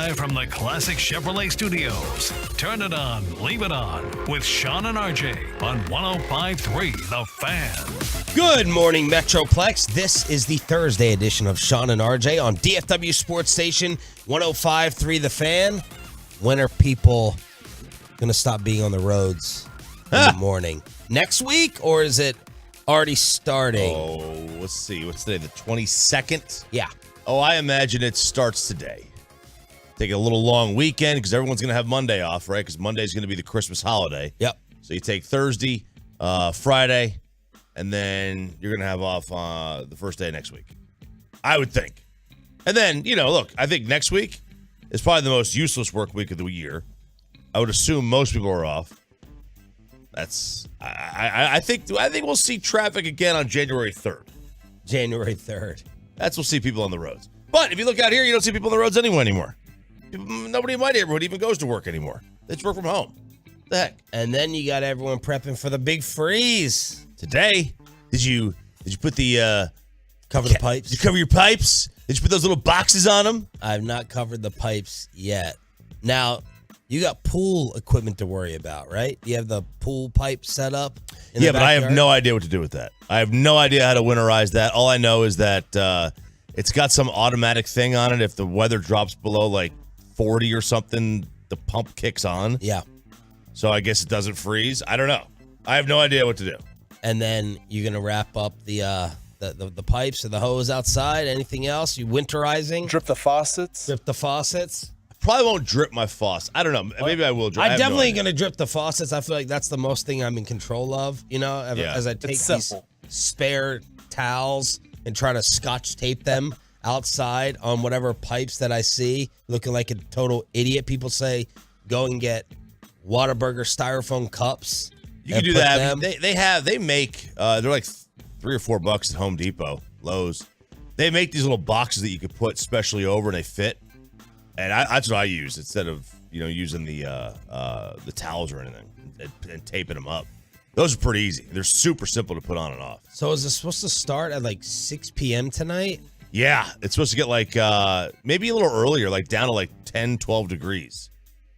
Live from the Classic Chevrolet Studios. Turn it on, leave it on with Sean and RJ on 105.3 The Fan. Good morning, Metroplex. This is the Thursday edition of Sean and RJ on DFW Sports Station 105.3 The Fan. When are people going to stop being on the roads in the morning? Next week, or is it already starting? Oh, let's see. What's today, the 22nd? Yeah. Oh, I imagine it starts today. Take a little long weekend because everyone's going to have Monday off, right? Because Monday is going to be the Christmas holiday. Yep. So you take Thursday, Friday, and then you're going to have off the first day next week. I would think. And then, look, I think next week is probably the most useless work week of the year. I would assume most people are off. I think we'll see traffic again on January 3rd. January 3rd. We'll see people on the roads. But if you look out here, you don't see people on the roads anymore. Nobody in my neighborhood even goes to work anymore. They just work from home. What the heck? And then you got everyone prepping for the big freeze. Today, did you put the Cover the pipes? Did you cover your pipes? Did you put those little boxes on them? I've not covered the pipes yet. Now, you got pool equipment to worry about, right? You have the pool pipe set up in the but I have backyard? no idea what to do with that. I have no idea how to winterize that. All I know is that it's got some automatic thing on it. If the weather drops below like 40 or something, the pump kicks on. Yeah. So I guess it doesn't freeze. I don't know. I have no idea what to do. And then you're going to wrap up the pipes or the hose outside. Anything else? You winterizing? Drip the faucets. Drip the faucets? Probably won't drip my faucet. I don't know. Maybe I will drip. I'm definitely going to drip the faucets. I feel like that's the most thing I'm in control of, as I take these spare towels and try to scotch tape them outside on whatever pipes that I see, looking like a total idiot. People say go and get Whataburger styrofoam cups. You can do that. They make they're like $3 or $4 at Home Depot, Lowe's. They make these little boxes that you could put specially over and they fit. And that's what I use instead of using the towels or anything and taping them up. Those are pretty easy. They're super simple to put on and off. So is this supposed to start at like 6 p.m. tonight? Yeah, it's supposed to get like maybe a little earlier, like down to like 10, 12 degrees,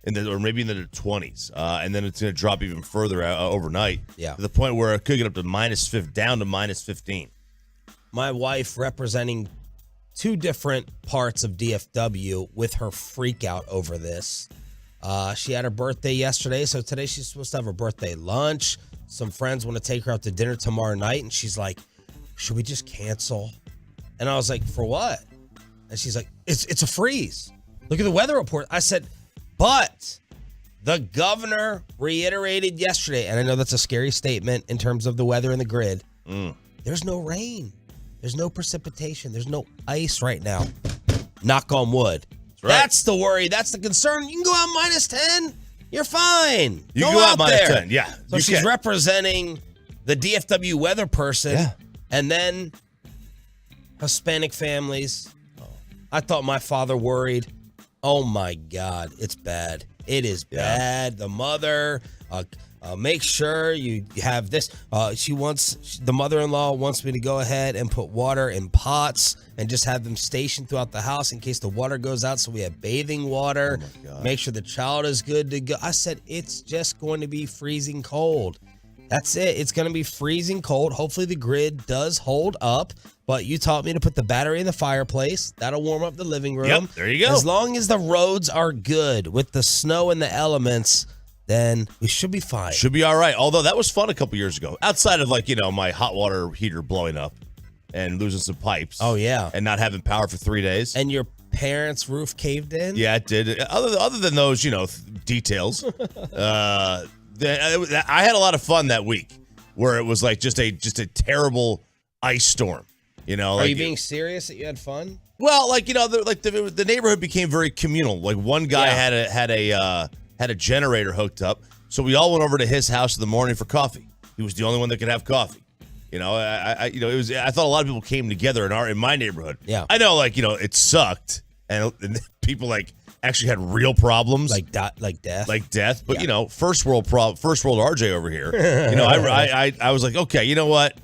or maybe in the 20s, and then it's going to drop even further overnight. Yeah, to the point where it could get up to down to minus 15. My wife representing two different parts of DFW with her freak out over this. She had her birthday yesterday, so today she's supposed to have her birthday lunch. Some friends want to take her out to dinner tomorrow night, and she's like, should we just cancel? And I was like, for what? And she's like, it's a freeze. Look at the weather report. I said, but the governor reiterated yesterday, and I know that's a scary statement in terms of the weather and the grid. There's no rain. There's no precipitation. There's no ice right now. Knock on wood. That's the worry. That's the concern. You can go out minus 10. You're fine. You can go out minus 10. Yeah. So she's representing the DFW weather person. Yeah. And then Hispanic families. I thought my father worried. Oh, my God. It's bad. It is bad. The mother, make sure you have this. The mother-in-law wants me to go ahead and put water in pots and just have them stationed throughout the house in case the water goes out. So we have bathing water. Oh my God. Make sure the child is good to go. I said, it's just going to be freezing cold. That's it. It's going to be freezing cold. Hopefully the grid does hold up. But you taught me to put the battery in the fireplace. That'll warm up the living room. Yep, there you go. As long as the roads are good with the snow and the elements, then we should be fine. Should be all right. Although that was fun a couple years ago. Outside of my hot water heater blowing up and losing some pipes. Oh, yeah. And not having power for 3 days. And your parents' roof caved in? Yeah, it did. Other than those, details, I had a lot of fun that week where it was like just a terrible ice storm. Are you being serious that you had fun? Well, the neighborhood became very communal. Like one guy had a generator hooked up, so we all went over to his house in the morning for coffee. He was the only one that could have coffee. I thought a lot of people came together in my neighborhood. Yeah, I know, it sucked, and people actually had real problems, like death. But first world RJ over here. I was like, okay, you know what?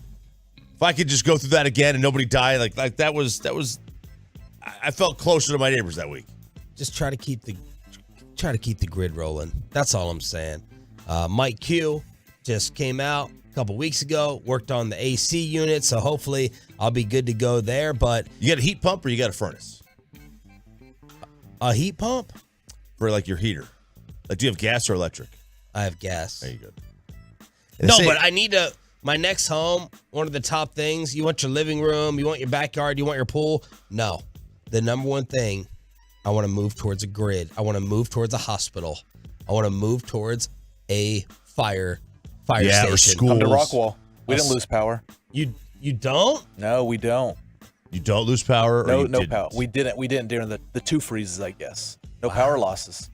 If I could just go through that again and nobody died, like that was, I felt closer to my neighbors that week. just try to keep the grid rolling. That's all I'm saying. Mike Q just came out a couple weeks ago, worked on the AC unit, so hopefully I'll be good to go there. But You got a heat pump or you got a furnace? A heat pump? For like your heater. Like, do you have gas or electric? I have gas. There you go. No, but I need to. My next home, one of the top things, you want your living room, you want your backyard, you want your pool. No. The number one thing, I want to move towards a grid. I want to move towards a hospital. I want to move towards a fire station. Or schools. Come to Rockwall. We didn't lose power. You don't? No, we don't. You don't lose power? No power. We didn't during the two freezes, I guess. No power losses.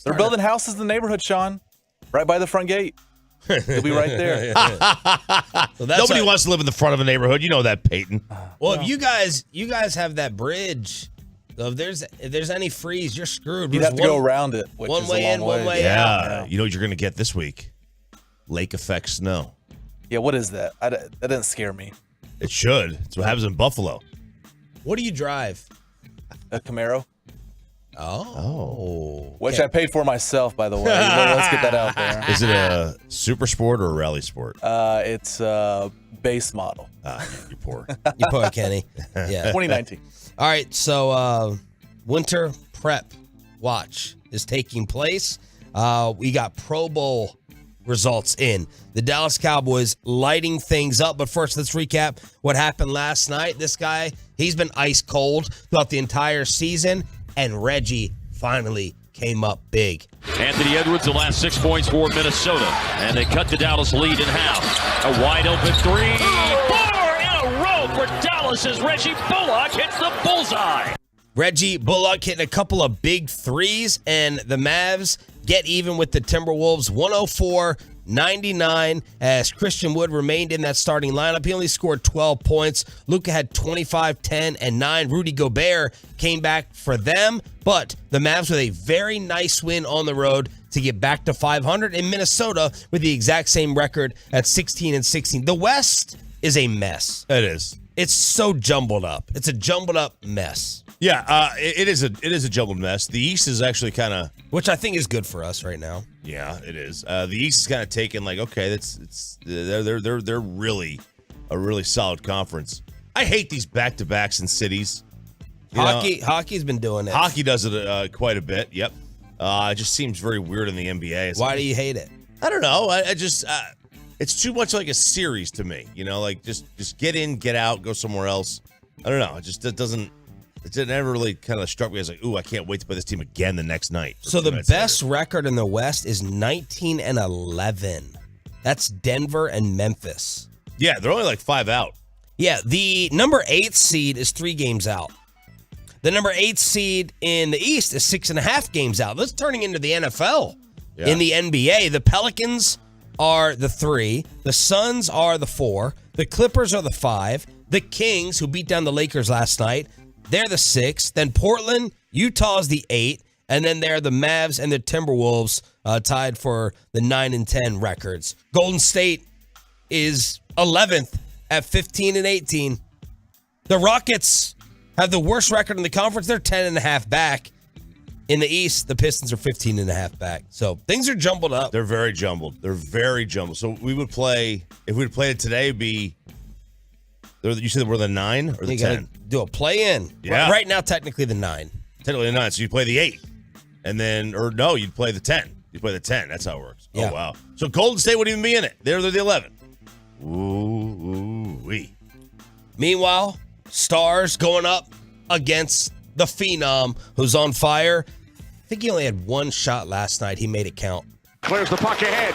They're building houses in the neighborhood, Sean. Right by the front gate. You'll be right there. So Nobody wants to live in the front of a neighborhood. You know that, Peyton. Well, if you guys have that bridge, so if there's any freeze, you're screwed. You'd have to go around it, which one is way a long in, one way Yeah. out. You know what you're going to get this week? Lake effect snow. Yeah, what is that? That didn't scare me. It should. It's what happens in Buffalo. What do you drive? A Camaro, Oh. which I paid for myself, by the way. Let's get that out there. Is it a super sport or a rally sport? It's a base model, You're poor. You poor Kenny. Yeah. 2019. All right, so winter prep watch is taking place. We got Pro Bowl results in. The Dallas Cowboys lighting things up. But first, let's recap what happened last night. This guy, he's been ice cold throughout the entire season, and Reggie finally came up big. Anthony Edwards, the last 6 points for Minnesota, and they cut the Dallas lead in half. A wide open three. 4 in a row for Dallas as Reggie Bullock hits the bullseye. Reggie Bullock hitting a couple of big threes, and the Mavs get even with the Timberwolves 104-99 as Christian Wood remained in that starting lineup. He only scored 12 points. Luka had 25, 10, and 9. Rudy Gobert came back for them, but the Mavs with a very nice win on the road to get back to 500 in Minnesota with the exact same record at 16-16. The West is a mess. It is. It's so jumbled up. It's a jumbled up mess. Yeah, it is a jumbled mess. The East is actually kind of, Which I think is good for us right now. yeah, it is. The East is kind of taken like, okay, they're really a really solid conference. I hate these back-to-backs in cities. You know, Hockey's been doing it. hockey does it quite a bit. Yep, it just seems very weird in the NBA. It's Why like, do you hate it? I don't know. I just it's too much like a series to me. You know, like just get in, get out, go somewhere else. I don't know. It doesn't. It never really kind of struck me as like, ooh, I can't wait to play this team again the next night. So the best record in the West is 19-11. That's Denver and Memphis. Yeah, they're only like 5 out. Yeah, the number 8 seed is 3 games out. The number 8 seed in the East is 6.5 games out. That's turning into the NFL. Yeah. In the NBA, the Pelicans are the 3. The Suns are the 4. The Clippers are the 5. The Kings, who beat down the Lakers last night, they're the 6. Then Portland, Utah's the 8. And then there are the Mavs and the Timberwolves tied for the 9 and 10 records. Golden State is 11th at 15-18. The Rockets have the worst record in the conference. They're 10.5 back. In the East, the Pistons are 15.5 back. So things are jumbled up. They're very jumbled. So we would play, if we would play it today, you said we're the 9 or the You got 10? to do a play-in. Yeah. Right now, technically the 9. Technically the 9. So you play the 8. And then, or no, you'd play the 10. You play the 10. That's how it works. Yeah. Oh, wow. So Golden State wouldn't even be in it. They're the 11. Ooh-wee. Meanwhile, Stars going up against the Phenom, who's on fire. I think he only had 1 shot last night. He made it count. Clears the puck ahead.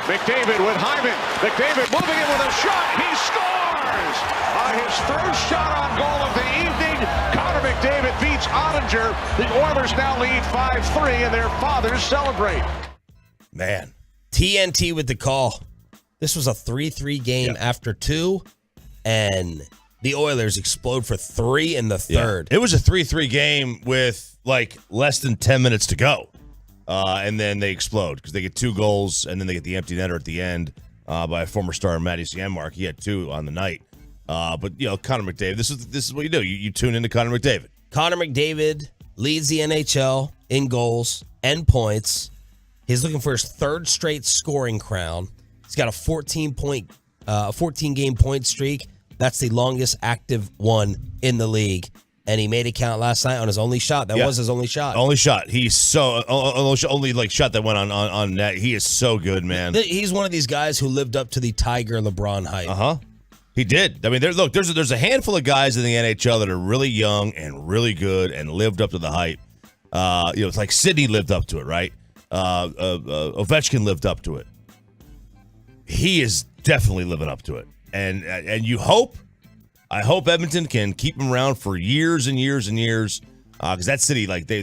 McDavid with Hyman. McDavid moving in with a shot. He scores! His first shot on goal of the evening. Connor McDavid beats Ottinger. The Oilers now lead 5-3, and their fathers celebrate. Man. TNT with the call. This was a 3-3 game after 2, and the Oilers explode for 3 in the third. It was a 3-3 game with like less than 10 minutes to go. And then they explode because they get 2 goals, and then they get the empty netter at the end by a former star, Matty Janmark. He had 2 on the night. But, you know, Connor McDavid, this is what you do. You tune into Connor McDavid. Connor McDavid leads the NHL in goals and points. He's looking for his third straight scoring crown. He's got a 14-game point streak. That's the longest active one in the league. And he made it count last night on his only shot. That was his only shot. Only shot. He's so only like shot that went on net. He is so good, man. He's one of these guys who lived up to the Tiger LeBron hype. He did. I mean, there's a handful of guys in the NHL that are really young and really good and lived up to the hype. It's like Sidney lived up to it, right? Ovechkin lived up to it. He is definitely living up to it, and I hope Edmonton can keep him around for years and years and years, because that city, like they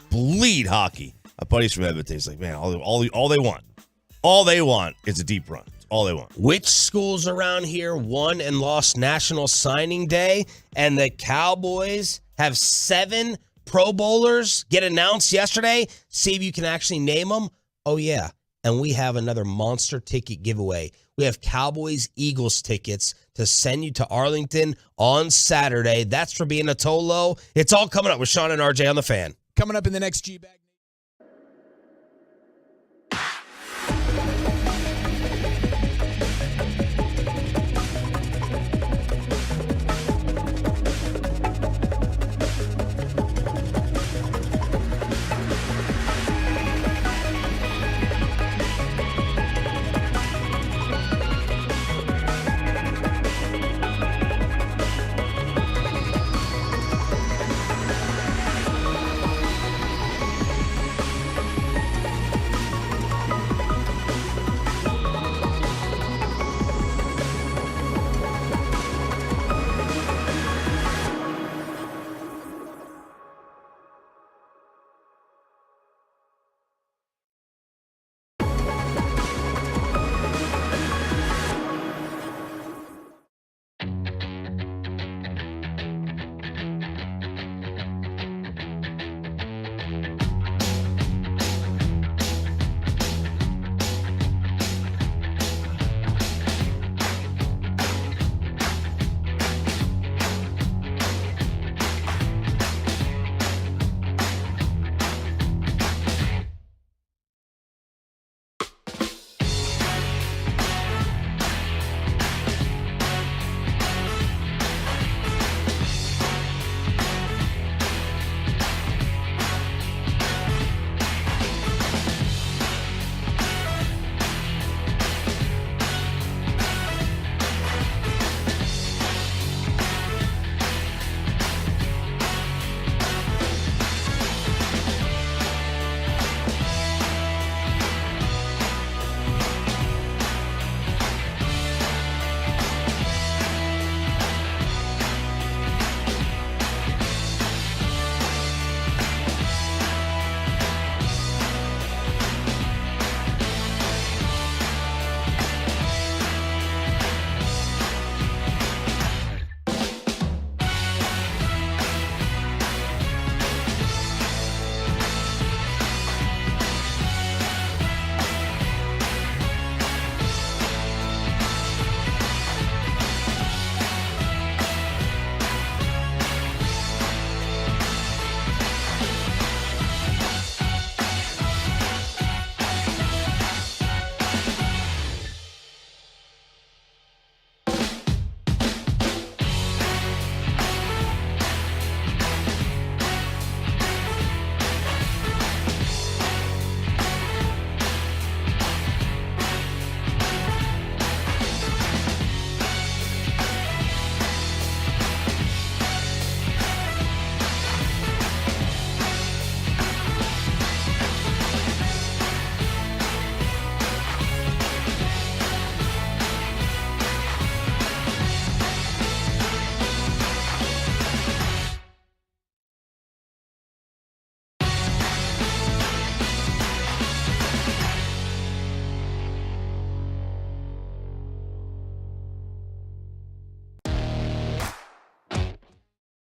bleed hockey. My buddies from Edmonton, he's like, man, all they want is a deep run. It's all they want. Which schools around here won and lost National Signing Day, and the Cowboys have 7 Pro Bowlers get announced yesterday? See if you can actually name them. Oh, yeah. And we have another monster ticket giveaway. We have Cowboys Eagles tickets to send you to Arlington on Saturday. That's for being a Tolo. It's all coming up with Sean and RJ on the Fan. Coming up in the next G-Bag.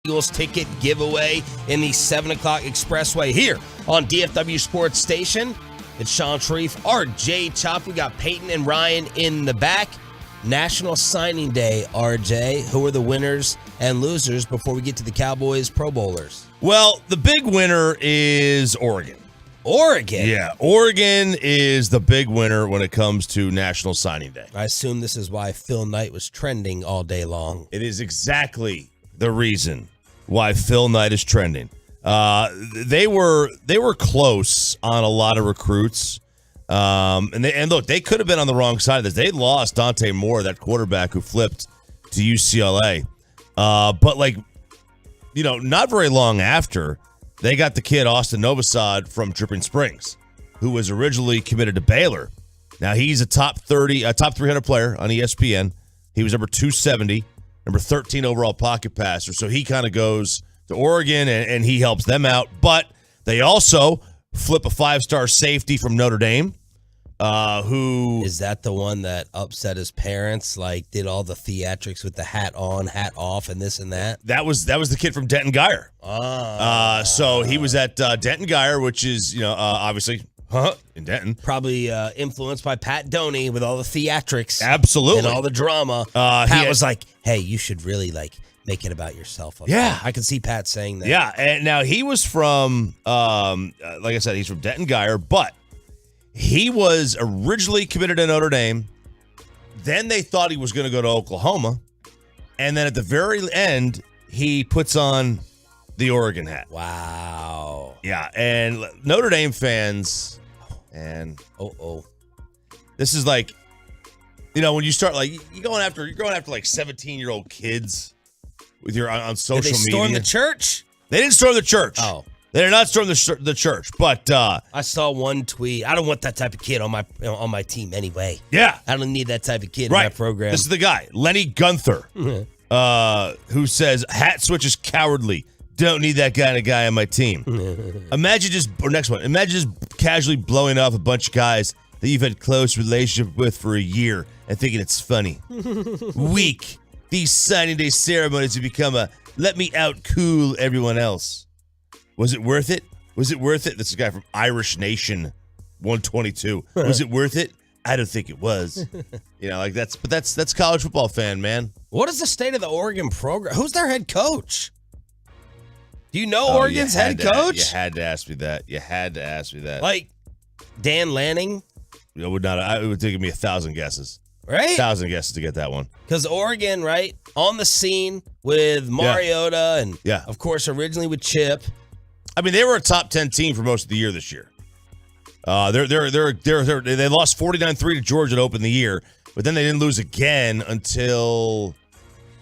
Eagles ticket giveaway in the 7 o'clock expressway here on DFW Sports Station. It's Sean Sharif, RJ Chop. We got Peyton and Ryan in the back. National Signing Day, RJ. Who are the winners and losers before we get to the Cowboys Pro Bowlers? Well, the big winner is Oregon. Oregon? Yeah, Oregon is the big winner when it comes to National Signing Day. I assume this is why Phil Knight was trending all day long. It is exactly the reason why Phil Knight is trending. They were close on a lot of recruits. And look, they could have been on the wrong side of this. They lost Dante Moore, that quarterback who flipped to UCLA. But not very long after, they got the kid Austin Novosad from Dripping Springs, who was originally committed to Baylor. Now he's a top 300 player on ESPN. He was number 270, number 13 overall pocket passer. So he kind of goes to Oregon and he helps them out. But they also flip a 5-star safety from Notre Dame. Who is that? The one that upset his parents, like did all the theatrics with the hat on, hat off, and this and that? That was the kid from Denton Guyer. So he was at Denton Guyer, which is obviously in Denton, probably influenced by Pat Doney with all the theatrics, absolutely, and all the drama. Pat was like, "Hey, you should really make it about yourself." Yeah, I could see Pat saying that. Yeah, and now he was from, like I said, he's from Denton Guyer, but he was originally committed to Notre Dame. Then they thought he was going to go to Oklahoma. And then at the very end, he puts on the Oregon hat. Wow. Yeah, and Notre Dame fans, and this is like, when you start you're going after 17-year-old kids with your on social media. Did they storm the church? They didn't storm the church. Oh. They did not storm the church, but I saw one tweet. I don't want that type of kid on my team anyway. Yeah, I don't need that type of kid in my program. This is the guy, Lenny Gunther, who says hat switch is cowardly. Don't need that kind of guy on my team. Imagine just casually blowing off a bunch of guys that you've had close relationship with for a year and thinking it's funny. Weak. These signing day ceremonies have become a let me out cool everyone else. Was it worth it? Was it worth it? This is a guy from Irish Nation 122. Was it worth it? I don't think it was. That's college football fan, man. What is the state of the Oregon program? Who's their head coach? Do you know Oregon's head coach? You had to ask me that. Like Dan Lanning? It would take me 1,000 guesses. Right? 1,000 guesses to get that one. Because Oregon, right, on the scene with Mariota and, of course, originally with Chip. I mean, they were a top 10 team for most of the year this year. They lost 49-3 to Georgia to open the year, but then they didn't lose again until,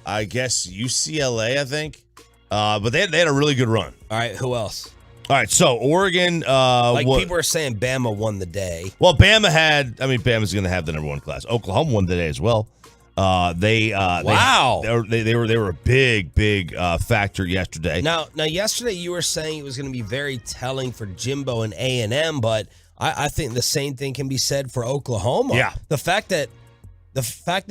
I guess, UCLA, I think. But they had a really good run. All right, who else? All right, so Oregon. People are saying Bama won the day. Well, Bama's going to have the number one class. Oklahoma won the day as well. Wow. They were a big factor yesterday. Now, yesterday you were saying it was going to be very telling for Jimbo and A&M, but I think the same thing can be said for Oklahoma. Yeah. The fact that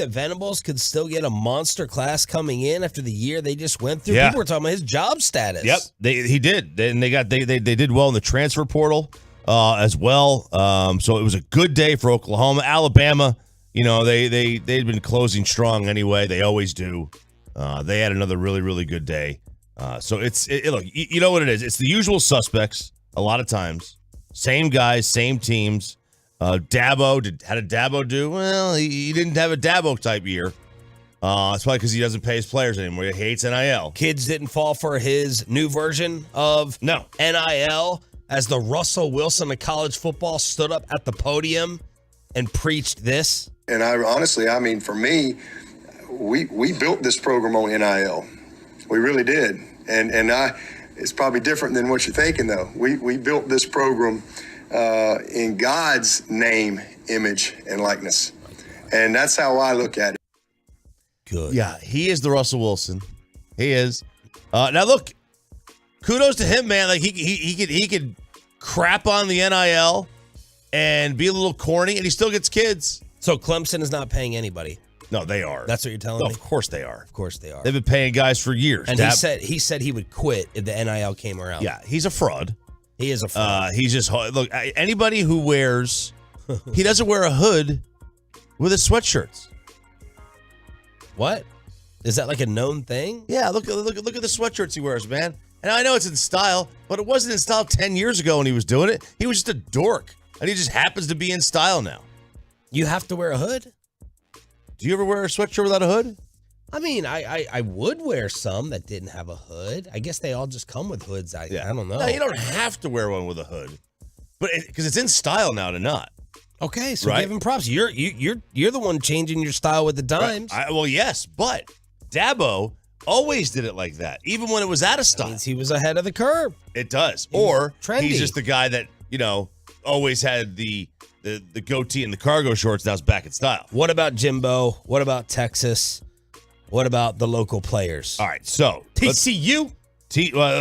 Venables could still get a monster class coming in after the year they just went through. Yeah. People were talking about his job status. Yep, he did, and they did well in the transfer portal as well. So it was a good day for Oklahoma. Alabama, they'd been closing strong anyway. They always do. They had another really, really good day. So look, you know what it is. It's the usual suspects a lot of times. Same guys, same teams. How did Dabo do? Well, he didn't have a Dabo type year. It's probably because he doesn't pay his players anymore. He hates NIL. Kids didn't fall for his new version of NIL as the Russell Wilson of college football stood up at the podium and preached this. And for me, we built this program on NIL. We really did. And it's probably different than what you're thinking, though. We built this program in God's name, image, and likeness. And that's how I look at it. Good. Yeah, he is the Russell Wilson. He is. Now, look, kudos to him, man. Like he could crap on the NIL and be a little corny, and he still gets kids. So Clemson is not paying anybody. No, they are. That's what you're telling me? Of course they are. Of course they are. They've been paying guys for years. And he said he would quit if the NIL came around. Yeah, he's a fraud. He is a fraud. He's just look. Anybody who wears, he doesn't wear a hood with his sweatshirts. What? Is that like a known thing? Yeah, look at the sweatshirts he wears, man. And I know it's in style, but it wasn't in style 10 years ago when he was doing it. He was just a dork, and he just happens to be in style now. You have to wear a hood? Do you ever wear a sweatshirt without a hood? I mean, I would wear some that didn't have a hood. I guess they all just come with hoods. I don't know. No, you don't have to wear one with a hood, but because it's in style now to not. Okay, so right? give him props. You're the one changing your style with the times. Right. Well, yes, but Dabo always did it like that, even when it was out of style. That means he was ahead of the curve. It does. He was Or trendy. he's just the guy that, always had the goatee and the cargo shorts. Now it's back in style. What about Jimbo? What about Texas? What about the local players? All right, so TCU.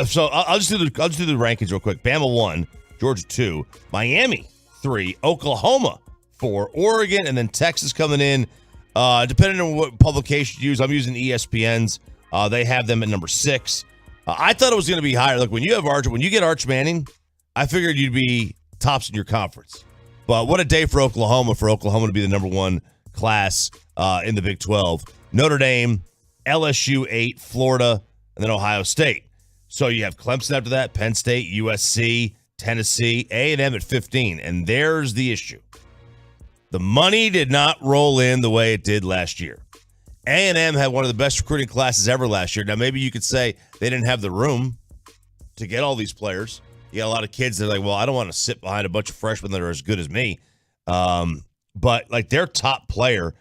So I'll just do the rankings real quick. Bama 1, Georgia 2, Miami 3, Oklahoma 4, Oregon, and then Texas coming in. Depending on what publication you use, I'm using ESPN's. They have them at number 6. I thought it was going to be higher. Look, when you get Arch Manning, I figured you'd be tops in your conference. But what a day for Oklahoma to be the number 1 class in the Big 12. Notre Dame, LSU 8, Florida, and then Ohio State. So you have Clemson after that, Penn State, USC, Tennessee, A&M at 15. And there's the issue. The money did not roll in the way it did last year. A&M had one of the best recruiting classes ever last year. Now, maybe you could say they didn't have the room to get all these players. You got a lot of kids that are like, well, I don't want to sit behind a bunch of freshmen that are as good as me. But like their top player,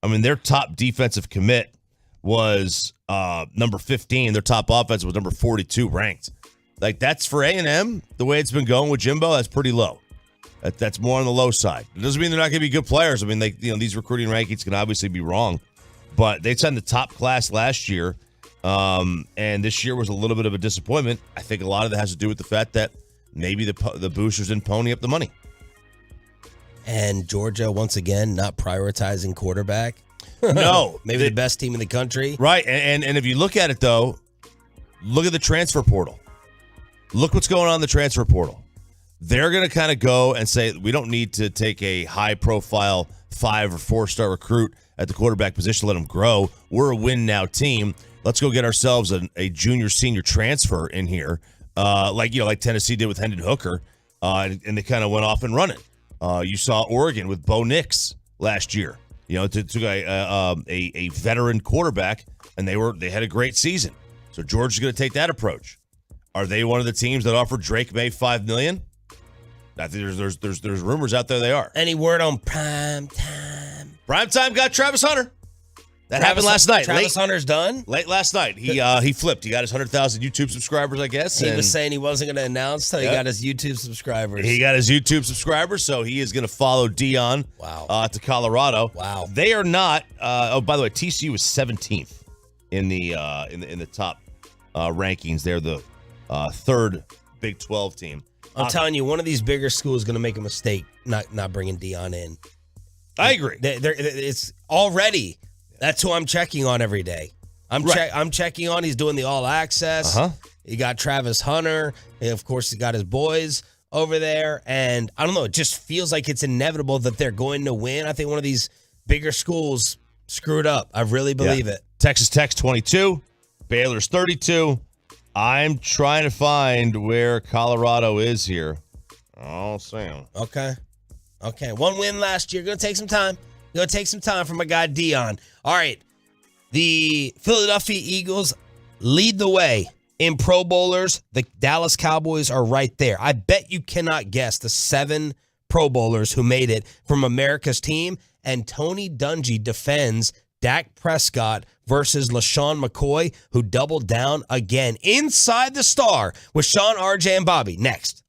their top defensive commit was number 15. Their top offense was number 42 ranked. Like that's for A&M, the way it's been going with Jimbo, that's pretty low. That's more on the low side. It doesn't mean they're not going to be good players. These recruiting rankings can obviously be wrong, but they signed the top class last year, and this year was a little bit of a disappointment. I think a lot of that has to do with the fact that maybe the boosters didn't pony up the money. And Georgia, once again, not prioritizing quarterback. No. Maybe the best team in the country. Right, and if you look at it, though, look at the transfer portal. Look what's going on in the transfer portal. They're going to kind of go and say, we don't need to take a high-profile 5 or 4-star recruit at the quarterback position, let them grow. We're a win-now team. Let's go get ourselves a junior-senior transfer in here, like Tennessee did with Hendon Hooker, and they kind of went off and run it. You saw Oregon with Bo Nix last year. Took a veteran quarterback, and they had a great season. So Georgia's going to take that approach. Are they one of the teams that offered Drake May $5 million? I think there's rumors out there they are. Any word on prime time? Prime time got Travis Hunter. That happened last night. Travis Hunter's done? Late last night. He flipped. He got his 100,000 YouTube subscribers, I guess. He was saying he wasn't going to announce until he got his YouTube subscribers. He got his YouTube subscribers, so he is going to follow Dion to Colorado. Wow. They are not. By the way, TCU is 17th in the top rankings. They're the third Big 12 team. I'm telling you, one of these bigger schools is going to make a mistake not bringing Dion in. I agree. It's already. That's who I'm checking on every day. I'm checking on. He's doing the all access. He got Travis Hunter. Of course, he got his boys over there. And I don't know. It just feels like it's inevitable that they're going to win. I think one of these bigger schools screwed up. I really believe it. Texas Tech's 22. Baylor's 32. I'm trying to find where Colorado is here. Oh, Sam. Okay. One win last year. Going to take some time. Going to take some time for my guy Dion. All right. The Philadelphia Eagles lead the way in Pro Bowlers. The Dallas Cowboys are right there. I bet you cannot guess the 7 Pro Bowlers who made it from America's team. And Tony Dungy defends Dak Prescott versus LaShawn McCoy, who doubled down again inside the Star with Sean, RJ, and Bobby. Next.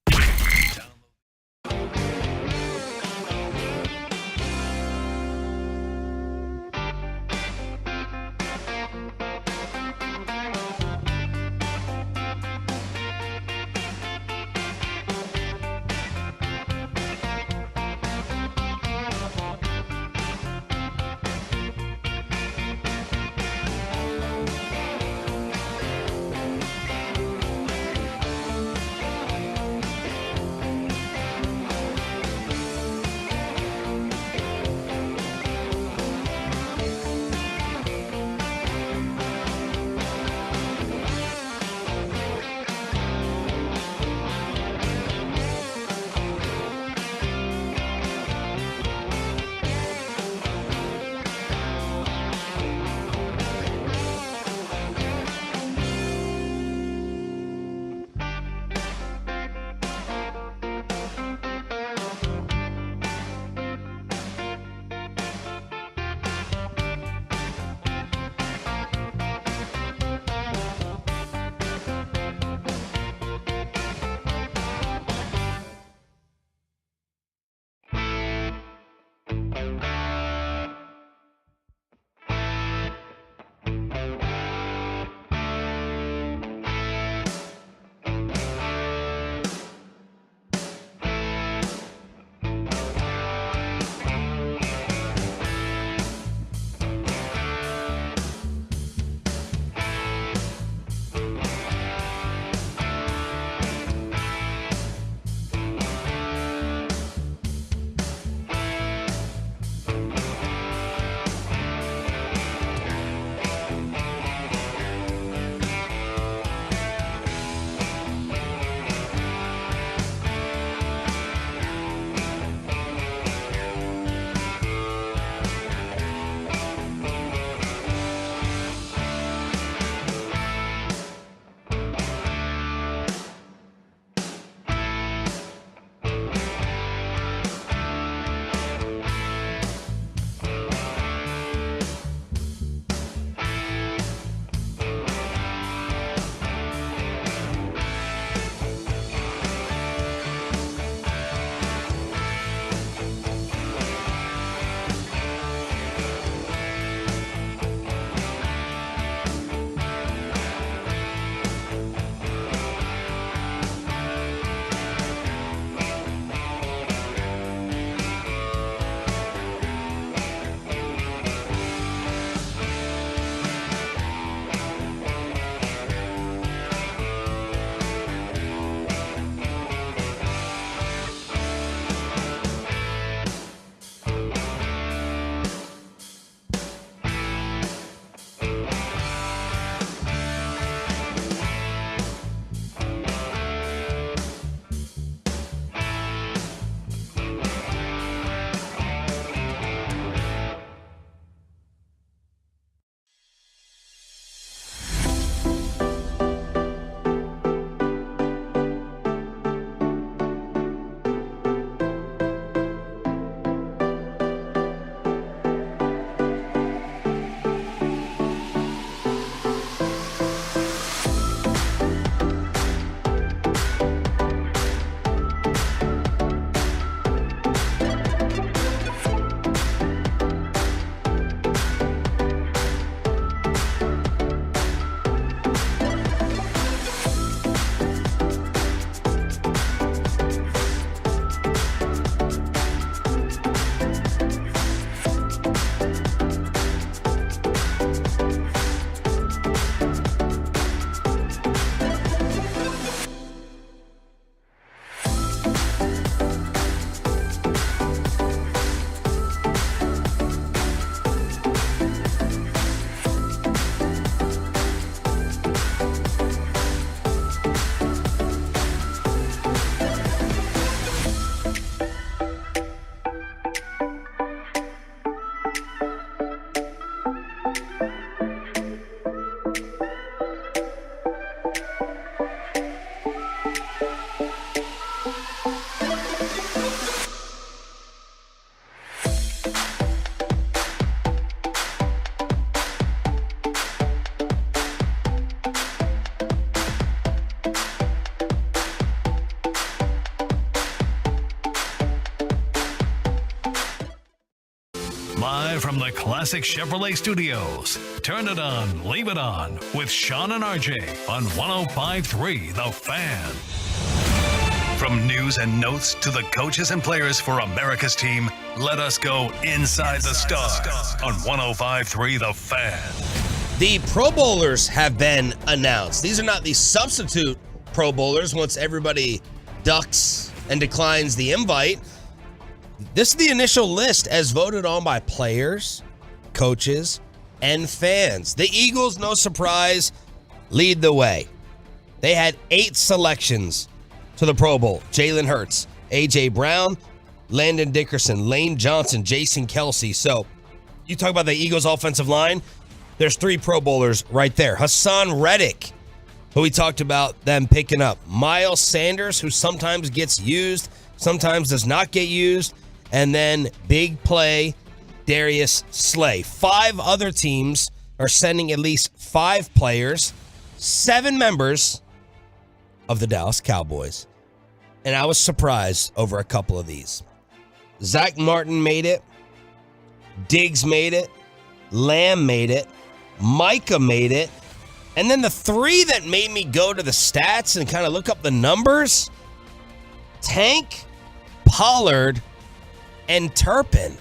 Live from the Classic Chevrolet Studios. Turn it on, leave it on with Sean and RJ on 105.3 The Fan. From news and notes to the coaches and players for America's team, let us go inside the stars on 105.3 The Fan. The Pro Bowlers have been announced. These are not the substitute Pro Bowlers once everybody ducks and declines the invite. This is the initial list as voted on by players, coaches, and fans. The Eagles, no surprise, lead the way. They had 8 selections to the Pro Bowl. Jalen Hurts, A.J. Brown, Landon Dickerson, Lane Johnson, Jason Kelsey. So you talk about the Eagles offensive line, there's 3 Pro Bowlers right there. Hassan Reddick, who we talked about them picking up. Miles Sanders, who sometimes gets used, sometimes does not get used. And then big play, Darius Slay. 5 other teams are sending at least 5 players, 7 members of the Dallas Cowboys. And I was surprised over a couple of these. Zach Martin made it. Diggs made it. Lamb made it. Micah made it. And then the 3 that made me go to the stats and kind of look up the numbers, Tank, Pollard, and Turpin.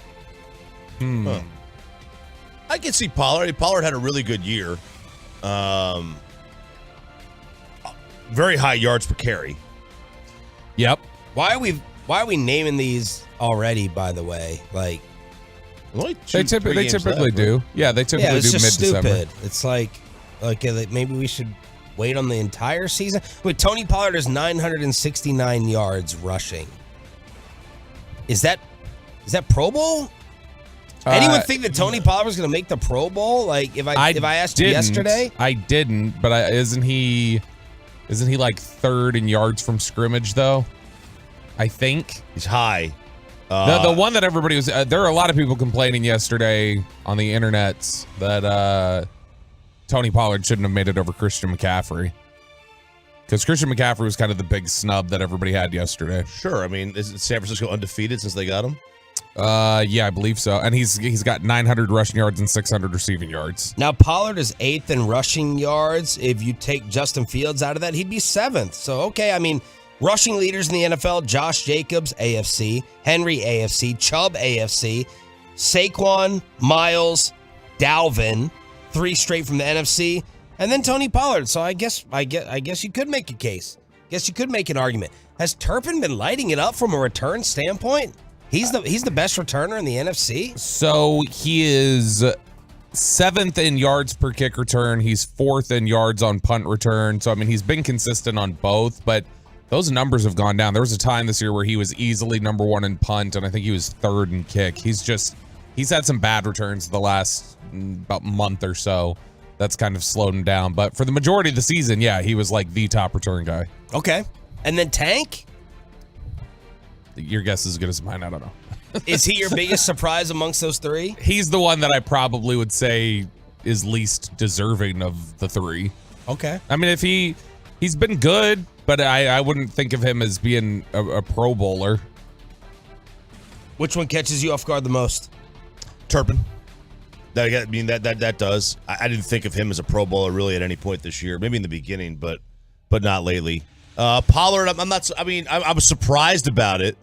I can see Pollard. Pollard had a really good year. Very high yards per carry. Yep. Why are we naming these already, by the way? Like, Only They 3 typically games left, do. right? Yeah, they typically it's do just mid-December. stupid. It's like maybe we should wait on the entire season. Wait, Tony Pollard is 969 yards rushing. Is that Pro Bowl? Anyone think that Tony Pollard was going to make the Pro Bowl? Like if I asked you yesterday, I didn't. But isn't he like 3rd in yards from scrimmage though? I think He's high. the one that everybody was. There are a lot of people complaining yesterday on the internet that Tony Pollard shouldn't have made it over Christian McCaffrey. Because Christian McCaffrey was kind of the big snub that everybody had yesterday. Sure. I mean, isn't San Francisco undefeated since they got him? Yeah, I believe so. And he's got 900 rushing yards and 600 receiving yards. now Pollard is 8th in rushing yards. If you take Justin Fields out of that, he'd be 7th. So okay, I mean, rushing leaders in the NFL: Josh Jacobs, AFC; Henry, AFC; Chubb, AFC; Saquon, Miles, Dalvin, 3 straight from the NFC, and then Tony Pollard. So I guess you could make a case. Guess you could make an argument. Has Turpin been lighting it up from a return standpoint? He's the best returner in the NFC. So he is 7th in yards per kick return. He's 4th in yards on punt return. So I mean, he's been consistent on both, but those numbers have gone down. There was a time this year where he was easily number 1 in punt, and I think he was 3rd in kick. He's had some bad returns the last about month or so. That's kind of slowed him down. But for the majority of the season, yeah, he was like the top return guy. Okay. And then Tank? Your guess is as good as mine. I don't know. Is he your biggest surprise amongst those 3? He's the one that I probably would say is least deserving of the 3. Okay. I mean, if he's been good, but I wouldn't think of him as being a Pro Bowler. Which one catches you off guard the most? Turpin. That does. I didn't think of him as a Pro Bowler really at any point this year. Maybe in the beginning, but not lately. Pollard, I'm not. I mean, I was surprised about it,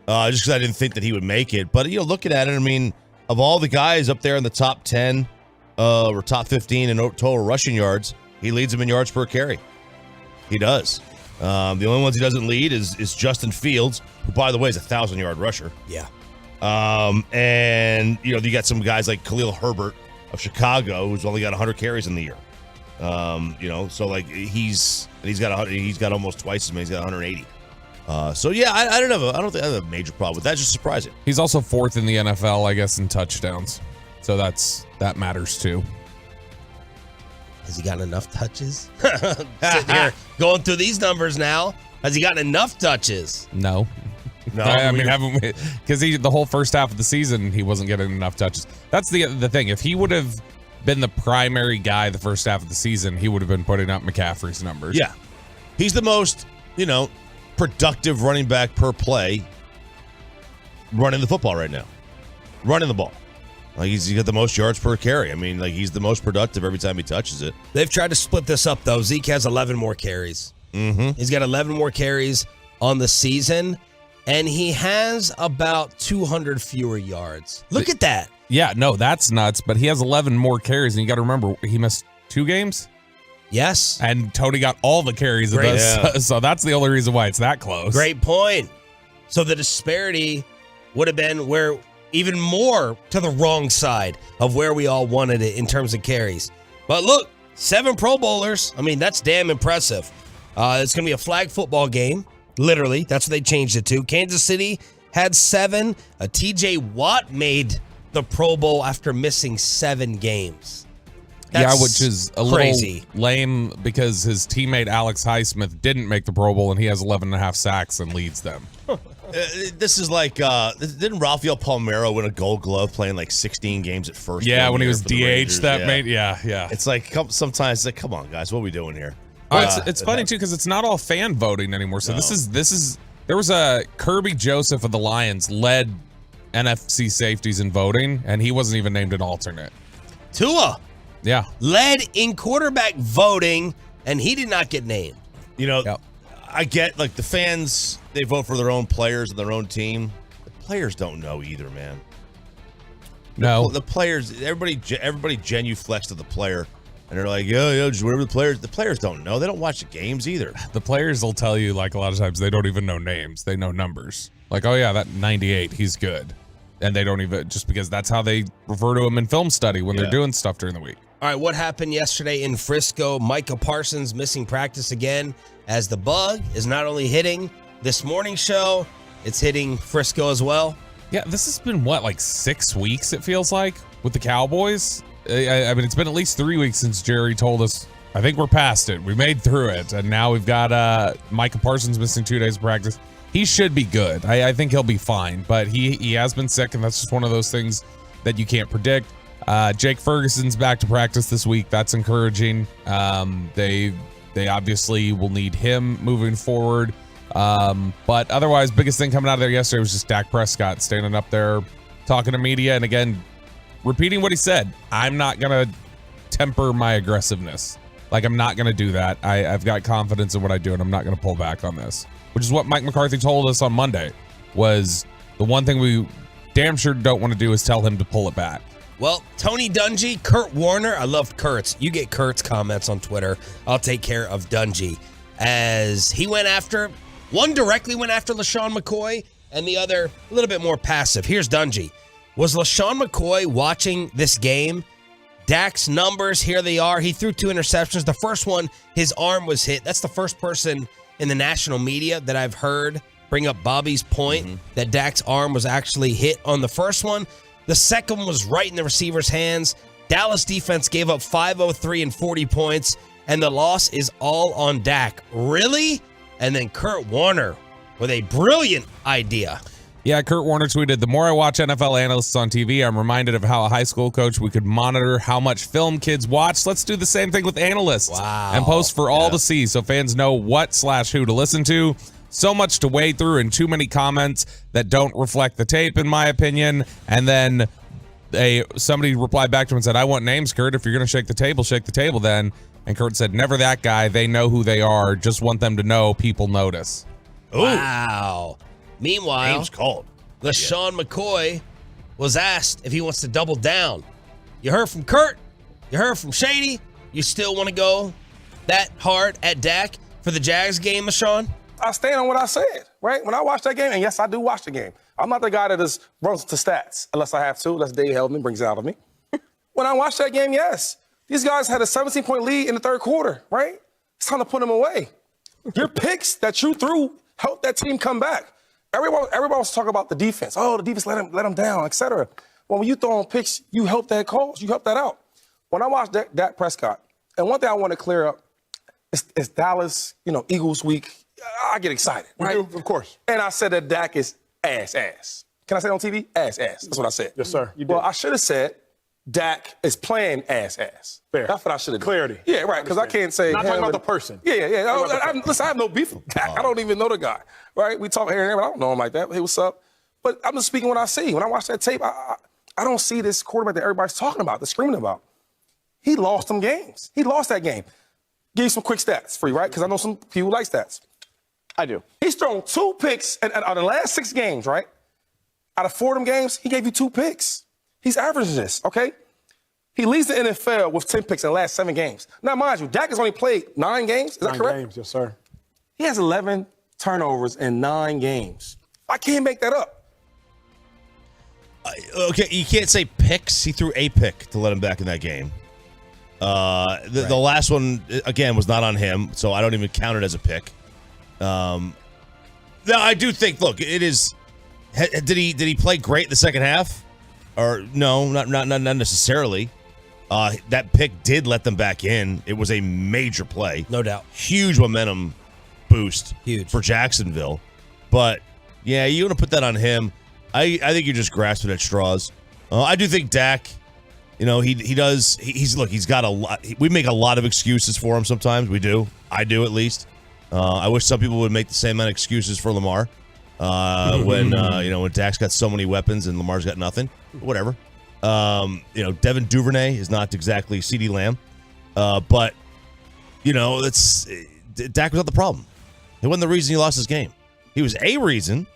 just because I didn't think that he would make it. But looking at it, I mean, of all the guys up there in the top 10 or top 15 in total rushing yards, he leads them in yards per carry. He does. The only ones he doesn't lead is Justin Fields, who, by the way, is a 1,000-yard rusher. Yeah. And you got some guys like Khalil Herbert of Chicago, who's only got 100 carries in the year. So like he's got almost twice as many. He's got 180. So yeah, I don't think I have a major problem with that. It's just surprising. He's also 4th in the NFL, I guess, in touchdowns. So that matters too. Has he gotten enough touches? Sitting here going through these numbers now. Has he gotten enough touches? No. No, I mean, haven't we? Because the whole first half of the season, he wasn't getting enough touches. That's the thing. If he would have been the primary guy the first half of the season, he would have been putting up McCaffrey's numbers. Yeah. He's the most, productive running back per play running the football right now. Running the ball. Like he's got the most yards per carry. I mean, like he's the most productive every time he touches it. They've tried to split this up, though. Zeke has 11 more carries. Mm-hmm. He's got 11 more carries on the season, and he has about 200 fewer yards. Look at that. Yeah, no, that's nuts. But he has 11 more carries, and you got to remember, he missed 2 games? Yes. And Tony got all the carries of this. Yeah. So that's the only reason why it's that close. Great point. So the disparity would have been where even more to the wrong side of where we all wanted it in terms of carries. But look, 7 Pro Bowlers. I mean, that's damn impressive. It's going to be a flag football game. Literally, that's what they changed it to. Kansas City had 7. TJ Watt made the Pro Bowl after missing 7 games. That's which is a crazy. little lame because his teammate Alex Highsmith didn't make the Pro Bowl, and he has 11 and a half sacks and leads them. This is like, didn't Rafael Palmeiro win a Gold Glove playing like 16 games at first? Yeah, when he was for the DH, Rangers? that made, yeah. It's like sometimes it's like, come on, guys, what are we doing here? It's funny too because it's not all fan voting anymore. So this is there was a Kirby Joseph of the Lions led NFC safeties in voting, and he wasn't even named an alternate. Tua Yeah, led in quarterback voting, and he did not get named. You know, Yep. I get like the fans, they vote for their own players and their own team. The players don't know either, man. no. The players, everybody genuflects to the player, and they're like, yeah, just whatever the players. The players don't know. They don't watch the games either. The players will tell you, like, a lot of times they don't even know names. They know numbers. Like, oh, yeah, that 98, he's good. And they don't even, just because that's how they refer to him in film study when they're doing stuff during the week. All right, what happened yesterday in Frisco? Micah Parsons missing practice again as the bug is not only hitting this morning show, it's hitting Frisco as well. Yeah, this has been, what, like 6 weeks, it feels like, with the Cowboys? I mean, it's been at least 3 weeks since Jerry told us, I think we're past it. We made through it. And now we've got Micah Parsons missing 2 days of practice. He should be good. I think he'll be fine. But he has been sick, and that's just one of those things that you can't predict. Jake Ferguson's back to practice this week. That's encouraging. They obviously will need him moving forward. But otherwise, biggest thing coming out of there yesterday was just Dak Prescott standing up there talking to media. And again, repeating what he said, I'm not going to temper my aggressiveness. Like, I'm not going to do that. I've got confidence in what I do, and I'm not going to pull back on this. Which is what Mike McCarthy told us on Monday, was the one thing we damn sure don't want to do is tell him to pull it back. Well, Tony Dungy, Kurt Warner, I loved Kurt's. You get Kurt's comments on Twitter. I'll take care of Dungy. As he went after, one directly went after LaShawn McCoy, and the other a little bit more passive. Here's Dungy. Was LaShawn McCoy watching this game? Dak's numbers, here they are. He threw 2 interceptions. The first one, his arm was hit. That's the first person in the national media that I've heard bring up Bobby's point that Dak's arm was actually hit on the first one. The second was right in the receiver's hands. Dallas defense gave up 503 and 40 points, and the loss is all on Dak. Really? And then Kurt Warner with a brilliant idea. Yeah, Kurt Warner tweeted, the more I watch NFL analysts on TV, I'm reminded of how a high school coach, we could monitor how much film kids watch. Let's do the same thing with analysts. Wow. And post for all to see so fans know what/who to listen to. So much to wade through and too many comments that don't reflect the tape, in my opinion. And then somebody replied back to him and said, I want names, Kurt. If you're going to shake the table then. And Kurt said, never that guy. They know who they are. Just want them to know people notice. Ooh. Wow. Meanwhile, Game's called. LaShawn McCoy was asked if he wants to double down. You heard from Kurt. You heard from Shady. You still want to go that hard at Dak for the Jags game, LaShawn? I stand on what I said, right? When I watch that game, and yes, I do watch the game. I'm not the guy that just runs to stats unless I have to, unless Dave Hellman brings it out of me. When I watch that game, yes. These guys had a 17-point lead in the third quarter, right? It's time to put them away. Your picks that you threw helped that team come back. Everyone was talking about the defense. Oh, the defense let them down, et cetera. Well, when you throw on picks, you help that cause. You help that out. When I watch Dak Prescott, and one thing I want to clear up, it's Dallas, Eagles week. I get excited, right? You do, of course. And I said that Dak is ass. Can I say it on TV? Ass. That's what I said. Yes, sir. You did. Well, I should have said Dak is playing ass. Fair. That's what I should have done. Clarity. Yeah, right, because I can't say... Not talking about the person. Yeah. Listen, I have no beef with Dak. I don't even know the guy, right? We talk here and there, but I don't know him like that. Hey, what's up? But I'm just speaking what I see. When I watch that tape, I I don't see this quarterback that everybody's talking about, they're screaming about. He lost them games. He lost that game. Give you some quick stats for you, right? Because I know some people like stats. I do. He's thrown 2 picks out of the last 6 games, right? Out of 4 of them games, he gave you 2 picks. He's averaging this, okay? He leads the NFL with 10 picks in the last 7 games. Now, mind you, Dak has only played 9 games. Is that correct? 9 games, yes, sir. He has 11 turnovers in 9 games. I can't make that up. Okay, you can't say picks. He threw a pick to let him back in that game. The last one, again, was not on him, so I don't even count it as a pick. Now, I do think, look, it is... Did he play great in the second half? Or no, not necessarily. That pick did let them back in. It was a major play. No doubt. Huge momentum boost. Huge. For Jacksonville. But, yeah, you want to put that on him. I think you're just grasping at straws. I do think Dak, you know, he does. He's got a lot. We make a lot of excuses for him sometimes. We do. I do, at least. I wish some people would make the same amount of excuses for Lamar. When Dak's got so many weapons and Lamar's got nothing. Whatever. Devin Duvernay is not exactly CeeDee Lamb. But, Dak was not the problem. It wasn't the reason he lost his game. He was a reason.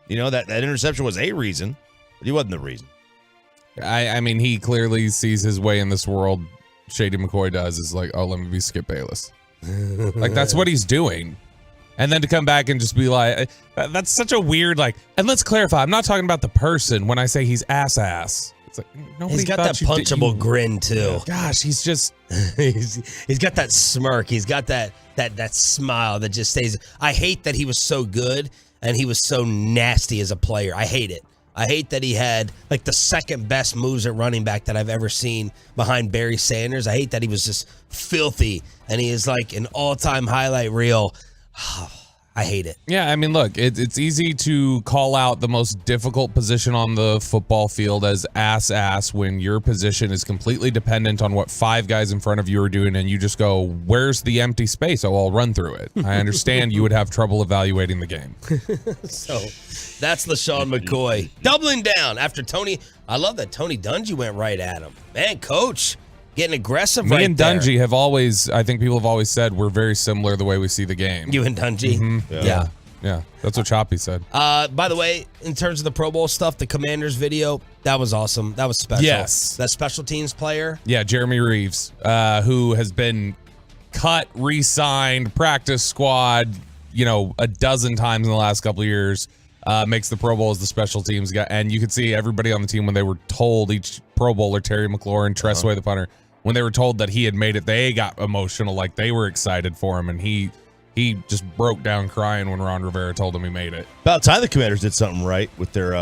That interception was a reason, but he wasn't the reason. I mean, he clearly sees his way in this world. Shady McCoy does is like, oh, let me be Skip Bayless. Like, that's what he's doing. And then to come back and just be like, that's such a weird, and let's clarify, I'm not talking about the person when I say he's ass. It's like, nobody he's got that punchable grin, too. Gosh, he's just... he's got that smirk. He's got that smile that just stays... I hate that he was so good and he was so nasty as a player. I hate it. I hate that he had, the second best moves at running back that I've ever seen behind Barry Sanders. I hate that he was just filthy and he is like an all-time highlight reel. I hate it. Yeah, I mean, look, it's easy to call out the most difficult position on the football field as ass when your position is completely dependent on what 5 guys in front of you are doing, and you just go, where's the empty space? Oh, I'll run through it. I understand you would have trouble evaluating the game. So that's LaShawn McCoy. Doubling down after Tony. I love that Tony Dungy went right at him. Man, coach. Getting aggressive Me and Dungy have always, I think people have always said, we're very similar the way we see the game. You and Dungy? Mm-hmm. Yeah. That's what Choppy said. By the way, in terms of the Pro Bowl stuff, the Commanders video, that was awesome. That was special. Yes. That special teams player. Yeah, Jeremy Reeves, who has been cut, re-signed, practice squad, a dozen times in the last couple of years, makes the Pro Bowl as the special teams guy. And you could see everybody on the team when they were told, each Pro Bowler, Terry McLaurin, Tressway, the punter, when they were told that he had made it, they got emotional, like they were excited for him, and he just broke down crying when Ron Rivera told him he made it. About time the Commanders did something right with their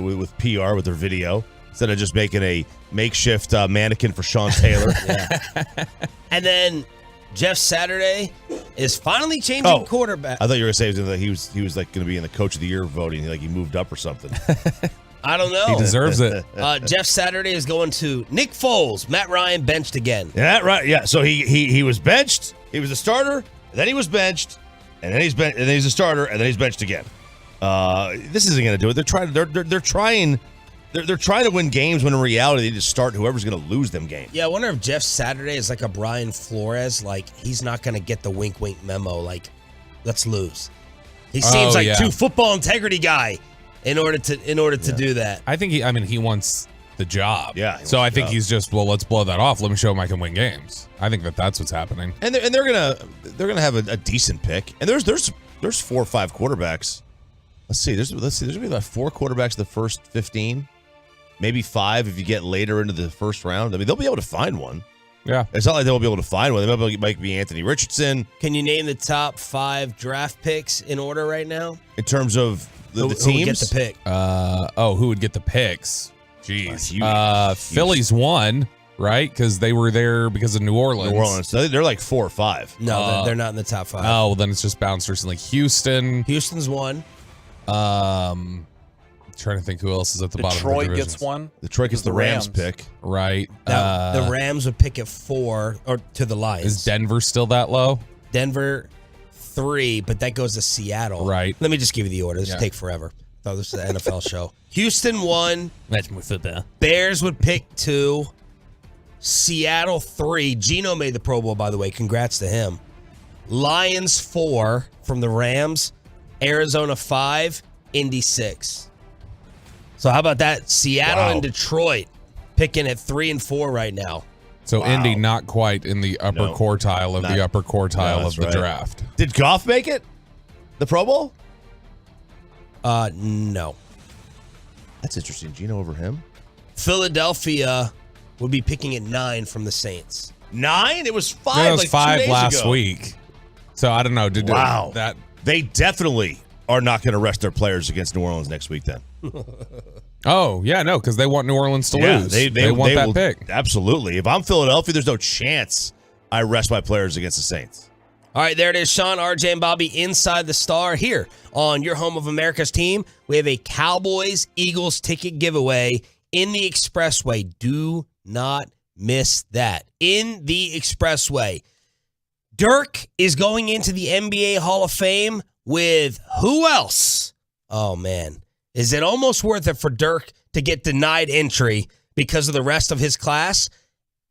with PR, with their video, instead of just making a makeshift mannequin for Sean Taylor. Yeah. And then Jeff Saturday is finally changing quarterback. I thought you were going to say that he was going to be in the Coach of the Year voting, like he moved up or something. I don't know. He deserves it. Jeff Saturday is going to Nick Foles. Matt Ryan benched again. Yeah, right. Yeah. So he was benched. He was a starter. And then he was benched. And then he's a starter. And then he's benched again. This isn't going to do it. They're trying to win games when in reality they just start whoever's going to lose them games. Yeah, I wonder if Jeff Saturday is like a Brian Flores. He's not going to get the wink memo. Let's lose. He seems too football integrity guy. In order to do that, I think he wants the job. Yeah. So I think he's just, let's blow that off. Let me show him I can win games. I think that's what's happening. And they're gonna have a decent pick. And there's 4 or 5 quarterbacks. Let's see. There's gonna be about 4 quarterbacks the first 15, maybe 5 if you get later into the first round. I mean, they'll be able to find one. Yeah. It's not like they won't be able to find one. They might be Anthony Richardson. Can you name the top 5 draft picks in order right now? In terms of the teams? Who would get the pick? Who would get the picks? Jeez. Philly's won, right? Because they were there because of New Orleans. So they're like 4 or 5. No, they're not in the top 5. Oh, well, then it's just bounced recently. Houston's won. Trying to think who else is at the bottom of the Detroit divisions. gets one. Detroit gets the Rams pick. Right. The Rams would pick at 4 or to the Lions. Is Denver still that low? Denver 3, but that goes to Seattle. Right. Let me just give you the order. This will take forever. thought this was an NFL show. Houston won. That's more football. Bears would pick 2. Seattle 3. Geno made the Pro Bowl, by the way. Congrats to him. Lions 4 from the Rams. Arizona 5. Indy 6. So how about that? Seattle and Detroit picking at 3 and 4 right now. So Indy not quite in the upper quartile of the upper quartile of the draft. Did Goff make it? The Pro Bowl? No. That's interesting. Geno over him? Philadelphia would be picking at 9 from the Saints. 9? It was 5. Yeah, it was like 5 2 days last ago. week. So I don't know. That they definitely are not going to rest their players against New Orleans next week then. Oh, yeah, no, because they want New Orleans to lose. They want that pick. Absolutely. If I'm Philadelphia, there's no chance I rest my players against the Saints. All right, there it is. Sean, RJ, and Bobby inside the Star here on your home of America's team. We have a Cowboys Eagles ticket giveaway in the Expressway. Do not miss that. In the Expressway. Dirk is going into the NBA Hall of Fame with who else? Oh, man. Is it almost worth it for Dirk to get denied entry because of the rest of his class?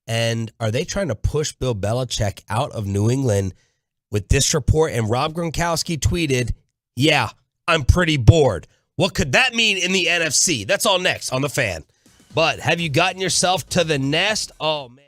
And are they trying to push Bill Belichick out of New England with this report? And Rob Gronkowski tweeted, yeah, I'm pretty bored. What could that mean in the NFC? That's all next on The Fan. But have you gotten yourself to the nest? Oh, man.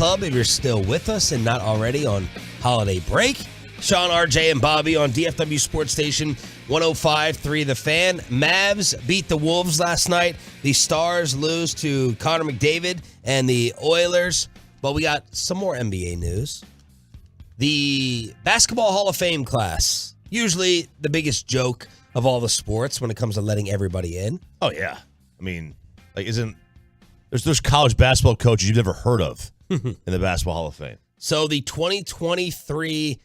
Hub if you're still with us and not already on holiday break. Sean, RJ, and Bobby on DFW Sports Station 105.3 The Fan. Mavs beat the Wolves last night. The Stars lose to Connor McDavid and the Oilers. But we got some more NBA news. The Basketball Hall of Fame class, usually the biggest joke of all the sports when it comes to letting everybody in. Oh, yeah. I mean, like, there's college basketball coaches you've never heard of in the Basketball Hall of Fame. So the 2023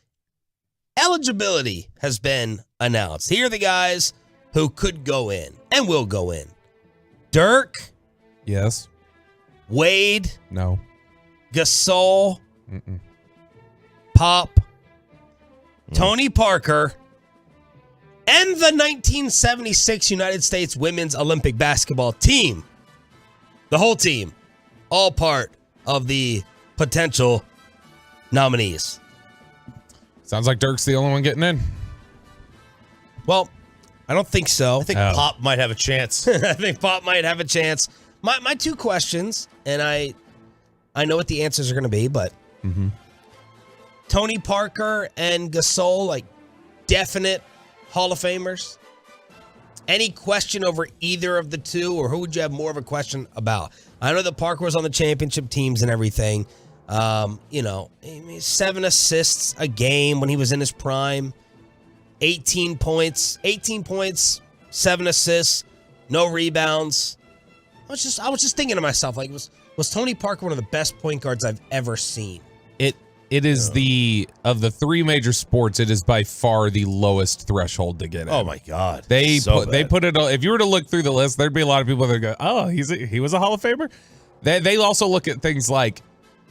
eligibility has been announced. Here are the guys who could go in and will go in. Dirk. Yes. Wade. No. Gasol. Pop. Tony Parker. And the 1976 United States Women's Olympic Basketball team. The whole team. All part of the potential nominees. Sounds like Dirk's the only one getting in. Well, I don't think so. I think Pop might have a chance. I think Pop might have a chance. My two questions, and I know what the answers are going to be, but Tony Parker and Gasol, like definite Hall of Famers. Any question over either of the two, or who would you have more of a question about? I know that Parker was on the championship teams and everything. 7 assists a game when he was in his prime. 18 points, 7 assists, no rebounds. I was just thinking to myself, like, was Tony Parker one of the best point guards I've ever seen? It is of the three major sports, it is by far the lowest threshold to get in. Oh my God. They put it, if you were to look through the list, there'd be a lot of people that go, oh, he was a Hall of Famer. They also look at things like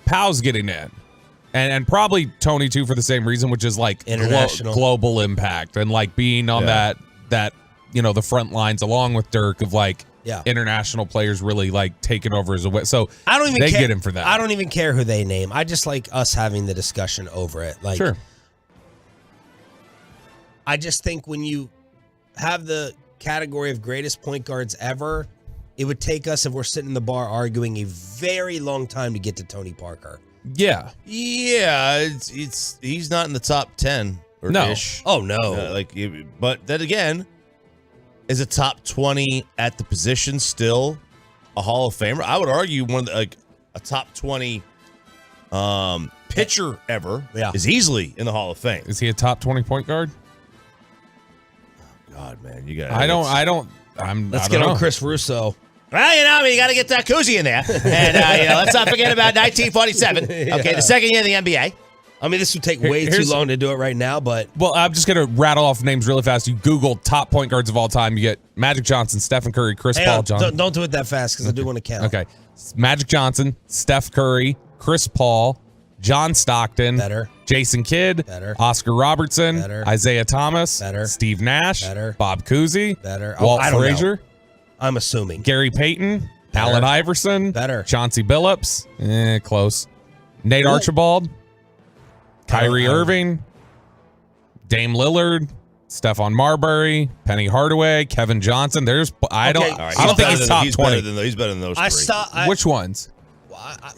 Powell's getting in. And probably Tony too for the same reason, which is like international global impact and like being on that the front lines along with Dirk of like international players really like taking over as a way. So I don't even get him for that. I don't even care who they name. I just like us having the discussion over it. Like, sure. I just think when you have the category of greatest point guards ever, it would take us, if we're sitting in the bar arguing, a very long time to get to Tony Parker. Yeah. Yeah, he's not in the top 10 or ish. Oh no. But then again, is a top 20 at the position still a Hall of Famer? I would argue a top 20 pitcher ever is easily in the Hall of Fame. Is he a top 20 point guard? Oh, God, man, you got. Let's get on Chris Russo. Well, you got to get that koozie in there. And, let's not forget about 1947. Okay, the second year in the NBA. I mean, this would take way too long to do it right now, but... Well, I'm just going to rattle off names really fast. You Google top point guards of all time. You get Magic Johnson, Stephen Curry, Chris Paul, John. Don't do it that fast because I do want to count. Okay. Magic Johnson, Steph Curry, Chris Paul, John Stockton, better. Jason Kidd, better. Oscar Robertson, better. Isaiah Thomas, better. Steve Nash, better. Bob Cousy, better. Walt Frazier. I'm assuming. Gary Payton, better. Allen Iverson, better. Chauncey Billups, close. Nate Archibald, Kyrie Irving, Dame Lillard, Stephon Marbury, Penny Hardaway, Kevin Johnson. I don't think he's top 20. He's better than those three. Which ones?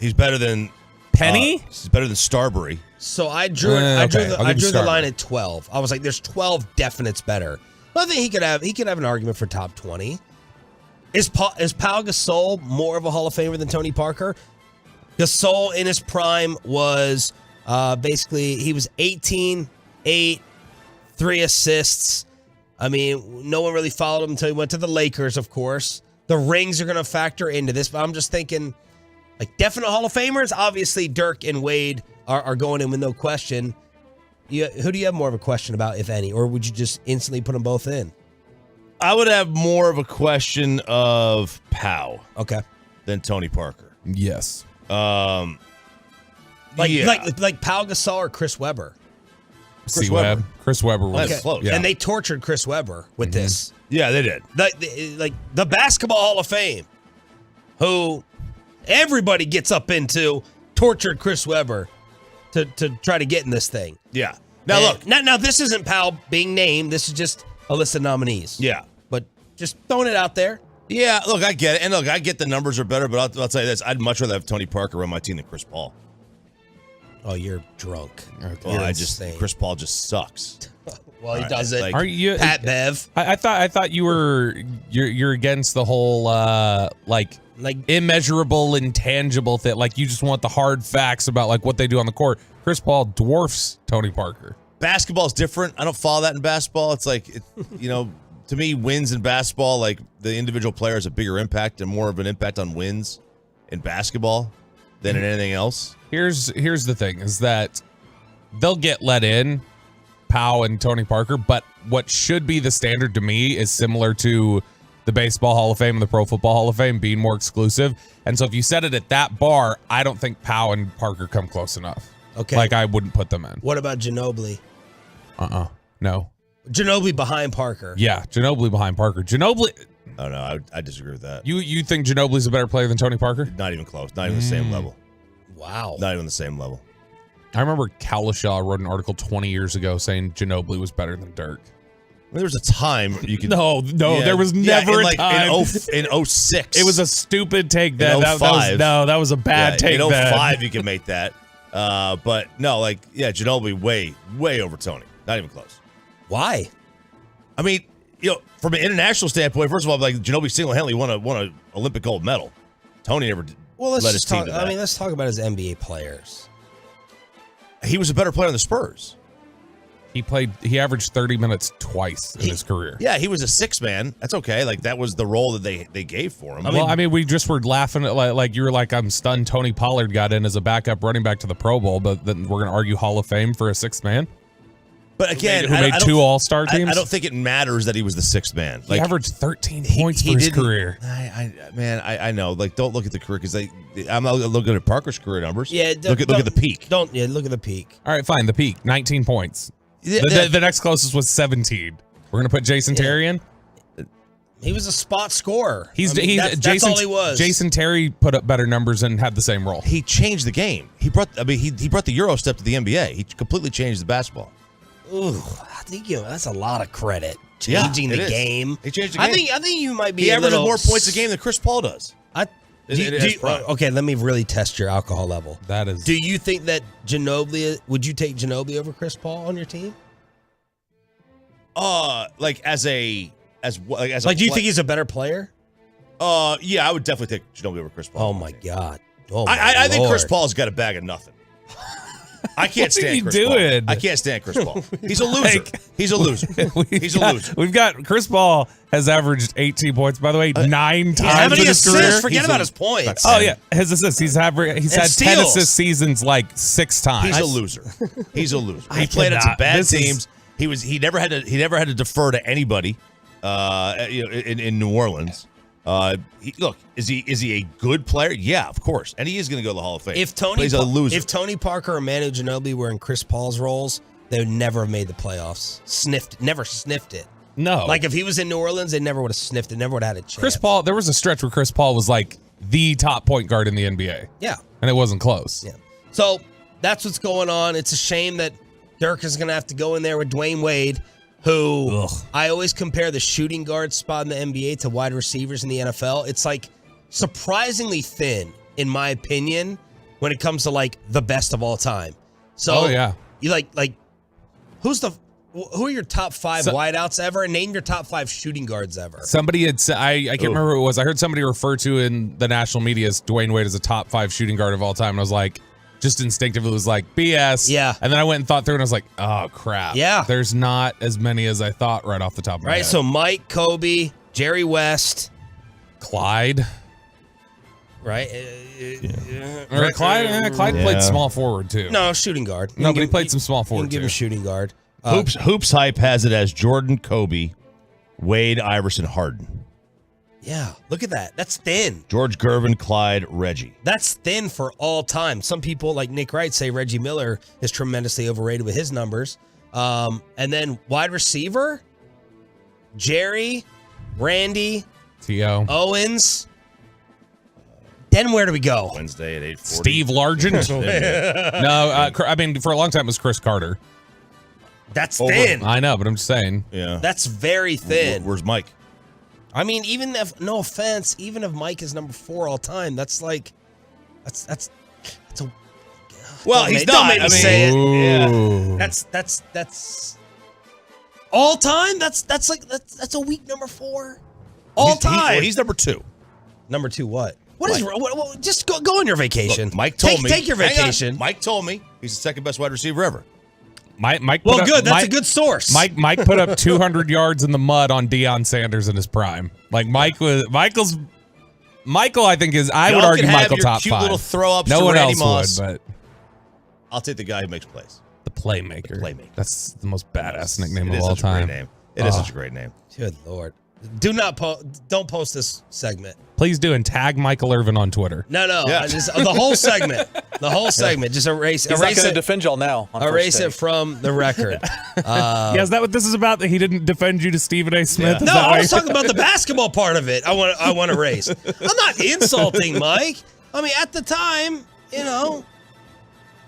He's better than Penny? He's better than Starbury. So I drew the line at 12. I was like, there's 12 definites better. But I think he could have an argument for top 20. Is Pau Gasol more of a Hall of Famer than Tony Parker? Gasol in his prime was basically, he was 18, 8, 3 assists. I mean, no one really followed him until he went to the Lakers, of course. The rings are going to factor into this, but I'm just thinking, like, definite Hall of Famers, obviously Dirk and Wade are going in with no question. Who do you have more of a question about, if any? Or would you just instantly put them both in? I would have more of a question of Pau. Okay. Than Tony Parker. Yes. Like Pau Gasol or Chris Webber? Chris Webber was close. Yeah. And they tortured Chris Webber with this. Yeah, they did. The Basketball Hall of Fame, who everybody gets up into, tortured Chris Webber to try to get in this thing. Yeah. Now look. Now this isn't Pau being named. This is just a list of nominees. Yeah. But just throwing it out there. Yeah, look, I get it. And look, I get the numbers are better, but I'll tell you this. I'd much rather have Tony Parker on my team than Chris Paul. Oh, you're drunk. Okay. Well, insane. Chris Paul just sucks. Well, he does it. Like, Are you Pat Bev. I thought you're against the whole like immeasurable, intangible thing. Like you just want the hard facts about like what they do on the court. Chris Paul dwarfs Tony Parker. Basketball is different. I don't follow that in basketball. It's like, to me, wins in basketball, like the individual player has a bigger impact and more of an impact on wins in basketball than in anything else. Here's the thing is that they'll get let in, Powell and Tony Parker, but what should be the standard to me is similar to the Baseball Hall of Fame and the Pro Football Hall of Fame being more exclusive. And so if you set it at that bar, I don't think Powell and Parker come close enough. Okay. Like I wouldn't put them in. What about Ginobili? No. Ginobili behind Parker. Yeah, Ginobili behind Parker. Ginobili. Oh, no, I disagree with that. You think Ginobili's a better player than Tony Parker? Not even close. Not even the same level. Wow. Not even the same level. I remember Kalashaw wrote an article 20 years ago saying Ginobili was better than Dirk. There was a time you could. No, there was never a time. In 06. It was a stupid take then. In 05. That was a bad take in then. 05 you can make that. But no, Ginobili way over Tony. Not even close. Why? I mean, from an international standpoint, first of all, like Ginobili single-handedly won an Olympic gold medal. Tony never Well, let's led just his team talk. to that. I mean, let's talk about his NBA players. He was a better player on the Spurs. He averaged 30 minutes twice in his career. Yeah, he was a six man. That's okay. Like that was the role that they gave for him. I mean, we just were laughing at like you were like, I'm stunned Tony Pollard got in as a backup running back to the Pro Bowl, but then we're going to argue Hall of Fame for a sixth man. But again, who made two All-Star teams? I don't think it matters that he was the sixth man. He averaged 13 points for his career. I know. Like, don't look at the career because I'm not looking at Parker's career numbers. Yeah, look at the peak. Look at the peak. All right, fine. The peak, 19 points. The next closest was 17. We're gonna put Jason Terry in. He was a spot scorer. That's all he was. Jason Terry put up better numbers and had the same role. He changed the game. He brought the Euro step to the NBA. He completely changed the basketball. Ooh, I think that's a lot of credit. Changing the game. He changed the game. I think you might be. He averages more points a game than Chris Paul does. Okay, let me really test your alcohol level. That is. Do you think that Ginobili? Would you take Ginobili over Chris Paul on your team? Do you think he's a better player? Yeah, I would definitely take Ginobili over Chris Paul. Oh my God. Oh I think Chris Paul's got a bag of nothing. I can't stand Chris Paul. I can't stand Chris Paul. He's a loser. He's a loser. He's a loser. We've got Chris Paul has averaged 18 points, by the way, 9 times how many in his assists? career. Forget about his points. Oh yeah, his assists. He's had 10 assist seasons like 6 times. He's a loser. He's a loser. He played on some bad teams. He never had to defer to anybody in New Orleans. Is he a good player? Yeah, of course, and he is going to go to the Hall of Fame. He's a loser. If Tony Parker or Manu Ginobili were in Chris Paul's roles, they would never have made the playoffs. Never sniffed it. No, like if he was in New Orleans, they never would have sniffed it. Never would have had a chance. Chris Paul. There was a stretch where Chris Paul was like the top point guard in the NBA. Yeah, and it wasn't close. Yeah, so that's what's going on. It's a shame that Dirk is going to have to go in there with Dwayne Wade, who I always compare the shooting guard spot in the NBA to wide receivers in the NFL. It's like surprisingly thin, in my opinion, when it comes to like the best of all time. So you like who are your top 5 wideouts ever? And name your top 5 shooting guards ever. Somebody had said, I can't remember who it was. I heard somebody refer to in the national media as Dwayne Wade as a top 5 shooting guard of all time. And I was like, just instinctively was like BS. Yeah. And then I went and thought through and I was like, oh crap. Yeah. There's not as many as I thought right off the top of my head. Right. So Mike, Kobe, Jerry West, Clyde. Right. Clyde played small forward too. No, shooting guard. No, but he played some small forward too. Give him shooting guard. Hoops Hype has it as Jordan, Kobe, Wade, Iverson, Harden. Yeah, look at that. That's thin. George Gervin, Clyde, Reggie. That's thin for all time. Some people, like Nick Wright, say Reggie Miller is tremendously overrated with his numbers. And then wide receiver, Jerry, Randy, T.O. Owens. Then where do we go? Wednesday at 8:40. Steve Largent. No, I mean, for a long time it was Chris Carter. That's thin. I know, but I'm just saying. Yeah. That's very thin. Where's Mike? I mean, even if, no offense, even if Mike is number 4 all time, that's like, that's a, Well, he's Don't not. make me I mean, say it. Ooh. That's all time. That's a weak number 4. All time. He's number 2. Number 2. What? What? Just go on your vacation. Look, Mike told me. Take your Hang on. vacation. Mike told me he's the second best wide receiver ever. Mike. Well, put up- good. That's Mike- a good source. Mike put up 200 yards in the mud on Deion Sanders in his prime. Like Michael, I think I would Y'all argue can have Michael your top cute 5. little throw-ups No to one Randy else Moss. would, but I'll take the guy who makes plays. the playmaker. Playmaker. That's the most badass nickname It of is all such a great time. name. It is such a great name. Good Lord. Don't post this segment. Please do and tag Michael Irvin on Twitter. No. Yeah. The whole segment. The whole segment. Just erase He's not going to it. defend y'all now. on Erase First it Take. from the record. Yeah, is that what this is about? That he didn't defend you to Stephen A. Smith? Is No, that I why- was talking about the basketball part of it. I want to erase. I'm not insulting Mike. I mean, at the time,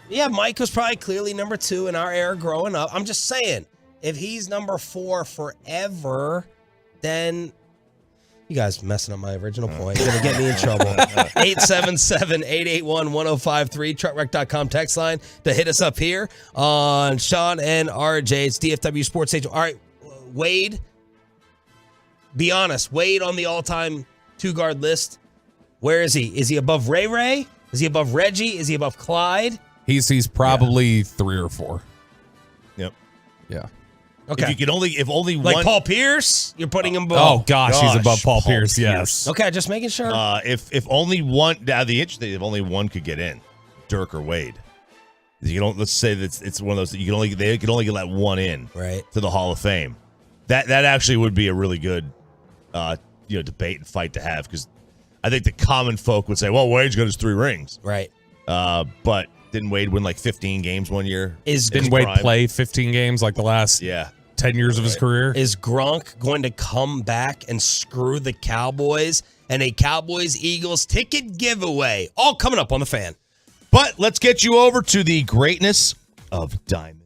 yeah, Mike was probably clearly number 2 in our era growing up. I'm just saying, if he's number 4 forever, then you guys messing up my original point. You're going to get me in trouble. 877-881-1053, truckwreck.com text line to hit us up here on Sean and RJ. It's DFW Sports Station. All right, Wade, be honest. Wade on the all-time 2-guard list. Where is he? Is he above Ray Ray? Is he above Reggie? Is he above Clyde? He's probably 3 or 4. Yep. Yeah. Okay. If only Like one. Paul Pierce, you're putting him Oh above. gosh, he's above Paul Paul Pierce. Pierce. Yes. Okay, just making sure. If only one. Now the interesting, if only one could get in, Dirk or Wade. You don't. Let's say that it's one of those that they can only let one in Right. to the Hall of Fame. That actually would be a really good, debate and fight to have, because I think the common folk would say, well, Wade's got his 3 rings, Right. but didn't Wade win like 15 games one year? Didn't Wade play 15 games like the last 10 years of his career? Is Gronk going to come back and screw the Cowboys and a Cowboys Eagles ticket giveaway? All coming up on the Fan. But let's get you over to the greatness of Diamond.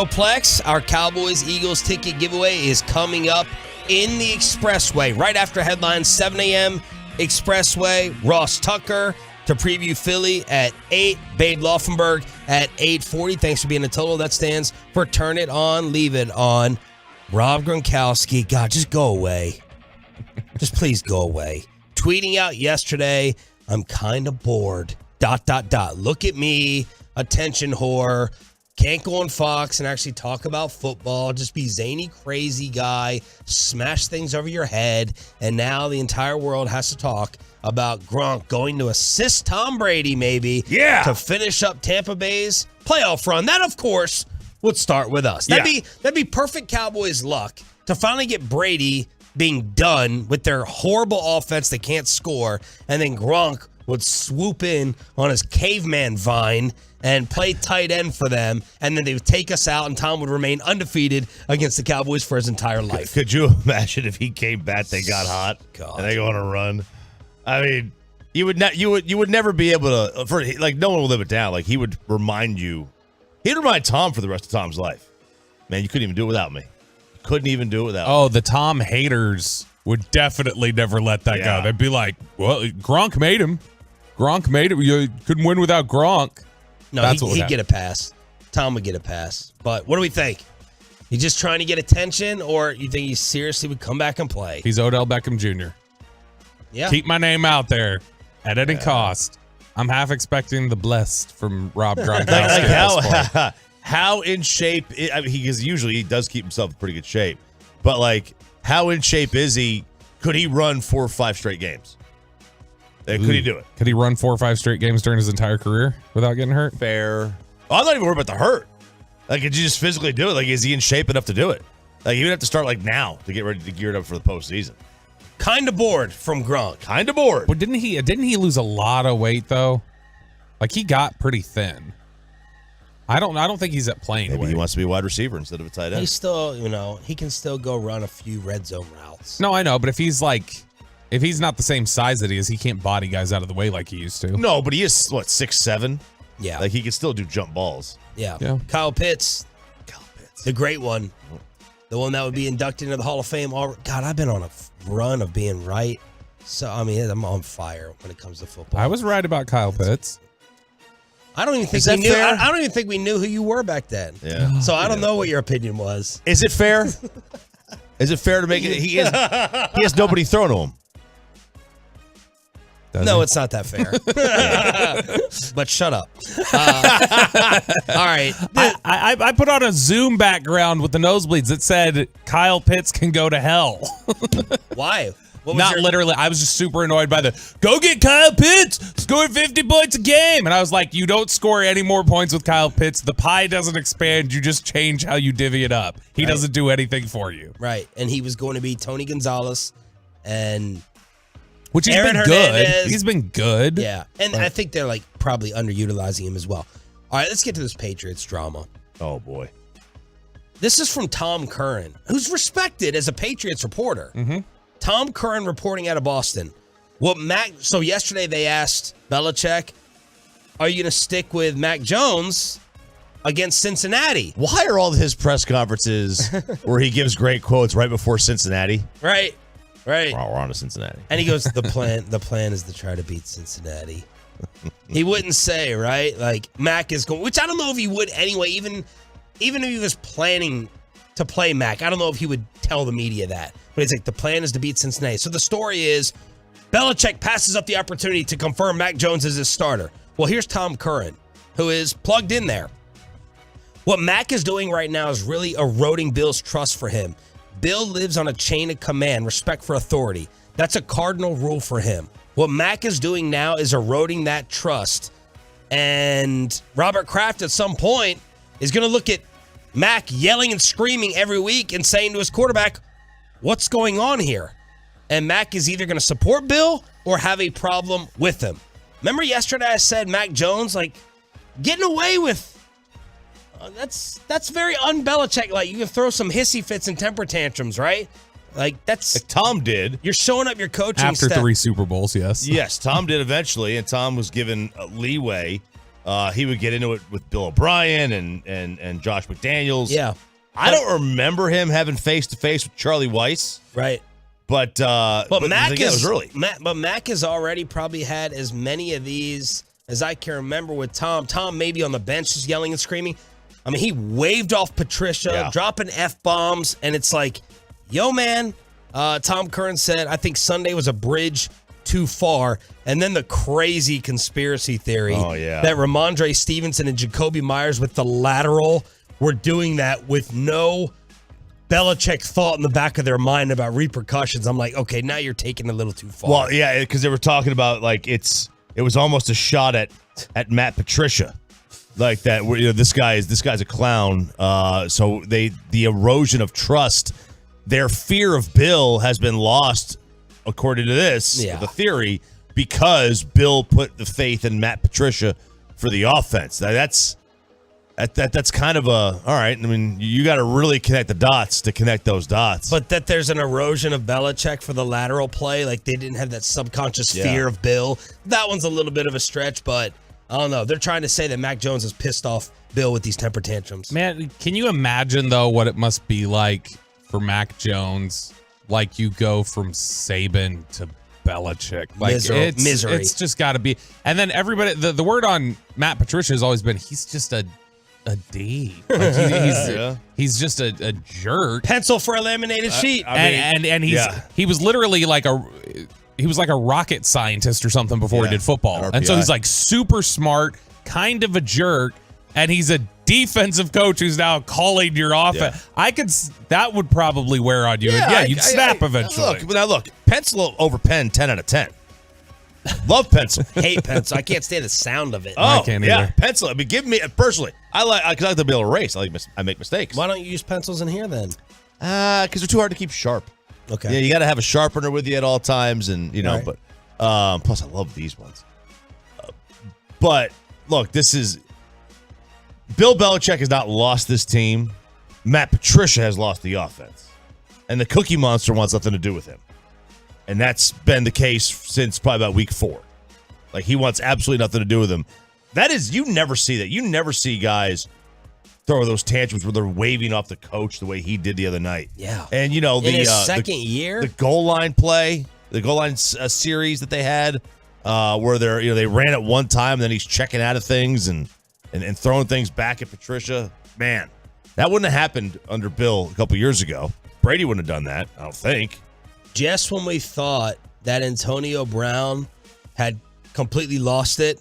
Plex, our Cowboys Eagles ticket giveaway is coming up in the Expressway right after headlines, 7 a.m. Expressway. Ross Tucker to preview Philly at 8. Babe Laufenberg at 8:40. Thanks for being a total. That stands for Turn It On, Leave It On. Rob Gronkowski, God, just go away. Just please go away. Tweeting out yesterday, I'm kind of bored. ... Look at me, attention whore. Can't go on Fox and actually talk about football. Just be zany, crazy guy. Smash things over your head. And now the entire world has to talk about Gronk going to assist Tom Brady, maybe. Yeah. To finish up Tampa Bay's playoff run. That, of course, would start with us. That'd be perfect Cowboys luck to finally get Brady being done with their horrible offense that can't score. And then Gronk would swoop in on his caveman vine and play tight end for them, and then they would take us out, and Tom would remain undefeated against the Cowboys for his entire life. Could you imagine if he came back, they got hot, and they go on a run? I mean, you would never be able to. No one will live it down. Like, he would remind you. He'd remind Tom for the rest of Tom's life. Man, you couldn't even do it without me. Couldn't even do it without me. Oh, the Tom haters would definitely never let that go. They'd be like, well, Gronk made him. Gronk made it. You couldn't win without Gronk. No, he'd get a pass. Tom would get a pass. But what do we think? You just trying to get attention, or you think he seriously would come back and play? He's Odell Beckham Jr. Yeah. Keep my name out there at any cost. I'm half expecting the blessed from Rob Gronkowski. How in shape? Because usually he does keep himself in pretty good shape. But, like, how in shape is he? Could he run 4 or 5 straight games? Could he do it? Could he run 4 or 5 straight games during his entire career without getting hurt? Fair. Oh, I'm not even worried about the hurt. Like, could you just physically do it? Like, is he in shape enough to do it? Like, he would have to start, like, now to get ready to gear it up for the postseason. Kind of bored from Gronk. Kind of bored. But didn't he lose a lot of weight, though? Like, he got pretty thin. I don't think he's at playing Maybe weight. he wants to be a wide receiver instead of a tight end. He's still, he can still go run a few red zone routes. No, I know, but if he's not the same size that he is, he can't body guys out of the way like he used to. No, but he is, 6'7"? Yeah. Like, he can still do jump balls. Yeah. Kyle Pitts. The great one. The one that would be inducted into the Hall of Fame. God, I've been on a run of being right. So, I mean, I'm on fire when it comes to football. I was right about Kyle Pitts. I don't even think we knew. I don't even think we knew who you were back then. Yeah. So I don't know what your opinion was. Is it fair? Is it fair to make it? He has nobody thrown to him. No, it's not that fair. But shut up. All right. I put on a Zoom background with the nosebleeds that said Kyle Pitts can go to hell. Why? Not literally. I was just super annoyed by go get Kyle Pitts, score 50 points a game. And I was like, you don't score any more points with Kyle Pitts. The pie doesn't expand. You just change how you divvy it up. He doesn't do anything for you. Right. And he was going to be Tony Gonzalez and which he's Aaron been Hernandez. good. He's been good. Yeah. And I think they're probably underutilizing him as well. All right, let's get to this Patriots drama. Oh, boy. This is from Tom Curran, who's respected as a Patriots reporter. Mm-hmm. Tom Curran reporting out of Boston. So yesterday they asked Belichick, are you going to stick with Mac Jones against Cincinnati? Why are all his press conferences where he gives great quotes right before Cincinnati? Right. Oh, we're on to Cincinnati. And he goes, the plan is to try to beat Cincinnati. He wouldn't say, right? Like, Mac is going, which I don't know if he would anyway, even if he was planning to play Mac. I don't know if he would tell the media that. But he's like, the plan is to beat Cincinnati. So the story is, Belichick passes up the opportunity to confirm Mac Jones as his starter. Well, here's Tom Curran, who is plugged in there. What Mac is doing right now is really eroding Bill's trust for him. Bill lives on a chain of command, respect for authority. That's a cardinal rule for him. What Mac is doing now is eroding that trust. And Robert Kraft at some point is going to look at Mac yelling and screaming every week and saying to his quarterback, what's going on here? And Mac is either going to support Bill or have a problem with him. Remember yesterday I said Mac Jones, getting away with, that's very un-Belichick. Like, you can throw some hissy fits and temper tantrums, right? That's Tom did. You're showing up your coaching after step. 3 Super Bowls, yes. Yes, Tom did eventually, and Tom was given leeway He would get into it with Bill O'Brien and Josh McDaniels. Yeah. I don't remember him having face-to-face with Charlie Weiss. Right. But Mac was early. But Mac has already probably had as many of these as I can remember with Tom. Tom maybe on the bench just yelling and screaming. I mean, he waved off Patricia, dropping F-bombs, and it's like, yo, man. Tom Curran said, I think Sunday was a bridge too far. And then the crazy conspiracy theory that Ramondre Stevenson and Jacoby Myers with the lateral were doing that with no Belichick thought in the back of their mind about repercussions. I'm like, okay, now you're taking it a little too far. Well, yeah, because they were talking about like it was almost a shot at Matt Patricia. Like that, this guy's a clown. So the erosion of trust, their fear of Bill has been lost, according to this, the theory, because Bill put the faith in Matt Patricia for the offense. That's kind of all right. I mean, you got to really connect the dots to connect those dots. But that there's an erosion of Belichick for the lateral play, like they didn't have that subconscious fear of Bill. That one's a little bit of a stretch, but I don't know. They're trying to say that Mac Jones has pissed off Bill with these temper tantrums. Man, can you imagine, though, what it must be like for Mac Jones? Like you go from Saban to Belichick. Like misery. It's just got to be. And then everybody, the word on Matt Patricia has always been he's just a D. Like he's just a jerk. Pencil for a laminated sheet. And he was literally like he was like a rocket scientist or something before he did football. And so he's like super smart, kind of a jerk, and he's a defensive coach who's now calling your offense. That would probably wear on you. You'd snap eventually. Look, pencil over pen, 10 out of 10. Love pencil. Hate pencil. I can't stand the sound of it. I can't either. Pencil. I mean, give me personally. I like to be able to erase. I make mistakes. Why don't you use pencils in here then? Because they're too hard to keep sharp. Okay. Yeah, you got to have a sharpener with you at all times, and Right. But plus I love these ones. But look, this is Bill Belichick has not lost this team. Matt Patricia has lost the offense, and the Cookie Monster wants nothing to do with him. And that's been the case since probably about week 4. Like, he wants absolutely nothing to do with him. That is, you never see that. You never see guys throw those tantrums where they're waving off the coach the way he did the other night. Yeah. And, in his second year? The goal line play, the goal line series that they had, where they ran it one time, and then he's checking out of things and throwing things back at Patricia. Man, that wouldn't have happened under Bill a couple years ago. Brady wouldn't have done that, I don't think. Just when we thought that Antonio Brown had completely lost it,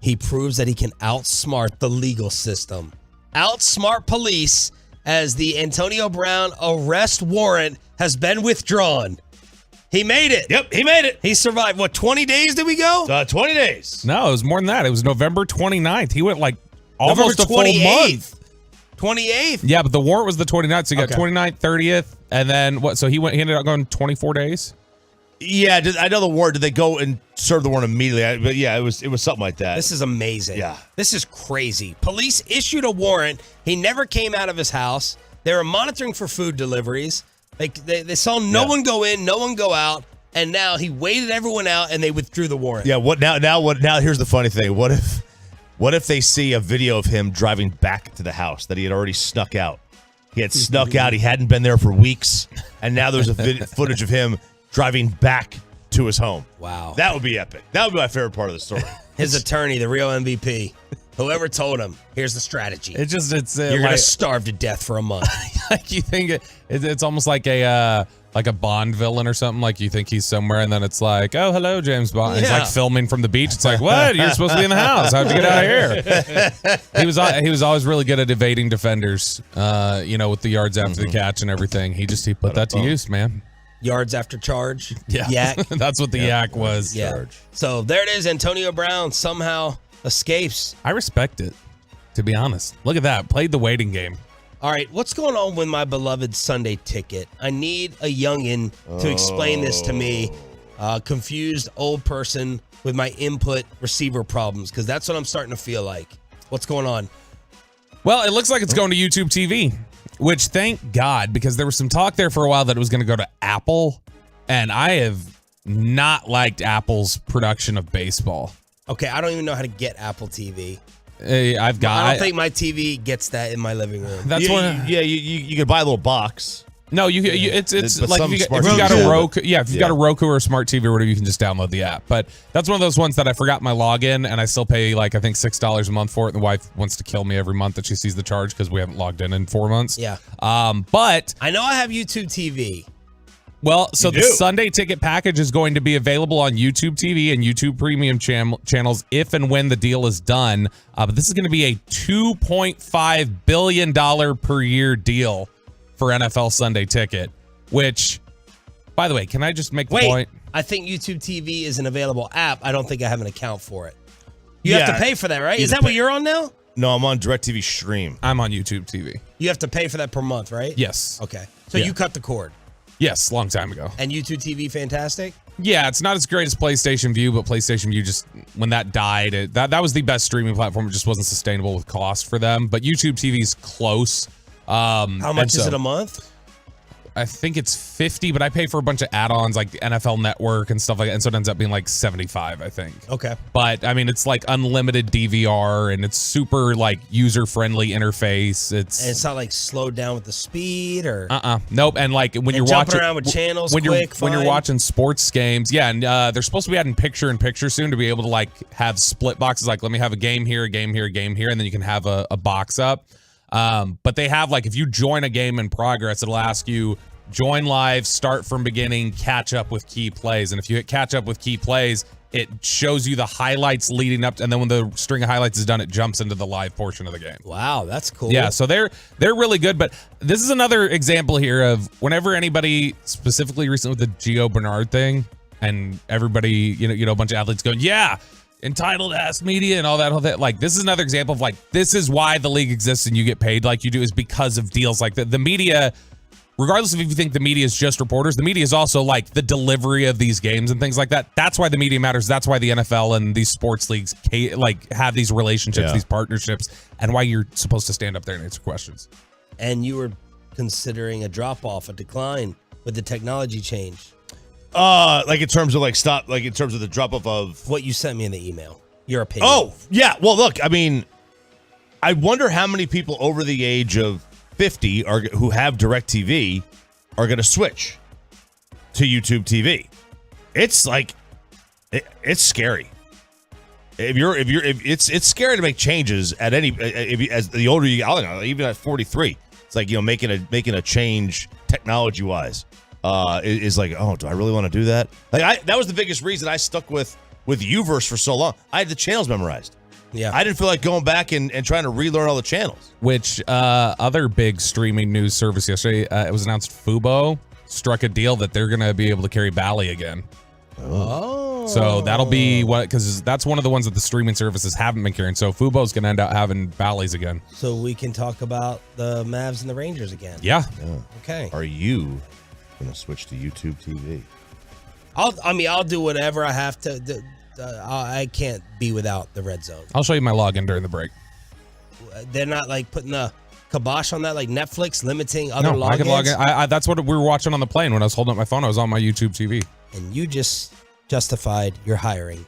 he proves that he can outsmart the legal system. Outsmart police, as the Antonio Brown arrest warrant has been withdrawn. He made it. Yep, he made it. He survived. What, 20 days did we go? 20 days. No, it was more than that. It was November 29th. He went like almost a full month. 28th. Yeah, but the warrant was the 29th. So you got Okay. 29th, 30th, and then what? So he ended up going 24 days. Yeah, I know the warrant. Did they go and serve the warrant immediately? But yeah, it was something like that. This is amazing. Yeah. This is crazy. Police issued a warrant. He never came out of his house. They were monitoring for food deliveries. They saw no one go in, no one go out, and now he waited everyone out and they withdrew the warrant. Yeah, now here's the funny thing. What if they see a video of him driving back to the house that he had already snuck out? He had snuck out. He hadn't been there for weeks, and now there's a footage of him driving back to his home. Wow. That would be epic. That would be my favorite part of the story. His attorney, the real MVP. Whoever told him, here's the strategy. It's You're going to starve to death for a month. like you think it's almost like a Bond villain or something. Like you think he's somewhere, and then it's like, oh, hello, James Bond. And he's like filming from the beach. It's like, what? You're supposed to be in the house. How'd you get out of here? He was always really good at evading defenders. With the yards after the catch and everything. He put that to use, man. Yards after charge. Yeah, Yak. That's what the yak was. Yeah. So there it is. Antonio Brown somehow escapes. I respect it, to be honest. Look at that. Played the waiting game. All right, what's going on with my beloved Sunday ticket? I need a youngin' to explain this to me. Confused old person with my input receiver problems, because that's what I'm starting to feel like. What's going on? Well, it looks like it's going to YouTube TV, which thank God, because there was some talk there for a while that it was going to go to Apple, and I have not liked Apple's production of baseball. Okay, I don't even know how to get Apple TV. Hey, I don't think my TV gets that in my living room. That's you could buy a little box. No, it's But like some if you smart got TVs a have Roku. Yeah, if you've got a Roku or a smart TV or whatever, you can just download the app. But that's one of those ones that I forgot my login, and I still pay I think $6 a month for it. And the wife wants to kill me every month that she sees the charge because we haven't logged in 4 months. Yeah. But I know I have YouTube TV. Well, so the Sunday ticket package is going to be available on YouTube TV and YouTube Premium channels if and when the deal is done. But this is going to be a $2.5 billion per year deal for NFL Sunday Ticket, which, by the way, can I just make the point? I think YouTube TV is an available app. I don't think I have an account for it. You have to pay for that, right? Is that what you're on now? No, I'm on DirecTV Stream. I'm on YouTube TV. You have to pay for that per month, right? Yes. Okay. So you cut the cord. Yes, long time ago. And YouTube TV, fantastic? Yeah, it's not as great as PlayStation View, but PlayStation View just, when that died, that was the best streaming platform. It just wasn't sustainable with cost for them. But YouTube TV is close. How much is it a month? I think it's 50, but I pay for a bunch of add-ons like NFL Network and stuff like that, and so it ends up being like 75, I think. Okay. But I mean, it's like unlimited DVR, and it's super like user-friendly interface. And it's not like slowed down with the speed or nope. And like when you're jumping watching around with channels, when you're watching sports games, yeah, and they're supposed to be adding picture-in-picture soon to be able to like have split boxes. Like, let me have a game here, a game here, a game here, and then you can have a box up. But they have like, if you join a game in progress, it'll ask you join live, start from beginning, catch up with key plays. And if you hit catch up with key plays, it shows you the highlights leading up to, and then when the string of highlights is done, it jumps into the live portion of the game. Wow, that's cool. Yeah, so they're really good. But this is another example here of whenever anybody, specifically recently with the Gio Bernard thing, and everybody, you know, a bunch of athletes going, yeah, entitled ass media and all that. Like, this is another example of like, this is why the league exists and you get paid like you do, is because of deals like that. The media, regardless of if you think the media is just reporters, the media is also like the delivery of these games and things like that. That's why the media matters. That's why the NFL and these sports leagues like have these relationships, these partnerships, and why you're supposed to stand up there and answer questions. And you were considering a drop-off, a decline with the technology change. Like in terms of in terms of the drop-off of what you sent me in the email, your opinion. Oh, yeah. Well, look, I mean, I wonder how many people over the age of 50 who have DirecTV are going to switch to YouTube TV. It's like it's scary. It's scary to make changes at as the older you get. I don't know, even at 43, it's like, you know, making a change technology wise is like, oh, do I really want to do that? Like that was the biggest reason I stuck with Uverse for so long. I had the channels memorized. Yeah, I didn't feel like going back and trying to relearn all the channels. Which other big streaming news service yesterday, it was announced Fubo struck a deal that they're going to be able to carry Bally again. Oh. So that'll be because that's one of the ones that the streaming services haven't been carrying. So Fubo's going to end up having Bally's again. So we can talk about the Mavs and the Rangers again. Yeah. Okay. Are you going to switch to YouTube TV? I'll do whatever I have to. I can't be without the red zone. I'll show you my login during the break. They're not like putting a kibosh on that, like Netflix limiting other logins? I can log in. That's what we were watching on the plane when I was holding up my phone. I was on my YouTube TV. And you just justified your hiring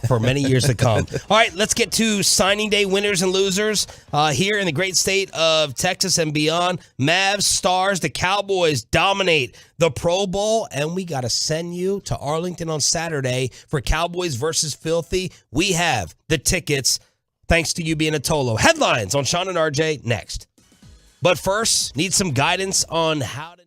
for many years to come. All right, let's get to signing day winners and losers here in the great state of Texas and beyond. Mavs, Stars, the Cowboys dominate the Pro Bowl, and we got to send you to Arlington on Saturday for Cowboys versus Filthy. We have the tickets, thanks to you being a Tolo. Headlines on Sean and RJ next. But first, need some guidance on how to...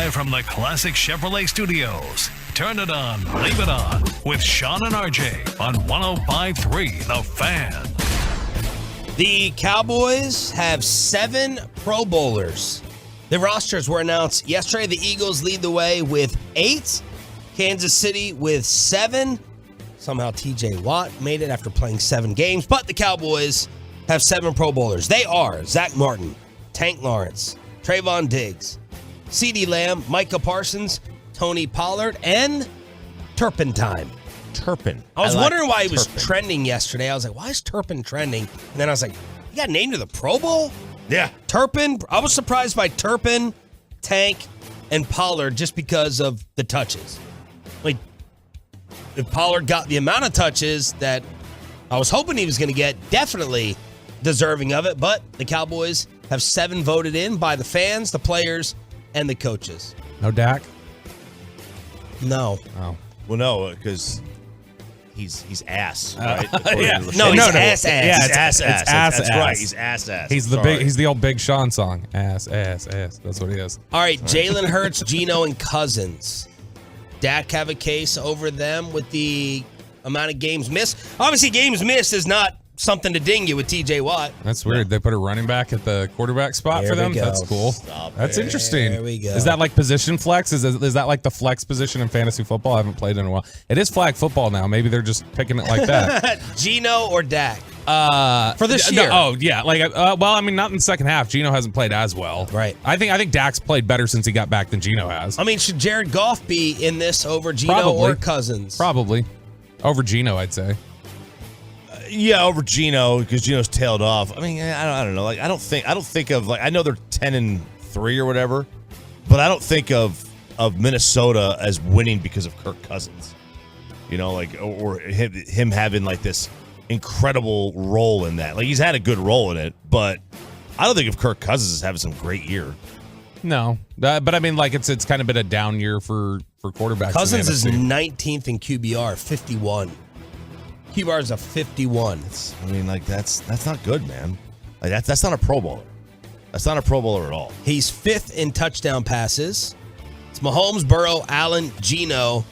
Live from the Classic Chevrolet Studios. Turn it on, leave it on with Sean and RJ on 105.3 The Fan. The Cowboys have 7 Pro Bowlers. The rosters were announced yesterday. The Eagles lead the way with 8. Kansas City with 7. Somehow TJ Watt made it after playing 7 games. But the Cowboys have 7 Pro Bowlers. They are Zach Martin, Tank Lawrence, Trayvon Diggs, CeeDee Lamb, Micah Parsons, Tony Pollard, and Turpentine. Turpin. I was wondering why he was trending yesterday. I was like, why is Turpin trending? And then I was like, he got named to the Pro Bowl? Yeah. Turpin. I was surprised by Turpin, Tank, and Pollard just because of the touches. Like, if Pollard got the amount of touches that I was hoping he was going to get, definitely deserving of it. But the Cowboys have 7 voted in by the fans, the players, and the coaches. No Dak? No. Oh. Well, no, because he's ass, right? Yeah. No, he's ass. Yeah, He's ass. That's ass. right. He's ass. He's the old Big Sean song. Ass. That's what he is. All right, Jalen Hurts, Geno, and Cousins. Dak have a case over them with the amount of games missed. Obviously, games missed is not something to ding you with TJ Watt. That's weird. They put a running back at the quarterback spot There for we them. go. That's cool. That's interesting. There we go. Is that like position flex? Is that like the flex position in fantasy football? I haven't played in a while. It is flag football now. Maybe they're just picking it like that. Geno or Dak? For this year. Oh yeah, well, I mean, not in the second half. Geno hasn't played as well. Right. I think Dak's played better since he got back than Geno has. I mean, should Jared Goff be in this over Geno Probably. or Cousins? Probably over Geno, I'd say. Yeah, over Geno because Geno's tailed off. I mean, I don't know. Like, I don't think of like I know they're 10-3 or whatever, but I don't think of Minnesota as winning because of Kirk Cousins. You know, like or him having like this incredible role in that. Like he's had a good role in it, but I don't think of Kirk Cousins as having some great year. No, but I mean, like it's kind of been a down year for quarterbacks. Cousins is 19th in QBR, 51. QBR is a 51. I mean, like that's not good, man. Like that's not a Pro Bowler. That's not a Pro Bowler at all. He's 5th in touchdown passes. It's Mahomes, Burrow, Allen, Geno,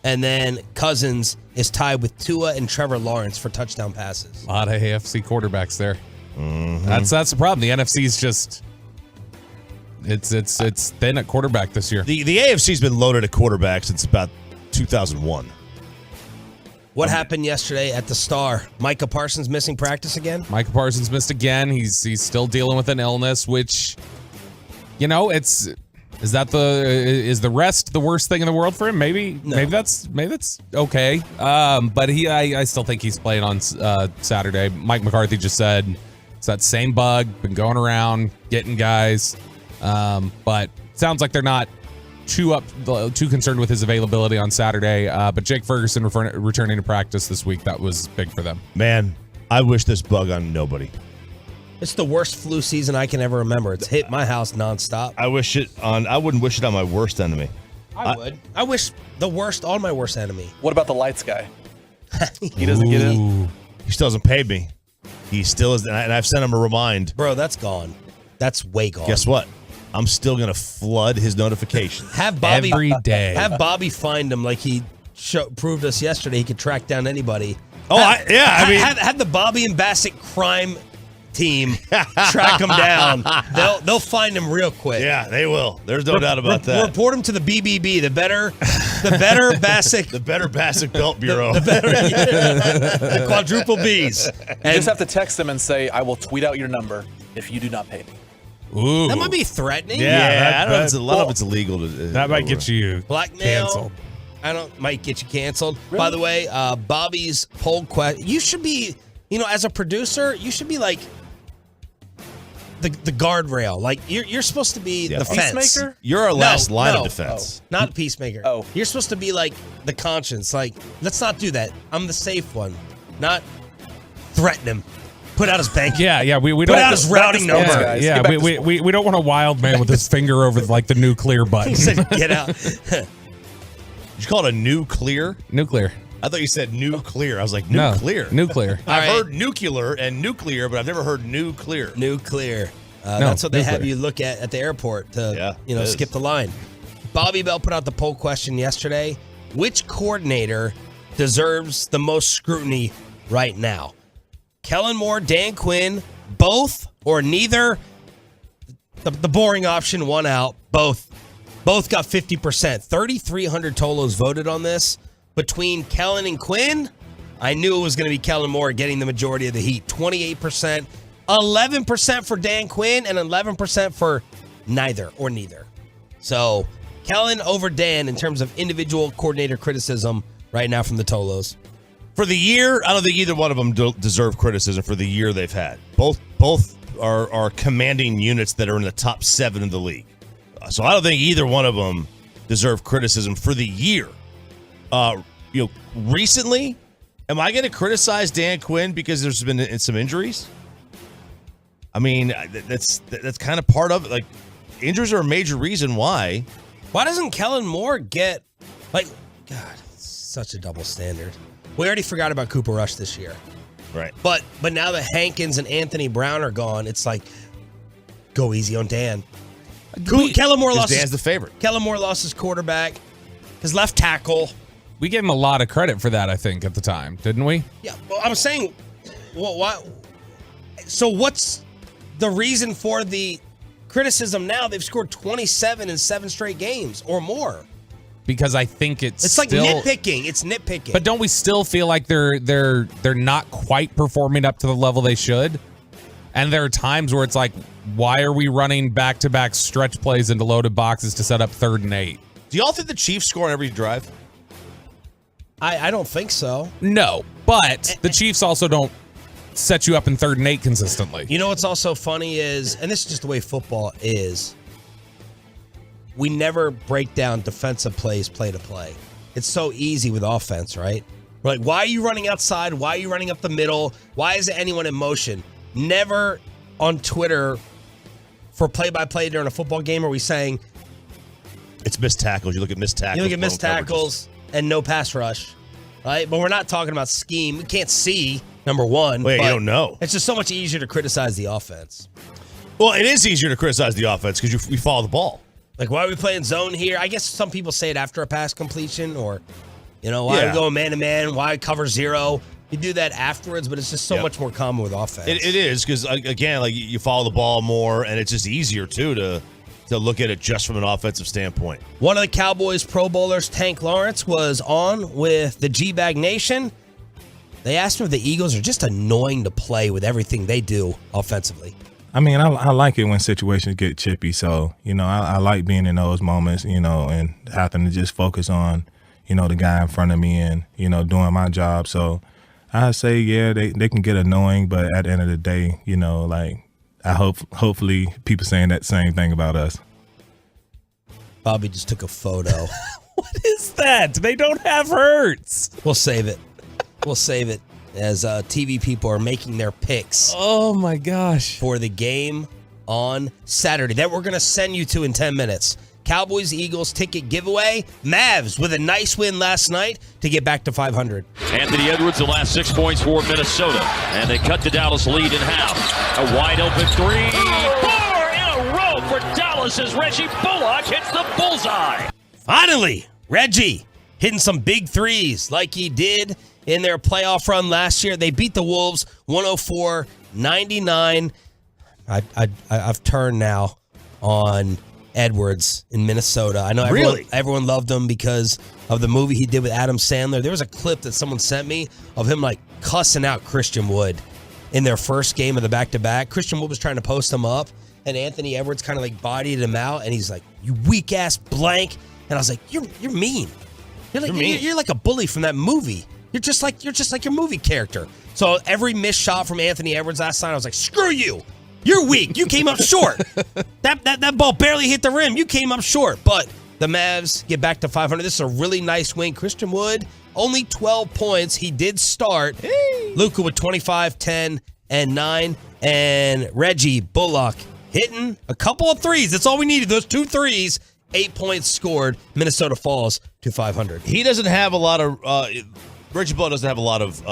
and then Cousins is tied with Tua and Trevor Lawrence for touchdown passes. A lot of AFC quarterbacks there. Mm-hmm. That's the problem. The NFC's just it's thin at quarterback this year. The AFC's been loaded at quarterback since about 2001. What happened yesterday at the Star? Micah Parsons missing practice again? Micah Parsons missed again. He's still dealing with an illness, which, you know, is the rest the worst thing in the world for him? Maybe that's okay. But I still think he's playing on Saturday. Mike McCarthy just said it's that same bug, been going around getting guys. But sounds like they're not too concerned with his availability on Saturday. But Jake Ferguson returning to practice this week, that was big for them. Man, I wish this bug on nobody. It's the worst flu season I can ever remember. It's hit my house nonstop. I wouldn't wish it on my worst enemy. I would. I wish the worst on my worst enemy. What about the lights guy? He doesn't get in. He still hasn't paid me. He still is, and I've sent him a remind. Bro, that's gone. That's way gone. Guess what? I'm still gonna flood his notifications. Have Bobby every day. Have Bobby find him like he proved us yesterday. He could track down anybody. Have the Bobby and Bassett crime team track him down. They'll find him real quick. Yeah, they will. There's no doubt about that. Report him to the BBB, the better Bassett, the better Bassett Belt Bureau, the quadruple Bs. You just have to text them and say, "I will tweet out your number if you do not pay me." Ooh. That might be threatening. Yeah, I don't know. It's a lot of it's illegal. That might get you blackmail. Canceled. Might get you canceled. Really? By the way, Bobby's poll question. You should be, as a producer, you should be like the guardrail. Like you're supposed to be the fence. Peacemaker? You're our last line of defense. Not peacemaker. Oh. You're supposed to be like the conscience. Like, let's not do that. I'm the safe one. Not threaten him. Put out his bank. Yeah. We Put don't out his routing number. Yeah. We don't want a wild man with his finger over like the nuclear button. He said, "Get out." Did you call it a nuclear? Nuclear. I thought you said nuclear. I was like, nuclear. No, nuclear. I've heard nuclear and nuclear, but I've never heard nuclear. Nuclear. That's what they have you look at the airport to skip the line. Bobby Bell put out the poll question yesterday. Which coordinator deserves the most scrutiny right now? Kellen Moore, Dan Quinn, both or neither? The boring option won out. Both got 50%. 3,300 Tolos voted on this. Between Kellen and Quinn, I knew it was going to be Kellen Moore getting the majority of the heat. 28%, 11% for Dan Quinn, and 11% for neither. So Kellen over Dan in terms of individual coordinator criticism right now from the Tolos. For the year, I don't think either one of them deserve criticism for the year they've had. Both are commanding units that are in the top 7 in the league. So I don't think either one of them deserve criticism for the year. Recently, am I going to criticize Dan Quinn because there's been some injuries? I mean, that's kind of part of it. Like, injuries are a major reason why. Why doesn't Kellen Moore get, God, it's such a double standard. We already forgot about Cooper Rush this year. Right. But now that Hankins and Anthony Brown are gone, it's like, go easy on Dan. Kellen Moore lost. Dan's the favorite. Kellen Moore lost his quarterback, his left tackle. We gave him a lot of credit for that, I think, at the time, didn't we? Yeah, well, I'm saying, why? So what's the reason for the criticism now? They've scored 27 in 7 straight games or more. Because I think it's like still nitpicking. It's nitpicking. But don't we still feel like they're not quite performing up to the level they should? And there are times where it's like, why are we running back-to-back stretch plays into loaded boxes to set up 3rd and 8? Do y'all think the Chiefs score on every drive? I don't think so. No, but the Chiefs also don't set you up in 3rd and 8 consistently. You know what's also funny is, and this is just the way football is, we never break down defensive plays play to play. It's so easy with offense, right? We're like, why are you running outside? Why are you running up the middle? Why isn't anyone in motion? Never on Twitter for play-by-play during a football game are we saying it's missed tackles. You look at missed tackles. You look at missed tackles and no pass rush, right? But we're not talking about scheme. We can't see, number one. Wait, you don't know. It's just so much easier to criticize the offense. Well, it is easier to criticize the offense because we follow the ball. Like, why are we playing zone here? I guess some people say it after a pass completion or, why are we going man-to-man? Why cover 0? You do that afterwards, but it's just so much more common with offense. It is because, again, like you follow the ball more, and it's just easier, too, to look at it just from an offensive standpoint. One of the Cowboys Pro Bowlers, Tank Lawrence, was on with the G-Bag Nation. They asked him if the Eagles are just annoying to play with everything they do offensively. I mean, I like it when situations get chippy. So, I like being in those moments, and having to just focus on, the guy in front of me and, doing my job. So I say, yeah, they can get annoying. But at the end of the day, I hopefully people saying that same thing about us. Bobby just took a photo. What is that? They don't have Hurts. We'll save it. We'll save it as TV people are making their picks. Oh, my gosh. For the game on Saturday that we're going to send you to in 10 minutes. Cowboys Eagles ticket giveaway. Mavs with a nice win last night to get back to 500. Anthony Edwards, the last 6 points for Minnesota. And they cut the Dallas lead in half. A wide open 3. 4 in a row for Dallas as Reggie Bullock hits the bullseye. Finally, Reggie hitting some big threes like he did in their playoff run last year. They beat the Wolves 104-99. I've turned now on Edwards in Minnesota. I know everyone loved him because of the movie he did with Adam Sandler. There was a clip that someone sent me of him cussing out Christian Wood in their first game of the back-to-back. Christian Wood was trying to post him up, and Anthony Edwards kind of bodied him out, and he's like, "You weak ass blank." And I was like, "You're mean. You're like a bully from that movie. You're just like your movie character." So every missed shot from Anthony Edwards last night, I was like, "Screw you. You're weak. You came up short. That ball barely hit the rim. You came up short." But the Mavs get back to 500. This is a really nice win. Christian Wood, only 12 points. He did start. Hey. Luka with 25, 10, and 9. And Reggie Bullock hitting a couple of threes. That's all we needed. Those 2 threes. 8 points scored. Minnesota falls to 500. He doesn't have a lot of Reggie Bullock doesn't have a lot of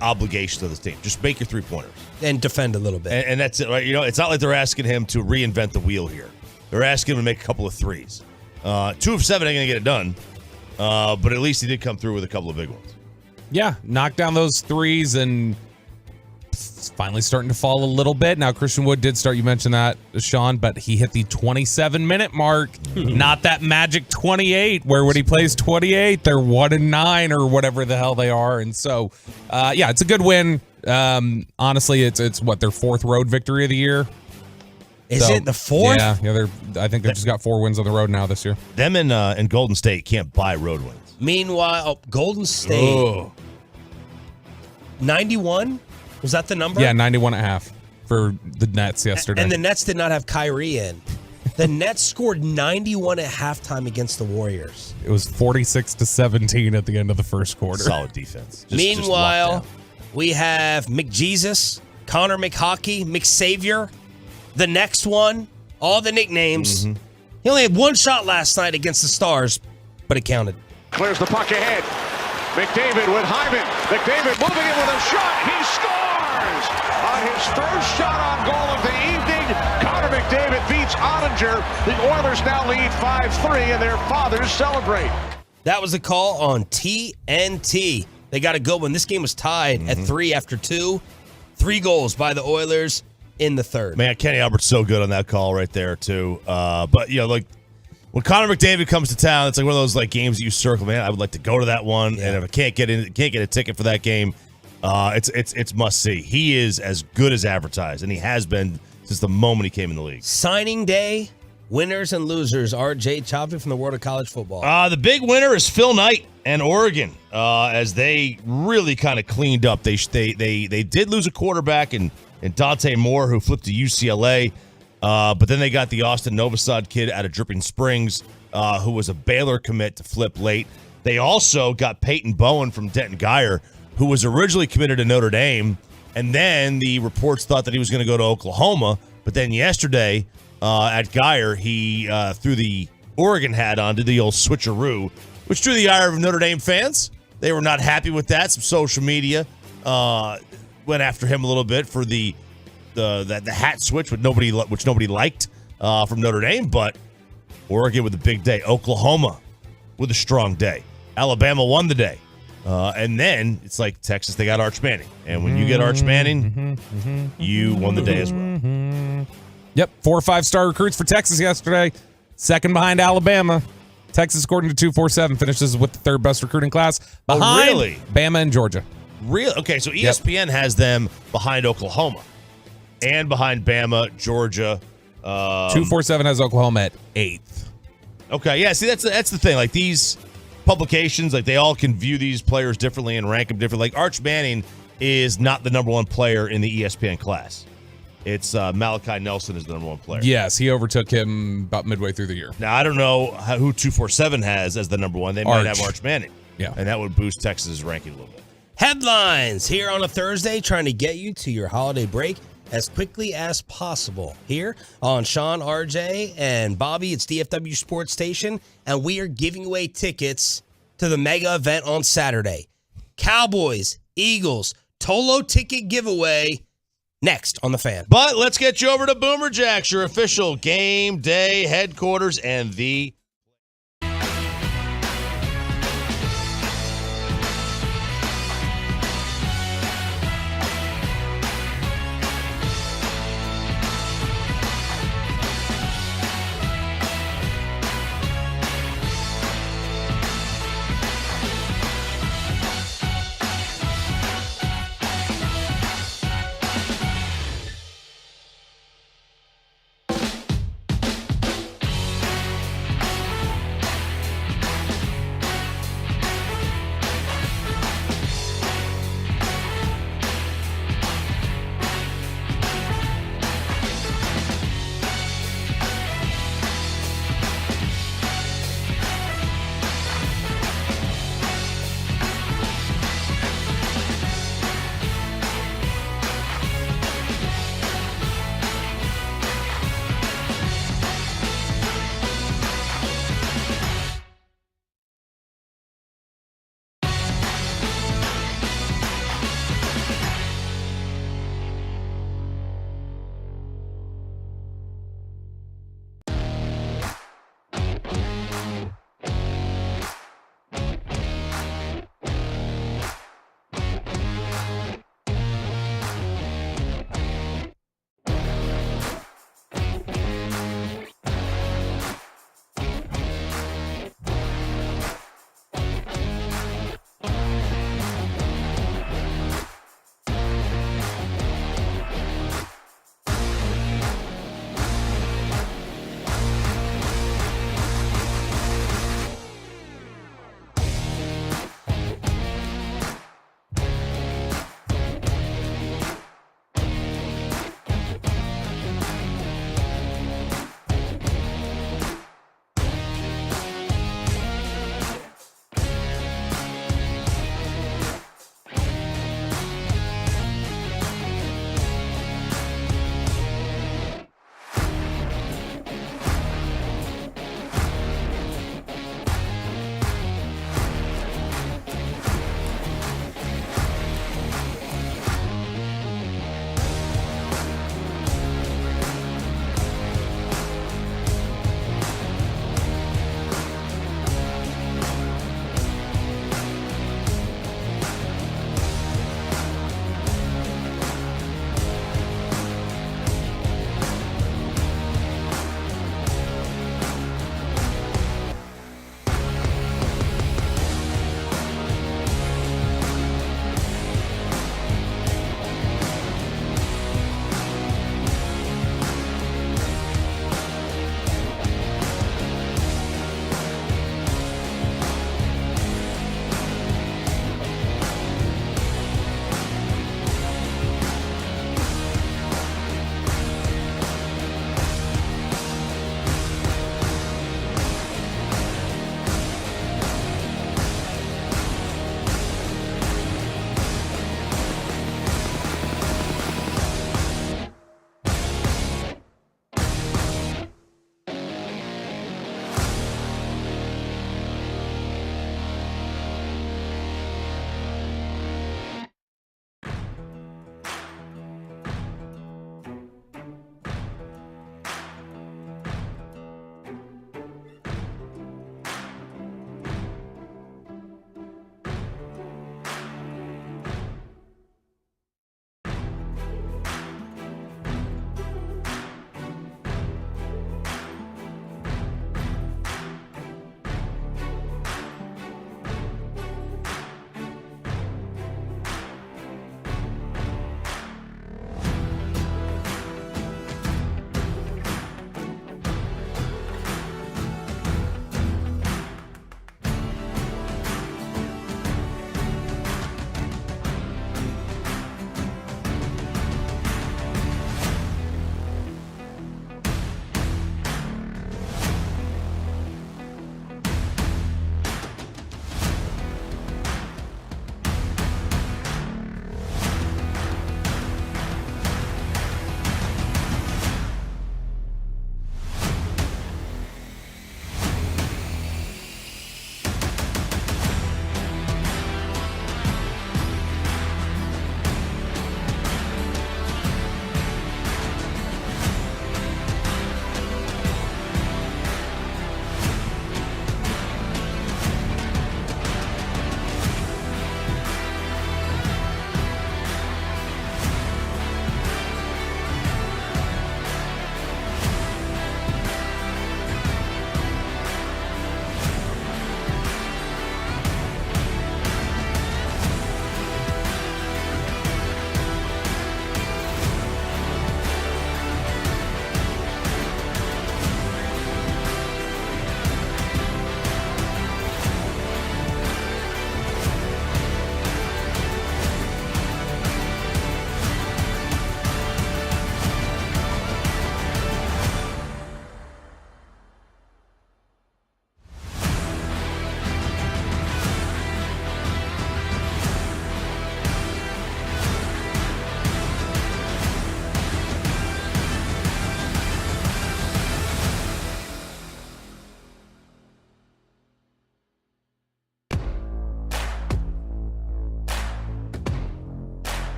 obligations to this team. Just make your 3-pointers and defend a little bit, and that's it, right? It's not like they're asking him to reinvent the wheel here. They're asking him to make a couple of threes. 2 of 7 ain't going to get it done, but at least he did come through with a couple of big ones. Yeah, knock down those threes, and it's finally starting to fall a little bit. Now, Christian Wood did start, you mentioned that, Sean, but he hit the 27-minute mark, not that magic 28, where when he plays 28, they're 1-9 or whatever the hell they are. And so, yeah, it's a good win. Honestly, it's what, their 4th road victory of the year? Is it the 4th? Yeah, I think they've just got 4 wins on the road now this year. Them and Golden State can't buy road wins. Meanwhile, Golden State, 91? Was that the number? Yeah, 91.5 for the Nets yesterday. And the Nets did not have Kyrie in. The Nets scored 91 at halftime against the Warriors. It was 46-17 at the end of the first quarter. Solid defense. Meanwhile, we have McJesus, Connor McHockey, McSavior, the next one, all the nicknames. Mm-hmm. He only had 1 shot last night against the Stars, but it counted. Clears the puck ahead. McDavid with Hyman. McDavid moving in with a shot. He scores! On his first shot on goal of the evening, Connor McDavid beats Ottinger. The Oilers now lead 5-3, and their fathers celebrate. That was a call on TNT. They got a good one. This game was tied at 3 after 2. 3 goals by the Oilers in the third. Man, Kenny Albert's so good on that call right there, too. But, you know, like, when Connor McDavid comes to town, it's like one of those like games that you circle. Man, I would like to go to that one, and if I can't get a ticket for that game, it's must see. He is as good as advertised, and he has been since the moment he came in the league. Signing day, winners and losers. RJ Chavez from the world of college football. The big winner is Phil Knight and Oregon, as they really kind of cleaned up. They did lose a quarterback in Dante Moore, who flipped to UCLA. But then they got the Austin Novosad kid out of Dripping Springs, who was a Baylor commit to flip late. They also got Peyton Bowen from Denton Guyer, who was originally committed to Notre Dame, and then the reports thought that he was going to go to Oklahoma. But then yesterday at Guyer, he threw the Oregon hat on, did the old switcheroo, which drew the ire of Notre Dame fans. They were not happy with that. Some social media went after him a little bit for the hat switch, which nobody liked from Notre Dame, but Oregon with a big day. Oklahoma with a strong day. Alabama won the day. And then it's like Texas, they got Arch Manning. And when you get Arch Manning, you won the day as well. Yep, 4 or 5-star recruits for Texas yesterday. Second behind Alabama. Texas, according to 247, finishes with the 3rd best recruiting class behind really? Bama and Georgia. Really? Okay, so ESPN has them behind Oklahoma. And behind Bama, Georgia. 247 has Oklahoma at 8th. Okay, yeah, see, that's the thing. Like, these publications, like, they all can view these players differently and rank them differently. Like, Arch Manning is not the number 1 player in the ESPN class. It's Malachi Nelson is the number 1 player. Yes, he overtook him about midway through the year. Now, I don't know who 247 has as the number 1. They might have Arch Manning. Yeah. And that would boost Texas's ranking a little bit. Headlines here on a Thursday, trying to get you to your holiday break as quickly as possible. Here on Sean, RJ, and Bobby, it's DFW Sports Station, and we are giving away tickets to the mega event on Saturday. Cowboys, Eagles, Tolo ticket giveaway next on The Fan. But let's get you over to Boomer Jacks, your official game day headquarters and the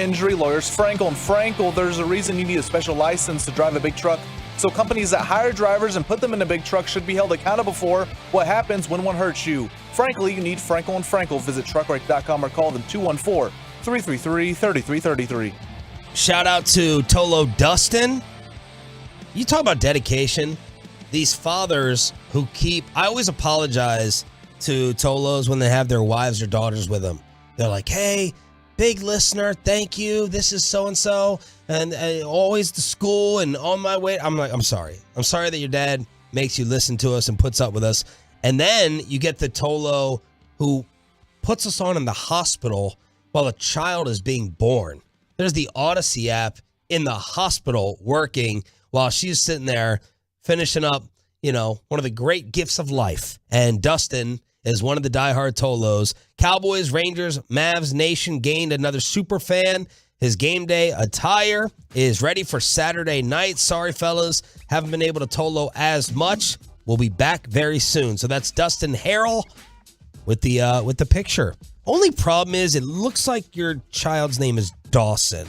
Injury lawyers, Frankel and Frankel. There's a reason you need a special license to drive a big truck. So companies that hire drivers and put them in a big truck should be held accountable for what happens when one hurts you. Frankly, you need Frankel and Frankel. Visit truckwreck.com or call them 214-333-3333. Shout out to Tolo Dustin. You talk about dedication. These fathers who I always apologize to Tolos when they have their wives or daughters with them. They're like, hey, big listener, thank you. This is so-and-so. And always to school and on my way. I'm like, I'm sorry. I'm sorry that your dad makes you listen to us and puts up with us. And then you get the Tolo who puts us on in the hospital while a child is being born. There's the Odyssey app in the hospital working while she's sitting there finishing up, one of the great gifts of life. And Dustin is one of the diehard Tolos. Cowboys, Rangers, Mavs Nation gained another super fan. His game day attire is ready for Saturday night. Sorry, fellas, haven't been able to Tolo as much. We'll be back very soon. So that's Dustin Harrell with the picture. Only problem is it looks like your child's name is Dawson.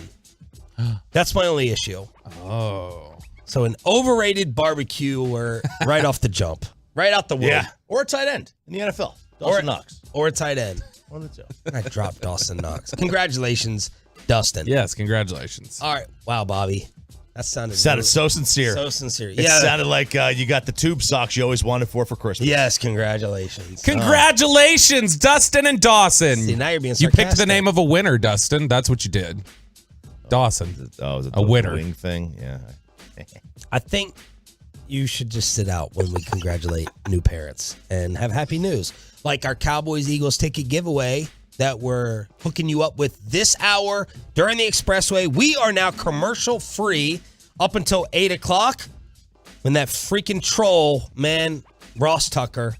That's my only issue. Oh. So an overrated barbecuer right off the jump. Right out the womb. Yeah. Or a tight end in the NFL. Dawson Knox. Or a tight end. One of the two. I dropped Dawson Knox. Congratulations, Dustin. Yes, congratulations. All right. Wow, Bobby. That sounded so sincere. So sincere. It sounded like you got the tube socks you always wanted for Christmas. Yes, congratulations. Congratulations, Dustin and Dawson. See, now you're being You sarcastic. picked the name of a winner, Dustin. That's what you did. Dawson. Oh, was it a winner. Wing thing? Yeah. I think you should just sit out when we congratulate new parents and have happy news. Like our Cowboys Eagles ticket giveaway that we're hooking you up with this hour during the Expressway. We are now commercial free up until 8 o'clock when that freaking troll, man, Ross Tucker,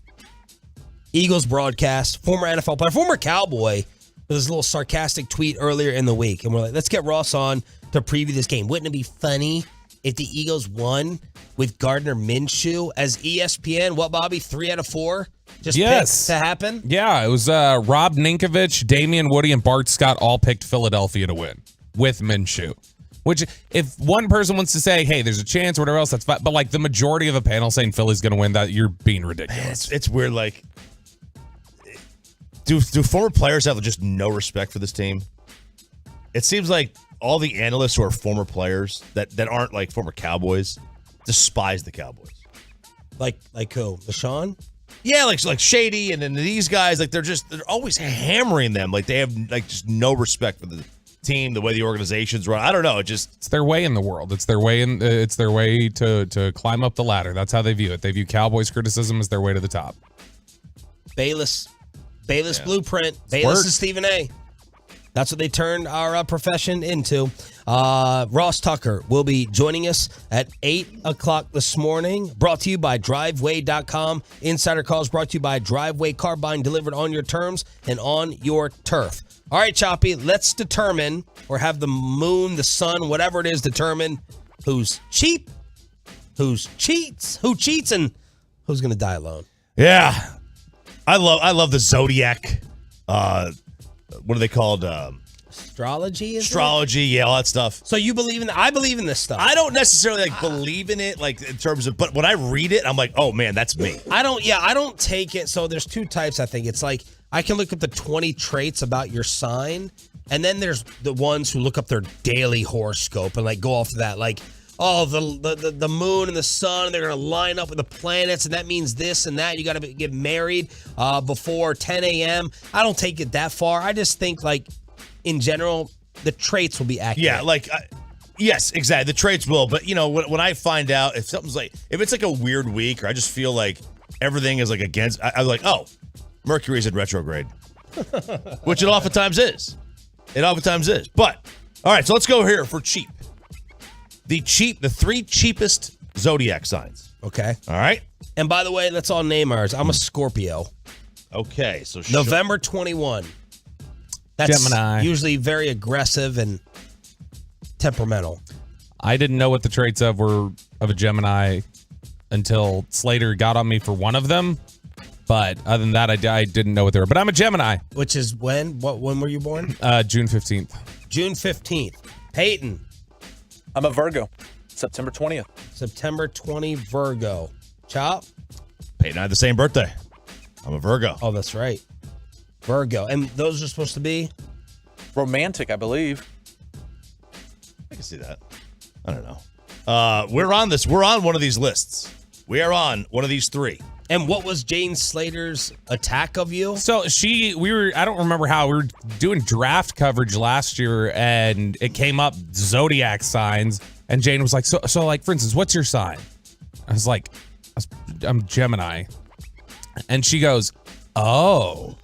Eagles broadcast, former NFL player, former Cowboy, with his little sarcastic tweet earlier in the week. And we're like, let's get Ross on to preview this game. Wouldn't it be funny if the Eagles won with Gardner Minshew as ESPN? What, Bobby? 3 out of 4? Just picked to happen? Yeah, it was Rob Ninkovich, Damian Woody, and Bart Scott all picked Philadelphia to win with Minshew. Which, if one person wants to say, hey, there's a chance or whatever else, that's fine. But, like, the majority of the panel saying Philly's going to win, that you're being ridiculous. Man, it's weird. Like, do former players have just no respect for this team? It seems like all the analysts who are former players that aren't, like, former Cowboys despise the Cowboys. Like who? Deshaun? Yeah, like Shady, and then these guys, like they're always hammering them. Like they have like just no respect for the team, the way the organization's run. I don't know. It's their way in the world. It's their way it's their way to climb up the ladder. That's how they view it. They view Cowboys criticism as their way to the top. Bayless blueprint. Bayless and Stephen A. That's what they turned our profession into. Ross Tucker will be joining us at 8 o'clock this morning. Brought to you by Driveway.com. Insider calls brought to you by Driveway Car Buying, delivered on your terms and on your turf. All right, Choppy, let's determine, or have the moon, the sun, whatever it is, determine who's cheap, who cheats, and who's going to die alone. Yeah. I love the Zodiac. What are they called? Astrology? Astrology, yeah, all that stuff. So you believe in that? I believe in this stuff. I don't necessarily believe in it, like in terms of, but when I read it, I'm like, oh man, that's me. I don't take it. So there's two types, I think. It's like I can look up the 20 traits about your sign, and then there's the ones who look up their daily horoscope and like go off of that. Like, oh, the moon and the sun, they're going to line up with the planets, and that means this and that. You got to get married before 10 a.m. I don't take it that far. I just think, like, in general, the traits will be accurate. Yeah, like, yes, exactly. The traits will. But, you know, when I find out if something's like, if it's like a weird week, or I just feel like everything is like against, I'm like, oh, Mercury's in retrograde, which it oftentimes is. It oftentimes is. But, all right, so let's go here for cheap. The 3 cheapest zodiac signs. Okay. All right. And by the way, let's all name ours. I'm a Scorpio. Okay. So November 21. That's Gemini. Usually very aggressive and temperamental. I didn't know what the traits were of a Gemini until Slater got on me for one of them. But other than that, I didn't know what they were. But I'm a Gemini. Which is when? When were you born? June 15th. June 15th. Peyton. I'm a Virgo. September 20th. September 20, Virgo. Chop? Peyton and I have the same birthday. I'm a Virgo. Oh, that's right. Virgo. And those are supposed to be? Romantic, I believe. I can see that. I don't know. We're on this. We're on one of these lists. We are on one of these three. And what was Jane Slater's attack of you? So I don't remember how, we were doing draft coverage last year and it came up zodiac signs and Jane was like, so like, for instance, what's your sign? I was like, I'm Gemini. And she goes, oh,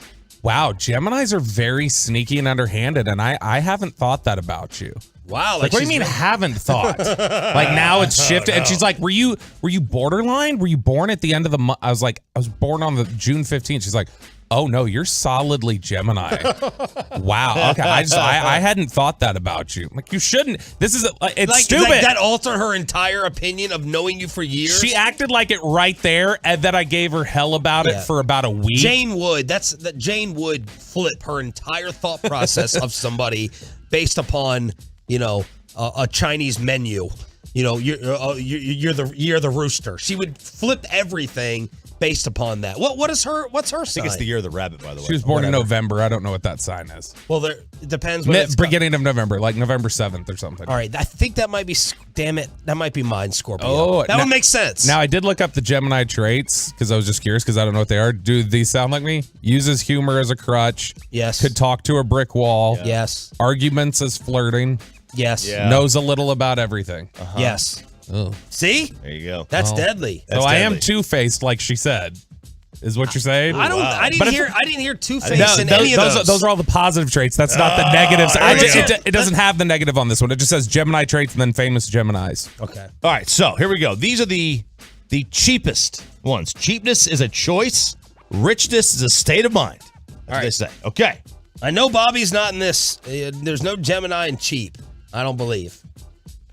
wow, Geminis are very sneaky and underhanded. And I haven't thought that about you. Wow. Like what do you mean haven't thought? Like now it's shifted. And she's like, were you borderline? Were you born at the end of the month? I was like, I was born on the June 15th. She's like, oh no, you're solidly Gemini. Wow. Okay. I hadn't thought that about you. Like you shouldn't. This is it's like, stupid. Like that altered her entire opinion of knowing you for years. She acted like it right there, and that I gave her hell about it for about a week. Jane would. Jane would flip her entire thought process of somebody based upon, a Chinese menu. You're the rooster. She would flip everything based upon that. What's her sign? I think it's the year of the rabbit, by the way. She was born in November. I don't know what that sign is. Well, it depends. When beginning of November, like November 7th or something. All right, I think that might be. Damn it, that might be mine, Scorpio. Oh, that would make sense. Now I did look up the Gemini traits because I was just curious because I don't know what they are. Do these sound like me? Uses humor as a crutch. Yes. Could talk to a brick wall. Yeah. Yes. Arguments as flirting. Yes. Yeah. Knows a little about everything. Uh-huh. Yes. Oh. See? There you go. That's deadly. So I am two-faced, like she said. Is what you're saying? I didn't hear two-face in any of those. Those are all the positive traits. That's not the negatives. It doesn't have the negative on this one. It just says Gemini traits and then famous Geminis. Okay. All right, so here we go. These are the cheapest ones. Cheapness is a choice. Richness is a state of mind. That's what they say. Okay. I know Bobby's not in this. There's no Gemini in cheap. I don't believe.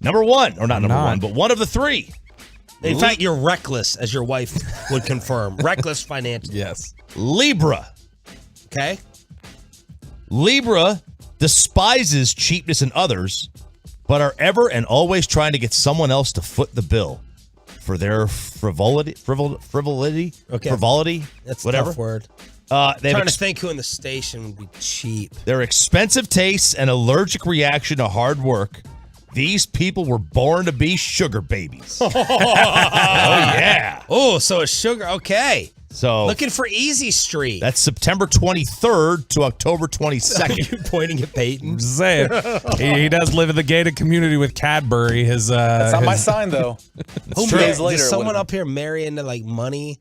Number one, or not number one, but one of the three. In fact, you're reckless, as your wife would confirm. Reckless financially. Yes. Libra. Okay. Libra despises cheapness in others, but are ever and always trying to get someone else to foot the bill for their frivolity. Okay. Frivolity. That's whatever. a tough word. Trying to think who in the station would be cheap. Their expensive tastes and allergic reaction to hard work. These people were born to be sugar babies. Oh, yeah. Oh, so a sugar. Okay. So looking for Easy Street. That's September 23rd to October 22nd. You're pointing at Peyton. Just saying. he does live in the gated community with Cadbury. That's not my sign, though. Days later, is someone up here marry into like money,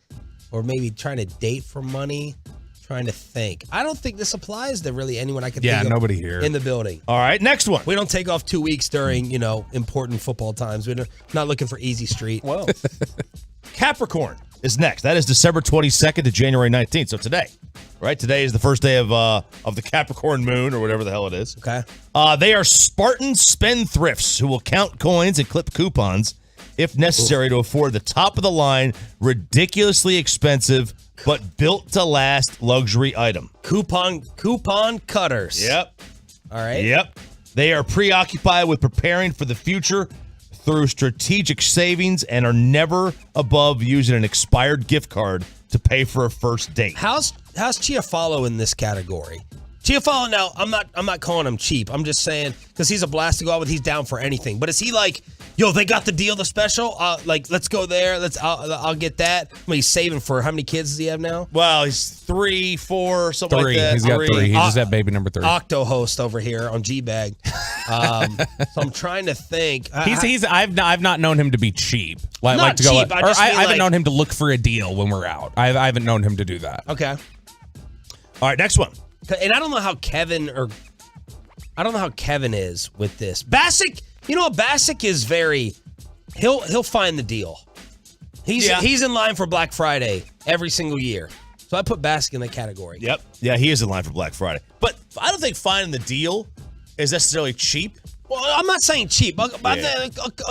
or maybe trying to date for money? Trying to think. I don't think this applies to really anyone I could think of. Yeah, nobody here in the building. All right, next one. We don't take off 2 weeks during, important football times. We're not looking for Easy Street. Well, Capricorn is next. That is December 22nd to January 19th. So today, right? Today is the first day of the Capricorn moon or whatever the hell it is. Okay. They are Spartan spendthrifts who will count coins and clip coupons if necessary to afford the top of the line, ridiculously expensive but built to last luxury item. Coupon cutters. Yep. All right. Yep. They are preoccupied with preparing for the future through strategic savings and are never above using an expired gift card to pay for a first date. How's Chiafalo in this category? Chiafalo, now I'm not calling him cheap. I'm just saying because he's a blast to go out with. He's down for anything. But is he like, yo, they got the deal, the special? Let's go there. I'll get that. I mean, he's saving for how many kids does he have now? Well, he's 3, 4, something like that. He's got 3. He just had baby number 3. Octo host over here on G-Bag. So I'm trying to think. I've not known him to be cheap. Not to go cheap, I haven't known him to look for a deal when we're out. I haven't known him to do that. Okay. All right, next one. And I don't know how Kevin is with this. Bassick, Bassick is very. He'll find the deal. He's in line for Black Friday every single year. So I put Bassick in that category. Yep. Yeah, he is in line for Black Friday. But I don't think finding the deal is necessarily cheap. Well, I'm not saying cheap. A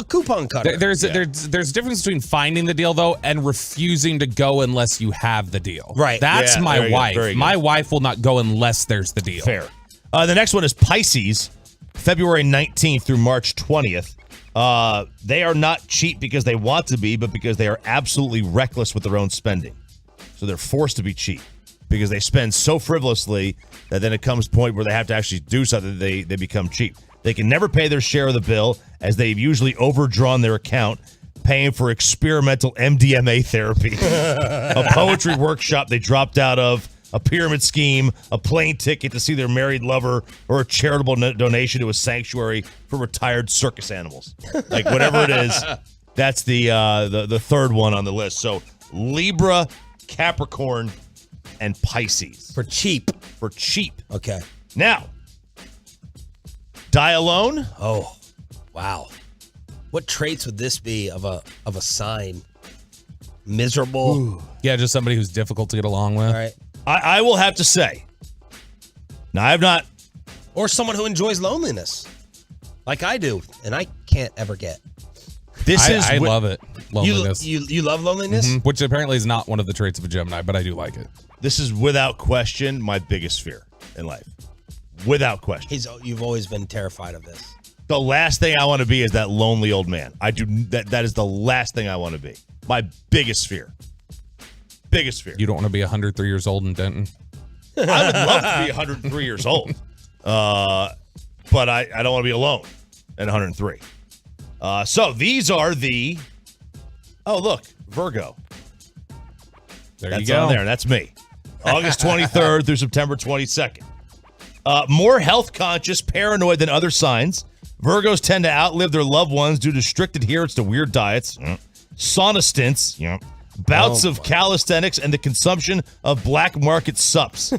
coupon cutter. There's a difference between finding the deal though and refusing to go unless you have the deal. Right. That's my wife. Very good. My wife will not go unless there's the deal. Fair. The next one is Pisces, February 19th through March 20th. They are not cheap because they want to be, but because they are absolutely reckless with their own spending. So they're forced to be cheap because they spend so frivolously that then it comes to a point where they have to actually do something. They become cheap. They can never pay their share of the bill as they've usually overdrawn their account, paying for experimental MDMA therapy, a poetry workshop they dropped out of, a pyramid scheme, a plane ticket to see their married lover, or a charitable donation to a sanctuary for retired circus animals. Like whatever it is, that's the third one on the list. So Libra, Capricorn, and Pisces. For cheap. For cheap. Okay. Now, die alone. Oh, wow. What traits would this be of a sign? Miserable. Ooh. Yeah, just somebody who's difficult to get along with. All right. I will have to say. Now, I've not. Or someone who enjoys loneliness, like I do, and I can't ever get. I love it. Loneliness. You love loneliness? Mm-hmm. Which apparently is not one of the traits of a Gemini, but I do like it. This is without question my biggest fear in life. Without question. You've always been terrified of this. The last thing I want to be is that lonely old man. I do that is the last thing I want to be. My biggest fear. Biggest fear. You don't want to be 103 years old in Denton? I would love to be 103 years old. But I don't want to be alone at 103. So these are the look, Virgo. That's you go. On there. That's me. August 23rd through September 22nd. More health conscious, paranoid than other signs. Virgos tend to outlive their loved ones due to strict adherence to weird diets, sauna stints, bouts of calisthenics, and the consumption of black market sups.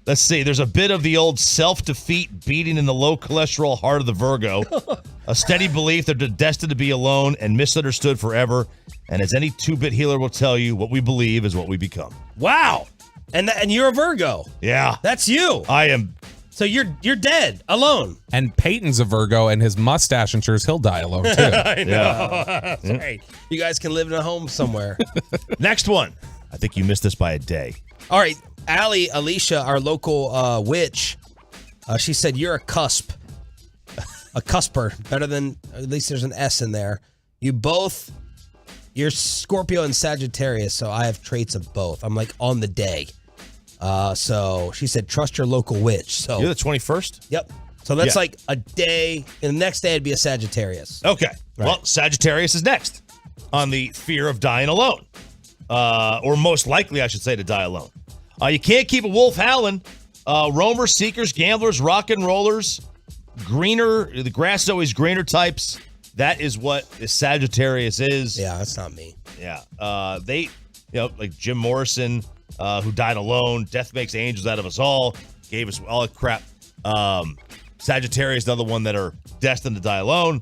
Let's see. There's a bit of the old self-defeat beating in the low cholesterol heart of the Virgo. A steady belief that they're destined to be alone and misunderstood forever. And as any 2-bit healer will tell you, what we believe is what we become. Wow. And you're a Virgo. Yeah. That's you. I am. So you're dead, alone. And Peyton's a Virgo, and his mustache ensures he'll die alone, too. I know. That's right. You guys can live in a home somewhere. Next one. I think you missed this by a day. All right. Alicia, our local witch, she said you're a cusp. A cusper. Better than, at least there's an S in there. You're Scorpio and Sagittarius, so I have traits of both. I'm like on the day. So she said, trust your local witch. So you're the 21st? Yep. So that's like a day, and the next day it'd be a Sagittarius. Okay. Right. Well, Sagittarius is next on the fear of dying alone. Or most likely, I should say, to die alone. You can't keep a wolf howling. Roamers, seekers, gamblers, rock and rollers, the grass is always greener types. That is what the Sagittarius is. Yeah, that's not me. Yeah. They, like Jim Morrison, who died alone. Death makes angels out of us all. Gave us all that crap. Sagittarius, another one that are destined to die alone.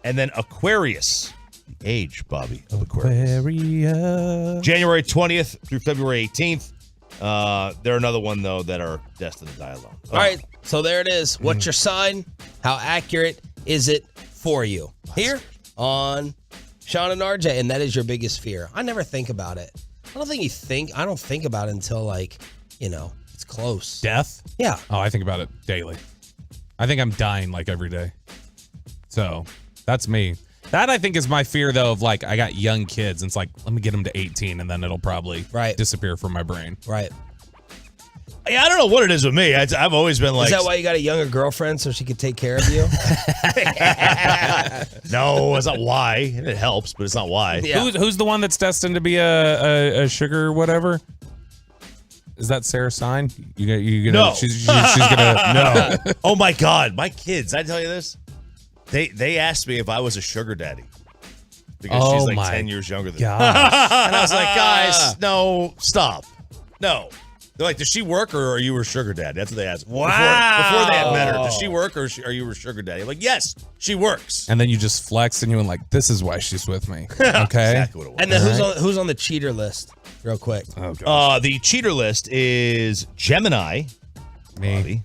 And then Aquarius. The age, Bobby, of Aquarius. January 20th through February 18th. They're another one, though, that are destined to die alone. All right. So there it is. What's your sign? How accurate is it for you? Here on Sean and RJ. And that is your biggest fear. I never think about it. I don't think about it until it's close. Death? Yeah. Oh, I think about it daily. I think I'm dying like every day. So that's me. That I think is my fear though of I got young kids and it's like, let me get them to 18 and then it'll probably disappear from my brain. Right. Yeah, I don't know what it is with me. I've always been like. Is that why you got a younger girlfriend so she could take care of you? No, it's not why. It helps, but it's not why. Yeah. Who's the one that's destined to be a sugar whatever? Is that Sarah's sign? You gonna? No. She's gonna. No. Oh my God, my kids! Did I tell you this? They asked me if I was a sugar daddy because she's like 10 years younger than me. And I was like, guys, no, stop, no. They're like, does she work or are you her sugar daddy? That's what they asked. Wow. Before they had met her, does she work or are you her sugar daddy? I'm like, yes, she works. And then you just flexed and you went like, this is why she's with me. Okay. Exactly what it was. And then who's on the cheater list? Real quick. Oh, the cheater list is Gemini. Me. Bobby.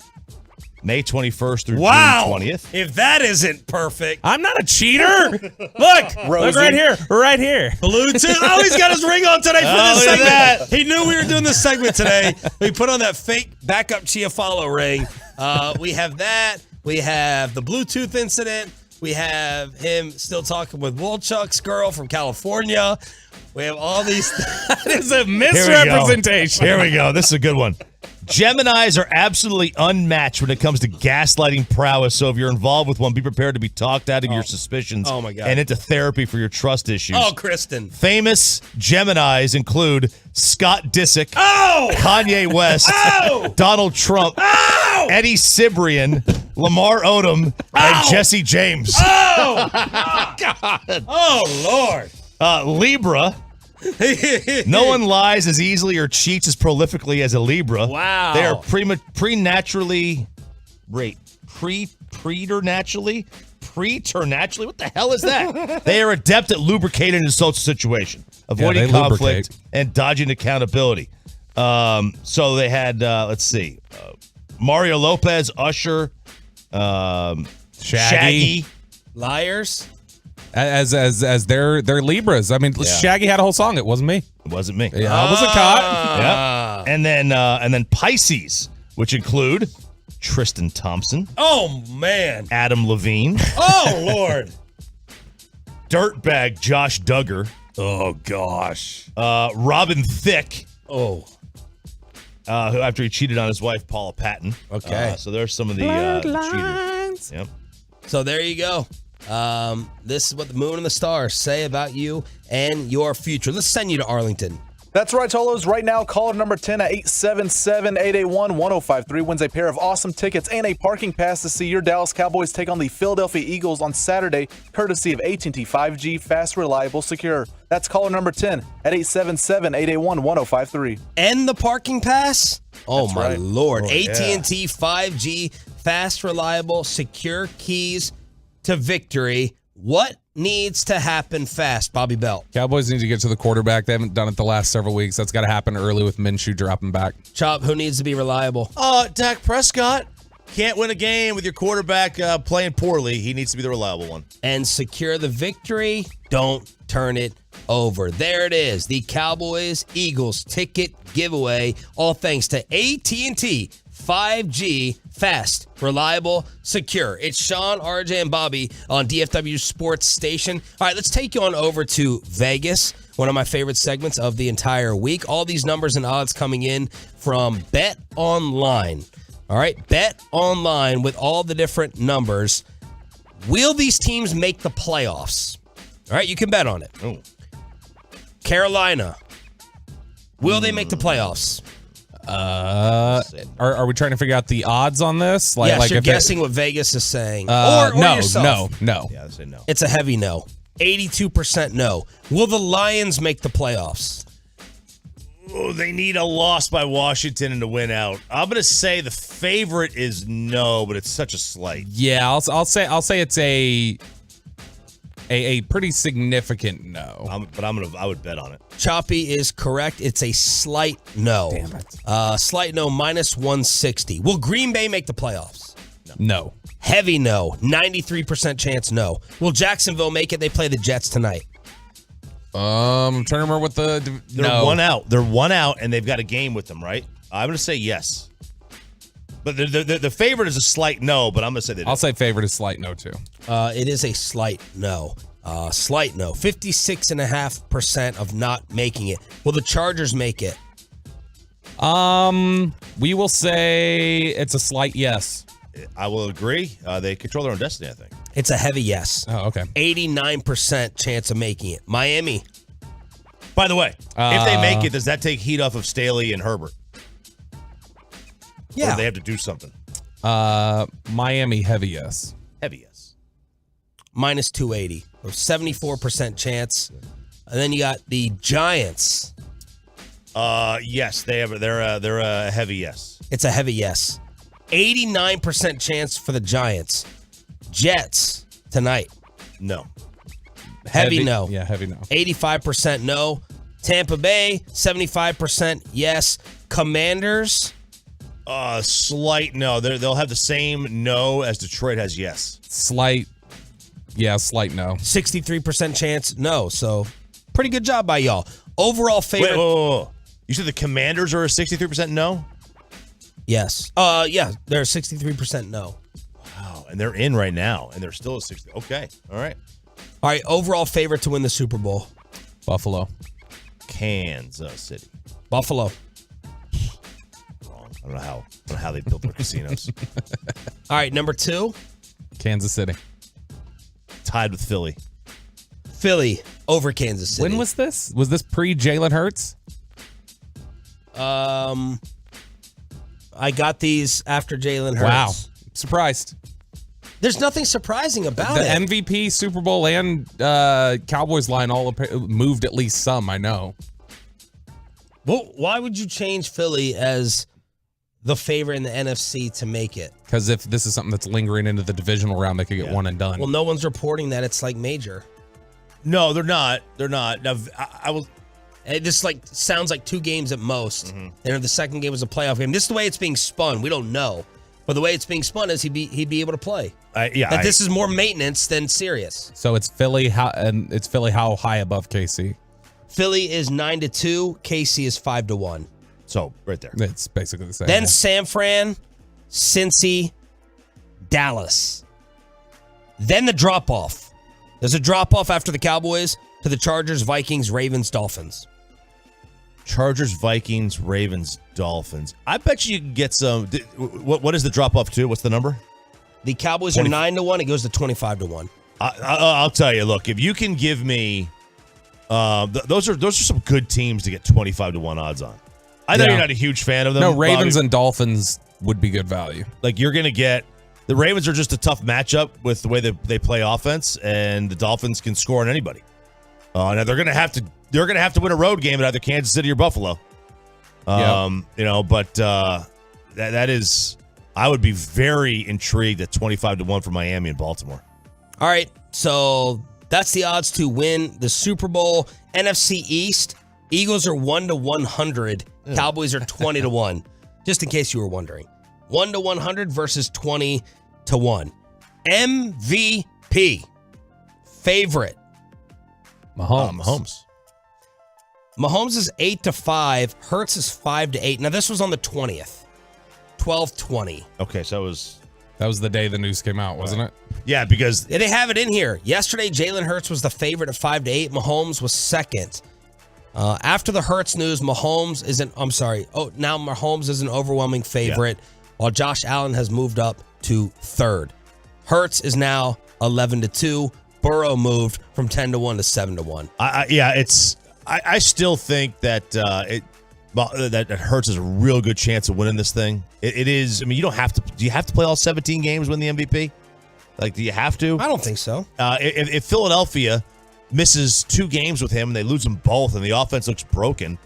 May 21st through June 20th. If that isn't perfect. I'm not a cheater. Look right here. Right here. Bluetooth. Oh, he's got his ring on today for this segment. He knew we were doing this segment today. We put on that fake backup Chiafalo ring. We have that. We have the Bluetooth incident. We have him still talking with Wolchuk's girl from California. We have all these. That is a misrepresentation. Here we go. This is a good one. Geminis are absolutely unmatched when it comes to gaslighting prowess. So if you're involved with one, be prepared to be talked out of your suspicions and into therapy for your trust issues. Oh, Kristen. Famous Geminis include Scott Disick, Kanye West, Donald Trump, Eddie Cibrian, Lamar Odom, and Jesse James. God. Oh, Lord. Libra. No one lies as easily or cheats as prolifically as a Libra. Wow. They are preternaturally. What the hell is that? They are adept at lubricating in social situation, avoiding conflict, and dodging accountability. So they had, let's see, Mario Lopez, Usher, Shaggy. Liars. As they're Libras. I mean, Shaggy had a whole song. It wasn't me. It wasn't me. Yeah, I wasn't caught. Yeah. And then Pisces, which include Tristan Thompson. Oh, man. Adam Levine. Oh, Lord. Dirtbag Josh Duggar. Oh, gosh. Robin Thicke. Oh. Who after he cheated on his wife, Paula Patton. Okay. So there's some of the cheaters. Yep. So there you go. This is what the moon and the stars say about you and your future. Let's send you to Arlington. That's right, Tolos. Right now, caller number 10 at 877-881-1053 wins a pair of awesome tickets and a parking pass to see your Dallas Cowboys take on the Philadelphia Eagles on Saturday, courtesy of AT&T 5G, fast, reliable, secure. That's caller number 10 at 877-881-1053. And the parking pass? Oh, That's my right. Lord. Oh, AT&T 5G, fast, reliable, secure keys to victory. What needs to happen fast, Bobby Belt? Cowboys need to get to the quarterback. They haven't done it the last several weeks. That's got to happen early with Minshew dropping back. Chop, who needs to be reliable? Dak Prescott. Can't win a game with your quarterback playing poorly. He needs to be the reliable one. And secure the victory. Don't turn it over. There it is. The Cowboys Eagles ticket giveaway. All thanks to AT&T 5G, fast, reliable, secure. It's Sean, RJ, and Bobby on DFW Sports Station. All right, let's take you on over to Vegas, one of my favorite segments of the entire week. All these numbers and odds coming in from Bet Online. All right, Bet Online with all the different numbers. Will these teams make the playoffs? All right, you can bet on it. Oh. Carolina. Will they make the playoffs? Are we trying to figure out the odds on this? Yes, you're guessing what Vegas is saying. Or yourself. No. Yeah, I say no. It's a heavy no. 82% no. Will the Lions make the playoffs? Oh, they need a loss by Washington and to win out. I'm going to say the favorite is no, but it's such a slight. Yeah, I'll say it's a pretty significant no. I would bet on it. Choppy is correct. It's a slight no. Damn it. Slight no, minus 160. Will Green Bay make the playoffs? No. Heavy no. 93% chance no. Will Jacksonville make it? They play the Jets tonight. I'm trying to remember what They're one out. They're one out, and they've got a game with them, right? I'm going to say yes. But the favorite is a slight no, but I'm going to say they do. I'll say favorite is slight no, too. It is a slight no. Slight no. 56.5% of not making it. Will the Chargers make it? We will say it's a slight yes. I will agree. They control their own destiny, I think. It's a heavy yes. Oh, okay. 89% chance of making it. Miami. By the way, if they make it, does that take heat off of Staley and Herbert? Yeah. Or they have to do something? Miami, heavy yes. Heavy yes. Minus 280. Or 74% chance. And then you got the Giants. Yes, they're a heavy yes. It's a heavy yes. 89% chance for the Giants. Jets tonight. No. Heavy no. Yeah, heavy no. 85% no. Tampa Bay, 75% yes. Commanders, Slight no. They'll have the same no as Detroit has yes. Slight no. 63% chance no. So pretty good job by y'all. Overall favorite. Wait. You said the Commanders are a 63% no? Yes. Yeah, they're 63% no. Wow. And they're in right now, and they're still a 60. Okay. All right. All right, overall favorite to win the Super Bowl. Buffalo. Kansas City. Buffalo. Wrong. I don't know how they built their casinos. All right, number 2. Kansas City. Tied with Philly. Philly over Kansas City. When was this? Was this pre-Jalen Hurts? I got these after Jalen Hurts. Wow. Surprised. There's nothing surprising about The it. MVP, Super Bowl, and Cowboys line all moved at least some, I know. Well, why would you change Philly as the favorite in the NFC to make it? Because if this is something that's lingering into the divisional round, they could get one and done. Well, no one's reporting that it's like major. No, they're not. They're not. Now, I will. It just sounds like 2 games at most. And if the second game was a playoff game, this is the way it's being spun. We don't know, but the way it's being spun is he'd be able to play. This is more maintenance than serious. So it's Philly. How high above KC? Philly is 9-2. KC is 5-1. So right there, it's basically the same. Then San Fran, Cincy, Dallas. Then the drop off. There's a drop off after the Cowboys to the Chargers, Vikings, Ravens, Dolphins. Chargers, Vikings, Ravens, Dolphins. I bet you can get some. What is the drop off to? What's the number? The Cowboys are 9-1. It goes to 25-1. I'll tell you. Look, if you can give me, those are some good teams to get 25-1 odds on. I know you're not a huge fan of them. No, Ravens and Dolphins would be good value. Like you're gonna get the Ravens are just a tough matchup with the way they play offense, and the Dolphins can score on anybody. Now they're gonna have to win a road game at either Kansas City or Buffalo. But that is. I would be very intrigued at 25-1 for Miami and Baltimore. All right, so that's the odds to win the Super Bowl. NFC East, Eagles are 1-100. Cowboys are 20-1. Just in case you were wondering, 1-100 versus 20-1. MVP favorite. Mahomes. Mahomes is 8-5. Hurts is 5-8. Now this was on the 20th. 12-20. Okay, so that was the day the news came out, wasn't it? Yeah, because they have it in here. Yesterday, Jalen Hurts was the favorite at 5-8. Mahomes was second. After the Hurts news, Mahomes is an overwhelming favorite, while Josh Allen has moved up to third. Hurts is now 11-2. Burrow moved from 10-1 to 7-1. I still think that that Hurts has a real good chance of winning this thing. It is. I mean, you don't have to. Do you have to play all 17 games to win the MVP? Like, do you have to? I don't think so. If Philadelphia misses 2 games with him and they lose them both, and the offense looks broken,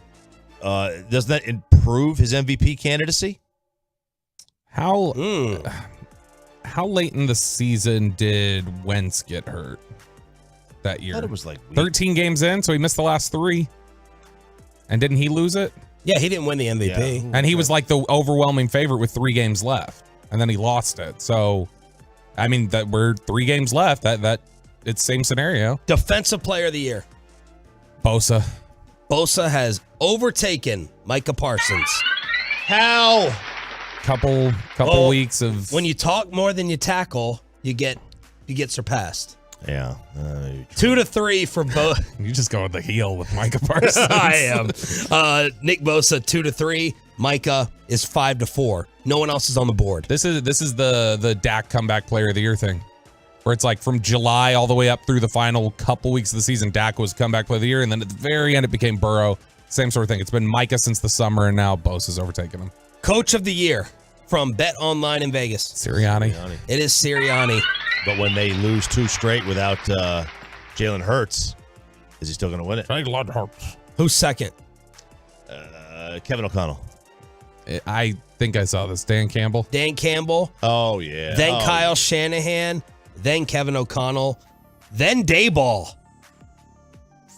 doesn't that improve his MVP candidacy? How late in the season did Wentz get hurt that year? I thought it was 13 games in, so he missed the last 3. And didn't he lose it? Yeah, he didn't win the MVP. Yeah. And he was like the overwhelming favorite with 3 games left. And then he lost it. So, I mean, that we're 3 games left. That it's same scenario. Defensive player of the year. Bosa. Bosa has overtaken Micah Parsons. How? Couple weeks of when you talk more than you tackle, you get surpassed. Yeah. 2-3 for both. You just go with the heel with Micah Parsons. I am. Nick Bosa 2-3. Micah is 5-4. No one else is on the board. This is the Dak comeback player of the year thing, where it's like from July all the way up through the final couple weeks of the season, Dak was comeback player of the year, and then at the very end it became Burrow. Same sort of thing. It's been Micah since the summer, and now Bosa's overtaken him. Coach of the year from Bet Online in Vegas. Sirianni. It is Sirianni. But when they lose 2 straight without Jalen Hurts, is he still going to win it? Who's second? Kevin O'Connell. I think I saw this. Dan Campbell. Oh, yeah. Then Kyle Shanahan. Then Kevin O'Connell. Then Dayball.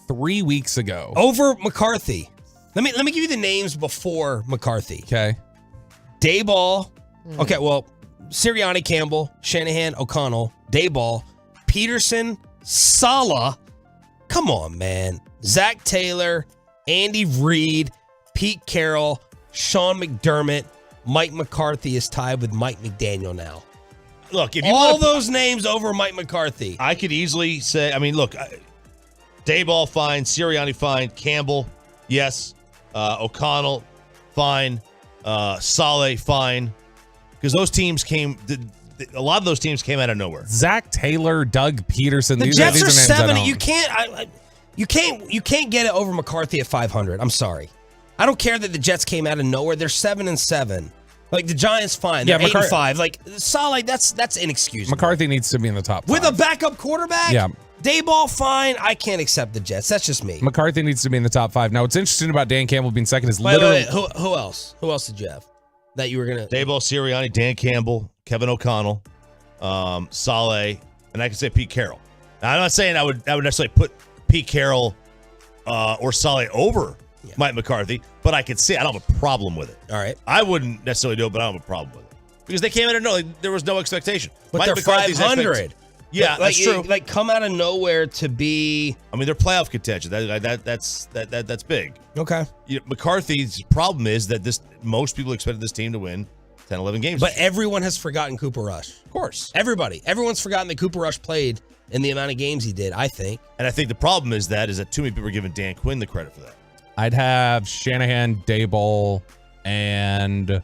3 weeks ago. Over McCarthy. Let me give you the names before McCarthy. Okay. Dayball. Okay, well, Sirianni, Campbell, Shanahan, O'Connell, Dayball, Peterson, Saleh. Come on, man. Zach Taylor, Andy Reid, Pete Carroll, Sean McDermott, Mike McCarthy is tied with Mike McDaniel now. Look, if you all those names over Mike McCarthy. I could easily say, I mean, look, Dayball, fine. Sirianni, fine. Campbell, yes. O'Connell, fine. Saleh, fine. Because those teams came, a lot of those teams came out of nowhere. Zach Taylor, Doug Peterson. The these Jets are are names 7. You can't get it over McCarthy at 500. I'm sorry. I don't care that the Jets came out of nowhere. They're 7-7. Like the Giants, fine. They're 8-5. Like Saleh, that's inexcusable. McCarthy needs to be in the top 5. With a backup quarterback? Yeah. Dayball, fine. I can't accept the Jets. That's just me. McCarthy needs to be in the top 5. Now, what's interesting about Dan Campbell being second is Wait. literally. Who else? Who else did you have that you were gonna? Dayball, Sirianni, Dan Campbell, Kevin O'Connell, Saleh, and I can say Pete Carroll. Now, I'm not saying I would necessarily put Pete Carroll or Saleh over Mike McCarthy, but I could say I don't have a problem with it. All right. I wouldn't necessarily do it, but I don't have a problem with it. Because they came out of nowhere. There was no expectation. But Mike they're McCarthy's 500. Yeah, that's true. Like come out of nowhere to be. I mean, they're playoff contention. That's big. Okay. McCarthy's problem is that most people expected this team to win 10, 11 games. But everyone has forgotten Cooper Rush. Of course. Everyone's forgotten that Cooper Rush played in the amount of games he did, I think. And I think the problem is that too many people are giving Dan Quinn the credit for that. I'd have Shanahan, Dayball, and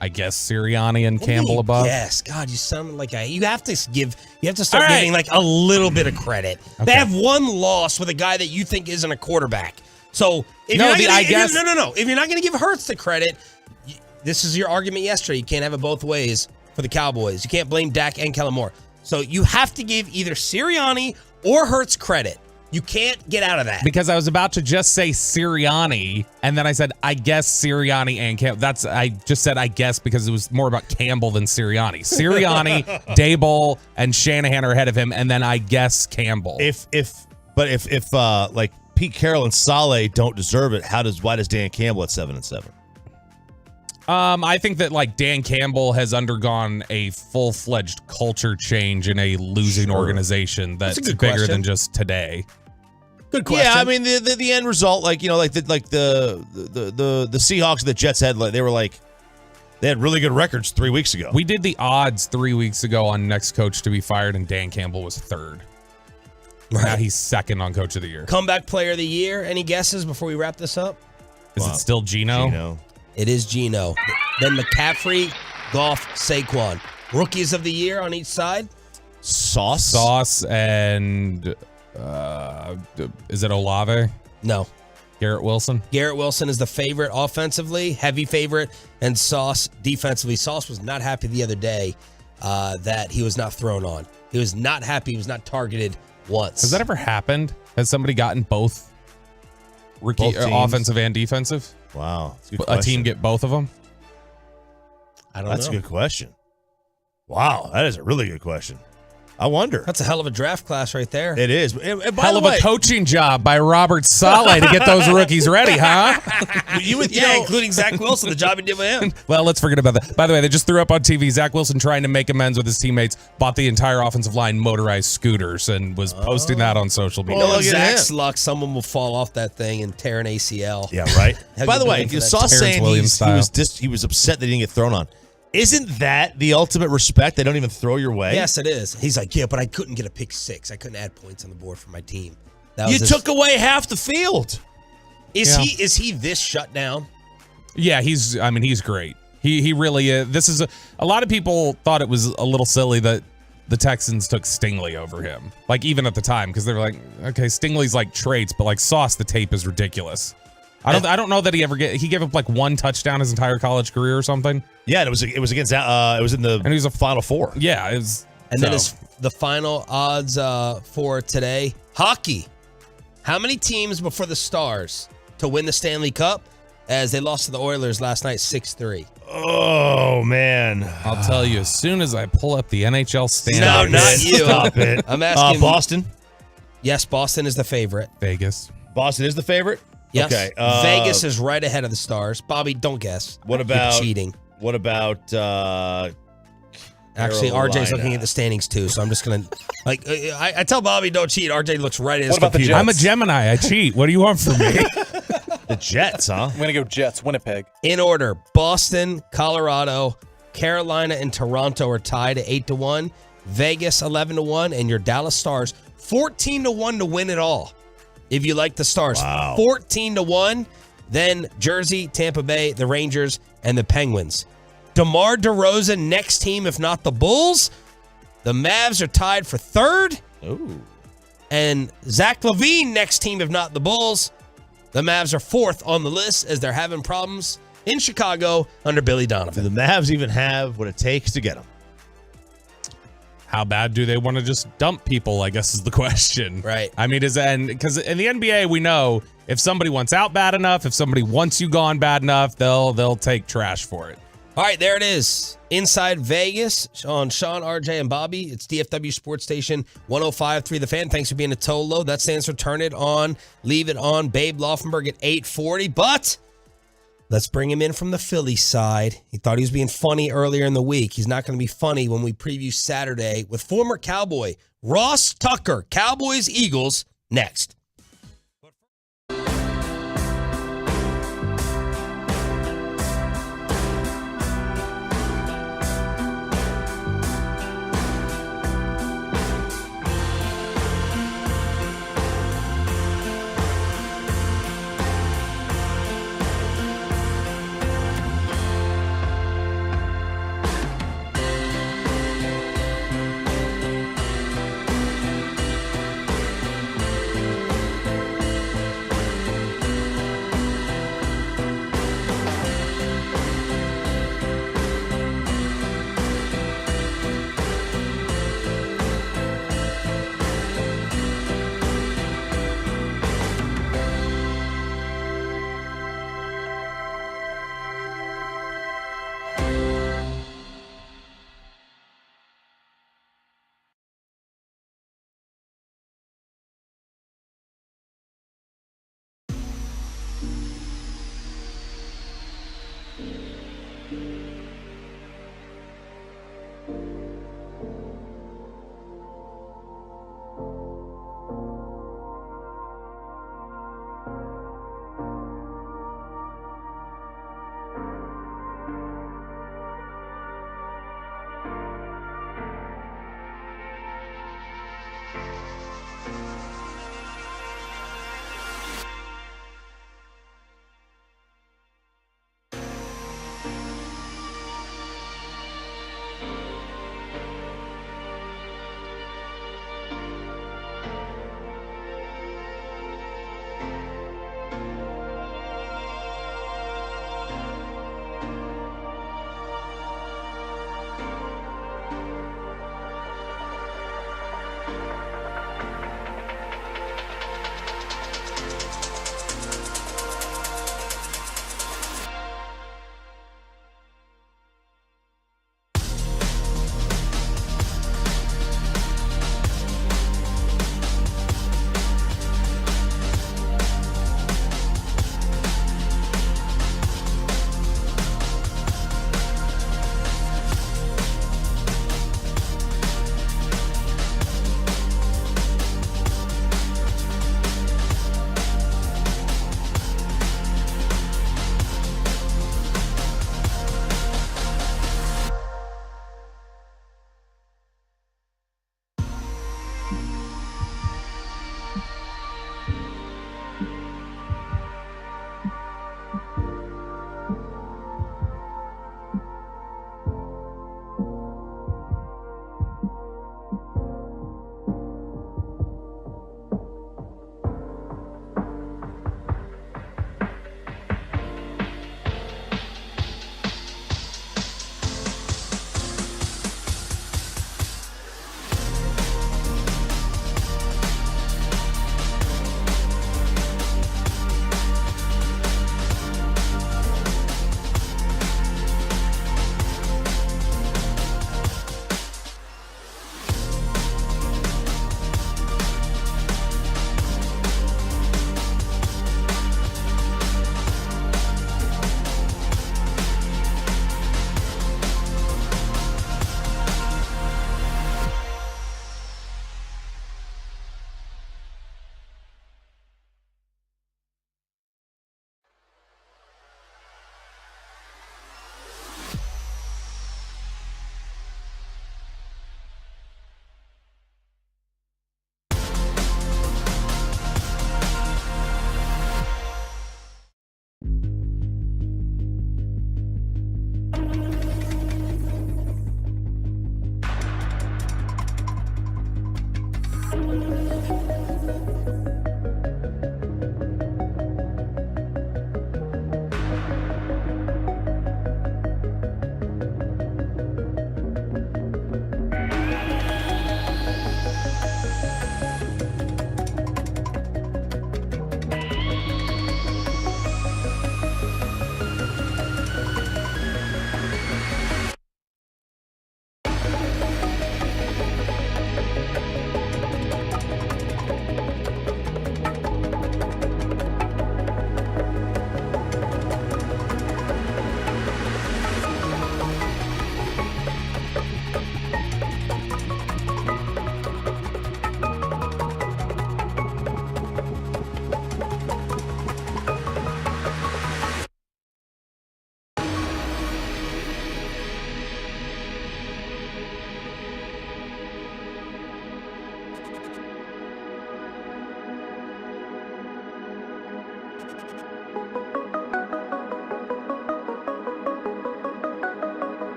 I guess Sirianni and Campbell above. Yes, God, you sound like you have to start giving like a little bit of credit. Okay. They have one loss with a guy that you think isn't a quarterback. So if you're not going to give Hurts the credit, this is your argument yesterday. You can't have it both ways for the Cowboys. You can't blame Dak and Kellen Moore. So you have to give either Sirianni or Hurts credit. You can't get out of that. Because I was about to just say Sirianni, and then I said, I guess Sirianni and Campbell. I just said I guess because it was more about Campbell than Sirianni. Sirianni, Dayball, and Shanahan are ahead of him, and then I guess Campbell. If like Pete Carroll and Saleh don't deserve it, why does Dan Campbell at 7-7? I think that like Dan Campbell has undergone a full-fledged culture change in a losing organization that's bigger than just today. Good question. Yeah, I mean the end result, like the Seahawks and the Jets had, like, they had really good records 3 weeks ago. We did the odds 3 weeks ago on next coach to be fired, and Dan Campbell was third. Right. Now he's second on Coach of the Year. Comeback Player of the Year. Any guesses before we wrap this up? Is it still Geno? It is Geno. Then McCaffrey, Goff, Saquon. Rookies of the Year on each side? Sauce and is it Olave? No. Garrett Wilson? Garrett Wilson is the favorite offensively, heavy favorite, and Sauce defensively. Sauce was not happy the other day that he was not thrown on. He was not happy. He was not targeted once. Has that ever happened? Has somebody gotten both offensive and defensive? Wow. A team get both of them? I don't know. That's a good question. Wow, that is a really good question. I wonder. That's a hell of a draft class right there. It is. Hell of a coaching job by Robert Saleh to get those rookies ready, huh? Including Zach Wilson, the job he did with him. Well, let's forget about that. By the way, they just threw up on TV Zach Wilson trying to make amends with his teammates, bought the entire offensive line motorized scooters, and was posting that on social media. Well, Zach's luck, someone will fall off that thing and tear an ACL. Yeah, right. By the way, you saw saying he was upset that he didn't get thrown on. Isn't that the ultimate respect? They don't even throw your way? Yes, it is. He's like, yeah, but I couldn't get a pick six. I couldn't add points on the board for my team. You took away half the field. Is he this shut down? Yeah, he's great. He really is. This is a lot of people thought it was a little silly that the Texans took Stingley over him. Like, even at the time, because they were like, okay, Stingley's like traits, but like Sauce, the tape is ridiculous. I don't know that he gave up like one touchdown his entire college career or something. Yeah, it was against it was in the and he was a Final Four. Yeah, it was. And then is the final odds for today. Hockey. How many teams before the Stars to win the Stanley Cup as they lost to the Oilers last night 6-3? Oh, man. I'll tell you as soon as I pull up the NHL standings. No, not you. Stop it. I'm asking. Boston? Yes, Boston is the favorite. Vegas. Boston is the favorite? Yes. Okay. Vegas is right ahead of the Stars. Bobby, don't guess. What You're about cheating? What about Actually, Carolina? RJ's looking at the standings too, so I'm just gonna I tell Bobby don't cheat. RJ looks right at his What about the computer. Jets? I'm a Gemini. I cheat. What do you want from me? The Jets, huh? I'm going to go Jets, Winnipeg. In order: Boston, Colorado, Carolina, and Toronto are tied at 8-1. Vegas 11-1, and your Dallas Stars 14-1 to win it all. If you like the Stars, Wow. 14-1. Then Jersey, Tampa Bay, the Rangers, and the Penguins. DeMar DeRozan next team, if not the Bulls. The Mavs are tied for third. Ooh. And Zach LaVine next team, if not the Bulls. The Mavs are fourth on the list as they're having problems in Chicago under Billy Do Donovan. the Mavs even have what it takes to get them? How bad do they want to just dump people, I guess is the question. Right. I mean, because in the NBA, we know if somebody wants out bad enough, if somebody wants you gone bad enough, they'll take trash for it. All right, there it is. Inside Vegas on Sean, RJ, and Bobby. It's DFW Sports Station 105.3 The Fan. Thanks for being a Tolo. That stands for Turn It On, Leave It On. Babe Laufenberg at 8:40. But let's bring him in from the Philly side. He thought he was being funny earlier in the week. He's not going to be funny when we preview Saturday with former Cowboy Ross Tucker. Cowboys Eagles next.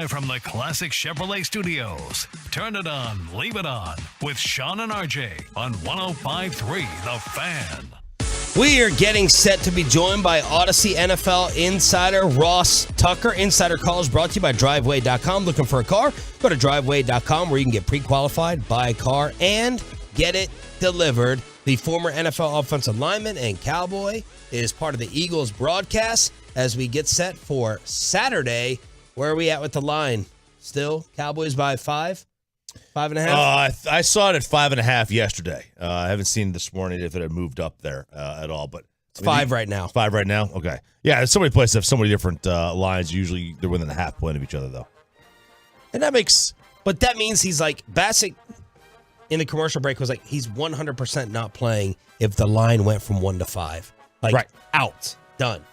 Live from the Classic Chevrolet Studios. Turn it on, leave it on with Sean and RJ on 105.3 The Fan. We are getting set to be joined by Odyssey NFL insider Ross Tucker. Insider Calls brought to you by Driveway.com. Looking for a car? Go to Driveway.com where you can get pre-qualified, buy a car, and get it delivered. The former NFL offensive lineman and Cowboy is part of the Eagles broadcast as we get set for Saturday. Where are we at with the line? Still Cowboys by 5? 5.5? I saw it at 5.5 yesterday. I haven't seen this morning if it had moved up there at all, but it's 5 right now. 5 right now? Okay. Yeah, so many places have so many different lines. Usually they're within a half point of each other, though. And that makes... But that means he's like, Bassick in the commercial break was like, he's 100% not playing if the line went from 1 to 5. Like, right. Out. Done.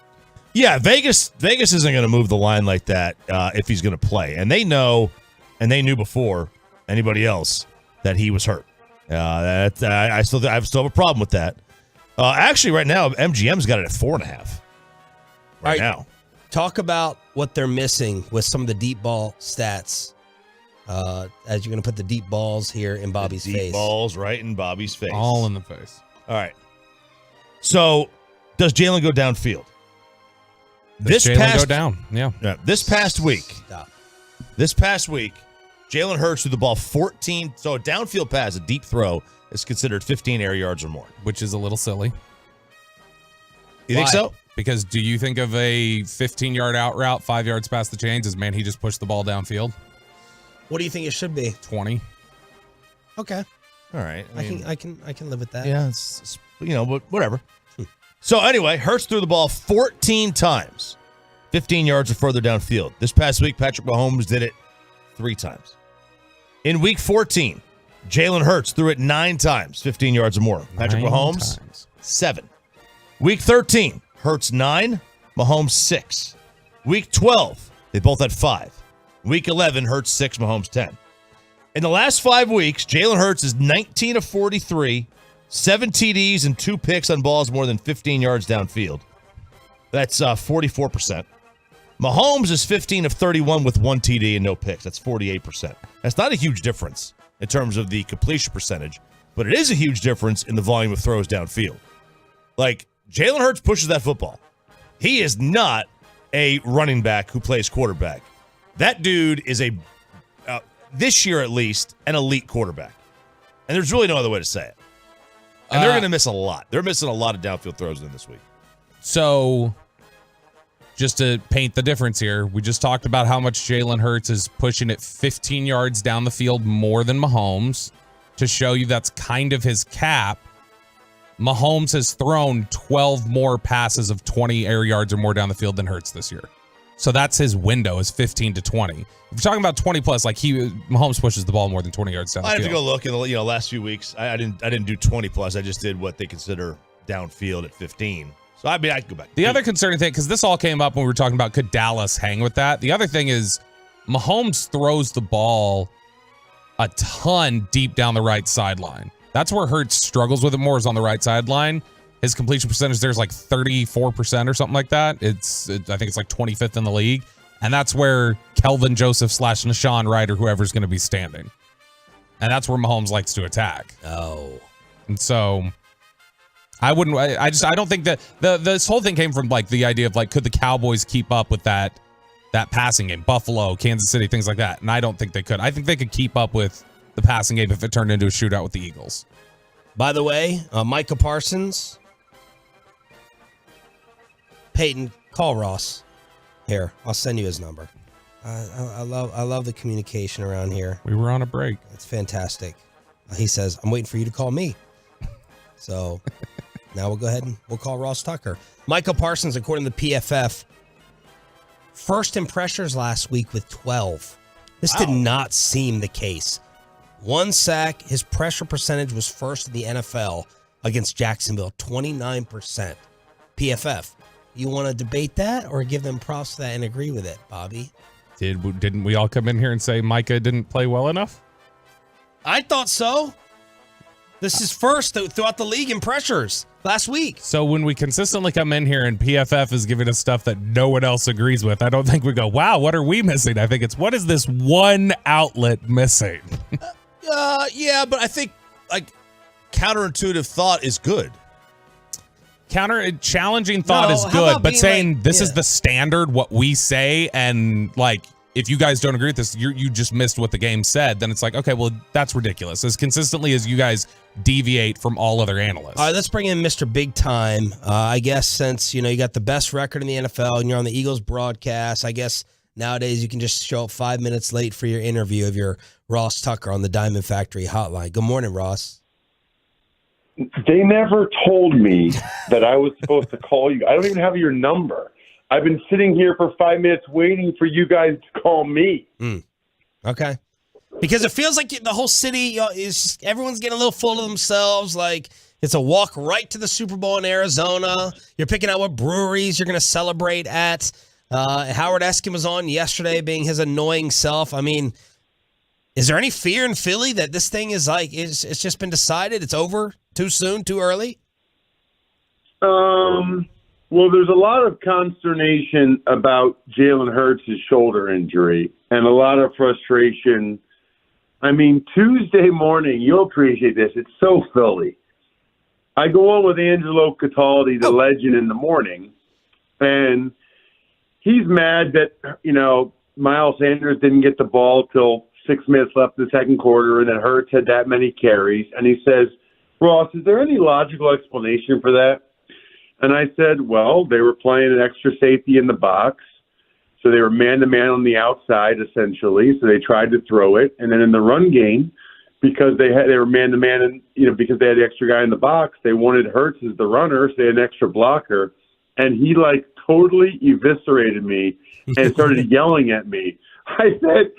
Yeah, Vegas isn't going to move the line like that if he's going to play. And they know, and they knew before anybody else that he was hurt. I still have a problem with that. Actually, right now, MGM's got it at 4.5. Right now. Talk about what they're missing with some of the deep ball stats. As you're going to put the deep balls here in Bobby's face. Deep balls right in Bobby's face. All in the face. All right. So, does Jalen go downfield? Does Jalen go down? Yeah. This past week, Jalen Hurts threw the ball 14. So a downfield pass, a deep throw, is considered 15 air yards or more, which is a little silly. You think so? Because do you think of a 15-yard out route, 5 yards past the chains, as he just pushed the ball downfield? What do you think it should be? 20. Okay. All right. I can live with that. Yeah, it's but whatever. So anyway, Hurts threw the ball 14 times, 15 yards or further downfield. This past week, Patrick Mahomes did it 3 times. In week 14, Jalen Hurts threw it 9 times, 15 yards or more. Patrick Mahomes, 7. Week 13, Hurts 9, Mahomes 6. Week 12, they both had 5. Week 11, Hurts 6, Mahomes 10. In the last 5 weeks, Jalen Hurts is 19 of 43, 7 TDs and 2 picks on balls more than 15 yards downfield. That's 44%. Mahomes is 15 of 31 with 1 TD and no picks. That's 48%. That's not a huge difference in terms of the completion percentage, but it is a huge difference in the volume of throws downfield. Like, Jalen Hurts pushes that football. He is not a running back who plays quarterback. That dude is this year at least, an elite quarterback. And there's really no other way to say it. And they're going to miss a lot. They're missing a lot of downfield throws in this week. So, just to paint the difference here, we just talked about how much Jalen Hurts is pushing it 15 yards down the field more than Mahomes. To show you that's kind of his cap, Mahomes has thrown 12 more passes of 20 air yards or more down the field than Hurts this year. So that's his window, is 15 to 20. If you're talking about 20 plus, like Mahomes pushes the ball more than 20 yards down the field. I have to go look in the last few weeks. I didn't do 20 plus. I just did what they consider downfield at 15. So I could go back. The other concerning thing, because this all came up when we were talking about could Dallas hang with that. The other thing is Mahomes throws the ball a ton deep down the right sideline. That's where Hurts struggles with it more, is on the right sideline. His completion percentage there is like 34% or something like that. I think it's like 25th in the league. And that's where Kelvin Joseph / Nashawn Wright or whoever's going to be standing. And that's where Mahomes likes to attack. Oh. And so I don't think that this whole thing came from like the idea of like, could the Cowboys keep up with that passing game? Buffalo, Kansas City, things like that. And I don't think they could. I think they could keep up with the passing game if it turned into a shootout with the Eagles. By the way, Micah Parsons, Peyton, call Ross. Here, I'll send you his number. I love the communication around here. We were on a break. It's fantastic. He says, I'm waiting for you to call me. So now we'll go ahead and we'll call Ross Tucker. Micah Parsons, according to PFF, first in pressures last week with 12. This did not seem the case. 1 sack. His pressure percentage was first in the NFL against Jacksonville, 29%. PFF. You want to debate that or give them props for that and agree with it, Bobby? Didn't we all come in here and say Micah didn't play well enough? I thought so. This is first throughout the league in pressures last week. So when we consistently come in here and PFF is giving us stuff that no one else agrees with, I don't think we go, wow, what are we missing? I think it's, what is this one outlet missing? Yeah, but I think like counterintuitive thought is good. Challenging thought is good, but saying this is the standard, what we say, and like if you guys don't agree with this, you just missed what the game said, then it's like, okay, well, that's ridiculous. As consistently as you guys deviate from all other analysts. All right, let's bring in Mr. Big Time. I guess since, you got the best record in the NFL and you're on the Eagles broadcast, I guess nowadays you can just show up 5 minutes late for your interview of your Ross Tucker on the Diamond Factory hotline. Good morning, Ross. They never told me that I was supposed to call you. I don't even have your number. I've been sitting here for 5 minutes waiting for you guys to call me. Okay. Because it feels like the whole city is everyone's getting a little full of themselves. Like it's a walk right to the Super Bowl in Arizona. You're picking out what breweries you're going to celebrate at. Howard Eskin was on yesterday being his annoying self. I mean, is there any fear in Philly that this thing is like, it's just been decided? It's over too soon, too early? Well, there's a lot of consternation about Jalen Hurts' shoulder injury and a lot of frustration. I mean, Tuesday morning, you'll appreciate this. It's so Philly. I go on with Angelo Cataldi, the legend, in the morning, and he's mad that, Miles Sanders didn't get the ball till 6 minutes left in the second quarter, and then Hurts had that many carries. And he says, Ross, is there any logical explanation for that? And I said, well, they were playing an extra safety in the box. So they were man-to-man on the outside, essentially. So they tried to throw it. And then in the run game, because they were man-to-man, and because they had the extra guy in the box, they wanted Hurts as the runner, so they had an extra blocker. And he, totally eviscerated me and started yelling at me. I said,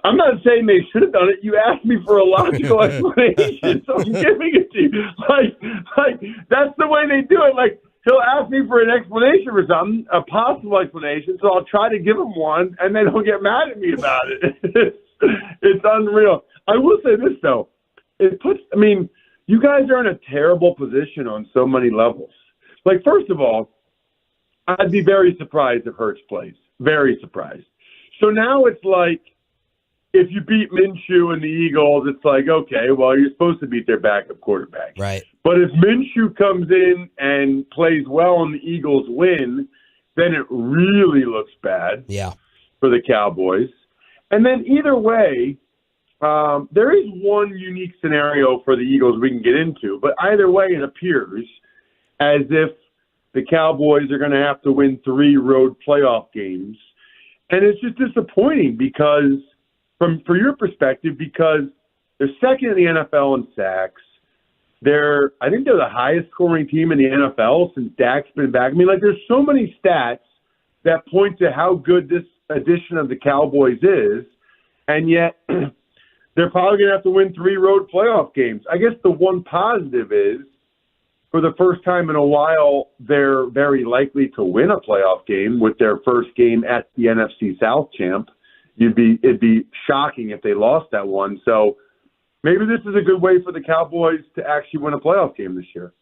I'm not saying they should have done it. You asked me for a logical explanation, so I'm giving it to you. That's the way they do it. He'll ask me for an explanation for something, a possible explanation, so I'll try to give him one, and then he'll get mad at me about it. It's unreal. I will say this, though. You guys are in a terrible position on so many levels. First of all, I'd be very surprised if Hurts plays. Very surprised. So now it's if you beat Minshew and the Eagles, it's okay, well, you're supposed to beat their backup quarterback. Right. But if Minshew comes in and plays well and the Eagles win, then it really looks bad for the Cowboys. And then either way, there is one unique scenario for the Eagles we can get into, but either way it appears as if the Cowboys are going to have to win 3 road playoff games. And it's just disappointing because for your perspective, because they're second in the NFL in sacks. I think they're the highest scoring team in the NFL since Dak's been back. There's so many stats that point to how good this edition of the Cowboys is, and yet they're probably going to have to win 3 road playoff games. I guess the one positive is, for the first time in a while, they're very likely to win a playoff game with their first game at the NFC South champ. It'd be shocking if they lost that one. So maybe this is a good way for the Cowboys to actually win a playoff game this year.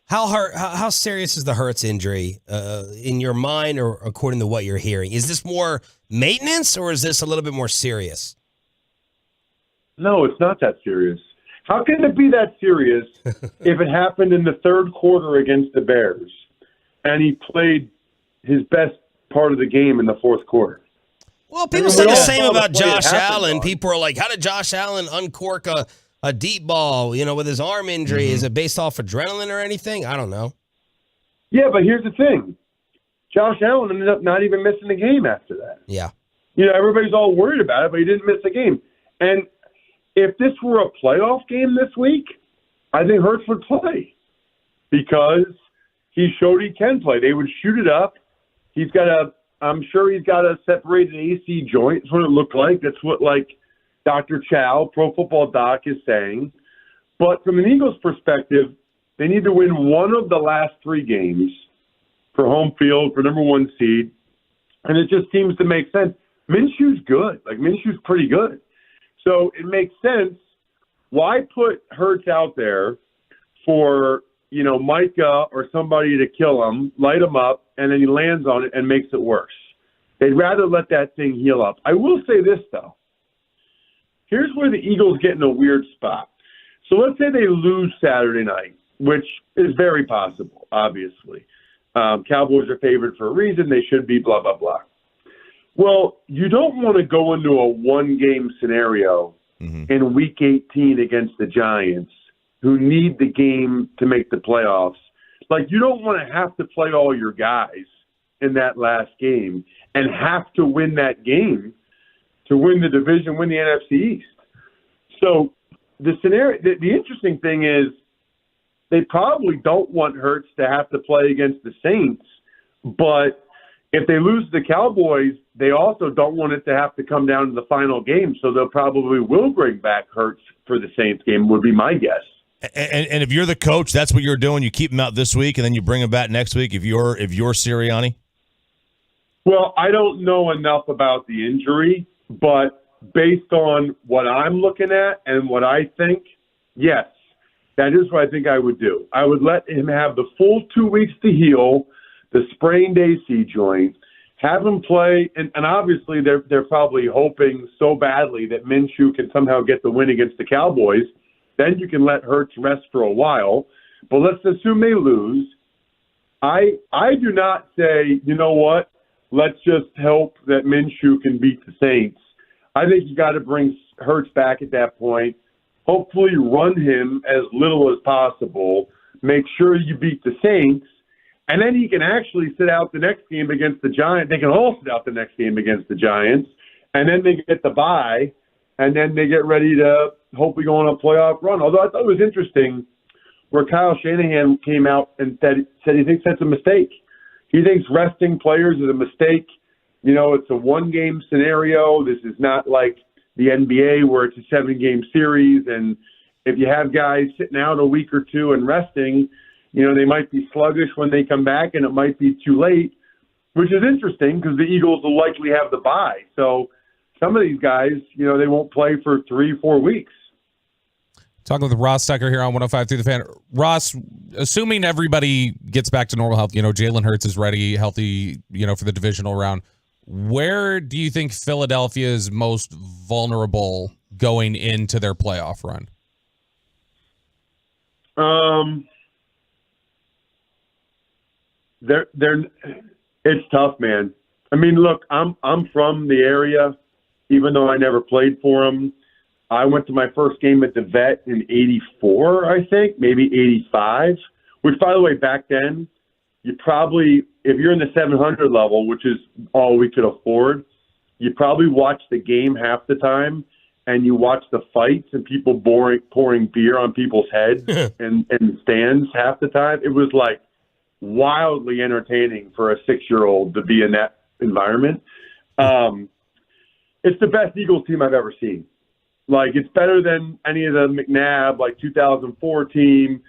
How serious is the Hurts injury in your mind, or according to what you're hearing? Is this more maintenance, or is this a little bit more serious? No, it's not that serious. How can it be that serious if it happened in the third quarter against the Bears and he played his best part of the game in the fourth quarter? Well, people say the same about Josh Allen. People are like, how did Josh Allen uncork a deep ball, with his arm injury? Is it based off adrenaline or anything? I don't know. Yeah, but here's the thing. Josh Allen ended up not even missing the game after that. Yeah. Everybody's all worried about it, but he didn't miss the game. And if this were a playoff game this week, I think Hurts would play because he showed he can play. They would shoot it up. I'm sure he's got a separated AC joint. That's what it looked like. That's what, Dr. Chow, Pro Football Doc, is saying. But from an Eagles perspective, they need to win one of the last 3 games for home field, for number 1 seed. And it just seems to make sense. Minshew's good. Minshew's pretty good. So it makes sense why put Hurts out there for, Micah or somebody to kill him, light him up, and then he lands on it and makes it worse? They'd rather let that thing heal up. I will say this, though. Here's where the Eagles get in a weird spot. So let's say they lose Saturday night, which is very possible, obviously. Cowboys are favored for a reason. They should be blah, blah, blah. Well, you don't want to go into a one-game scenario in Week 18 against the Giants, who need the game to make the playoffs. Like, you don't want to have to play all your guys in that last game and have to win that game to win the division, win the NFC East. So the scenario, the interesting thing is they probably don't want Hurts to have to play against the Saints, but if they lose to the Cowboys, they also don't want it to have to come down to the final game, so they'll probably will bring back Hurts for the Saints game, would be my guess. And if you're the coach, that's what you're doing. You keep him out this week, and then you bring him back next week if you're Sirianni? Well, I don't know enough about the injury, but based on what I'm looking at and what I think, yes, that is what I think I would do. I would let him have the full 2 weeks to heal the sprained AC joint, have him play, and obviously they're probably hoping so badly that Minshew can somehow get the win against the Cowboys. Then you can let Hurts rest for a while. But let's assume they lose. I do not say, you know what, let's just hope that Minshew can beat the Saints. I think you got to bring Hurts back at that point. Hopefully run him as little as possible. Make sure you beat the Saints. And then he can actually sit out the next game against the Giants. They can all sit out the next game against the Giants. And then they get the bye. And then they get ready to hopefully go on a playoff run. Although I thought it was interesting where Kyle Shanahan came out and said he thinks that's a mistake. He thinks resting players is a mistake. It's a one-game scenario. This is not like the NBA where it's a 7-game series. And if you have guys sitting out a week or two and resting, they might be sluggish when they come back and it might be too late, which is interesting because the Eagles will likely have the bye. So some of these guys, they won't play for 3-4 weeks. Talking with Ross Tucker here on 105 through the Fan. Ross, assuming everybody gets back to normal health, Jalen Hurts is ready, healthy, for the divisional round. Where do you think Philadelphia is most vulnerable going into their playoff run? It's tough, man. I mean, look, I'm from the area, even though I never played for them. I went to my first game at the Vet in 84, I think, maybe 85, which, by the way, back then, you probably, if you're in the 700 level, which is all we could afford, you probably watch the game half the time and you watch the fights and people pouring beer on people's heads and stands half the time. It was like wildly entertaining for a 6-year-old to be in that environment. It's the best Eagles team I've ever seen. Like, it's better than any of the McNabb, 2004 team.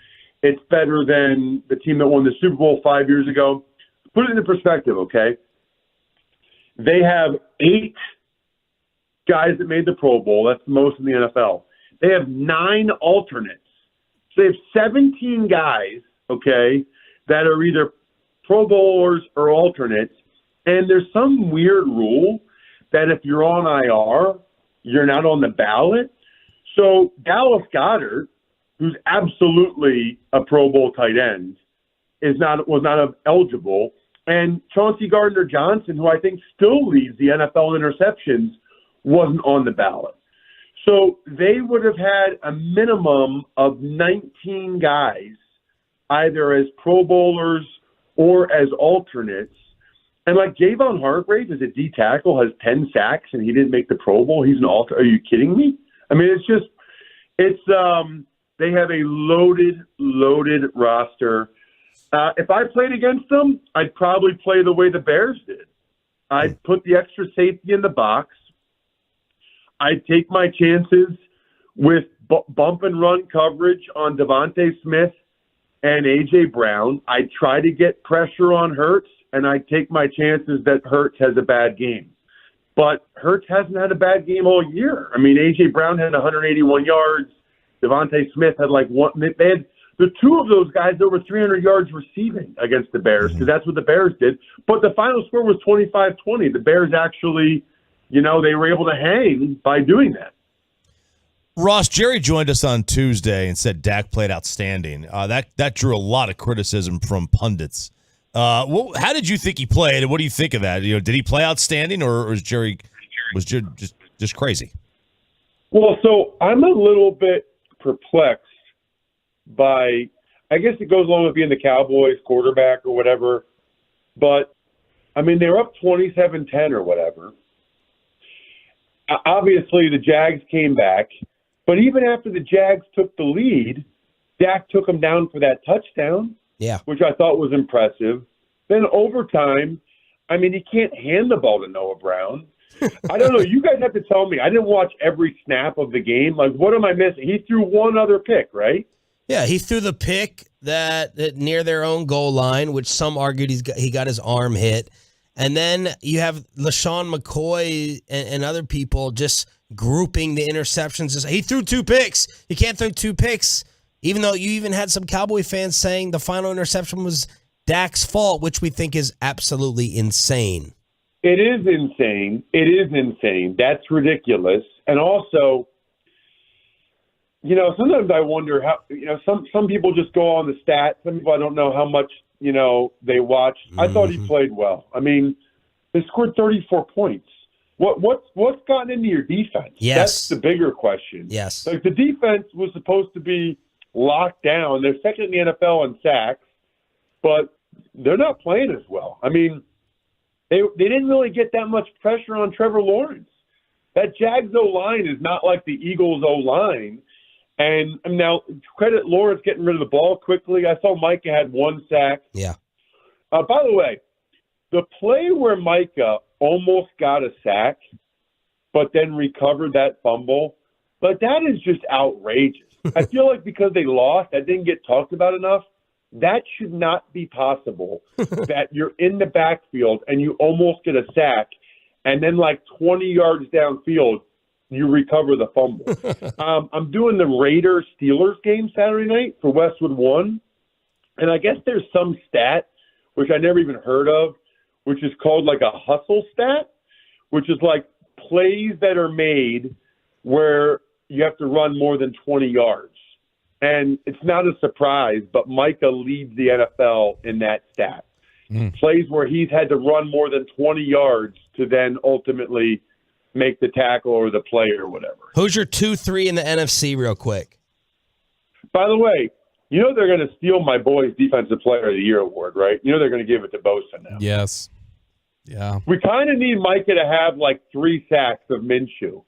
It's better than the team that won the Super Bowl 5 years ago. Put it into perspective, okay? They have 8 guys that made the Pro Bowl. That's the most in the NFL. They have 9 alternates. So they have 17 guys, okay, that are either Pro Bowlers or alternates. And there's some weird rule that if you're on IR, you're not on the ballot. So Dallas Goedert, who's absolutely a Pro Bowl tight end, was not eligible. And Chauncey Gardner-Johnson, who I think still leads the NFL interceptions, wasn't on the ballot. So they would have had a minimum of 19 guys, either as Pro Bowlers or as alternates. And Javon Hargrave as a D tackle has 10 sacks and he didn't make the Pro Bowl. He's an alter. Are you kidding me? I mean, they have a loaded roster. If I played against them, I'd probably play the way the Bears did. I'd put the extra safety in the box. I'd take my chances with bump and run coverage on Devontae Smith and A.J. Brown. I'd try to get pressure on Hurts, and I'd take my chances that Hurts has a bad game. But Hurts hasn't had a bad game all year. I mean, A.J. Brown had 181 yards. Devontae Smith had like one. They had the two of those guys over 300 yards receiving against the Bears because that's what the Bears did. But the final score was 25-20. The Bears actually, they were able to hang by doing that. Ross, Jerry joined us on Tuesday and said Dak played outstanding. That drew a lot of criticism from pundits. How did you think he played, and what do you think of that? Did he play outstanding, or was Jerry just crazy? Well, so I'm a little bit perplexed by, I guess it goes along with being the Cowboys quarterback or whatever, but, they're up 27-10 or whatever. Obviously, the Jags came back, but even after the Jags took the lead, Dak took them down for that touchdown, which I thought was impressive. Then overtime, he can't hand the ball to Noah Brown. I don't know. You guys have to tell me. I didn't watch every snap of the game. Like, what am I missing? He threw one other pick, right? Yeah, he threw the pick that near their own goal line, which some argued he got his arm hit. And then you have LaShawn McCoy and other people just grouping the interceptions. He threw two picks. You can't throw two picks, even though you even had some Cowboy fans saying the final interception was Dak's fault, which we think is absolutely insane. It is insane. It is insane. That's ridiculous. And also, sometimes I wonder how, some people just go on the stats. Some people I don't know how much, they watched. I thought he played well. They scored 34 points. What's gotten into your defense? Yes. That's the bigger question. Yes. Like, the defense was supposed to be locked down. They're second in the NFL in sacks, but they're not playing as well. They didn't really get that much pressure on Trevor Lawrence. That Jags O-line is not like the Eagles O-line. And now, credit Lawrence getting rid of the ball quickly. I saw Micah had one sack. Yeah. By the way, the play where Micah almost got a sack, but then recovered that fumble, but that is just outrageous. I feel like because they lost, that didn't get talked about enough. That should not be possible, that you're in the backfield and you almost get a sack, and then like 20 yards downfield, you recover the fumble. I'm doing the Raiders-Steelers game Saturday night for Westwood One, and I guess there's some stat, which I never even heard of, which is called like a hustle stat, which is like plays that are made where you have to run more than 20 yards. And it's not a surprise, but Micah leads the NFL in that stat. Plays where he's had to run more than 20 yards to then ultimately make the tackle or the play or whatever. Who's your 2-3 in the NFC real quick? By the way, they're going to steal my boy's Defensive Player of the Year award, right? They're going to give it to Bosa now. Yes. Yeah. We kind of need Micah to have like 3 sacks of Minshew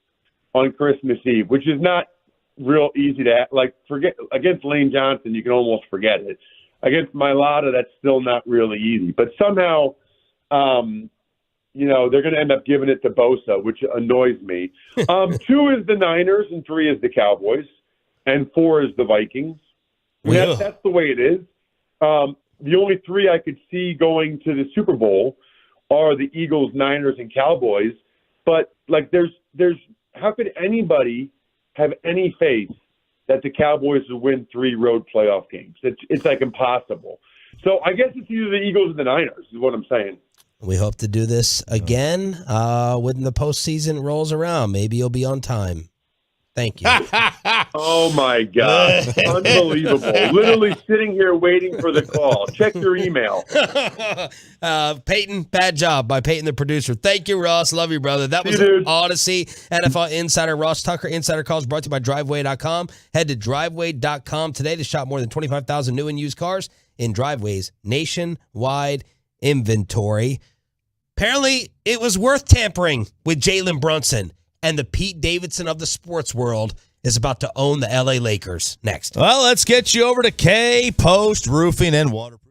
on Christmas Eve, which is not real easy to forget. Against Lane Johnson, you can almost forget it. Against Mailata, that's still not really easy. But somehow, they're going to end up giving it to Bosa, which annoys me. 2 is the Niners, and 3 is the Cowboys, and 4 is the Vikings. That's the way it is. The only 3 I could see going to the Super Bowl are the Eagles, Niners, and Cowboys. But there's how could anybody have any faith that the Cowboys will win 3 road playoff games? It's like impossible. So I guess it's either the Eagles or the Niners is what I'm saying. We hope to do this again when the postseason rolls around. Maybe you'll be on time. Thank you. Oh, my God. Unbelievable. Literally sitting here waiting for the call. Check your email. Peyton, bad job by Peyton, the producer. Thank you, Ross. Love you, brother. That was Odyssey. NFL Insider Ross Tucker. Insider Calls brought to you by Driveway.com. Head to Driveway.com today to shop more than 25,000 new and used cars in Driveway's nationwide inventory. Apparently, it was worth tampering with Jalen Brunson. And the Pete Davidson of the sports world is about to own the LA Lakers. Next. Well, let's get you over to K Post Roofing and Waterproofing.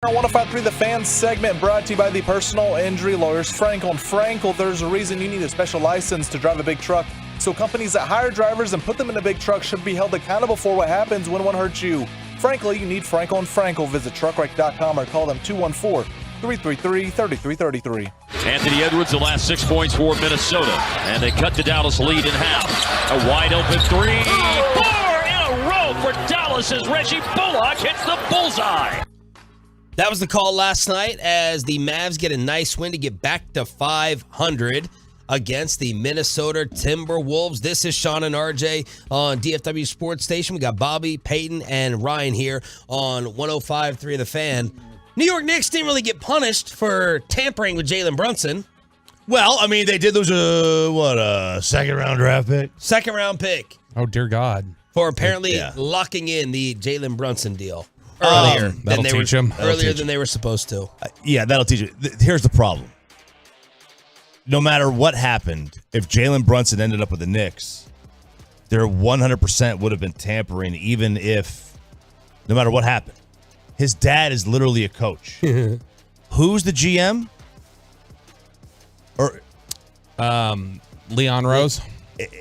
On 105.3 The Fan segment brought to you by the personal injury lawyers Frankel and Frankel. There's a reason you need a special license to drive a big truck. So companies that hire drivers and put them in a big truck should be held accountable for what happens when one hurts you. Frankly, you need Frankel and Frankel. Visit truckwreck.com or call them 214-333-3333. Anthony Edwards, the last 6 points for Minnesota. And they cut the Dallas lead in half. A wide open three. 4 in a row for Dallas as Reggie Bullock hits the bullseye. That was the call last night as the Mavs get a nice win to get back to 500 against the Minnesota Timberwolves. This is Sean and RJ on DFW Sports Station. We got Bobby, Peyton, and Ryan here on 105.3 The Fan. New York Knicks didn't really get punished for tampering with Jalen Brunson. Well, I mean, they did lose a second-round draft pick? Second-round pick. Oh, dear God. For apparently locking in the Jalen Brunson deal. Earlier than they were supposed to. Yeah, that'll teach you. Here's the problem. No matter what happened, if Jalen Brunson ended up with the Knicks, there 100% would have been tampering, even if, no matter what happened. His dad is literally a coach. Who's the GM? Or Leon Rose.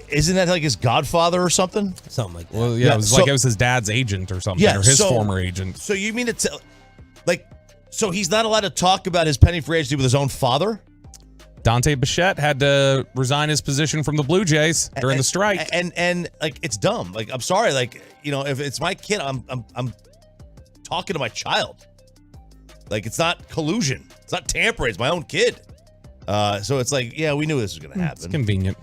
Isn't that like his godfather or something? Something like that. Well, yeah, it was like it was his dad's agent or something, or his former agent. So you mean to tell, so he's not allowed to talk about his pending free agency with his own father? Dante Bichette had to resign his position from the Blue Jays during the strike, and like it's dumb. Like I'm sorry, like if it's my kid, I'm talking to my child. Like it's not collusion, it's not tampering. It's my own kid. So it's like, yeah, we knew this was going to happen. It's convenient.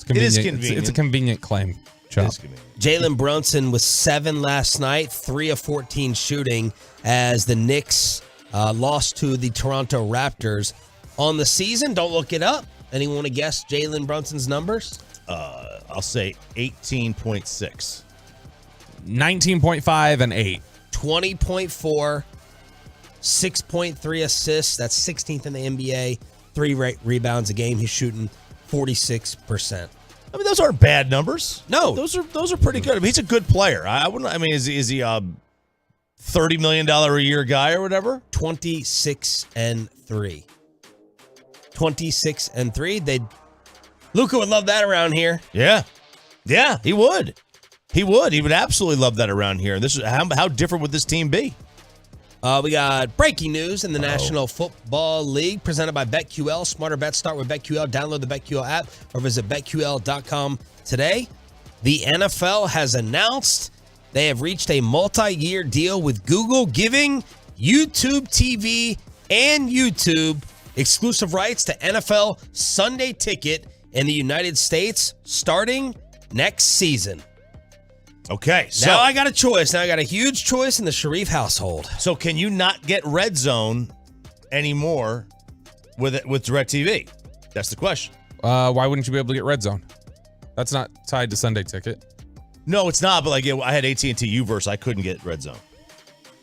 It is convenient. It's a convenient claim. Jalen Brunson was 7 last night, 3 of 14 shooting as the Knicks lost to the Toronto Raptors. On the season, don't look it up. Anyone want to guess Jalen Brunson's numbers? I'll say 18.6. 19.5 and 8. 20.4, 6.3 assists. That's 16th in the NBA. 3 rebounds a game. He's shooting 46%. I mean, those aren't bad numbers. No, those are pretty good. I mean, he's a good player. I wouldn't. I mean, is he a $30 million a year guy or whatever? 26-3. 26-3. Luka would love that around here. Yeah, he would. He would absolutely love that around here. This is how different would this team be? We got breaking news in the National Football League presented by BetQL. Smarter bets start with BetQL. Download the BetQL app or visit BetQL.com today. The NFL has announced they have reached a multi-year deal with Google, giving YouTube TV and YouTube exclusive rights to NFL Sunday Ticket in the United States starting next season. Okay, so now I got a choice. Now I got a huge choice in the Sharif household. So can you not get Red Zone anymore with DirecTV? That's the question. Why wouldn't you be able to get Red Zone? That's not tied to Sunday Ticket. No, it's not. But like, I had AT&T Uverse. I couldn't get Red Zone.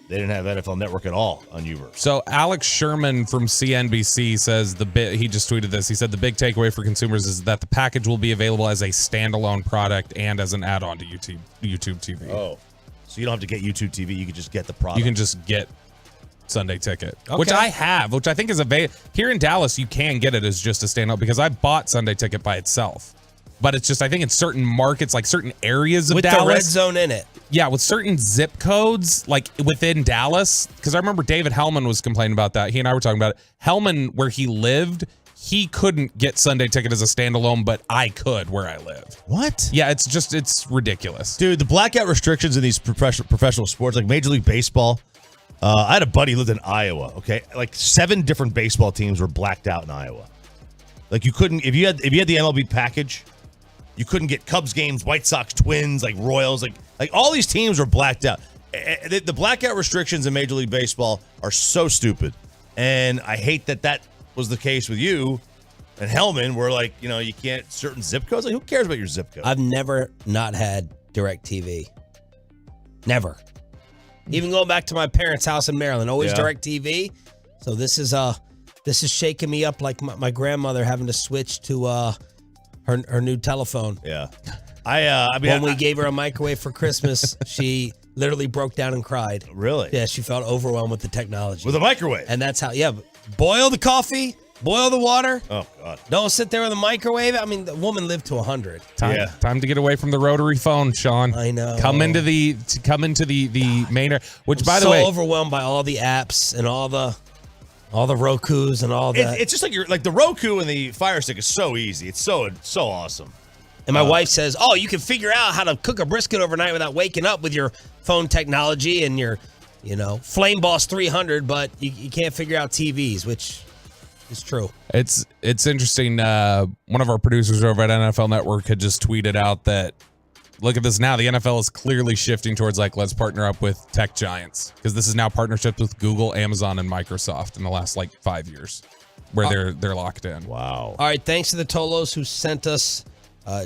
They didn't have NFL Network at all on Uverse. So Alex Sherman from CNBC says he just tweeted this. He said the big takeaway for consumers is that the package will be available as a standalone product and as an add-on to YouTube TV. Oh, so you don't have to get YouTube TV. You can just get the product. You can just get Sunday Ticket, which I have, which I think is available. Here in Dallas, you can get it as just a standalone because I bought Sunday Ticket by itself. But it's just, I think in certain markets, like certain areas of Dallas. With the Red Zone in it. Yeah, with certain zip codes, like within Dallas. Because I remember David Hellman was complaining about that. He and I were talking about it. Hellman, where he lived, he couldn't get Sunday Ticket as a standalone, but I could where I live. What? Yeah, it's ridiculous. Dude, the blackout restrictions in these professional sports, like Major League Baseball. I had a buddy who lived in Iowa, okay? Like 7 different baseball teams were blacked out in Iowa. Like you couldn't, if you had the MLB package, you couldn't get Cubs games, White Sox, Twins, like Royals, like all these teams were blacked out. The blackout restrictions in Major League Baseball are so stupid. And I hate that was the case with you and Hellman, where, like, you know, you can't certain zip codes. Like, who cares about your zip code? I've never not had DirecTV. Never. Even going back to my parents' house in Maryland, always DirecTV. So this is shaking me up like my grandmother having to switch to her new telephone. Yeah. I mean, when we gave her a microwave for Christmas, she literally broke down and cried. Really? Yeah, she felt overwhelmed with the technology. With a microwave. And that's how, boil the coffee, boil the water. Oh, God. Don't sit there with a microwave. I mean, the woman lived to 100. Time to get away from the rotary phone, Sean. I know. Come into the main, which, by the way, so overwhelmed by all the apps and all the Rokus and all that. It's just like the Roku and the Fire Stick is so easy. It's so awesome. And my wife says, you can figure out how to cook a brisket overnight without waking up with your phone technology and your, Flame Boss 300, but you can't figure out TVs, which is true. It's interesting. One of our producers over at NFL Network had just tweeted out that, look at this now, the NFL is clearly shifting towards, like, let's partner up with tech giants, because this is now partnerships with Google, Amazon, and Microsoft in the last, 5 years, where they're locked in. Wow. All right, thanks to the Tolos who sent us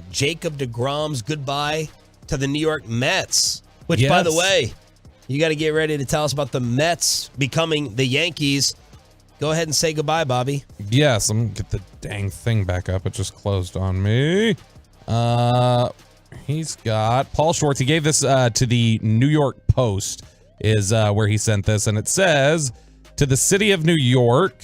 Jacob deGrom's goodbye to the New York Mets, which, by the way, you got to get ready to tell us about the Mets becoming the Yankees. Go ahead and say goodbye, Bobby. Yes, I'm going to get the dang thing back up. It just closed on me. He's got Paul Schwartz. He gave this to the New York Post, is where he sent this, and it says, to the city of New York.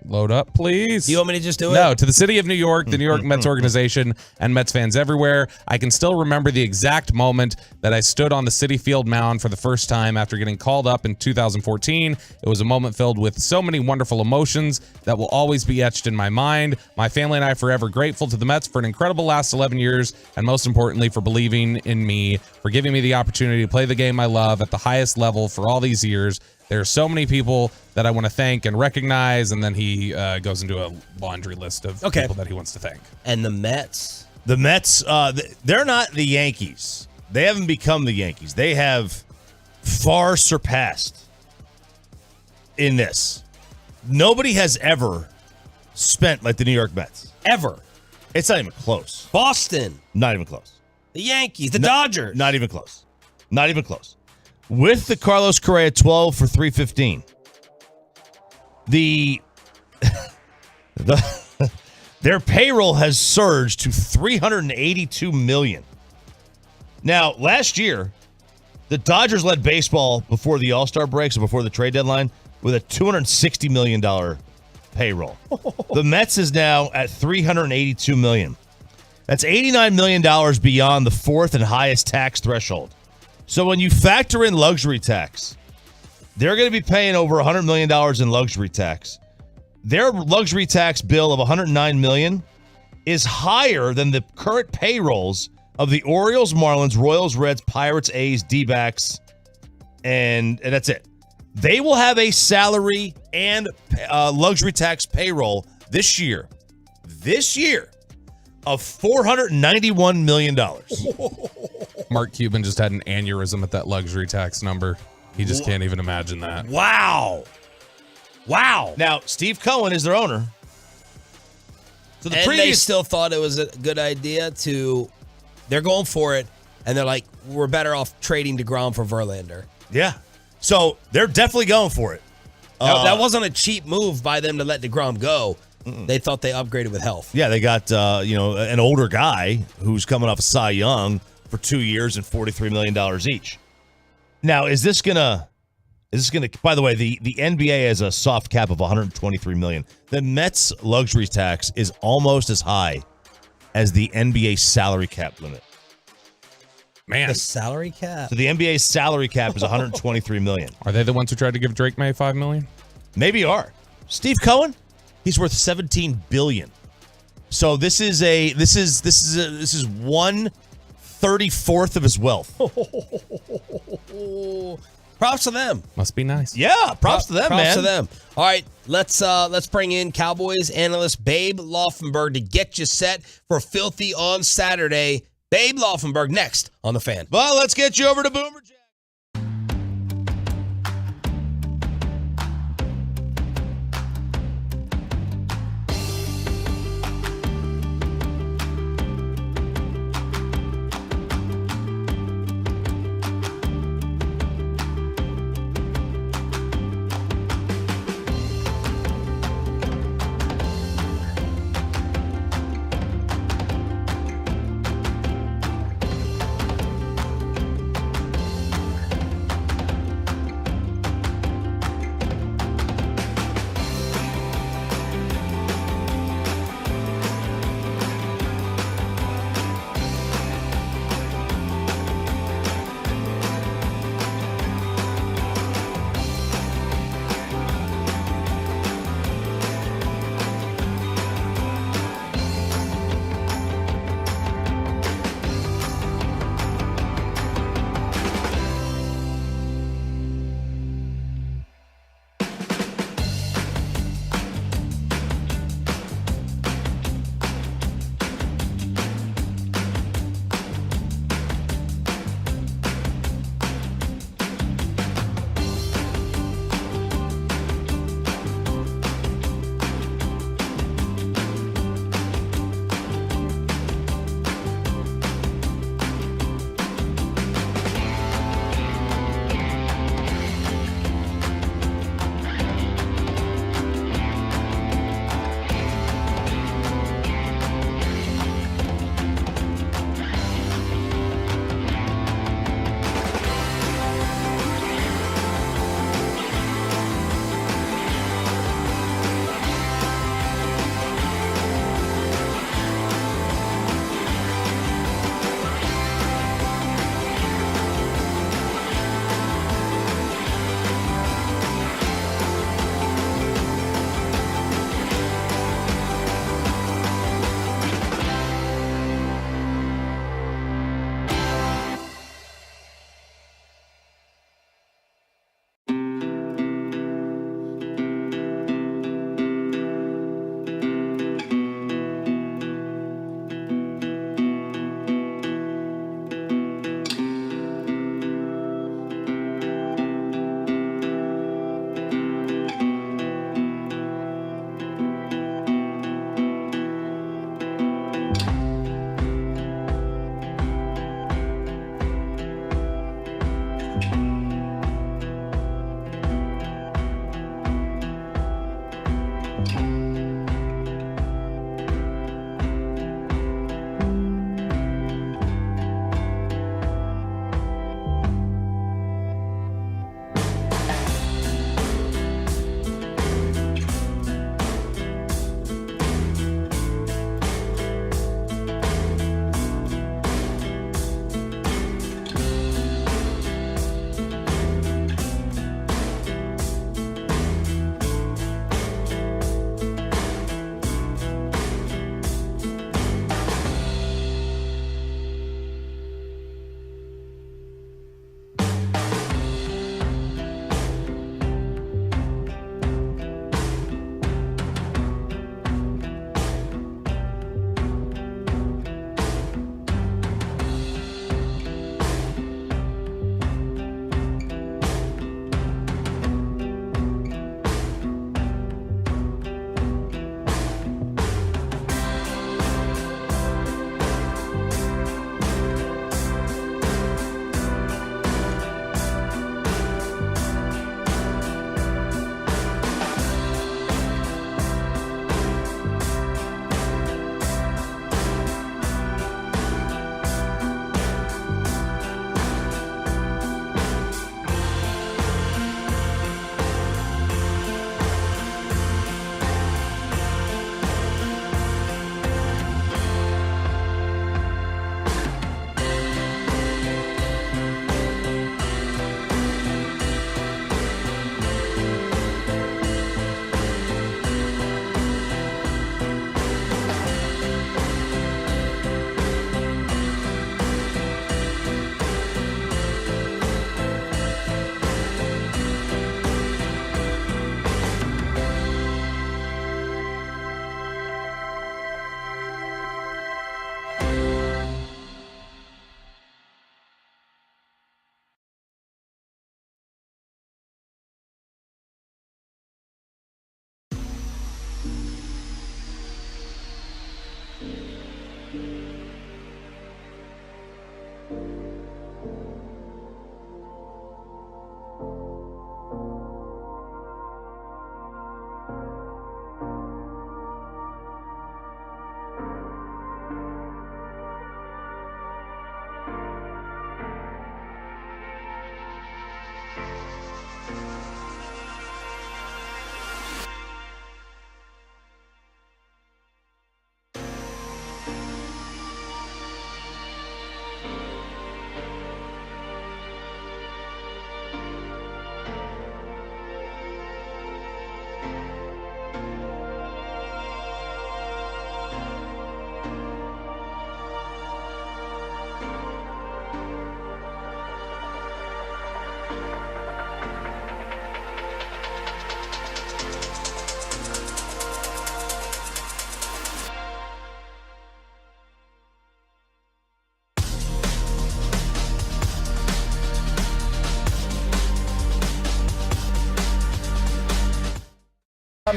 Load up, please. Do you want me to just do it? No, to the city of New York, the New York Mets organization, and Mets fans everywhere. I can still remember the exact moment that I stood on the Citi Field mound for the first time after getting called up in 2014. It was a moment filled with so many wonderful emotions that will always be etched in my mind. My family and I are forever grateful to the Mets for an incredible last 11 years, and most importantly, for believing in me, for giving me the opportunity to play the game I love at the highest level for all these years. There are so many people that I want to thank and recognize, and then he goes into a laundry list of people that he wants to thank. And the Mets? The Mets, they're not the Yankees. They haven't become the Yankees. They have far surpassed in this. Nobody has ever spent like the New York Mets. Ever. It's not even close. Boston. Not even close. The Yankees. The Dodgers. Not even close. Not even close. With the Carlos Correa 12 for 315, their payroll has surged to $382 million. Now, last year, the Dodgers led baseball before the All-Star break, so before the trade deadline, with a $260 million payroll. The Mets is now at $382 million. That's $89 million beyond the fourth and highest tax threshold. So when you factor in luxury tax, they're going to be paying over $100 million in luxury tax. Their luxury tax bill of $109 million is higher than the current payrolls of the Orioles, Marlins, Royals, Reds, Pirates, A's, D-backs, and that's it. They will have a salary and luxury tax payroll this year of $491 million. Mark Cuban just had an aneurysm at that luxury tax number. He just can't even imagine that. Wow. Now, Steve Cohen is their owner. So they still thought it was a good idea they're going for it, and they're like, we're better off trading DeGrom for Verlander. Yeah. So they're definitely going for it. That wasn't a cheap move by them to let DeGrom go. They thought they upgraded with health. Yeah, they got an older guy who's coming off a Cy Young for 2 years and $43 million each. Now, is this gonna? By the way, the NBA has a soft cap of $123 million. The Mets luxury tax is almost as high as the NBA salary cap limit. Man, the salary cap. So the NBA's salary cap is $123 million. Are they the ones who tried to give Drake May $5 million? Maybe are. Steve Cohen, he's worth $17 billion. So this is 1/34 of his wealth. Props to them. Must be nice. Yeah, props to them, man. Props to them. All right, let's bring in Cowboys analyst Babe Laufenberg to get you set for Filthy on Saturday. Babe Laufenberg next on The Fan. Well, let's get you over to Boomer Jack.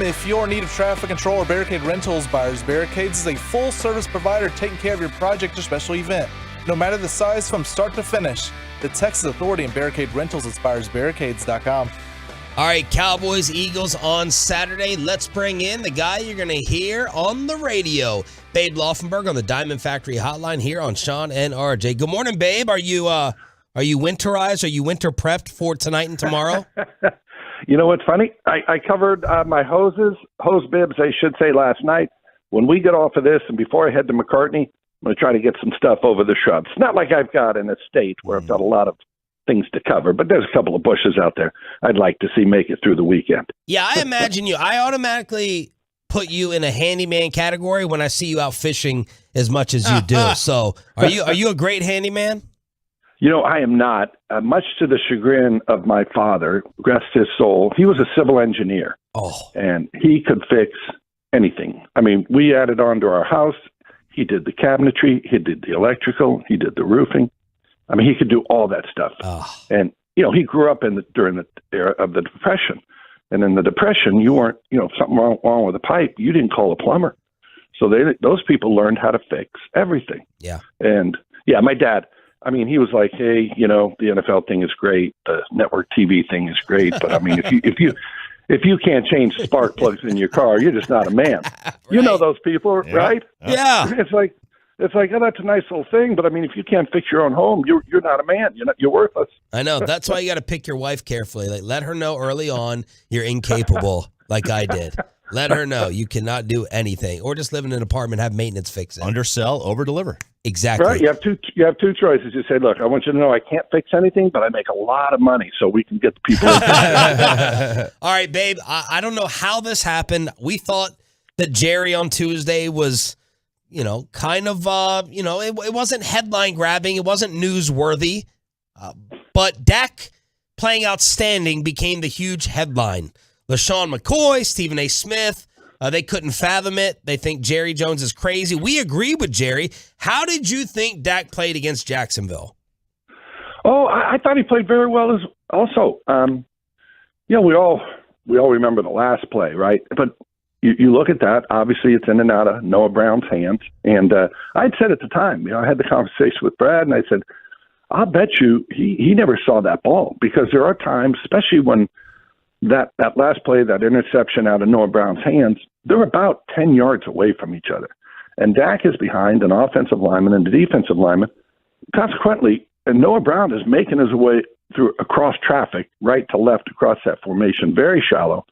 If you're in need of traffic control or barricade rentals, Buyers Barricades is a full-service provider taking care of your project or special event. No matter the size, from start to finish, the Texas Authority and Barricade Rentals at BuyersBarricades.com. All right, Cowboys Eagles on Saturday. Let's bring in the guy you're going to hear on the radio, Babe Laufenberg on the Diamond Factory Hotline here on Sean and RJ. Good morning, Babe. Are you winterized? Are you winter prepped for tonight and tomorrow? You know what's funny? I covered my hose bibs, I should say, last night. When we get off of this and before I head to McCartney, I'm going to try to get some stuff over the shrubs. Not like I've got an estate where I've got a lot of things to cover, but there's a couple of bushes out there I'd like to see make it through the weekend. Yeah, I imagine you. I automatically put you in a handyman category when I see you out fishing as much as you do. So are you a great handyman? You know, I am not. Much to the chagrin of my father, rest his soul, he was a civil engineer. Oh. And he could fix anything. I mean, we added on to our house. He did the cabinetry. He did the electrical. He did the roofing. I mean, he could do all that stuff. Oh. And, you know, he grew up during the era of the Depression. And in the Depression, you weren't, you know, something wrong with a pipe, you didn't call a plumber. So those people learned how to fix everything. Yeah. And, yeah, my dad, I mean, he was like, hey, you know, the NFL thing is great. The network TV thing is great. But, I mean, if you can't change spark plugs in your car, you're just not a man. Right. You know those people, right? Yeah. It's like, oh, that's a nice little thing, but I mean, if you can't fix your own home, you're not a man. You're worthless. I know. That's why you got to pick your wife carefully. Like, let her know early on you're incapable, like I did. Let her know you cannot do anything, or just live in an apartment, have maintenance fix it. Undersell, over-deliver. Exactly. Right. You have two choices. You say, look, I want you to know I can't fix anything, but I make a lot of money, so we can get the people. All right, babe. I don't know how this happened. We thought that Jerry on Tuesday was, you know, kind of, it wasn't headline grabbing. It wasn't newsworthy. But Dak playing outstanding became the huge headline. LaShawn McCoy, Stephen A. Smith, they couldn't fathom it. They think Jerry Jones is crazy. We agree with Jerry. How did you think Dak played against Jacksonville? Oh, I thought he played very well as also. You know, we all remember the last play, right? But you look at that, obviously it's in and out of Noah Brown's hands. And I'd said at the time, you know, I had the conversation with Brad, and I said, I'll bet you he never saw that ball, because there are times, especially when that last play, that interception out of Noah Brown's hands, they're about 10 yards away from each other. And Dak is behind an offensive lineman and a defensive lineman. Consequently, and Noah Brown is making his way across traffic, right to left across that formation, very shallow.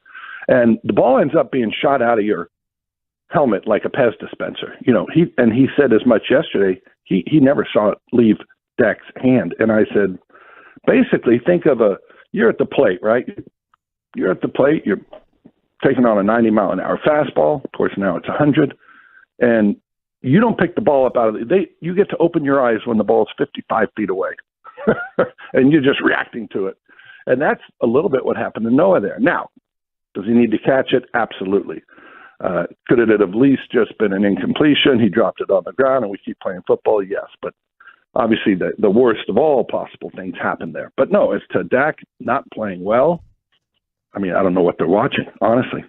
And the ball ends up being shot out of your helmet like a Pez dispenser. You know, he said as much yesterday, he never saw it leave Dak's hand. And I said, basically think of you're at the plate, right? You're at the plate, you're taking on a 90-mile-an-hour fastball. Of course, now it's 100. And you don't pick the ball up out of you get to open your eyes when the ball is 55 feet away. And you're just reacting to it. And that's a little bit what happened to Noah there. Now, does he need to catch it? Absolutely. Could it have at least just been an incompletion? He dropped it on the ground and we keep playing football? Yes. But obviously the worst of all possible things happened there. But no, as to Dak not playing well, I mean, I don't know what they're watching, honestly.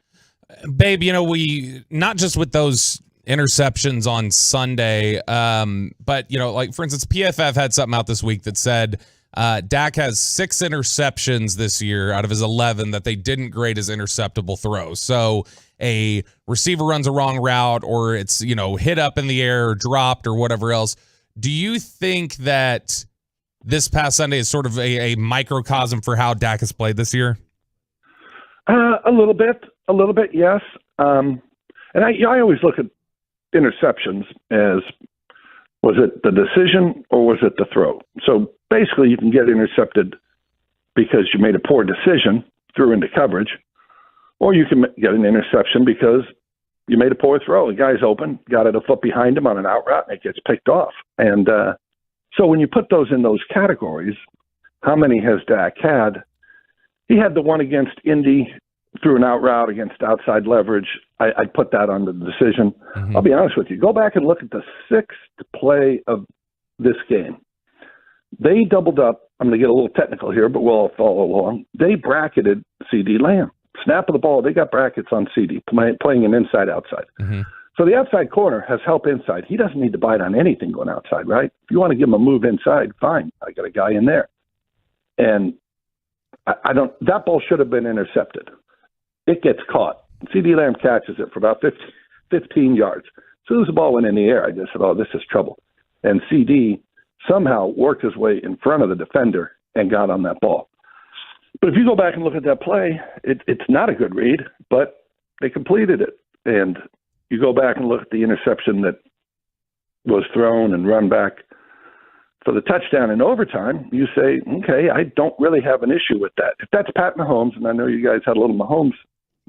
Babe, you know, we not just with those interceptions on Sunday, but, you know, like, for instance, PFF had something out this week that said Dak has 6 interceptions this year out of his 11 that they didn't grade as interceptable throws. So a receiver runs a wrong route, or it's, you know, hit up in the air or dropped or whatever else. Do you think that this past Sunday is sort of a microcosm for how Dak has played this year? A little bit, yes. And I always look at interceptions as, was it the decision or was it the throw? So basically you can get intercepted because you made a poor decision, threw into coverage, or you can get an interception because you made a poor throw. The guy's open, got it a foot behind him on an out route, and it gets picked off. And so when you put those in those categories, how many has Dak had? He had the one against Indy through an out route against outside leverage. I'd put that on the decision. Mm-hmm. I'll be honest with you. Go back and look at the 6th play of this game. They doubled up. I'm going to get a little technical here, but we'll all follow along. They bracketed CD Lamb. snap of the ball, they got brackets on CD, playing an inside-outside. Mm-hmm. So the outside corner has help inside. He doesn't need to bite on anything going outside, right? If you want to give him a move inside, fine. I got a guy in there. And I don't. That ball should have been intercepted. It gets caught. CD Lamb catches it for about 15 yards. As soon as the ball went in the air, I just said, oh, this is trouble. And CD somehow worked his way in front of the defender and got on that ball. But if you go back and look at that play, it's not a good read, but they completed it. And you go back and look at the interception that was thrown and run back for the touchdown in overtime, you say, okay, I don't really have an issue with that. If that's Pat Mahomes, and I know you guys had a little Mahomes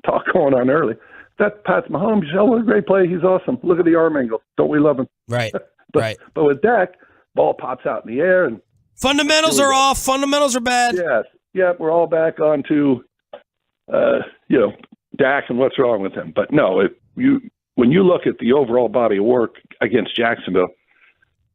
talk going on early, if that's Pat Mahomes, you say, oh, what a great play. He's awesome. Look at the arm angle. Don't we love him? Right, but with Dak, ball pops out in the air. And fundamentals are off. Fundamentals are bad. Yes. Yeah, we're all back on to, Dak and what's wrong with him. But no, when you look at the overall body of work against Jacksonville,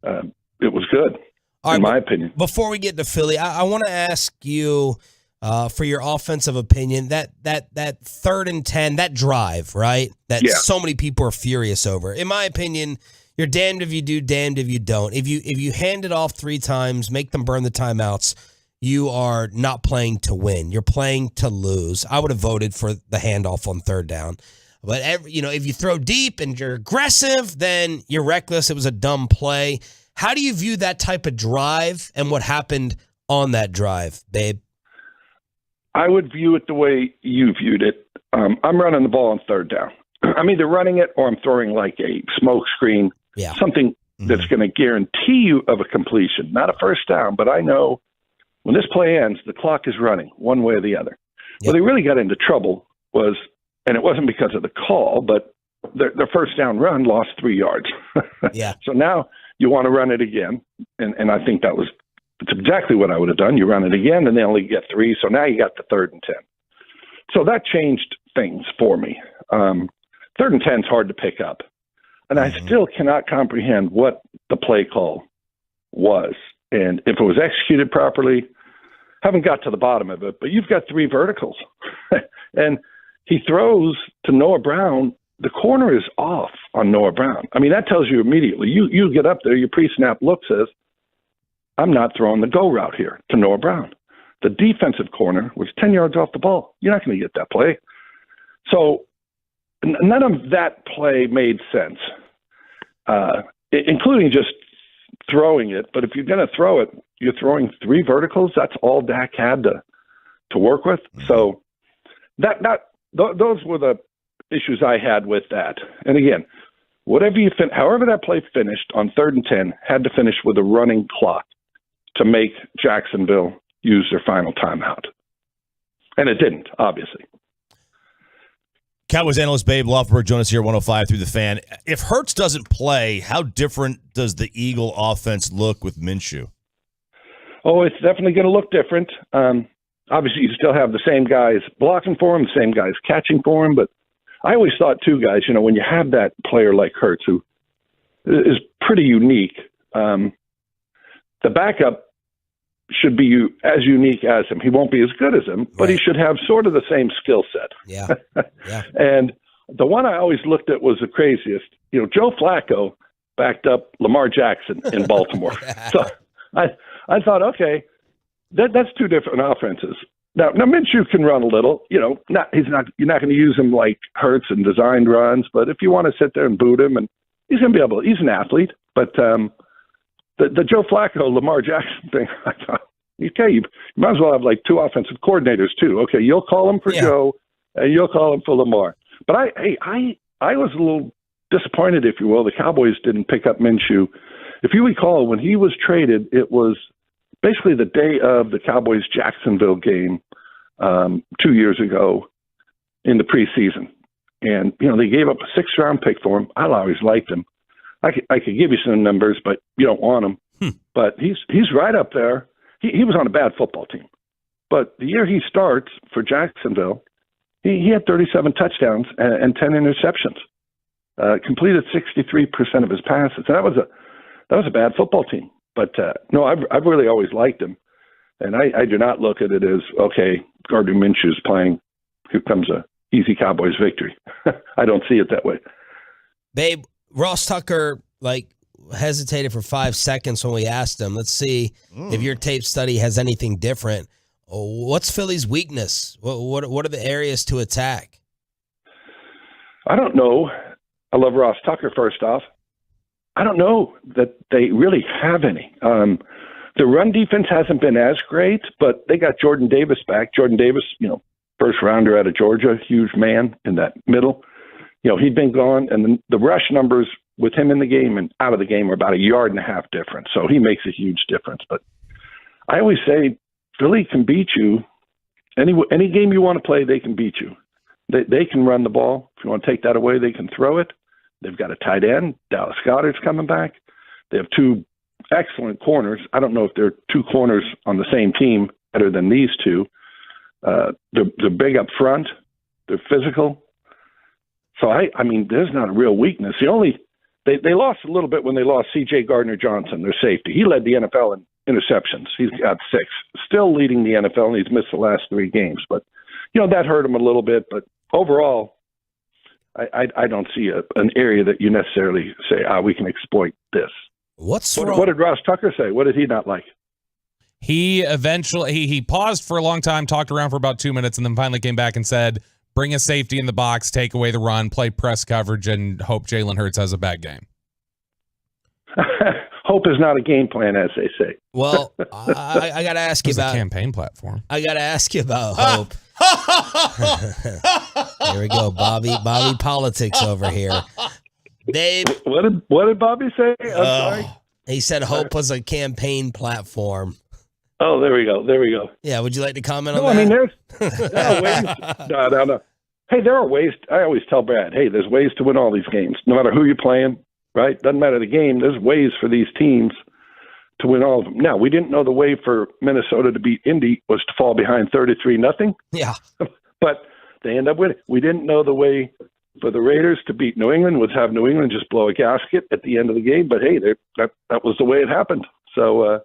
it was good. All right, in my opinion. Before we get to Philly, I want to ask you for your offensive opinion. That 3rd and 10, that drive, right? That so many people are furious over. In my opinion, you're damned if you do, damned if you don't. If you hand it off 3 times, make them burn the timeouts, you are not playing to win. You're playing to lose. I would have voted for the handoff on 3rd down. But if you throw deep and you're aggressive, then you're reckless. It was a dumb play. How do you view that type of drive and what happened on that drive, babe? I would view it the way you viewed it. I'm running the ball on 3rd down. I'm either running it or I'm throwing like a smoke screen, something that's going to guarantee you of a completion, not a first down. But I know when this play ends, the clock is running one way or the other. Yep. Where they really got into trouble was, and it wasn't because of the call, but their first down run lost 3 yards. Yeah. So now you want to run it again, and I think it's exactly what I would have done. You run it again, and they only get 3, so now you got the 3rd and 10. So that changed things for me. 3rd and 10 is hard to pick up, and I still cannot comprehend what the play call was. And if it was executed properly, haven't got to the bottom of it, but you've got 3 verticals. And he throws to Noah Brown. The corner is off on Noah Brown. I mean, that tells you immediately. You get up there, your pre-snap look says, I'm not throwing the go route here to Noah Brown. The defensive corner was 10 yards off the ball. You're not going to get that play. So none of that play made sense, including just throwing it. But if you're going to throw it, you're throwing 3 verticals. That's all Dak had to work with. So those were the issues I had with that. And again, however that play finished on 3rd and 10 had to finish with a running clock to make Jacksonville use their final timeout. And it didn't, obviously. Cowboys analyst Babe Lofberg join us here at 105 through the Fan. If Hurts doesn't play, how different does the Eagle offense look with Minshew? Oh, it's definitely going to look different. Obviously, you still have the same guys blocking for him, the same guys catching for him, but I always thought, too, guys, when you have that player like Hurts, who is pretty unique, the backup should be as unique as him. He won't be as good as him, but he should have sort of the same skill set. Yeah. And the one I always looked at was the craziest. Joe Flacco backed up Lamar Jackson in Baltimore. So I thought, okay, that's 2 different offenses. Now Minshew can run a little, you're not going to use him like Hurts and designed runs, but if you want to sit there and boot him, and he's going to be able, he's an athlete, but the Joe Flacco, Lamar Jackson thing, I thought, okay, you might as well have like 2 offensive coordinators too. Okay, you'll call him for Joe, and you'll call him for Lamar. But I was a little disappointed, if you will. The Cowboys didn't pick up Minshew. If you recall, when he was traded, it was basically the day of the Cowboys-Jacksonville game 2 years ago in the preseason. And, they gave up a 6th-round pick for him. I always liked him. I could give you some numbers, but you don't want him. But he's right up there. He was on a bad football team. But the year he starts for Jacksonville, he had 37 touchdowns and 10 interceptions. Completed 63% of his passes. That was a bad football team. But no, I've really always liked him, and I do not look at it as, okay, Gardner Minshew's playing here comes a easy Cowboys victory. I don't see it that way. Babe, Ross Tucker, hesitated for 5 seconds when we asked him. Let's see if your tape study has anything different. What's Philly's weakness? What are the areas to attack? I don't know. I love Ross Tucker, first off. I don't know that they really have any. The run defense hasn't been as great, but they got Jordan Davis back. Jordan Davis, first rounder out of Georgia, huge man in that middle. He'd been gone, and the rush numbers with him in the game and out of the game are about 1.5 yards difference. So he makes a huge difference. But I always say Philly can beat you. Any game you want to play, they can beat you. They can run the ball. If you want to take that away, they can throw it. They've got a tight end. Dallas Goedert's coming back. They have 2 excellent corners. I don't know if there are 2 corners on the same team better than these 2. They're big up front. They're physical. So, I mean, there's not a real weakness. They lost a little bit when they lost C.J. Gardner-Johnson, their safety. He led the NFL in interceptions. He's got 6. Still leading the NFL, and he's missed the last 3 games. But, that hurt him a little bit. But overall, I don't see an area that you necessarily say, we can exploit this. What did Ross Tucker say? What did he not like? He eventually he paused for a long time, talked around for about 2 minutes, and then finally came back and said, bring a safety in the box, take away the run, play press coverage, and hope Jalen Hurts has a bad game. Hope is not a game plan, as they say. Well, I got to ask you about a campaign platform. I got to ask you about hope. Here we go, Bobby politics over here. What did Bobby say? I'm sorry. He said hope was a campaign platform. Oh, there we go. Yeah, would you like to comment on that? I mean, there are ways. No. Hey, there are ways. I always tell Brad, hey, there's ways to win all these games, no matter who you're playing, right? Doesn't matter the game. There's ways for these teams to win all of them. Now, we didn't know the way for Minnesota to beat Indy was to fall behind 33-0. Yeah. But they end up winning. We didn't know the way for the Raiders to beat New England was have New England just blow a gasket at the end of the game. But, hey, that was the way it happened. So,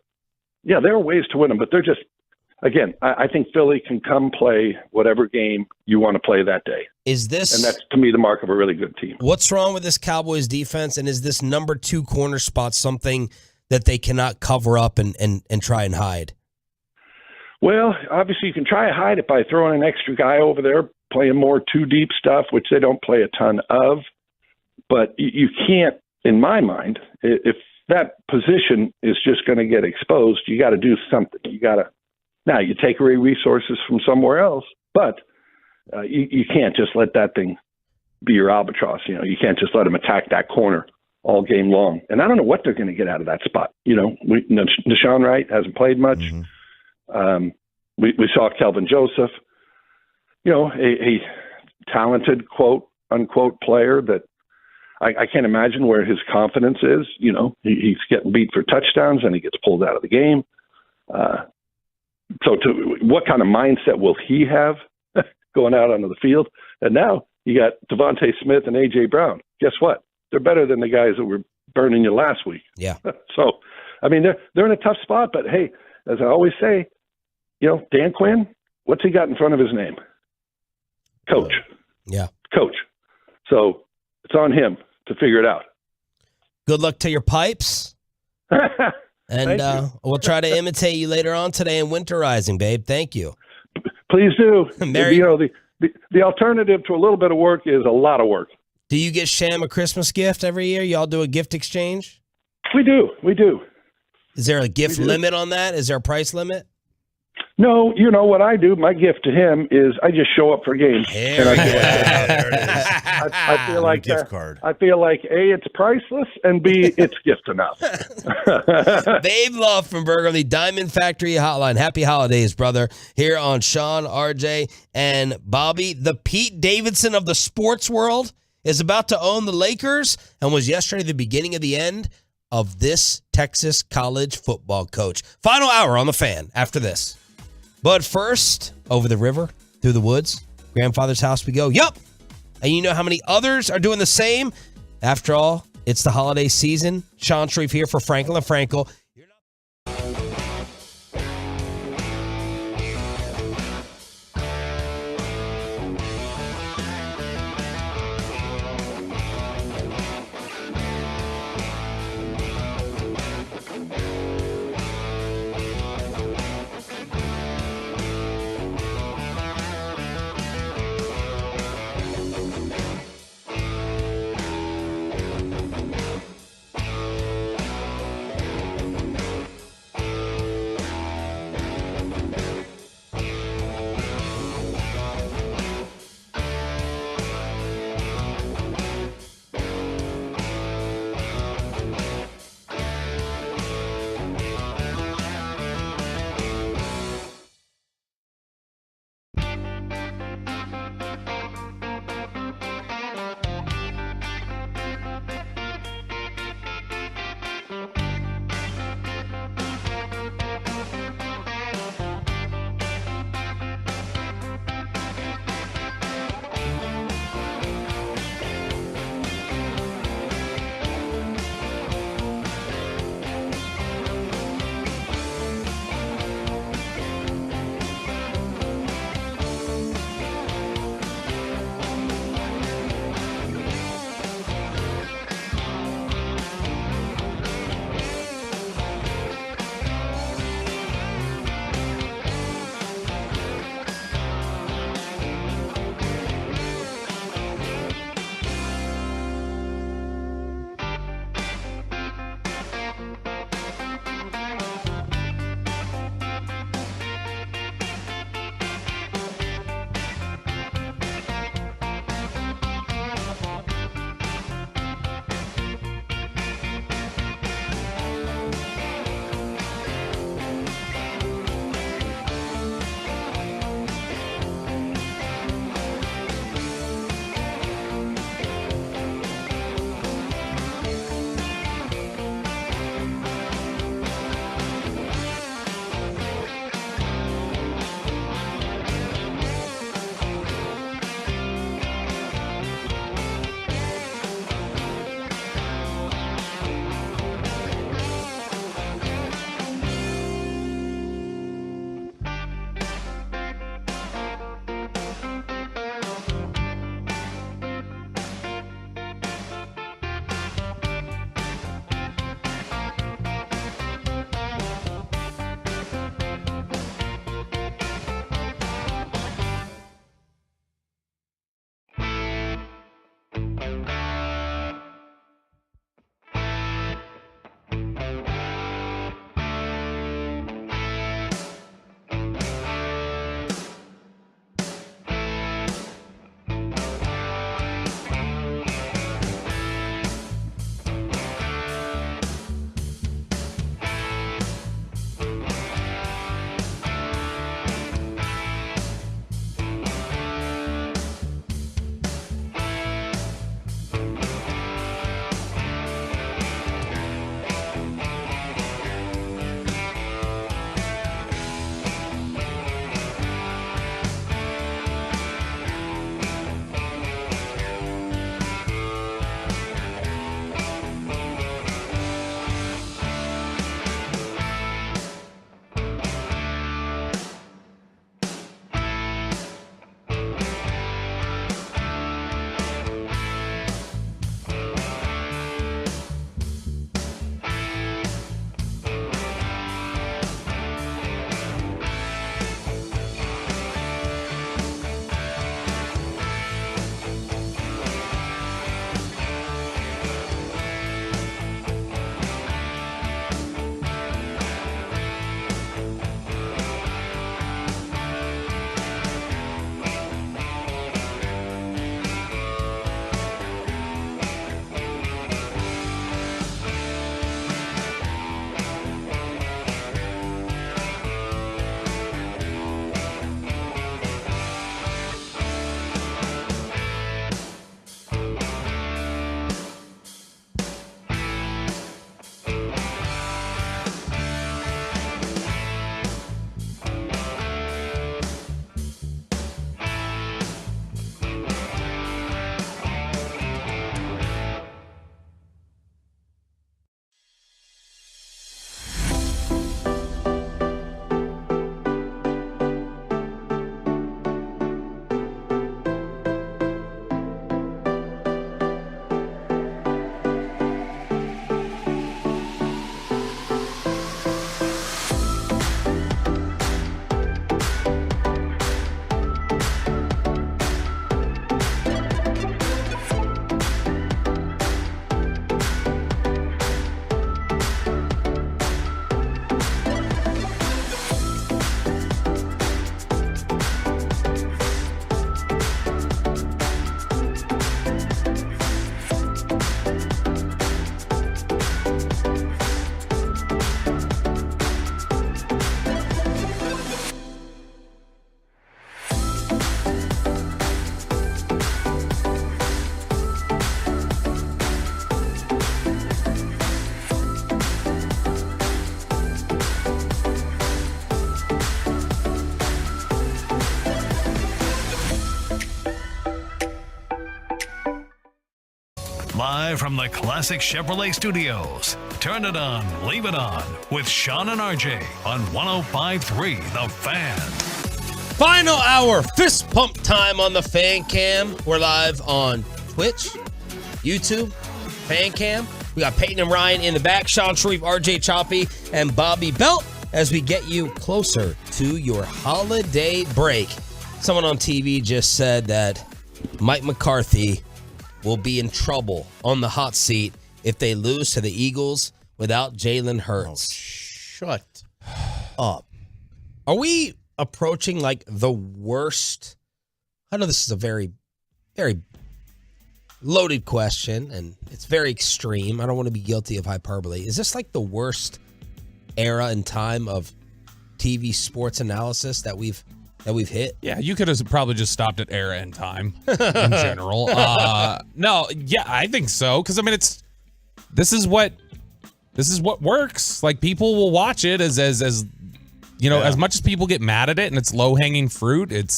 yeah, there are ways to win them, but they're just, again, I think Philly can come play whatever game you want to play that day. And that's, to me, the mark of a really good team. What's wrong with this Cowboys defense, and is this number 2 corner spot something that they cannot cover up and try and hide? Well, obviously you can try to hide it by throwing an extra guy over there, playing more 2-deep stuff, which they don't play a ton of. But you can't, in my mind, if that position is just going to get exposed, you got to do something. Now you take away resources from somewhere else, but you can't just let that thing be your albatross. You can't just let them attack that corner all game long. And I don't know what they're going to get out of that spot. Deshaun Wright hasn't played much. Mm-hmm. We saw Kelvin Joseph, a talented quote unquote player that I can't imagine where his confidence is. He's getting beat for touchdowns and he gets pulled out of the game. So what kind of mindset will he have going out onto the field? And now you got Devontae Smith and A.J. Brown. Guess what? They're better than the guys that were burning you last week. Yeah. So, I mean, they're in a tough spot, but hey, as I always say, Dan Quinn, what's he got in front of his name? Coach. Yeah. Coach. So it's on him to figure it out. Good luck to your pipes. And we'll try to imitate you later on today in winterizing, babe. Thank you. Please do. Mary, the alternative to a little bit of work is a lot of work. Do you get Sham a Christmas gift every year? Y'all do a gift exchange? We do. Is there a gift limit on that? Is there a price limit? No, what I do, my gift to him is I just show up for games. There it is. I feel like gift card. I feel like A, it's priceless, and B, it's gift enough. Babe Love from Burgundy Diamond Factory Hotline. Happy holidays, brother. Here on Sean, RJ, and Bobby. The Pete Davidson of the sports world is about to own the Lakers and was yesterday the beginning of the end of this Texas college football coach. Final hour on the Fan after this. But first, over the river, through the woods, grandfather's house we go. Yup. And you know how many others are doing the same? After all, it's the holiday season. Sean Sharif here for Frankel and Frankel. Live from the Classic Chevrolet Studios. Turn it on, leave it on with Sean and RJ on 105.3 The Fan. Final hour, fist pump time on the Fan Cam. We're live on Twitch, YouTube, Fan Cam. We got Peyton and Ryan in the back, Sean Sharif, RJ Choppy, and Bobby Belt as we get you closer to your holiday break. Someone on TV just said that Mike McCarthy will be in trouble on the hot seat if they lose to the Eagles without Jalen Hurts. Shut up. Are we approaching like the worst? I know this is a very, very loaded question, and it's very extreme. I don't want to be guilty of hyperbole. Is this like the worst era and time of TV sports analysis that we've hit? Yeah, you could have probably just stopped at era and time in general. No, yeah, I think so. Because I mean, this is what works. Like, people will watch it as you know, as much as people get mad at it and it's low hanging fruit. It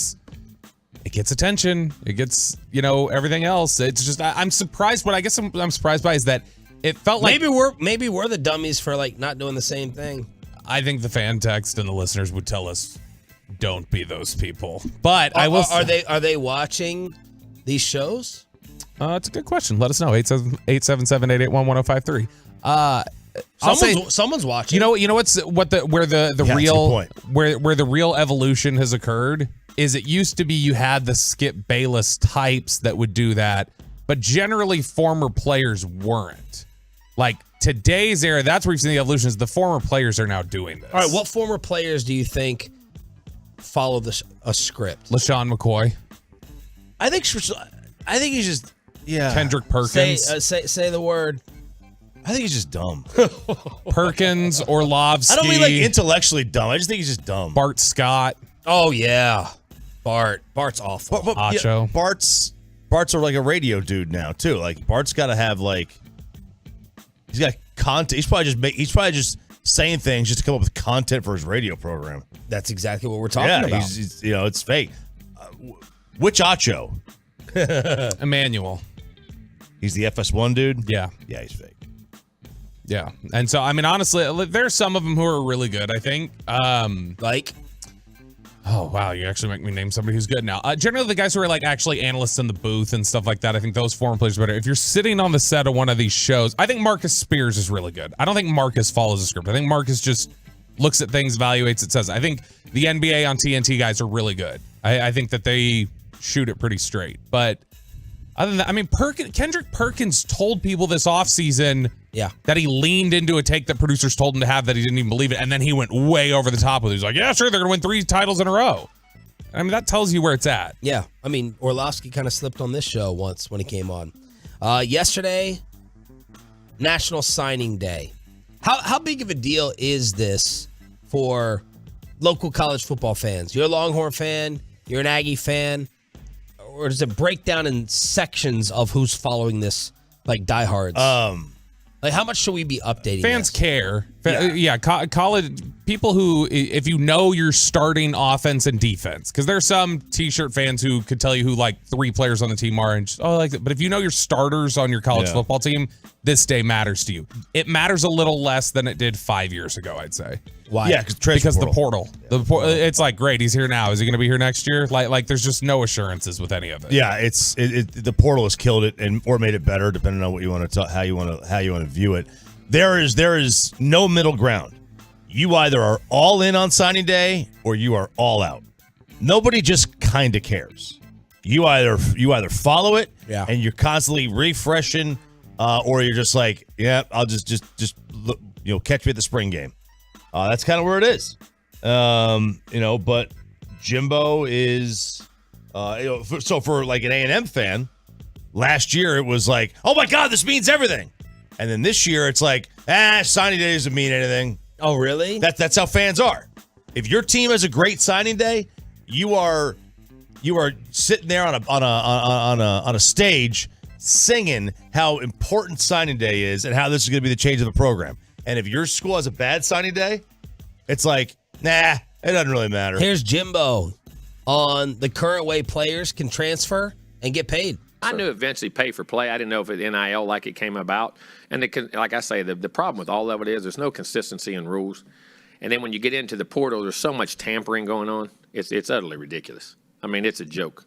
gets attention. It gets, you know, everything else. It's just I'm surprised. What I guess I'm surprised by is that it felt like maybe we're the dummies for like not doing the same thing. I think the fan text and the listeners would tell us, don't be those people. But I will. Are they watching these shows? It's a good question. Let us know. 877-881-1053. Someone's watching. You know where the real evolution has occurred is it used to be you had the Skip Bayless types that would do that, but generally former players weren't. Like today's era, that's where you've seen the evolution is the former players are now doing this. All right, what former players do you think follow a script? LaShawn McCoy. I think he's just Kendrick Perkins. Say the word. I think he's just dumb. Perkins, Orlovsky. I don't mean like intellectually dumb. I just think he's just dumb. Bart Scott. Oh yeah, Bart's awful. Acho. Yeah, Bart's like a radio dude now too. Like Bart's got to have like he's got content. He's probably just saying things just to come up with content for his radio program. That's exactly what we're talking about. He's you know, it's fake. Which Acho? Emmanuel. He's the FS1 dude? Yeah. Yeah, he's fake. Yeah. And so, I mean, honestly, there's some of them who are really good, I think. Like? Oh, wow. You actually make me name somebody who's good now. Generally, the guys who are like actually analysts in the booth and stuff like that, I think those former players are better. If you're sitting on the set of one of these shows, I think Marcus Spears is really good. I don't think Marcus follows the script. I think Marcus just looks at things, evaluates it, says. I think the NBA on TNT guys are really good. I think that they shoot it pretty straight. But other than that, I mean, Kendrick Perkins told people this offseason that he leaned into a take that producers told him to have that he didn't even believe it. And then he went way over the top with it. He was like, yeah, sure, they're going to win 3 titles in a row. I mean, that tells you where it's at. Yeah. I mean, Orlovsky kind of slipped on this show once when he came on. Yesterday, National Signing Day. How big of a deal is this for local college football fans? You're a Longhorn fan, you're an Aggie fan, or does it break down in sections of who's following this, like diehards? Like, how much should we be updating? Fans care. College people who, if you know your starting offense and defense, because there's some T-shirt fans who could tell you who like 3 players on the team are, and just, like it. But if you know your starters on your college football team, this day matters to you. It matters a little less than it did 5 years ago, I'd say. Why? Yeah, because the portal. It's like, great, he's here now. Is he going to be here next year? Like, there's just no assurances with any of it. Yeah, the portal has killed it or made it better, depending on what you want to how you want to view it. There is no middle ground. You either are all in on signing day or you are all out. Nobody just kind of cares. You either follow it and you're constantly refreshing, or you're just like, yeah, I'll just catch me at the spring game. That's kind of where it is. But Jimbo is, so for like an A&M fan, last year it was like, oh my God, this means everything. And then this year it's like, signing day doesn't mean anything. Oh, really? That's how fans are. If your team has a great signing day, you are sitting there on a stage singing how important signing day is and how this is going to be the change of the program. And if your school has a bad signing day, it's like, nah, it doesn't really matter. Here's Jimbo on the current way players can transfer and get paid. I knew eventually pay for play. I didn't know if it NIL like it came about. And like I say, the problem with all of it is there's no consistency in rules. And then when you get into the portal, there's so much tampering going on. It's utterly ridiculous. I mean, it's a joke.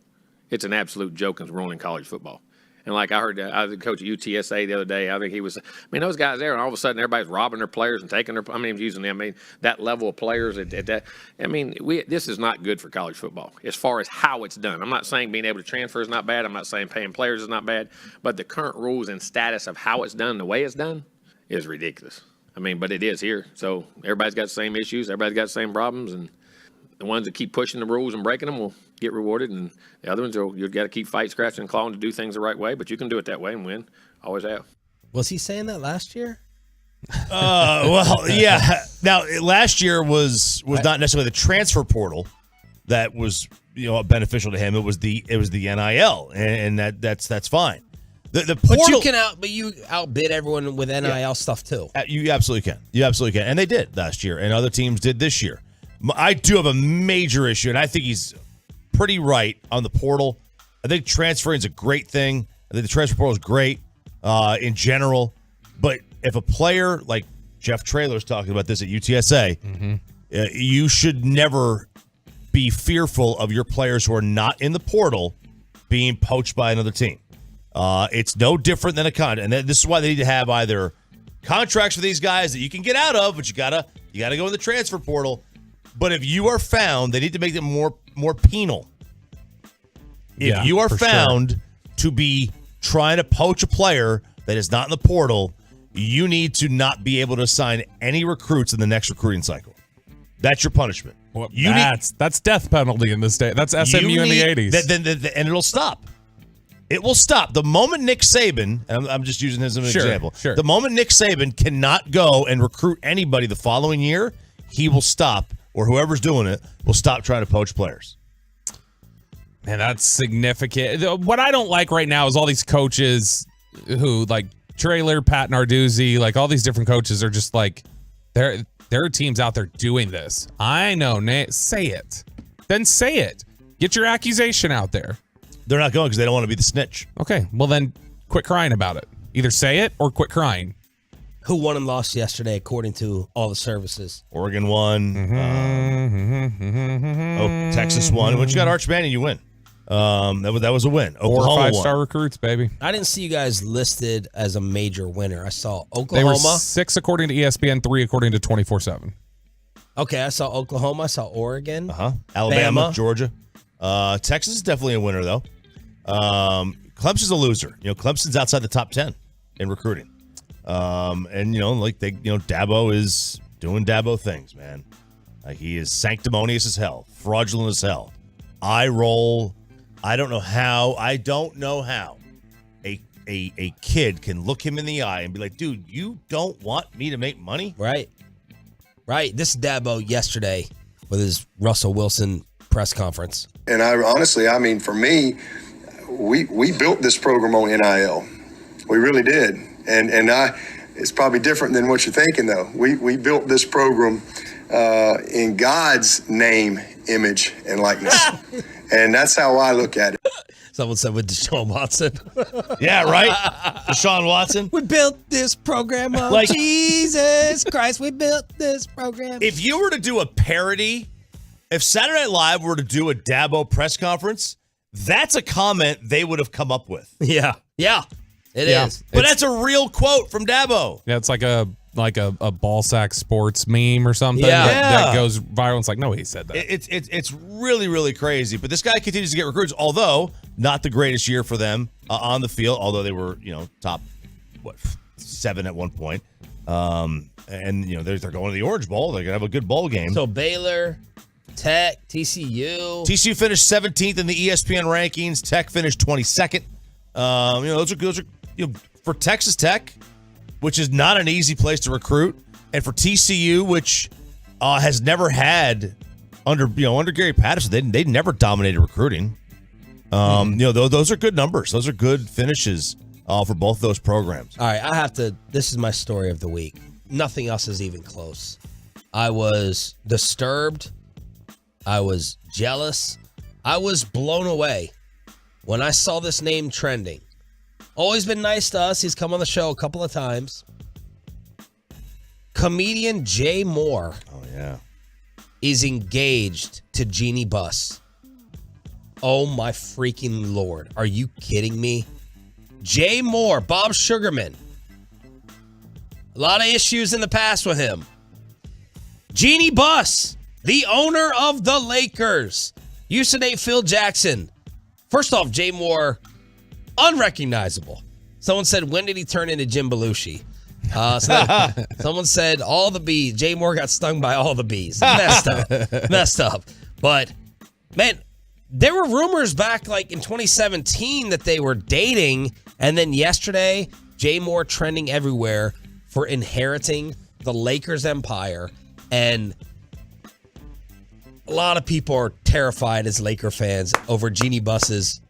It's an absolute joke in ruling college football. And like I heard, I was the coach at UTSA the other day. I think he was. I mean, those guys there, and all of a sudden everybody's robbing their players and taking their. I mean, using them. I mean, that level of players at that. I mean, this is not good for college football as far as how it's done. I'm not saying being able to transfer is not bad. I'm not saying paying players is not bad. But the current rules and status of how it's done, the way it's done, is ridiculous. I mean, but it is here. So everybody's got the same issues. Everybody's got the same problems, and the ones that keep pushing the rules and breaking them will get rewarded, and the other ones, you've got to keep fighting, scratching, and clawing to do things the right way, but you can do it that way and win. Always have. Was he saying that last year? Well, yeah. Now, last year was not necessarily the transfer portal that was beneficial to him. It was the NIL, and that's fine. The portal, but you outbid everyone with NIL stuff too. You absolutely can. You absolutely can, and they did last year, and other teams did this year. I do have a major issue, and I think he's pretty right on the portal. I think transferring is a great thing. I think the transfer portal is great in general. But if a player like Jeff Traylor's talking about this at UTSA, you should never be fearful of your players who are not in the portal being poached by another team. It's no different than a contract. And this is why they need to have either contracts for these guys that you can get out of, but you gotta go in the transfer portal. But if you are found, they need to make them more penal. If you are found to be trying to poach a player that is not in the portal, you need to not be able to sign any recruits in the next recruiting cycle. That's your punishment. Well, that's death penalty in this day. That's SMU in the 80s. And it'll stop. It will stop. The moment Nick Saban, and I'm just using his as an example, the moment Nick Saban cannot go and recruit anybody the following year, he will stop, or whoever's doing it will stop trying to poach players. Man, that's significant. What I don't like right now is all these coaches who, like Traylor, Pat Narduzzi, like all these different coaches are just like, there are teams out there doing this. I know, Nate. Say it. Then say it. Get your accusation out there. They're not going because they don't want to be the snitch. Okay, well then quit crying about it. Either say it or quit crying. Who won and lost yesterday, according to all the services? Oregon won. Texas won. Once you got Arch Manning, you win. That was a win. Oklahoma 4 or 5-star recruits, baby. I didn't see you guys listed as a major winner. I saw Oklahoma. They were 6 according to ESPN, 3 according to 24/7. Okay, I saw Oklahoma. I saw Oregon. Alabama, Bama. Georgia. Texas is definitely a winner, though. Clemson's a loser. Clemson's outside the top 10 in recruiting. And Dabo is doing Dabo things, man. He is sanctimonious as hell, fraudulent as hell. Eye roll. I don't know how a kid can look him in the eye and be like, dude, you don't want me to make money? Right. This is Dabo yesterday with his Russell Wilson press conference. And for me, we built this program on NIL. We really did. And it's probably different than what you're thinking, though. We built this program in God's name, image, and likeness. And that's how I look at it. Someone said with Deshaun Watson. Yeah, right? Deshaun Watson. We built this program on Jesus Christ. We built this program. If you were to do a parody, if Saturday Night Live were to do a Dabo press conference, that's a comment they would have come up with. Yeah. It is. But that's a real quote from Dabo. Yeah, it's like a ball sack sports meme or something that goes viral. It's like, no, he said that. It's really, really crazy. But this guy continues to get recruits, although not the greatest year for them on the field, although they were, top 7 at one point. And they're going to the Orange Bowl. They're gonna have a good bowl game. So Baylor, Tech, TCU. TCU finished 17th in the ESPN rankings. Tech finished 22nd. Those are for Texas Tech, which is not an easy place to recruit, and for TCU, which has never had under Gary Patterson, they never dominated recruiting. Those are good numbers. Those are good finishes for both those programs. All right, this is my story of the week. Nothing else is even close. I was disturbed. I was jealous. I was blown away when I saw this name trending. Always been nice to us. He's come on the show a couple of times. Comedian Jay Moore. Oh, yeah. Is engaged to Jeannie Buss. Oh, my freaking Lord. Are you kidding me? Jay Moore, Bob Sugarman. A lot of issues in the past with him. Jeannie Buss, the owner of the Lakers. Used to date Phil Jackson. First off, Jay Moore, unrecognizable. Someone said, when did he turn into Jim Belushi? Someone said, all the bees. Jay Moore got stung by all the bees. Messed up. But, man, there were rumors back like in 2017 that they were dating. And then yesterday, Jay Moore trending everywhere for inheriting the Lakers empire. And a lot of people are terrified as Laker fans over Jeannie Buss's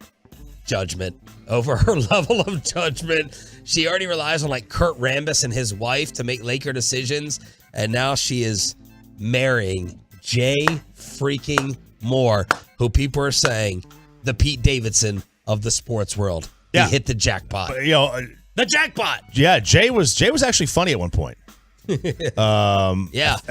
judgment, over her level of judgment. She already relies on like Kurt Rambis and his wife to make Laker decisions. And now she is marrying Jay freaking Moore, who people are saying the Pete Davidson of the sports world. Yeah. He hit the jackpot. But, the jackpot. Yeah, Jay was actually funny at one point. Yeah. A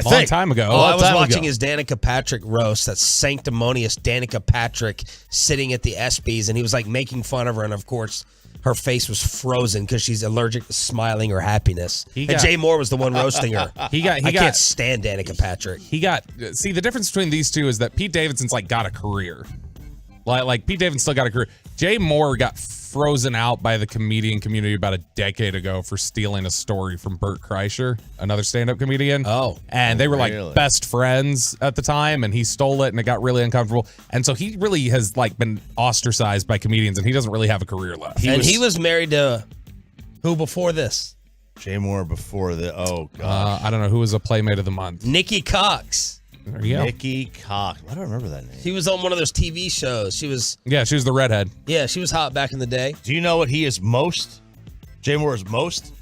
long time ago. I was watching his Danica Patrick roast, that sanctimonious Danica Patrick sitting at the ESPYs, and he was like making fun of her, and of course her face was frozen because she's allergic to smiling or happiness. And Jay Moore was the one roasting her. I can't stand Danica Patrick. See, the difference between these two is that Pete Davidson's like got a career. Like Pete Davidson still got a career. Jay Moore got frozen out by the comedian community about a decade ago for stealing a story from Bert Kreischer, another stand-up comedian. And they were like best friends at the time, and he stole it, and it got really uncomfortable. And so he really has like been ostracized by comedians, and he doesn't really have a career left. He was married to who before this? Jay Moore before the I don't know who was a Playmate of the Month. Nikki Cox. There you go. Nikki Cox. I don't remember that name. She was on one of those TV shows. She was the redhead. Yeah, she was hot back in the day. Do you know what Jay Moore is most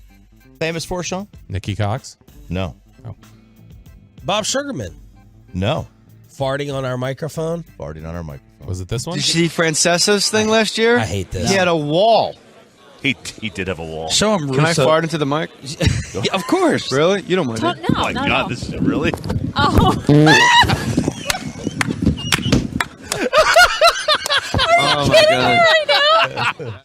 famous for, Sean? Nikki Cox? No. Oh. Bob Sugarman. No. Farting on our microphone. Was it this one? Did you see Francesa's thing last year? I hate this. He had a wall. He did have a wall. Show him, Can I fart into the mic? Yeah, of course. Really? You don't mind No, it? oh my God, this is really? Oh. Oh my God.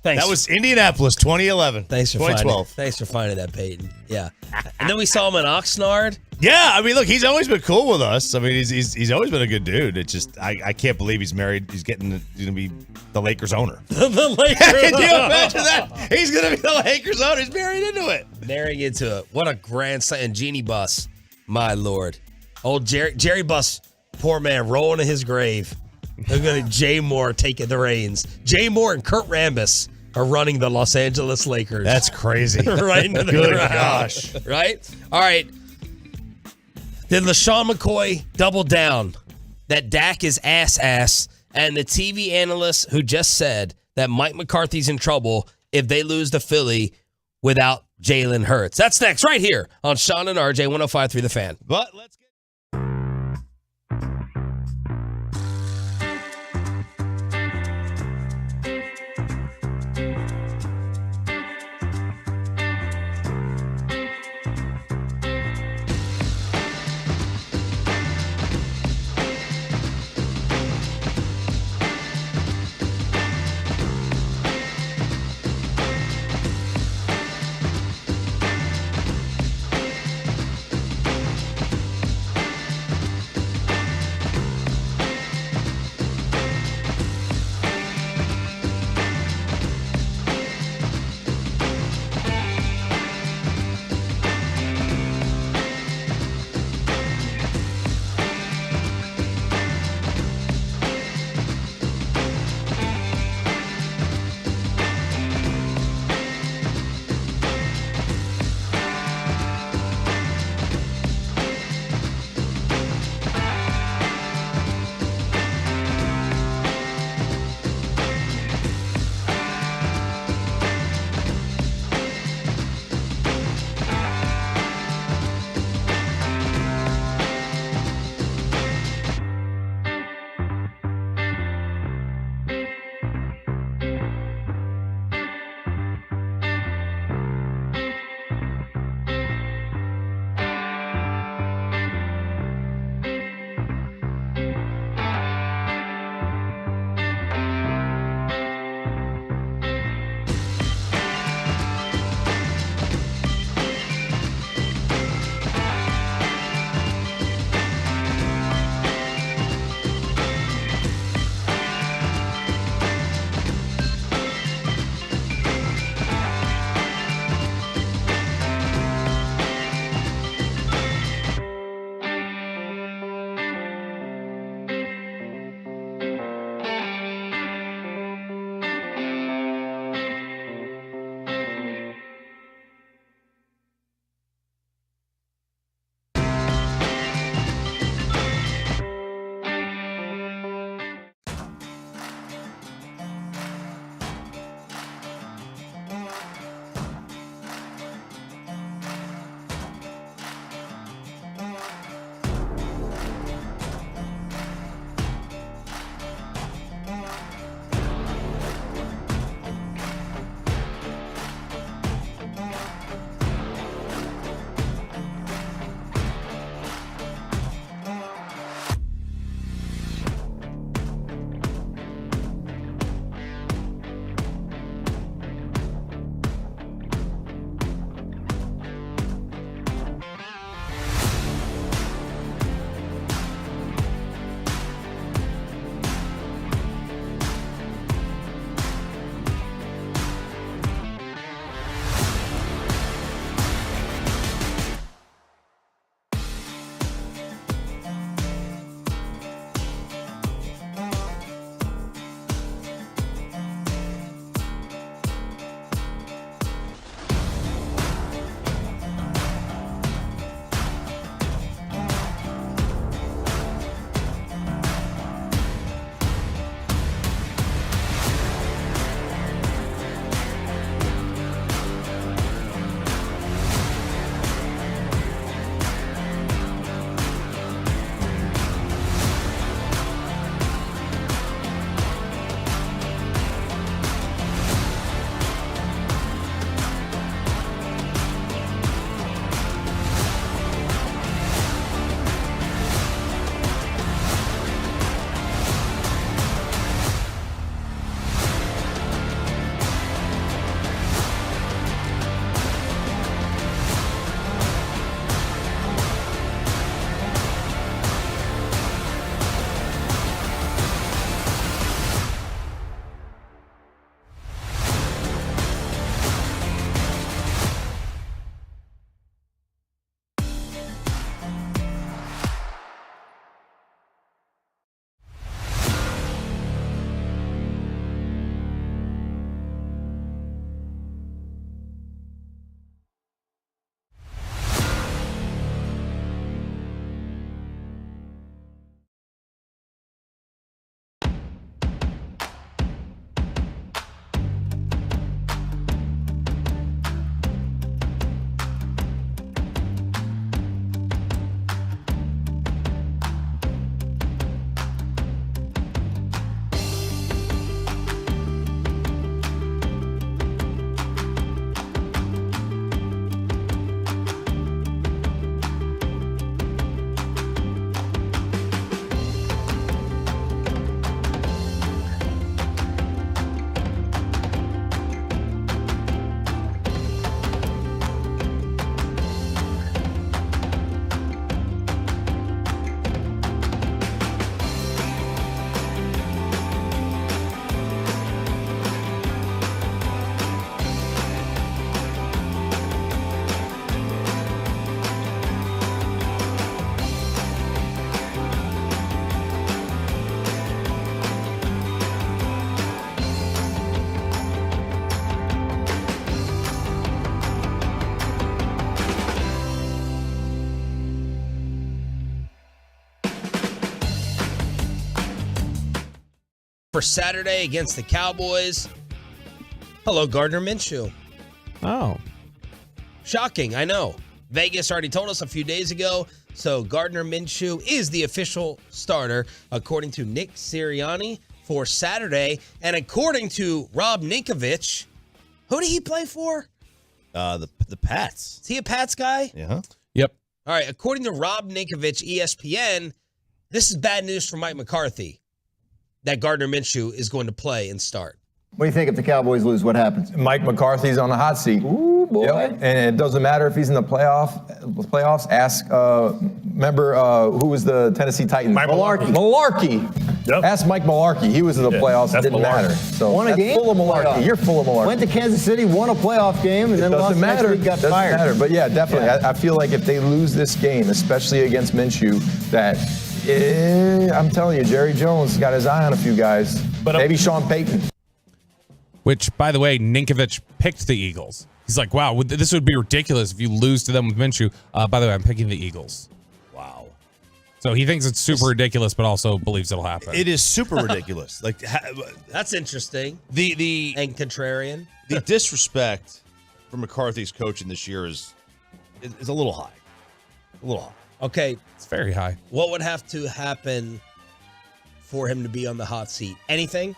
Thanks. That was Indianapolis, 2011. Thanks for 2012. Thanks for finding that, Peyton. Yeah. And then we saw him in Oxnard. Yeah, I mean, look, he's always been cool with us. I mean, he's always been a good dude. It's just I can't believe he's married. He's going to be the Lakers owner. The Lakers. Can you imagine that? He's going to be the Lakers owner. He's married into it. Marrying into it. What a grand sight. And Jeannie Buss, my Lord. Old Jerry Buss, poor man, rolling in his grave. They're going to Jay Moore taking the reins. Jay Moore and Kurt Rambis are running the Los Angeles Lakers. That's crazy. Right into the Good ground. gosh. Right? All right. Did LaShawn McCoy double down that Dak is ass, and the TV analyst who just said that Mike McCarthy's in trouble if they lose to Philly without Jalen Hurts? That's next right here on Sean and RJ 105.3 The Fan. But let's get for Saturday against the Cowboys. Hello, Gardner Minshew. Oh. Shocking, I know. Vegas already told us a few days ago, so Gardner Minshew is the official starter, according to Nick Sirianni, for Saturday. And according to Rob Ninkovich, who did he play for? The Pats. Is he a Pats guy? Yeah. Yep. All right, according to Rob Ninkovich, ESPN, this is bad news for Mike McCarthy that Gardner Minshew is going to play and start. What do you think if the Cowboys lose? What happens? Mike McCarthy's on the hot seat. Ooh, boy. Yep. And it doesn't matter if he's in the playoffs. Ask, remember who was the Tennessee Titans? Mike Mularkey. Mularkey. Yep. Ask Mike Mularkey. He was in the playoffs. It didn't matter. So won a game? Full of Mularkey. Playoff. You're full of Mularkey. Went to Kansas City, won a playoff game, and then lost next week, got fired. Doesn't matter. But yeah, definitely. Yeah. I feel like if they lose this game, especially against Minshew, that I'm telling you, Jerry Jones got his eye on a few guys. But maybe Sean Payton. Which, by the way, Ninkovich picked the Eagles. He's like, wow, this would be ridiculous if you lose to them with Minshew. By the way, I'm picking the Eagles. Wow. So he thinks it's super ridiculous, but also believes it'll happen. It is super ridiculous. Like That's interesting. The and contrarian. The disrespect for McCarthy's coaching this year is a little high. A little high. Okay. It's very high. What would have to happen for him to be on the hot seat? Anything?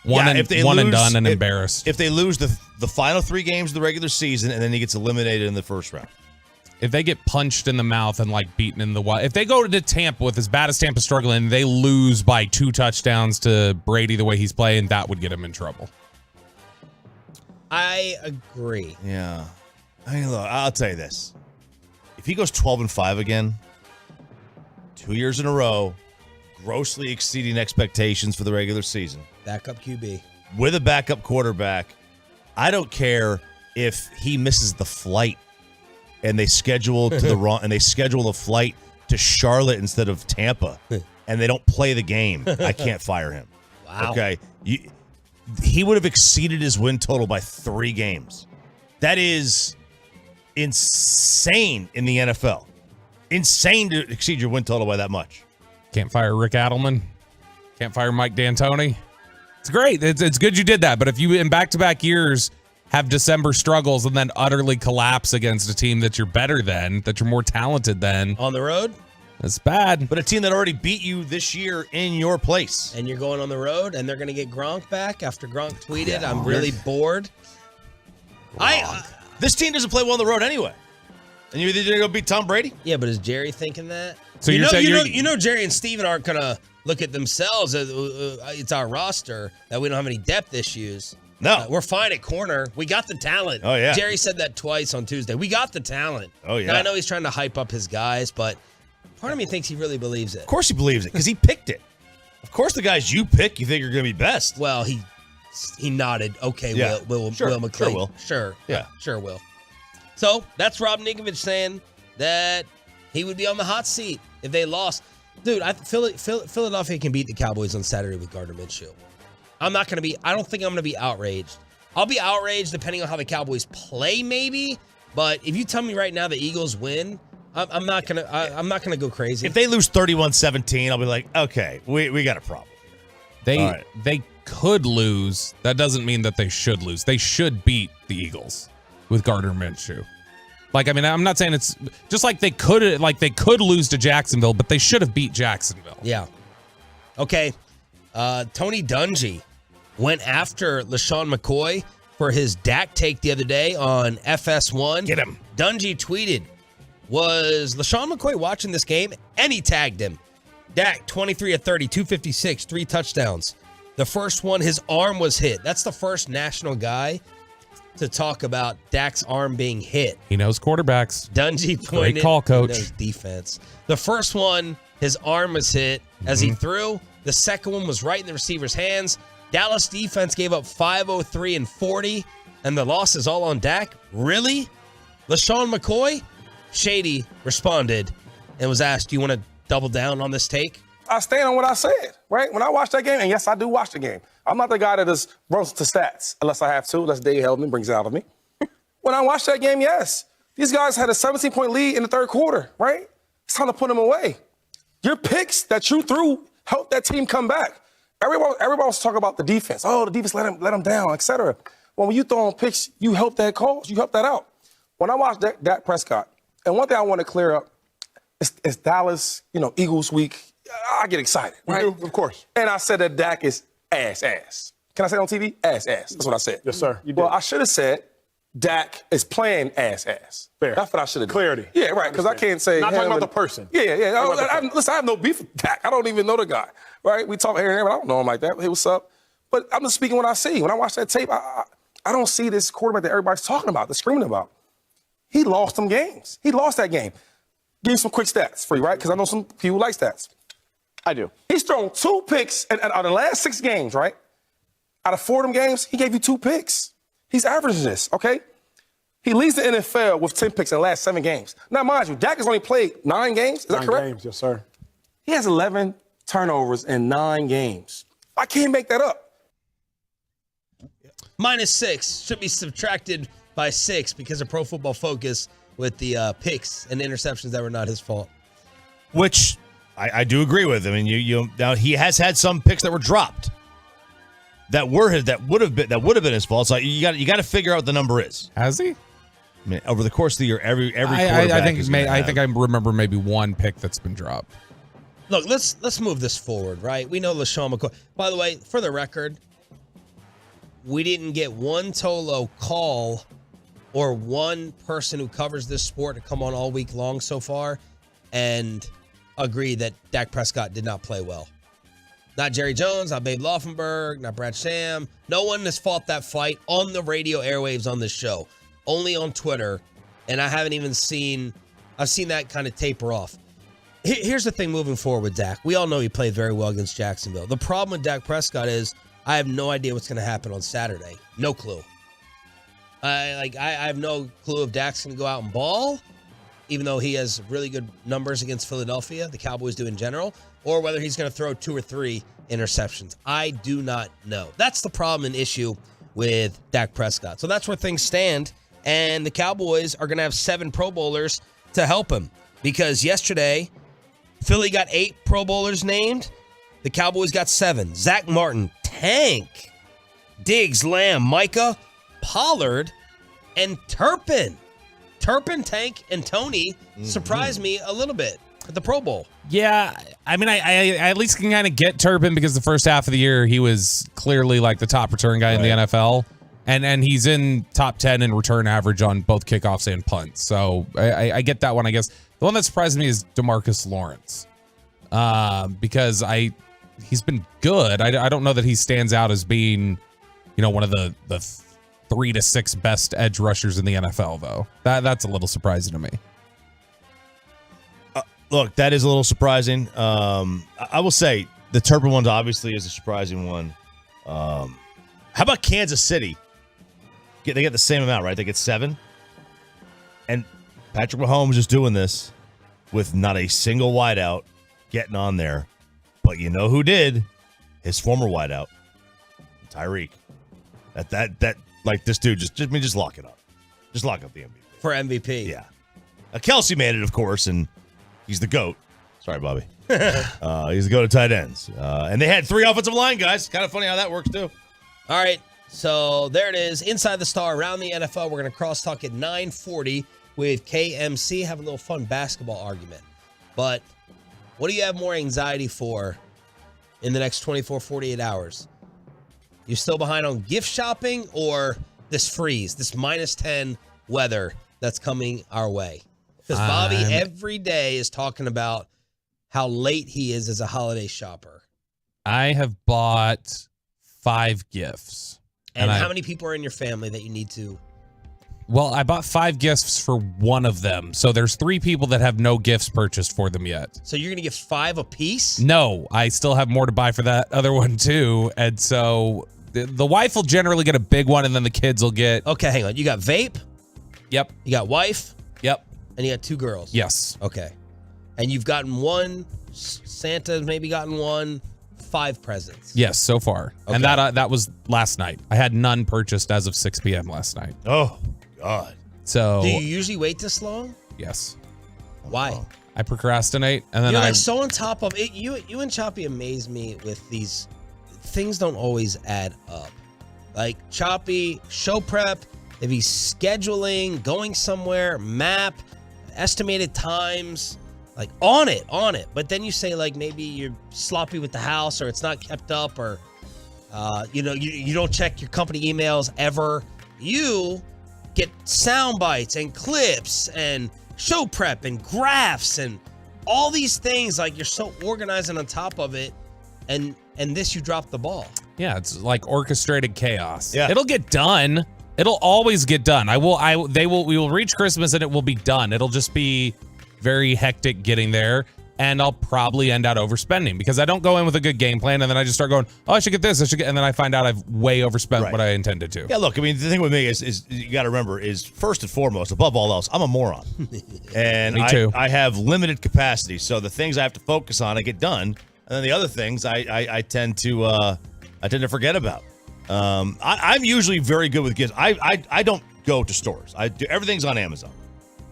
One and done and embarrassed. If they lose the final 3 games of the regular season and then he gets eliminated in the first round. If they get punched in the mouth and like beaten in the wild, if they go to Tampa with as bad as Tampa's struggling, they lose by 2 touchdowns to Brady the way he's playing, that would get him in trouble. I agree. Yeah. I mean, look, I'll tell you this. If he goes 12-5 again, 2 years in a row, grossly exceeding expectations for the regular season. Backup QB. With a backup quarterback, I don't care if he misses the flight and they schedule to the wrong and they schedule the flight to Charlotte instead of Tampa and they don't play the game. I can't fire him. Wow. Okay. He would have exceeded his win total by 3 games. That is insane in the NFL. Insane to exceed your win total by that much. Can't fire Rick Adelman. Can't fire Mike D'Antoni. It's great. It's good you did that. But if you, in back-to-back years, have December struggles and then utterly collapse against a team that you're better than, that you're more talented than. On the road? That's bad. But a team that already beat you this year in your place. And you're going on the road, and they're going to get Gronk back after Gronk tweeted, I'm really bored. This team doesn't play well on the road anyway. And you're either going to go beat Tom Brady? Yeah, but is Jerry thinking that? So you know Jerry and Steven aren't going to look at themselves as it's our roster that we don't have any depth issues. No. We're fine at corner. We got the talent. Oh, yeah. Jerry said that twice on Tuesday. We got the talent. Oh, yeah. Now, I know he's trying to hype up his guys, but part of me thinks he really believes it. Of course he believes it because he picked it. Of course the guys you pick you think are going to be best. Well, he nodded. Okay, Yeah. Will McClay. Sure, Will. Sure. Yeah. Sure, Will. So that's Rob Ninkovich saying that he would be on the hot seat if they lost. Dude, Philadelphia can beat the Cowboys on Saturday with Gardner Minshew. I don't think I'm going to be outraged. I'll be outraged depending on how the Cowboys play, maybe. But if you tell me right now the Eagles win, I'm not gonna go crazy. If they lose 31-17, I'll be like, okay, we got a problem here. They could lose. That doesn't mean that they should lose. They should beat the Eagles with Gardner Minshew. Like, I mean, I'm not saying it's just like they could lose to Jacksonville, but they should have beat Jacksonville. Yeah. Okay. Tony Dungy went after LaShawn McCoy for his Dak take the other day on FS1. Get him. Dungy tweeted, was LaShawn McCoy watching this game? And he tagged him. Dak, 23 of 30, 256, 3 touchdowns. The first one, his arm was hit. That's the first national guy to talk about Dak's arm being hit. He knows quarterbacks. Dungy pointed. Great call, coach. He knows defense. The first one, his arm was hit as he threw. The second one was right in the receiver's hands. Dallas defense gave up 503 and 40, and the loss is all on Dak. Really? LaShawn McCoy? Shady responded and was asked, do you want to double down on this take? I stand on what I said, right? When I watched that game, and yes, I do watch the game. I'm not the guy that just runs to stats unless I have to, unless Dave Heldman brings it out of me. When I watched that game, yes. These guys had a 17-point lead in the third quarter, right? It's time to put them away. Your picks that you threw helped that team come back. Everyone wants to talk about the defense. Oh, the defense let him down, etc. Well, when you throw on picks, you help that cause. You help that out. When I watched Dak Prescott, and one thing I want to clear up, it's Dallas, Eagles week. I get excited, right? You do, of course. And I said that Dak is ass. Can I say it on TV? Ass. That's what I said. Yes, sir. You did. Well, I should have said Dak is playing ass. Fair. That's what I should have done. Clarity. Yeah, right, because I can't say... Not talking about the person. Yeah. Listen, I have no beef with Dak. I don't even know the guy, right? We talk here and there, but I don't know him like that. Hey, what's up? But I'm just speaking what I see. When I watch that tape, I don't see this quarterback that everybody's talking about, they're screaming about. He lost some games. He lost that game. Give you some quick stats for you, right? Because I know some people like stats. I do. He's thrown 2 picks out of the last 6 games, right? Out of 4 of them games, he gave you 2 picks. He's averaging this, okay? He leads the NFL with 10 picks in the last 7 games. Now, mind you, Dak has only played 9 games. Is that correct? 9 games, yes, sir. He has 11 turnovers in 9 games. I can't make that up. -6 should be subtracted by 6 because of Pro Football Focus with the picks and interceptions that were not his fault. Which I do agree with. I mean, now he has had some picks that were dropped that would have been his fault. So you got to figure out what the number is. Has he? I mean, over the course of the year, every I think I remember maybe 1 pick that's been dropped. Look, let's move this forward, right? We know LaShawn McCoy. By the way, for the record, we didn't get one Tolo call or one person who covers this sport to come on all week long so far and agree that Dak Prescott did not play well. Not Jerry Jones, not Babe Laufenberg, not Brad Sham. No one has fought that fight on the radio airwaves on this show. Only on Twitter. And I haven't even seen that kind of taper off. Here's the thing moving forward with Dak. We all know he played very well against Jacksonville. The problem with Dak Prescott is I have no idea what's going to happen on Saturday. No clue. I have no clue if Dak's going to go out and ball, even though he has really good numbers against Philadelphia, the Cowboys do in general, or whether he's going to throw 2 or 3 interceptions. I do not know. That's the problem and issue with Dak Prescott. So that's where things stand, and the Cowboys are going to have 7 Pro Bowlers to help him because yesterday, Philly got 8 Pro Bowlers named. The Cowboys got 7. Zach Martin, Tank, Diggs, Lamb, Micah, Pollard, and Turpin. Turpin, Tank, and Tony surprised me a little bit at the Pro Bowl. Yeah, I mean, I at least can kind of get Turpin because the first half of the year he was clearly like the top return guy in the NFL, and he's in top 10 in return average on both kickoffs and punts. So I get that one. I guess the one that surprised me is DeMarcus Lawrence, because he's been good. I don't know that he stands out as being, one of the 3 to 6 best edge rushers in the NFL, though. That's a little surprising to me. Look, that is a little surprising. I will say the Turpin one obviously is a surprising one. How about Kansas City? They get the same amount, right? They get 7. And Patrick Mahomes is doing this with not a single wideout getting on there. But you know who did? His former wideout, Tyreek. That like this dude just lock it up. Just lock up the MVP. For MVP. Yeah. Kelsey made it, of course, and he's the GOAT. Sorry, Bobby. He's the GOAT of tight ends. And they had 3 offensive line guys. Kind of funny how that works, too. All right. So there it is. Inside the Star, around the NFL. We're going to crosstalk at 9:40 with KMC. Have a little fun basketball argument. But what do you have more anxiety for in the next 24, 48 hours? You still behind on gift shopping or this freeze, this -10 weather that's coming our way? Because Bobby every day is talking about how late he is as a holiday shopper. I have bought 5 gifts. And how many people are in your family that you need to? Well, I bought 5 gifts for one of them. So there's 3 people that have no gifts purchased for them yet. So you're going to give 5 apiece? No, I still have more to buy for that other one too. And so the wife will generally get a big one and then the kids will get... Okay, hang on. You got vape? Yep. You got wife? Yep. And you got 2 girls? Yes. Okay. And you've gotten 1, Santa's maybe gotten 1, 5 presents. Yes, so far. Okay. And that was last night. I had none purchased as of 6 p.m. last night. Oh, God. So... Do you usually wait this long? Yes. Why? I procrastinate and then You're like so on top of it. You and Choppy amaze me with these things don't always add up. Like choppy, show prep, if he's scheduling, going somewhere, map, estimated times, like on it. But then you say like maybe you're sloppy with the house or it's not kept up or you don't check your company emails ever. You get sound bites and clips and show prep and graphs and all these things. Like you're so organized and on top of it, and this you drop the ball. Yeah, it's like orchestrated chaos. Yeah. It'll get done. It'll always get done. We will reach Christmas and it will be done. It'll just be very hectic getting there. And I'll probably end out overspending because I don't go in with a good game plan and then I just start going, oh, I should get this, and then I find out I've way overspent what I intended to. Yeah, look, I mean, the thing with me is you got to remember is first and foremost, above all else, I'm a moron. And Me too. I have limited capacity. So the things I have to focus on, I get done. And then the other things I tend to forget about. I'm usually very good with gifts. I don't go to stores. Everything's on Amazon.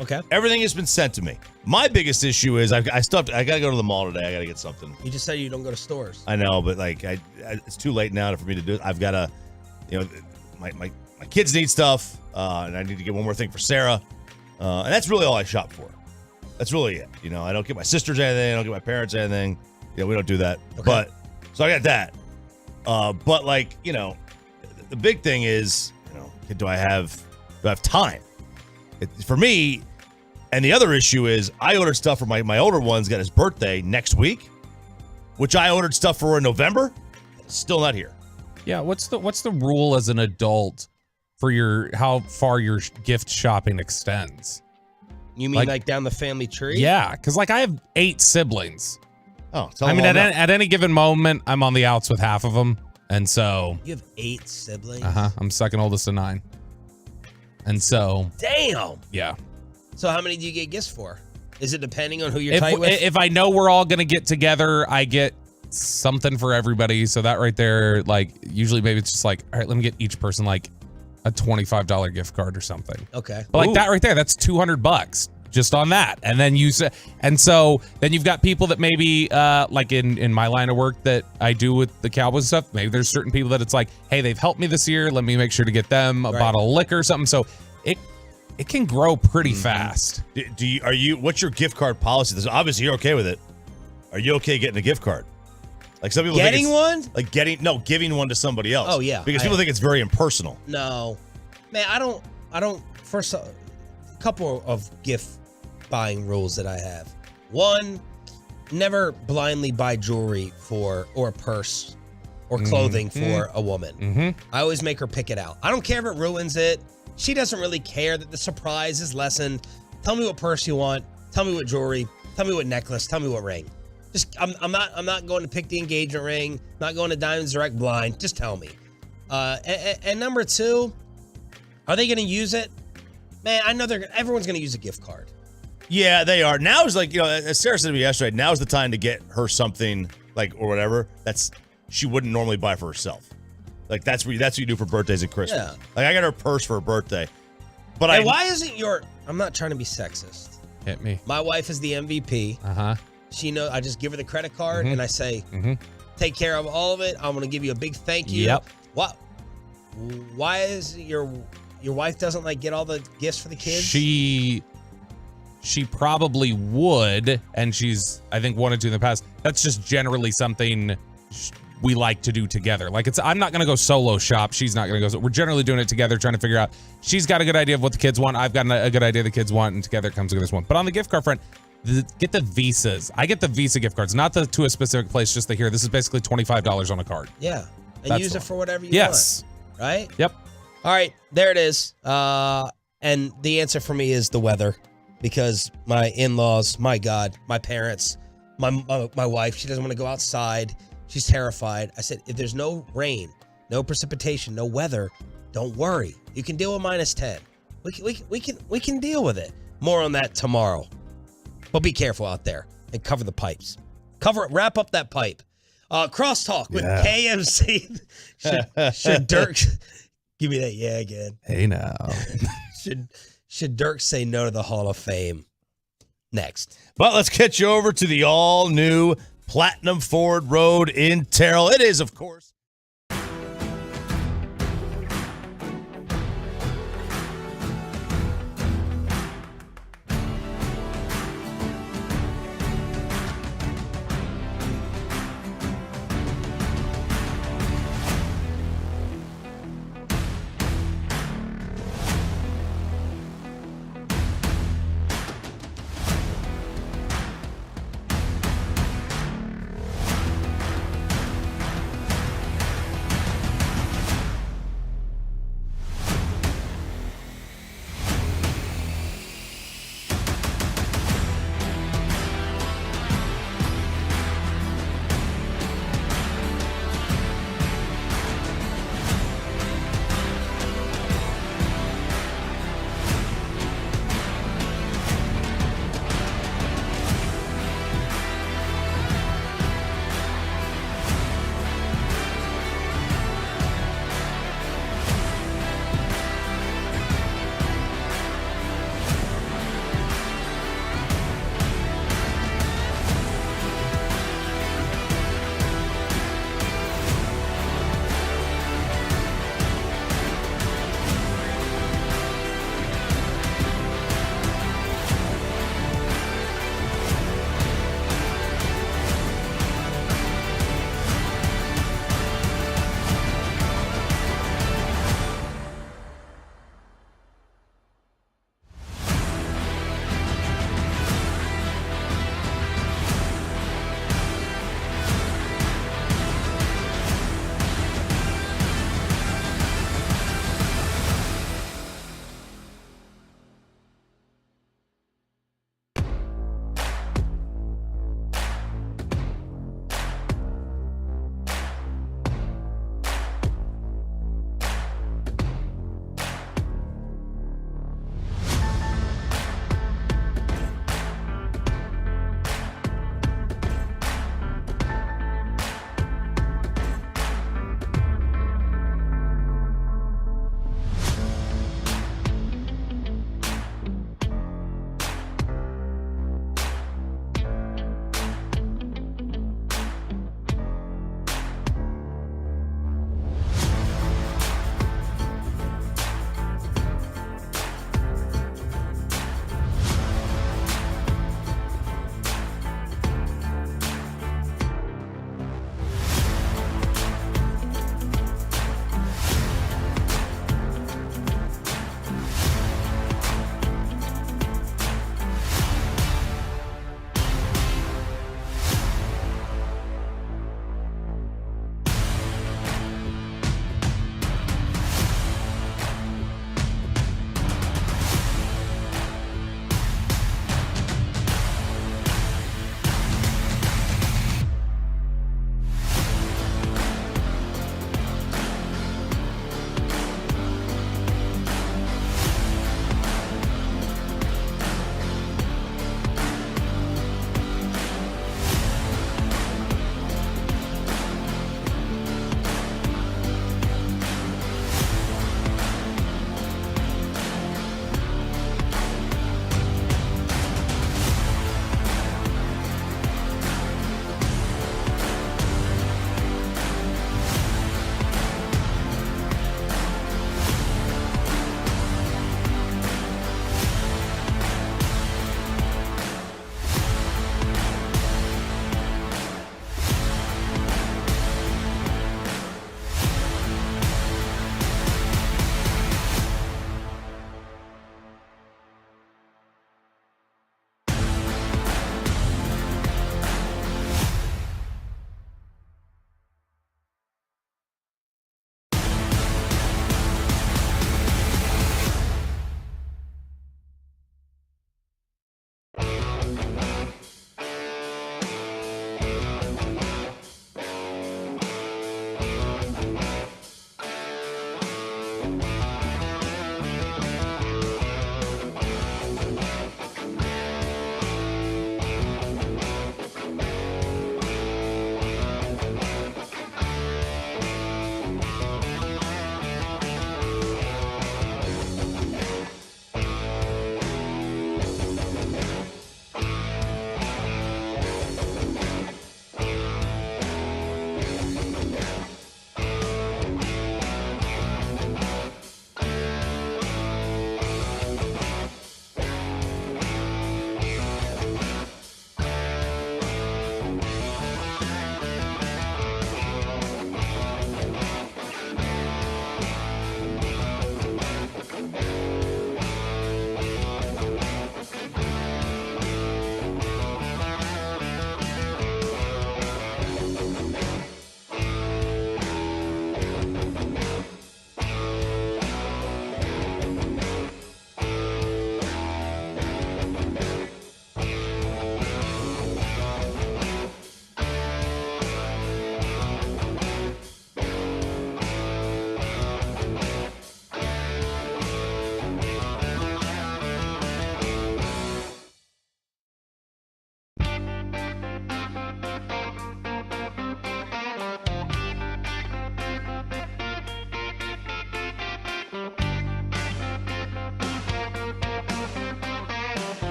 Okay. Everything has been sent to me. My biggest issue is I got to go to the mall today. I got to get something. You just said you don't go to stores. I know, but like it's too late now for me to do it. I've got to, my kids need stuff, and I need to get one more thing for Sarah, and that's really all I shop for. That's really it. I don't get my sisters anything. I don't get my parents anything. We don't do that. Okay. But so I got that. But like the big thing is, do I have time? For me, and the other issue is I ordered stuff for my older one's got his birthday next week, which I ordered stuff for in November. Still not here. Yeah, what's the rule as an adult for how far your gift shopping extends? You mean like down the family tree? Yeah, because like I have 8 siblings. Oh, at any given moment, I'm on the outs with half of them, and so you have 8 siblings. I'm second oldest of 9. And so, damn. Yeah. So how many do you get gifts for? Is it depending on who you're tight with? If I know we're all gonna get together, I get something for everybody. So that right there, like usually maybe it's just like, all right, let me get each person like a $25 gift card or something. Okay. But like that right there, that's $200 just on that. And then then you've got people that maybe like in my line of work that I do with the Cowboys stuff, maybe there's certain people that it's like, hey, they've helped me this year, let me make sure to get them a bottle of liquor or something. So it can grow pretty fast. What's your gift card policy? Obviously you're okay with it. Are you okay getting a gift card? Like some people getting one? Like giving one to somebody else. Oh yeah. Because people think it's very impersonal. No. Man, I don't first a couple of gift buying rules that I have. One, never blindly buy jewelry or a purse or clothing for a woman. Mm-hmm. I always make her pick it out. I don't care if it ruins it. She doesn't really care that the surprise is lessened. Tell me what purse you want. Tell me what jewelry. Tell me what necklace. Tell me what ring. Just I'm not going to pick the engagement ring. Not going to Diamonds Direct blind. Just tell me. And number 2, are they going to use it? Man, I know everyone's going to use a gift card. Yeah, they are. Now is like, as Sarah said to me yesterday, now is the time to get her something like or whatever that's she wouldn't normally buy for herself. Like that's what you do for birthdays and Christmas. Yeah. Like I got her purse for her birthday. But why isn't I'm not trying to be sexist. Hit me. My wife is the MVP. Uh-huh. She knows I just give her the credit card and I say, take care of all of it. I'm gonna give you a big thank you. Yep. What? Why is your wife doesn't like get all the gifts for the kids? She probably would, and she's I think wanted to in the past. That's just generally something we like to do together. Like I'm not gonna go solo shop. She's not gonna go. We're generally doing it together, trying to figure out. She's got a good idea of what the kids want. I've got a good idea the kids want, and together comes to this one. But on the gift card front, get the Visas. I get the Visa gift cards, not to a specific place, just to here. This is basically $25 on a card. Yeah, and That's use it for whatever you want. Right? Yep. All right, there it is. And the answer for me is the weather, because my in-laws, my God, my parents, my wife, she doesn't want to go outside. She's terrified. I said, if there's no rain, no precipitation, no weather, don't worry. You can deal with -10. We can deal with it. More on that tomorrow. But be careful out there and cover the pipes. Wrap up that pipe. Crosstalk with KMC. Should Dirk give me that again? Hey now. Should Dirk say no to the Hall of Fame? Next. But let's get you over to the all-new Platinum Ford Road in Terrell. It is, of course.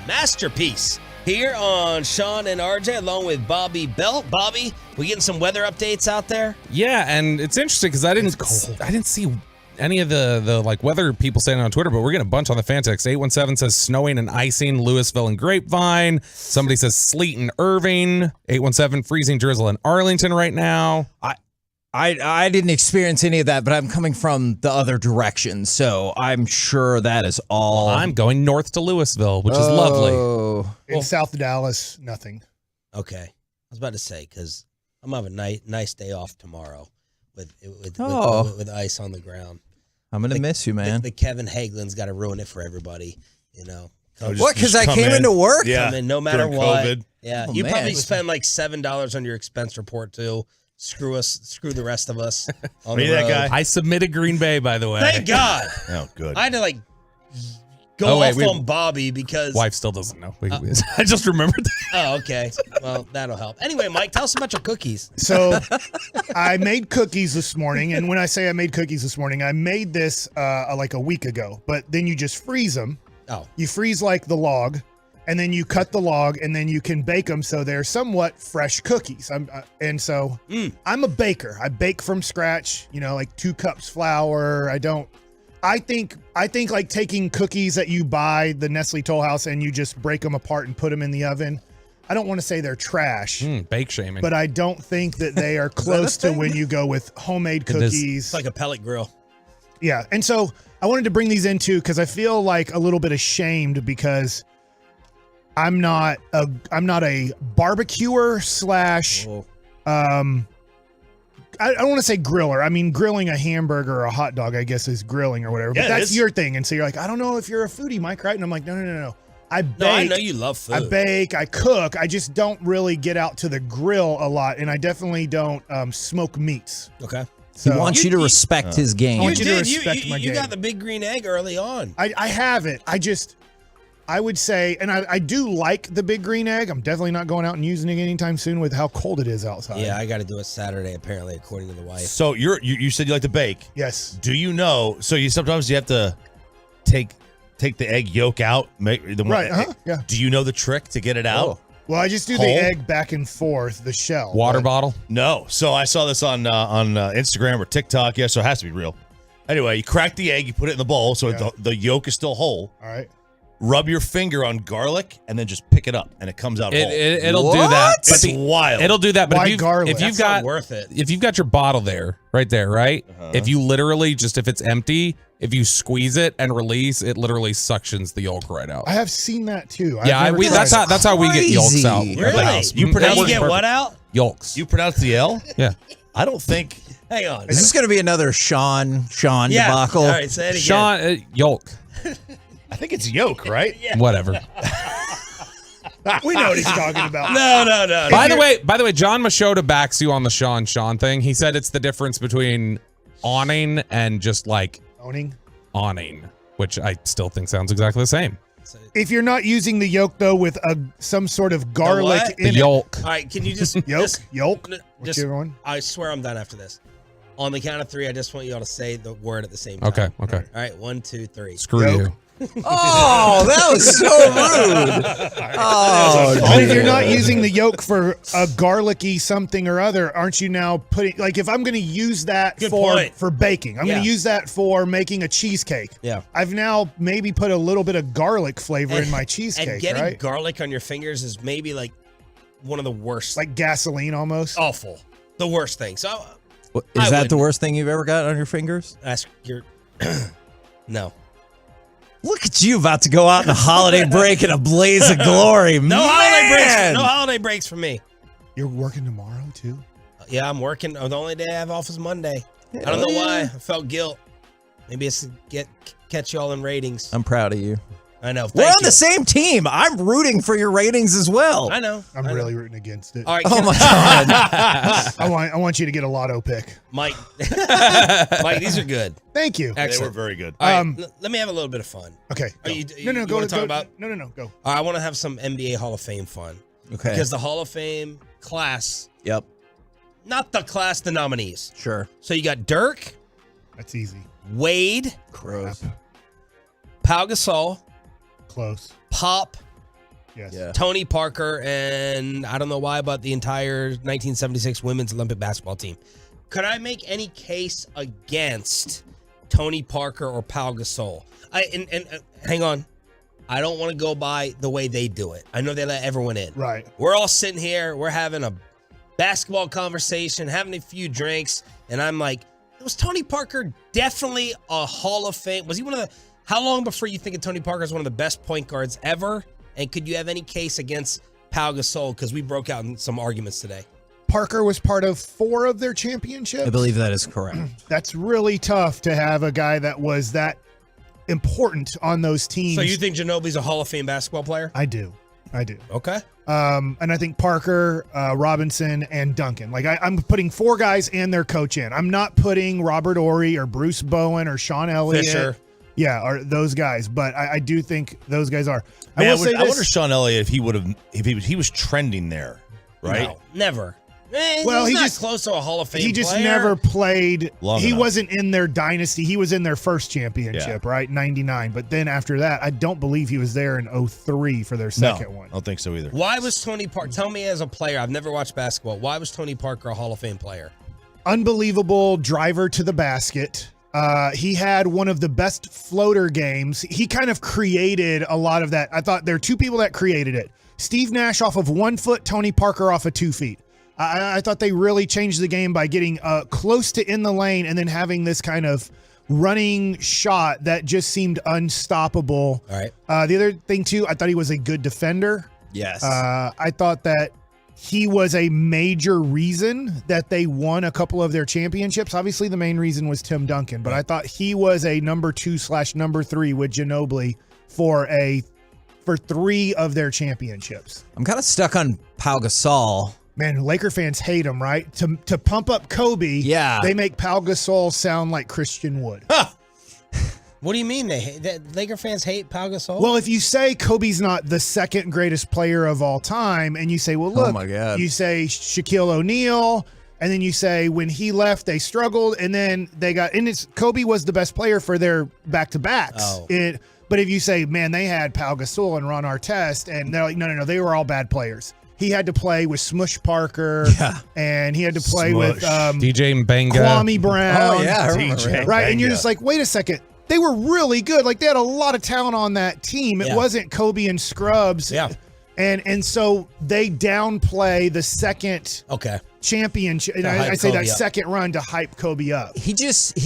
Masterpiece here on Sean and RJ along with Bobby Belt. Bobby, we getting some weather updates out there? Yeah, and it's interesting because I didn't see any of the like weather people saying on Twitter, but we're getting a bunch on the fan text. 817 says snowing and icing Louisville and Grapevine. Somebody says sleet in Irving. 817 freezing drizzle in Arlington right now. I didn't experience any of that, but I'm coming from the other direction, so I'm sure that is all. I'm going north to Louisville, which is lovely. In South Dallas, nothing. Okay. I was about to say, because I'm going to have a nice day off tomorrow with ice on the ground. I'm going to miss you, man. The Kevin Hagelin's got to ruin it for everybody, you know. What, because I came into work? Yeah. Come in no matter what. COVID. Yeah. Oh, you man. probably spend like $7 on your expense report, too. Screw the rest of us. On the road. I submitted Green Bay, by the way. Thank God. Oh, good. I had to go off on Bobby because wife still doesn't know. I just remembered that. Oh, okay. Well, that'll help. Anyway, Mike, tell us about your cookies. So I made cookies this morning, and when I say I made cookies this morning, I made this like a week ago, but then you just freeze them. Oh. You freeze like the log, and then you cut the log, and then you can bake them so they're somewhat fresh cookies. I'm a baker. I bake from scratch, like 2 cups flour. I think like taking cookies that you buy, the Nestle Toll House, and you just break them apart and put them in the oven. I don't want to say they're trash. Bake shaming. But I don't think that they are close to when you go with homemade cookies. It's like a pellet grill. Yeah. And so I wanted to bring these in too, because I feel like a little bit ashamed because I'm not a barbecuer slash I don't want to say griller. I mean, grilling a hamburger or a hot dog, I guess, is grilling or whatever. Yeah, but that's your thing. And so you're like, I don't know if you're a foodie, Mike, right? And I'm like, no. I bake. No, I know you love food. I bake. I cook. I just don't really get out to the grill a lot. And I definitely don't smoke meats. Okay. So, he wants you to respect his game. I want you to respect my game. You got the big green egg early on. I have it. I would say, and I do like the big green egg. I'm definitely not going out and using it anytime soon with how cold it is outside. Yeah, I got to do it Saturday, apparently, according to the wife. So you said you like to bake. Yes. Do you know? So sometimes you have to take the egg yolk out. Yeah. Do you know the trick to get it out? Oh. Well, I just do the egg back and forth, the shell. Water bottle? No. So I saw this on Instagram or TikTok. Yeah, so it has to be real. Anyway, you crack the egg, you put it in the bowl, so the yolk is still whole. All right. Rub your finger on garlic and then just pick it up, and it comes out whole. It'll do that. It's wild. It'll do that. But Why garlic? If you've That's got not worth it. If you've got your bottle there, right? If you literally just if it's empty, if you squeeze it and release, it literally suctions the yolk right out. I have seen that too. That's how we get yolks out. At the Really? house. You get what out? Yolks. You pronounce the L? Yeah. I don't think. Hang on. Is this going to be another Sean debacle? All right, say it again. Sean, yolk. I think it's yolk, right? Whatever. We know what he's talking about. No. By the way, John Machota backs you on the Sean thing. He said it's the difference between awning and just like awning, which I still think sounds exactly the same. If you're not using the yolk though with some sort of garlic in the yolk. it. All right, can you just yolk? Whichever one. I swear I'm done after this. On the count of 3, I just want you all to say the word at the same time. Okay. All right, 1, 2, 3. Screw you. Oh, that was so rude. But if you're not using the yolk for a garlicky something or other, aren't you now putting, like if I'm going to use that for baking, I'm going to use that for making a cheesecake. Yeah. I've now maybe put a little bit of garlic flavor in my cheesecake, and getting right? garlic on your fingers is maybe like one of the worst. Like gasoline almost? Awful. The worst thing. So Is that the worst thing you've ever got on your fingers? Ask your No. Look at you about to go out on a holiday break in a blaze of glory. No holiday breaks for me. You're working tomorrow too? Yeah, I'm working. The only day I have off is Monday. I don't know why. I felt guilt. Maybe it's to catch y'all in ratings. I'm proud of you. I know. We're on the same team. I'm rooting for your ratings as well. I know. I'm really rooting against it. All right. Oh my God. I want you to get a lotto pick. Mike, these are good. Thank you. Excellent. They were very good. All right, let me have a little bit of fun. Okay. No, go. Talk about? No, go. All right, I want to have some NBA Hall of Fame fun. Okay. Because the Hall of Fame class. Yep. Not the class, the nominees. Sure. So you got Dirk. That's easy. Wade. Gross. Pau Gasol. Close. Pop, Yes. Yeah. Tony Parker, and I don't know why, but the entire 1976 women's Olympic basketball team. Could I make any case against Tony Parker or Pau Gasol? Hang on. I don't want to go by the way they do it. I know they let everyone in. Right. We're all sitting here. We're having a basketball conversation, having a few drinks, and I'm like, was Tony Parker definitely a Hall of Fame? Was he one of the... How long before you think of Tony Parker as one of the best point guards ever? And could you have any case against Pau Gasol? Because we broke out in some arguments today. Parker was part of 4 of their championships. I believe that is correct. That's really tough to have a guy that was that important on those teams. So you think Ginobili's a Hall of Fame basketball player? I do. Okay. And I think Parker, Robinson, and Duncan. Like I'm putting 4 guys and their coach in. I'm not putting Robert Horry or Bruce Bowen or Sean Elliott. Fisher. Yeah, or those guys. But I do think those guys are. Man, I I wonder Sean Elliott if he was trending there, right? No, never. Well, he's he not just close to a Hall of Fame. He just player. never played. Long he enough. wasn't in their dynasty. He was in their first championship, right? 99. But then after that, I don't believe he was there in 03 for their second one. I don't think so either. Why was Tony Parker? Tell me as a player. I've never watched basketball. Why was Tony Parker a Hall of Fame player? Unbelievable driver to the basket. He had one of the best floater games. He kind of created a lot of that. I thought there are 2 people that created it. Steve Nash off of 1 foot, Tony Parker off of 2 feet. I thought they really changed the game by getting close to in the lane and then having this kind of running shot that just seemed unstoppable. All right. The other thing, too, I thought he was a good defender. Yes. I thought that he was a major reason that they won a couple of their championships. Obviously, the main reason was Tim Duncan, but I thought he was a number 2/number 3 with Ginobili for 3 of their championships. I'm kind of stuck on Pau Gasol. Man, Laker fans hate him, right? To pump up Kobe, they make Pau Gasol sound like Christian Wood. What do you mean they hate? Laker fans hate Pau Gasol? Well, if you say Kobe's not the 2nd greatest player of all time, and you say, well, look, my God. you say Shaquille O'Neal, and then you say when he left, they struggled, and then they got, and Kobe was the best player for their back-to-backs. Oh. But if you say, man, they had Pau Gasol and Ron Artest, and they're like, no, they were all bad players. He had to play with Smush Parker, and he had to play with DJ Mbenga, Kwame Brown. Oh, yeah, I remember him. Right, and you're just like, wait a second. They were really good. Like, they had a lot of talent on that team. It wasn't Kobe and Scrubs. Yeah. And so they downplay the second championship. And I say that second run to hype Kobe up. He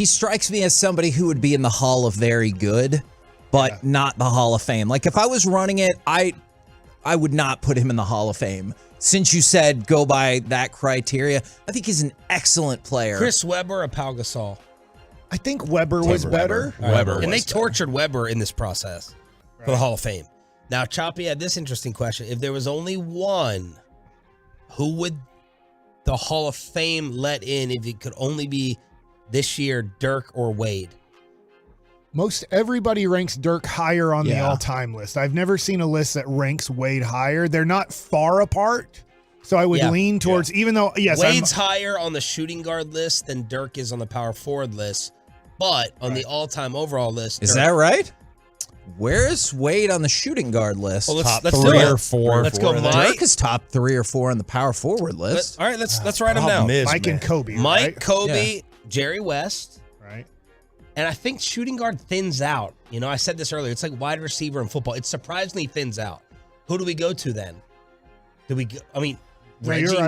strikes me as somebody who would be in the Hall of Very Good, but not the Hall of Fame. Like, if I was running it, I would not put him in the Hall of Fame. Since you said go by that criteria, I think he's an excellent player. Chris Webber or Pau Gasol? I think Webber was better. And they tortured Webber in this process for the Hall of Fame. Now, Choppy had this interesting question. If there was only one, who would the Hall of Fame let in if it could only be this year, Dirk or Wade? Most everybody ranks Dirk higher on the all-time list. I've never seen a list that ranks Wade higher. They're not far apart. So I would lean towards, even though, Wade's higher on the shooting guard list than Dirk is on the power forward list. But on the all-time overall list, Is that right? Where is Wade on the shooting guard list? Well, let's top do 3 it. or 4. Let's go, Mike. Dirk is top 3 or 4 on the power forward list. All right, let's write them down. Mike and Kobe. Mike, right? Kobe, Jerry West. Right. And I think shooting guard thins out. You know, I said this earlier. It's like wide receiver in football. It surprisingly thins out. Who do we go to then? Reggie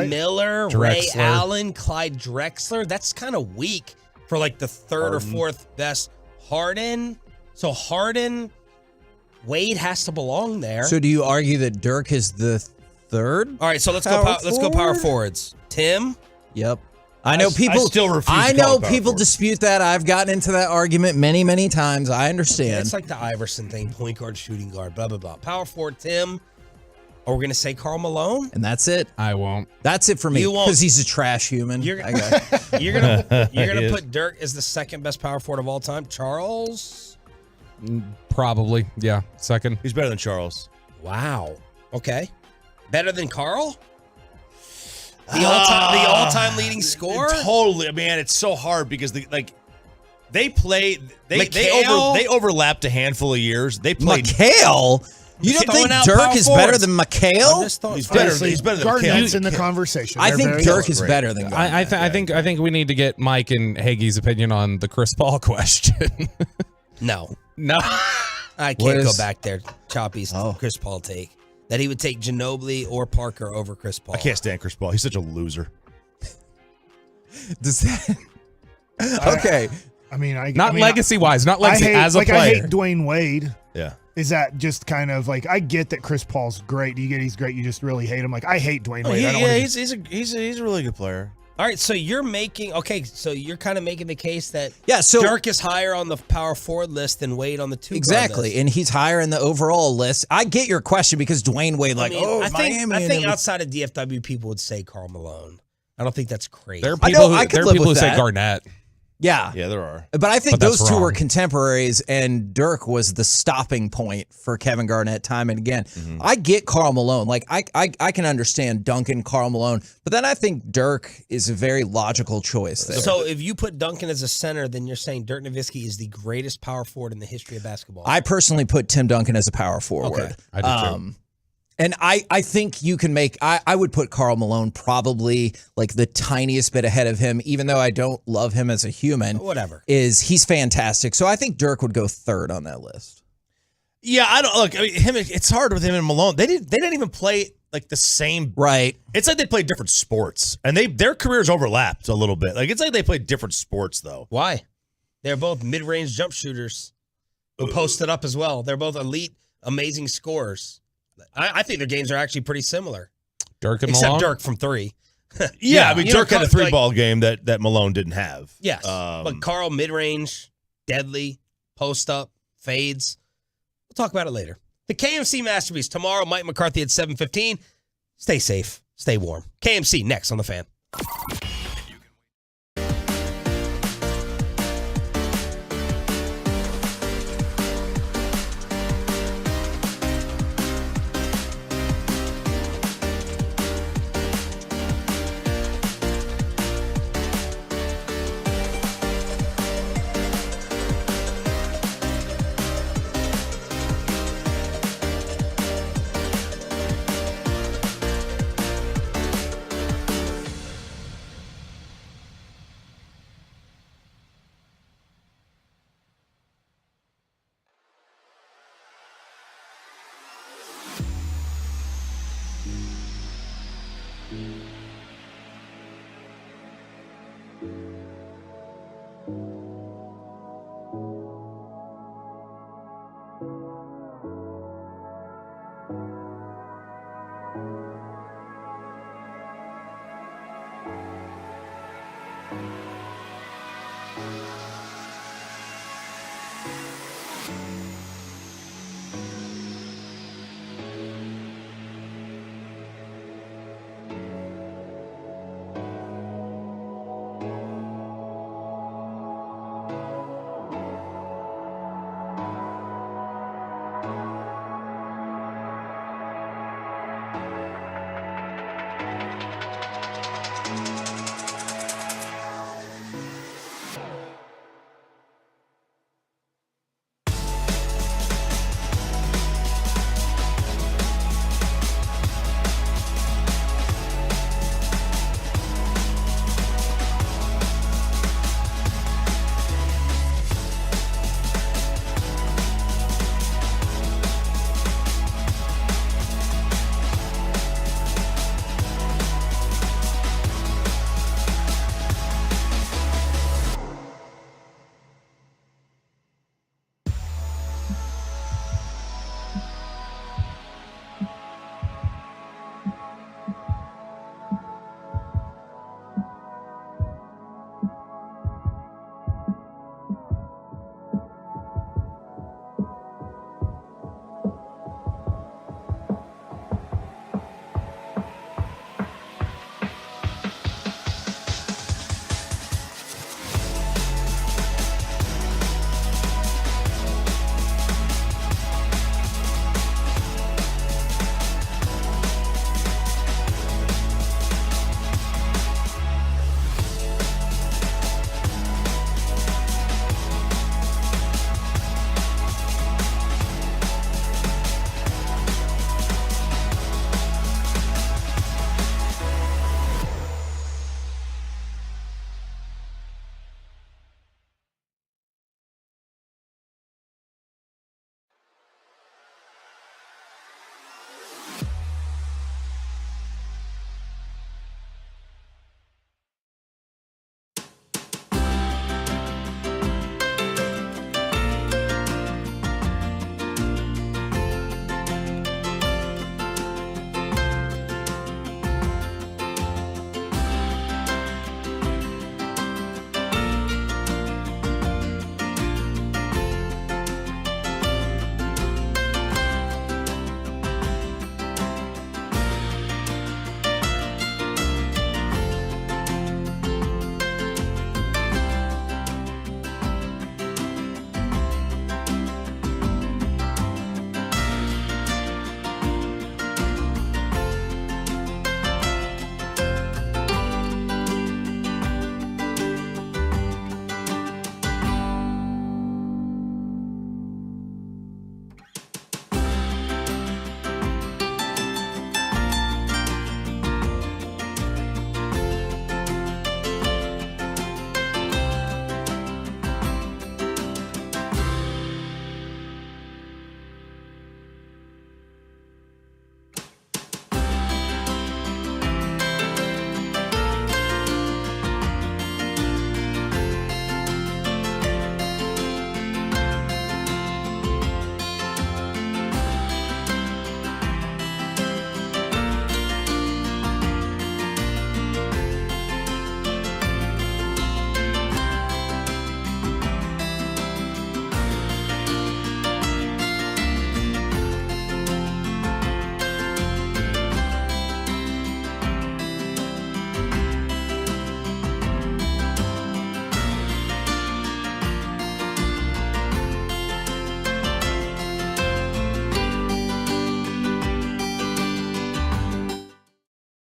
Miller, Ray Drexler. Allen, Clyde Drexler. That's kind of weak for like the third or fourth best. Harden. So Harden, Wade has to belong there. So do you argue that Dirk is the third? All right, so let's go power forwards. Tim? Yep. I know people. I still refuse I to call know it power people forward. dispute that. I've gotten into that argument many, many times. I understand. It's like the Iverson thing: point guard, shooting guard, blah blah blah. Power forward, Tim. Are we gonna say Karl Malone? And that's it. I won't. That's it for me You won't. because he's a trash human. You're I got- you're gonna He put Dirk as the second best power forward of all time. Charles? Probably. Yeah. Second. He's better than Charles. Wow. Okay. Better than Karl? The all-time leading scorer? Totally, man. It's so hard because the They overlapped a handful of years. They played McHale. You don't think Dirk is better than McHale? He's better than Garnett's in the conversation. I think Dirk is better than Garnett. I think we need to get Mike and Hagee's opinion on the Chris Paul question. No. I What can't go is- back there. Choppy's Chris Paul take. That he would take Ginobili or Parker over Chris Paul. I can't stand Chris Paul. He's such a loser. Does that... Okay. Not legacy-wise, not legacy as a player. I hate Dwayne Wade. Yeah. Is that just kind of like, I get that Chris Paul's great. He's great. You just really hate him. Like, I hate Dwayne Wade. I don't wanna he's a really good player. All right, so you're kind of making the case that so Dirk is higher on the power forward list than Wade on the two. Exactly, and he's higher in the overall list. I get your question because Dwayne Wade, I Miami. think outside of DFW, people would say Karl Malone. I don't think that's crazy. There are people who say Garnett. Yeah, there are. But I think But that's those two were wrong. contemporaries, and Dirk was the stopping point for Kevin Garnett time and again. I get Karl Malone. Like, I can understand Duncan, Karl Malone, but then I think Dirk is a very logical choice there. So if you put Duncan as a center, then you're saying Dirk Nowitzki is the greatest power forward in the history of basketball. I personally put Tim Duncan as a power forward. Okay. I do too. And I think you can make, I would put Karl Malone probably like the tiniest bit ahead of him, even though I don't love him as a human. Whatever. He's fantastic. So I think Dirk would go third on that list. Yeah, I don't look. I mean, it's hard with him and Malone. They didn't even play like the same. Right. It's like they played different sports, and their careers overlapped a little bit. Like it's like they played different sports though. Why? They're both mid-range jump shooters who posted up as well. They're both elite, amazing scorers. I think their games are actually pretty similar. Dirk and Except Malone? Dirk from three. Yeah, I mean, You know, Dirk had a three-ball game that Malone didn't have. Yes, but Karl mid-range, deadly, post-up, fades. We'll talk about it later. The KMC Masterpiece tomorrow. Mike McCarthy at 7:15. Stay safe. Stay warm. KMC next on The Fan.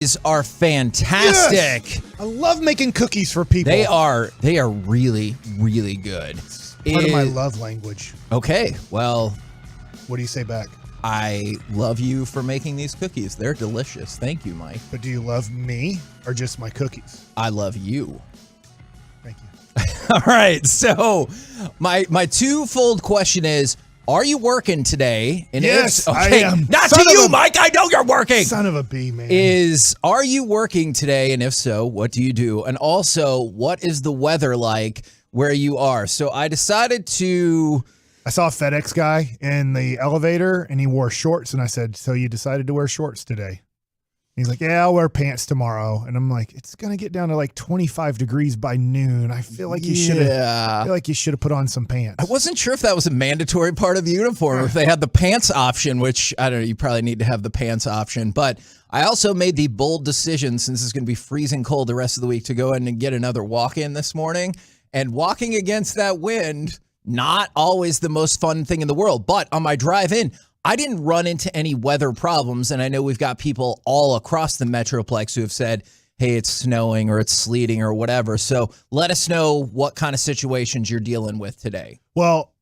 cookies are fantastic. Yes! I love making cookies for people. They are really, really good. Part of my love language. Okay, well. What do you say back? I love you for making these cookies. They're delicious. Thank you, Mike. But do you love me or just my cookies? I love you. Thank you. All right, so my twofold question is, are you working today? And yes, okay, I am. Not to you, Mike. I know you're working. Son of a bee, man. Are you working today? And if so, what do you do? And also, what is the weather like where you are? So I decided to... I saw a FedEx guy in the elevator, and he wore shorts, and I said, so you decided to wear shorts today? He's like, yeah, I'll wear pants tomorrow. And I'm like, it's going to get down to like 25 degrees by noon. I feel like you should have put on some pants. I wasn't sure if that was a mandatory part of the uniform, if they had the pants option, which I don't know, you probably need to have the pants option. But I also made the bold decision, since it's going to be freezing cold the rest of the week, to go in and get another walk-in this morning. And walking against that wind, not always the most fun thing in the world. But on my drive in, I didn't run into any weather problems, and I know we've got people all across the Metroplex who have said, hey, it's snowing or it's sleeting or whatever. So let us know what kind of situations you're dealing with today. Well,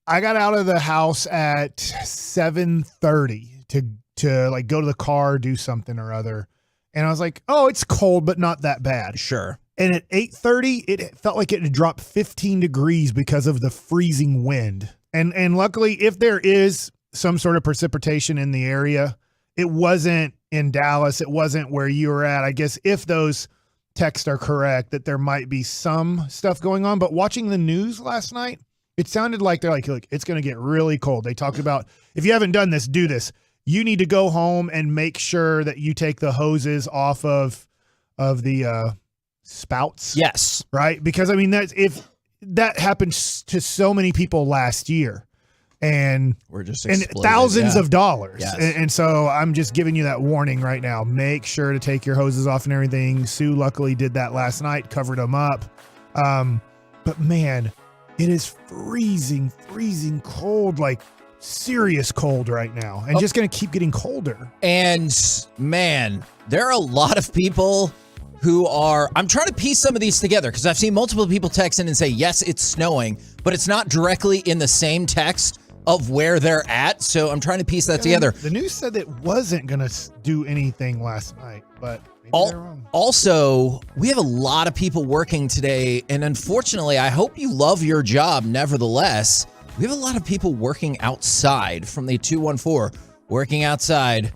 I got out of the house at 7:30 to like go to the car, do something or other. And I was like, oh, it's cold, but not that bad. Sure. And at 8:30, it felt like it had dropped 15 degrees because of the freezing wind. And luckily, if there is some sort of precipitation in the area, it wasn't in Dallas. It wasn't where you were at. I guess if those texts are correct, that there might be some stuff going on. But watching the news last night, it sounded like they're like, look, it's going to get really cold. They talked about, if you haven't done this, do this. You need to go home and make sure that you take the hoses off of the spouts. Yes. Right? Because, I mean, if that happened to so many people last year. And we're just thousands of dollars. Yes. And so I'm just giving you that warning right now. Make sure to take your hoses off and everything. Sue luckily did that last night, covered them up. But man, it is freezing cold, like serious cold right now. And just going to keep getting colder. And man, there are a lot of people who are, I'm trying to piece some of these together because I've seen multiple people text in and say, yes, it's snowing, but it's not directly in the same text of where they're at. So I'm trying to piece that together. The news said it wasn't going to do anything last night, but maybe they're wrong. Also, we have a lot of people working today. And unfortunately, I hope you love your job. Nevertheless, we have a lot of people working outside from the 214, working outside,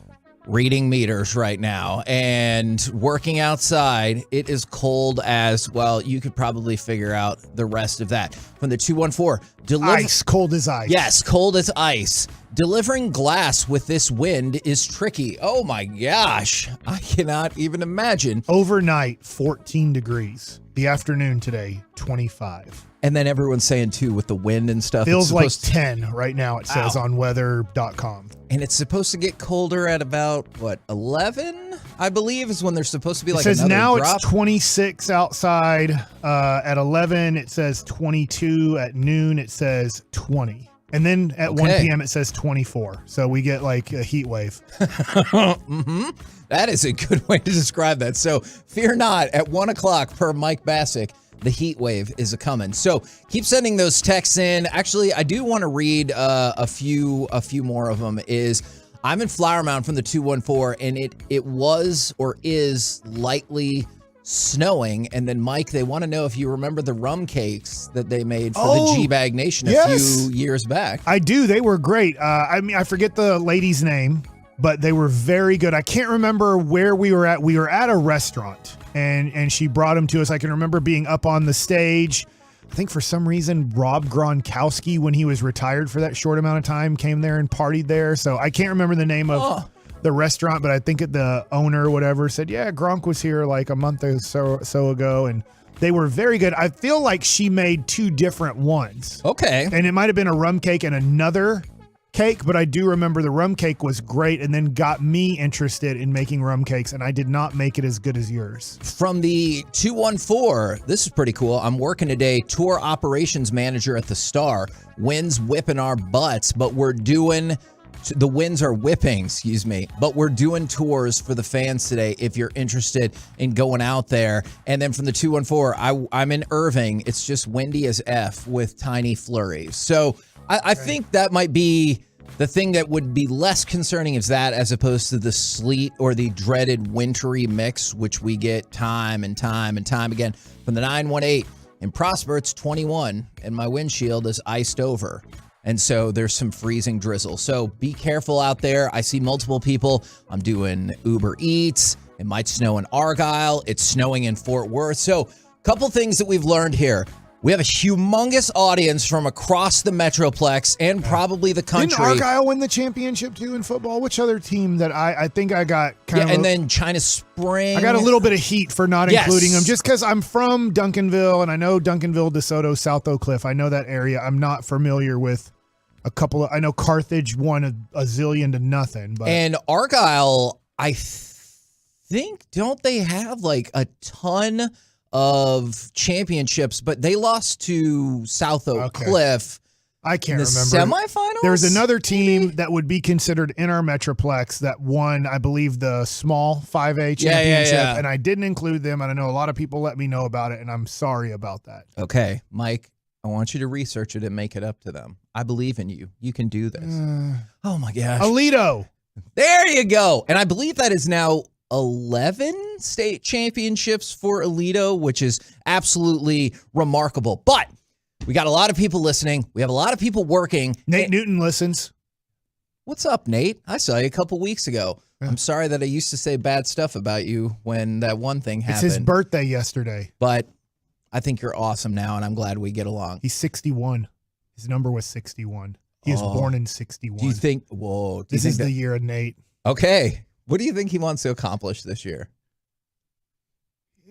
reading meters right now, and working outside. It is cold as well. You could probably figure out the rest of that. From the 214, ice, cold as ice. Yes, cold as ice. Delivering glass with this wind is tricky. Oh my gosh, I cannot even imagine. Overnight, 14 degrees. The afternoon today, 25. And then everyone's saying too, with the wind and stuff, feels like 10 right now, it says on weather.com. And it's supposed to get colder at about, 11, I believe, is when there's supposed to be like another drop. It says now drop. It's 26 outside. At 11, it says 22. At noon, it says 20. And then at 1 p.m., it says 24. So we get like a heat wave. Mm-hmm. That is a good way to describe that. So fear not, at 1 o'clock per Mike Bassick, the heat wave is a-coming. So keep sending those texts in. Actually, I do want to read a few more of them. I'm in Flower Mound from the 214, and it was or is lightly snowing. And then, Mike, they want to know if you remember the rum cakes that they made for the G-Bag Nation a few years back. I do. They were great. I mean, I forget the lady's name, but they were very good. I can't remember where we were at. We were at a restaurant. And she brought them to us. I can remember being up on the stage. I think for some reason, Rob Gronkowski, when he was retired for that short amount of time, came there and partied there. So I can't remember the name of the restaurant, but I think the owner or whatever said, yeah, Gronk was here like a month or so ago. And they were very good. I feel like she made 2 different ones. Okay. And it might have been a rum cake and another cake, but I do remember the rum cake was great and then got me interested in making rum cakes, and I did not make it as good as yours. From the 214, this is pretty cool. I'm working today, tour operations manager at the Star. Wind's whipping our butts, but we're doing The winds are whipping, excuse me. But we're doing tours for the fans today if you're interested in going out there. And then from the 214, I'm in Irving. It's just windy as F with tiny flurries. So I think that might be the thing that would be less concerning is that as opposed to the sleet or the dreaded wintry mix, which we get time and time and time again. From the 918 in Prosper, it's 21, and my windshield is iced over. And so there's some freezing drizzle. So be careful out there. I see multiple people. I'm doing Uber Eats. It might snow in Argyle. It's snowing in Fort Worth. So a couple things that we've learned here. We have a humongous audience from across the Metroplex and probably the country. Didn't Argyle win the championship too in football? Which other team that I think I got kind of... And then China Spring. I got a little bit of heat for not including them just because I'm from Duncanville and I know Duncanville, DeSoto, South Oak Cliff. I know that area. I'm not familiar with a couple of... I know Carthage won a zillion to nothing. But. And Argyle, I think, don't they have like a ton of championships, but they lost to South Oak Cliff. I can't in the remember. Semifinals? There's another team that would be considered in our Metroplex that won, I believe, the small 5A championship, and I didn't include them, and I know a lot of people let me know about it, and I'm sorry about that. Okay, Mike, I want you to research it and make it up to them. I believe in you. You can do this. Oh, my gosh. Alito. There you go. And I believe that is now 11 state championships for Alito, which is absolutely remarkable. But we got a lot of people listening. We have a lot of people working. Nate Newton listens. What's up, Nate? I saw you a couple weeks ago. Yeah. I'm sorry that I used to say bad stuff about you when that one thing happened. It's his birthday yesterday. But I think you're awesome now, and I'm glad we get along. He's 61. His number was 61. He was born in 61. Do you think, whoa. This is the year of Nate. Okay. What do you think he wants to accomplish this year?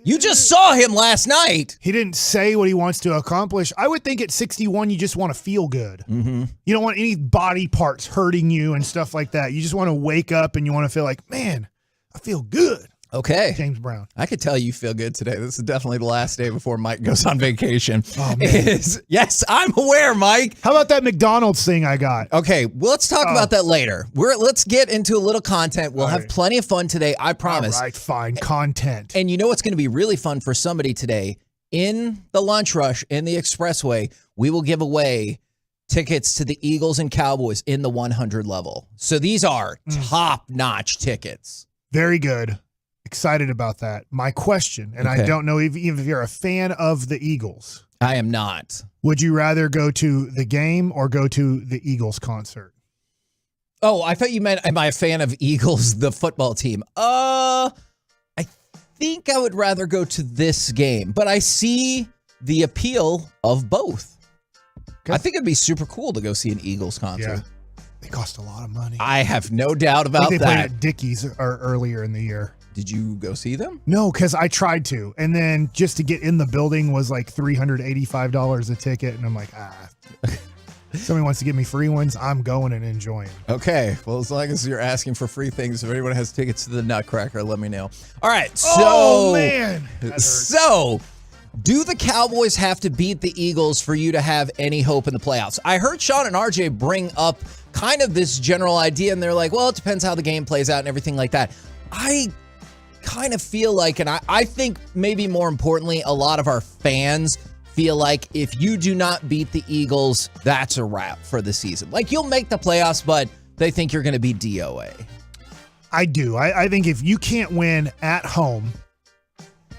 You just saw him last night. He didn't say what he wants to accomplish. I would think at 61, you just want to feel good. Mm-hmm. You don't want any body parts hurting you and stuff like that. You just want to wake up and you want to feel like, man, I feel good. Okay. James Brown. I could tell you feel good today. This is definitely the last day before Mike goes on vacation. Oh, man. Yes, I'm aware, Mike. How about that McDonald's thing I got? Okay, well, let's talk about that later. Let's get into a little content. We'll have plenty of fun today, I promise. All right, fine. Content. And you know what's going to be really fun for somebody today? In the lunch rush, in the expressway, we will give away tickets to the Eagles and Cowboys in the 100 level. So these are top-notch tickets. Very good. Excited about that. My question, and I don't know even if you're a fan of the Eagles. I am not. Would you rather go to the game or go to the Eagles concert? Oh, I thought you meant, am I a fan of Eagles, the football team? I think I would rather go to this game, but I see the appeal of both. I think it'd be super cool to go see an Eagles concert. Yeah. They cost a lot of money. I have no doubt about they that. They played at Dickies earlier in the year. Did you go see them? No, because I tried to. And then just to get in the building was like $385 a ticket. And I'm like, somebody wants to give me free ones, I'm going and enjoying. Okay. Well, as long as you're asking for free things, if anyone has tickets to the Nutcracker, let me know. All right. So, man. So, do the Cowboys have to beat the Eagles for you to have any hope in the playoffs? I heard Sean and RJ bring up kind of this general idea, and they're like, well, it depends how the game plays out and everything like that. I kind of feel like, and I think maybe more importantly, a lot of our fans feel like if you do not beat the Eagles, that's a wrap for the season. Like, you'll make the playoffs, but they think you're going to be DOA. I do. I think if you can't win at home,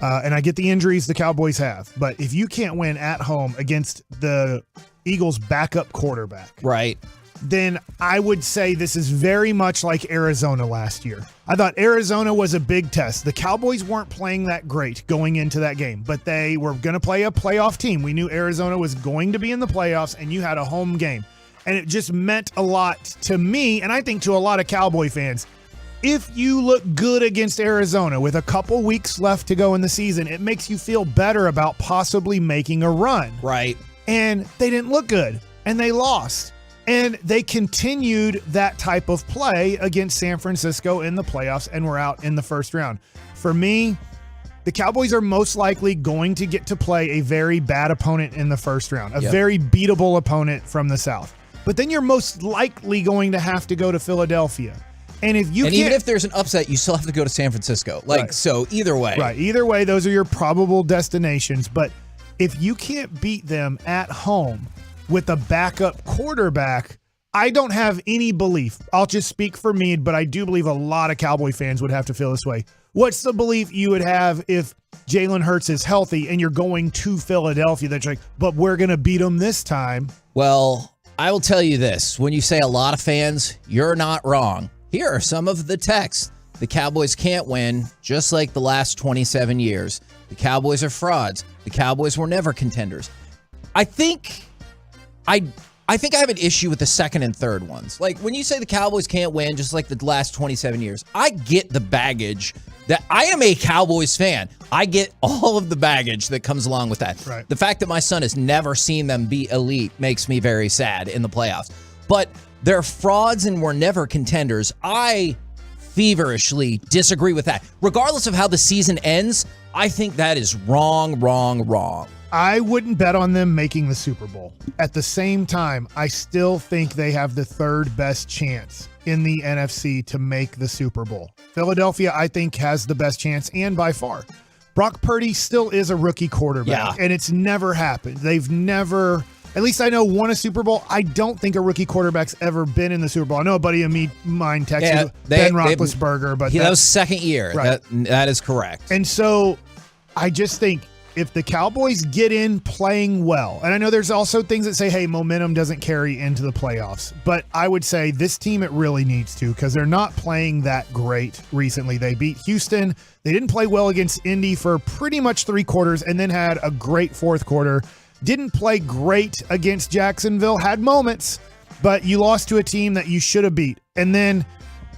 and I get the injuries the Cowboys have, but if you can't win at home against the Eagles' backup quarterback, right, then I would say this is very much like Arizona last year. I thought Arizona was a big test. The Cowboys weren't playing that great going into that game, but they were going to play a playoff team. We knew Arizona was going to be in the playoffs, and you had a home game. And it just meant a lot to me, and I think to a lot of Cowboy fans. If you look good against Arizona with a couple weeks left to go in the season, it makes you feel better about possibly making a run. Right. And they didn't look good, and they lost. And they continued that type of play against San Francisco in the playoffs and were out in the first round. For me, the Cowboys are most likely going to get to play a very bad opponent in the first round, a very beatable opponent from the South. but then you're most likely going to have to go to Philadelphia. And even if there's an upset, you still have to go to San Francisco. So either way. Right. Either way, those are your probable destinations. But if you can't beat them at home with a backup quarterback, I don't have any belief. I'll just speak for me, but I do believe a lot of Cowboy fans would have to feel this way. What's the belief you would have if Jalen Hurts is healthy and you're going to Philadelphia? That's like, but we're going to beat them this time. Well, I will tell you this. When you say a lot of fans, you're not wrong. Here are some of the texts. The Cowboys can't win, just like the last 27 years. The Cowboys are frauds. The Cowboys were never contenders. I think I have an issue with the second and third ones. Like when you say the Cowboys can't win, just like the last 27 years, I get the baggage that I am a Cowboys fan. I get all of the baggage that comes along with that. Right. The fact that my son has never seen them be elite makes me very sad in the playoffs. But they're frauds and were never contenders. I feverishly disagree with that. Regardless of how the season ends, I think that is wrong. I wouldn't bet on them making the Super Bowl. At the same time, I still think they have the third best chance in the NFC to make the Super Bowl. Philadelphia, I think, has the best chance, and by far. Brock Purdy still is a rookie quarterback, and it's never happened. They've never, at least I know, won a Super Bowl. I don't think a rookie quarterback's ever been in the Super Bowl. I know a buddy of mine texted Ben Roethlisberger, but that was second year. Right. That is correct. And so I just think if the Cowboys get in playing well, and I know there's also things that say, hey, momentum doesn't carry into the playoffs, but I would say this team, it really needs to, because they're not playing that great recently. They beat Houston. They didn't play well against Indy for pretty much 3 quarters and then had a great fourth quarter. Didn't play great against Jacksonville, had moments, but you lost to a team that you should have beat. And then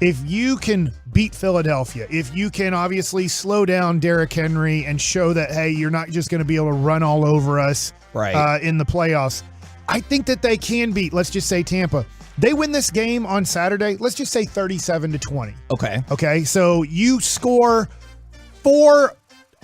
if you can beat Philadelphia, if you can obviously slow down Derrick Henry and show that, hey, you're not just going to be able to run all over us in the playoffs, I think that they can beat, let's just say, Tampa. They win this game on Saturday, let's just say 37-20. Okay, so you score 4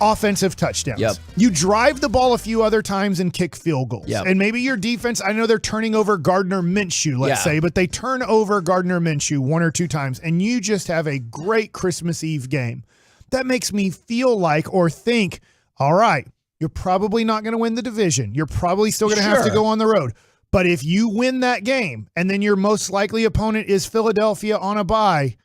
offensive touchdowns. Yep. You drive the ball a few other times and kick field goals. Yep. And maybe your defense, I know they're turning over Gardner Minshew, let's say, but they turn over Gardner Minshew 1 or 2 times, and you just have a great Christmas Eve game. That makes me feel like or think, all right, you're probably not going to win the division. You're probably still going to have to go on the road. But if you win that game, and then your most likely opponent is Philadelphia on a bye,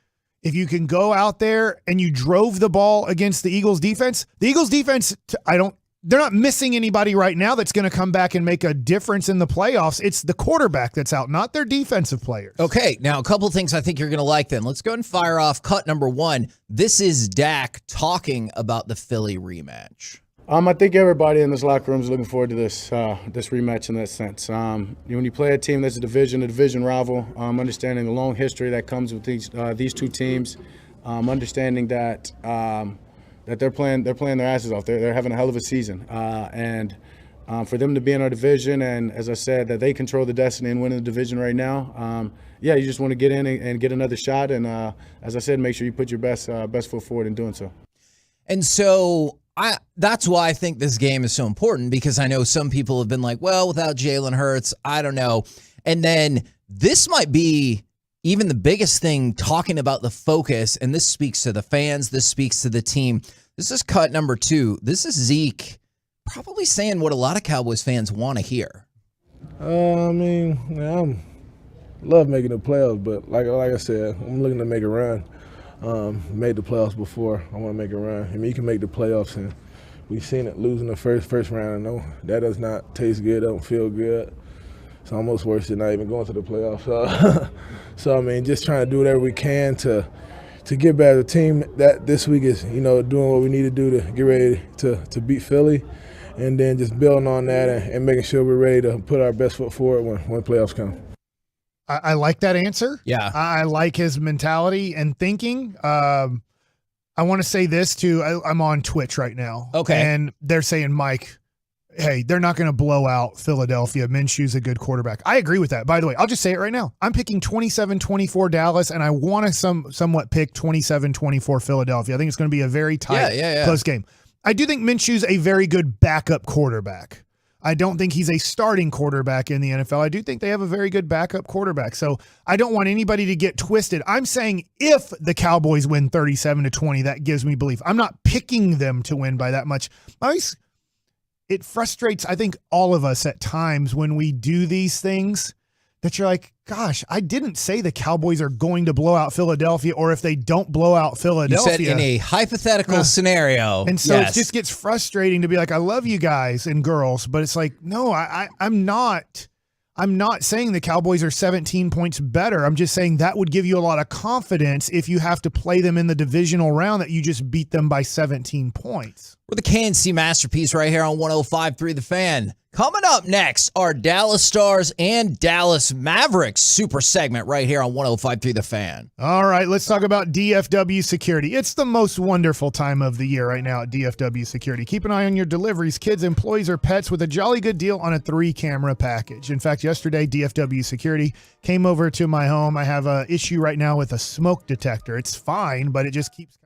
if you can go out there and you drove the ball against the Eagles defense, they're not missing anybody right now that's going to come back and make a difference in the playoffs. It's the quarterback that's out, not their defensive players. Okay, now a couple of things I think you're going to like then. Let's go ahead and fire off cut number 1. This is Dak talking about the Philly rematch. I think everybody in this locker room is looking forward to this rematch in that sense. When you play a team that's a division rival, understanding the long history that comes with these two teams, understanding that they're playing their asses off. They're having a hell of a season, and for them to be in our division, and as I said, that they control the destiny and winning the division right now. You just want to get in and get another shot, and as I said, make sure you put your best foot forward in doing so. And so that's why I think this game is so important, because I know some people have been like, well, without Jalen Hurts, I don't know. And then this might be even the biggest thing, talking about the focus, and this speaks to the fans, this speaks to the team. This is cut number 2. This is Zeke probably saying what a lot of Cowboys fans want to hear. I love making the playoffs, but like I said, I'm looking to make a run. Made the playoffs before. I want to make a run. You can make the playoffs, and we've seen it losing the first round. I know that does not taste good. Don't feel good. It's almost worse than not even going to the playoffs. So just trying to do whatever we can to get better. The team that this week is, doing what we need to do to get ready to beat Philly, and then just building on that and making sure we're ready to put our best foot forward when playoffs come. I like that answer. Yeah. I like his mentality and thinking. I want to say this too. I'm on Twitch right now. Okay. And they're saying, Mike, hey, they're not going to blow out Philadelphia. Minshew's a good quarterback. I agree with that. By the way, I'll just say it right now. I'm picking 27-24 Dallas, and I want to somewhat pick 27-24 Philadelphia. I think it's going to be a very tight, close game. I do think Minshew's a very good backup quarterback. I don't think he's a starting quarterback in the NFL. I do think they have a very good backup quarterback. So I don't want anybody to get twisted. I'm saying if the Cowboys win 37-20, that gives me belief. I'm not picking them to win by that much. It frustrates, I think, all of us at times when we do these things that you're like, gosh, I didn't say the Cowboys are going to blow out Philadelphia, or if they don't blow out Philadelphia. You said in a hypothetical scenario. And so it just gets frustrating to be like, I love you guys and girls, but it's like, no, I'm not saying the Cowboys are 17 points better. I'm just saying that would give you a lot of confidence if you have to play them in the divisional round that you just beat them by 17 points. We're the KNC Masterpiece right here on 105.3 The Fan. Coming up next, our Dallas Stars and Dallas Mavericks super segment right here on 105.3 The Fan. All right, let's talk about DFW Security. It's the most wonderful time of the year right now at DFW Security. Keep an eye on your deliveries, kids, employees, or pets with a jolly good deal on a 3-camera package. In fact, yesterday, DFW Security came over to my home. I have an issue right now with a smoke detector. It's fine, but it just keeps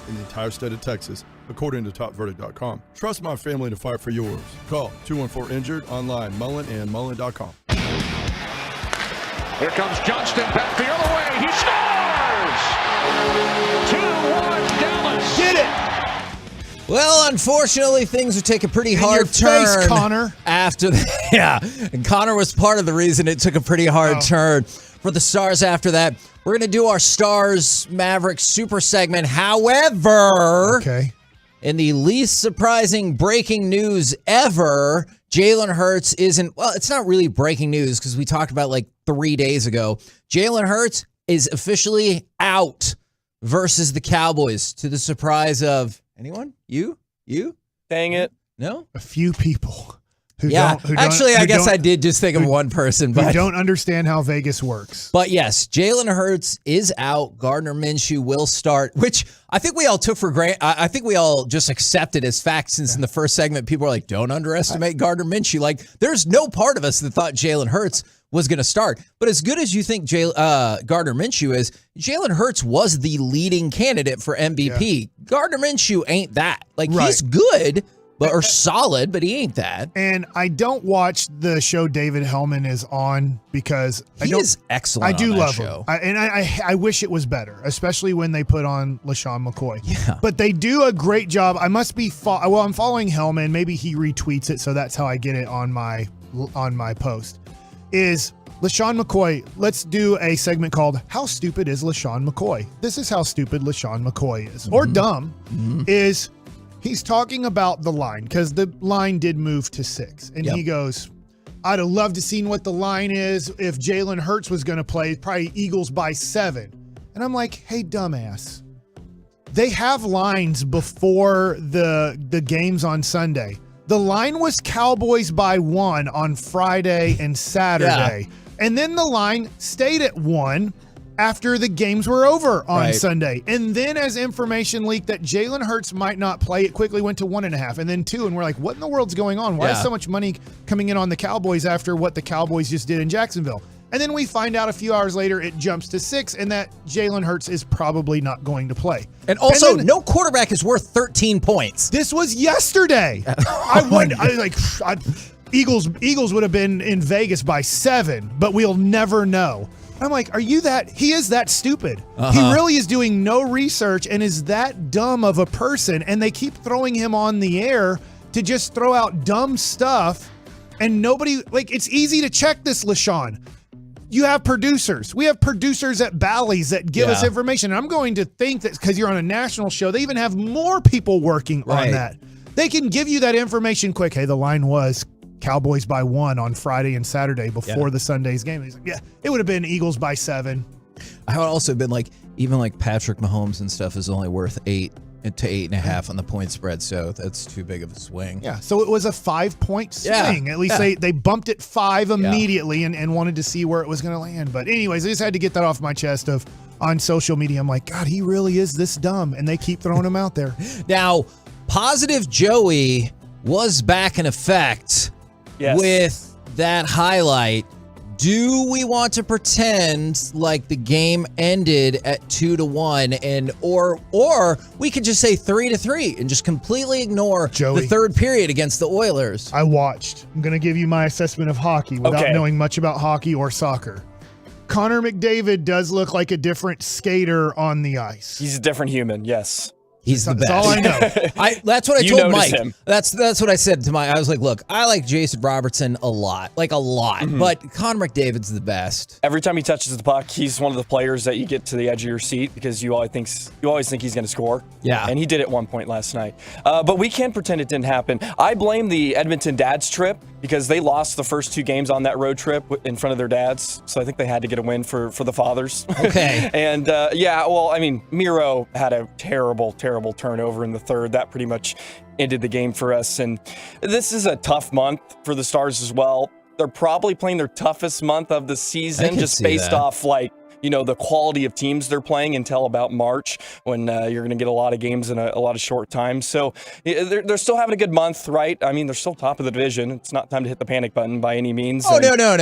in the entire state of Texas, according to TopVerdict.com. Trust my family to fight for yours. Call 214-INJURED, online, Mullen and Mullen.com. Here comes Johnston, back the other way. He scores! 2-1 Dallas. Get it! Well, unfortunately, things would take a pretty hard your turn. face, Connor. After that, yeah, and Connor was part of the reason it took a pretty hard turn for the Stars after that. We're going to do our Stars Mavericks super segment. However, in the least surprising breaking news ever, Jalen Hurts isn't, well, it's not really breaking news because we talked about like 3 days ago. Jalen Hurts is officially out versus the Cowboys to the surprise of anyone? You? Dang it. No? A few people. Actually, I guess I did just think of one person, but who don't understand how Vegas works. But yes, Jalen Hurts is out. Gardner Minshew will start, which I think we all took for granted. I think we all just accepted as fact since in the first segment, people were like, don't underestimate Gardner Minshew. Like, there's no part of us that thought Jalen Hurts was going to start. But as good as you think Gardner Minshew is, Jalen Hurts was the leading candidate for MVP. Yeah. Gardner Minshew ain't that. Like, he's good. Or solid, but he ain't that. And I don't watch the show David Hellman is on because he is excellent. I do on that love show. him, I wish it was better, especially when they put on LaShawn McCoy. Yeah, but they do a great job. I must be I'm following Hellman. Maybe he retweets it, so that's how I get it on my post. Is LaShawn McCoy? Let's do a segment called "How Stupid Is LaShawn McCoy?" This is how stupid LaShawn McCoy is, or dumb is. He's talking about the line because the line did move to 6. And he goes, I'd have loved to seen what the line is if Jalen Hurts was going to play, probably Eagles by 7. And I'm like, hey, dumbass. They have lines before the games on Sunday. The line was Cowboys by 1 on Friday and Saturday. Yeah. And then the line stayed at 1 after the games were over on Sunday. And then as information leaked that Jalen Hurts might not play, it quickly went to 1.5 and then 2. And we're like, what in the world's going on? Why is so much money coming in on the Cowboys after what the Cowboys just did in Jacksonville? And then we find out a few hours later it jumps to 6 and that Jalen Hurts is probably not going to play. And also, no quarterback is worth 13 points. This was yesterday. Eagles would have been in Vegas by 7, but we'll never know. I'm like, are you that? He is that stupid. He really is doing no research and is that dumb of a person. And they keep throwing him on the air to just throw out dumb stuff. And nobody, like, it's easy to check this, LaShawn. You have producers. We have producers at Bally's that give us information. And I'm going to think that because you're on a national show, they even have more people working on that. They can give you that information quick. Hey, the line was Cowboys by 1 on Friday and Saturday before the Sunday's game. He's like, it would have been Eagles by 7. I would also have been like, even like Patrick Mahomes and stuff is only worth 8 to 8.5 on the point spread, so that's too big of a swing. Yeah, so it was a 5-point swing. At least they bumped it 5 immediately and wanted to see where it was going to land. But anyways, I just had to get that off my chest on social media. I'm like, God, he really is this dumb, and they keep throwing him out there. Now, Positive Joey was back in effect. Yes. With that highlight. Do we want to pretend like the game ended at 2-1 and or we could just say 3-3 and just completely ignore the third period against the Oilers? I watched. I'm going to give you my assessment of hockey without knowing much about hockey or soccer. Connor McDavid does look like a different skater on the ice. He's a different human, yes. He's the best. That's all I know. That's what I told Mike. Him. That's what I said to Mike. I was like, look, I like Jason Robertson a lot, but Connor McDavid's the best. Every time he touches the puck, he's one of the players that you get to the edge of your seat because you always think he's going to score. Yeah. And he did at one point last night. But we can't pretend it didn't happen. I blame the Edmonton dads trip because they lost the first 2 games on that road trip in front of their dads. So I think they had to get a win for the fathers. Okay. And Miro had a terrible turnover in the third. That pretty much ended the game for us. And this is a tough month for the Stars as well. They're probably playing their toughest month of the season just based off the quality of teams they're playing until about March, when you're going to get a lot of games in a lot of short time. So they're still having a good month, right? I mean, they're still top of the division. It's not time to hit the panic button by any means. Oh, no, not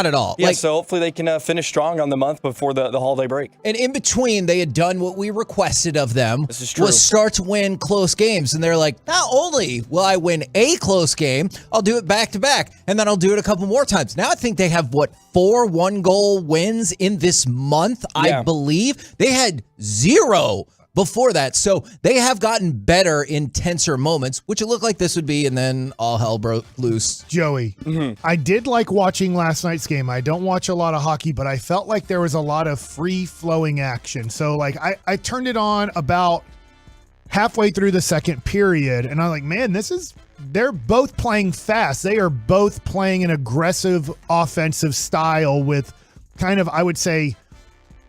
at all. Yeah, so hopefully they can finish strong on the month before the holiday break. And in between, they had done what we requested of them, This is true. was start to win close games. And they're like, not only will I win a close game, I'll do it back to back, and then I'll do it a couple more times. Now I think they have, 4 one-goal wins in this month, Yeah. I believe. They had 0 before that. So they have gotten better in tenser moments, which it looked like this would be, and then all hell broke loose. Joey, I did like watching last night's game. I don't watch a lot of hockey, but I felt like there was a lot of free-flowing action. So, I turned it on about halfway through the second period, and I'm like, man, they're both playing fast. They are both playing an aggressive offensive style with kind of, I would say,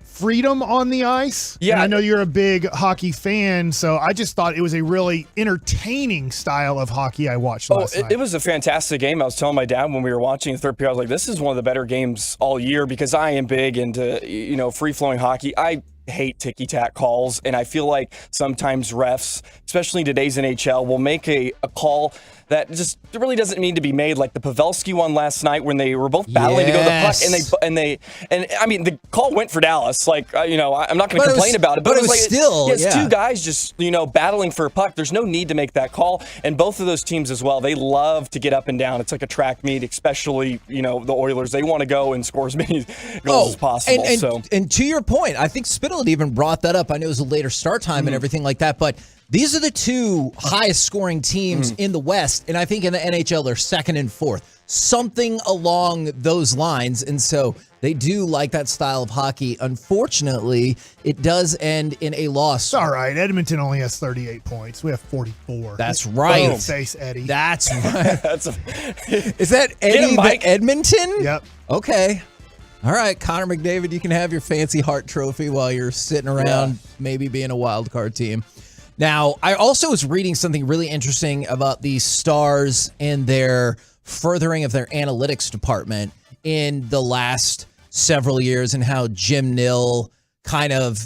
freedom on the ice. Yeah. And I know you're a big hockey fan, so I just thought it was a really entertaining style of hockey I watched last night. It was a fantastic game. I was telling my dad when we were watching the third period, I was like, this is one of the better games all year, because I am big into, free-flowing hockey. I hate ticky-tack calls, and I feel like sometimes refs, especially in today's NHL, will make a call that just really doesn't need to be made, like the Pavelski one last night when they were both battling to go to the puck, and I mean, the call went for Dallas. I'm not going to complain about it, but it was still, it's two guys just battling for a puck. There's no need to make that call, and both of those teams as well, they love to get up and down. It's like a track meet, especially the Oilers. They want to go and score as many goals as possible. And to your point, I think Spittle had even brought that up. I know it was a later start time and everything like that, but these are the two highest scoring teams in the West, and I think in the NHL they're second and fourth, something along those lines. And so they do like that style of hockey. Unfortunately, it does end in a loss. It's all right. Edmonton only has 38 points. We have 44. That's right. Boom. Face Eddie. That's right. Is that Eddie Edmonton? Yep. Okay. All right, Connor McDavid, you can have your fancy Hart trophy while you're sitting around maybe being a wild card team. Now, I also was reading something really interesting about the Stars and their furthering of their analytics department in the last several years, and how Jim Nill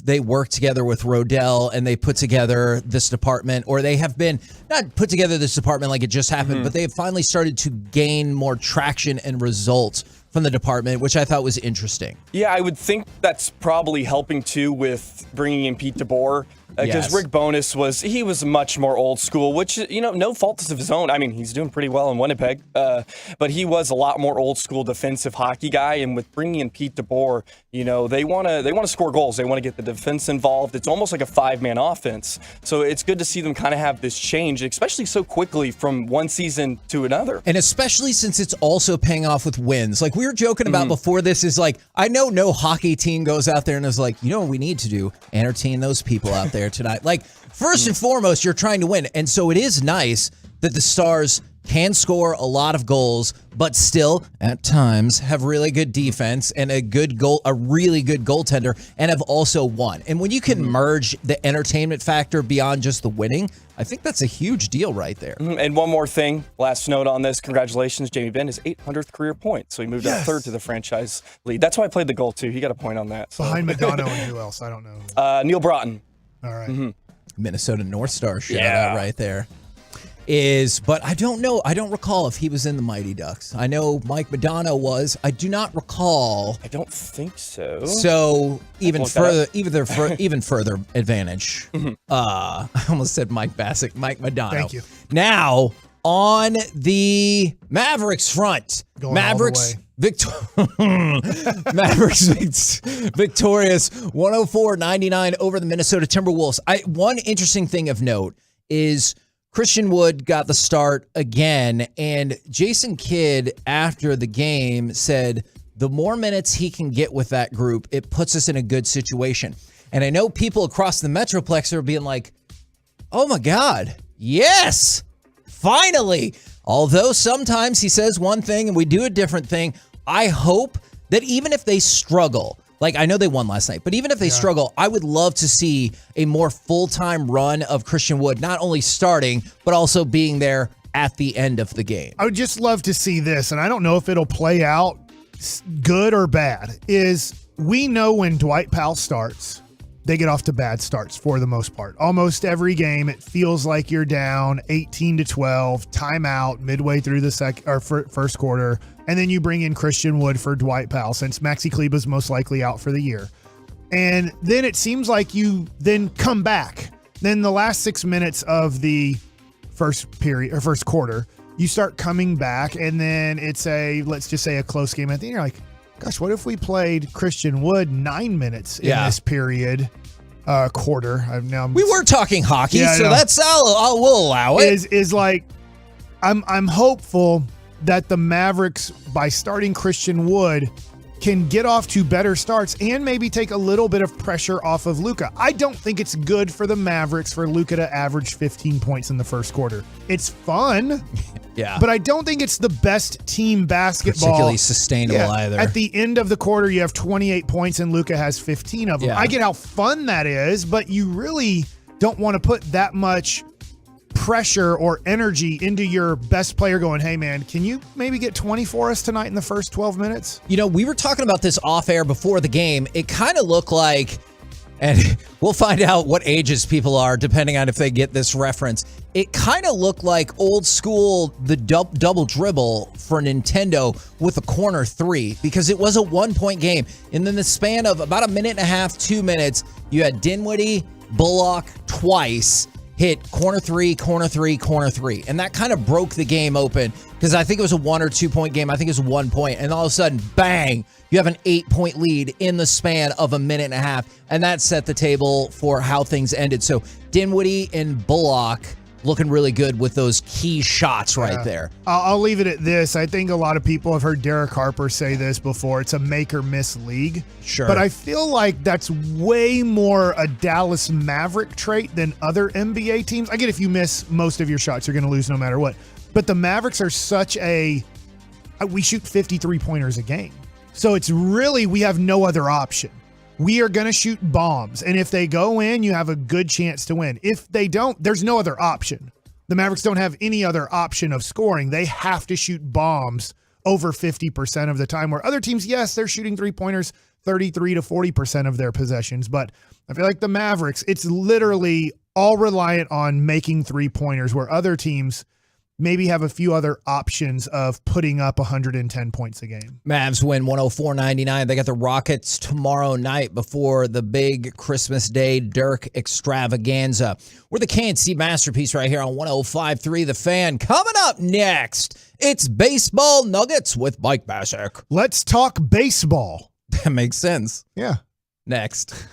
they work together with Rodell and they put together this department, or they have been not put together this department like it just happened, but they have finally started to gain more traction and results from the department, which I thought was interesting. Yeah, I would think that's probably helping too with bringing in Pete DeBoer. Because Rick Bowness was much more old school, which, no fault of his own. I mean, he's doing pretty well in Winnipeg, but he was a lot more old school defensive hockey guy. And with bringing in Pete DeBoer, they want to score goals. They want to get the defense involved. It's almost like a 5-man offense. So it's good to see them kind of have this change, especially so quickly from one season to another. And especially since it's also paying off with wins. Like we were joking about before this, is like, I know no hockey team goes out there and is like, what we need to do? Entertain those people out there tonight. Like, first and foremost, you're trying to win. And so it is nice that the Stars can score a lot of goals, but still at times have really good defense and a really good goaltender, and have also won. And when you can merge the entertainment factor beyond just the winning, I think that's a huge deal right there. And one more thing, last note on this, congratulations, Jamie Benn, his 800th career point. So he moved up third to the franchise lead. That's why I played the goal too. He got a point on that. So. Behind Madonna and who else? I don't know. Neil Broughton. All right. Minnesota North Star shout out right there. But I don't know. I don't recall if he was in the Mighty Ducks. I know Mike Madonna was. I do not recall. I don't think so. So even further advantage. I almost said Mike Bassick, Mike Madonna. Thank you. Now on the Mavericks front, Mavericks victorious 104-99 over the Minnesota Timberwolves. One interesting thing of note is Christian Wood got the start again, and Jason Kidd after the game said the more minutes he can get with that group, it puts us in a good situation. And I know people across the Metroplex are being like, oh my God, yes, finally. Although sometimes he says one thing and we do a different thing, I hope that even if they struggle, like I know they won last night, but even if they struggle, I would love to see a more full-time run of Christian Wood, not only starting, but also being there at the end of the game. I would just love to see this, and I don't know if it'll play out good or bad, is we know when Dwight Powell starts, they get off to bad starts for the most part. Almost every game, it feels like you're down 18-12, timeout midway through the first quarter, and then you bring in Christian Wood for Dwight Powell since Maxi Kleber's most likely out for the year. And then it seems like you then come back. Then the last 6 minutes of the first period or first quarter, you start coming back, and then it's let's just say a close game at the end. You're like, gosh, what if we played Christian Wood 9 minutes in this period, quarter? We were talking hockey, so that's we'll allow it. Is like, I'm hopeful that the Mavericks, by starting Christian Wood, can get off to better starts and maybe take a little bit of pressure off of Luka. I don't think it's good for the Mavericks for Luka to average 15 points in the first quarter. It's fun, but I don't think it's the best team basketball. Particularly sustainable either. At the end of the quarter, you have 28 points and Luka has 15 of them. I get how fun that is, but you really don't want to put that much pressure or energy into your best player going, hey man, can you maybe get 20 for us tonight in the first 12 minutes? You know, we were talking about this off air before the game. It kind of looked like, and we'll find out what ages people are depending on if they get this reference. It kind of looked like old school, the double dribble for Nintendo with a corner three, because it was a 1 point game. And then the span of about a minute and a half, 2 minutes, you had Dinwiddie, Bullock twice, hit corner three, corner three, corner three. And that kind of broke the game open, because I think it was a 1 or 2 point game. I think it was 1 point. And all of a sudden, bang, you have an 8 point lead in the span of a minute and a half. And that set the table for how things ended. So Dinwiddie and Bullock looking really good with those key shots right there. I'll leave it at this. I think a lot of people have heard Derek Harper say this before. It's a make or miss league. Sure. But I feel like that's way more a Dallas Maverick trait than other NBA teams. I get if you miss most of your shots, you're going to lose no matter what. But the Mavericks are such we shoot 53 pointers a game. So it's really, we have no other option. We are going to shoot bombs. And if they go in, you have a good chance to win. If they don't, there's no other option. The Mavericks don't have any other option of scoring. They have to shoot bombs over 50% of the time, where other teams, yes, they're shooting three-pointers 33 to 40% of their possessions. But I feel like the Mavericks, it's literally all reliant on making three-pointers, where other teams maybe have a few other options of putting up 110 points a game. Mavs win 104-99. They got the Rockets tomorrow night before the big Christmas Day Dirk extravaganza. We're the KNC Masterpiece right here on 105.3 The Fan. Coming up next, it's Baseball Nuggets with Mike Bassick. Let's talk baseball. That makes sense. Yeah. Next.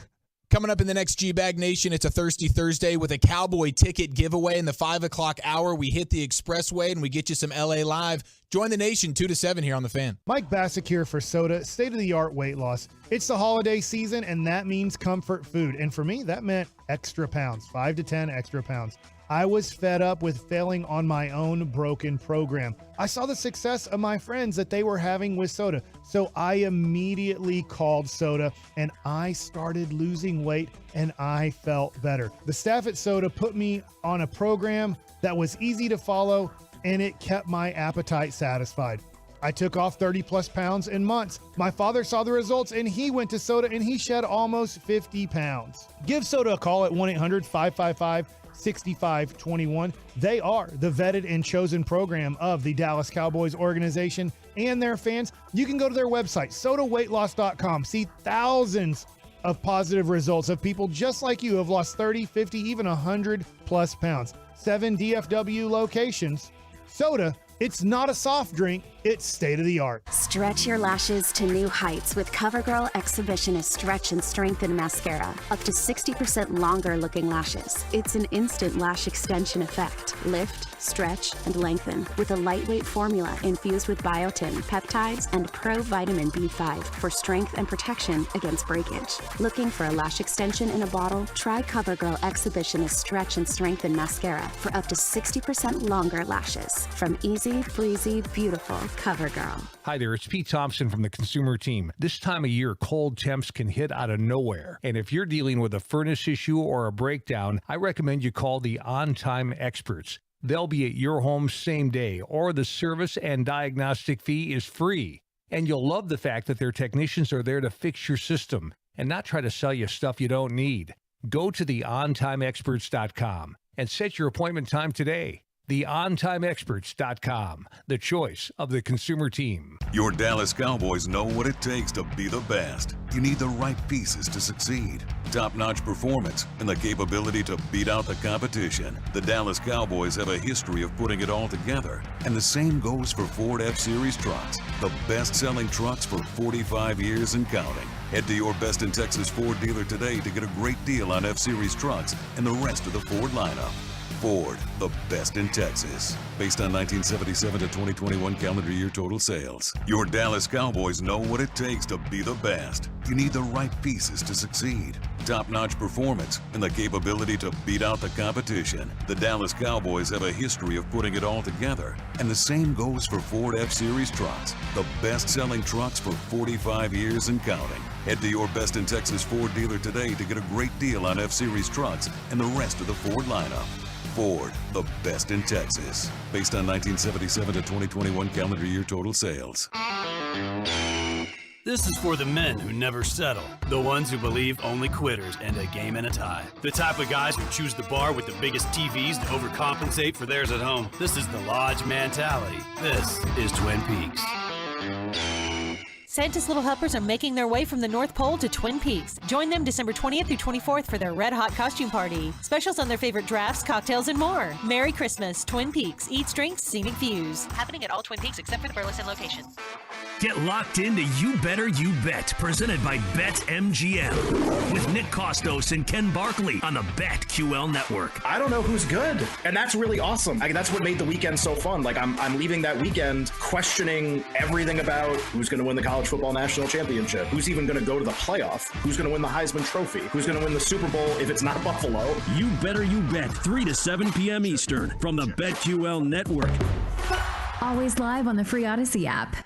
Coming up in the next G-Bag Nation, it's a Thirsty Thursday with a Cowboy ticket giveaway in the 5 o'clock hour. We hit the expressway and we get you some LA Live. Join the nation 2 to 7 here on The Fan. Mike Bassick here for Soda, state-of-the-art weight loss. It's the holiday season, and that means comfort food. And for me, that meant extra pounds, 5 to 10 extra pounds. I was fed up with failing on my own broken program. I saw the success of my friends that they were having with Soda. So I immediately called Soda and I started losing weight and I felt better. The staff at Soda put me on a program that was easy to follow and it kept my appetite satisfied. I took off 30 plus pounds in months. My father saw the results and he went to Soda and he shed almost 50 pounds. Give Soda a call at 1-800-555-6521. They are the vetted and chosen program of the Dallas Cowboys organization and their fans. You can go to their website, sodaweightloss.com, see thousands of positive results of people just like you who have lost 30, 50, even 100 plus pounds. 7 DFW locations. Soda, it's not a soft drink, it's state-of-the-art. Stretch your lashes to new heights with CoverGirl Exhibitionist Stretch and Strengthen Mascara. Up to 60% longer looking lashes. It's an instant lash extension effect. Lift, stretch, and lengthen with a lightweight formula infused with biotin, peptides, and pro vitamin B5 for strength and protection against breakage. Looking for a lash extension in a bottle? Try CoverGirl Exhibitionist Stretch and Strengthen Mascara for up to 60% longer lashes. From easy, breezy, beautiful CoverGirl. Hi there, it's Pete Thompson from the Consumer Team. This time of year, cold temps can hit out of nowhere. And if you're dealing with a furnace issue or a breakdown, I recommend you call the On-Time Experts. They'll be at your home same day, or the service and diagnostic fee is free. And you'll love the fact that their technicians are there to fix your system and not try to sell you stuff you don't need. Go to theontimeexperts.com and set your appointment time today. TheOnTimeExperts.com, the choice of the consumer team. Your Dallas Cowboys know what it takes to be the best. You need the right pieces to succeed. Top-notch performance and the capability to beat out the competition. The Dallas Cowboys have a history of putting it all together. And the same goes for Ford F-Series trucks. The best-selling trucks for 45 years and counting. Head to your Best in Texas Ford dealer today to get a great deal on F-Series trucks and the rest of the Ford lineup. Ford, the best in Texas. Based on 1977 to 2021 calendar year total sales. Your Dallas Cowboys know what it takes to be the best. You need the right pieces to succeed. Top-notch performance and the capability to beat out the competition. The Dallas Cowboys have a history of putting it all together. And the same goes for Ford F-Series trucks. The best-selling trucks for 45 years and counting. Head to your Best in Texas Ford dealer today to get a great deal on F-Series trucks and the rest of the Ford lineup. Ford, the best in Texas. Based on 1977 to 2021 calendar year total sales. This is for the men who never settle. The ones who believe only quitters end a game in a tie. The type of guys who choose the bar with the biggest TVs to overcompensate for theirs at home. This is the Lodge mentality. This is Twin Peaks. Santa's Little Helpers are making their way from the North Pole to Twin Peaks. Join them December 20th through 24th for their Red Hot costume party. Specials on their favorite drafts, cocktails, and more. Merry Christmas, Twin Peaks. Eats, drinks, scenic views. Happening at all Twin Peaks except for the Burleson location. Get locked into You Better You Bet, presented by BetMGM, with Nick Kostos and Ken Barkley on the BetQL network. I don't know who's good, and that's really awesome. That's what made the weekend so fun. I'm leaving that weekend questioning everything about who's going to win the college football national championship, who's even going to go to the playoff, who's going to win the Heisman Trophy, who's going to win the Super Bowl if it's not Buffalo. You Better You Bet, 3 to 7 p.m. Eastern from the BetQL network. Always live on the free Odyssey app.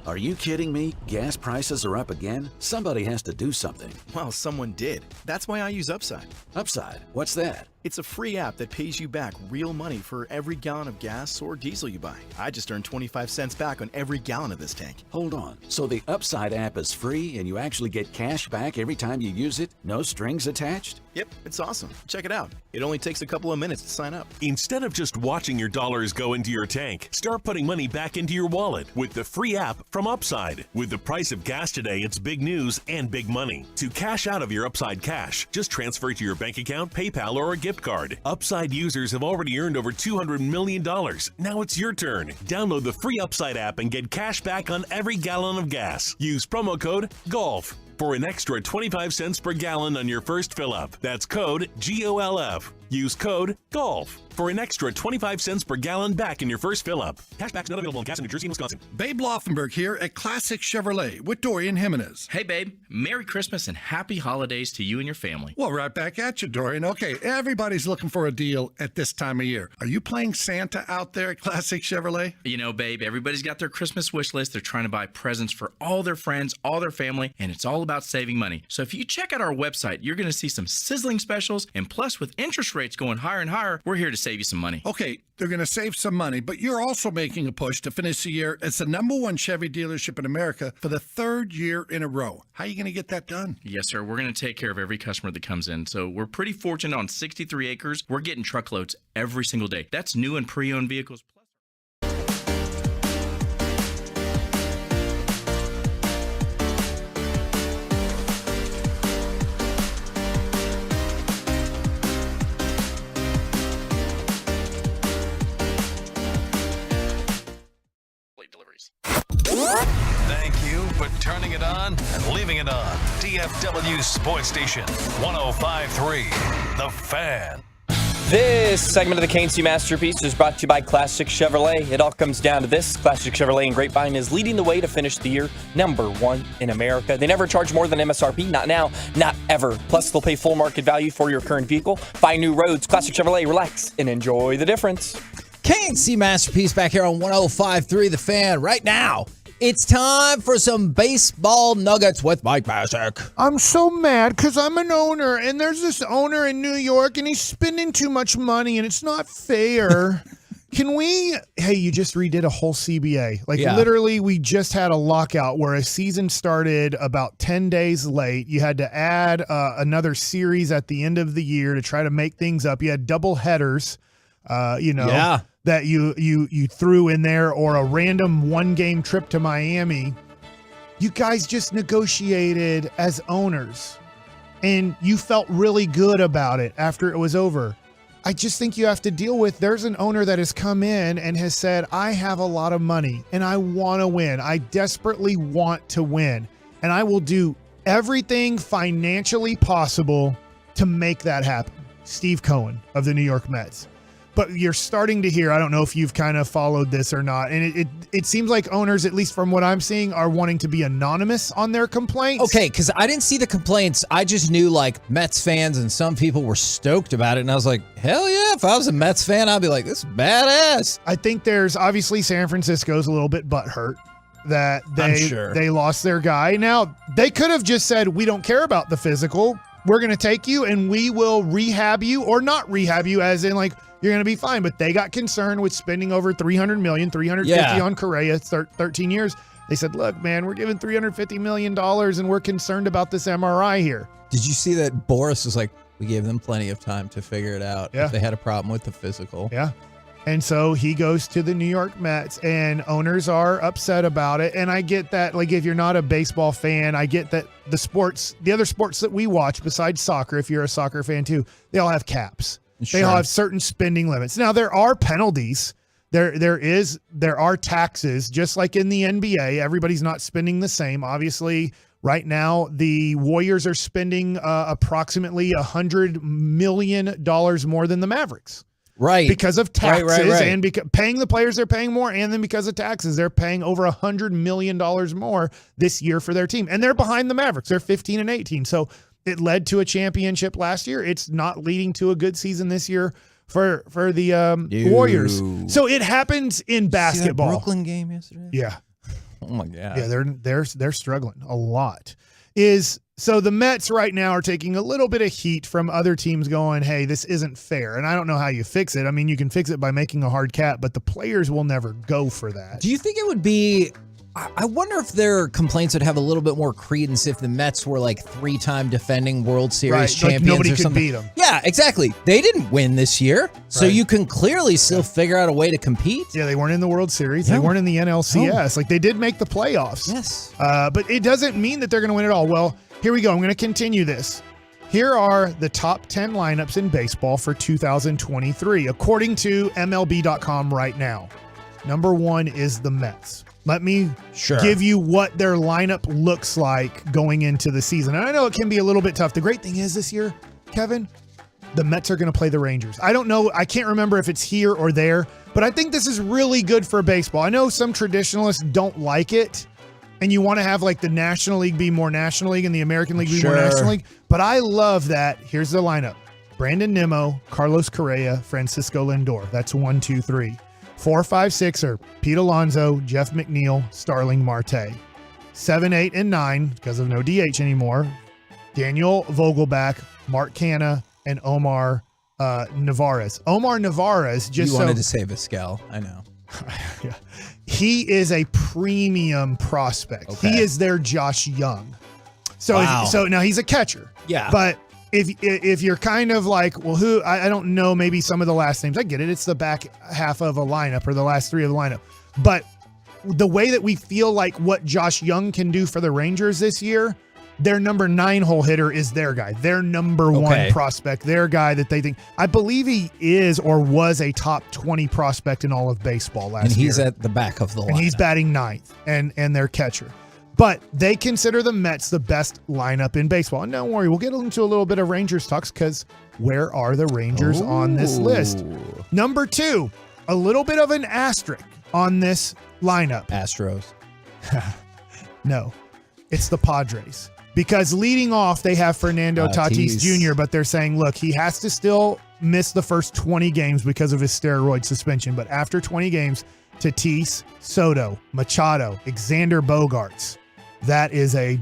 Are you kidding me? Gas prices are up again? Somebody has to do something. Well, someone did. That's why I use Upside. Upside? What's that? It's a free app that pays you back real money for every gallon of gas or diesel you buy. I just earned 25 cents back on every gallon of this tank. Hold on. So the Upside app is free and you actually get cash back every time you use it? No strings attached? Yep, it's awesome. Check it out. It only takes a couple of minutes to sign up. Instead of just watching your dollars go into your tank, start putting money back into your wallet with the free app from Upside. With the price of gas today, it's big news and big money. To cash out of your Upside cash, just transfer it to your bank account, PayPal, or a gift card. Upside users have already earned over $200 million. Now it's your turn. Download the free Upside app and get cash back on every gallon of gas. Use promo code GOLF for an extra 25 cents per gallon on your first fill-up. That's code GOLF. Use code GOLF for an extra 25 cents per gallon back in your first fill-up. Cashback's not available in gas in New Jersey and Wisconsin. Babe Loffenberg here at Classic Chevrolet with Dorian Jimenez. Hey, babe. Merry Christmas and happy holidays to you and your family. Well, right back at you, Dorian. Okay, everybody's looking for a deal at this time of year. Are you playing Santa out there at Classic Chevrolet? You know, babe, everybody's got their Christmas wish list. They're trying to buy presents for all their friends, all their family, and it's all about saving money. So if you check out our website, you're going to see some sizzling specials, and plus with interest rates going higher and higher, we're here to save you some money. Okay, they're going to save some money, but you're also making a push to finish the year as the #1 Chevy dealership in America for the 3rd year in a row. How are you going to get that done? Yes, sir. We're going to take care of every customer that comes in. So we're pretty fortunate on 63 acres. We're getting truckloads every single day. That's new and pre-owned vehicles. Thank you for turning it on and leaving it on. DFW Sports Station 105.3, The Fan. This segment of the KNC Masterpiece is brought to you by Classic Chevrolet. It all comes down to this. Classic Chevrolet in Grapevine is leading the way to finish the year #1 in America. They never charge more than MSRP. Not now, not ever. Plus, they'll pay full market value for your current vehicle. Find new roads. Classic Chevrolet. Relax and enjoy the difference. KNC Masterpiece back here on 105.3 The Fan. Right now, it's time for some baseball nuggets with Mike Bassick. I'm so mad because I'm an owner, and there's this owner in New York, and he's spending too much money, and it's not fair. Hey, you just redid a whole CBA. Literally, we just had a lockout where a season started about 10 days late. You had to add another series at the end of the year to try to make things up. You had double headers, that you threw in there, or a random one-game trip to Miami. You guys just negotiated as owners, and you felt really good about it after it was over. I just think you have to deal with, there's an owner that has come in and has said, I have a lot of money and I want to win. I desperately want to win. And I will do everything financially possible to make that happen. Steve Cohen of the New York Mets. But you're starting to hear, I don't know if you've kind of followed this or not, and it seems like owners, at least from what I'm seeing, are wanting to be anonymous on their complaints. Okay, because I didn't see the complaints. I just knew like Mets fans and some people were stoked about it, and I was like, hell yeah, if I was a Mets fan, I'd be like, this is badass. I think there's obviously San Francisco's a little bit butthurt that they lost their guy. Now, they could have just said, we don't care about the physical. We're going to take you and we will rehab you, or not rehab you, as in like, you're going to be fine. But they got concerned with spending over $300 million, $350 on Correa, 13 years. They said, look, man, we're giving $350 million and we're concerned about this MRI here. Did you see that Boris was like, we gave them plenty of time to figure it out if they had a problem with the physical. Yeah. And so he goes to the New York Mets, and owners are upset about it. And I get that, like, if you're not a baseball fan, I get that the other sports that we watch besides soccer, if you're a soccer fan too, they all have caps. Sure. They all have certain spending limits. Now, there are penalties. There are taxes, just like in the NBA. Everybody's not spending the same. Obviously, right now, the Warriors are spending approximately $100 million more than the Mavericks. Right. Because of taxes right. and because paying the players, they're paying more. And then because of taxes, they're paying over $100 million more this year for their team. And they're behind the Mavericks. They're 15-18. So it led to a championship last year. It's not leading to a good season this year for the Warriors. So it happens in basketball. See that Brooklyn game yesterday? Yeah. Oh my God. Yeah, they're struggling a lot. So the Mets right now are taking a little bit of heat from other teams going, hey, this isn't fair. And I don't know how you fix it. I mean, you can fix it by making a hard cap, but the players will never go for that. Do you think it would be, I wonder if their complaints would have a little bit more credence if the Mets were like 3-time defending World Series champions, like nobody or something. could beat them. Yeah, exactly. They didn't win this year, so you can clearly still figure out a way to compete. Yeah, they weren't in the World Series. They weren't in the NLCS. Like, they did make the playoffs. Yes. But it doesn't mean that they're going to win it all. Well, here we go. I'm going to continue this. Here are the top 10 lineups in baseball for 2023, according to MLB.com right now. Number 1 is the Mets. Let me give you what their lineup looks like going into the season. And I know it can be a little bit tough. The great thing is this year, Kevin, the Mets are going to play the Rangers. I don't know. I can't remember if it's here or there, but I think this is really good for baseball. I know some traditionalists don't like it, and you want to have like the National League be more National League and the American League be more National League. But I love that. Here's the lineup. Brandon Nimmo, Carlos Correa, Francisco Lindor. That's 1, 2, 3. 4, 5, 6 are Pete Alonso, Jeff McNeil, Starling Marte. 7, 8, and 9, because of no DH anymore, Daniel Vogelbach, Mark Canha, and Omar Narvaez. Omar Narvaez just You wanted to say Vizquel, I know. Yeah. He is a premium prospect. Okay. He is their Josh Young. So now he's a catcher. Yeah. But if you're kind of like, well, who, I don't know, maybe some of the last names. I get it. It's the back half of a lineup or the last 3 of the lineup. But the way that we feel like what Josh Young can do for the Rangers this year, their number 9 hole hitter is their guy. Their number 1 prospect. Their guy that they think, I believe he is or was a top 20 prospect in all of baseball last year. And he's at the back of the lineup. And he's batting 9th and their catcher. But they consider the Mets the best lineup in baseball. And don't worry, we'll get into a little bit of Rangers talks because where are the Rangers on this list? Number 2, a little bit of an asterisk on this lineup. Astros. No, it's the Padres. Because leading off, they have Fernando Tatis Jr., but they're saying, look, he has to still miss the first 20 games because of his steroid suspension. But after 20 games, Tatis, Soto, Machado, Xander Bogaerts. That is a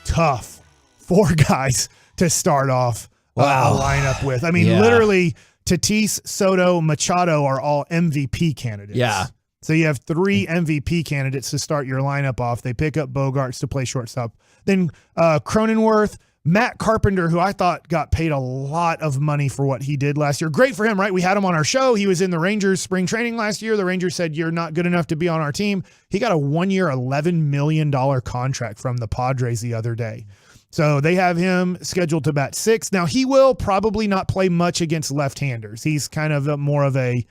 tough 4 guys to start off a lineup with. I mean, literally, Tatis, Soto, Machado are all MVP candidates. Yeah. So you have 3 MVP candidates to start your lineup off. They pick up Bogarts to play shortstop. Then Cronenworth, Matt Carpenter, who I thought got paid a lot of money for what he did last year. Great for him, right? We had him on our show. He was in the Rangers spring training last year. The Rangers said, you're not good enough to be on our team. He got a 1-year, $11 million contract from the Padres the other day. So they have him scheduled to bat 6. Now, he will probably not play much against left-handers. He's kind of more of a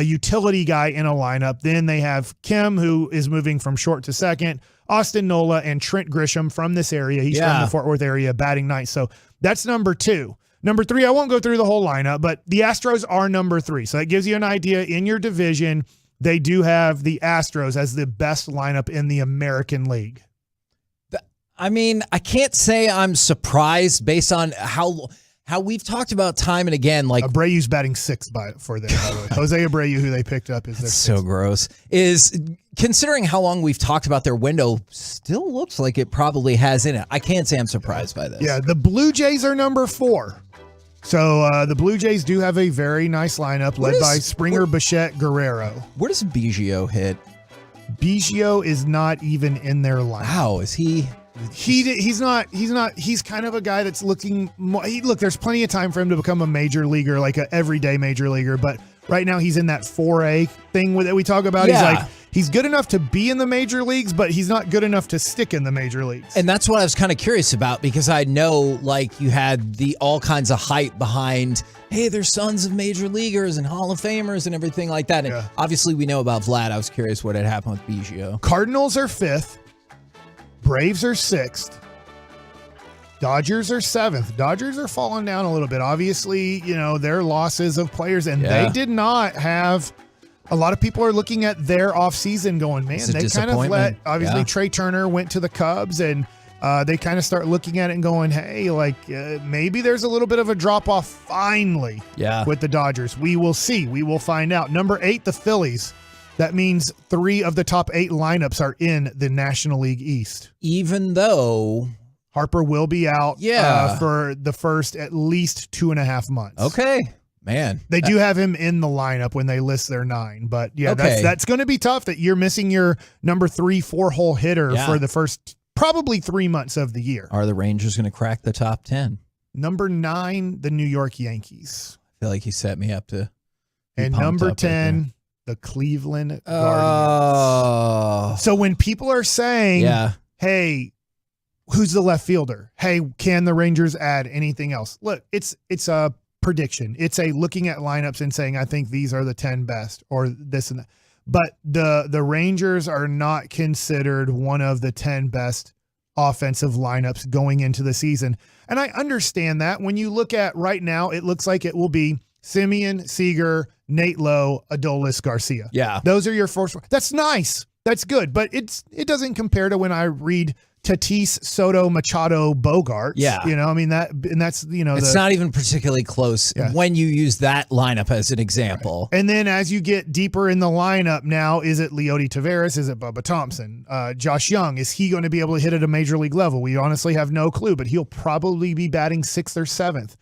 utility guy in a lineup. Then they have Kim, who is moving from short to second, Austin Nola, and Trent Grisham from this area. He's from the Fort Worth area, batting ninth. So that's number 2. Number 3, I won't go through the whole lineup, but the Astros are number 3. So that gives you an idea. In your division, they do have the Astros as the best lineup in the American League. I mean, I can't say I'm surprised based on how we've talked about time and again. Like Abreu's batting 6th for them. By the way. Jose Abreu, who they picked up, is their 6th. So gross. Is considering how long we've talked about their window, still looks like it probably has in it. I can't say I'm surprised by this. Yeah, the Blue Jays are number 4. So the Blue Jays do have a very nice lineup led by Springer, Bichette, Guerrero. Where does Biggio hit? Biggio is not even in their lineup. Wow, is he? He's not. He's kind of a guy that's looking. Look, there's plenty of time for him to become a major leaguer, like an everyday major leaguer. But right now, he's in that 4A thing that we talk about. Yeah. He's good enough to be in the major leagues, but he's not good enough to stick in the major leagues. And that's what I was kind of curious about, because I know like you had all kinds of hype behind, hey, they're sons of major leaguers and Hall of Famers and everything like that. And obviously, we know about Vlad. I was curious what had happened with Biggio. Cardinals are 5th. Braves are 6th. Dodgers are 7th. Dodgers are falling down a little bit. Obviously, their losses of players, and they did not have. A lot of people are looking at their offseason going, man, they kind of let, obviously, Trey Turner went to the Cubs, and they kind of start looking at it and going, hey, maybe there's a little bit of a drop-off finally with the Dodgers. We will see. We will find out. Number 8, the Phillies. That means 3 of the top 8 lineups are in the National League East. Even though Harper will be out for the first at least 2.5 months. Okay, man. They do have him in the lineup when they list their 9. But, that's going to be tough that you're missing your number 3 4-hole hitter for the first probably 3 months of the year. Are the Rangers going to crack the top 10? Number 9, the New York Yankees. I feel like he set me up to. And number 10, the Cleveland Guardians. So when people are saying, hey, who's the left fielder? Hey, can the Rangers add anything else? Look, it's a prediction. It's a looking at lineups and saying, I think these are the 10 best or this and that. But the Rangers are not considered one of the 10 best offensive lineups going into the season. And I understand that. When you look at right now, it looks like it will be Simeon, Seager, Nate Lowe, Adolis, Garcia. Yeah. Those are your first. That's nice. That's good. But it doesn't compare to when I read Tatis, Soto, Machado, Bogarts. Yeah. That's it's not even particularly close when you use that lineup as an example. Right. And then as you get deeper in the lineup now, is it Leody Taveras? Is it Bubba Thompson? Josh Young, is he going to be able to hit at a major league level? We honestly have no clue, but he'll probably be batting 6th or 7th.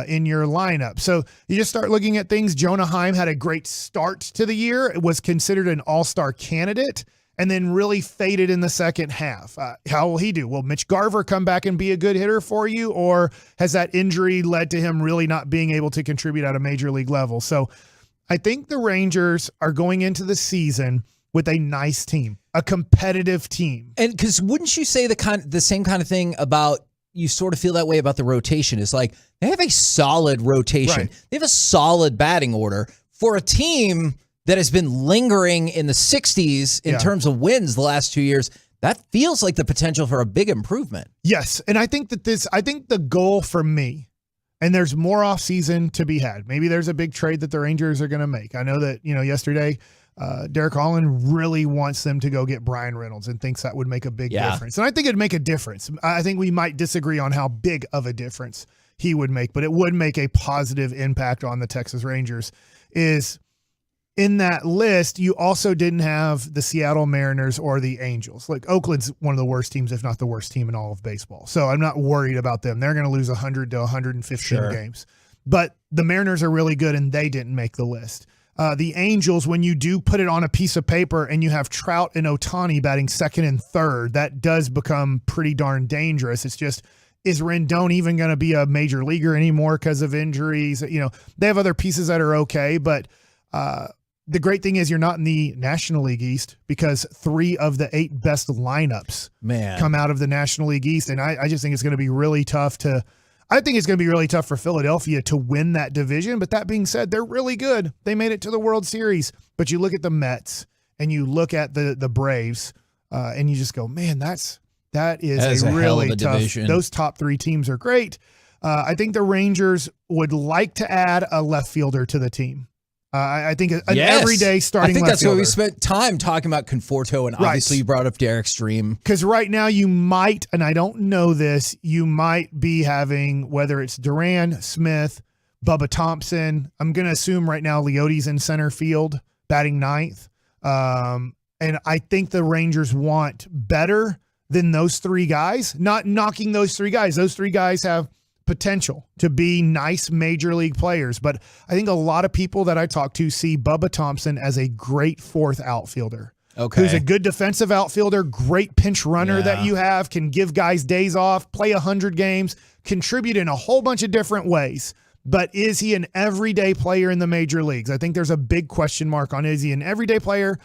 In your lineup. So you just start looking at things. Jonah Heim had a great start to the year. It was considered an all-star candidate and then really faded in the second half. How will he do? Will Mitch Garver come back and be a good hitter for you, or has that injury led to him really not being able to contribute at a major league level? So I think the Rangers are going into the season with a nice team, a competitive team. And because wouldn't you say the same kind of thing about, you sort of feel that way about the rotation? Is like they have a solid rotation. Right. They have a solid batting order for a team that has been lingering in the 60s in terms of wins the last 2 years. That feels like the potential for a big improvement. Yes. And I think the goal for me, and there's more offseason to be had. Maybe there's a big trade that the Rangers are going to make. I know that, yesterday, Derek Holland really wants them to go get Brian Reynolds and thinks that would make a big difference. And I think it'd make a difference. I think we might disagree on how big of a difference he would make, but it would make a positive impact on the Texas Rangers. Is in that list, you also didn't have the Seattle Mariners or the Angels. Like Oakland's one of the worst teams, if not the worst team in all of baseball. So I'm not worried about them. They're going to lose 100 to 115 games. but the Mariners are really good and they didn't make the list. The Angels, when you do put it on a piece of paper and you have Trout and Ohtani batting second and third, that does become pretty darn dangerous. It's just, is Rendon even going to be a major leaguer anymore because of injuries? You know, they have other pieces that are okay, but the great thing is you're not in the National League East because 3 of the 8 best lineups come out of the National League East. And I just think it's going to be really tough for Philadelphia to win that division. But that being said, they're really good. They made it to the World Series. But you look at the Mets and you look at the Braves and you just go, man, that is a really tough division. Those top 3 teams are great. I think the Rangers would like to add a left fielder to the team. I think an everyday starting. I think left that's where we fielder. spent time talking about Conforto, and obviously you brought up Derek Stream. Because right now you might, and I don't know this, you might be having, whether it's Duran, Smith, Bubba Thompson. I'm going to assume right now Leote's in center field, batting 9th. And I think the Rangers want better than those 3 guys. Not knocking those 3 guys. Those 3 guys have potential to be nice major league players. But I think a lot of people that I talk to see Bubba Thompson as a great 4th outfielder. Okay. Who's a good defensive outfielder, great pinch runner that you have, can give guys days off, play 100 games, contribute in a whole bunch of different ways. But is he an everyday player in the major leagues? I think there's a big question mark on, is he an everyday player?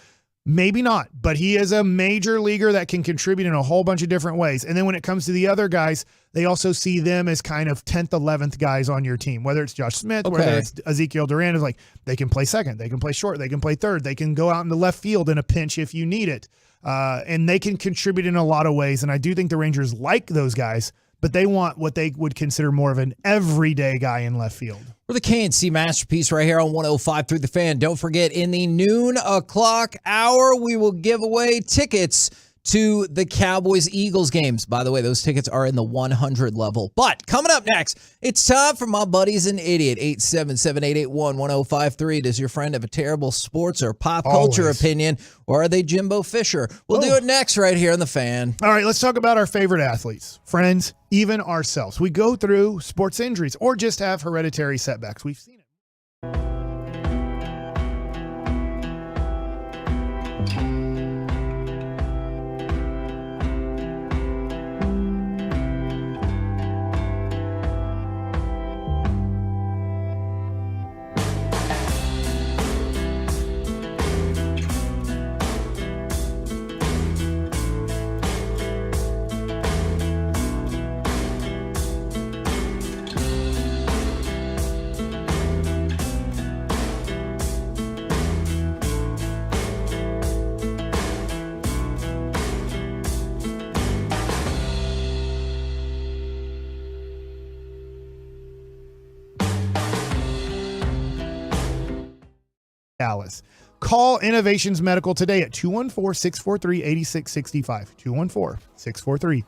Maybe not, but he is a major leaguer that can contribute in a whole bunch of different ways. And then when it comes to the other guys, they also see them as kind of 10th, 11th guys on your team, whether it's Josh Smith, whether it's Ezekiel Duran, is like they can play second, they can play short, they can play third, they can go out in the left field in a pinch if you need it. And they can contribute in a lot of ways. And I do think the Rangers like those guys, but they want what they would consider more of an everyday guy in left field. We're the KNC Masterpiece right here on 105 through the Fan. Don't forget, in the noon o'clock hour, we will give away tickets to the Cowboys Eagles games. By the way, those tickets are in the 100 level. But coming up next, it's time for My Buddy's an Idiot. 877-881-1053. Does your friend have a terrible sports or pop culture opinion, or are they Jimbo Fisher? We'll do it next right here on the Fan. All right, let's talk about our favorite athletes, friends, even ourselves. We go through sports injuries or just have hereditary setbacks. We've seen it. Dallas. Call Innovations Medical today at 214-643-8665. 214-643-8665.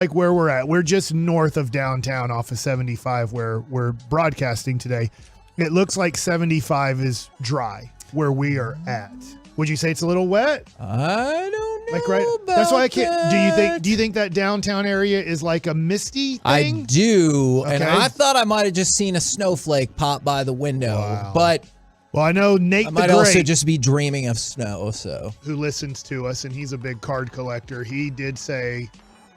Like where we're at, we're just north of downtown off of 75 where we're broadcasting today. It looks like 75 is dry where we are at. Would you say it's a little wet? I don't know. Like right, that's why I can't. Do you think that downtown area is like a misty thing? I do, Okay. and I thought I might have just seen a snowflake pop by the window, but well, I know Nate I the might Great, also just be dreaming of snow. So who listens to us, and he's a big card collector. He did say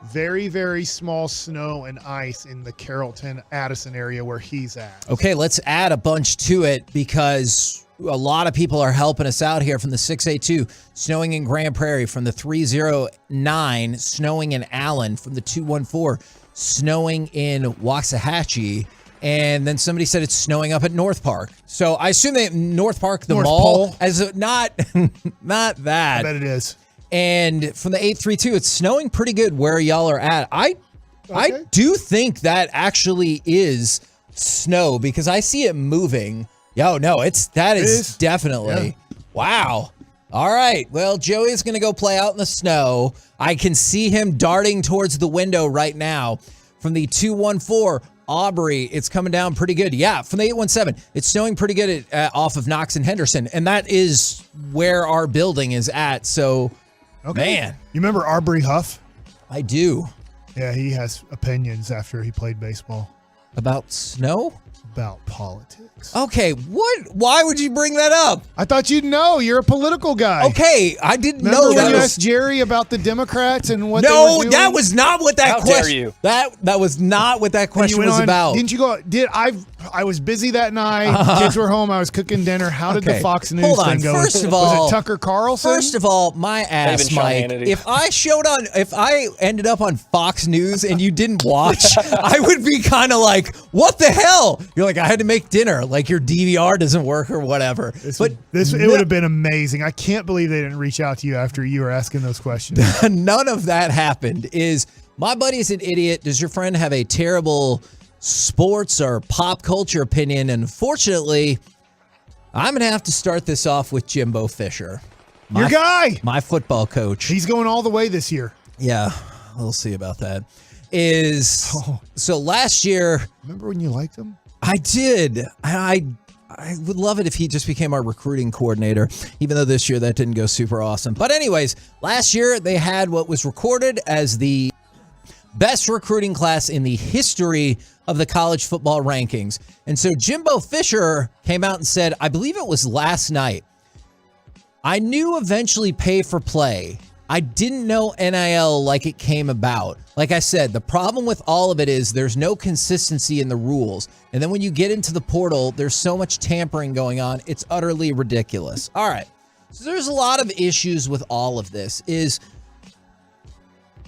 very, very small snow and ice in the Carrollton, Addison area where he's at. okay, let's add a bunch to it because a lot of people are helping us out here from the 682, snowing in Grand Prairie, from the 309, snowing in Allen, from the 214, snowing in Waxahachie, and then somebody said it's snowing up at North Park. So I assume that North Park, the North mall, Pole? as not that. I bet it is. And from the 832, it's snowing pretty good where y'all are at. I do think that actually is snow because I see it moving. Yo, no, that is definitely. Yeah. Wow. All right. Well, Joey's going to go play out in the snow. I can see him darting towards the window right now. From the 214, Aubrey, it's coming down pretty good. Yeah, from the 817, it's snowing pretty good off of Knox and Henderson. And that is where our building is at. So, man. You remember Aubrey Huff? I do. Yeah, he has opinions after he played baseball. About snow? About politics. Okay, what? Why would you bring that up? I thought you'd know. You're a political guy. Okay, I didn't Remember know when that. you asked Jerry about the Democrats and what they were No, doing? that was not what that How question. dare you? That was not what that And you question went was on- about. Didn't you go? I was busy that night. Kids were home. I was cooking dinner. How did the Okay, Fox News hold on. thing go? First of all, was it Tucker Carlson? First of all, my ass, even Sean Mike. Hannity. If I ended up on Fox News and you didn't watch, I would be kind of like, what the hell? You're like, I had to make dinner. Like your DVR doesn't work or whatever. it would have been amazing. I can't believe they didn't reach out to you after you were asking those questions. None of that happened. Is my buddy's an idiot? Does your friend have a terrible sports or pop culture opinion? And unfortunately, I'm going to have to start this off with Jimbo Fisher. Your guy! My football coach. He's going all the way this year. Yeah, we'll see about that. So last year... Remember when you liked him? I did. I would love it if he just became our recruiting coordinator, even though this year that didn't go super awesome. But anyways, last year they had what was recorded as the best recruiting class in the history of the college football rankings. And so Jimbo Fisher came out and said, I believe it was last night, I knew eventually pay for play. I didn't know NIL like it came about. Like I said, the problem with all of it is there's no consistency in the rules. And then when you get into the portal, there's so much tampering going on. It's utterly ridiculous. All right. So there's a lot of issues with all of this.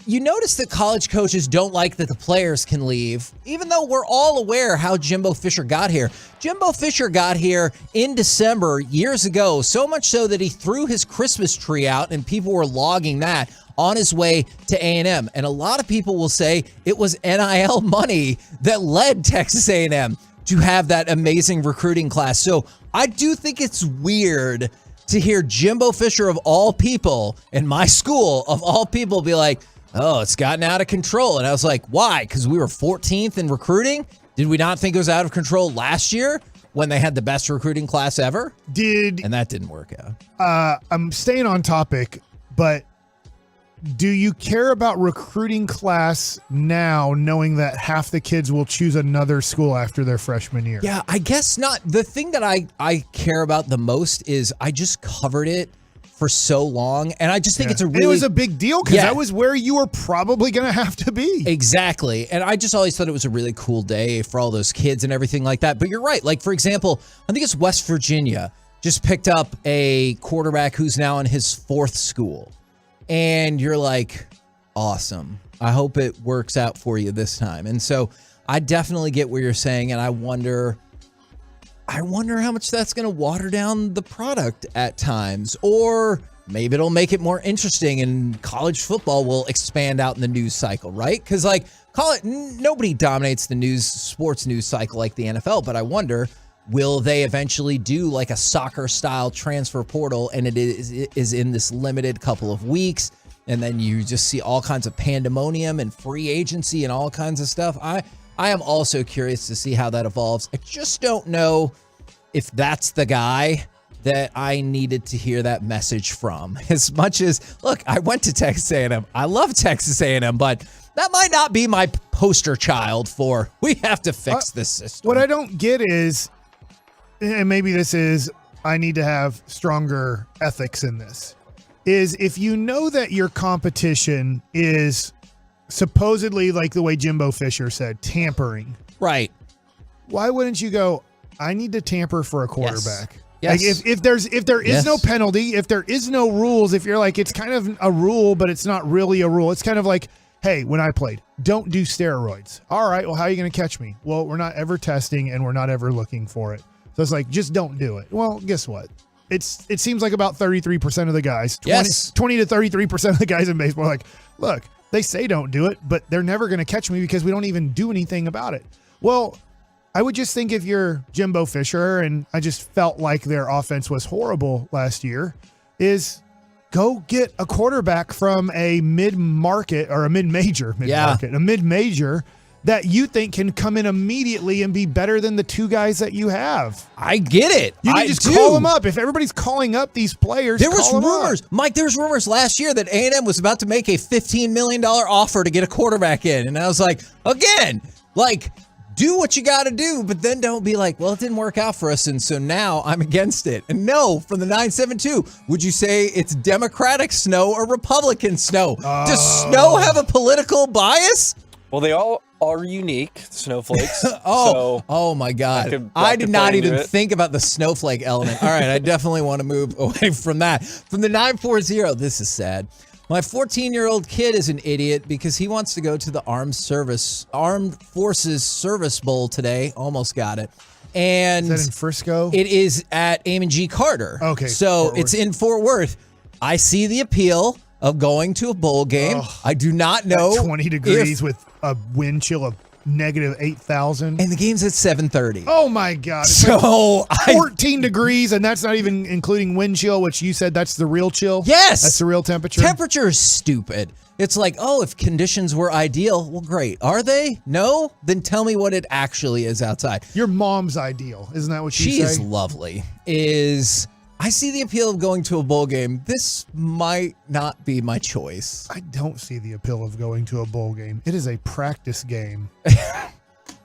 You notice that college coaches don't like that the players can leave, even though we're all aware how Jimbo Fisher got here. Jimbo Fisher got here in December years ago, so much so that he threw his Christmas tree out and people were logging that on his way to A&M. And a lot of people will say it was NIL money that led Texas A&M to have that amazing recruiting class. So I do think it's weird to hear Jimbo Fisher of all people in my school of all people be like, oh, it's gotten out of control. And I was like, why? Because we were 14th in recruiting? Did we not think it was out of control last year when they had the best recruiting class ever? And that didn't work out. I'm staying on topic, but do you care about recruiting class now, knowing that half the kids will choose another school after their freshman year? Yeah, I guess not. The thing that I care about the most is I just covered it for so long, and I just think it's a really... And it was a big deal because that was where you were probably going to have to be. Exactly. And I just always thought it was a really cool day for all those kids and everything like that. But you're right. Like, for example, I think it's West Virginia just picked up a quarterback who's now in his fourth school. And you're like, awesome. I hope it works out for you this time. And so I definitely get what you're saying, and I wonder how much that's going to water down the product at times, or maybe it'll make it more interesting and college football will expand out in the news cycle, right? Because nobody dominates the sports news cycle like the NFL, but I wonder, Will they eventually do like a soccer-style transfer portal, and it is in this limited couple of weeks, and then you just see all kinds of pandemonium and free agency and all kinds of stuff? I am also curious to see how that evolves. I just don't know if that's the guy that I needed to hear that message from. As much as, look, I went to Texas A&M. I love Texas A&M, but that might not be my poster child for we have to fix this system. What I don't get is, and maybe this is, I need to have stronger ethics in this, is if you know that your competition is supposedly, like the way Jimbo Fisher said, tampering. Right. Why wouldn't you go, I need to tamper for a quarterback? Yes. Like if there is no penalty, if there is no rules, if you're like, it's kind of a rule, but it's not really a rule. It's kind of like, hey, when I played, don't do steroids. All right, well, how are you going to catch me? Well, we're not ever testing and we're not ever looking for it. So it's like, just don't do it. Well, guess what? It seems like about 33% of the guys, 20 to 33% of the guys in baseball are like, look, they say don't do it, but they're never going to catch me because we don't even do anything about it. Well, I would just think if you're Jimbo Fisher, and I just felt like their offense was horrible last year, is go get a quarterback from a mid-market or a mid-major that you think can come in immediately and be better than the two guys that you have. I get it. You can just call them up. If everybody's calling up these players, there was rumors. Mike, there was rumors last year that A&M was about to make a $15 million offer to get a quarterback in. And I was like, again, like, do what you got to do, but then don't be like, well, it didn't work out for us, and so now I'm against it. And no, from the 972, would you say it's Democratic snow or Republican snow? Does snow have a political bias? Well, they all are unique, snowflakes. Oh my God. I did not even think about the snowflake element. All right, I definitely want to move away from that. From the 940, this is sad. My 14-year-old kid is an idiot because he wants to go to the Armed Forces Service Bowl today. Almost got it. And is that in Frisco? It is at Amon G. Carter. Okay. So it's in Fort Worth. I see the appeal of going to a bowl game. I do not know. 20 degrees with a wind chill of negative 8,000. And the game's at 7:30. Oh my God. It's so like 14 degrees, and that's not even including wind chill, which you said that's the real chill? Yes. That's the real temperature? Temperature is stupid. It's like, oh, if conditions were ideal, well, great. Are they? No? Then tell me what it actually is outside. Your mom's ideal. Isn't that what you say? She is lovely. I see the appeal of going to a bowl game. This might not be my choice. I don't see the appeal of going to a bowl game. It is a practice game. Yeah.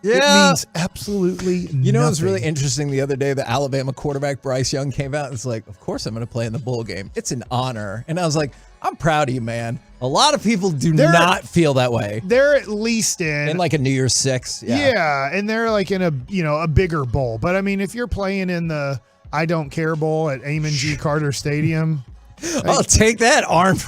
It means absolutely nothing. You know, it was really interesting the other day. The Alabama quarterback, Bryce Young, came out and was like, of course I'm going to play in the bowl game. It's an honor. And I was like, I'm proud of you, man. A lot of people do not feel that way. They're at least in like a New Year's Six. Yeah, and they're like in a bigger bowl. But I mean, if you're playing in the I Don't Care Bowl at Amon G. Carter Stadium, I'll take that Armed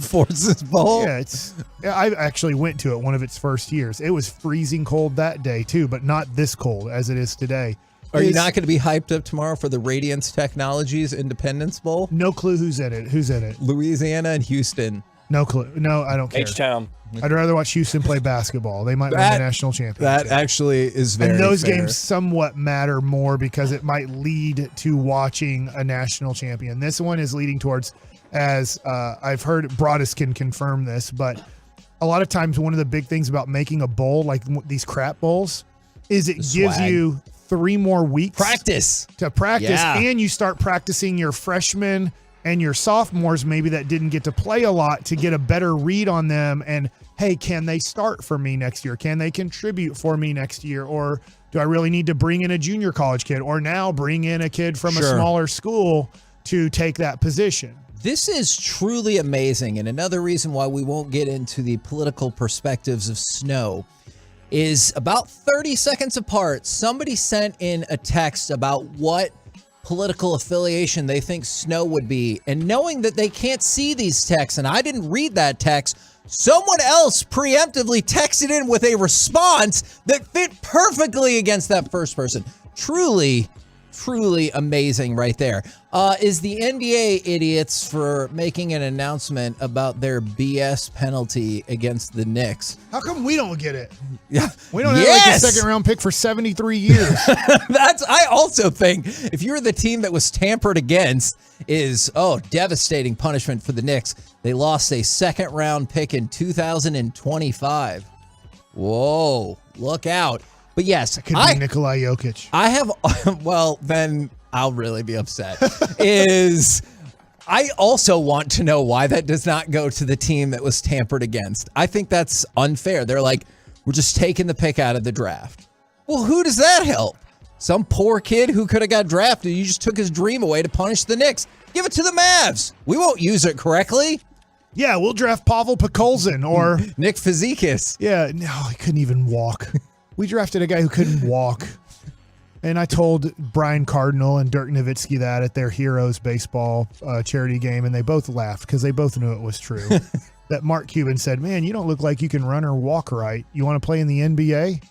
Forces Bowl. Yeah, I actually went to it one of its first years. It was freezing cold that day too, but not this cold as it is today. Are you not going to be hyped up tomorrow for the Radiance Technologies Independence Bowl? No clue who's in it. Who's in it? Louisiana and Houston. No clue. No, I don't care. H-Town. I'd rather watch Houston play basketball. They might win the national championship. That actually is very fair. And those fair. games somewhat matter more because it might lead to watching a national champion. This one is leading towards, as I've heard, Broadus can confirm this, but a lot of times one of the big things about making a bowl, like these crap bowls, is it gives you 3 more weeks to practice, and you start practicing your freshmen and your sophomores maybe that didn't get to play a lot to get a better read on them. And hey, can they start for me next year? Can they contribute for me next year? Or do I really need to bring in a junior college kid, or now bring in a kid from a smaller school to take that position? This is truly amazing. And another reason why we won't get into the political perspectives of snow is about 30 seconds apart, somebody sent in a text about what political affiliation they think snow would be. And knowing that they can't see these texts, and I didn't read that text, someone else preemptively texted in with a response that fit perfectly against that first person. Truly truly amazing right there. Is the NBA idiots for making an announcement about their BS penalty against the Knicks? How come we don't get it? Yeah, we don't have like a second-round pick for 73 years. I also think if you're the team that was tampered against, is devastating punishment for the Knicks. They lost a second-round pick in 2025. Whoa, look out! But yes, it could be Nikolai Jokic. I have. Well, then I'll really be upset. I also want to know why that does not go to the team that was tampered against. I think that's unfair. They're like, we're just taking the pick out of the draft. Well, who does that help? Some poor kid who could have got drafted. You just took his dream away to punish the Knicks. Give it to the Mavs. We won't use it correctly. Yeah, we'll draft Pavel Podkolzin or Nick Fizikis. Yeah, no, he couldn't even walk. We drafted a guy who couldn't walk. And I told Brian Cardinal and Dirk Nowitzki that at their Heroes baseball charity game, and they both laughed because they both knew it was true. That Mark Cuban said, man, you don't look like you can run or walk right. You want to play in the NBA?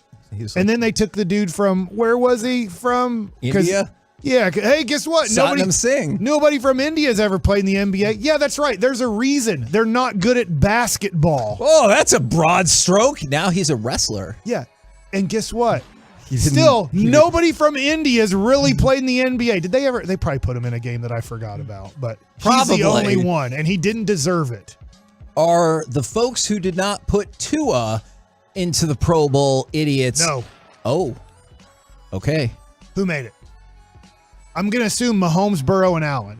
And then they took the dude from, where was he from? India? Yeah. Hey, guess what? Nobody from India has ever played in the NBA. Yeah, that's right. There's a reason. They're not good at basketball. Oh, that's a broad stroke. Now he's a wrestler. Yeah. And guess what? Still, nobody from India has really played in the NBA. Did they ever? They probably put him in a game that I forgot about, but he's the only one, and he didn't deserve it. Are the folks who did not put Tua into the Pro Bowl idiots? No. Oh. Okay. Who made it? I'm going to assume Mahomes, Burrow, and Allen.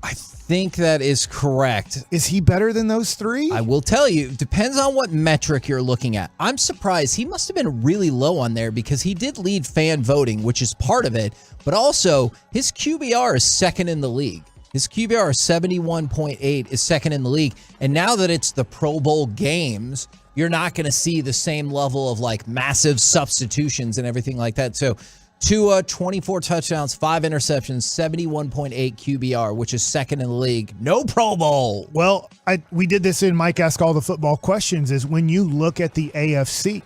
I think that is correct. Is he better than those three? I will tell you. Depends on what metric you're looking at. I'm surprised. He must have been really low on there because he did lead fan voting, which is part of it. But also, his QBR is second in the league. His QBR 71.8 is second in the league. And now that it's the Pro Bowl games, you're not going to see the same level of like massive substitutions and everything like that. So Tua, 24 touchdowns, 5 interceptions, 71.8 QBR, which is second in the league. No Pro Bowl. Well, we did this in Mike Ask All the Football Questions, is when you look at the AFC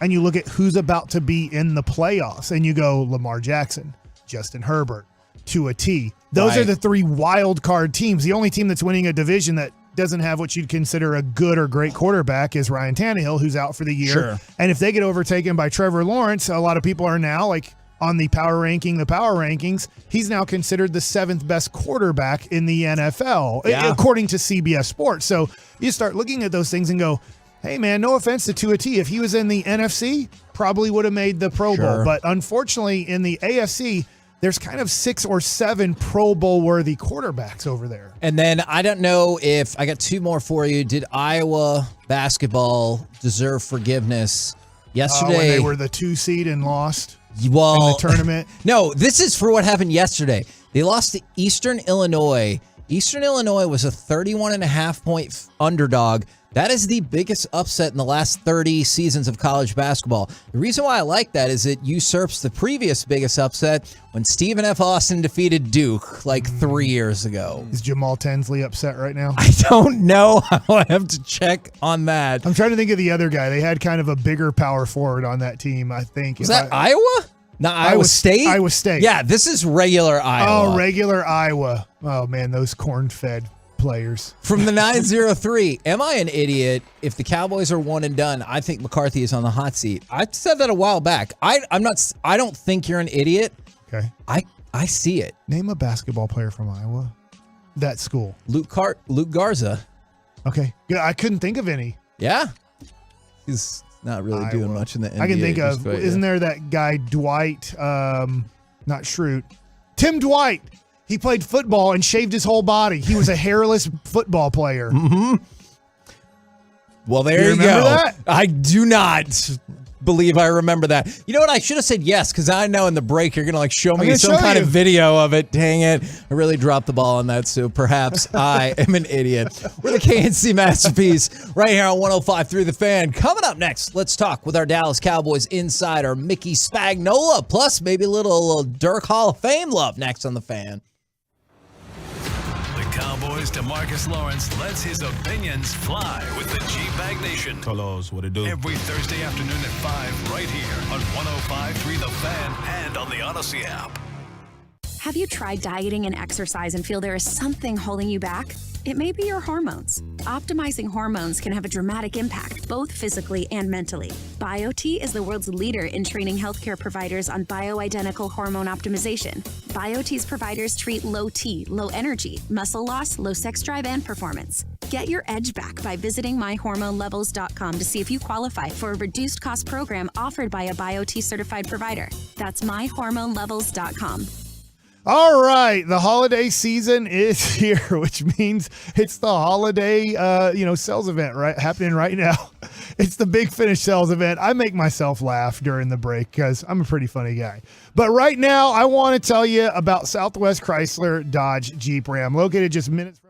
and you look at who's about to be in the playoffs and you go Lamar Jackson, Justin Herbert, Tua T. Those are the 3 wild card teams. The only team that's winning a division that doesn't have what you'd consider a good or great quarterback is Ryan Tannehill, who's out for the year. Sure. And if they get overtaken by Trevor Lawrence, a lot of people are now like, on the power rankings, he's now considered the 7th best quarterback in the NFL, according to CBS Sports. So you start looking at those things and go, hey, man, no offense to Tua T. If he was in the NFC, probably would have made the Pro Bowl. But unfortunately, in the AFC, there's kind of 6 or 7 Pro Bowl-worthy quarterbacks over there. And then I don't know if – I got 2 more for you. Did Iowa basketball deserve forgiveness yesterday? When they were the 2 seed and lost? Well, in the tournament? No, this is for what happened yesterday. They lost to Eastern Illinois. Eastern Illinois was a 31.5-point underdog. That is the biggest upset in the last 30 seasons of college basketball. The reason why I like that is it usurps the previous biggest upset when Stephen F. Austin defeated Duke like 3 years ago. Is Jamal Tinsley upset right now? I don't know. I'll have to check on that. I'm trying to think of the other guy. They had kind of a bigger power forward on that team, I think. Was that Iowa? No, Iowa State? Iowa State. Yeah, this is regular Iowa. Oh, regular Iowa. Oh, man, those corn-fed players. From the 903, am I an idiot? If the Cowboys are one and done, I think McCarthy is on the hot seat. I said that a while back. I don't think you're an idiot. Okay. I see it. Name a basketball player from Iowa. That school. Luke Garza. Okay. Yeah, I couldn't think of any. Yeah. He's not really doing much in the NBA. I can think of, isn't there that guy Dwight, not Schrute, Tim Dwight. He played football and shaved his whole body. He was a hairless football player. Mm-hmm. Well, there you remember go. That? I do not believe I remember that. You know what? I should have said yes, because I know in the break you're going to show me some kind of video of it. Dang it. I really dropped the ball on that, so perhaps I am an idiot. We're the KNC Masterpiece right here on 105.3 The Fan. Coming up next, let's talk with our Dallas Cowboys insider, Mickey Spagnola, plus maybe a little Dirk Hall of Fame love next on The Fan. Cowboys DeMarcus Lawrence lets his opinions fly with the G-Bag Nation. Tell us what it do. Every Thursday afternoon at 5 right here on 105.3 The Fan and on the Odyssey app. Have you tried dieting and exercise and feel there is something holding you back? It may be your hormones. Optimizing hormones can have a dramatic impact, both physically and mentally. BioT is the world's leader in training healthcare providers on bioidentical hormone optimization. BioT's providers treat low T, low energy, muscle loss, low sex drive, and performance. Get your edge back by visiting myhormonelevels.com to see if you qualify for a reduced cost program offered by a BioT certified provider. That's myhormonelevels.com. All right, the holiday season is here, which means it's the holiday, sales event happening right now. It's the Big Finish sales event. I make myself laugh during the break because I'm a pretty funny guy. But right now, I want to tell you about Southwest Chrysler Dodge Jeep Ram, located just minutes from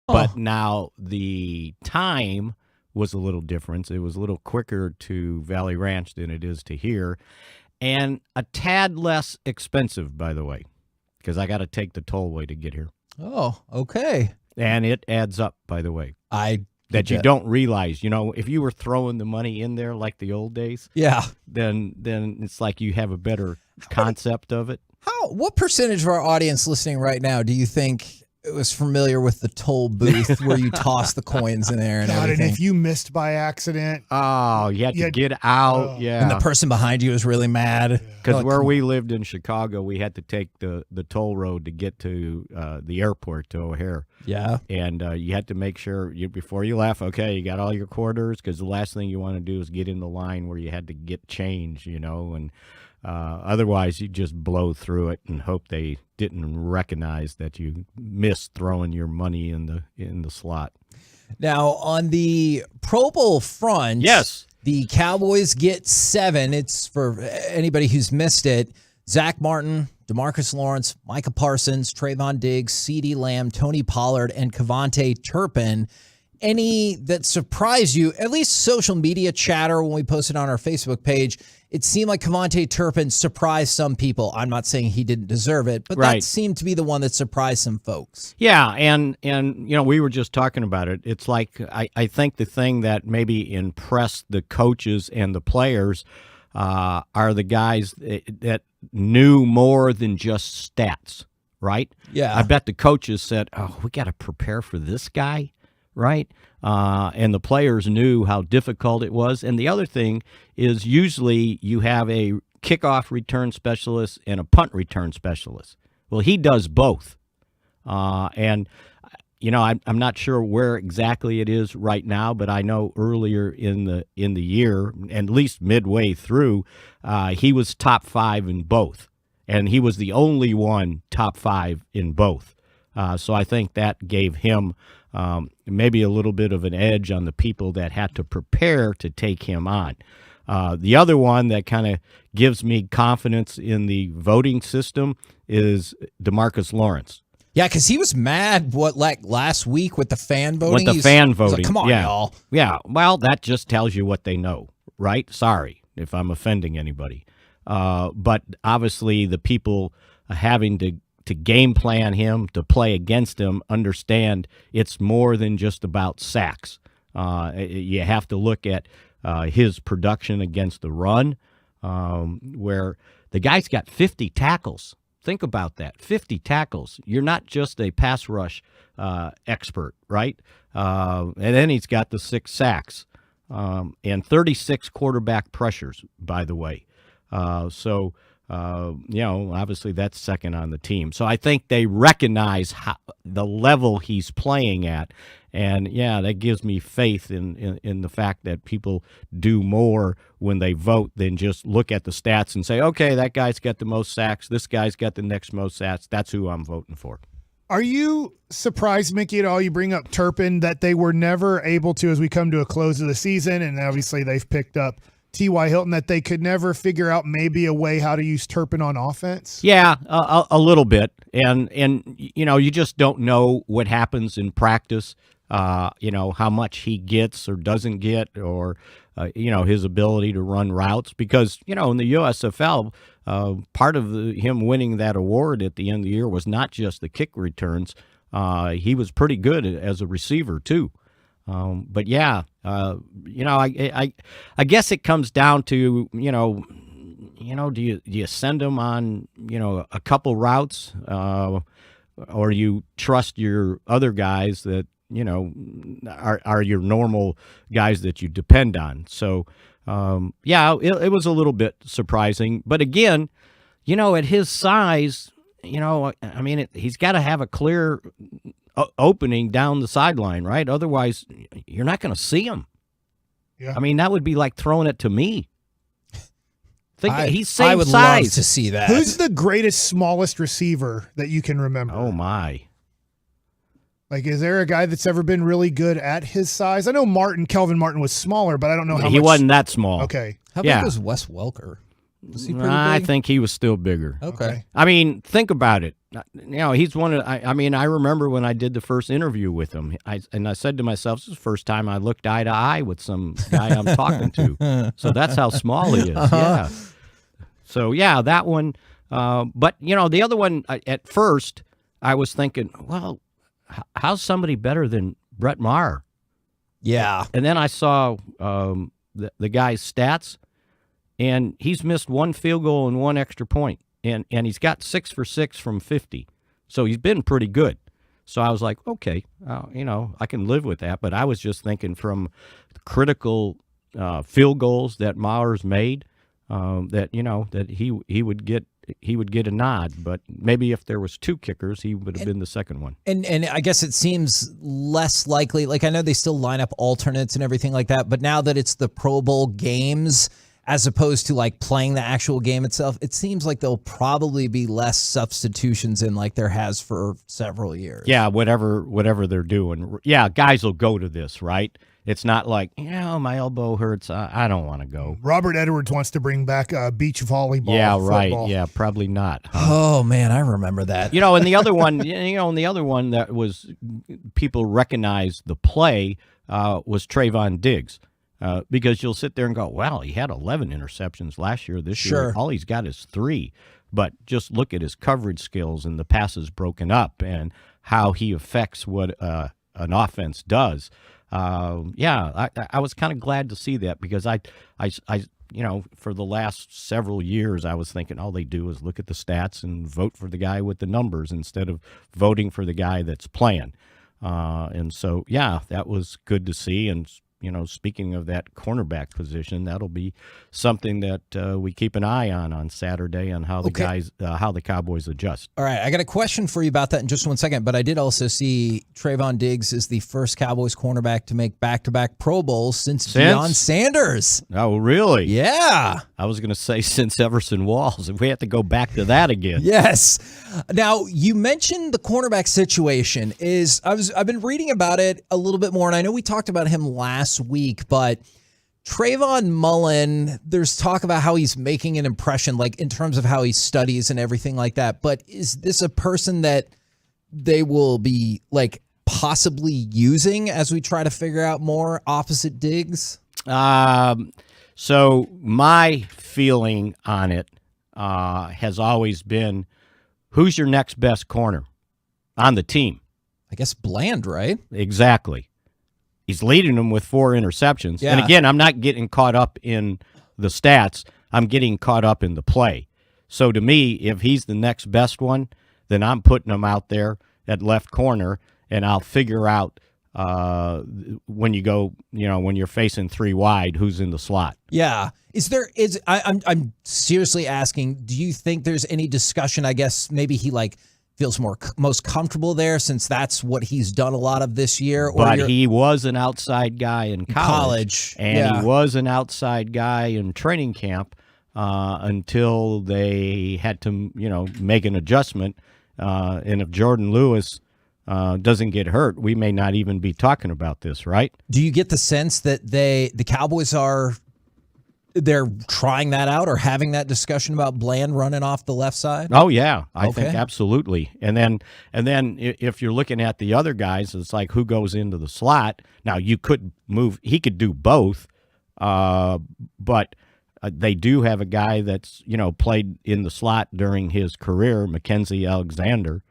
But now the time was a little different. It was a little quicker to Valley Ranch than it is to here, and a tad less expensive, by the way, because I got to take the tollway to get here. Oh, okay. And it adds up, by the way. That you don't realize, if you were throwing the money in there like the old days, then it's like you have a better concept of it. What percentage of our audience listening right now do you think it was familiar with the toll booth where you toss the coins in there and everything? And if you missed by accident, you had to get out. And the person behind you was really mad. Because where we lived in Chicago, we had to take the toll road to get to the airport, to O'Hare. Yeah. And you had to make sure, before you left, okay, you got all your quarters, because the last thing you want to do is get in the line where you had to get change, and otherwise you just blow through it and hope they didn't recognize that you missed throwing your money in the slot. Now, on the Pro Bowl front, the Cowboys get 7. It's for anybody who's missed it. Zach Martin, DeMarcus Lawrence, Micah Parsons, Trayvon Diggs, CeeDee Lamb, Tony Pollard, and Kevontae Turpin. Any that surprised you, at least social media chatter when we posted on our Facebook page, it seemed like Kevontae Turpin surprised some people. I'm not saying he didn't deserve it, but that seemed to be the one that surprised some folks. Yeah, and we were just talking about it. It's like I think the thing that maybe impressed the coaches and the players are the guys that knew more than just stats, right? Yeah. I bet the coaches said, "Oh, we got to prepare for this guy." Right? And the players knew how difficult it was. And the other thing is usually you have a kickoff return specialist and a punt return specialist. Well, he does both. I'm not sure where exactly it is right now, but I know earlier in the year, at least midway through, he was top 5 in both. And he was the only one top 5 in both. So I think that gave him maybe a little bit of an edge on the people that had to prepare to take him on. The other one that kind of gives me confidence in the voting system is DeMarcus Lawrence. Yeah, because he was mad, last week with the fan voting? With the fan voting. Like, come on, y'all. Yeah, well, that just tells you what they know, right? Sorry if I'm offending anybody. But obviously the people having to game plan him, to play against him, understand it's more than just about sacks. You have to look at his production against the run, where the guy's got 50 tackles. Think about that, 50 tackles. You're not just a pass rush expert, right? And then he's got the 6 sacks and 36 quarterback pressures, by the way. Obviously that's second on the team. So I think they recognize the level he's playing at. And, that gives me faith in the fact that people do more when they vote than just look at the stats and say, okay, that guy's got the most sacks. This guy's got the next most sacks. That's who I'm voting for. Are you surprised, Mickey, at all? You bring up Turpin, that they were never able to, as we come to a close of the season, and obviously they've picked up T.Y. Hilton, that they could never figure out maybe a way how to use Turpin on offense? Yeah, a little bit. And you just don't know what happens in practice, how much he gets or doesn't get, or, his ability to run routes. Because, in the USFL, part of him winning that award at the end of the year was not just the kick returns. He was pretty good as a receiver, too. I guess it comes down to, do you send them on, a couple routes, or you trust your other guys that, are your normal guys that you depend on. So, it was a little bit surprising, but again, at his size, he's got to have a clear opening down the sideline, right? Otherwise, you're not going to see him. Yeah. That would be like throwing it to me. He's same I would size. love to see that. Who's the greatest, smallest receiver that you can remember? Oh, my. Like, is there a guy that's ever been really good at his size? I know Kelvin Martin was smaller, but I don't know how much. He wasn't that small. Okay. How big was Wes Welker? Was he pretty I big? think he was still bigger. Okay. Think about it. he's one of. I mean, I remember when I did the first interview with him, I said to myself, "This is the first time I looked eye to eye with some guy I'm talking to." So that's how small he is. Yeah. So yeah, that one. But the other one. At first, I was thinking, well, how's somebody better than Brett Maher? Yeah. And then I saw the guy's stats, and he's missed one field goal and one extra point. And he's got 6 for 6 from 50. So he's been pretty good. So I was like, okay, I can live with that. But I was just thinking from critical field goals that Maher's made, that he would get a nod. But maybe if there was 2 kickers, he would have been the second one. And I guess it seems less likely. Like, I know they still line up alternates and everything like that, but now that it's the Pro Bowl games, as opposed to like playing the actual game itself, it seems like there'll probably be less substitutions in like there has for several years. Yeah, whatever they're doing. Yeah, guys will go to this, right? It's not like, my elbow hurts. I don't want to go. Robert Edwards wants to bring back beach volleyball. Yeah, football. right. Yeah, probably not. Oh man, I remember that. And the other one, that was people recognized the play was Trayvon Diggs. Because you'll sit there and go, well, he had 11 interceptions last year. This year, all he's got is 3. But just look at his coverage skills and the passes broken up and how he affects what an offense does. I was kind of glad to see that because I for the last several years, I was thinking all they do is look at the stats and vote for the guy with the numbers instead of voting for the guy that's playing. And so, that was good to see. And speaking of that cornerback position, that'll be something that we keep an eye on Saturday on how the Cowboys adjust. All right, I got a question for you about that in just 1 second, but I did also see Trayvon Diggs is the first Cowboys cornerback to make back-to-back Pro Bowls since Deion Sanders. Oh, really? Yeah. I was going to say since Everson Walls. If we have to go back to that again. Yes. Now, you mentioned the cornerback situation. I've been reading about it a little bit more, and I know we talked about him last week, but Trayvon Mullen, there's talk about how he's making an impression, like in terms of how he studies and everything like that. But is this a person that they will be like possibly using as we try to figure out more opposite Diggs? So my feeling on it has always been, who's your next best corner on the team? I guess Bland, right? Exactly. He's leading them with 4 interceptions. Yeah. And again, I'm not getting caught up in the stats. I'm getting caught up in the play. So to me, if he's the next best one, then I'm putting him out there at left corner, and I'll figure out when you're facing 3 wide, who's in the slot. Yeah. I'm seriously asking, do you think there's any discussion, I guess maybe he feels most comfortable there since that's what he's done a lot of this year? But he was an outside guy in college. And he was an outside guy in training camp until they had to, make an adjustment. And if Jordan Lewis doesn't get hurt, we may not even be talking about this, right? Do you get the sense that the Cowboys they're trying that out or having that discussion about Bland running off the left side? Oh yeah, I think absolutely. And then if you're looking at the other guys, it's like who goes into the slot. Now he could do both, but they do have a guy that's played in the slot during his career, Mackenzie Alexander.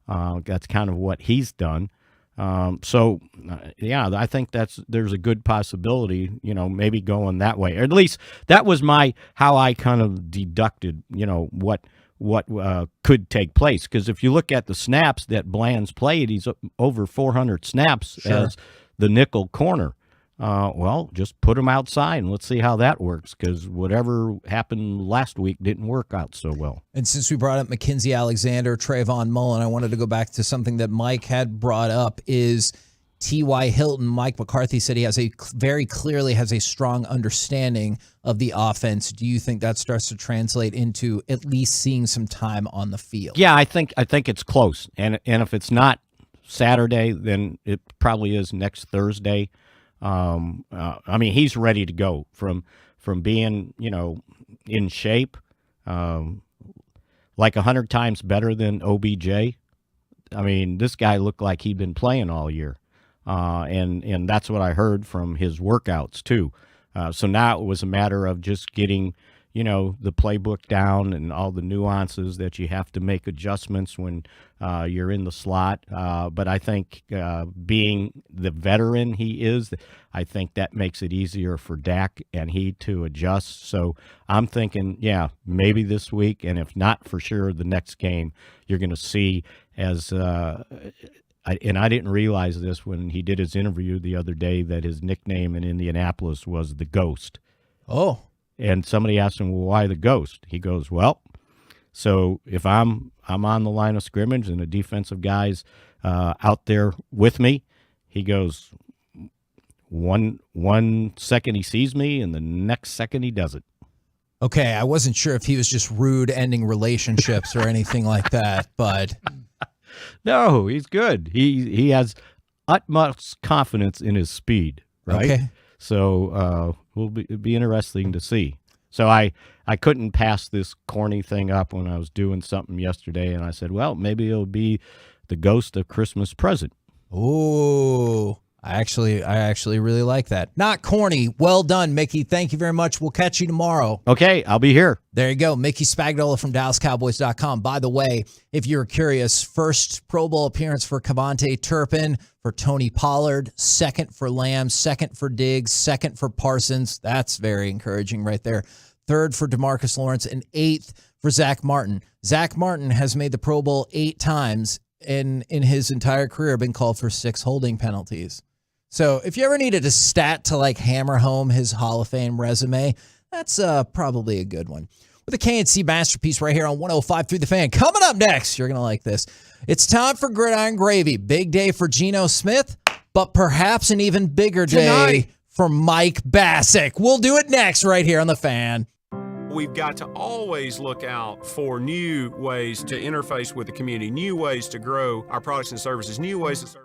That's kind of what he's done. I think there's a good possibility, maybe going that way. Or at least that was how I kind of deducted, what could take place. Because if you look at the snaps that Bland's played, he's over 400 snaps as the nickel corner. Just put him outside and let's see how that works, because whatever happened last week didn't work out so well. And since we brought up Mackenzie Alexander, Trayvon Mullen, I wanted to go back to something that Mike had brought up is T.Y. Hilton. Mike McCarthy said he very clearly has a strong understanding of the offense. Do you think that starts to translate into at least seeing some time on the field? Yeah, I think it's close. And if it's not Saturday, then it probably is next Thursday. He's ready to go from being, in shape. like 100 times better than OBJ. I mean, this guy looked like he'd been playing all year. And that's what I heard from his workouts too. So now it was a matter of just getting, the playbook down and all the nuances that you have to make adjustments when you're in the slot. But I think being the veteran he is, I think that makes it easier for Dak and he to adjust. So I'm thinking, maybe this week, and if not for sure the next game, you're going to see as and I didn't realize this when he did his interview the other day, that his nickname in Indianapolis was the Ghost. Oh. And somebody asked him, well, why the Ghost? He goes, well, so if I'm on the line of scrimmage and the defensive guy's out there with me, he goes, one second he sees me and the next second he doesn't. Okay, I wasn't sure if he was just rude, ending relationships or anything like that, but... No, he's good. He has utmost confidence in his speed, right? Okay. So it'll be interesting to see. So I couldn't pass this corny thing up when I was doing something yesterday, and I said, well, maybe it'll be the Ghost of Christmas Present. Ooh, I actually really like that. Not corny. Well done, Mickey. Thank you very much. We'll catch you tomorrow. Okay, I'll be here. There you go. Mickey Spagnola from DallasCowboys.com. By the way, if you're curious, first Pro Bowl appearance for Cavante Turpin, for Tony Pollard, second for Lamb, second for Diggs, second for Parsons. That's very encouraging right there. Third for DeMarcus Lawrence, and eighth for Zach Martin. Zach Martin has made the Pro Bowl 8 times and in his entire career been called for 6 holding penalties. So if you ever needed a stat to hammer home his Hall of Fame resume, that's probably a good one. With a KNC masterpiece right here on 105 Through the Fan. Coming up next, you're going to like this. It's time for Gridiron Gravy. Big day for Geno Smith, but perhaps an even bigger day for Mike Bassick. We'll do it next right here on The Fan. We've got to always look out for new ways to interface with the community, new ways to grow our products and services, new ways to serve.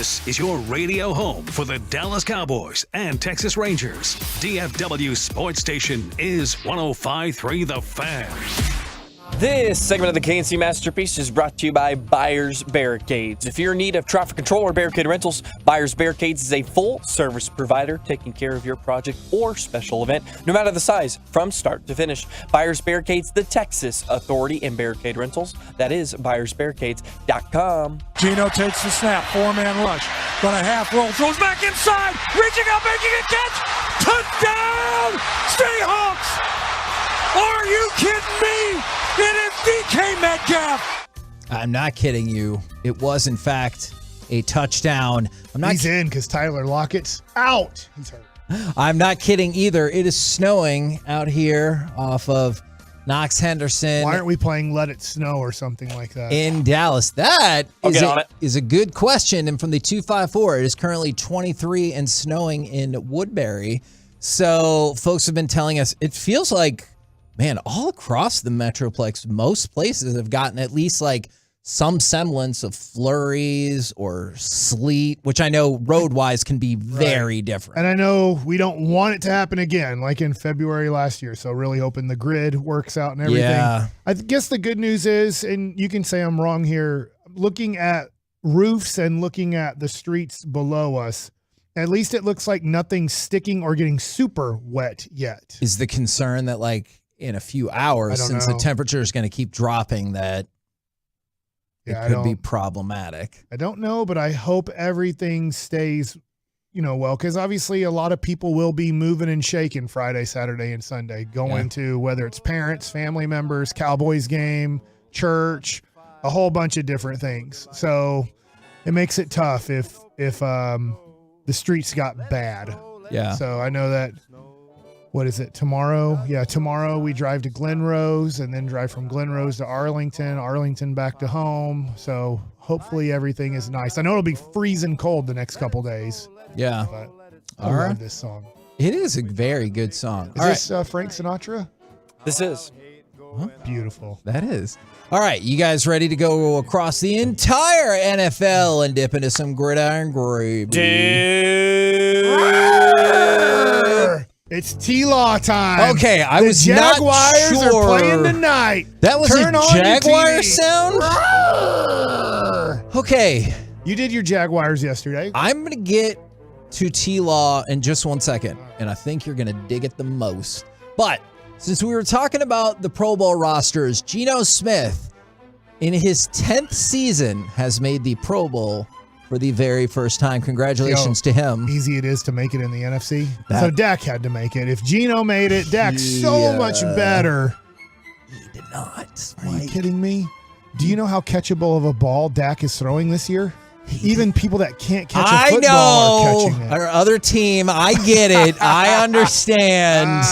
This is your radio home for the Dallas Cowboys and Texas Rangers. DFW Sports Station is 105.3 The Fan. This segment of the KNC Masterpiece is brought to you by Buyers Barricades. If you're in need of traffic control or barricade rentals, Buyers Barricades is a full-service provider taking care of your project or special event, no matter the size, from start to finish. Buyers Barricades, the Texas Authority in Barricade Rentals. That is buyersbarricades.com. Gino takes the snap, four-man rush. Gonna half roll, throws back inside, reaching up, making a catch. Touchdown, Seahawks! Are you kidding me? It is DK Metcalf. I'm not kidding you. It was, in fact, a touchdown. He's in because Tyler Lockett's out. He's hurt. I'm not kidding either. It is snowing out here off of Knox Henderson. Why aren't we playing Let It Snow or something like that? In Dallas. That is a good question. And from the 254, it is currently 23 and snowing in Woodbury. So folks have been telling us it feels like, man, all across the Metroplex, most places have gotten at least like some semblance of flurries or sleet, which I know road-wise can be very different. And I know we don't want it to happen again, like in February last year. So really hoping the grid works out and everything. Yeah. I guess the good news is, and you can say I'm wrong here, looking at roofs and looking at the streets below us, at least it looks like nothing's sticking or getting super wet yet. Is the concern that like in a few hours, since the temperature is going to keep dropping, that it could be problematic? I don't know, but I hope everything stays, well, because obviously a lot of people will be moving and shaking Friday, Saturday, and Sunday, going to whether it's parents, family members, Cowboys game, church, a whole bunch of different things. So it makes it tough if the streets got bad. Yeah. So I know that. What is it, tomorrow? Yeah, tomorrow we drive to Glen Rose and then drive from Glen Rose to Arlington back to home. So hopefully everything is nice. I know it'll be freezing cold the next couple days. Yeah. But I love this song. It is a very good song. Is this Frank Sinatra? This is. Huh? Beautiful. That is. All right, you guys ready to go across the entire NFL and dip into some gridiron gravy? It's T-Law time. Okay, I was Jaguars not sure. are playing tonight. That was Turn a on your Jaguar TV. sound? Okay. You did your Jaguars yesterday. I'm going to get to T-Law in just 1 second, and I think you're going to dig it the most. But since we were talking about the Pro Bowl rosters, Geno Smith, in his 10th season, has made the Pro Bowl for the very first time. Congratulations to him. Easy it is to make it in the NFC. So Dak had to make it. If Geno made it, Dak's so much better. He did not. Are you kidding me? Do you know how catchable of a ball Dak is throwing this year? Even people that can't catch a football are catching it. Our other team, I get it. I understand.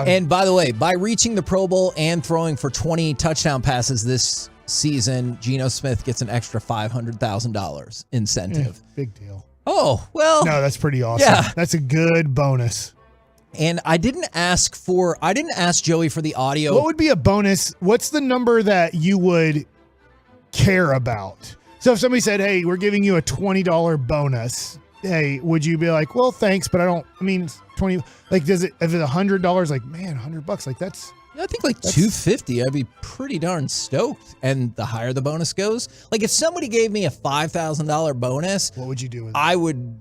And by the way, by reaching the Pro Bowl and throwing for 20 touchdown passes this season, Geno Smith gets an extra $500,000 incentive. Big deal. Oh, well. No, that's pretty awesome. Yeah. That's a good bonus. And I didn't ask Joey for the audio. What would be a bonus? What's the number that you would care about? So if somebody said, hey, we're giving you a $20 bonus, hey, would you be like, well, thanks, but 20, like, if it's $100, like, man, $100, like, that's. I think like $250, I'd be pretty darn stoked. And the higher the bonus goes, like if somebody gave me a $5,000 bonus, what would you do with it? I would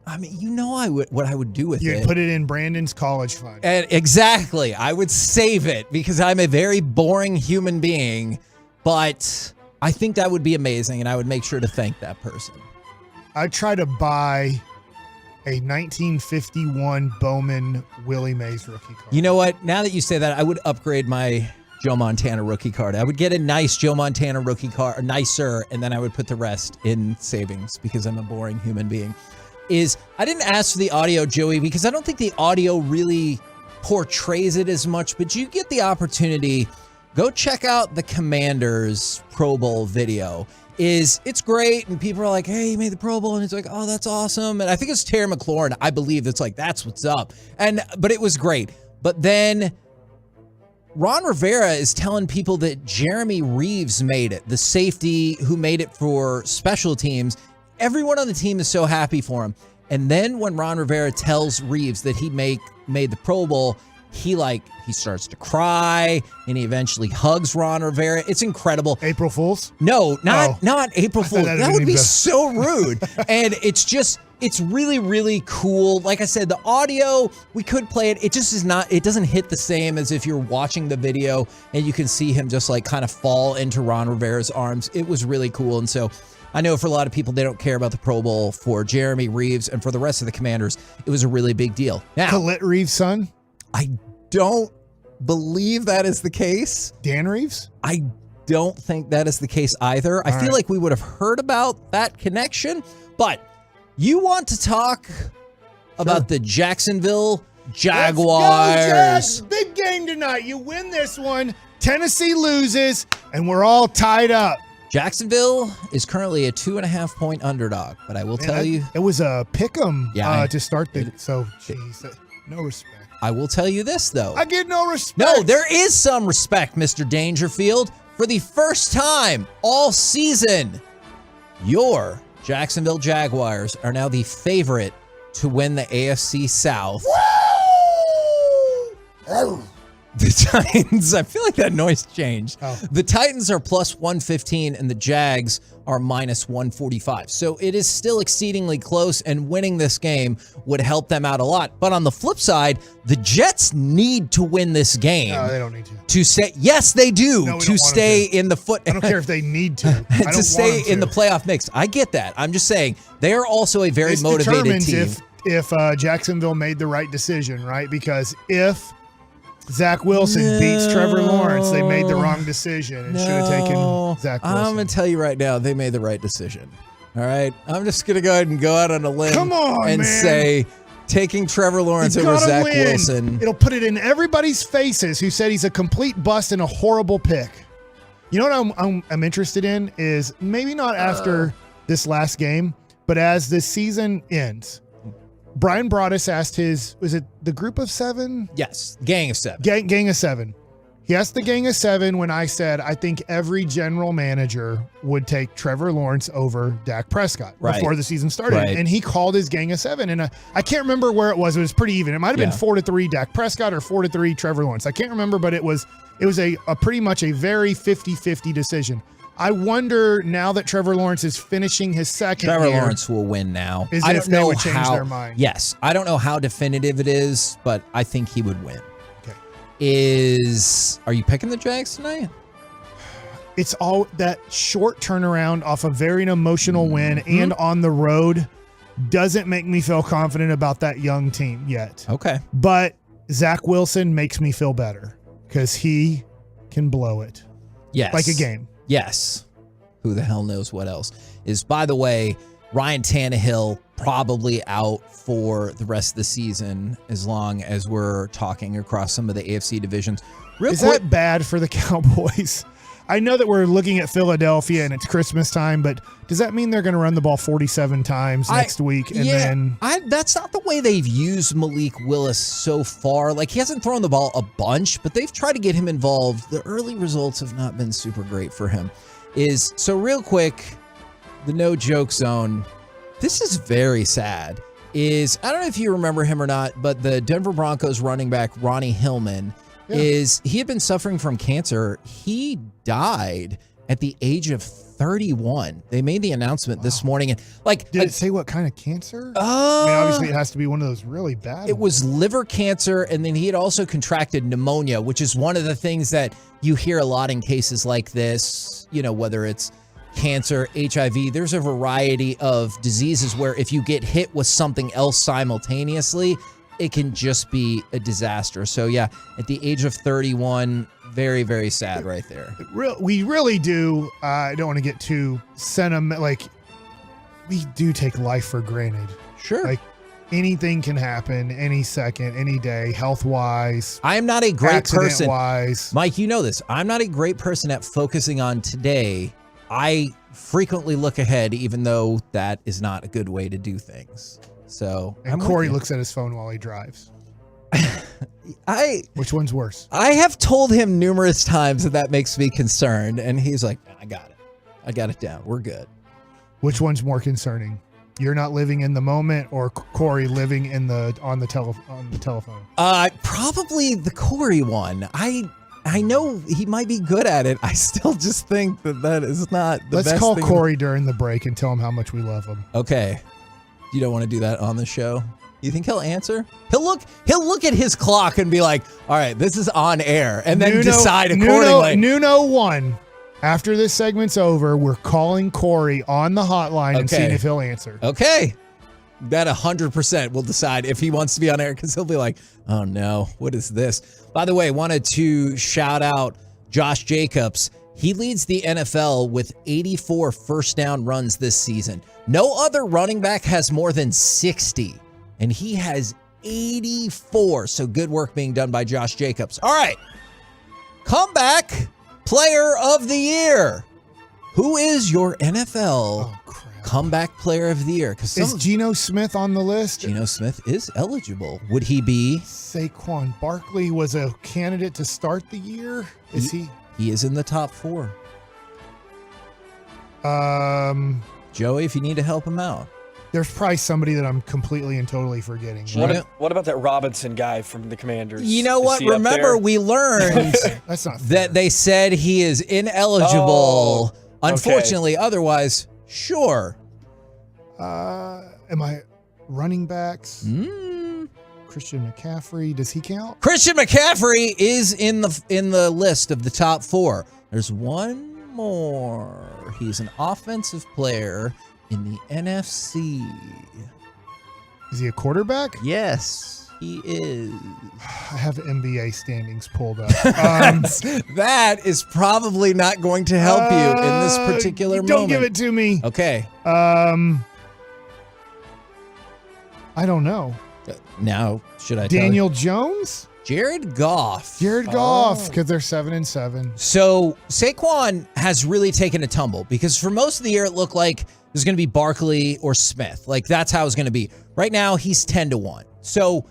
what I would do with it. You'd put it in Brandon's college fund. And exactly. I would save it because I'm a very boring human being, but I think that would be amazing and I would make sure to thank that person. I'd try to buy a 1951 Bowman Willie Mays rookie card. You know what? Now that you say that, I would upgrade my Joe Montana rookie card. I would get a nice Joe Montana rookie card, nicer, and then I would put the rest in savings because I'm a boring human being. I didn't ask for the audio, Joey, because I don't think the audio really portrays it as much, but you get the opportunity, go check out the Commanders Pro Bowl video. It's great, and people are like, hey, you made the Pro Bowl, and it's like, oh, that's awesome. And I think it's Terry McLaurin, I believe, that's like, that's what's up. But it was great. But then Ron Rivera is telling people that Jeremy Reeves made it, the safety who made it for special teams. everyone on the team is so happy for him. And then when Ron Rivera tells Reeves that he made the Pro Bowl, he starts to cry, and he eventually hugs Ron Rivera. It's incredible. April Fools? No, not April Fools. That would be so rude. And it's really, really cool. Like I said, the audio, we could play it. It just is not, it doesn't hit the same as if you're watching the video and you can see him just like kind of fall into Ron Rivera's arms. It was really cool. And so I know for a lot of people, they don't care about the Pro Bowl. For Jeremy Reeves and for the rest of the Commanders, it was a really big deal. Now, Colette Reeves' son? I don't believe that is the case. Dan Reeves? I don't think that is the case either. I feel like we would have heard about that connection, but you want to talk about the Jacksonville Jaguars. Let's go, Jags. Big game tonight. You win this one. Tennessee loses, and we're all tied up. Jacksonville is currently a 2.5-point underdog, but I will tell you. It was a pick 'em to start the. So, geez, no respect. I will tell you this, though. I get no respect. No, there is some respect, Mr. Dangerfield. For the first time all season, your Jacksonville Jaguars are now the favorite to win the AFC South. Woo! The Titans, I feel like that noise changed. The Titans are plus 115 and the Jags are minus 145. So it is still exceedingly close, and winning this game would help them out a lot. But on the flip side, the Jets need to win this game. No, they don't need to. To say, yes, they do, No, to stay in the I don't care if they need to. to stay in the playoff mix. I get that. I'm just saying they are also a very motivated team. If Jacksonville made the right decision, right? Because if Zach Wilson beats Trevor Lawrence, they made the wrong decision and should have taken Zach Wilson. I'm going to tell you right now, they made the right decision. All right? I'm just going to go ahead and go out on a limb and say taking Trevor Lawrence over Zach Wilson. It'll put it in everybody's faces who said he's a complete bust and a horrible pick. You know what I'm interested in is maybe not after this last game, but as the season ends. Brian Broaddus asked was it the group of 7? Yes, gang of 7. Gang of 7. He asked the gang of 7 when I said, I think every general manager would take Trevor Lawrence over Dak Prescott before the season started. Right. And he called his gang of 7. And I can't remember where it was. It was pretty even. It might have been 4-3 Dak Prescott or 4-3 Trevor Lawrence. I can't remember, but it was a pretty much a very 50-50 decision. I wonder now that Trevor Lawrence is finishing his second year. Trevor Lawrence will win now. I don't know would change their mind. Yes. I don't know how definitive it is, but I think he would win. Okay. Are you picking the Jags tonight? It's all that short turnaround off a very emotional win and on the road doesn't make me feel confident about that young team yet. Okay. But Zach Wilson makes me feel better because he can blow it. Yes. Like a game. Yes. Who the hell knows what else is, by the way, Ryan Tannehill probably out for the rest of the season as long as we're talking across some of the AFC divisions. Is that bad for the Cowboys? I know that we're looking at Philadelphia and it's Christmas time, but does that mean they're going to run the ball 47 times next week? And that's not the way they've used Malik Willis so far. Like, he hasn't thrown the ball a bunch, but they've tried to get him involved. The early results have not been super great for him. So real quick, the no joke zone. This is very sad. I don't know if you remember him or not, but the Denver Broncos running back Ronnie Hillman he had been suffering from cancer. He died at the age of 31. They made the announcement this morning. And did it say what kind of cancer? I mean, obviously it has to be one of those really bad It was liver cancer, and then he had also contracted pneumonia, which is one of the things that you hear a lot in cases like this, whether it's cancer, HIV. There's a variety of diseases where if you get hit with something else simultaneously, it can just be a disaster. So yeah, at the age of 31, very, very sad right there. We really do. I don't want to get too sentimental. Like, we do take life for granted. Sure. Like, anything can happen any second, any day, health-wise. I am not a great person. Accident-wise. Mike, you know this. I'm not a great person at focusing on today. I frequently look ahead, even though that is not a good way to do things. So, and Corey looks at his phone while he drives. Which one's worse? I have told him numerous times that makes me concerned, and he's like, I got it. I got it down. We're good. Which one's more concerning? You're not living in the moment, or Corey living on the telephone? Probably the Corey one. I know he might be good at it. I still just think that is not the best thing. Let's call Corey during the break and tell him how much we love him. Okay. You don't want to do that on the show? You think he'll answer? He'll look at his clock and be like, all right, this is on air, and then decide accordingly. Nuno 1. After this segment's over, we're calling Corey on the hotline and seeing if he'll answer. Okay. That 100% will decide if he wants to be on air, because he'll be like, oh no, what is this? By the way, wanted to shout out Josh Jacobs. He leads the NFL with 84 first down runs this season. No other running back has more than 60, and he has 84. So good work being done by Josh Jacobs. All right. Comeback Player of the Year. Who is your NFL Comeback Player of the Year? Is Geno Smith on the list? Geno Smith is eligible. Would he be? Saquon Barkley was a candidate to start the year. Is he? He is in the top 4. Joey, if you need to help him out. There's probably somebody that I'm completely and totally forgetting. What about that Robinson guy from the Commanders? You know what? Remember, we learned That's not that they said he is ineligible. Unfortunately, otherwise, sure. Am I running backs? Christian McCaffrey, does he count? Christian McCaffrey is in the list of the top 4. There's one more. He's an offensive player in the NFC. Is he a quarterback? Yes, he is. I have NBA standings pulled up. That is probably not going to help you in this particular moment. Don't give it to me. Okay. I don't know. Now, should I tell Daniel Jones? Jared Goff. Because they're 7-7. So Saquon has really taken a tumble, because for most of the year it looked like it was going to be Barkley or Smith. Like, that's how it's going to be. Right now, he's 10-1. So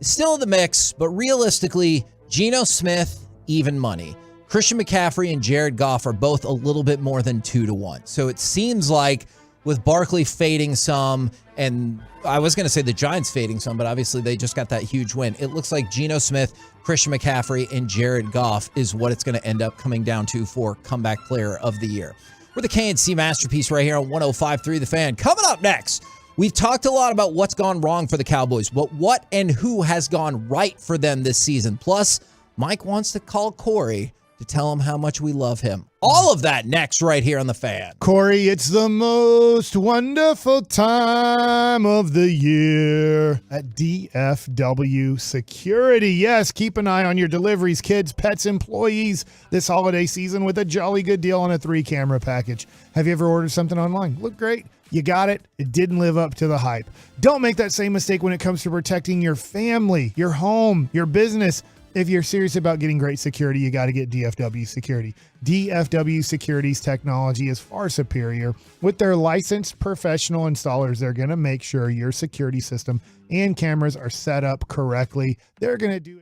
still in the mix, but realistically, Geno Smith, even money. Christian McCaffrey and Jared Goff are both a little bit more than 2-1. So it seems like with Barkley fading some, and I was going to say the Giants fading some, but obviously they just got that huge win. It looks like Geno Smith, Christian McCaffrey, and Jared Goff is what it's going to end up coming down to for Comeback Player of the Year. We're the KNC Masterpiece right here on 105.3 The Fan. Coming up next, we've talked a lot about what's gone wrong for the Cowboys, but what and who has gone right for them this season. Plus, Mike wants to call Corey to tell him how much we love him. All of that next right here on The Fan. Corey, it's the most wonderful time of the year at DFW Security. Yes, keep an eye on your deliveries, kids, pets, employees this holiday season with a jolly good deal on a 3-camera package. Have you ever ordered something online? Looked great. You got it. It didn't live up to the hype. Don't make that same mistake when it comes to protecting your family, your home, your business. If you're serious about getting great security, you got to get DFW Security. DFW Security's technology is far superior. With their licensed professional installers, they're going to make sure your security system and cameras are set up correctly. They're going to do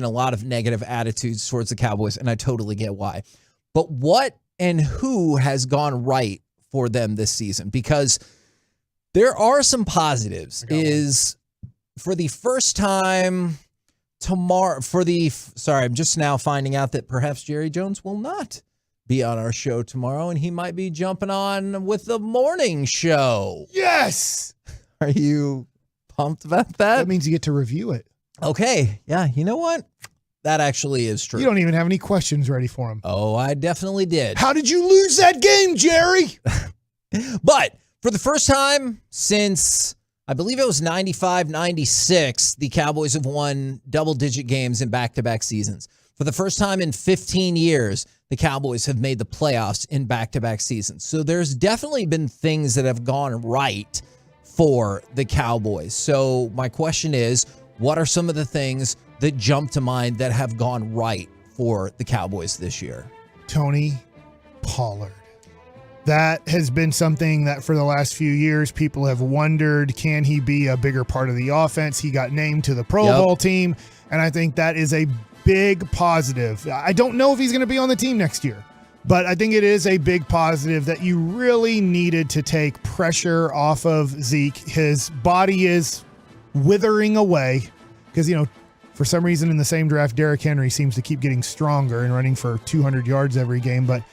been a lot of negative attitudes towards the Cowboys, and I totally get why. But what and who has gone right for them this season? Because there are some positives. Is for the first time tomorrow, I'm just now finding out that perhaps Jerry Jones will not be on our show tomorrow, and he might be jumping on with the morning show. Yes! Are you pumped about that? That means you get to review it. Okay. Yeah, you know what? That actually is true. You don't even have any questions ready for him. Oh, I definitely did. How did you lose that game, Jerry? But for the first time since, I believe it was 95, 96, the Cowboys have won double-digit games in back-to-back seasons. For the first time in 15 years, the Cowboys have made the playoffs in back-to-back seasons. So there's definitely been things that have gone right for the Cowboys. So my question is, what are some of the things that jump to mind that have gone right for the Cowboys this year? Tony Pollard. That has been something that for the last few years, people have wondered, can he be a bigger part of the offense? He got named to the Pro Bowl team, and I think that is a big positive. I don't know if he's going to be on the team next year, but I think it is a big positive that you really needed to take pressure off of Zeke. His body is withering away because, for some reason in the same draft, Derrick Henry seems to keep getting stronger and running for 200 yards every game, but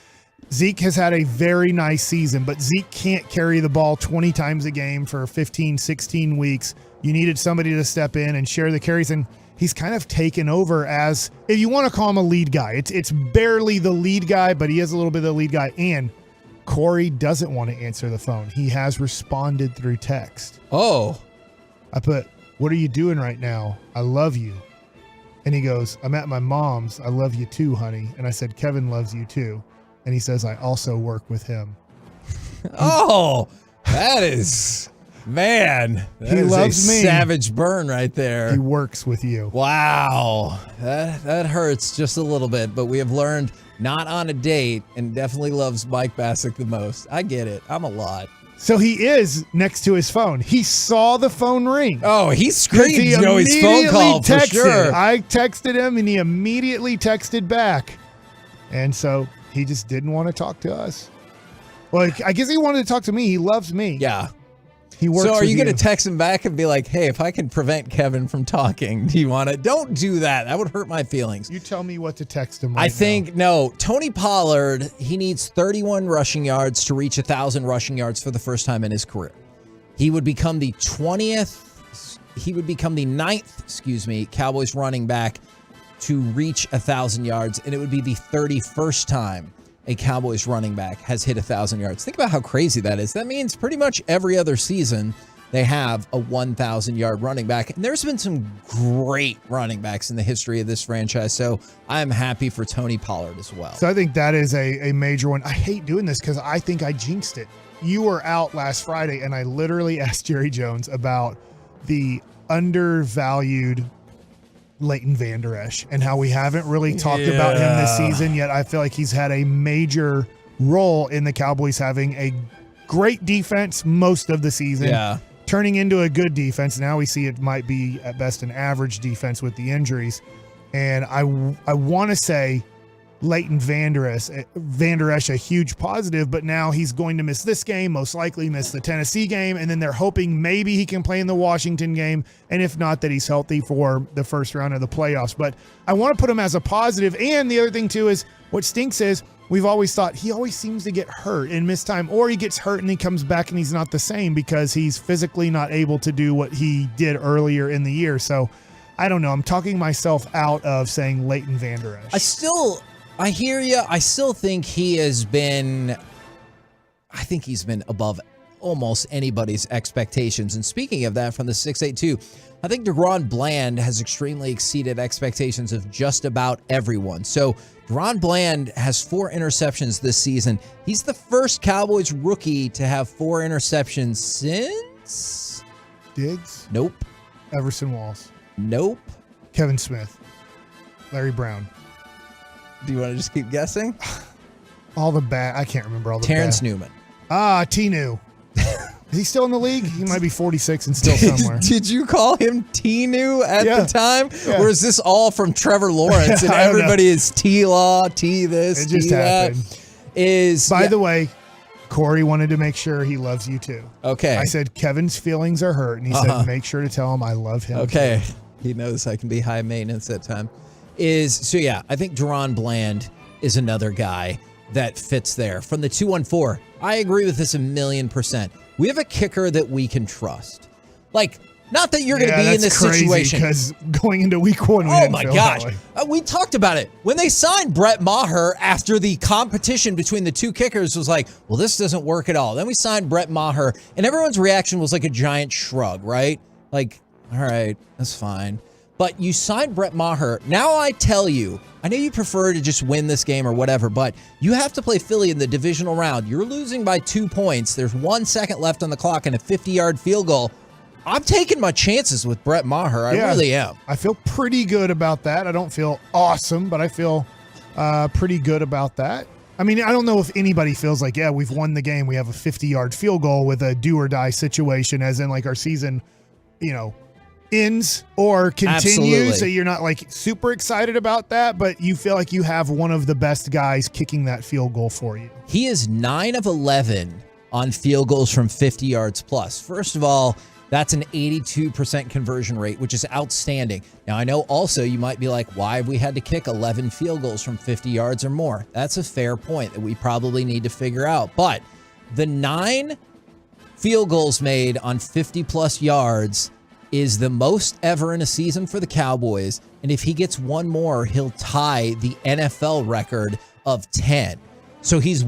Zeke has had a very nice season, but Zeke can't carry the ball 20 times a game for 15, 16 weeks. You needed somebody to step in and share the carries, and he's kind of taken over as, if you want to call him a lead guy, it's barely the lead guy, but he is a little bit of the lead guy, and Corey doesn't want to answer the phone. He has responded through text. Oh. I put, what are you doing right now? I love you. And he goes, I'm at my mom's. I love you too, honey. And I said, Kevin loves you too. And he says, I also work with him. Oh, that is, man. He loves me. Savage burn right there. He works with you. Wow. That hurts just a little bit, but we have learned not on a date and definitely loves Mike Bassick the most. I get it. I'm a lot. So he is next to his phone. He saw the phone ring. Oh, he screamed his phone call for sure. I texted him and he immediately texted back. And so he just didn't want to talk to us. Well, I guess he wanted to talk to me. He loves me. Yeah. He works. So are with you going to text him back and be like, hey, if I can prevent Kevin from talking, do you want to? Don't do that. That would hurt my feelings. You tell me what to text him no. Tony Pollard, he needs 31 rushing yards to reach 1,000 rushing yards for the first time in his career. He would become the 9th, Cowboys running back to reach 1,000 yards, and it would be the 31st time a Cowboys running back has hit 1,000 yards. Think about how crazy that is. That means pretty much every other season they have a 1,000-yard running back. And there's been some great running backs in the history of this franchise, so I'm happy for Tony Pollard as well. So I think that is a major one. I hate doing this because I think I jinxed it. You were out last Friday, and I literally asked Jerry Jones about the undervalued Leighton Vander Esch and how we haven't really talked about him this season yet. I feel like he's had a major role in the Cowboys having a great defense most of the season, turning into a good defense. Now we see it might be at best an average defense with the injuries. And I want to say Leighton Vander Esch a huge positive, but now he's going to miss this game, most likely miss the Tennessee game, and then they're hoping maybe he can play in the Washington game, and if not, that he's healthy for the first round of the playoffs. But I want to put him as a positive, and the other thing too is what stinks is we've always thought he always seems to get hurt and miss time, or he gets hurt and he comes back and he's not the same because he's physically not able to do what he did earlier in the year. So I don't know. I'm talking myself out of saying Leighton Vander Esch. I hear you. I still think he's been above almost anybody's expectations. And speaking of that, from the 682, I think DeGron Bland has extremely exceeded expectations of just about everyone. So DeGron Bland has 4 interceptions this season. He's the first Cowboys rookie to have 4 interceptions since Diggs? Nope. Everson Walls? Nope. Kevin Smith? Larry Brown? Do you want to just keep guessing? I can't remember all the Terrence Newman. T-New. Is he still in the league? He might be 46 and still somewhere. Did you call him T-New at Yeah. the time? Yeah. Or is this all from Trevor Lawrence and I don't know. everybody is T-Law, T this, It just T that? happened. By the way, Corey wanted to make sure he loves you too. Okay. I said Kevin's feelings are hurt, and he said make sure to tell him I love him. Okay. too. He knows I can be high maintenance at time. I think Deron Bland is another guy that fits there. From the 214, I agree with this 1,000,000%. We have a kicker that we can trust. Like, not that you're going to be in this situation. Because going into week 1, we oh didn't my feel gosh. that way. We talked about it. When they signed Brett Maher after the competition between the two kickers was like, well, this doesn't work at all. Then we signed Brett Maher, and everyone's reaction was like a giant shrug, right? Like, all right, that's fine. But you signed Brett Maher. Now I tell you, I know you prefer to just win this game or whatever, but you have to play Philly in the divisional round. You're losing by 2 points. There's 1 second left on the clock and a 50-yard field goal. I'm taking my chances with Brett Maher. I really am. I feel pretty good about that. I don't feel awesome, but I feel pretty good about that. I mean, I don't know if anybody feels like, yeah, we've won the game. We have a 50-yard field goal with a do-or-die situation, as in like our season, ends or continues. Absolutely. So you're not like super excited about that, but you feel like you have one of the best guys kicking that field goal for you. He is 9 of 11 on field goals from 50 yards plus. First of all, that's an 82% conversion rate, which is outstanding. Now, I know also you might be like, why have we had to kick 11 field goals from 50 yards or more? That's a fair point that we probably need to figure out. But the 9 field goals made on 50 plus yards is the most ever in a season for the Cowboys. And if he gets one more, he'll tie the NFL record of 10. So he's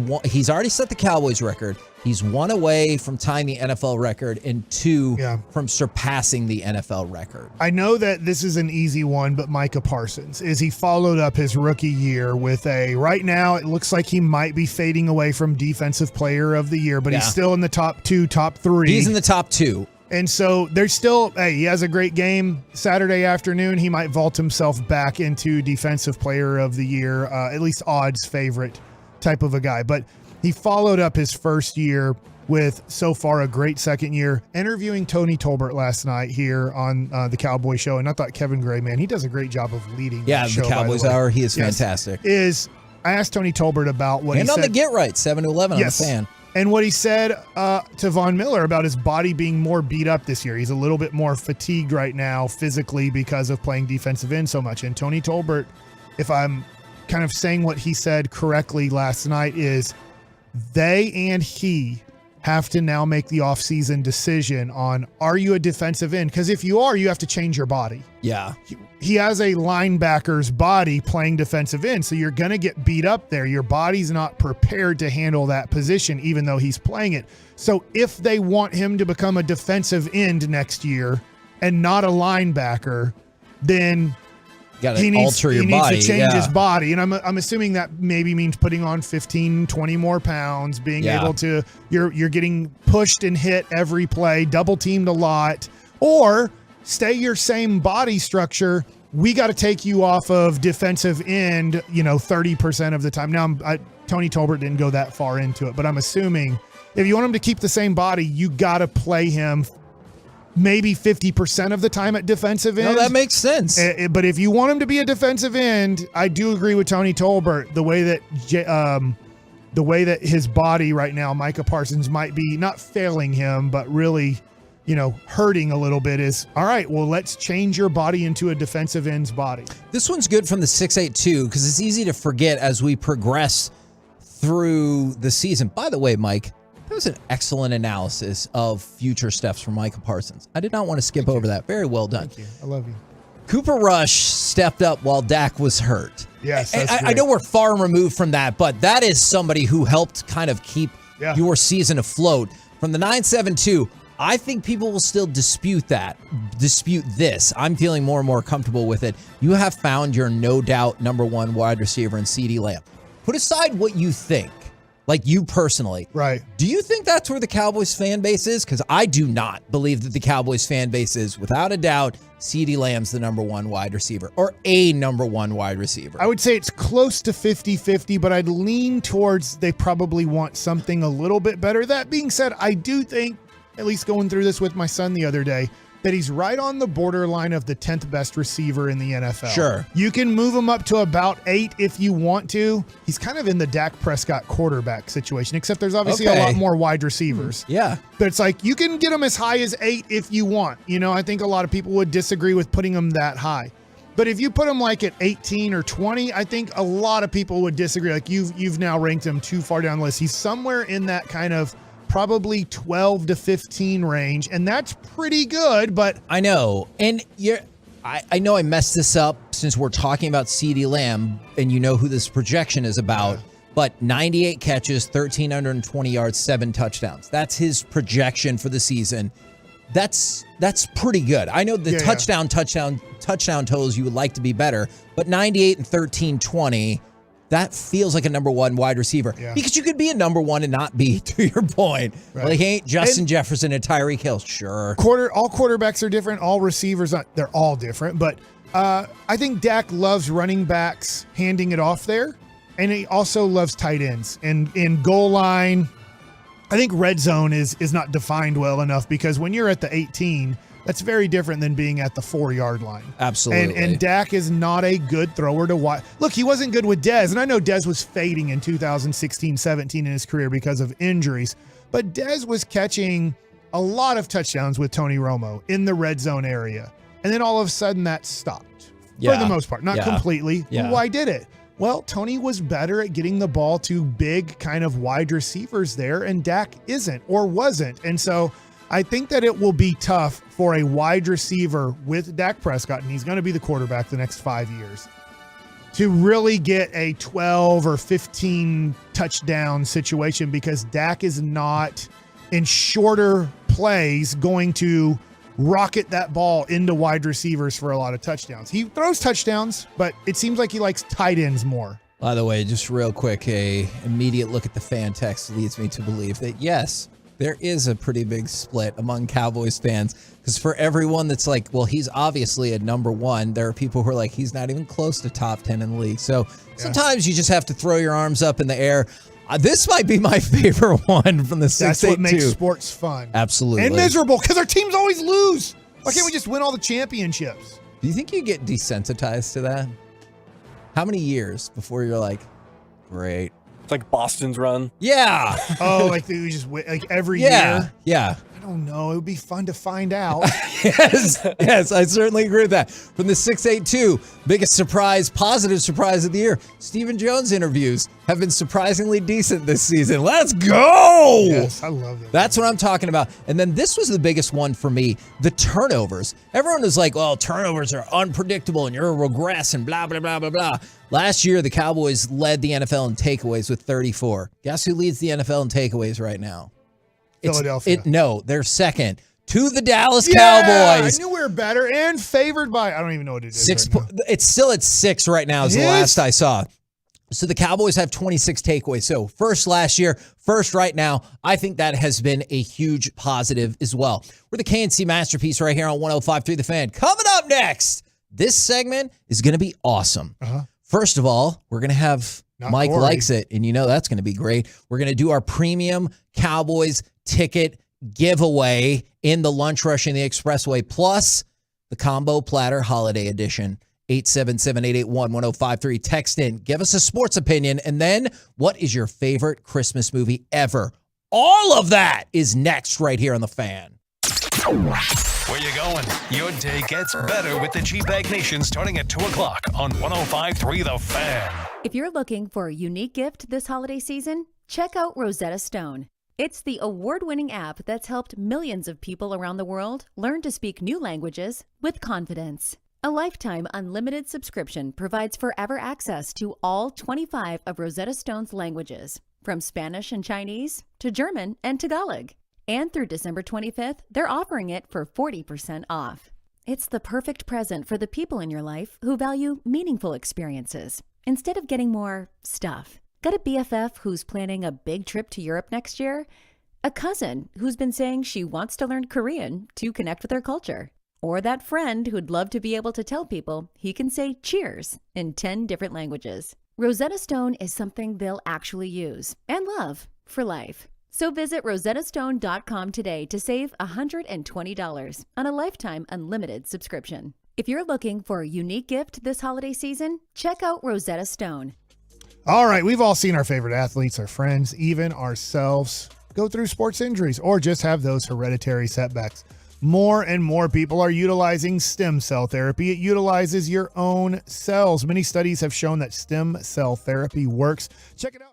already set the Cowboys record. He's 1 away from tying the NFL record and 2 from surpassing the NFL record. I know that this is an easy one, but Micah Parsons, he followed up his rookie year with right now it looks like he might be fading away from Defensive Player of the Year, but he's still in the top 2, top 3. He's in the top 2. And so there's still, he has a great game Saturday afternoon. He might vault himself back into Defensive Player of the Year, at least odds favorite type of a guy. But he followed up his first year with so far a great second year. Interviewing Tony Tolbert last night here on the Cowboy Show, and I thought Kevin Gray, man, he does a great job of leading the show, Cowboys Hour. He is fantastic. I asked Tony Tolbert about what he said. And on the Get Right, 7 to 11 on the fan. And what he said to Von Miller about his body being more beat up this year. He's a little bit more fatigued right now physically because of playing defensive end so much. And Tony Tolbert, if I'm kind of saying what he said correctly last night, is they and he have to now make the offseason decision on, are you a defensive end? Because if you are, you have to change your body. Yeah. He has a linebacker's body playing defensive end, so you're going to get beat up there. Your body's not prepared to handle that position, even though he's playing it. So if they want him to become a defensive end next year and not a linebacker, then he needs to change his body. And I'm assuming that maybe means putting on 15, 20 more pounds, being able to, you're getting pushed and hit every play, double teamed a lot, or stay your same body structure. We got to take you off of defensive end, 30% of the time. Now, Tony Tolbert didn't go that far into it, but I'm assuming if you want him to keep the same body, you got to play him maybe 50% of the time at defensive end. No, that makes sense. But if you want him to be a defensive end, I do agree with Tony Tolbert. The way that his body right now, Micah Parsons, might be not failing him, but really, hurting a little bit is, all right, well, let's change your body into a defensive end's body. This one's good from the 682 because it's easy to forget as we progress through the season. By the way, Mike, that was an excellent analysis of future steps from Micah Parsons. I did not want to skip over that. Very well done. Thank you. I love you. Cooper Rush stepped up while Dak was hurt. Yes, and I know we're far removed from that, but that is somebody who helped kind of keep your season afloat. From the 972, I think people will still dispute this. I'm feeling more and more comfortable with it. You have found your no doubt number 1 wide receiver in CeeDee Lamb. Put aside what you think. Like you personally. Right. Do you think that's where the Cowboys fan base is? Because I do not believe that the Cowboys fan base is, without a doubt, CeeDee Lamb's the number 1 wide receiver or a number 1 wide receiver. I would say it's close to 50-50, but I'd lean towards they probably want something a little bit better. That being said, I do think at least going through this with my son the other day, that he's right on the borderline of the 10th best receiver in the NFL. Sure. You can move him up to about 8 if you want to. He's kind of in the Dak Prescott quarterback situation, except there's obviously a lot more wide receivers. Yeah. But it's like you can get him as high as 8 if you want. I think a lot of people would disagree with putting him that high. But if you put him like at 18 or 20, I think a lot of people would disagree. Like you've now ranked him too far down the list. He's somewhere in that kind of probably 12 to 15 range, and that's pretty good. But I know, and I know I messed this up since we're talking about CeeDee Lamb, and you know who this projection is about. Yeah. But 98 catches, 1,320 yards, 7 touchdowns. That's his projection for the season. That's pretty good. I know the touchdown totals you would like to be better, but 98 and 1,320. That feels like a number one wide receiver because you could be a number one and not be, to your point. Right. Like, ain't Justin Jefferson and Tyreek Hill. Sure. All quarterbacks are different. All receivers, they're all different. But I think Dak loves running backs handing it off there. And he also loves tight ends. And in goal line, I think red zone is not defined well enough because when you're at the 18, that's very different than being at the 4-yard line. Absolutely. And Dak is not a good thrower to watch. Look, he wasn't good with Dez, and I know Dez was fading in 2016-17 in his career because of injuries, but Dez was catching a lot of touchdowns with Tony Romo in the red zone area. And then all of a sudden that stopped for the most part. Not completely. Yeah. Why did it? Well, Tony was better at getting the ball to big kind of wide receivers there, and Dak isn't or wasn't. And so I think that it will be tough for a wide receiver with Dak Prescott, and he's going to be the quarterback the next 5 years, to really get a 12 or 15 touchdown situation because Dak is not, in shorter plays, going to rocket that ball into wide receivers for a lot of touchdowns. He throws touchdowns, but it seems like he likes tight ends more. By the way, just real quick, a immediate look at the fan text leads me to believe that, yes, there is a pretty big split among Cowboys fans because for everyone that's like, well, he's obviously at number one, there are people who are like, he's not even close to top 10 in the league. So sometimes you just have to throw your arms up in the air. This might be my favorite one from the 682. That's what makes sports fun. Absolutely. And miserable because our teams always lose. Why can't we just win all the championships? Do you think you get desensitized to that? How many years before you're like, great? It's like Boston's run. Yeah. Oh, like we just win like every year? Yeah. I don't know. It would be fun to find out. Yes, I certainly agree with that. From the 682, biggest surprise, positive surprise of the year. Stephen Jones interviews have been surprisingly decent this season. Let's go! Yes, I love that. That's what I'm talking about. And then this was the biggest one for me, the turnovers. Everyone was like, well, turnovers are unpredictable and you're a regress and blah, blah, blah, blah, blah. Last year, the Cowboys led the NFL in takeaways with 34. Guess who leads the NFL in takeaways right now? Philadelphia. No, they're second to the Dallas Cowboys. I knew we were better and favored by, I don't even know what it is. It's still at 6 right now is the last I saw. So the Cowboys have 26 takeaways. So first last year, first right now. I think that has been a huge positive as well. We're the KNC Masterpiece right here on 105.3 The Fan. Coming up next, this segment is going to be awesome. First of all, we're going to have Mike Likes It, and you know that's going to be great. We're going to do our premium Cowboys ticket giveaway in the Lunch Rush in the Expressway, plus the Combo Platter Holiday Edition. 877-881-1053. Text in. Give us a sports opinion. And then, what is your favorite Christmas movie ever? All of that is next right here on The Fan. Where you going? Your day gets better with the G-Bag Nation starting at 2 o'clock on 105.3 The Fan. If you're looking for a unique gift this holiday season, check out Rosetta Stone. It's the award-winning app that's helped millions of people around the world learn to speak new languages with confidence. A lifetime unlimited subscription provides forever access to all 25 of Rosetta Stone's languages, from Spanish and Chinese to German and Tagalog. And through December 25th, they're offering it for 40% off. It's the perfect present for the people in your life who value meaningful experiences instead of getting more stuff. Got a BFF who's planning a big trip to Europe next year? A cousin who's been saying she wants to learn Korean to connect with her culture? Or that friend who'd love to be able to tell people he can say cheers in 10 different languages. Rosetta Stone is something they'll actually use and love for life. So visit rosettastone.com today to save $120 on a lifetime unlimited subscription. If you're looking for a unique gift this holiday season, check out Rosetta Stone. All right, we've all seen our favorite athletes, our friends, even ourselves go through sports injuries or just have those hereditary setbacks. More and more people are utilizing stem cell therapy. It utilizes your own cells. Many studies have shown that stem cell therapy works. Check it out.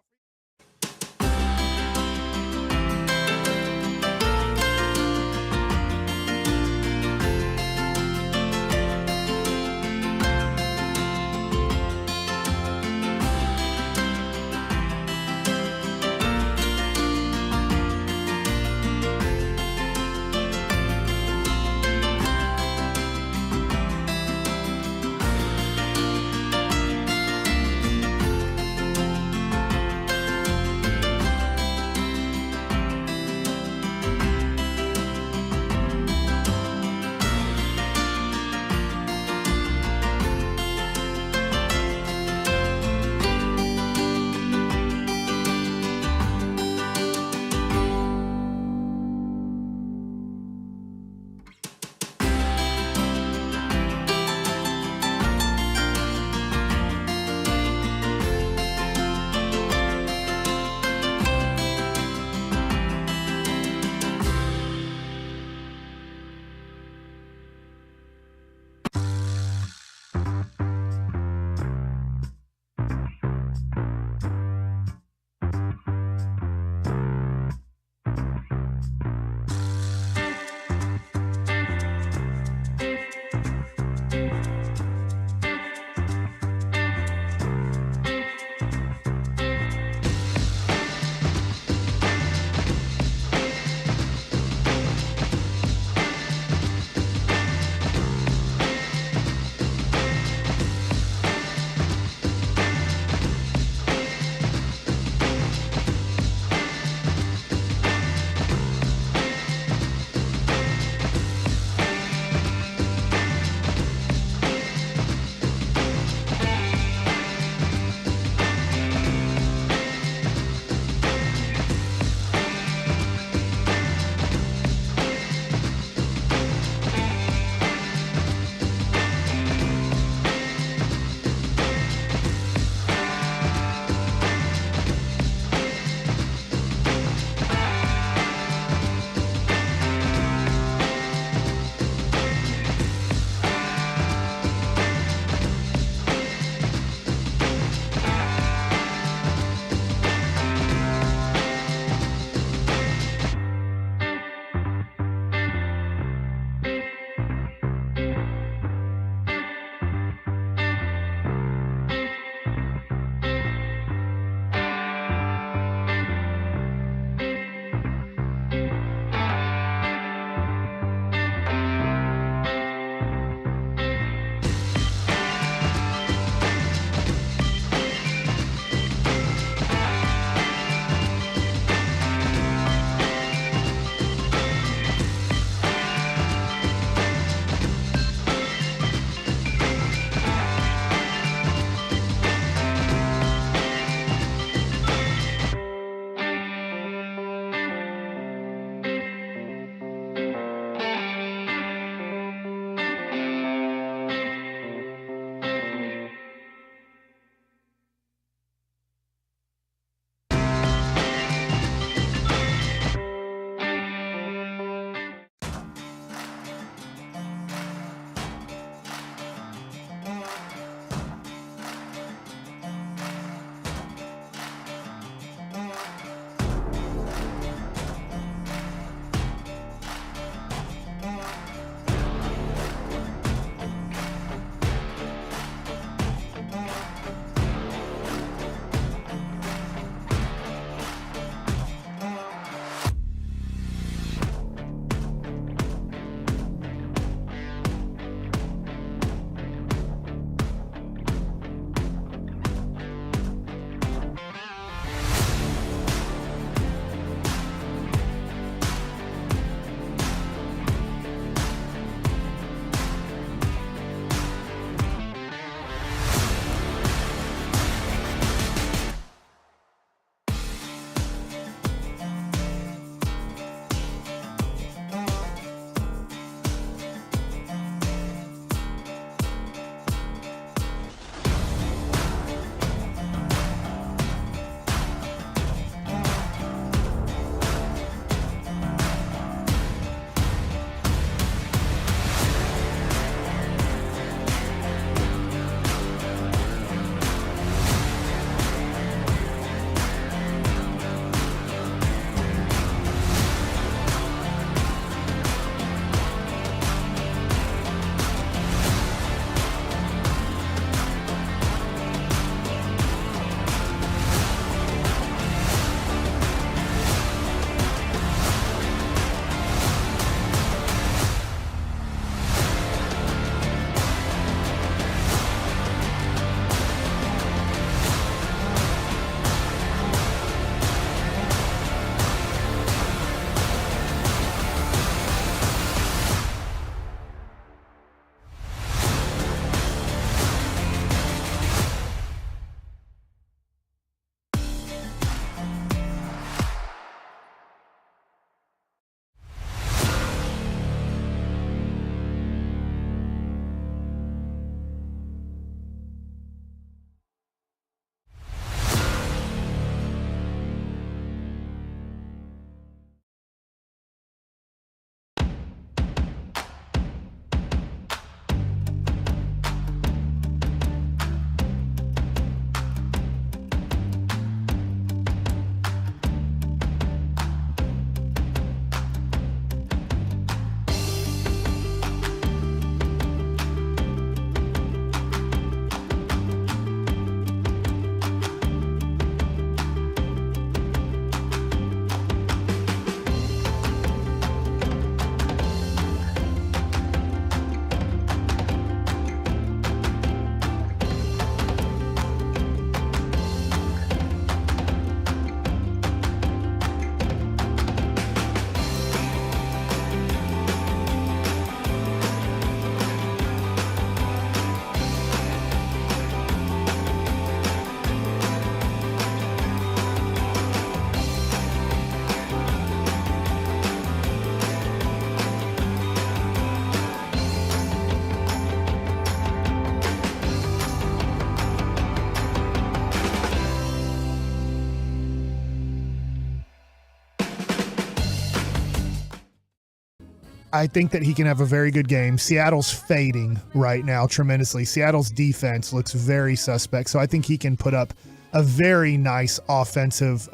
I think that he can have a very good game. Seattle's fading right now tremendously. Seattle's defense looks very suspect, so I think he can put up a very nice offensive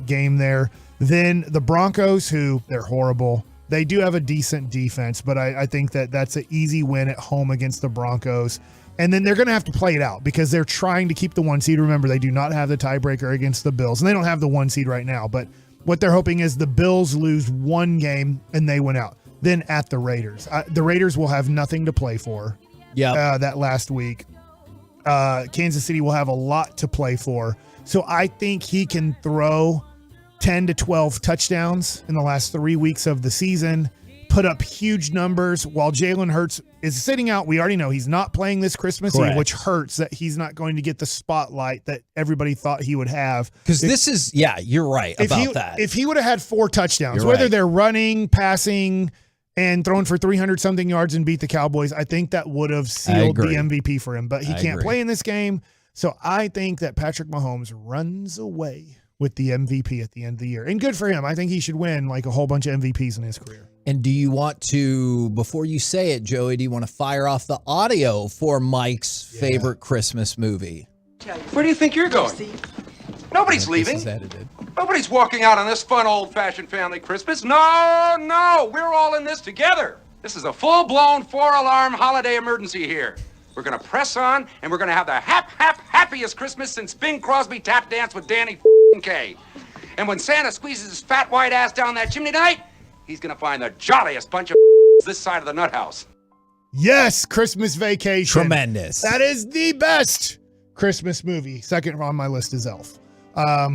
game there. Then the Broncos, who they're horrible. They do have a decent defense, but I think that that's an easy win at home against the Broncos. And then they're going to have to play it out because they're trying to keep the 1 seed. Remember, they do not have the tiebreaker against the Bills, and they don't have the 1 seed right now. But what they're hoping is the Bills lose one game and they win out. Then at the Raiders. The Raiders will have nothing to play for that last week. Kansas City will have a lot to play for. So I think he can throw 10 to 12 touchdowns in the last 3 weeks of the season, put up huge numbers while Jalen Hurts is sitting out. We already know he's not playing this Christmas Eve, which hurts that he's not going to get the spotlight that everybody thought he would have. Because you're right about that. If he would have had 4 touchdowns, whether they're running, passing, and throwing for 300-something yards and beat the Cowboys, I think that would have sealed the MVP for him. But he can't play in this game, so I think that Patrick Mahomes runs away with the MVP at the end of the year. And good for him. I think he should win like a whole bunch of MVPs in his career. And do you want to, before you say it, Joey, do you want to fire off the audio for Mike's favorite Christmas movie? Where do you think you're going? Nobody's leaving. This is edited. Nobody's walking out on this fun old-fashioned family Christmas. No, we're all in this together. This is a full-blown 4-alarm holiday emergency here. We're going to press on, and we're going to have the happiest Christmas since Bing Crosby tap danced with Danny Kaye. And when Santa squeezes his fat white ass down that chimney tonight, he's going to find the jolliest bunch of this side of the nut house. Yes, Christmas Vacation. Tremendous. That is the best Christmas movie. Second on my list is Elf.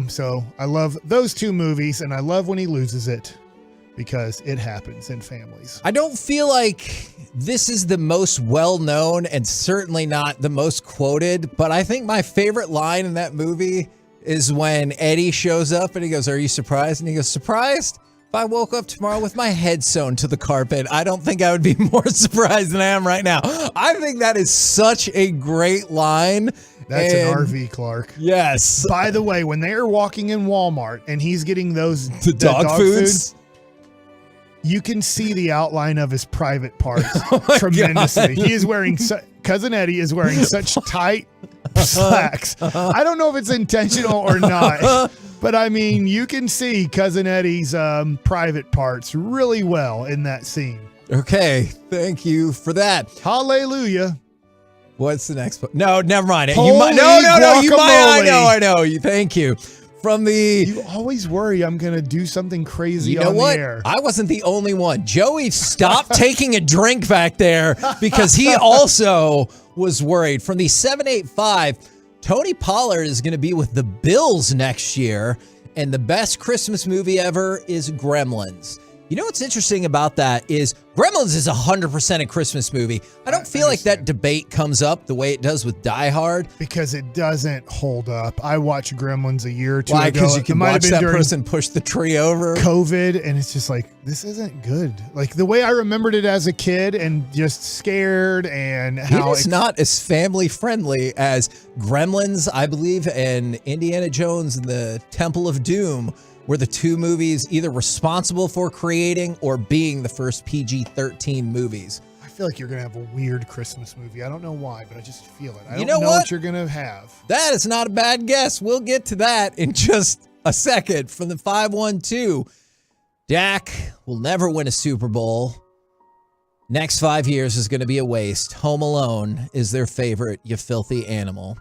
So I love those 2 movies, and I love when he loses it because it happens in families. I don't feel like this is the most well-known and certainly not the most quoted, but I think my favorite line in that movie is when Eddie shows up and he goes, "Are you surprised?" And he goes, "Surprised? If I woke up tomorrow with my head sewn to the carpet, I don't think I would be more surprised than I am right now." I think that is such a great line. That's an RV, Clark. Yes. By the way, when they are walking in Walmart and he's getting the dog foods, food, you can see the outline of his private parts tremendously. God. He is wearing, Cousin Eddie is wearing such tight slacks. I don't know if it's intentional or not, but I mean, you can see Cousin Eddie's private parts really well in that scene. Okay, thank you for that. Hallelujah. What's the next one? No, never mind. Holy You might. No. You might. guacamole. I know. Thank you. From the. You always worry I'm going to do something crazy You know on what? the air. I wasn't the only one. Joey stopped taking a drink back there because he also was worried. From the 785, Tony Pollard is going to be with the Bills next year, and the best Christmas movie ever is Gremlins. You know what's interesting about that is Gremlins is 100% a Christmas movie. I don't feel like that debate comes up the way it does with Die Hard. Because it doesn't hold up. I watched Gremlins a year or two Why? ago. Because you can watch that during person push the tree over. COVID, and it's just like, this isn't good. Like the way I remembered it as a kid and just scared and how it's not as family friendly as Gremlins, I believe, and Indiana Jones and the Temple of Doom were the 2 movies either responsible for creating or being the first PG-13 movies. I feel like you're going to have a weird Christmas movie. I don't know why, but I just feel it. I don't know know what you're going to have. That is not a bad guess. We'll get to that in just a second. From the 512, Dak will never win a Super Bowl. Next 5 years is going to be a waste. Home Alone is their favorite, you filthy animal.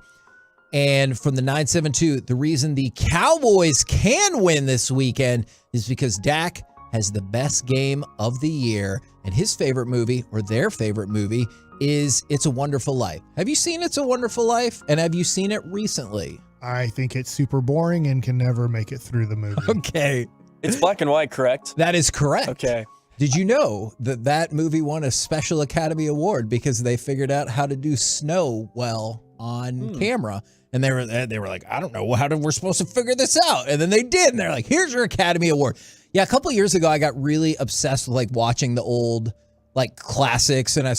And from the 972, the reason the Cowboys can win this weekend is because Dak has the best game of the year. And his favorite movie, or their favorite movie, is It's a Wonderful Life. Have you seen It's a Wonderful Life? And have you seen it recently? I think it's super boring and can never make it through the movie. Okay. It's black and white, correct? That is correct. Okay. Did you know that that movie won a Special Academy Award because they figured out how to do snow well on camera? And they were like, I don't know, how we're supposed to figure this out. And then they did. And they're like, here's your Academy Award. Yeah, a couple of years ago, I got really obsessed with like watching the old like classics. And I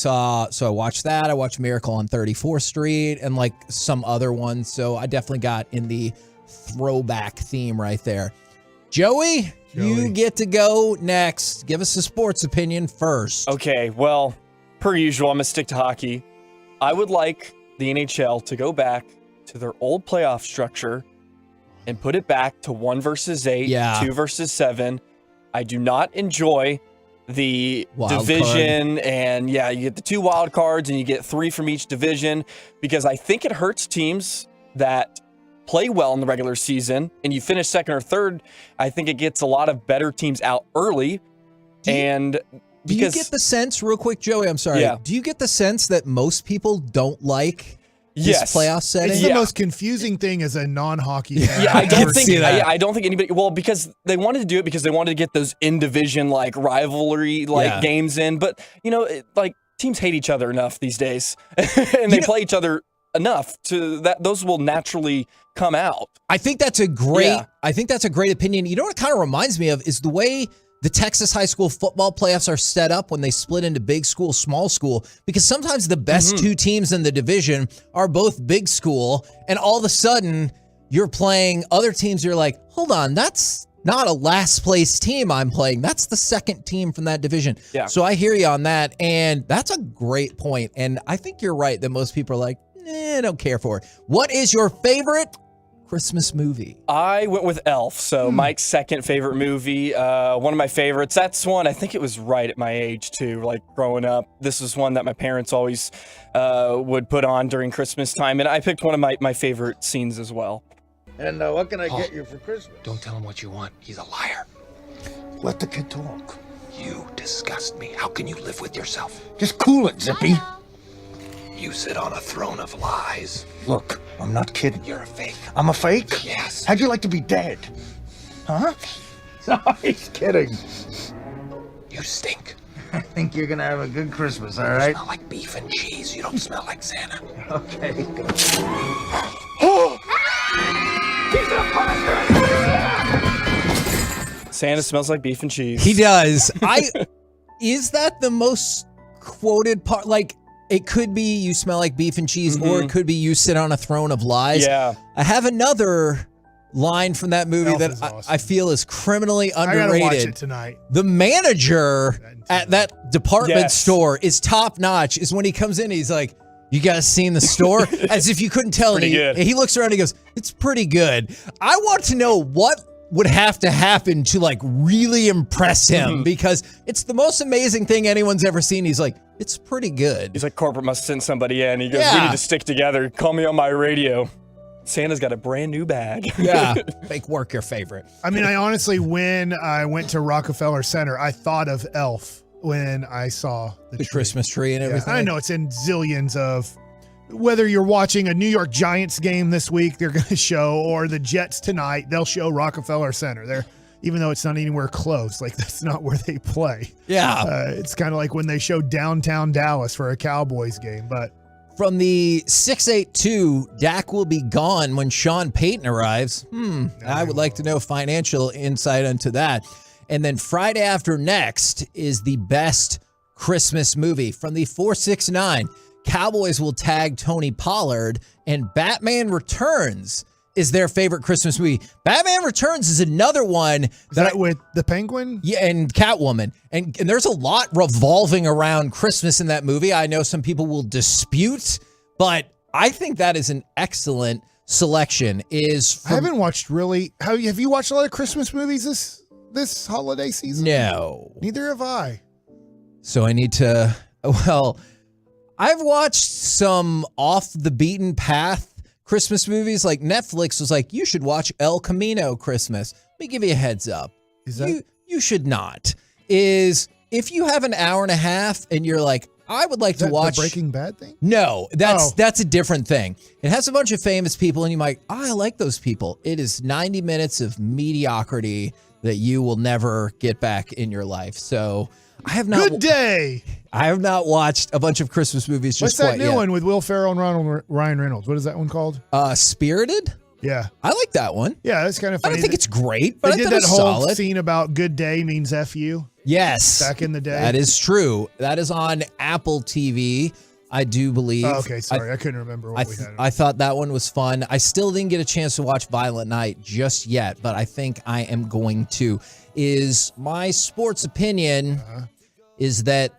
watched that. I watched Miracle on 34th Street and like some other ones. So I definitely got in the throwback theme right there. Joey, you get to go next. Give us a sports opinion first. Okay, well, per usual, I'm going to stick to hockey. I would like the NHL to go back to their old playoff structure and put it back to 1 versus 8, 2 versus 7. I do not enjoy the division and you get the 2 wild cards and you get 3 from each division because I think it hurts teams that play well in the regular season and you finish second or third. I think it gets a lot of better teams out early. Do you get the sense, real quick, Joey, I'm sorry. Yeah. Do you get the sense that most people don't like this playoff setting? It's the most confusing thing as a non-hockey fan. I don't think anybody. Well, because they wanted to do it because they wanted to get those in-division rivalry games in. But teams hate each other enough these days, and they play each other enough to that those will naturally come out. I think that's a great. I think that's a great opinion. You know what it kind of reminds me of is the way the Texas high school football playoffs are set up when they split into big school, small school, because sometimes the best 2 teams in the division are both big school, and all of a sudden you're playing other teams. You're like, hold on, that's not a last place team I'm playing. That's the second team from that division. Yeah. So I hear you on that, and that's a great point. And I think you're right that most people are like, I don't care for it. What is your favorite Christmas movie? I went with Elf, so Mike's second favorite movie. One of my favorites. That's one, I think it was right at my age too, growing up. This was one that my parents always would put on during Christmas time, and I picked one of my favorite scenes as well. And what can I get you for Christmas? Don't tell him what you want. He's a liar. Let the kid talk. You disgust me. How can you live with yourself? Just cool it, Zippy. You sit on a throne of lies. Look, I'm not kidding. You're a fake. I'm a fake? Yes. How'd you like to be dead? Huh? No, he's kidding. You stink. I think you're gonna have a good Christmas, all right? You smell like beef and cheese. You don't smell like Santa. Okay, good. Oh! Santa smells like beef and cheese. He does. Is that the most quoted part? It could be you smell like beef and cheese, or it could be you sit on a throne of lies. Yeah. I have another line from that movie that I feel is criminally underrated. I gotta watch it tonight. The manager at that department store is top notch. Is when he comes in, he's like, "You guys seen the store?" As if you couldn't tell. He looks around and he goes, "It's pretty good." I want to know what would have to happen to really impress him because it's the most amazing thing anyone's ever seen. He's like, it's pretty good. He's like, corporate must send somebody in. He goes, we need to stick together. Call me on my radio. Santa's got a brand new bag. Yeah. Make work your favorite. I mean, I honestly, when I went to Rockefeller Center, I thought of Elf when I saw the Christmas tree and everything. I know it's in zillions of, whether you're watching a New York Giants game this week, they're going to show, or the Jets tonight, they'll show Rockefeller Center. Even though it's not anywhere close, that's not where they play. Yeah. It's kind of like when they show downtown Dallas for a Cowboys game. But from the 682, Dak will be gone when Sean Payton arrives. I would like to know financial insight into that. And then Friday after next is the best Christmas movie. From the 469, Cowboys will tag Tony Pollard, and Batman Returns is their favorite Christmas movie. Batman Returns is another one that with the Penguin? Yeah, and Catwoman. And there's a lot revolving around Christmas in that movie. I know some people will dispute, but I think that is an excellent selection. I haven't watched really. Have you watched a lot of Christmas movies this holiday season? No. Neither have I. So I need to, I've watched some off the beaten path Christmas movies. Netflix was like, you should watch El Camino Christmas. Let me give you a heads up. You should not. If you have an hour and a half and you're like, I would like to watch the Breaking Bad thing? No, that's a different thing. It has a bunch of famous people and you might, I like those people. It is 90 minutes of mediocrity that you will never get back in your life. So I have not. Good day. I have not watched a bunch of Christmas movies just What's that new one with Will Ferrell and Ryan Reynolds? What is that one called? Spirited? Yeah. I like that one. Yeah, that's kind of funny. I don't think it's great, but they did that whole scene about good day means F you. Yes. Back in the day. That is true. That is on Apple TV. I do believe. Oh, okay, sorry. I couldn't remember what we had. I thought that one was fun. I still didn't get a chance to watch Violent Night just yet, but I think I am going to. My sports opinion is that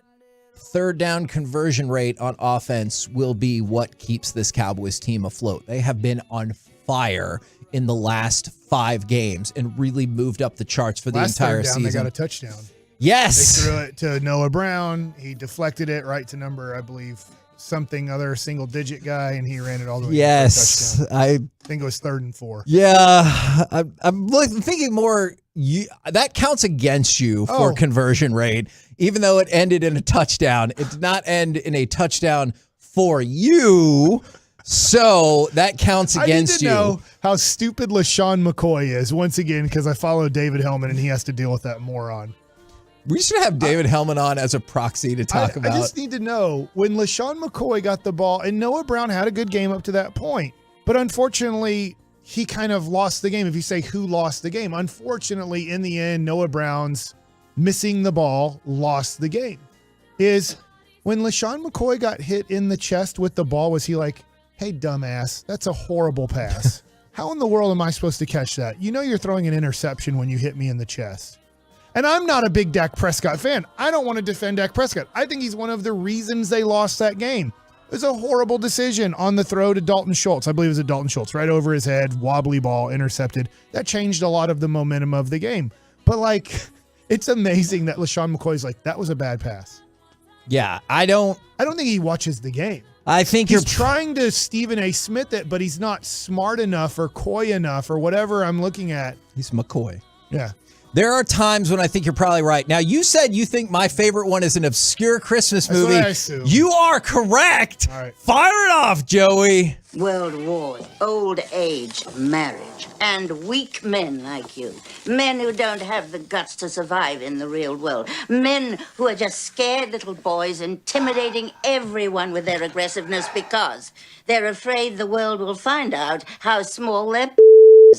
third down conversion rate on offense will be what keeps this Cowboys team afloat. They have been on fire in the last 5 games and really moved up the charts for the entire season. They got a touchdown. Yes. They threw it to Noah Brown. He deflected it right to number, I believe, something other single-digit guy, and he ran it all the way to a touchdown. I think it was 3rd and 4. Yeah. I'm thinking more, that counts against you for conversion rate, even though it ended in a touchdown. It did not end in a touchdown for you. So that counts against you. I need to know how stupid LaShawn McCoy is, once again, because I follow David Hellman, and he has to deal with that moron. We should have David Hellman on as a proxy to talk about. I just need to know, when LaShawn McCoy got the ball, and Noah Brown had a good game up to that point, but unfortunately, he kind of lost the game. If you say who lost the game, unfortunately, in the end, Noah Brown's missing the ball lost the game. Is when LaShawn McCoy got hit in the chest with the ball, was he like, hey, dumbass, that's a horrible pass. How in the world am I supposed to catch that? You know you're throwing an interception when you hit me in the chest. And I'm not a big Dak Prescott fan. I don't want to defend Dak Prescott. I think he's one of the reasons they lost that game. It was a horrible decision on the throw to Dalton Schultz. I believe it was a Dalton Schultz, right over his head, wobbly ball, intercepted. That changed a lot of the momentum of the game. But, it's amazing that LaShawn McCoy's like, that was a bad pass. Yeah, I don't think he watches the game. I think he's trying to Stephen A. Smith it, but he's not smart enough or coy enough or whatever I'm looking at. He's McCoy. Yeah. There are times when I think you're probably right. Now, you said you think my favorite one is an obscure Christmas movie. That's what I assume. You are correct. All right. Fire it off, Joey. World wars, old age, marriage, and weak men like you. Men who don't have the guts to survive in the real world. Men who are just scared little boys intimidating everyone with their aggressiveness because they're afraid the world will find out how small their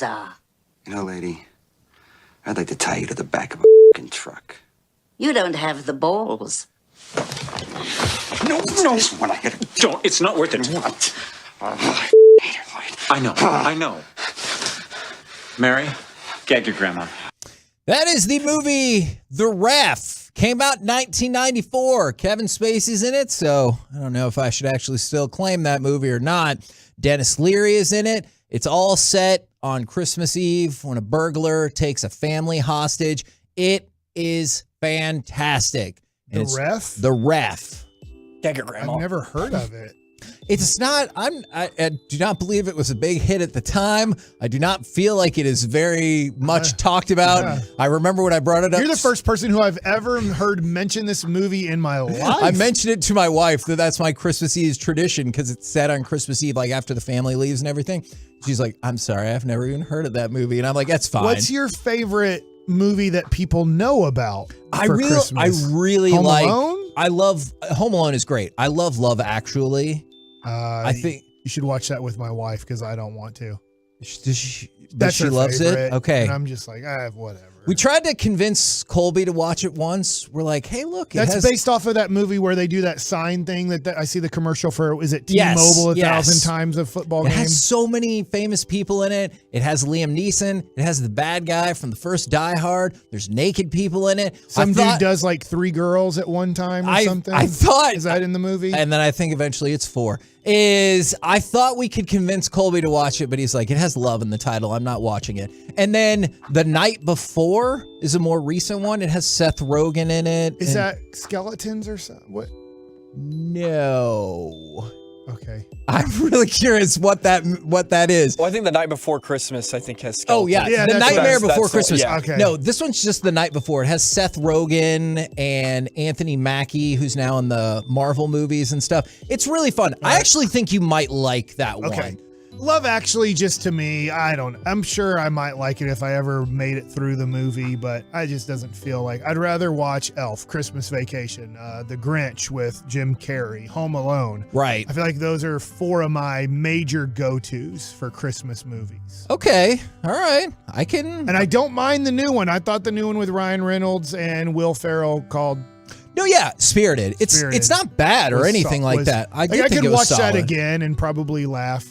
are. You know, lady, I'd like to tie you to the back of a f***ing truck. You don't have the balls. No. When I hit it, don't. It's not worth it. What? I know. Mary, gag your grandma. That is the movie The Ref. Came out in 1994. Kevin Spacey's in it, so I don't know if I should actually still claim that movie or not. Dennis Leary is in it. It's all set on Christmas Eve when a burglar takes a family hostage. It is fantastic. The Ref? The Ref. Gag your grandma. I've never heard of it. It's not, I do not believe it was a big hit at the time. I do not feel like it is very much talked about. Yeah. I remember when I brought it up. You're the first person who I've ever heard mention this movie in my life. I mentioned it to my wife that's my Christmas Eve tradition because it's set on Christmas Eve, like after the family leaves and everything. She's like, I'm sorry, I've never even heard of that movie. And I'm like, that's fine. What's your favorite movie that people know about for Christmas? I really Home like, Alone? I love, Home Alone is great. I love Love Actually. I think you should watch that with my wife because I don't want to. She That's loves favorite, it. Okay, and I'm just like, whatever. We tried to convince Colby to watch it once. We're like, hey, look, that's based off of that movie where they do that sign thing that I see the commercial for. Is it T-Mobile 1,000 times a football game? It has so many famous people in it. It has Liam Neeson. It has the bad guy from the first Die Hard. There's naked people in it. Some dude does like 3 girls at one time or something. I thought. Is that in the movie? And then I think eventually it's 4. I thought we could convince Colby to watch it, but he's like, it has love in the title. I'm not watching it. And then The Night Before is a more recent one. It has Seth Rogen in it. Is that skeletons or something? What? No. Okay. I'm really curious what that is. Well, I think The Night Before Christmas, I think, has skeletons. Oh, yeah. The Nightmare Before Christmas. Yeah. Okay. No, this one's just The Night Before. It has Seth Rogen and Anthony Mackie, who's now in the Marvel movies and stuff. It's really fun. I actually think you might like that one. Love Actually, just to me, I'm sure I might like it if I ever made it through the movie, but I just doesn't feel like I'd rather watch Elf, Christmas Vacation, The Grinch with Jim Carrey, Home Alone. Right. I feel like those are 4 of my major go-tos for Christmas movies. Okay. All right. And I don't mind the new one. I thought the new one with Ryan Reynolds and Will Ferrell called No, yeah, Spirited. It's not bad or anything like that. I could watch that again and probably laugh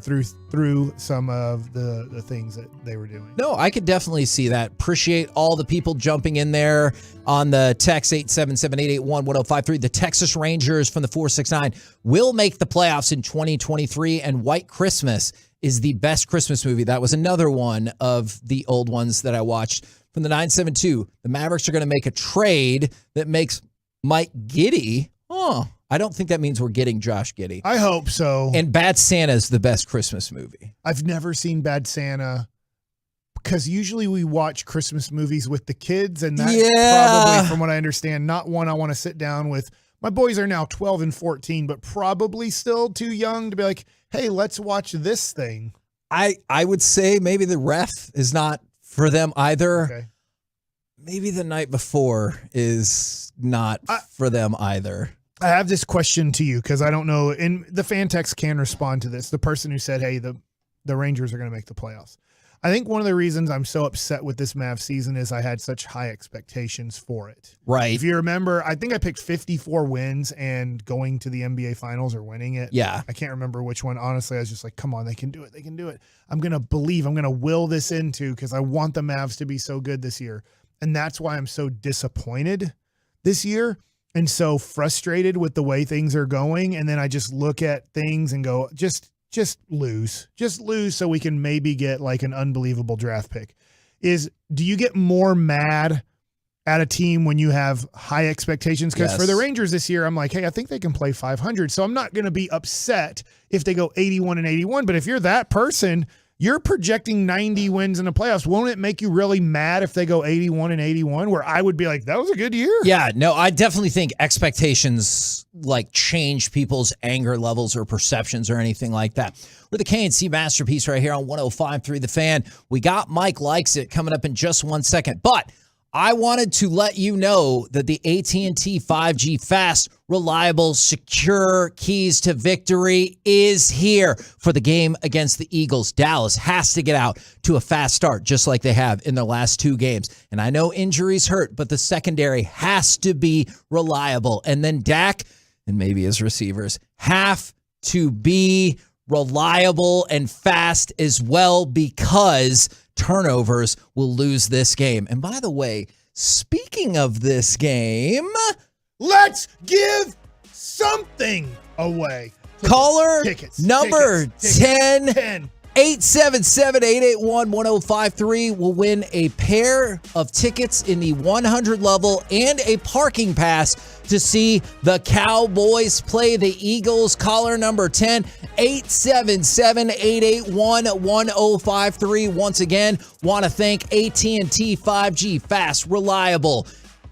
through some of the things that they were doing. No, I could definitely see that. Appreciate all the people jumping in there on the text 877-881-1053. The Texas Rangers from the 469 will make the playoffs in 2023, and White Christmas is the best Christmas movie. That was another one of the old ones that I watched. From the 972, the Mavericks are going to make a trade that makes Mike Getty. Oh, I don't think that means we're getting Josh Giddey. I hope so. And Bad Santa is the best Christmas movie. I've never seen Bad Santa because usually we watch Christmas movies with the kids, and that's probably, from what I understand, not one I want to sit down with. My boys are now 12 and 14, but probably still too young to be like, hey, let's watch this thing. I would say maybe the ref is not for them either. Okay. Maybe The Night Before is not for them either. I have this question to you because I don't know, and the fan text can respond to this. The person who said, hey, the Rangers are going to make the playoffs. I think one of the reasons I'm so upset with this Mavs season is I had such high expectations for it. Right. If you remember, I think I picked 54 wins and going to the NBA Finals or winning it. Yeah. I can't remember which one. Honestly, I was just like, come on, they can do it. They can do it. I'm going to will this into because I want the Mavs to be so good this year. And that's why I'm so disappointed this year and so frustrated with the way things are going. And then I just look at things and go, just lose so we can maybe get like an unbelievable draft pick. Do you get more mad at a team when you have high expectations? Because for the Rangers this year, I'm like, hey, I think they can play 500. So I'm not going to be upset if they go 81 and 81. But if you're that person, you're projecting 90 wins in the playoffs. Won't it make you really mad if they go 81 and 81, where I would be like, that was a good year? Yeah, no, I definitely think expectations like change people's anger levels or perceptions or anything like that. We're the K&C Masterpiece right here on 105.3 The Fan. We got Mike Likes It coming up in just 1 second, but I wanted to let you know that the AT&T 5G fast, reliable, secure keys to victory is here for the game against the Eagles. Dallas has to get out to a fast start, just like they have in their last 2 games. And I know injuries hurt, but the secondary has to be reliable. And then Dak and maybe his receivers have to be reliable and fast as well, because turnovers will lose this game. And by the way, speaking of this game, let's give something away. Caller tickets, number 10. 877-881-1053 will win a pair of tickets in the 100 level and a parking pass to see the Cowboys play the Eagles. Caller number 10, 877-881-1053. Once again, want to thank AT&T 5G, fast, reliable,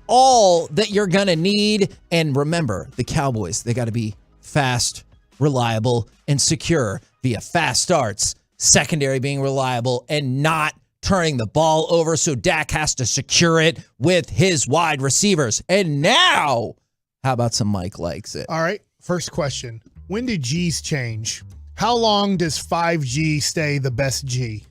all that you're going to need. And remember, the Cowboys, they got to be fast, reliable, and secure via fast starts, secondary being reliable, and not turning the ball over, so Dak has to secure it with his wide receivers. And now, how about some Mike Likes It? All right, first question. When do G's change? How long does 5G stay the best G?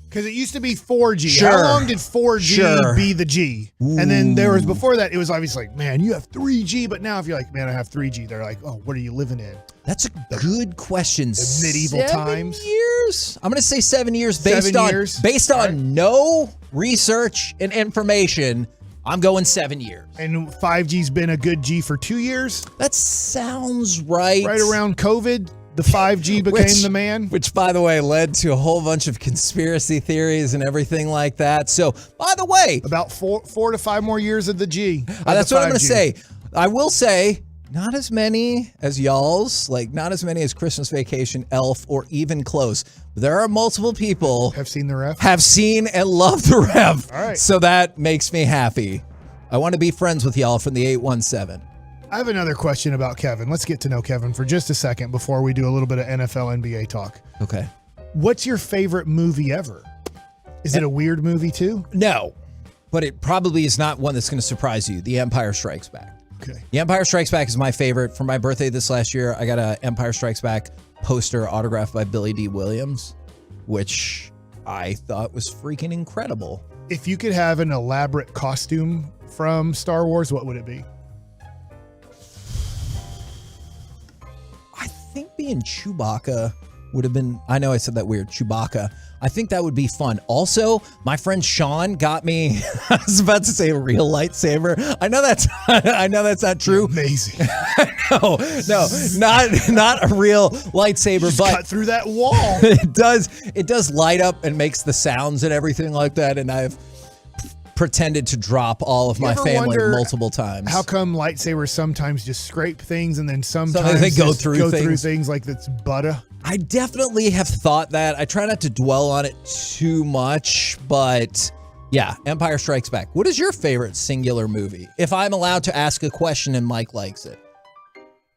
Because it used to be 4G. Sure. How long did 4G be the G? Ooh. And then there was, before that, it was obviously like, man, you have 3G. But now if you're like, man, I have 3G, they're like, oh, what are you living in? That's a good question. The medieval times? 7 years? I'm going to say 7 years based 7 years? Based on no research and information. I'm going 7 years. And 5G's been a good G for 2 years? That sounds right. Right around COVID, the 5G became the man. Which, by the way, led to a whole bunch of conspiracy theories and everything like that. So, by the way, about 4 to 5 more years of the G. That's what I'm going to say. I will say, not as many as y'all's, like not as many as Christmas Vacation, Elf, or even close. There are multiple people have seen the ref, have seen and love the ref. All right. So that makes me happy. I want to be friends with y'all from the 817. I have another question about Kevin. Let's get to know Kevin for just a second before we do a little bit of NFL, NBA talk. Okay. What's your favorite movie ever? Is it a weird movie too? No, but it probably is not one that's going to surprise you. The Empire Strikes Back. Okay. The Empire Strikes Back is my favorite. For my birthday this last year, I got a Empire Strikes Back poster autographed by Billy D. Williams, which I thought was freaking incredible. If you could have an elaborate costume from Star Wars, what would it be? being Chewbacca would have been, I know I said that weird, Chewbacca. I think that would be fun. Also, my friend Sean got me, I was about to say a real lightsaber. I know that's not true. Amazing. No, not a real lightsaber, Just but cut through that wall. it does light up and makes the sounds and everything like that. And I've pretended to drop all of You my ever family wonder multiple times. How come lightsabers sometimes just scrape things and then sometimes they go just through things like it's butter? I definitely have thought that. I try not to dwell on it too much, but yeah, Empire Strikes Back. What is your favorite singular movie? If I'm allowed to ask a question and Mike likes it.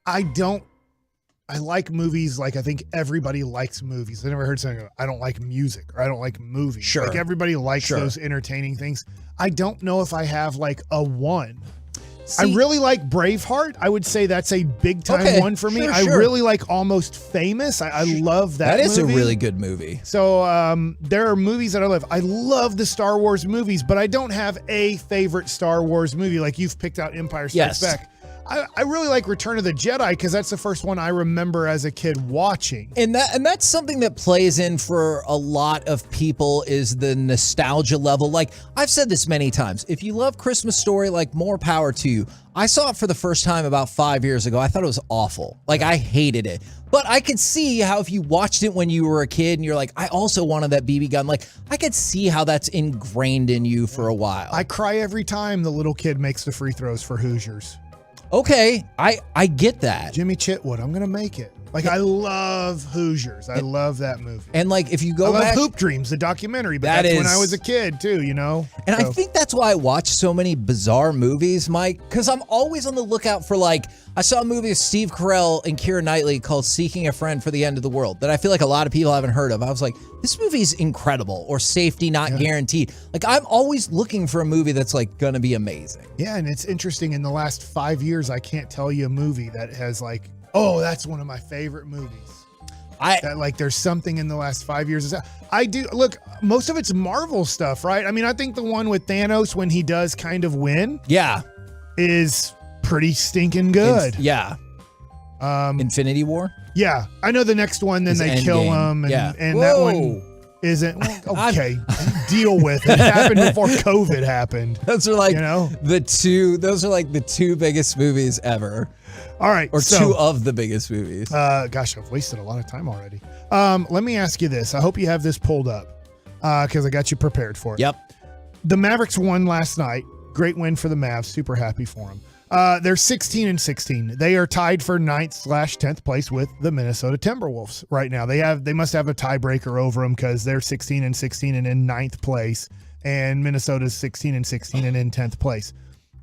I like movies like I think everybody likes movies. I never heard something, I don't like music or I don't like movies. Sure. Like everybody likes Sure. those entertaining things. I don't know if I have like a one. See, I really like Braveheart. I would say that's a big time one for me. Sure, I sure. really like Almost Famous. I love that That is movie. a really good movie. So there are movies that I love. I love the Star Wars movies, but I don't have a favorite Star Wars movie like you've picked out Empire Strikes Yes. Back. I really like Return of the Jedi because that's the first one I remember as a kid watching. And that's something that plays in for a lot of people is the nostalgia level. Like I've said this many times, if you love Christmas Story, like more power to you. I saw it for the first time about 5 years ago. I thought it was awful. Like I hated it. But I could see how if you watched it when you were a kid and you're like, I also wanted that BB gun. Like I could see how that's ingrained in you for a while. I cry every time the little kid makes the free throws for Hoosiers. Okay, I get that. Jimmy Chitwood, I'm gonna make it. Like I love Hoosiers. I love that movie. And like if you go I back, love Hoop Dreams, the documentary, but That that's when is- I was a kid too, you know? and So- I think that's why I watch so many bizarre movies, Mike, because I'm always on the lookout for like, I saw a movie with Steve Carell and Keira Knightley called Seeking a Friend for the End of the World that I feel like a lot of people haven't heard of. I was like, this movie is incredible, or Safety Not Guaranteed. Like I'm always looking for a movie that's like gonna be amazing. Yeah, and it's interesting. In the last 5 years, I can't tell you a movie that has like, oh, that's one of my favorite movies. That like there's something in the last 5 years. I do look. Most of it's Marvel stuff, right? I mean, I think the one with Thanos when he does kind of win, is pretty stinking good. Infinity War. Yeah, I know the next one. Then Is they kill Endgame. him, Yeah. and that one isn't okay. Deal with it. It happened before COVID happened. Those are like You know? Those are like the two biggest movies ever. All right, Or so- two of the biggest movies. Gosh, I've wasted a lot of time already. Let me ask you this. I hope you have this pulled up because I got you prepared for it. Yep. The Mavericks won last night. Great win for the Mavs. Super happy for them. They're 16-16. They are tied for 9th/10th place with the Minnesota Timberwolves right now. They must have a tiebreaker over them because they're 16-16 and in 9th place, and Minnesota's 16-16 and in 10th place.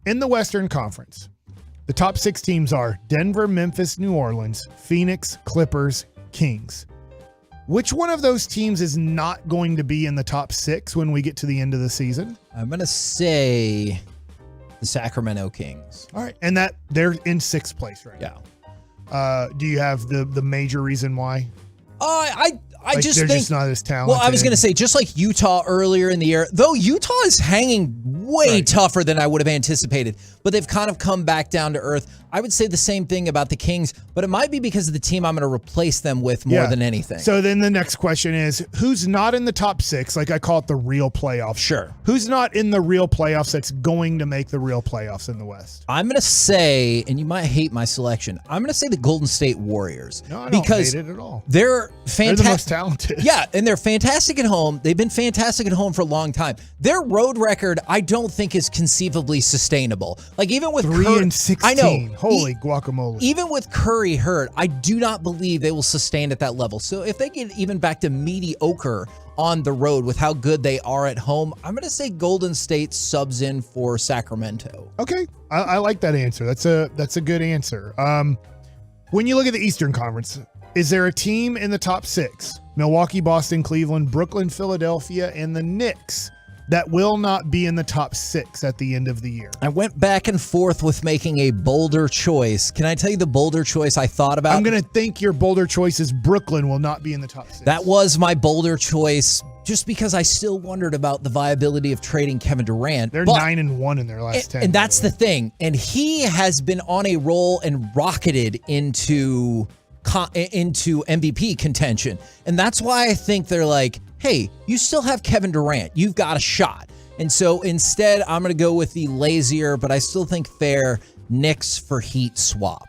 In the Western Conference, the top 6 teams are Denver, Memphis, New Orleans, Phoenix, Clippers, Kings. Which one of those teams is not going to be in the top 6 when we get to the end of the season? I'm gonna say the Sacramento Kings. All right, and that they're in 6th place right now. Do you have the major reason why? I Like, just they're think just not as talented. Well, I was going to say, just like Utah earlier in the year, though Utah is hanging way tougher than I would have anticipated, but they've kind of come back down to earth. I would say the same thing about the Kings, but it might be because of the team I'm going to replace them with more than anything. So then the next question is, who's not in the top 6? Like I call it the real playoffs. Sure. Who's not in the real playoffs that's going to make the real playoffs in the West? I'm going to say, and you might hate my selection, I'm going to say the Golden State Warriors. No, I don't hate it at all. They're fantastic. They're the most talented. Yeah, and they're fantastic at home. They've been fantastic at home for a long time. Their road record, I don't think is conceivably sustainable. Like even with 3-16. I know. Holy guacamole. Even with Curry hurt, I do not believe they will sustain at that level. So if they get even back to mediocre on the road with how good they are at home, I'm going to say Golden State subs in for Sacramento. Okay, I like that answer. That's a good answer. When you look at the Eastern Conference, is there a team in the top 6? Milwaukee, Boston, Cleveland, Brooklyn, Philadelphia, and the Knicks that will not be in the top 6 at the end of the year. I went back and forth with making a bolder choice. Can I tell you the bolder choice I thought about? I'm going to think your bolder choice is Brooklyn will not be in the top 6. That was my bolder choice just because I still wondered about the viability of trading Kevin Durant. They're 9-1 in their last 10. And that's the thing. And he has been on a roll and rocketed into into MVP contention. And that's why I think they're like, hey, you still have Kevin Durant. You've got a shot. And so instead, I'm going to go with the lazier, but I still think fair Knicks for Heat swap.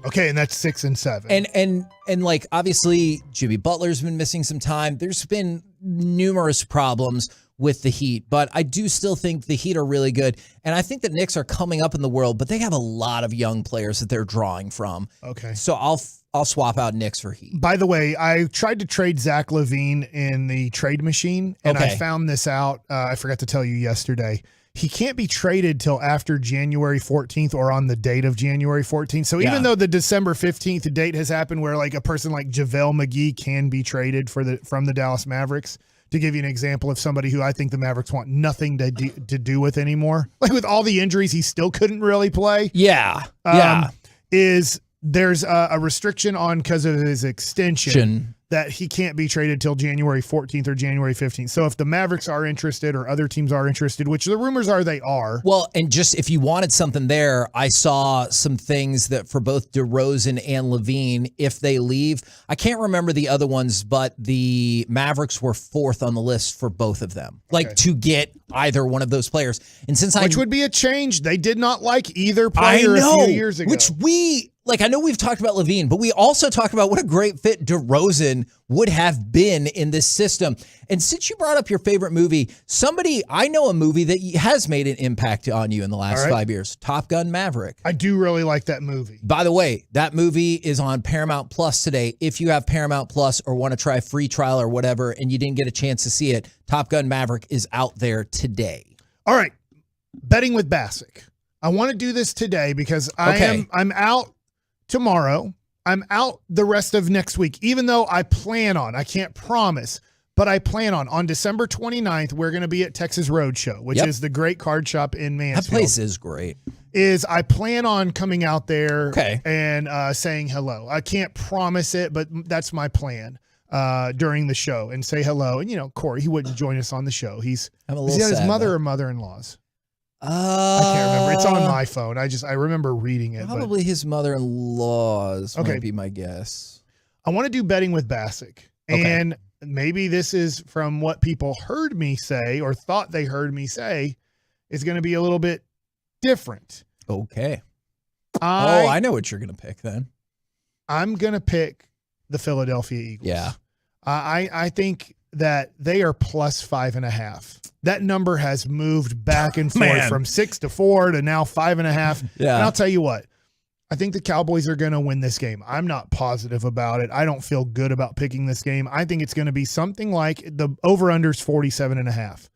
Okay, and that's 6 and 7. And like, obviously, Jimmy Butler's been missing some time. There's been numerous problems with the Heat, but I do still think the Heat are really good. And I think the Knicks are coming up in the world, but they have a lot of young players that they're drawing from. Okay. So I'll swap out Knicks for Heat. By the way, I tried to trade Zach LaVine in the trade machine, and I found this out. I forgot to tell you yesterday. He can't be traded till after January 14th or on the date of January 14th. So even though the December 15th date has happened where like a person like JaVale McGee can be traded from the Dallas Mavericks, to give you an example of somebody who I think the Mavericks want nothing to do with anymore, like with all the injuries, he still couldn't really play. Yeah. There's a restriction on because of his extension that he can't be traded till January 14th or January 15th. So if the Mavericks are interested or other teams are interested, which the rumors are they are. Well, and just if you wanted something there, I saw some things that for both DeRozan and LaVine, if they leave, I can't remember the other ones, but the Mavericks were 4th on the list for both of them, like to get either one of those players. And which would be a change. They did not like either player a few years ago. Which I know we've talked about LaVine, but we also talked about what a great fit DeRozan would have been in this system. And since you brought up your favorite movie, I know a movie that has made an impact on you in the last 5 years, Top Gun Maverick. I do really like that movie. By the way, that movie is on Paramount Plus today. If you have Paramount Plus or want to try a free trial or whatever, and you didn't get a chance to see it, Top Gun Maverick is out there today. All right. Betting with Bassick. I want to do this today because I'm out tomorrow. I'm out the rest of next week, even though I can't promise, but I plan on December 29th, we're going to be at Texas Roadshow, which is the great card shop in Mansfield. That place is great. I plan on coming out there and saying hello. I can't promise it, but that's my plan during the show and say hello. And, Corey, he wouldn't join us on the show. Is he at his mother or mother-in-law's? I can't remember. It's on my phone. I remember reading it. Probably his mother-in-law's might be my guess. I want to do betting with Bassick. And maybe this is from what people heard me say or thought they heard me say is going to be a little bit different. Okay. I know what you're going to pick then. I'm going to pick the Philadelphia Eagles. Yeah. I think that they are plus 5.5. That number has moved back and forth from 6 to 4 to now 5.5. Yeah. And I'll tell you what, I think the Cowboys are going to win this game. I'm not positive about it. I don't feel good about picking this game. I think it's going to be something like the over-under's 47.5.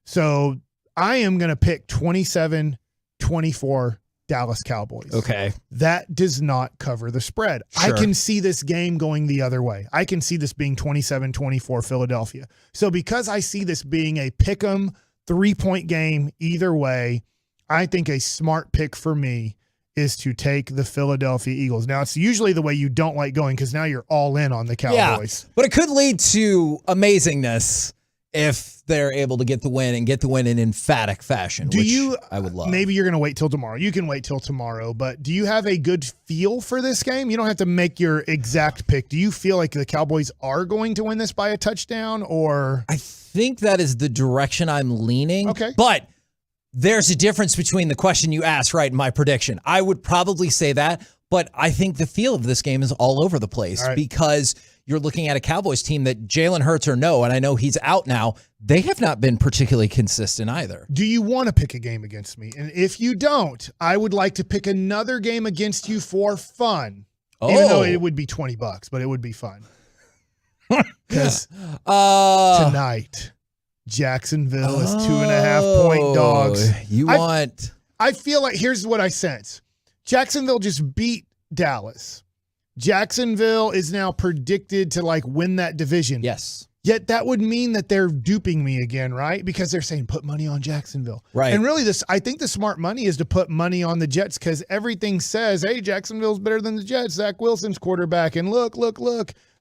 So I am going to pick 27-24 Dallas Cowboys. Okay. That does not cover the spread. Sure. I can see this game going the other way. I can see this being 27-24 Philadelphia. So because I see this being a pick'em 3-point game either way, I think a smart pick for me is to take the Philadelphia Eagles. Now, it's usually the way you don't like going because now you're all in on the Cowboys. Yeah, but it could lead to amazingness if they're able to get the win and get the win in emphatic fashion, I would love. Maybe you're going to wait till tomorrow. You can wait till tomorrow, but do you have a good feel for this game? You don't have to make your exact pick. Do you feel like the Cowboys are going to win this by a touchdown or? I think that is the direction I'm leaning. Okay. But there's a difference between the question you asked, right, and my prediction. I would probably say that, but I think the feel of this game is all over the place because you're looking at a Cowboys team that Jalen Hurts and I know he's out now, they have not been particularly consistent either. Do you want to pick a game against me? And if you don't, I would like to pick another game against you for fun. Even though it would be $20, but it would be fun. Because tonight, Jacksonville is 2.5-point dogs. I feel like, here's what I sense. Jacksonville just beat Dallas. Jacksonville is now predicted to win that division. Yes. Yet that would mean that they're duping me again, right? Because they're saying put money on Jacksonville. Right. And really I think the smart money is to put money on the Jets because everything says, hey, Jacksonville's better than the Jets. Zach Wilson's quarterback. And look.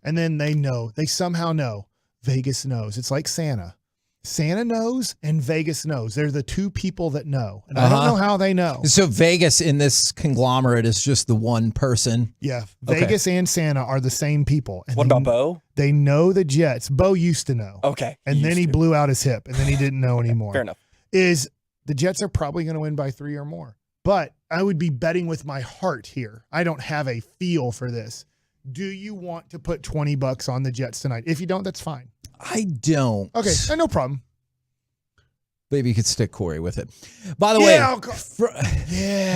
And then they somehow know. Vegas knows. It's like Santa. Santa knows and Vegas knows. They're the two people that know. And I don't know how they know. So Vegas in this conglomerate is just the one person? Yeah. Vegas and Santa are the same people. And what about Bo? They know the Jets. Bo used to know. Okay. And then he blew out his hip, and then he didn't know anymore. Fair enough. Is the Jets are probably going to win by 3 or more. But I would be betting with my heart here. I don't have a feel for this. Do you want to put $20 on the Jets tonight? If you don't, that's fine. I don't. Okay, no problem. Maybe you could stick Corey with it. By the way,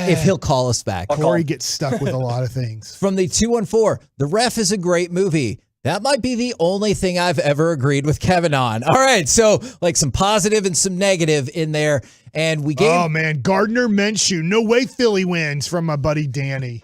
if he'll call us back. Corey gets stuck with a lot of things. From the 214, The Ref is a great movie. That might be the only thing I've ever agreed with Kevin on. All right, so like some positive and some negative in there. And we gave... Oh, man, Gardner Minshew. No way Philly wins from my buddy Danny.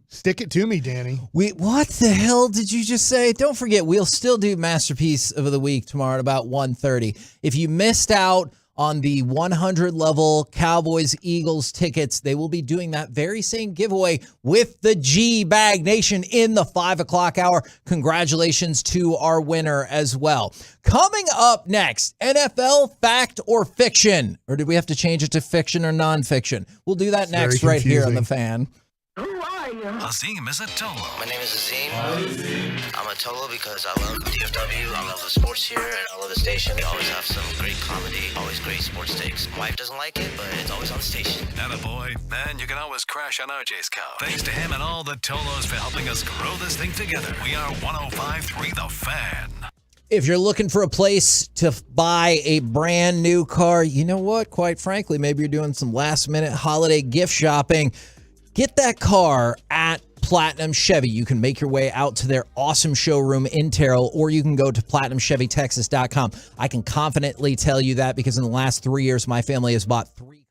Stick it to me, Danny. What the hell did you just say? Don't forget, we'll still do Masterpiece of the Week tomorrow at about 1:30. If you missed out on the 100 level Cowboys Eagles tickets, they will be doing that very same giveaway with the G-Bag Nation in the 5 o'clock hour. Congratulations to our winner as well. Coming up next, NFL fact or fiction. Or did we have to change it to fiction or nonfiction? We'll do that next right here on The Fan. Azim is a Tolo. My name is Azim. I'm a Tolo because I love DFW, I love the sports here, and I love the station. We always have some great comedy, always great sports takes. My wife doesn't like it, but it's always on the station. Attaboy. And you can always crash on RJ's couch. Thanks to him and all the Tolos for helping us grow this thing together. We are 105.3 The Fan. If you're looking for a place to buy a brand new car, you know what? Quite frankly, maybe you're doing some last minute holiday gift shopping. Get that car at Platinum Chevy. You can make your way out to their awesome showroom in Terrell, or you can go to PlatinumChevyTexas.com. I can confidently tell you that because in the last 3 years, my family has bought 3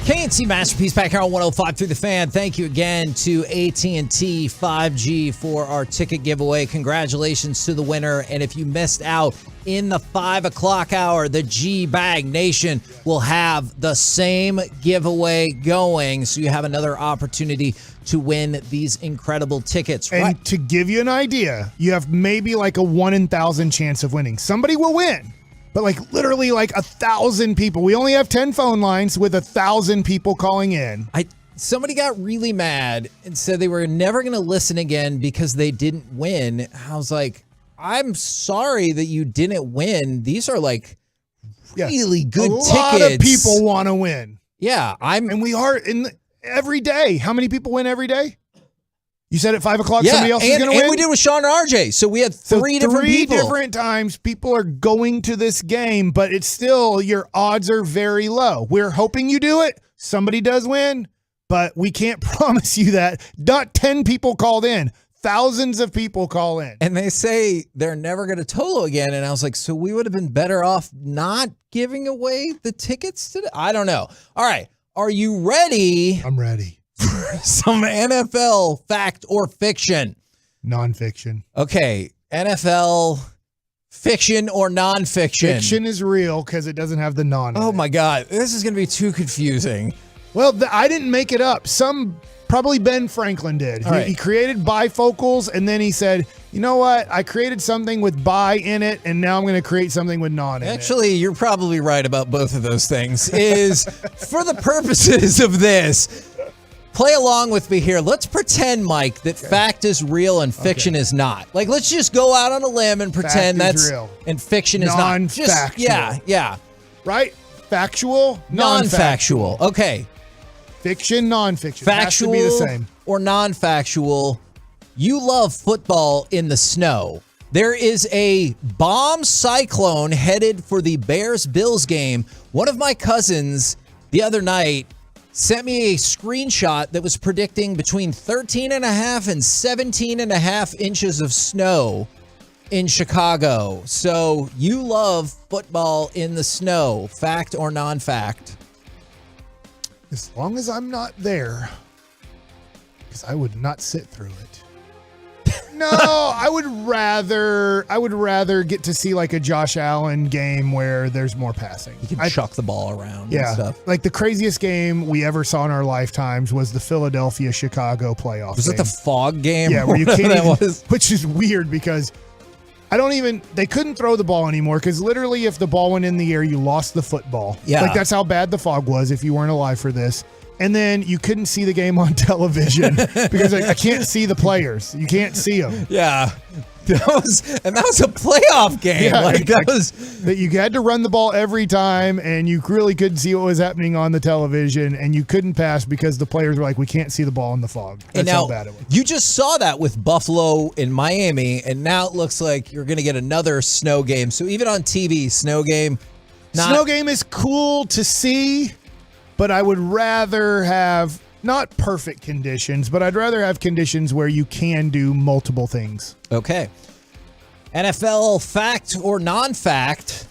KNC Masterpiece back here on 105 through the Fan. Thank you again to AT&T 5G for our ticket giveaway. Congratulations to the winner. And if you missed out in the 5 o'clock hour, the G-Bag Nation will have the same giveaway going. So you have another opportunity to win these incredible tickets. And to give you an idea, you have maybe like a 1 in 1,000 chance of winning. Somebody will win. But like literally like 1,000 people. We only have 10 phone lines with 1,000 people calling in. Somebody got really mad and said they were never going to listen again because they didn't win. I was like, I'm sorry that you didn't win. These are like really good tickets. A lot of people want to win. Yeah, and we are in every day. How many people win every day? You said at 5 o'clock somebody else is going to win? And we did with Sean and RJ. So we had three different people. 3 different times people are going to this game, but it's still, your odds are very low. We're hoping you do it. Somebody does win, but we can't promise you that. Not 10 people called in. Thousands of people call in. And they say they're never going to total again. And I was like, so we would have been better off not giving away the tickets today? I don't know. All right. Are you ready? I'm ready. Some NFL fact or fiction. Nonfiction. Okay. NFL fiction or nonfiction? Fiction is real because it doesn't have the non. Oh my God. This is going to be too confusing. Well, I didn't make it up. Probably Ben Franklin did. He created bifocals and then he said, you know what? I created something with bi in it and now I'm going to create something with non in it. Actually, you're probably right about both of those things. For the purposes of this, play along with me here. Let's pretend, Mike, that fact is real and fiction is not. Like, let's just go out on a limb and pretend that's real and fiction is not. Non-factual. Yeah. Right? Factual? Non-factual. Okay. Fiction, non-fiction. Factual has to be the same. Or non-factual. You love football in the snow. There is a bomb cyclone headed for the Bears-Bills game. One of my cousins the other night sent me a screenshot that was predicting between 13.5 and 17.5 inches of snow in Chicago. So you love football in the snow, fact or non-fact? As long as I'm not there, because I would not sit through it. No, I would rather get to see like a Josh Allen game where there's more passing. You can chuck the ball around and stuff. Like the craziest game we ever saw in our lifetimes was the Philadelphia-Chicago playoff Was game. it the fog game? Yeah, where you can't that even, which is weird because they couldn't throw the ball anymore because literally if the ball went in the air, you lost the football. Yeah. Like that's how bad the fog was if you weren't alive for this. And then you couldn't see the game on television because I can't see the players. You can't see them. Yeah. That was a playoff game. Yeah, that you had to run the ball every time, and you really couldn't see what was happening on the television, and you couldn't pass because the players were like, we can't see the ball in the fog. That's how bad it was. You just saw that with Buffalo and Miami, and now it looks like you're going to get another snow game. So even on TV, snow game. Snow game is cool to see, but I would rather have not perfect conditions, but I'd rather have conditions where you can do multiple things. Okay. NFL fact or non-fact,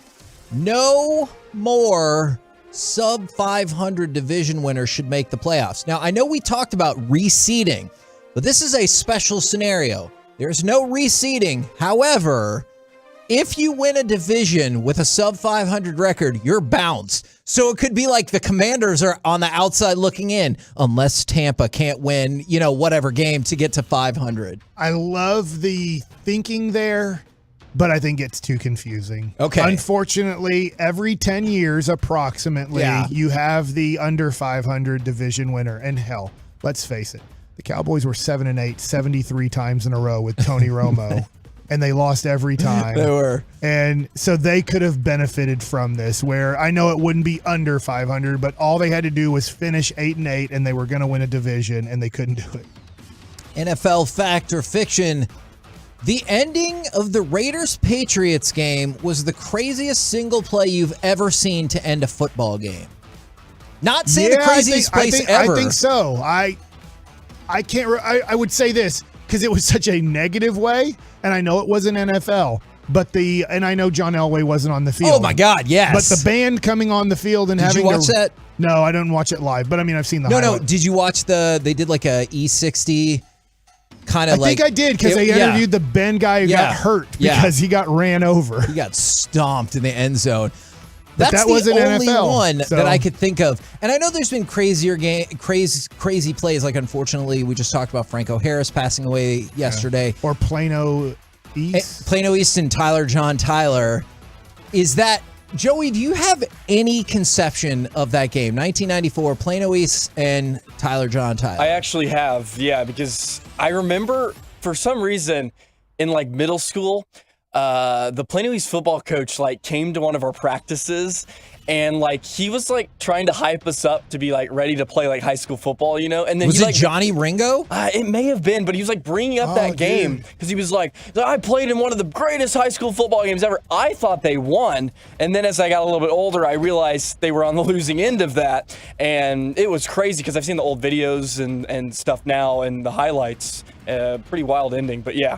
no more sub 500 division winners should make the playoffs. Now, I know we talked about reseeding, but this is a special scenario. There's no reseeding. However, if you win a division with a sub 500 record, you're bounced. So it could be like the Commanders are on the outside looking in, unless Tampa can't win, whatever game to get to 500. I love the thinking there, but I think it's too confusing. Okay. Unfortunately, every 10 years, approximately, you have the under 500 division winner. And hell, let's face it, the Cowboys were 7-8, 73 times in a row with Tony Romo. And they lost every time. They were. And so they could have benefited from this, where I know it wouldn't be under 500, but all they had to do was finish 8-8, and they were going to win a division, and they couldn't do it. NFL fact or fiction, the ending of the Raiders-Patriots game was the craziest single play you've ever seen to end a football game. Not saying the craziest place ever. I think so. I would say this, because it was such a negative way, and I know it wasn't NFL, and I know John Elway wasn't on the field. Oh my God, yes. But the band coming on the field and having you watch that? No, I didn't watch it live, but I mean, I've seen the highlights. No, did you watch they did like a E60 kind of I think I did, because they interviewed the Ben guy who got hurt because he got ran over. He got stomped in the end zone. But That's that wasn't the only NFL, one so. that I could think of. And I know there's been crazy plays. Like, unfortunately, we just talked about Franco Harris passing away yesterday. Or Plano East. Plano East and John Tyler. Is that, Joey, do you have any conception of that game? 1994, Plano East and John Tyler. I actually have, because I remember for some reason in like middle school, the Plano East football coach came to one of our practices, and he was trying to hype us up to be ready to play high school football, and then was it Johnny Ringo? It may have been, but he was bringing up that game because he was I played in one of the greatest high school football games ever. I thought they won, and then as I got a little bit older, I realized they were on the losing end of that, and it was crazy because I've seen the old videos and stuff now and the highlights. Pretty wild ending, but yeah.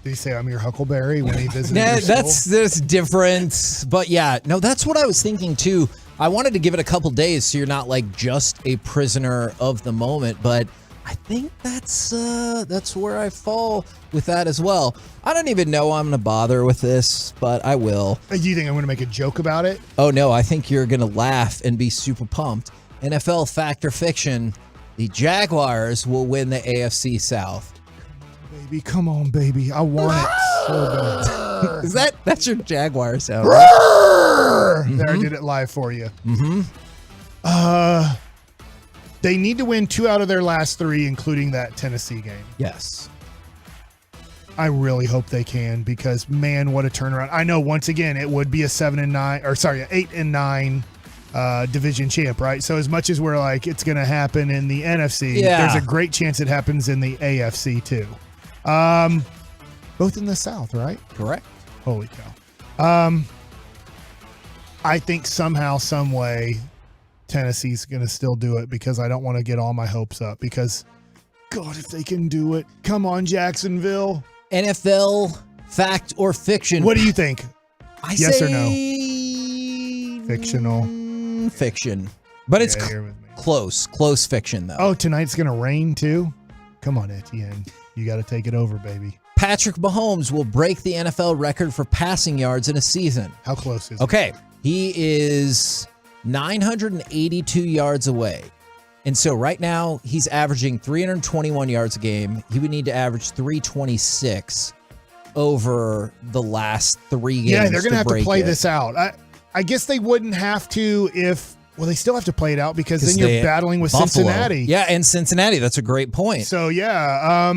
Did he say I'm your Huckleberry when he visited your school? That's different. But yeah, no, that's what I was thinking too. I wanted to give it a couple days so you're not just a prisoner of the moment. But I think that's where I fall with that as well. I don't even know I'm going to bother with this, but I will. Do you think I'm going to make a joke about it? Oh, no, I think you're going to laugh and be super pumped. NFL fact or fiction, the Jaguars will win the AFC South. Baby, come on, baby. I want it so bad. That's your Jaguar sound? Right? There, I did it live for you. They need to win 2 out of their last 3, including that Tennessee game. Yes. I really hope they can, because man, what a turnaround. I know once again it would be an 8-9 division champ, right? So as much as we're it's going to happen in the NFC, there's a great chance it happens in the AFC too. But Both in the South, right? Correct. Holy cow. I think somehow, some way, Tennessee's going to still do it because I don't want to get all my hopes up because, God, if they can do it. Come on, Jacksonville. NFL fact or fiction? What do you think? Yes say or no? Fictional. Fiction. But it's here with me. close fiction, though. Oh, tonight's going to rain too? Come on, Etienne. You got to take it over, baby. Patrick Mahomes will break the NFL record for passing yards in a season. How close is it? Okay. He is 982 yards away. And so right now, he's averaging 321 yards a game. He would need to average 326 over the last 3 games. Yeah, they're going to have to play it. this out. I guess they wouldn't have to if, well, they still have to play it out because then you're battling with Buffalo. Cincinnati. Yeah, and Cincinnati. That's a great point. So, yeah.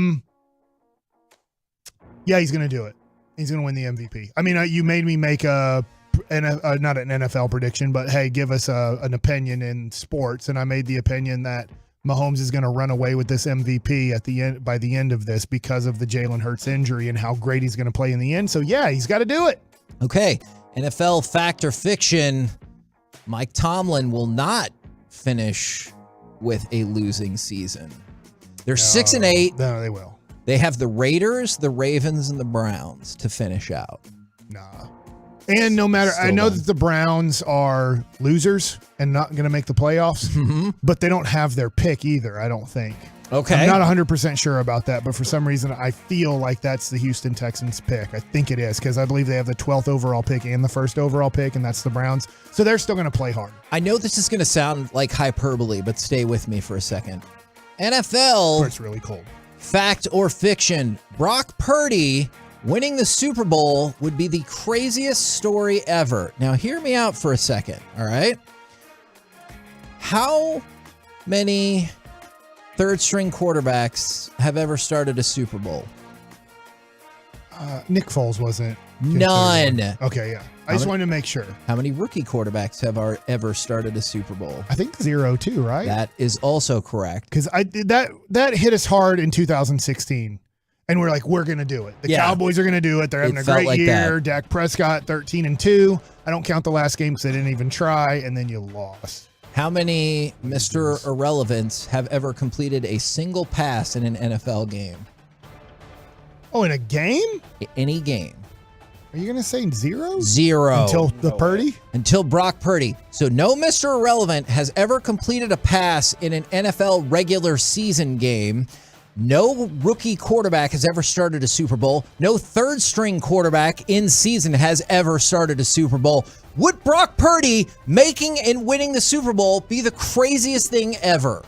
Yeah, he's going to do it. He's going to win the MVP. I mean, you made me make not an NFL prediction, but hey, give us an opinion in sports. And I made the opinion that Mahomes is going to run away with this MVP at the end by the end of this because of the Jalen Hurts injury and how great he's going to play in the end. So yeah, he's got to do it. Okay, NFL fact or fiction: Mike Tomlin will not finish with a losing season. They're 6-8. No, they will. They have the Raiders, the Ravens, and the Browns to finish out. Nah. And no matter, I know that the Browns are losers and not going to make the playoffs, but they don't have their pick either, I don't think. Okay. I'm not 100% sure about that, but for some reason, I feel like that's the Houston Texans pick. I think it is because I believe they have the 12th overall pick and the first overall pick, and that's the Browns. So they're still going to play hard. I know this is going to sound like hyperbole, but stay with me for a second. NFL. It's really cold. Fact or fiction: Brock Purdy winning the Super Bowl would be the craziest story ever. Now, hear me out for a second, all right? How many third-string quarterbacks have ever started a Super Bowl? Nick Foles wasn't. None. Okay, yeah. I just wanted to make sure. How many rookie quarterbacks have ever started a Super Bowl? I think 0 too, right? That is also correct. Because that hit us hard in 2016. And we're like, we're going to do it. The Cowboys are going to do it. They're having a great year. Dak Prescott, 13-2. I don't count the last game because they didn't even try, and then you lost. How many Mr. Irrelevants have ever completed a single pass in an NFL game? Oh, in a game? Any game. Are you going to say 0? 0. Until Purdy? Until Brock Purdy. So no Mr. Irrelevant has ever completed a pass in an NFL regular season game. No rookie quarterback has ever started a Super Bowl. No third-string quarterback in season has ever started a Super Bowl. Would Brock Purdy making and winning the Super Bowl be the craziest thing ever?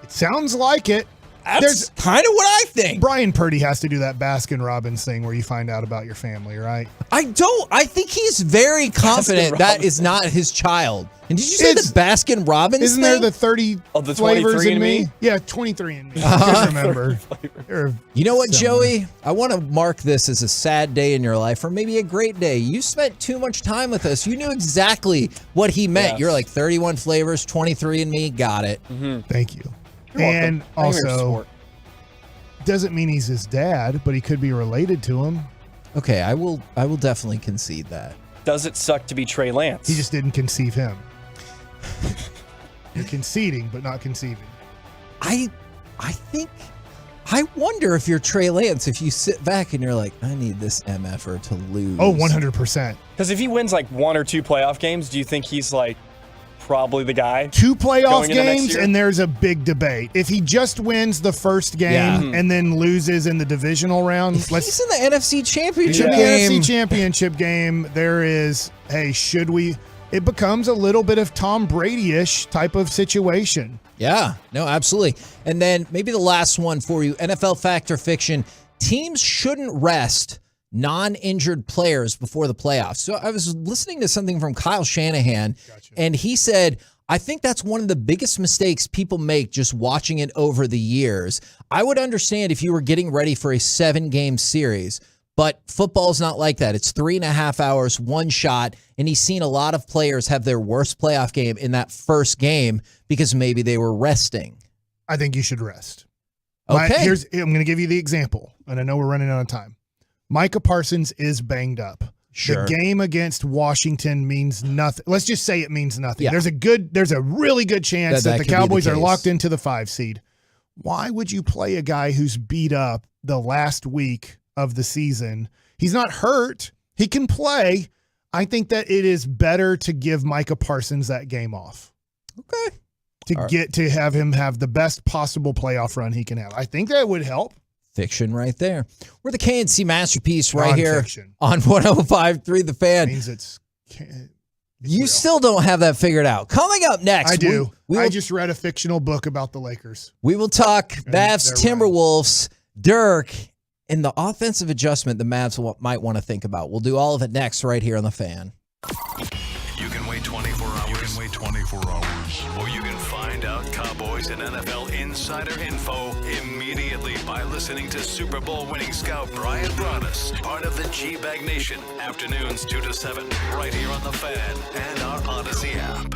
It sounds like it. That's kind of what I think. Brian Purdy has to do that Baskin-Robbins thing where you find out about your family, right? I think he's very confident that is not his child. And did you say the Baskin-Robbins Isn't thing? there the 30 the flavors in 23andMe? me? Yeah, 23andMe. I remember. You know what, Joey? I want to mark this as a sad day in your life, or maybe a great day. You spent too much time with us. You knew exactly what he meant. Yes. You're like 31 flavors, 23andMe, got it. Thank you. You're and welcome. I'm your also, sport. doesn't mean he's his dad, but he could be related to him. Okay, I will definitely concede that. Does it suck to be Trey Lance? He just didn't conceive him. You're conceding, but not conceiving. I wonder if you're Trey Lance, if you sit back and you're like, I need this MFer to lose. Oh, 100%. Because if he wins like 1 or 2 playoff games, do you think he's like probably the guy? 2 playoff going into next games, year? and there's a big debate. If he just wins the first game and then loses in the divisional round, He's in the NFC Championship the game. NFC Championship game, there is, hey, should we? It becomes a little bit of Tom Brady-ish type of situation. Yeah, no, absolutely. And then maybe the last one for you, NFL fact or fiction. Teams shouldn't rest non-injured players before the playoffs. So I was listening to something from Kyle Shanahan, and he said, I think that's one of the biggest mistakes people make just watching it over the years. I would understand if you were getting ready for a 7-game series, but football's not like that. It's 3.5 hours, one shot, and he's seen a lot of players have their worst playoff game in that first game because maybe they were resting. I think you should rest. Okay. I'm going to give you the example, and I know we're running out of time. Micah Parsons is banged up. Sure. The game against Washington means nothing. Let's just say it means nothing. Yeah. There's a really good chance that the could be Cowboys the are case. locked into the 5 seed. Why would you play a guy who's beat up the last week of the season? He's not hurt. He can play. I think that it is better to give Micah Parsons that game off. Okay. To have him have the best possible playoff run he can have. I think that would help. Fiction right there. We're the KNC Masterpiece right Non-fiction. here on 105.3 The Fan. It means it's you real. still don't have that figured out. Coming up next. I do. We I will, just read a fictional book about the Lakers. we will talk Mavs, they're Timberwolves, Dirk, and the offensive adjustment the Mavs might want to think about. We'll do all of it next right here on The Fan. You can wait 24 hours. Or you can find out Cowboys and NFL insider info immediately by listening to Super Bowl winning scout Brian Broaddus, part of the G-Bag Nation. Afternoons 2 to 7, right here on The Fan and our Odyssey app.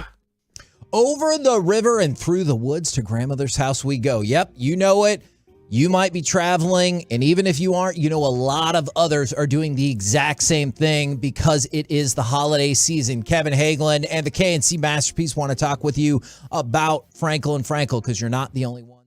Over the river and through the woods to grandmother's house we go. Yep, you know it. You might be traveling, and even if you aren't, you know a lot of others are doing the exact same thing because it is the holiday season. Kevin Hagelin and the KNC Masterpiece want to talk with you about Frankel and Frankel because you're not the only one.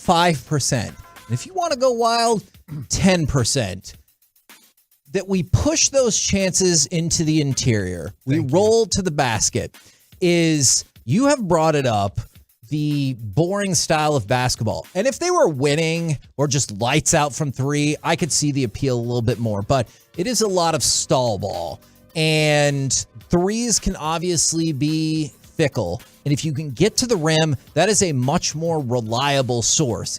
5%. And if you want to go wild, 10%. That we push those chances into the interior. We roll to the basket. You have brought it up, the boring style of basketball. And if they were winning or just lights out from three, I could see the appeal a little bit more. But it is a lot of stall ball. And threes can obviously be fickle. And if you can get to the rim, that is a much more reliable source.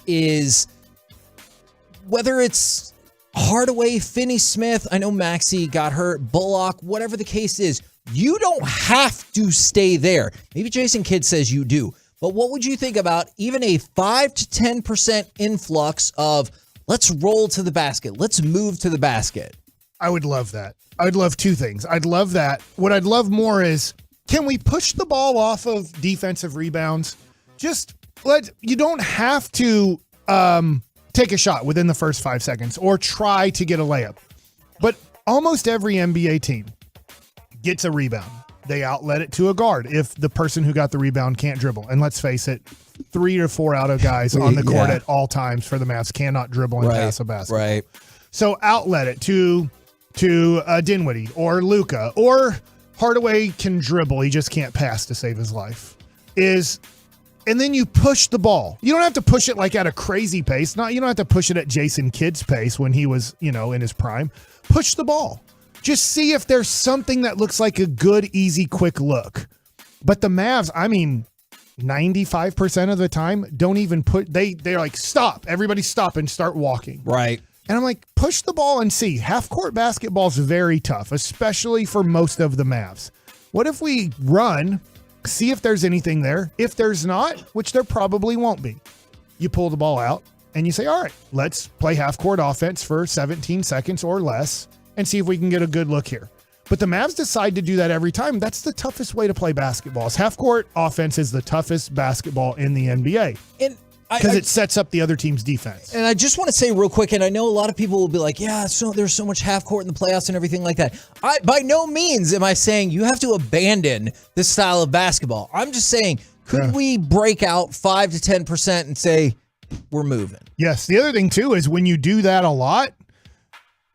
Whether it's Hardaway, Finney-Smith, I know Maxey got hurt, Bullock, whatever the case is, you don't have to stay there. Maybe Jason Kidd says you do. But what would you think about even a 5 to 10% influx of let's roll to the basket, let's move to the basket? I would love that. I would love two things. I'd love that. What I'd love more is, can we push the ball off of defensive rebounds? You don't have to take a shot within the first 5 seconds or try to get a layup. But almost every NBA team gets a rebound. They outlet it to a guard if the person who got the rebound can't dribble. And let's face it, 3 or 4 out of guys on the court at all times for the Mavs cannot dribble and pass a basketball. Right. So outlet it to Dinwiddie or Luka, or Hardaway can dribble. He just can't pass to save his life. And then you push the ball. You don't have to push it like at a crazy pace. You don't have to push it at Jason Kidd's pace when he was, in his prime. Push the ball. Just see if there's something that looks like a good, easy, quick look. But the Mavs, 95% of the time don't even they're like, stop. Everybody stop and start walking. Right. And I'm like, push the ball and see. Half-court basketball is very tough, especially for most of the Mavs. What if we run, see if there's anything there? If there's not, which there probably won't be, you pull the ball out and you say, all right, let's play half-court offense for 17 seconds or less and see if we can get a good look here. But the Mavs decide to do that every time. That's the toughest way to play basketball. Half-court offense is the toughest basketball in the NBA. Because it sets up the other team's defense. And I just want to say real quick, and I know a lot of people will be like, yeah, so there's so much half court in the playoffs and everything like that. By no means am I saying you have to abandon this style of basketball. I'm just saying, could we break out 5 to 10% and say we're moving? Yes. The other thing, too, is when you do that a lot,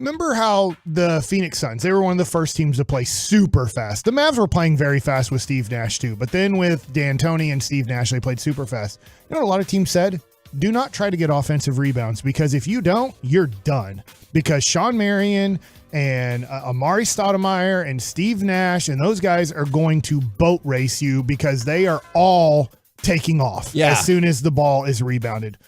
remember how the Phoenix Suns, they were one of the first teams to play super fast. The Mavs were playing very fast with Steve Nash, too. But then with D'Antoni and Steve Nash, they played super fast. You know what a lot of teams said? Do not try to get offensive rebounds, because if you don't, you're done. Because Sean Marion and Amari Stoudemire and Steve Nash and those guys are going to boat race you because they are all taking off as soon as the ball is rebounded.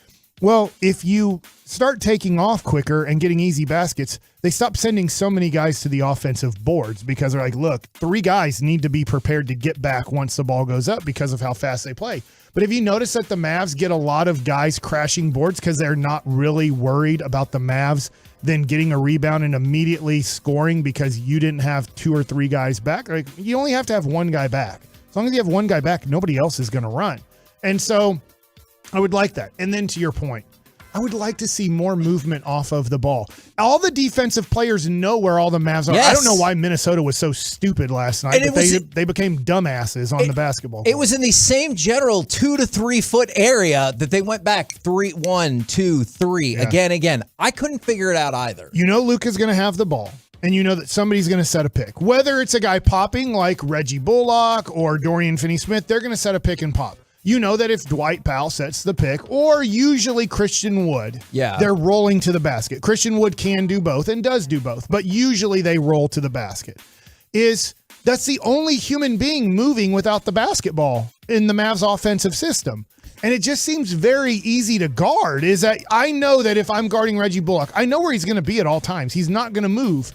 Well, if you start taking off quicker and getting easy baskets, they stop sending so many guys to the offensive boards because they're like, look, 3 guys need to be prepared to get back once the ball goes up because of how fast they play. But have you noticed that the Mavs get a lot of guys crashing boards because they're not really worried about the Mavs then getting a rebound and immediately scoring because you didn't have 2 or 3 guys back? Like, you only have to have 1 guy back. As long as you have 1 guy back, nobody else is going to run. And so I would like that. And then to your point, I would like to see more movement off of the ball. All the defensive players know where all the Mavs are. Yes. I don't know why Minnesota was so stupid last night, but they became dumbasses on the basketball court. It was in the same general 2 to 3 foot area that they went back 1, 2, 3 again. I couldn't figure it out either. You know Luka's going to have the ball, and you know that somebody's going to set a pick. Whether it's a guy popping like Reggie Bullock or Dorian Finney-Smith, they're going to set a pick and pop. You know that if Dwight Powell sets the pick, or usually Christian Wood, they're rolling to the basket. Christian Wood can do both and does do both, but usually they roll to the basket. That's the only human being moving without the basketball in the Mavs offensive system. And it just seems very easy to guard. I know that if I'm guarding Reggie Bullock, I know where he's going to be at all times. He's not going to move.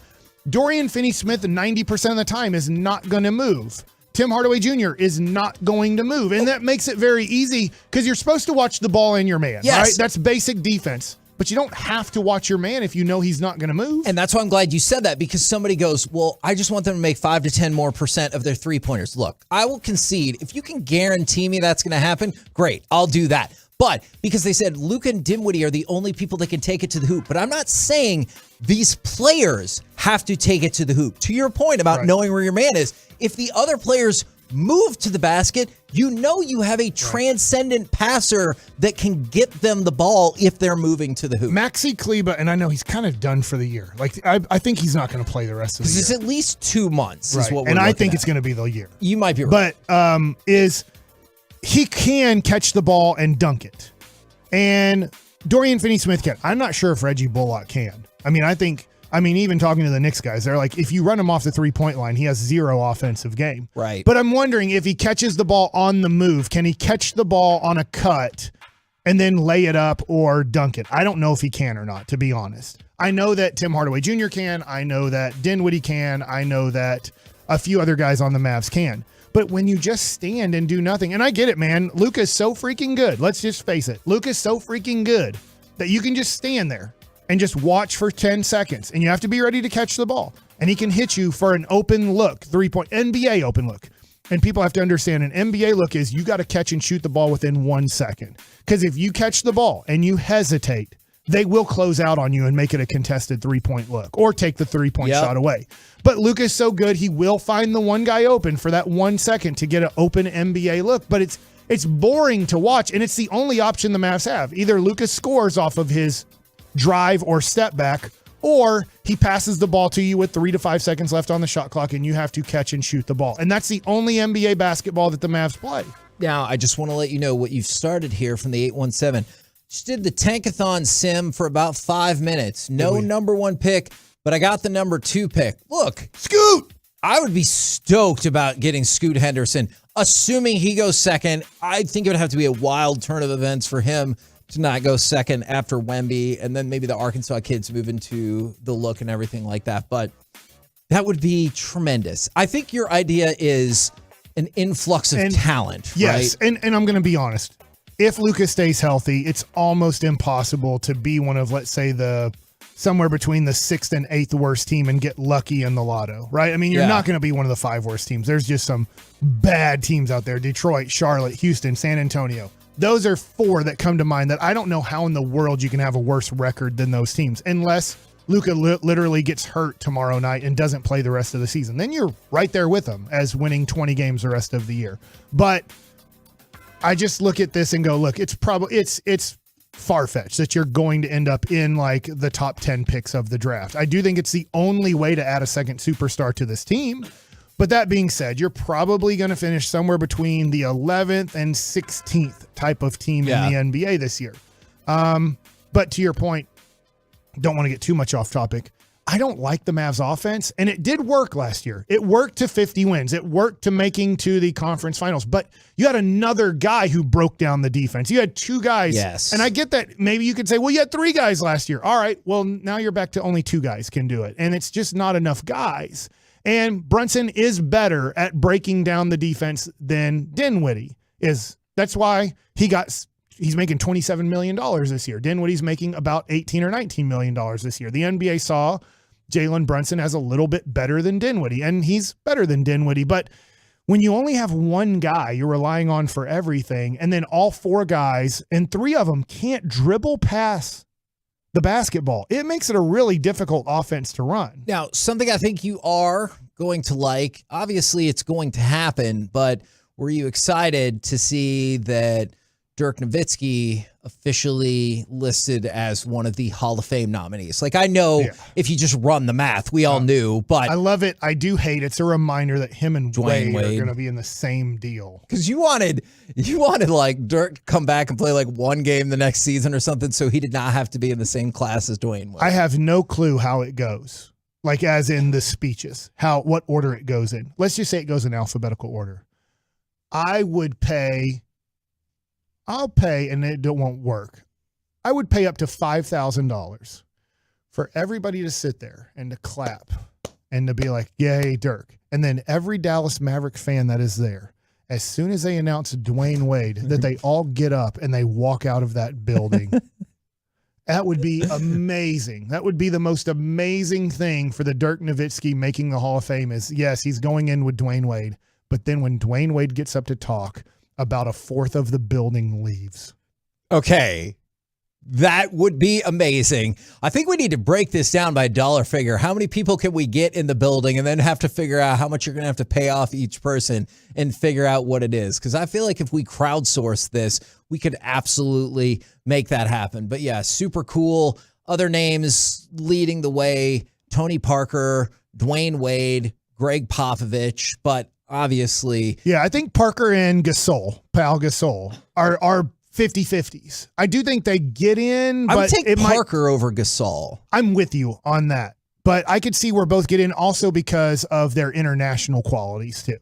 Dorian Finney-Smith 90% of the time is not going to move. Tim Hardaway Jr. is not going to move. And that makes it very easy because you're supposed to watch the ball and your man, right? That's basic defense. But you don't have to watch your man if you know he's not going to move. And that's why I'm glad you said that, because somebody goes, well, I just want them to make 5 to 10 more % of their 3-pointers. Look, I will concede. If you can guarantee me that's going to happen, great, I'll do that. But because they said Luka and Dinwiddie are the only people that can take it to the hoop. But I'm not saying these players have to take it to the hoop. To your point about knowing where your man is, if the other players move to the basket, you know you have a transcendent passer that can get them the ball if they're moving to the hoop. Maxi Kleba, and I know he's kind of done for the year. Like I think he's not going to play the rest of the year. It's at least 2 months is what we're and I looking think at. it's going to be the year. You might be right. But he can catch the ball and dunk it. And Dorian Finney-Smith can. I'm not sure if Reggie Bullock can. Even talking to the Knicks guys, they're like, if you run him off the three-point line, he has zero offensive game. Right. But I'm wondering if he catches the ball on the move, can he catch the ball on a cut and then lay it up or dunk it? I don't know if he can or not, to be honest. I know that Tim Hardaway Jr. can. I know that Dinwiddie can. I know that a few other guys on the Mavs can. But when you just stand and do nothing, and I get it, man, Luka's so freaking good. Let's just face it. Luka's so freaking good that you can just stand there and just watch for 10 seconds, and you have to be ready to catch the ball. And he can hit you for an open look, three-point, NBA open look. And people have to understand an NBA look is you got to catch and shoot the ball within 1 second. Because if you catch the ball and you hesitate, they will close out on you and make it a contested three-point look or take the three-point shot away. But Luka's so good, he will find the one guy open for that 1 second to get an open NBA look. But it's boring to watch, and it's the only option the Mavs have. Either Luka scores off of his drive or step back, or he passes the ball to you with 3 to 5 seconds left on the shot clock and you have to catch and shoot the ball. And that's the only NBA basketball that the Mavs play. Now, I just want to let you know what you've started here from the 817. Just did the Tankathon sim for about 5 minutes. No number 1 pick, but I got the number 2 pick. Look, Scoot! I would be stoked about getting Scoot Henderson. Assuming he goes second, I think it would have to be a wild turn of events for him to not go second after Wemby, and then maybe the Arkansas kids move into the look and everything like that. But that would be tremendous. I think your idea is an influx of talent, yes, right? And I'm going to be honest. If Luka stays healthy, it's almost impossible to be one of, let's say, somewhere between the 6th and 8th worst team and get lucky in the lotto, right? I mean, you're not going to be one of the 5 worst teams. There's just some bad teams out there. Detroit, Charlotte, Houston, San Antonio. Those are 4 that come to mind that I don't know how in the world you can have a worse record than those teams unless Luka literally gets hurt tomorrow night and doesn't play the rest of the season. Then you're right there with them as winning 20 games the rest of the year. But I just look at this and go, look, it's far-fetched that you're going to end up in like the top 10 picks of the draft. I do think it's the only way to add a second superstar to this team. But that being said, you're probably going to finish somewhere between the 11th and 16th type of team in the NBA this year. But to your point, don't want to get too much off topic. I don't like the Mavs offense, and it did work last year. It worked to 50 wins. It worked to making to the conference finals. But you had another guy who broke down the defense. You had 2 guys. Yes. And I get that. Maybe you could say, well, you had 3 guys last year. All right, well, now you're back to only 2 guys can do it. And it's just not enough guys. And Brunson is better at breaking down the defense than Dinwiddie is. That's why he's making $27 million this year. Dinwiddie's making about $18 or $19 million this year. The NBA saw Jalen Brunson as a little bit better than Dinwiddie, and he's better than Dinwiddie. But when you only have one guy you're relying on for everything, and then all 4 guys, and 3 of them can't dribble past the basketball, it makes it a really difficult offense to run. Now, something I think you are going to like, obviously it's going to happen, but were you excited to see that Dirk Nowitzki officially listed as one of the Hall of Fame nominees? Like, I know if you just run the math, we all knew, but I love it. I do hate it's a reminder that him and Wade are going to be in the same deal. Because you wanted like Dirk to come back and play like 1 game the next season or something, so he did not have to be in the same class as Dwayne Wade. I have no clue how it goes. Like, as in the speeches, what order it goes in. Let's just say it goes in alphabetical order. I'll pay, and it won't work. I would pay up to $5,000 for everybody to sit there and to clap and to be like, yay, Dirk. And then every Dallas Maverick fan that is there, as soon as they announce Dwayne Wade, that they all get up and they walk out of that building. That would be amazing. That would be the most amazing thing for the Dirk Nowitzki making the Hall of Fame is, yes, he's going in with Dwayne Wade. But then when Dwayne Wade gets up to talk, about a 1/4 of the building leaves. Okay. That would be amazing. I think we need to break this down by dollar figure. How many people can we get in the building and then have to figure out how much you're going to have to pay off each person and figure out what it is? Because I feel like if we crowdsource this, we could absolutely make that happen. But yeah, super cool. Other names leading the way, Tony Parker, Dwayne Wade, Greg Popovich, but obviously. Yeah, I think Parker and Gasol, Pau Gasol, are 50-50s. I do think they get in, but I would take Parker over Gasol. I'm with you on that. But I could see where both get in also because of their international qualities too.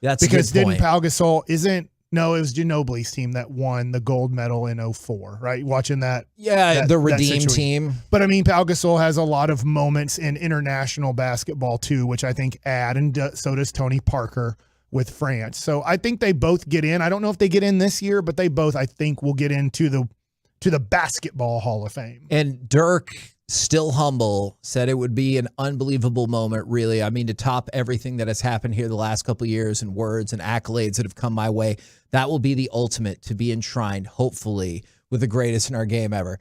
That's because a good point. didn't Pau Gasol it was Ginobili's team that won the gold medal in 2004, right? Watching that. Yeah, the Redeem team. But I mean, Pau Gasol has a lot of moments in international basketball too, which I think add, and so does Tony Parker with France. So I think they both get in. I don't know if they get in this year, but they both, I think, will get into the Basketball Hall of Fame. And Dirk, still humble, said it would be an unbelievable moment, really. I mean, to top everything that has happened here the last couple of years and words and accolades that have come my way, that will be the ultimate to be enshrined, hopefully, with the greatest in our game ever.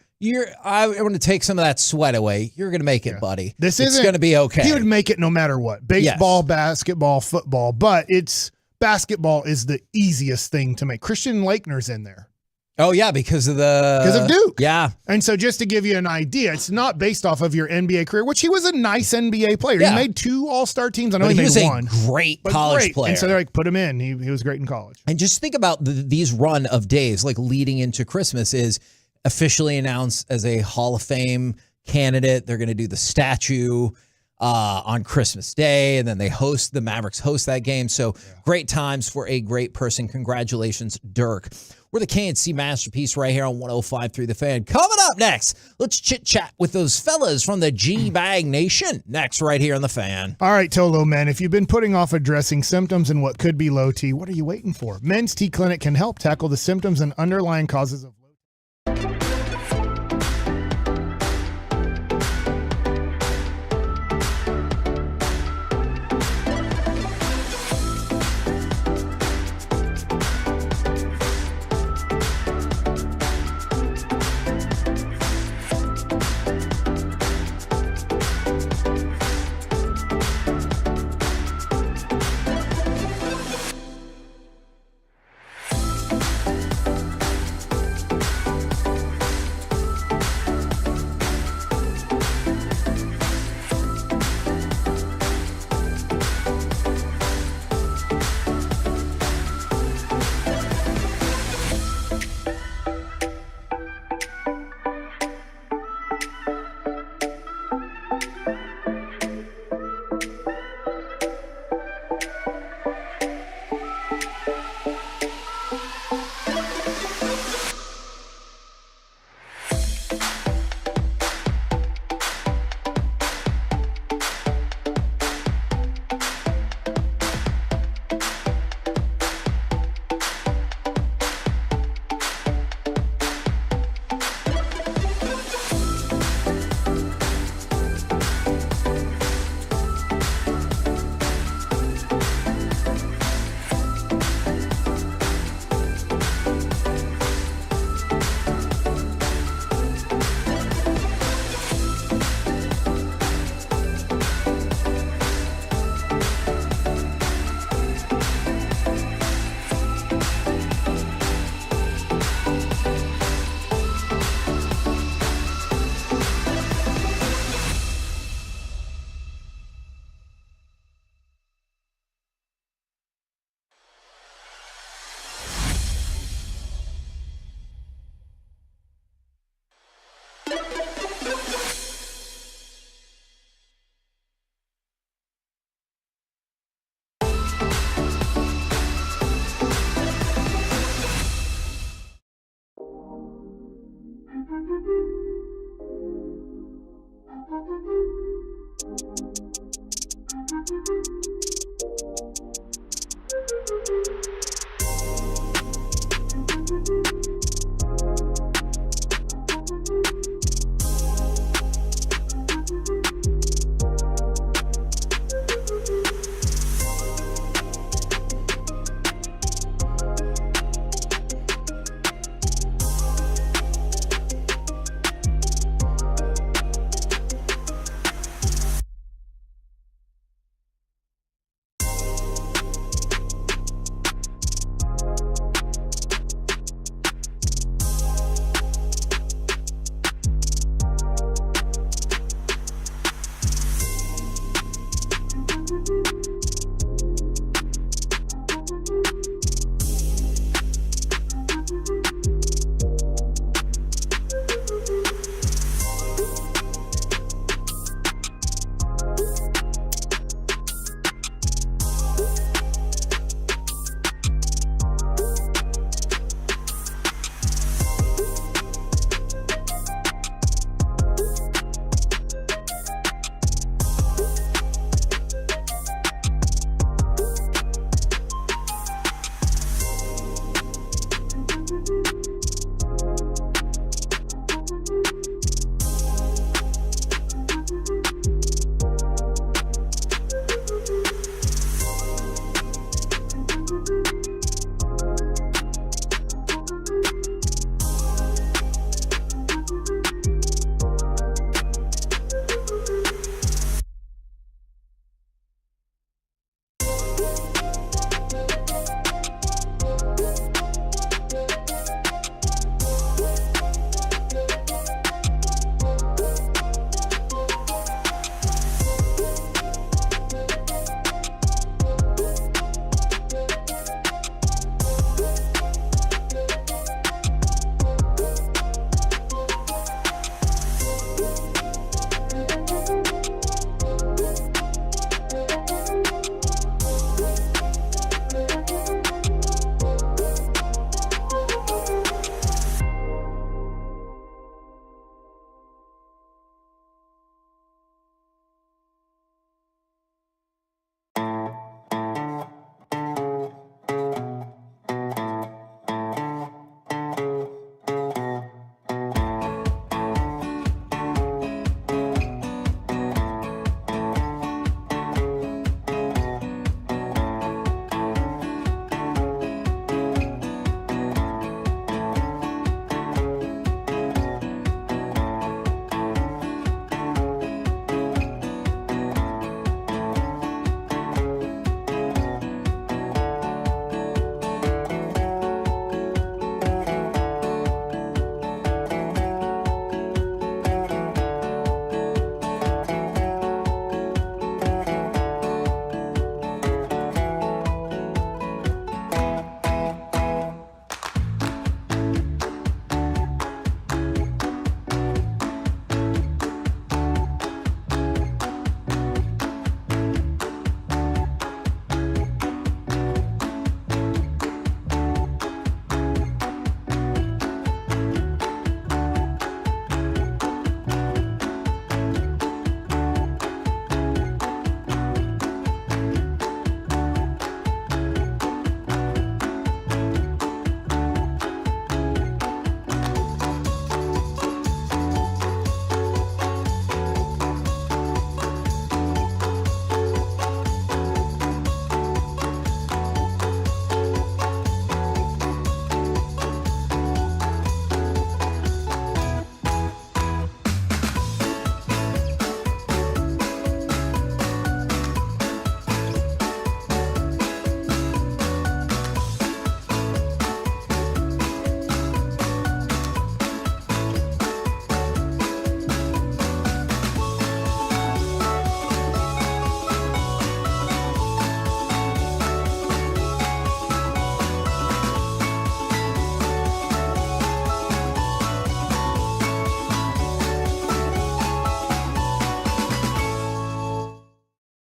I want to take some of that sweat away. You're going to make it, buddy. It's going to be okay. He would make it no matter what. Baseball, basketball, football. But basketball is the easiest thing to make. Christian Laettner's in there. Oh, yeah, because of Duke. Yeah. And so just to give you an idea, it's not based off of your NBA career, which he was a nice NBA player. Yeah. He made 2 All-Star teams. I know he made was one. A great college player. And so they're like, put him in. He was great in college. And just think about these run of days, like leading into Christmas, is officially announced as a Hall of Fame candidate. They're going to do the statue on Christmas Day, and then the Mavericks host that game. So great times for a great person. Congratulations, Dirk. We're the KNC Masterpiece right here on 105.3 The Fan. Coming up next, let's chit-chat with those fellas from the G-Bag Nation. Next, right here on The Fan. All right, Tolo men, if you've been putting off addressing symptoms and what could be low T, what are you waiting for? Men's T Clinic can help tackle the symptoms and underlying causes of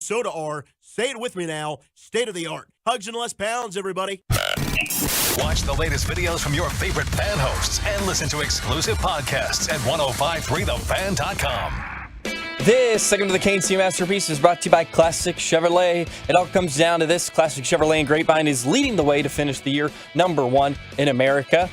soda are, say it with me now, state of the art. Hugs and less pounds, everybody. Watch the latest videos from your favorite fan hosts and listen to exclusive podcasts at 1053thefan.com. This segment of the K&C Masterpiece is brought to you by Classic Chevrolet. It all comes down to this. Classic Chevrolet and Grapevine is leading the way to finish the year #1 in America.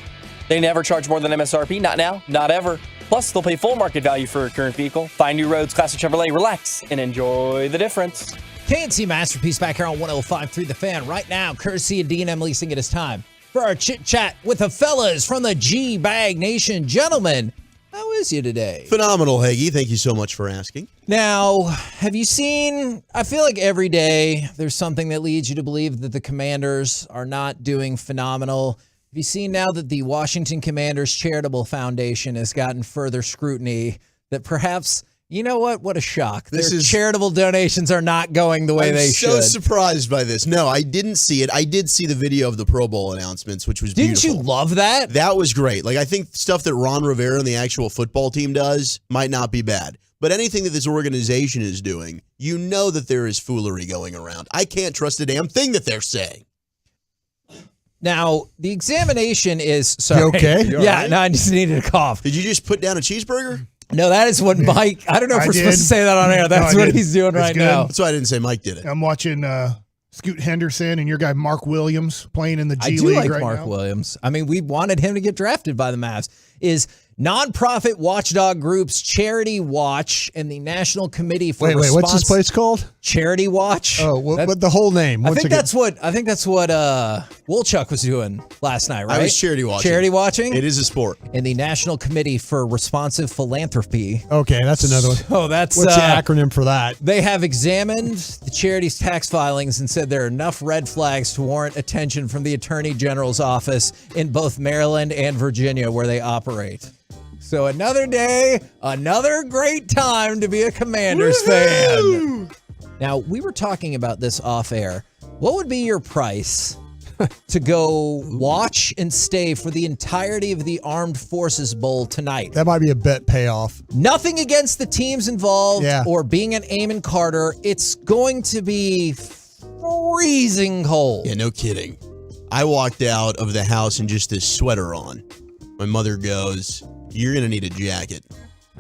They never charge more than MSRP. Not now, not ever. Plus, they'll pay full market value for a current vehicle. Find new roads, Classic Chevrolet. Relax and enjoy the difference. K&C Masterpiece back here on 105.3 The Fan right now, courtesy of D&M Leasing. It is time for our chit-chat with the fellas from the G-Bag Nation. Gentlemen, how is you today? Phenomenal, Hagee. Thank you so much for asking. Now, have you seen, I feel like every day there's something that leads you to believe that the Commanders are not doing phenomenal. Have you seen now that the Washington Commanders Charitable Foundation has gotten further scrutiny that perhaps, you know what a shock. Their charitable donations are not going the way they should. I'm so surprised by this. No, I didn't see it. I did see the video of the Pro Bowl announcements, which was beautiful. Didn't you love that? That was great. Like, I think stuff that Ron Rivera and the actual football team does might not be bad. But anything that this organization is doing, you know that there is foolery going around. I can't trust a damn thing that they're saying. Now, the examination is... Sorry. You okay? Yeah, right? No, I just needed a cough. Did you just put down a cheeseburger? No, that is what Mike... I don't know if we're supposed to say that on air. That's what he's doing right now. That's why I didn't say Mike did it. I'm watching Scoot Henderson and your guy Mark Williams playing in the G League right now. I do like Mark Williams. I mean, we wanted him to get drafted by the Mavs. Is nonprofit watchdog groups Charity Watch and the National Committee for Wait, what's this place called? Charity Watch. Oh, what the whole name? I think that's what Wolchuk was doing last night, right? I was charity watching. Charity watching? It is a sport. And the National Committee for Responsive Philanthropy. Okay, that's another one. Oh, that's what's the acronym for that? They have examined the charity's tax filings and said there are enough red flags to warrant attention from the Attorney General's office in both Maryland and Virginia where they operate. So another day, another great time to be a Commanders fan. Now, we were talking about this off air. What would be your price to go watch and stay for the entirety of the Armed Forces Bowl tonight? That might be a bet payoff. Nothing against the teams involved or being an Amon Carter. It's going to be freezing cold. Yeah, no kidding. I walked out of the house in just this sweater on. My mother goes, "You're going to need a jacket."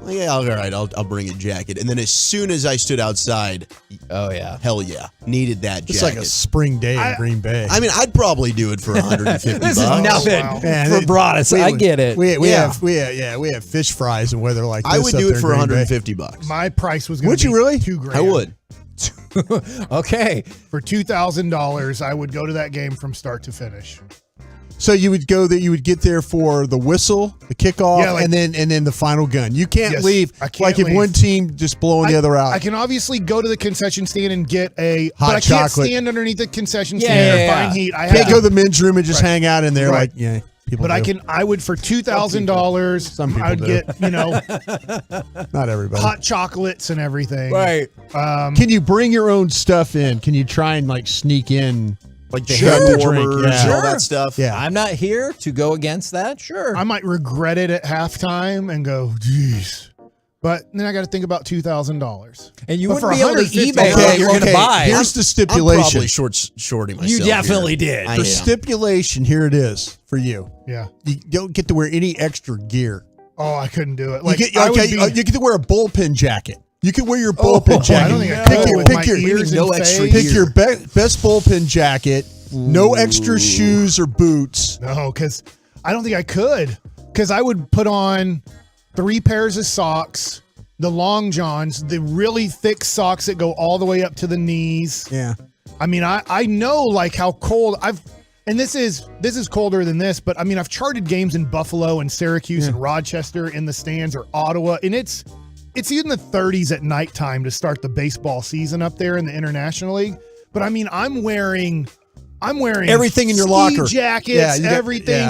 Well, yeah, all right, I'll bring a jacket. And then as soon as I stood outside, oh yeah, hell yeah, needed that jacket. It's like a spring day in Green Bay. I mean, I'd probably do it for $150. This is nothing for Broadus. I get it. We have fish fries and weather like this. I would do it for $150. My price was going to be Would you really? $2,000. I would. Okay. For $2,000, I would go to that game from start to finish. So you would get there for the whistle, the kickoff, and then the final gun. You can't leave. If one team just blowing the other out. I can obviously go to the concession stand and get a hot but I chocolate. can't stand underneath the concession stand or fine heat. I can't go to the men's room and just hang out in there people. But do. I would for $2,000. Some people I'd do. get not everybody hot chocolates and everything. Right. Can you bring your own stuff in? Can you try and sneak in? Like the hand warmers and all that stuff. Yeah. I'm not here to go against that. Sure. I might regret it at halftime and go, geez. But then I got to think about $2,000. And you wouldn't be able to eBay what you're going to buy. Here's the stipulation. I'm probably shorting myself. You definitely here. did. The stipulation, here it is for you. Yeah. You don't get to wear any extra gear. Oh, I couldn't do it. You get to wear a bullpen jacket. You can wear your bullpen jacket. I don't think I could with my ears and face. Pick your best bullpen jacket. No extra shoes or boots. No, because I don't think I could. Because I would put on 3 pairs of socks, the long johns, the really thick socks that go all the way up to the knees. Yeah. I mean, I know how cold and this is colder than this, but I mean, I've charted games in Buffalo and Syracuse and Rochester in the stands or Ottawa, and it's in the 30s at nighttime to start the baseball season up there in the International League. But I mean, I'm wearing everything in your locker, jackets,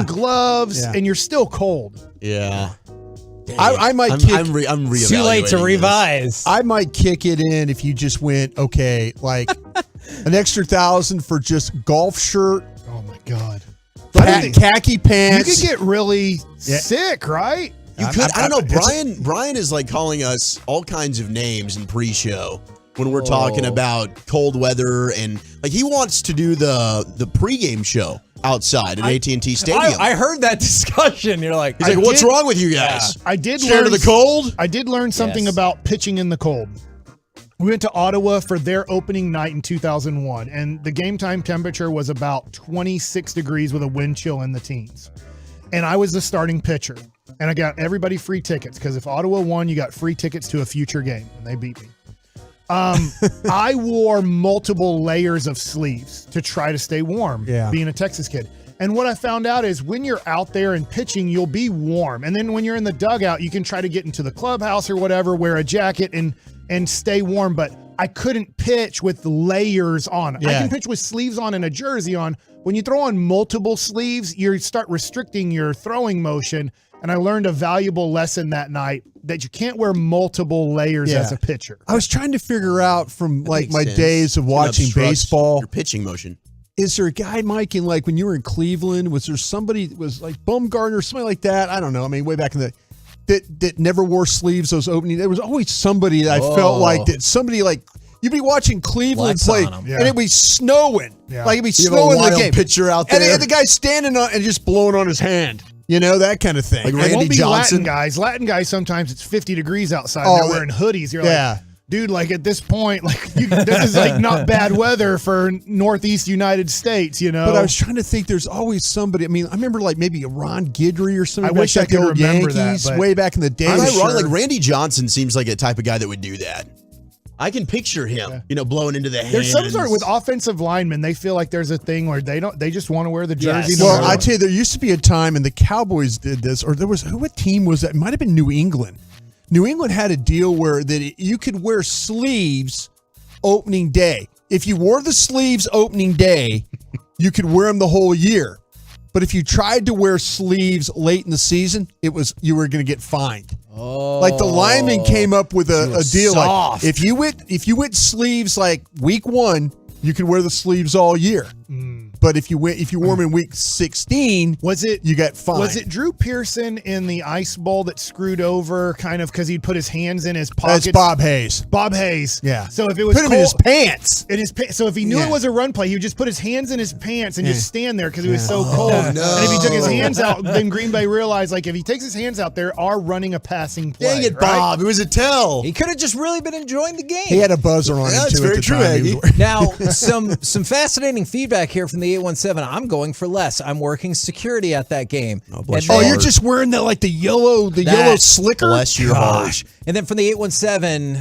gloves, and you're still cold. Yeah. I might kick. I'm reevaluating. Too late to revise. I might kick it in if you just went an extra $1,000 for just golf shirt. Oh my God. Khaki pants. You could get really sick, right? You could. I don't know. Brian is calling us all kinds of names in pre-show. when we're talking about cold weather, and like he wants to do the pregame show outside at AT&T Stadium. I heard that discussion. You're like, he's like, what's wrong with you guys? Yeah. I did scared of the cold. I did learn something about pitching in the cold. We went to Ottawa for their opening night in 2001, and the game time temperature was about 26 degrees with a wind chill in the teens. And I was the starting pitcher, and I got everybody free tickets because if Ottawa won, you got free tickets to a future game, and they beat me. I wore multiple layers of sleeves to try to stay warm, being a Texas kid. And what I found out is when you're out there and pitching, you'll be warm. And then when you're in the dugout, you can try to get into the clubhouse or whatever, wear a jacket and stay warm. But I couldn't pitch with layers on. I can pitch with sleeves on and a jersey on. When you throw on multiple sleeves, you start restricting your throwing motion. And I learned a valuable lesson that night that you can't wear multiple layers as a pitcher. I was trying to figure out from like my days of watching baseball. Your pitching motion. Is there a guy, Mike, in like when you were in Cleveland, was there somebody that was like Bumgarner or something like that? I don't know. I mean, way back in that never wore sleeves, those opening. There was always somebody that I felt like that somebody like you'd be watching Cleveland play and it'd be snowing. Like it'd be snowing in the game. Pitcher out there. And the guy standing on and just blowing on his hand. You know, that kind of thing. Like Randy Randy Johnson. Latin guys, sometimes it's 50 degrees outside. And they're wearing hoodies. You're like, dude, like at this point, like this is like not bad weather for Northeast United States, you know? But I was trying to think there's always somebody. I mean, I remember like maybe a Ron Guidry or something. I wish I could remember Yankees that. Way back in the day. I'm not wrong. Like Randy Johnson seems like a type of guy that would do that. I can picture him, blowing into the hands. There's some sort with offensive linemen. They feel like there's a thing where they just want to wear the jersey. Yes. Well, I tell you, there used to be a time, and the Cowboys did this, or there was what team was that? It might have been New England. New England had a deal where you could wear sleeves opening day. If you wore the sleeves opening day, you could wear them the whole year. But if you tried to wear sleeves late in the season, you were going to get fined. Oh, like the lineman came up with a deal soft. like if you went sleeves like week 1, you could wear the sleeves all year. But if you wore them in week 16, you got fined. Was it Drew Pearson in the Ice Bowl that screwed over kind of because he'd put his hands in his pockets? That's Bob Hayes. Bob Hayes. Yeah. So if it was put him in his pants. So if he knew it was a run play, he would just put his hands in his pants and just stand there because it was so cold. And if he took his hands out, then Green Bay realized like if he takes his hands out, they are running a passing play. Dang it, Bob! It was a tell. He could have just really been enjoying the game. He had a buzzer on him that's too. very at the true, time. Aggie. Now, some fascinating feedback here from the 817. I'm going for less. I'm working security at that game. You're just wearing the yellow slicker? Bless your heart. And then from the 817,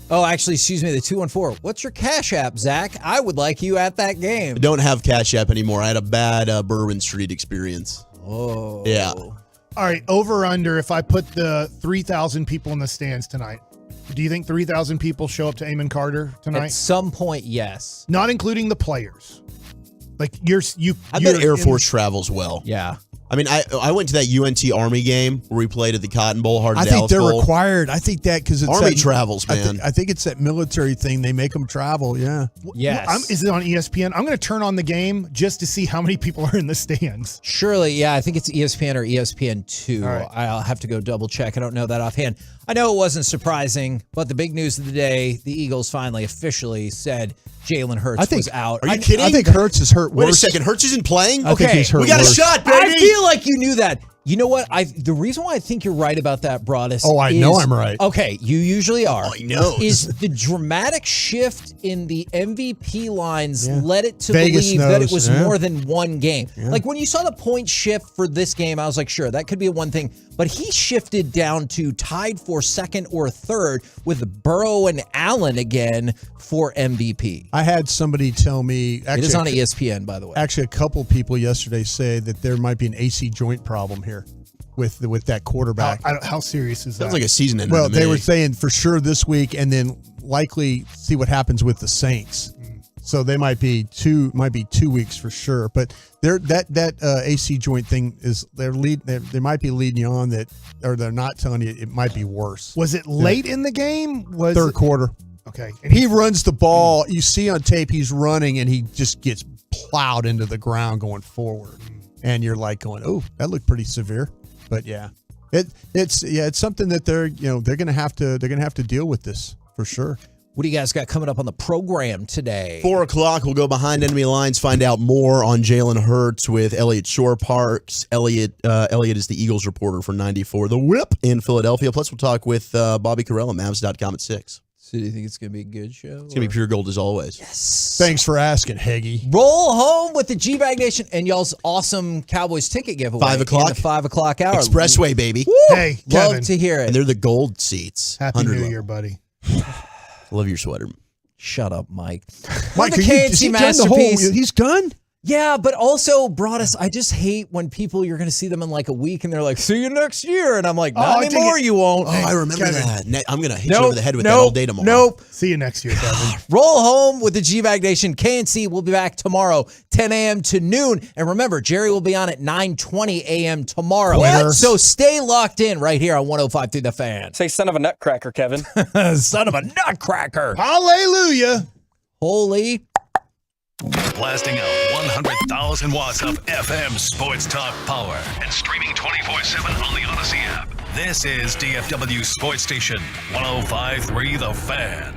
the 214. What's your Cash App, Zach? I would like you at that game. I don't have Cash App anymore. I had a bad Bourbon Street experience. Oh. Yeah. All right, over under, if I put the 3,000 people in the stands tonight, do you think 3,000 people show up to Amon Carter tonight? At some point, yes. Not including the players. Like I bet Air Force travels well. Yeah. I mean, I went to that UNT Army game where we played at the Cotton Bowl, I think they're required. I think that because it's Army travels, man. I think it's that military thing. They make them travel. Yeah. Yes. Is it on ESPN? I'm going to turn on the game just to see how many people are in the stands. Surely, yeah. I think it's ESPN or ESPN2. Right. I'll have to go double check. I don't know that offhand. I know it wasn't surprising, but the big news of the day, the Eagles finally officially said Jalen Hurts was out. Are you kidding? I think Hurts is hurt worse. Wait a second. Hurts isn't playing? I think he's hurt we got worse. a shot, baby. I feel like you knew that. You know what? The reason why I think you're right about that, Broadus. Oh, I know I'm right. Okay, you usually are. Oh, he knows. Is the dramatic shift in the MVP lines led it to Vegas believe that it knows. was Yeah. more than one game. Like when you saw the point shift for this game, I was like, sure, that could be one thing. But he shifted down to tied for second or third with Burrow and Allen again for MVP. I had somebody tell me. Actually, It is on ESPN, by the way. Actually, a couple people yesterday say that there might be an AC joint problem here with that quarterback. How serious is that? Sounds like a season ender. Well, to they me. were saying for sure this week, and then likely see what happens with the Saints. So they might be 2 weeks for sure. But that AC joint thing is they might be leading you on that, or they're not telling you it might be worse. Was it late in the game? Third quarter. Okay. And he runs the ball. You see on tape he's running, and he just gets plowed into the ground going forward. And you're like going, oh, that looked pretty severe. But yeah, it's something that they're going to have to deal with this for sure. What do you guys got coming up on the program today? 4 o'clock, we'll go behind enemy lines, find out more on Jalen Hurts with Elliott Shore Parks. Elliott is the Eagles reporter for 94 The Whip in Philadelphia. Plus, we'll talk with Bobby Carell at Mavs.com at 6. So do you think it's going to be a good show? It's going to be pure gold as always. Yes. Thanks for asking, Heggy. Roll home with the G-Bag Nation and y'all's awesome Cowboys ticket giveaway. 5 o'clock. In the 5 o'clock hour. Expressway, baby. Woo! Hey, Love Kevin. to hear it. And they're the gold seats. Happy New Year, buddy. Love your sweater. Shut up, Mike. Mike, the is he done the whole? He's done. Yeah, but also brought us. I just hate when people, you're going to see them in like a week and they're like, see you next year. And I'm like, not anymore, you won't. Oh, I remember that. I'm going to hit you Nope, over the head with that all day tomorrow. Nope. See you next year, Kevin. Roll home with the G-Bag Nation. KNC will be back tomorrow, 10 a.m. to noon. And remember, Jerry will be on at 9:20 a.m. tomorrow. What? So stay locked in right here on 105 through the Fan. Say son of a nutcracker, Kevin. Son of a nutcracker. Hallelujah. Holy. Blasting out 100,000 watts of FM sports talk power and streaming 24/7 on the Odyssey app. This is DFW Sports Station 105.3 The Fan.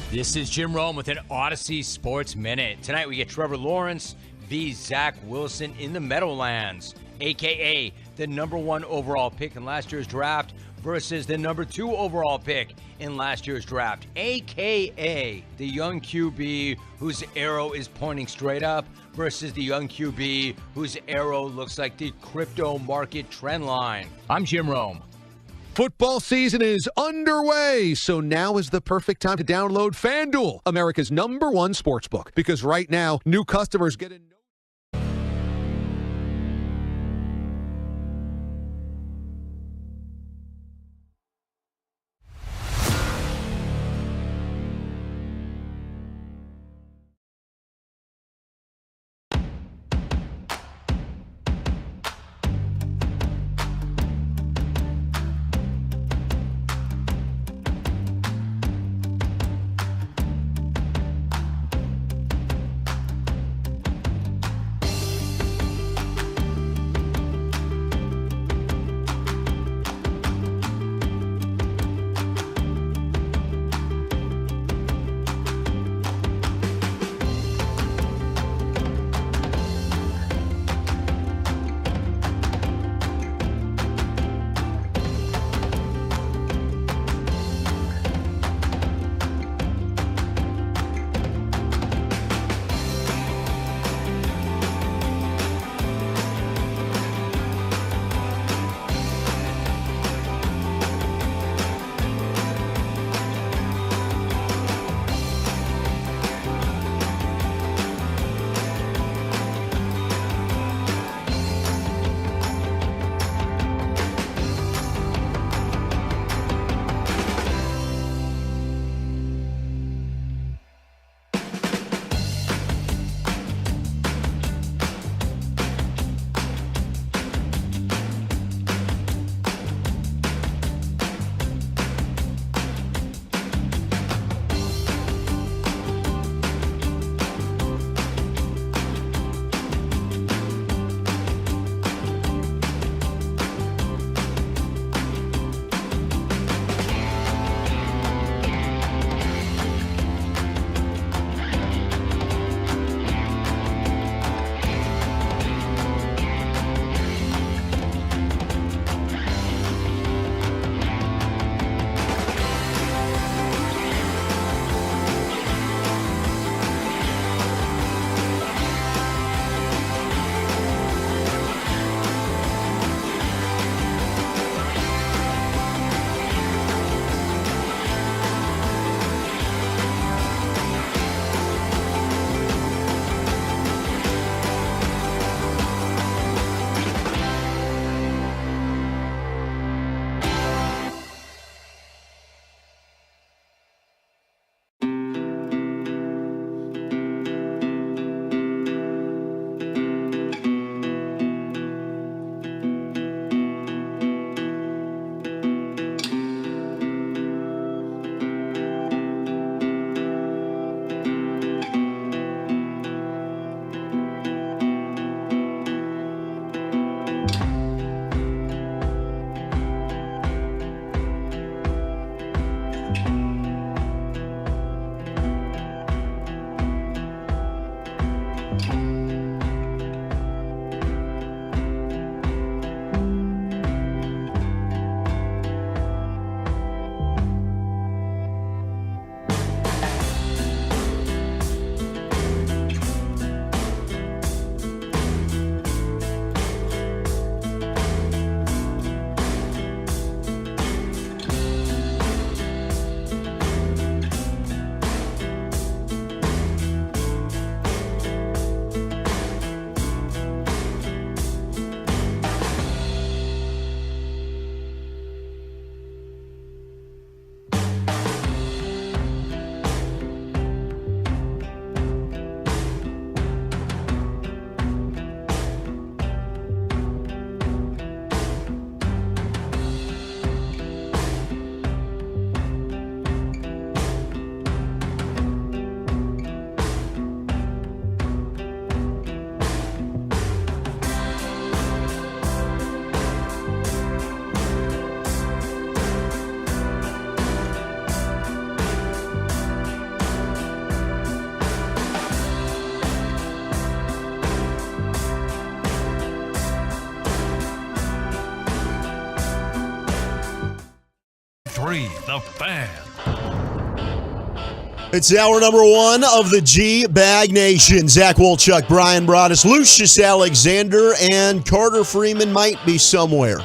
This is Jim Rome with an Odyssey Sports Minute. Tonight we get Trevor Lawrence v. Zach Wilson in the Meadowlands, a.k.a. the number 1 overall pick in last year's draft versus the number 2 overall pick in last year's draft, a.k.a. the young QB whose arrow is pointing straight up versus the young QB whose arrow looks like the crypto market trend line. I'm Jim Rome. Football season is underway, so now is the perfect time to download FanDuel, America's #1 sportsbook, because right now, new customers get in. 101.3 The Fan. It's hour number one of the G-Bag Nation. Zach Wolchuk, Brian Broaddus, Lucius Alexander, and Carter Freeman might be somewhere.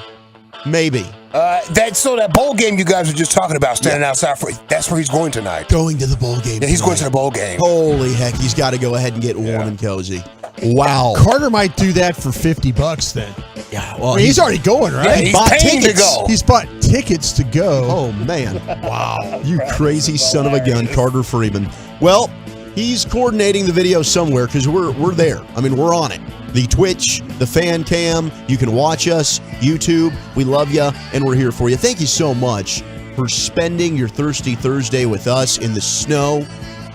Maybe. That bowl game you guys were just talking about, standing outside for, that's where he's going tonight. Going to the bowl game. Yeah, he's going to the bowl game. Holy heck, he's got to go ahead and get warm and cozy. Wow. Carter might do that for $50 then. Yeah, well, I mean, he's already going, right? Yeah, he's bought paying tickets. to go. He's bought tickets to go. Oh, man. Wow. You crazy son of a gun, Carter Freeman. Well, he's coordinating the video somewhere because we're there. I mean, we're on it. The Twitch, the fan cam, you can watch us, YouTube. We love you, and we're here for you. Thank you so much for spending your Thirsty Thursday with us in the snow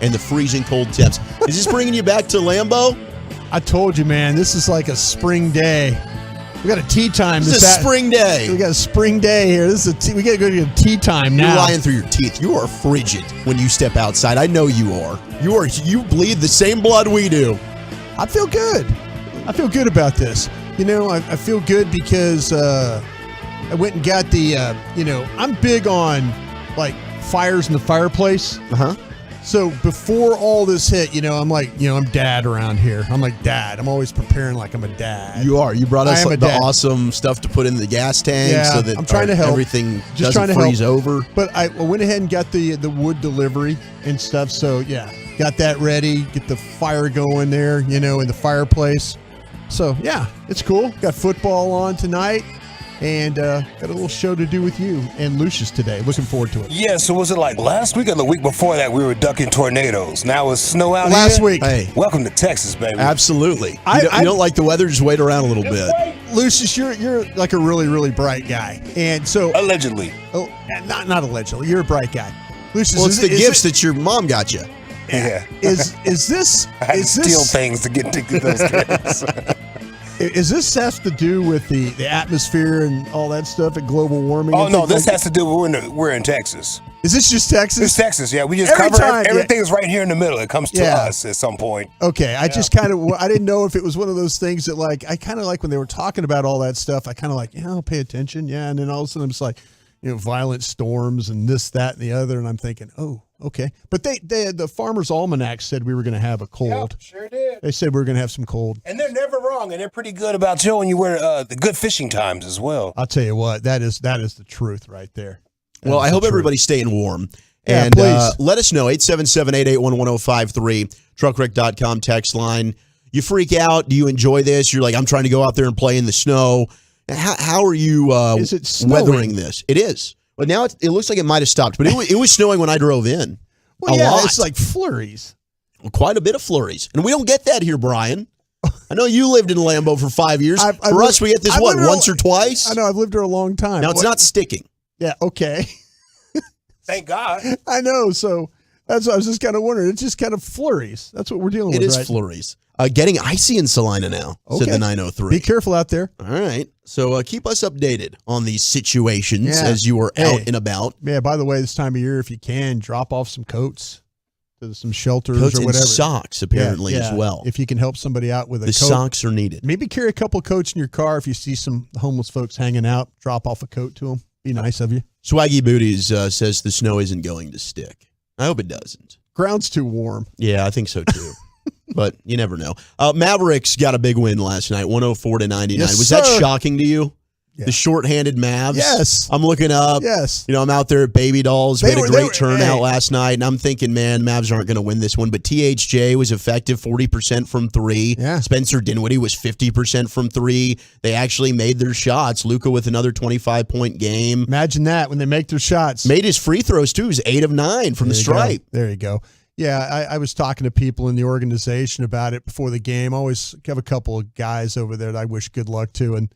and the freezing cold temps. Is this bringing you back to Lambeau? I told you, man, this is like a spring day. We got a tea time. This is a spring day. We got a spring day here. We got to go to tea time now. You're lying through your teeth. You are frigid when you step outside. I know you are. You bleed the same blood we do. I feel good. I feel good about this. You know, I feel good because I went and got the, I'm big on like fires in the fireplace. Uh-huh. So before all this hit, I'm like, I'm dad around here. I'm like dad. I'm always preparing like I'm a dad. You are. You brought us the awesome stuff to put in the gas tank so that I'm trying to help. Everything Just doesn't freeze over. But I went ahead and got the wood delivery and stuff. So, yeah, got that ready. Get the fire going there, in the fireplace. So, yeah, it's cool. Got football on tonight. And got a little show to do with you and Lucius today. Looking forward to it. Yeah, so was it like last week or the week before that we were ducking tornadoes? Now it's snow out last here? week. Hey. Welcome to Texas, baby. Absolutely. You don't like the weather, just wait around a little bit. Lucius, you're like a really, really bright guy. And so allegedly. Oh, not allegedly. You're a bright guy. Lucius, well, it's the gifts that your mom got you. Yeah. Is this I had to steal things to get to those gifts. Is this has to do with the atmosphere and all that stuff and global warming? Oh, no, this has to do with we're in Texas. Is this just Texas? It's Texas, yeah. We just cover everything is right here in the middle. It comes to us at some point. Okay, I just kind of, I didn't know if it was one of those things that like, I kind of like when they were talking about all that stuff, I kind of like, I'll pay attention. Yeah, and then all of a sudden I'm just like, violent storms and this, that, and the other. And I'm thinking, oh, okay. But the Farmer's Almanac said we were going to have a cold. Yep, sure did. They said we were going to have some cold. And they're never wrong, and they're pretty good about showing you where the good fishing times as well. I'll tell you what, that is the truth right there. Well, I hope everybody's staying warm. Yeah, and please. Let us know, 877-881-1053, truckwreck.com text line. You freak out? Do you enjoy this? You're like, I'm trying to go out there and play in the snow. How are you weathering this? It is. But now it looks like it might have stopped. But it was snowing when I drove in. Well, a lot. It's like flurries. Quite a bit of flurries. And we don't get that here, Brian. I know you lived in Lambeau for 5 years. For us, we get this, once or twice? I know. I've lived here a long time. Now, it's not sticking. Yeah, okay. Thank God. I know. So that's what I was just kind of wondering. It's just kind of flurries. That's what we're dealing with, It is right? flurries. Getting icy in Salina now, said the 903. Be careful out there. All right. So keep us updated on these situations as you are out and about. Yeah, by the way, this time of year, if you can, drop off some coats to some shelters Coats or whatever. and socks, apparently, as well. If you can help somebody out with a coat. The socks are needed. Maybe carry a couple of coats in your car. If you see some homeless folks hanging out, drop off a coat to them. Be nice of you. Swaggy Booties says the snow isn't going to stick. I hope it doesn't. Ground's too warm. Yeah, I think so, too. But you never know. Mavericks got a big win last night, 104-99. Yes, Was sir. that shocking to you? Yeah. The short-handed Mavs? Yes. I'm looking up. Yes. I'm out there at Baby Dolls. We had a great turnout hey. last night, and I'm thinking, man, Mavs aren't going to win this one. But THJ was effective 40% from three. Yeah. Spencer Dinwiddie was 50% from three. They actually made their shots. Luka with another 25-point game. Imagine that when they make their shots. Made his free throws, too. He was 8 of 9 from the stripe. There you go. Yeah, I was talking to people in the organization about it before the game. I always have a couple of guys over there that I wish good luck to, and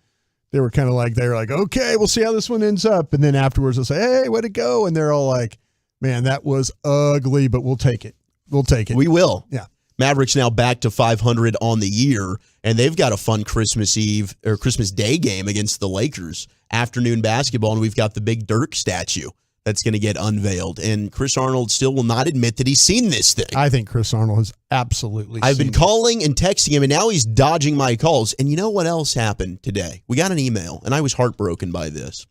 they were like, okay, we'll see how this one ends up. And then afterwards, I'll say, hey, way to go. And they're all like, man, that was ugly, but we'll take it. We'll take it. We will. Yeah. Mavericks now back to 500 on the year, and they've got a fun Christmas Eve or Christmas Day game against the Lakers. Afternoon basketball, and we've got the big Dirk statue that's going to get unveiled. And Chris Arnold still will not admit that he's seen this thing. I think Chris Arnold has absolutely I've been seen calling and texting him, and now he's dodging my calls. And you know what else happened today? We got an email, and I was heartbroken by this.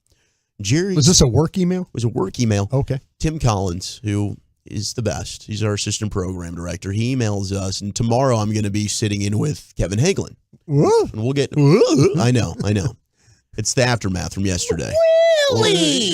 Jerry. Was this a work email? It was a work email. Okay. Tim Collins, who is the best. He's our assistant program director. He emails us, and tomorrow I'm going to be sitting in with Kevin Hagelin. Whoa. And we'll get. I know. It's the aftermath from yesterday. Really?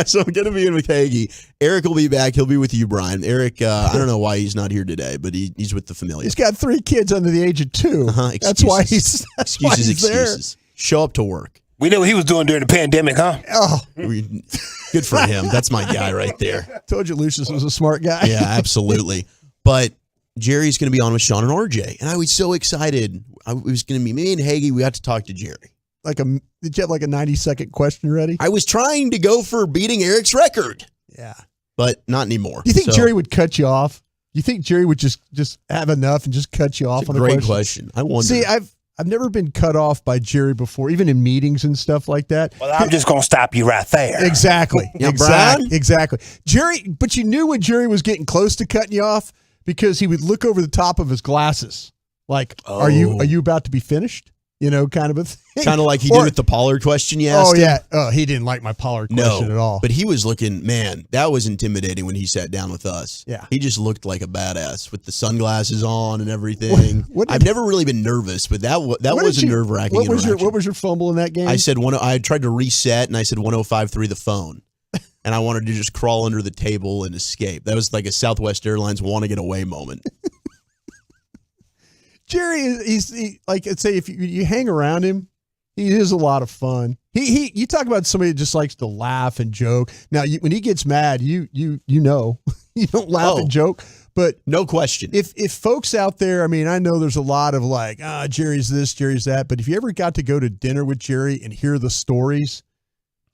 So I'm going to be in with Hagee. Eric will be back. He'll be with you, Brian. Eric, I don't know why he's not here today, but he's with the familia. He's got 3 kids under the age of 2. That's why he's Excuses. Show up to work. We know what he was doing during the pandemic, huh? Oh, good for him. That's my guy right there. Told you Lucius was a smart guy. Yeah, absolutely. But Jerry's going to be on with Sean and RJ, and I was so excited. It was going to be me and Hagee. We got to talk to Jerry. Did you have like a 90-second question ready? I was trying to go for beating Eric's record. Yeah. But not anymore. Do you think Jerry would cut you off? Do you think Jerry would just have enough and just cut you off on a question? Great question. I wonder. See, I've never been cut off by Jerry before, even in meetings and stuff like that. Well, I'm just going to stop you right there. Exactly. Yeah, Brian? Exactly. Jerry, but you knew when Jerry was getting close to cutting you off because he would look over the top of his glasses. Like, are you about to be finished? Kind of a thing. Kind of like he did with the Pollard question you asked him. Yeah. Oh, he didn't like my Pollard question at all. But he was looking, man, that was intimidating when he sat down with us. Yeah. He just looked like a badass with the sunglasses on and everything. I've never really been nervous, but that was a nerve-wracking interaction. What was your fumble in that game? I said I tried to reset, and I said 105.3 the phone. And I wanted to just crawl under the table and escape. That was like a Southwest Airlines want to get away moment. Jerry he's like, I'd say if you hang around him, he is a lot of fun. You talk about somebody that just likes to laugh and joke. Now, when he gets mad, you know you don't laugh and joke, but no question. If folks out there, I mean, I know there's a lot of like, Jerry's this, Jerry's that, but if you ever got to go to dinner with Jerry and hear the stories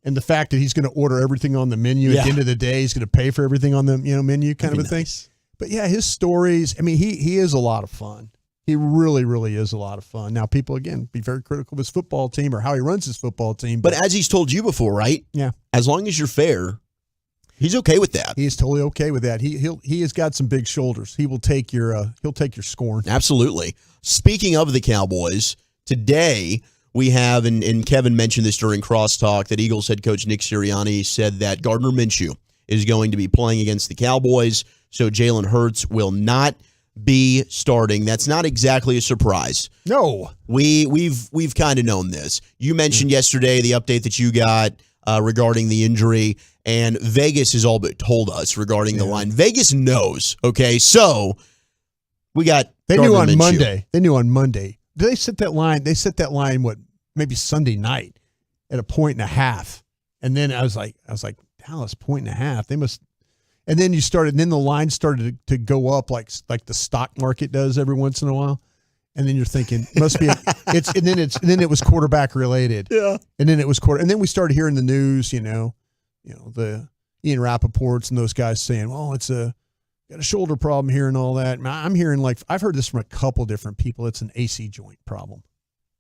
and the fact that he's going to order everything on the menu at the end of the day, he's going to pay for everything on the menu kind of a thing. But yeah, his stories, I mean, he is a lot of fun. He really, really is a lot of fun. Now, people, again, be very critical of his football team or how he runs his football team. But as he's told you before, right? Yeah. As long as you're fair, he's okay with that. He's totally okay with that. He has got some big shoulders. He will take your scorn. Absolutely. Speaking of the Cowboys, today we have, and Kevin mentioned this during Crosstalk, that Eagles head coach Nick Sirianni said that Gardner Minshew is going to be playing against the Cowboys, so Jalen Hurts will not be starting. That's not exactly a surprise. No. We've kind of known this. You mentioned yesterday the update that you got regarding the injury, and Vegas has all but told us regarding the line. Vegas knows, okay? So we got They Gardner knew on Minshew. Monday. They knew on Monday. They set that line, maybe Sunday night at 1.5. And then I was like, Dallas, 1.5. They must. And then then the line started to go up like the stock market does every once in a while. And then you're thinking, must be, and then it was quarterback related. Yeah. And then it was and then we started hearing the news, the Ian Rappaports and those guys saying, well, it's got a shoulder problem here and all that. And I'm hearing I've heard this from a couple different people. It's an AC joint problem.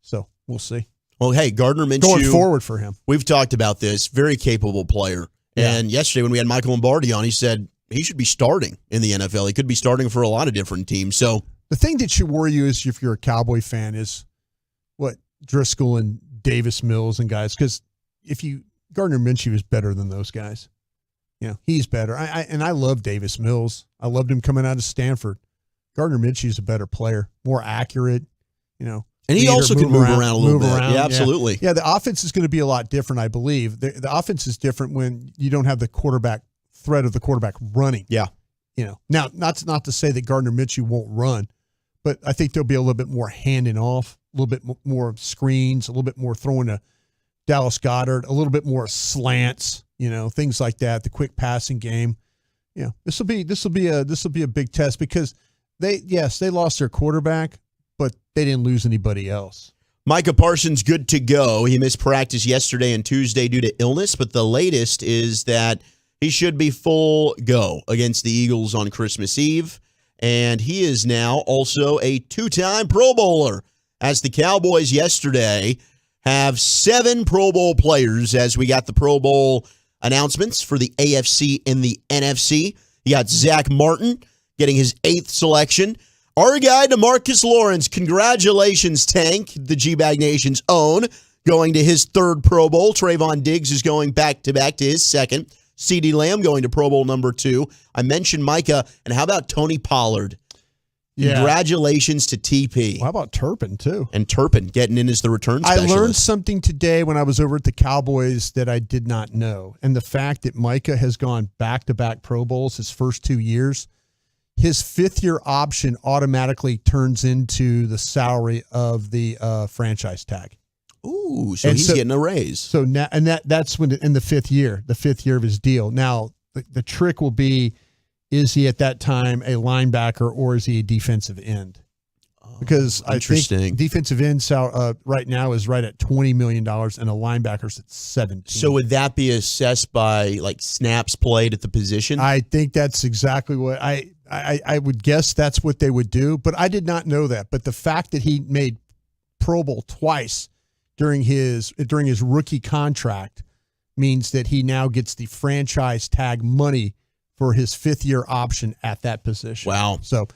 So we'll see. Well, hey, Gardner Minshew. Going forward for him. We've talked about this. Very capable player. Yeah. And yesterday when we had Michael Lombardi on, he said he should be starting in the NFL. He could be starting for a lot of different teams. So the thing that should worry you is if you're a Cowboy fan is what Driscoll and Davis Mills and guys, because Gardner Minshew is better than those guys. He's better. I love Davis Mills. I loved him coming out of Stanford. Gardner Minshew is a better player, more accurate, And he also can move around a little bit. Yeah, absolutely. Yeah, the offense is going to be a lot different, I believe. The offense is different when you don't have the threat of the quarterback running. Yeah. Now, not to say that Gardner Minshew won't run, but I think there'll be a little bit more handing off, a little bit more screens, a little bit more throwing to Dallas Goedert, a little bit more slants, things like that, the quick passing game. This will be a big test because they lost their quarterback, but they didn't lose anybody else. Micah Parsons good to go. He missed practice yesterday and Tuesday due to illness, but the latest is that he should be full go against the Eagles on Christmas Eve. And he is now also a 2-time Pro Bowler, as the Cowboys yesterday have 7 Pro Bowl players as we got the Pro Bowl announcements for the AFC and the NFC. You got Zach Martin getting his 8th selection. Our guy, DeMarcus Lawrence, congratulations, Tank, the G-Bag Nation's own, going to his third Pro Bowl. Trayvon Diggs is going back-to-back to his second. CeeDee Lamb going to Pro Bowl number 2. I mentioned Micah, and how about Tony Pollard? Yeah. Congratulations to TP. Well, how about Turpin, too? And Turpin getting in as the return specialist. I learned something today when I was over at the Cowboys that I did not know. And the fact that Micah has gone back-to-back Pro Bowls his first 2 years, his fifth-year option automatically turns into the salary of the franchise tag. Ooh, so he's getting a raise. So now, and that's when in the fifth year of his deal. Now, the trick will be, is he at that time a linebacker or is he a defensive end? Because I think defensive end right now is right at $20 million and a linebacker's at 17. So would that be assessed by like snaps played at the position? I think that's exactly what I would guess that's what they would do, but I did not know that. But the fact that he made Pro Bowl twice during his rookie contract means that he now gets the franchise tag money for his fifth-year option at that position. Wow. So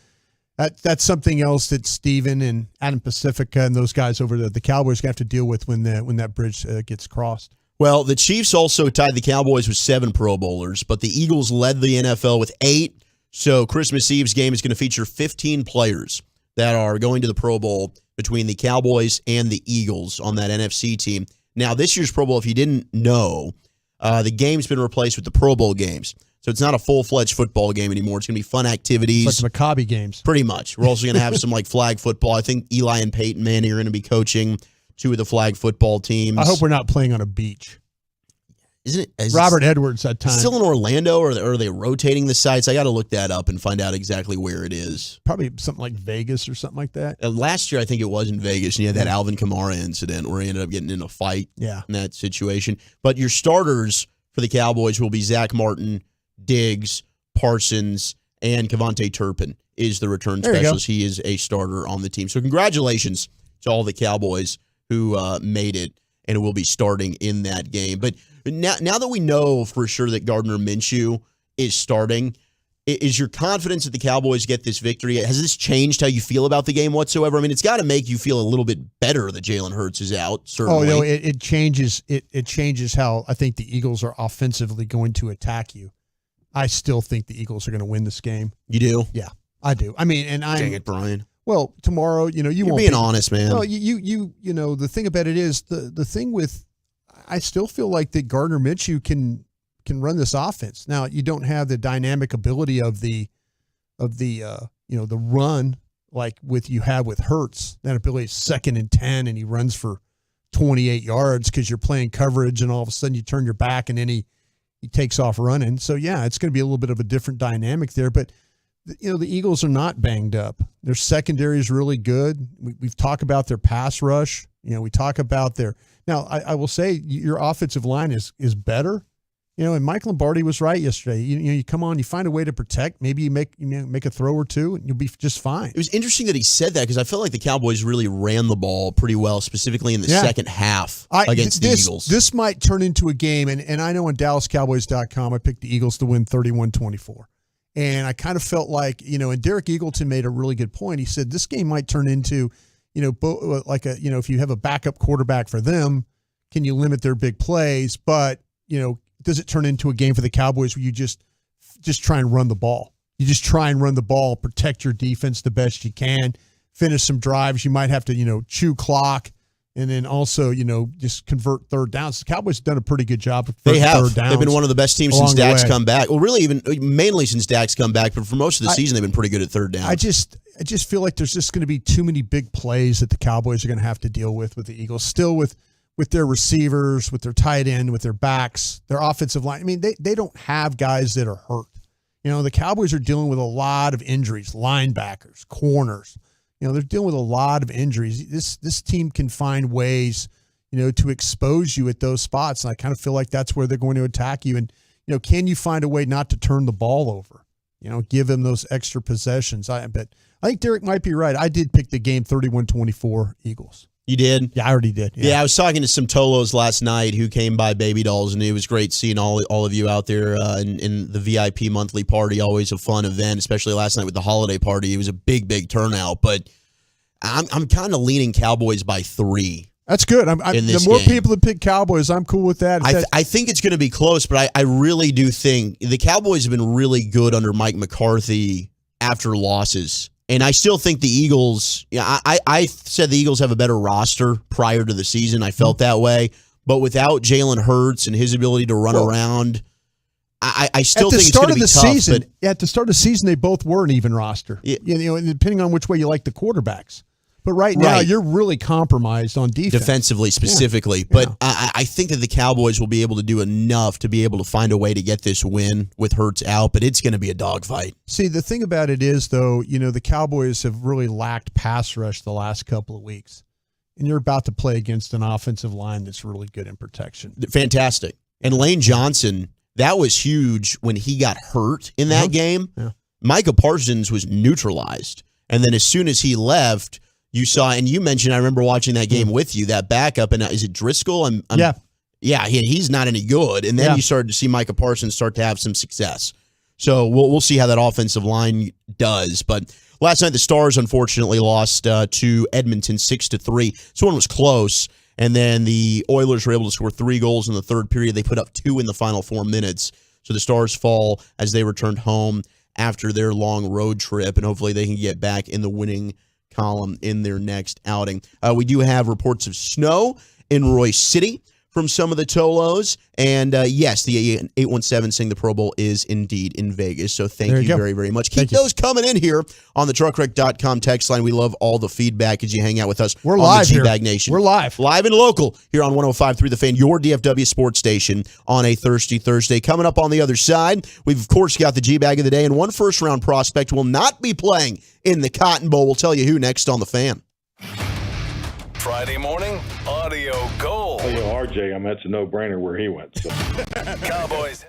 that's something else that Steven and Adam Pacifica and those guys over the Cowboys have to deal with when that bridge gets crossed. Well, the Chiefs also tied the Cowboys with 7 Pro Bowlers, but the Eagles led the NFL with 8. So Christmas Eve's game is going to feature 15 players that are going to the Pro Bowl between the Cowboys and the Eagles on that NFC team. Now, this year's Pro Bowl, if you didn't know, the game's been replaced with the Pro Bowl games. So it's not a full-fledged football game anymore. It's going to be fun activities. It's like the Maccabi games. Pretty much. We're also going to have some like flag football. I think Eli and Peyton Manning are going to be coaching 2 of the flag football teams. I hope we're not playing on a beach. Isn't it? Robert Edwards that time. Still in Orlando, or are they rotating the sites? I got to look that up and find out exactly where it is. Probably something like Vegas or something like that. Last year, I think it was in Vegas, and you had that Alvin Kamara incident where he ended up getting in a fight in that situation. But your starters for the Cowboys will be Zach Martin, Diggs, Parsons, and Kevontae Turpin is the return specialist. He is a starter on the team. So congratulations to all the Cowboys who made it and who will be starting in that game. But now that we know for sure that Gardner Minshew is starting, is your confidence that the Cowboys get this victory? Has this changed how you feel about the game whatsoever? I mean, it's got to make you feel a little bit better that Jalen Hurts is out, certainly. Oh, no, it changes. It changes how I think the Eagles are offensively going to attack you. I still think the Eagles are going to win this game. You do? Yeah, I do. I mean, and dang it, Brian. Well, tomorrow, you're won't being honest, man. Well, you the thing about it is the thing with, I still feel like that Gardner Minshew can run this offense. Now, you don't have the dynamic ability of the run like you have with Hurts. That ability is 2nd and 10 and he runs for 28 yards because you're playing coverage and all of a sudden you turn your back and then he takes off running. So yeah, it's going to be a little bit of a different dynamic there, but the Eagles are not banged up. Their secondary is really good. We've talked about their pass rush. We talk about now I will say your offensive line is better. And Mike Lombardi was right yesterday. You come on, you find a way to protect. Maybe you make a throw or two, and you'll be just fine. It was interesting that he said that because I felt like the Cowboys really ran the ball pretty well, specifically in the second half against the Eagles. This might turn into a game, and I know on DallasCowboys.com I picked the Eagles to win 31-24. And I kind of felt like, and Derek Eagleton made a really good point. He said this game might turn into, if you have a backup quarterback for them, can you limit their big plays? But, does it turn into a game for the Cowboys where you just try and run the ball? You just try and run the ball, protect your defense the best you can, finish some drives. You might have to, chew clock, and then also, just convert third downs. The Cowboys have done a pretty good job of third downs. They've been one of the best teams since Dak's come back. Well, really, mainly since Dak's come back, but for most of the season, they've been pretty good at third downs. I just feel like there's just going to be too many big plays that the Cowboys are going to have to deal with the Eagles. Still with their receivers, with their tight end, with their backs, their offensive line. I mean, they don't have guys that are hurt. The Cowboys are dealing with a lot of injuries, linebackers, corners. They're dealing with a lot of injuries. This team can find ways, to expose you at those spots. And I kind of feel like that's where they're going to attack you. And, can you find a way not to turn the ball over? Give them those extra possessions. But I think Derek might be right. I did pick the game 31-24 Eagles. You did? Yeah, I already did. Yeah, I was talking to some Tolos last night who came by Baby Dolls, and it was great seeing all of you out there in the VIP monthly party. Always a fun event, especially last night with the holiday party. It was a big turnout, but I'm kind of leaning Cowboys by 3. That's good. The more people that pick Cowboys, I'm cool with that. I think it's going to be close, but I really do think the Cowboys have been really good under Mike McCarthy after losses. And I still think the Eagles, I said the Eagles have a better roster prior to the season. I felt that way. But without Jalen Hurts and his ability to run around, I still think it's going to be tough. At the start of the season, they both were an even roster. Depending on which way you like the quarterbacks. But right now, you're really compromised on defense. Defensively, specifically. Yeah. But I think that the Cowboys will be able to do enough to be able to find a way to get this win with Hurts out, but it's going to be a dogfight. See, the thing about it is, though, the Cowboys have really lacked pass rush the last couple of weeks. And you're about to play against an offensive line that's really good in protection. Fantastic. And Lane Johnson, that was huge when he got hurt in that game. Yeah. Micah Parsons was neutralized. And then as soon as he left, you saw, and you mentioned, I remember watching that game with you, that backup, and is it Driscoll? Yeah, he's not any good. And then you started to see Micah Parsons start to have some success. So we'll see how that offensive line does. But last night, the Stars unfortunately lost to Edmonton 6-3. This one was close. And then the Oilers were able to score 3 goals in the third period. They put up 2 in the final 4 minutes. So the Stars fall as they returned home after their long road trip. And hopefully they can get back in the winning column in their next outing. We do have reports of snow in Royce City from some of the Tolos. And yes, the 817 saying the Pro Bowl is indeed in Vegas. So thank you very, very much. Keep those coming in here on the truckwreck.com text line. We love all the feedback as you hang out with us. We're on live the here. G-Bag Nation. We're live. Live and local here on 105.3 The Fan, your DFW sports station on a Thirsty Thursday. Coming up on the other side, we've of course got the G-Bag of the day, and one first-round prospect will not be playing in the Cotton Bowl. We'll tell you who next on The Fan. Friday morning, audio gold. Oh, RJ, it's a no-brainer where he went. So. Cowboys.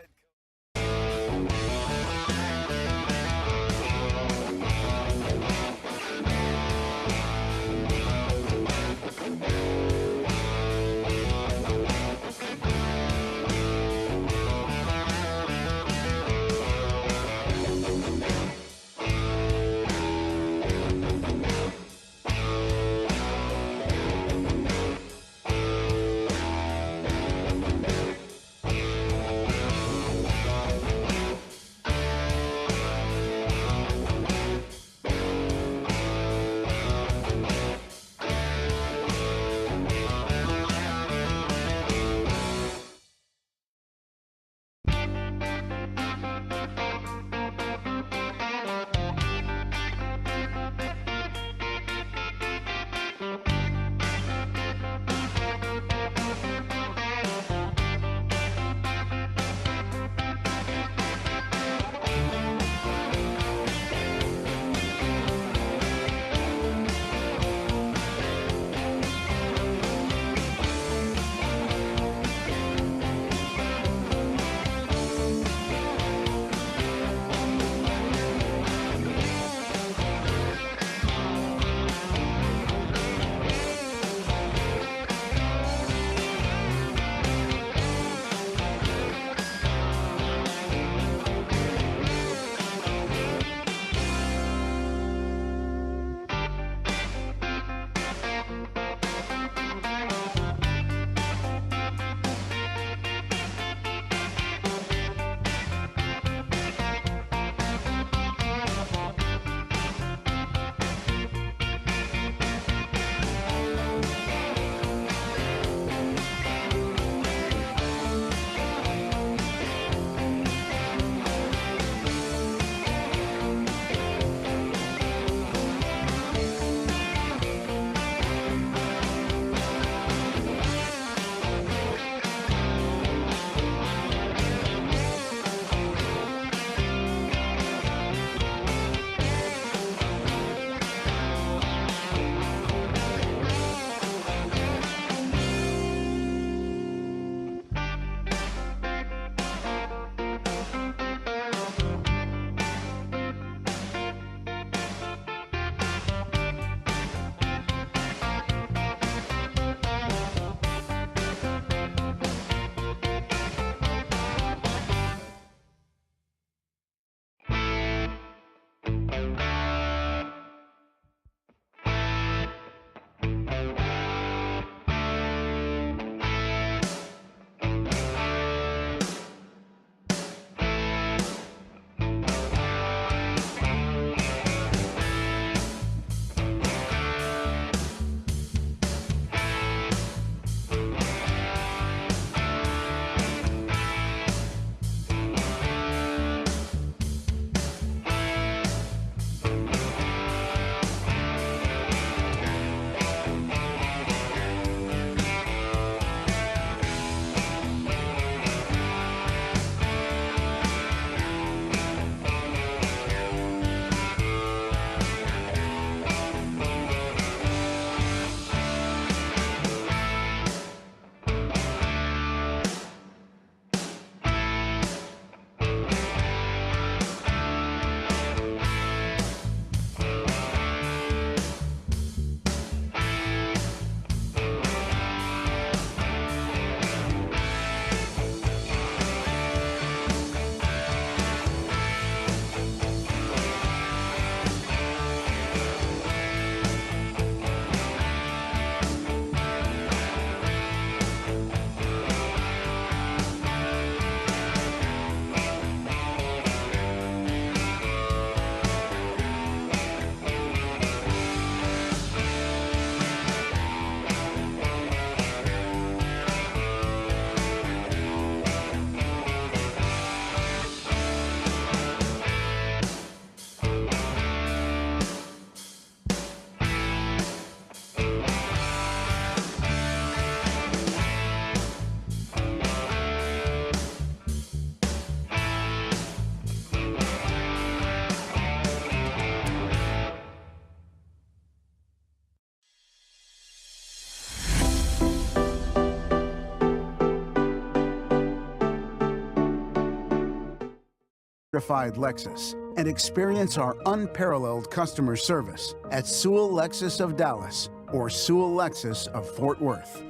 certified Lexus and experience our unparalleled customer service at Sewell Lexus of Dallas or Sewell Lexus of Fort Worth.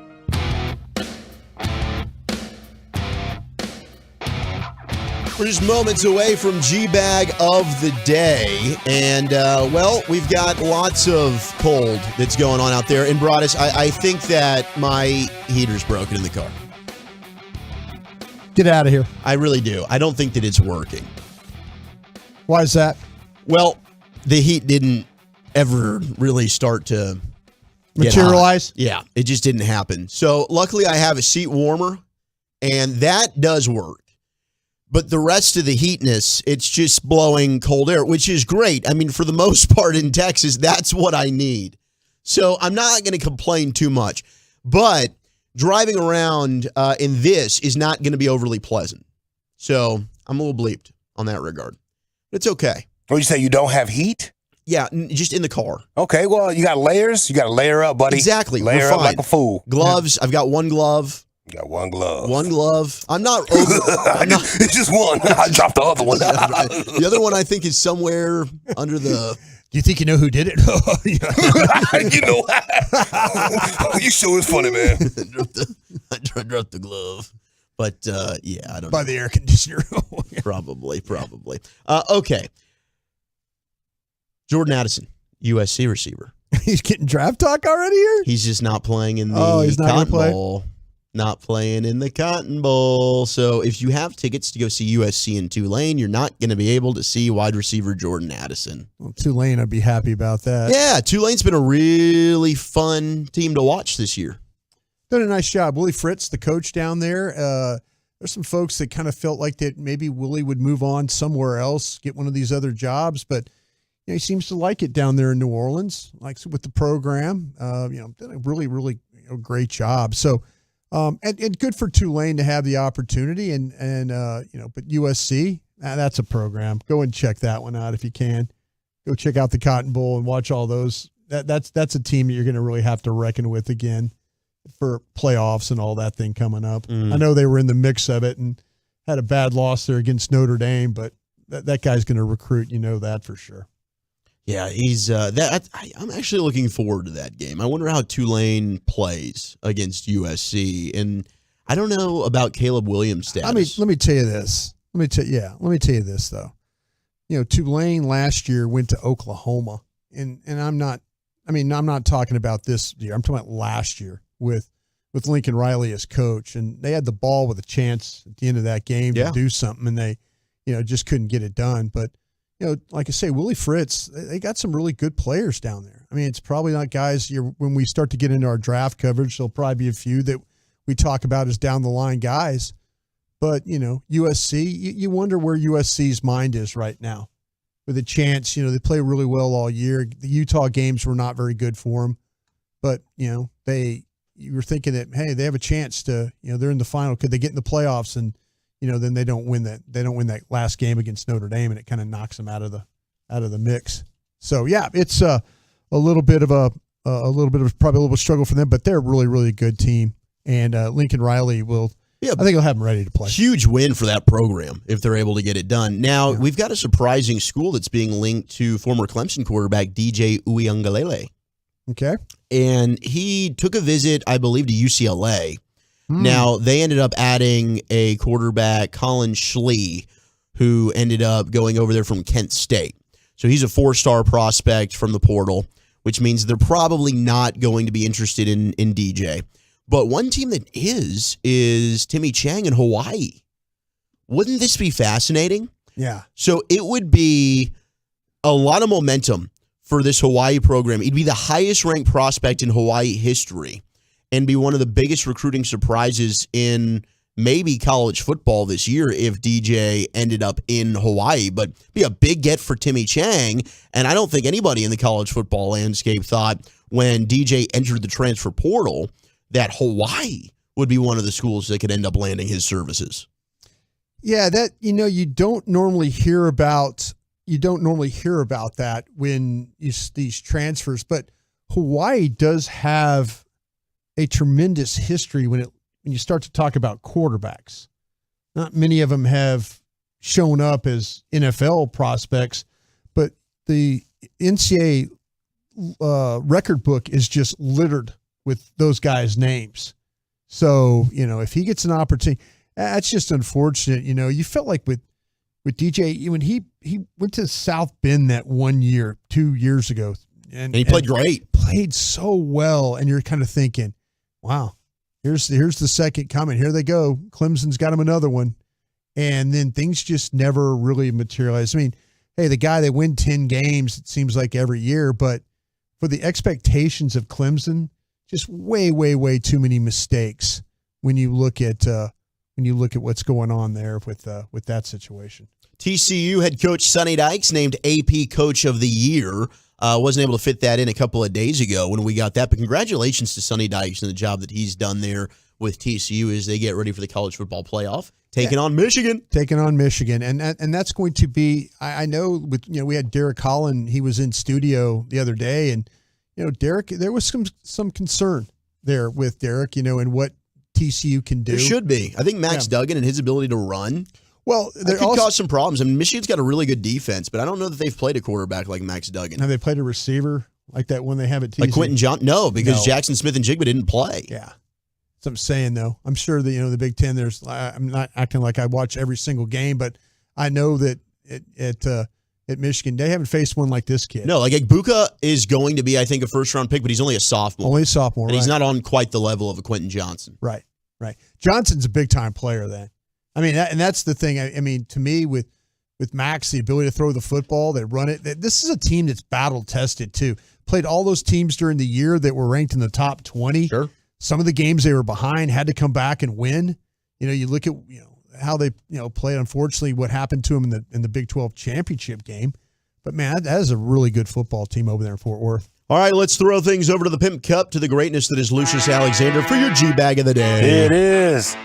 We're just moments away from G-Bag of the day. And, well, we've got lots of cold that's going on out there. And, Broadus, I think that my heater's broken in the car. Get out of here. I really do. I don't think that it's working. Why is that? Well, the heat didn't ever really start to materialize. Yeah, it just didn't happen. So luckily I have a seat warmer, and that does work. But the rest of the heatness, it's just blowing cold air, which is great. I mean, for the most part in Texas, that's what I need. So I'm not going to complain too much. But driving around in this is not going to be overly pleasant. So I'm a little bleeped on that regard. It's okay. What you say, you don't have heat? Yeah, just in the car. Okay, well, you got layers. You got to layer up, buddy. Exactly. Layer We're up fine. like a fool. Gloves. I've got one glove. You got one glove. One glove. I'm not over. It's just one. I dropped the other one. The other one I think is somewhere under the. Do you think you know who did it? You know, you sure is funny, man. I dropped the glove. But, yeah, I don't know. By the air conditioner. Probably. Okay. Jordan Addison, USC receiver. He's getting draft talk already here? He's just not playing in the Cotton Bowl. Not playing in the Cotton Bowl. So if you have tickets to go see USC in Tulane, you're not going to be able to see wide receiver Jordan Addison. Well, Tulane, I'd be happy about that. Yeah, Tulane's been a really fun team to watch this year. Done a nice job. Willie Fritz, the coach down there. There's some folks that kind of felt like that maybe Willie would move on somewhere else, get one of these other jobs, but he seems to like it down there in New Orleans, likes it with the program. Did a really, really great job. So, and good for Tulane to have the opportunity, but USC, that's a program. Go and check that one out if you can. Go check out the Cotton Bowl and watch all those. That's a team that you're going to really have to reckon with again for playoffs and all that thing coming up. I know they were in the mix of it and had a bad loss there against Notre Dame, but that guy's going to recruit. You know that for sure. Yeah, he's I'm actually looking forward to that game. I wonder how Tulane plays against USC, and I don't know about Caleb Williams' status. Let me tell you this. Let me tell you this though. Tulane last year went to Oklahoma, and I'm not talking about this year. I'm talking about last year with Lincoln Riley as coach, and they had the ball with a chance at the end of that game to do something, and they, just couldn't get it done. But like I say, Willie Fritz, they got some really good players down there. I mean, it's probably not guys when we start to get into our draft coverage, there'll probably be a few that we talk about as down the line guys. But, USC, you wonder where USC's mind is right now. With a chance, they play really well all year. The Utah games were not very good for them. But, you were thinking that, hey, they have a chance to, they're in the final. Could they get in the playoffs? And, then they don't win that. They don't win that last game against Notre Dame, and it kind of knocks them out of the mix. So yeah, it's a little bit of probably a little struggle for them, but they're a really, really good team. And Lincoln Riley will. Yeah, I think he'll have them ready to play. Huge win for that program if they're able to get it done. Now we've got a surprising school that's being linked to former Clemson quarterback DJ Uiagalelei. Okay, and he took a visit, I believe, to UCLA. Now, they ended up adding a quarterback, Colin Schlee, who ended up going over there from Kent State. So he's a 4-star prospect from the portal, which means they're probably not going to be interested in DJ. But one team that is Timmy Chang in Hawaii. Wouldn't this be fascinating? Yeah. So it would be a lot of momentum for this Hawaii program. It'd be the highest ranked prospect in Hawaii history, and be one of the biggest recruiting surprises in maybe college football this year if DJ ended up in Hawaii. But be a big get for Timmy Chang, and I don't think anybody in the college football landscape thought when DJ entered the transfer portal that Hawaii would be one of the schools that could end up landing his services. Yeah, that you don't normally hear about that when these transfers, but Hawaii does have a tremendous history when you start to talk about quarterbacks. Not many of them have, shown up as NFL prospects, but the NCAA record book is just littered with those guys' names. So, if he gets an opportunity, that's just unfortunate. You felt like with DJ, when he went to South Bend that 1 year, 2 years ago, and he played great. Played so well, and you're kind of thinking, wow, here's the second coming. Here they go. Clemson's got him another one. And then things just never really materialize. I mean, hey, the guy, they win 10 games, it seems like every year, but for the expectations of Clemson, just way, way, way too many mistakes when you look at what's going on there with that situation. TCU head coach Sonny Dykes named AP Coach of the Year. Wasn't able to fit that in a couple of days ago when we got that, but congratulations to Sonny Dykes and the job that he's done there with TCU as they get ready for the college football playoff. Taking on Michigan. And that's going to be, I know we had Derek Holland, he was in studio the other day, and Derek, there was some concern there with Derek, and what TCU can do. There should be. I think Max Duggan and his ability to run, there could cause some problems. I mean, Michigan's got a really good defense, but I don't know that they've played a quarterback like Max Duggan. Have they played a receiver like that one they have at TCU? Like Quentin John? No, because Jackson Smith and Jigba didn't play. Yeah. That's what I'm saying, though. I'm sure that, the Big Ten, I'm not acting like I watch every single game, but I know that at Michigan, they haven't faced one like this kid. No, like Egbuka is going to be, I think, a first-round pick, but he's only a sophomore. Only a sophomore, and he's not on quite the level of a Quentin Johnson. Right. Johnson's a big-time player then. I mean, and that's the thing. I mean, to me, with Max, the ability to throw the football, they run it. This is a team that's battle-tested, too. Played all those teams during the year that were ranked in the top 20. Sure. Some of the games they were behind had to come back and win. You look at how they played. Unfortunately, what happened to them in the Big 12 championship game. But man, that is a really good football team over there in Fort Worth. All right, let's throw things over to the Pimp Cup, to the greatness that is Lucius Alexander for your G-Bag of the day. It is.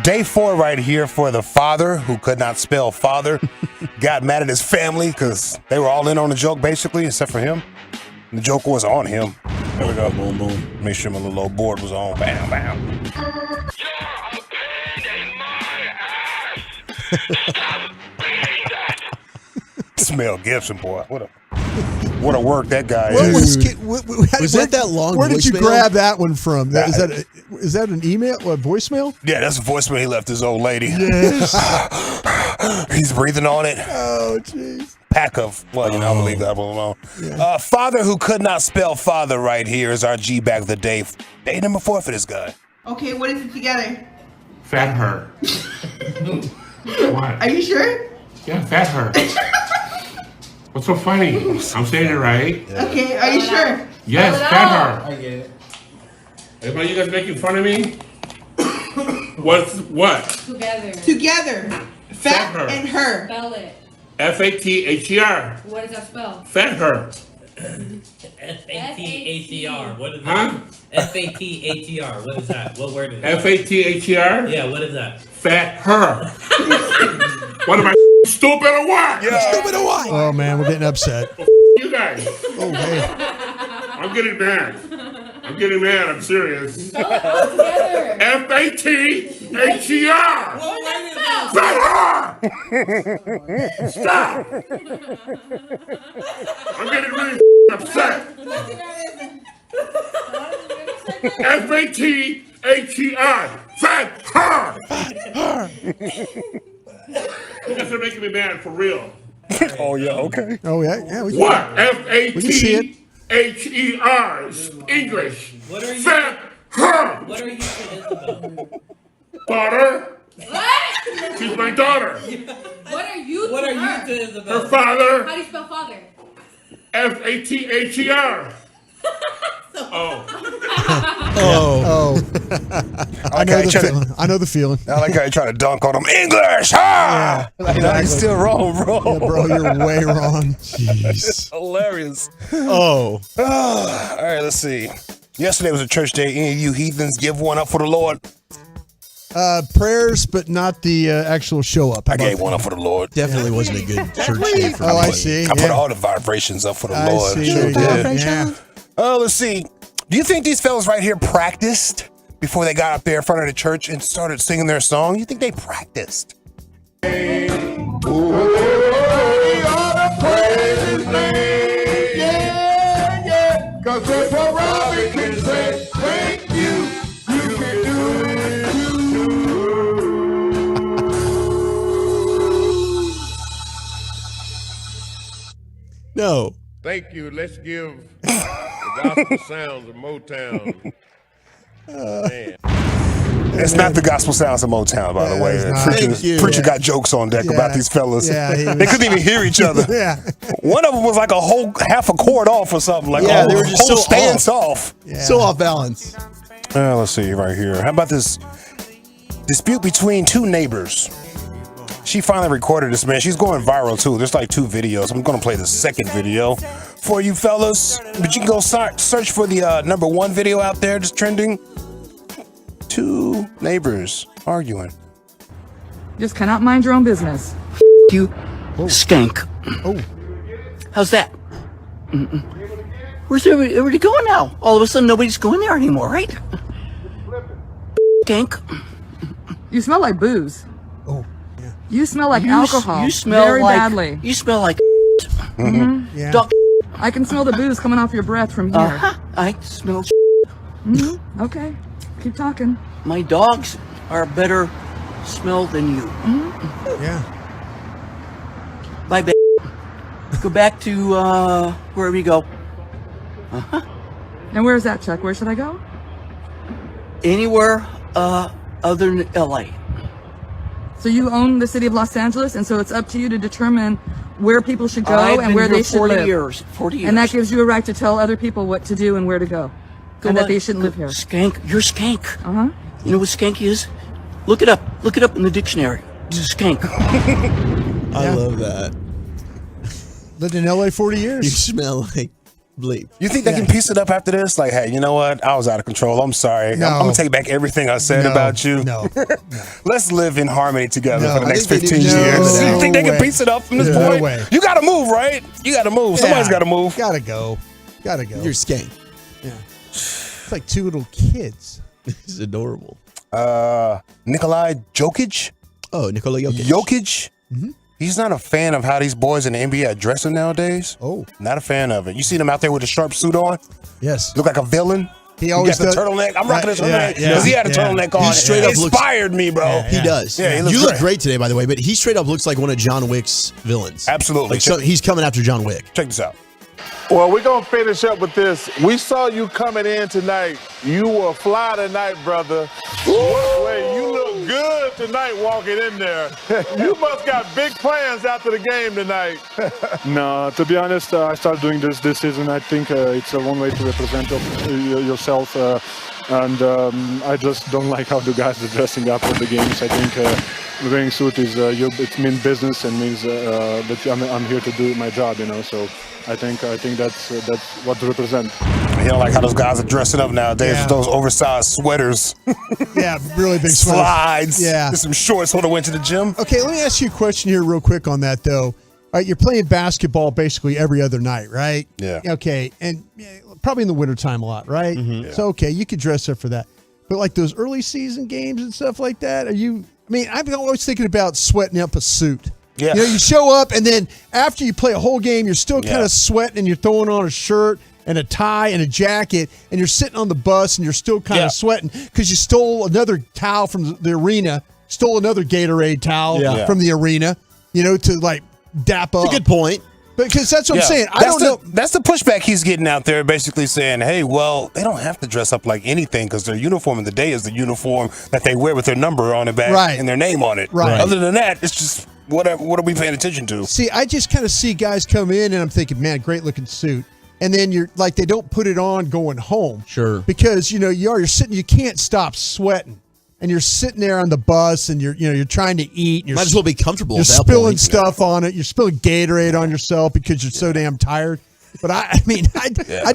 Day 4 right here for the father who could not spell father. Got mad at his family because they were all in on the joke, basically, except for him. The joke was on him. There we go. Boom, boom. Make sure my little old board was on. Bam, bam. Smell Gibson, boy. What a work that guy is. Was that long? Where did you grab that one from? Is that an email? A voicemail? Yeah, that's a voicemail he left his old lady. Yes. He's breathing on it. Oh, jeez. Pack of, I'll leave that one alone. Yeah. Father who could not spell father right here is our G-Bag of the day. Day number 4 for this guy. Okay, what is it together? Fat her. What? Are you sure? Yeah, fat her. What's so funny? I'm saying it right. Yeah. Okay, are you sure? Yes, fat her. I get it. Everybody, you guys making fun of me? What? Together. Fat her. And her. Spell it. F-A-T-H-E-R. What does that spell? Fat her. F-A-T-H-E-R. What is that? Huh? F-A-T-H-E-R. What is that? What word is that? F-A-T-H-E-R? Yeah, what is that? Fat her. What am I, stupid or what? Yeah. Stupid or what? Oh, man, we're getting upset. You guys. Oh, hey. I'm getting mad. I'm serious. F-A-T-H-E-R. Fat her. Stop. I'm getting really upset. F-A-T-H-E-R. Fat her. You guys are making me mad for real. Oh, yeah, okay. Oh, yeah. What? F-A-T-H-E-R. English. What are you? Fat her. What are you to Isabel? Daughter. What? She's my daughter. What are you to What are her? you to Isabel? Her father. How do you spell father? F-A-T-H-E-R. Oh. I know the feeling. I like how you trying to dunk on him. English! Ah! Yeah, exactly. He's still wrong, bro. Yeah, bro, you're way wrong. Jeez. Hilarious. Oh. All right, let's see. Yesterday was a church day. Any of you heathens give one up for the Lord? Prayers, but not the actual show up. I gave one up for the Lord. Definitely wasn't a good church day for Oh, me. I see. I put all the vibrations up for the Lord. I see. Sure did. Yeah. Let's see. Do you think these fellas right here practiced before they got up there in front of the church and started singing their song? You think they practiced? We ought to praise his name. Yeah, yeah. Cause if a Robbie can say thank you, you can do it too. No. Thank you. Let's give the gospel sounds of Motown. Man. It's not the gospel sounds of Motown, by the way. Preacher got jokes on deck about these fellas. Yeah, they couldn't even hear each other. Yeah. One of them was like a whole half a chord off or something. Like they were just whole so stance off. So off balance. Let's see right here. How about this dispute between two neighbors? She finally recorded this, man. She's going viral, too. There's like 2 videos. I'm going to play the second video for you fellas. But you can go search for the #1 video out there just trending. 2 neighbors arguing. Just cannot mind your own business. You skank. Oh. How's that? Where's everybody going now? All of a sudden, nobody's going there anymore, right? Skank. You smell like booze. Oh, yeah. You smell like alcohol. You smell very like, badly. You smell like Yeah. dog. I can smell the booze coming off your breath from here. I smell Okay. Keep talking. My dogs are a better smell than you. Yeah. Bye, babe. Go back to wherever you go. And where's that, Chuck? Where should I go? Anywhere other than L.A. So you own the city of Los Angeles, and so it's up to you to determine where people should go I've and been where here they should 40 live. years. 40 years. And that gives you a right to tell other people what to do and where to go. And that they shouldn't live here. Skank. You're skank. Uh-huh. You know what skank is? Look it up. Look it up in the dictionary. It's a skank. I love that. Lived in LA 40 years. You smell like bleep. You think they can piece it up after this? Like, hey, you know what? I was out of control. I'm sorry. No. I'm going to take back everything I said about you. No. Let's live in harmony together No, for the I next think they 15 need to years. no You think they can way. piece it up from this No point? way. You got to move, right? You got to move. Somebody's got to move. Gotta go. Gotta go. You're skank. Yeah. It's like 2 little kids. It's adorable. Nikolai Jokic? Oh, Nikola Jokic. Jokic? Mm-hmm. He's not a fan of how these boys in the NBA are dressing nowadays. Oh. Not a fan of it. You see them out there with a sharp suit on? Yes. Look like a villain? He always got the does. turtleneck. I'm rocking his turtleneck because Yeah, he had a turtleneck on. He straight up looks- inspired me, bro. He does. Yeah, he looks you look great. great today, by the way, but he straight up looks like one of John Wick's villains. Absolutely. Like he's coming after John Wick. Check this out. Well, we're going to finish up with this. We saw you coming in tonight. You were fly tonight, brother. Wait, you look good tonight walking in there. You must got big plans after the game tonight. No, to be honest, I started doing this season. I think it's one way to represent yourself. And I just don't like how the guys are dressing up for the games. I think wearing suit is it means business and means that I'm here to do my job, you know. So I think that's what to represent. You don't like how those guys are dressing up nowadays with those oversized sweaters. Yeah, really big slides. Yeah. With some shorts when I went to the gym. Okay, let me ask you a question here real quick on that, though. All right, you're playing basketball basically every other night, right? Yeah. Okay, and probably in the wintertime a lot, right? Yeah. So, okay, you could dress up for that. But like those early season games and stuff like that, I'm always thinking about sweating up a suit. Yeah. You know, you show up and then after you play a whole game, you're still kind of sweating and you're throwing on a shirt and a tie and a jacket and you're sitting on the bus and you're still kind of sweating because you stole another towel from the arena, stole another Gatorade towel from the arena, you know, to like dap up. That's a good point. Because that's what I'm saying. I don't know. That's the pushback he's getting out there, basically saying, hey, well, they don't have to dress up like anything because their uniform of the day is the uniform that they wear with their number on the back and their name on it. Right. Other than that, it's just whatever. What are we paying attention to? See, I just kind of see guys come in and I'm thinking, man, great looking suit. And then you're like, they don't put it on going home. Sure. Because, you know, you're sitting, you can't stop sweating. And you're sitting there on the bus and you're trying to eat. And Might as well be comfortable. You're at that spilling point. stuff on it. You're spilling Gatorade on yourself because you're so damn tired. But I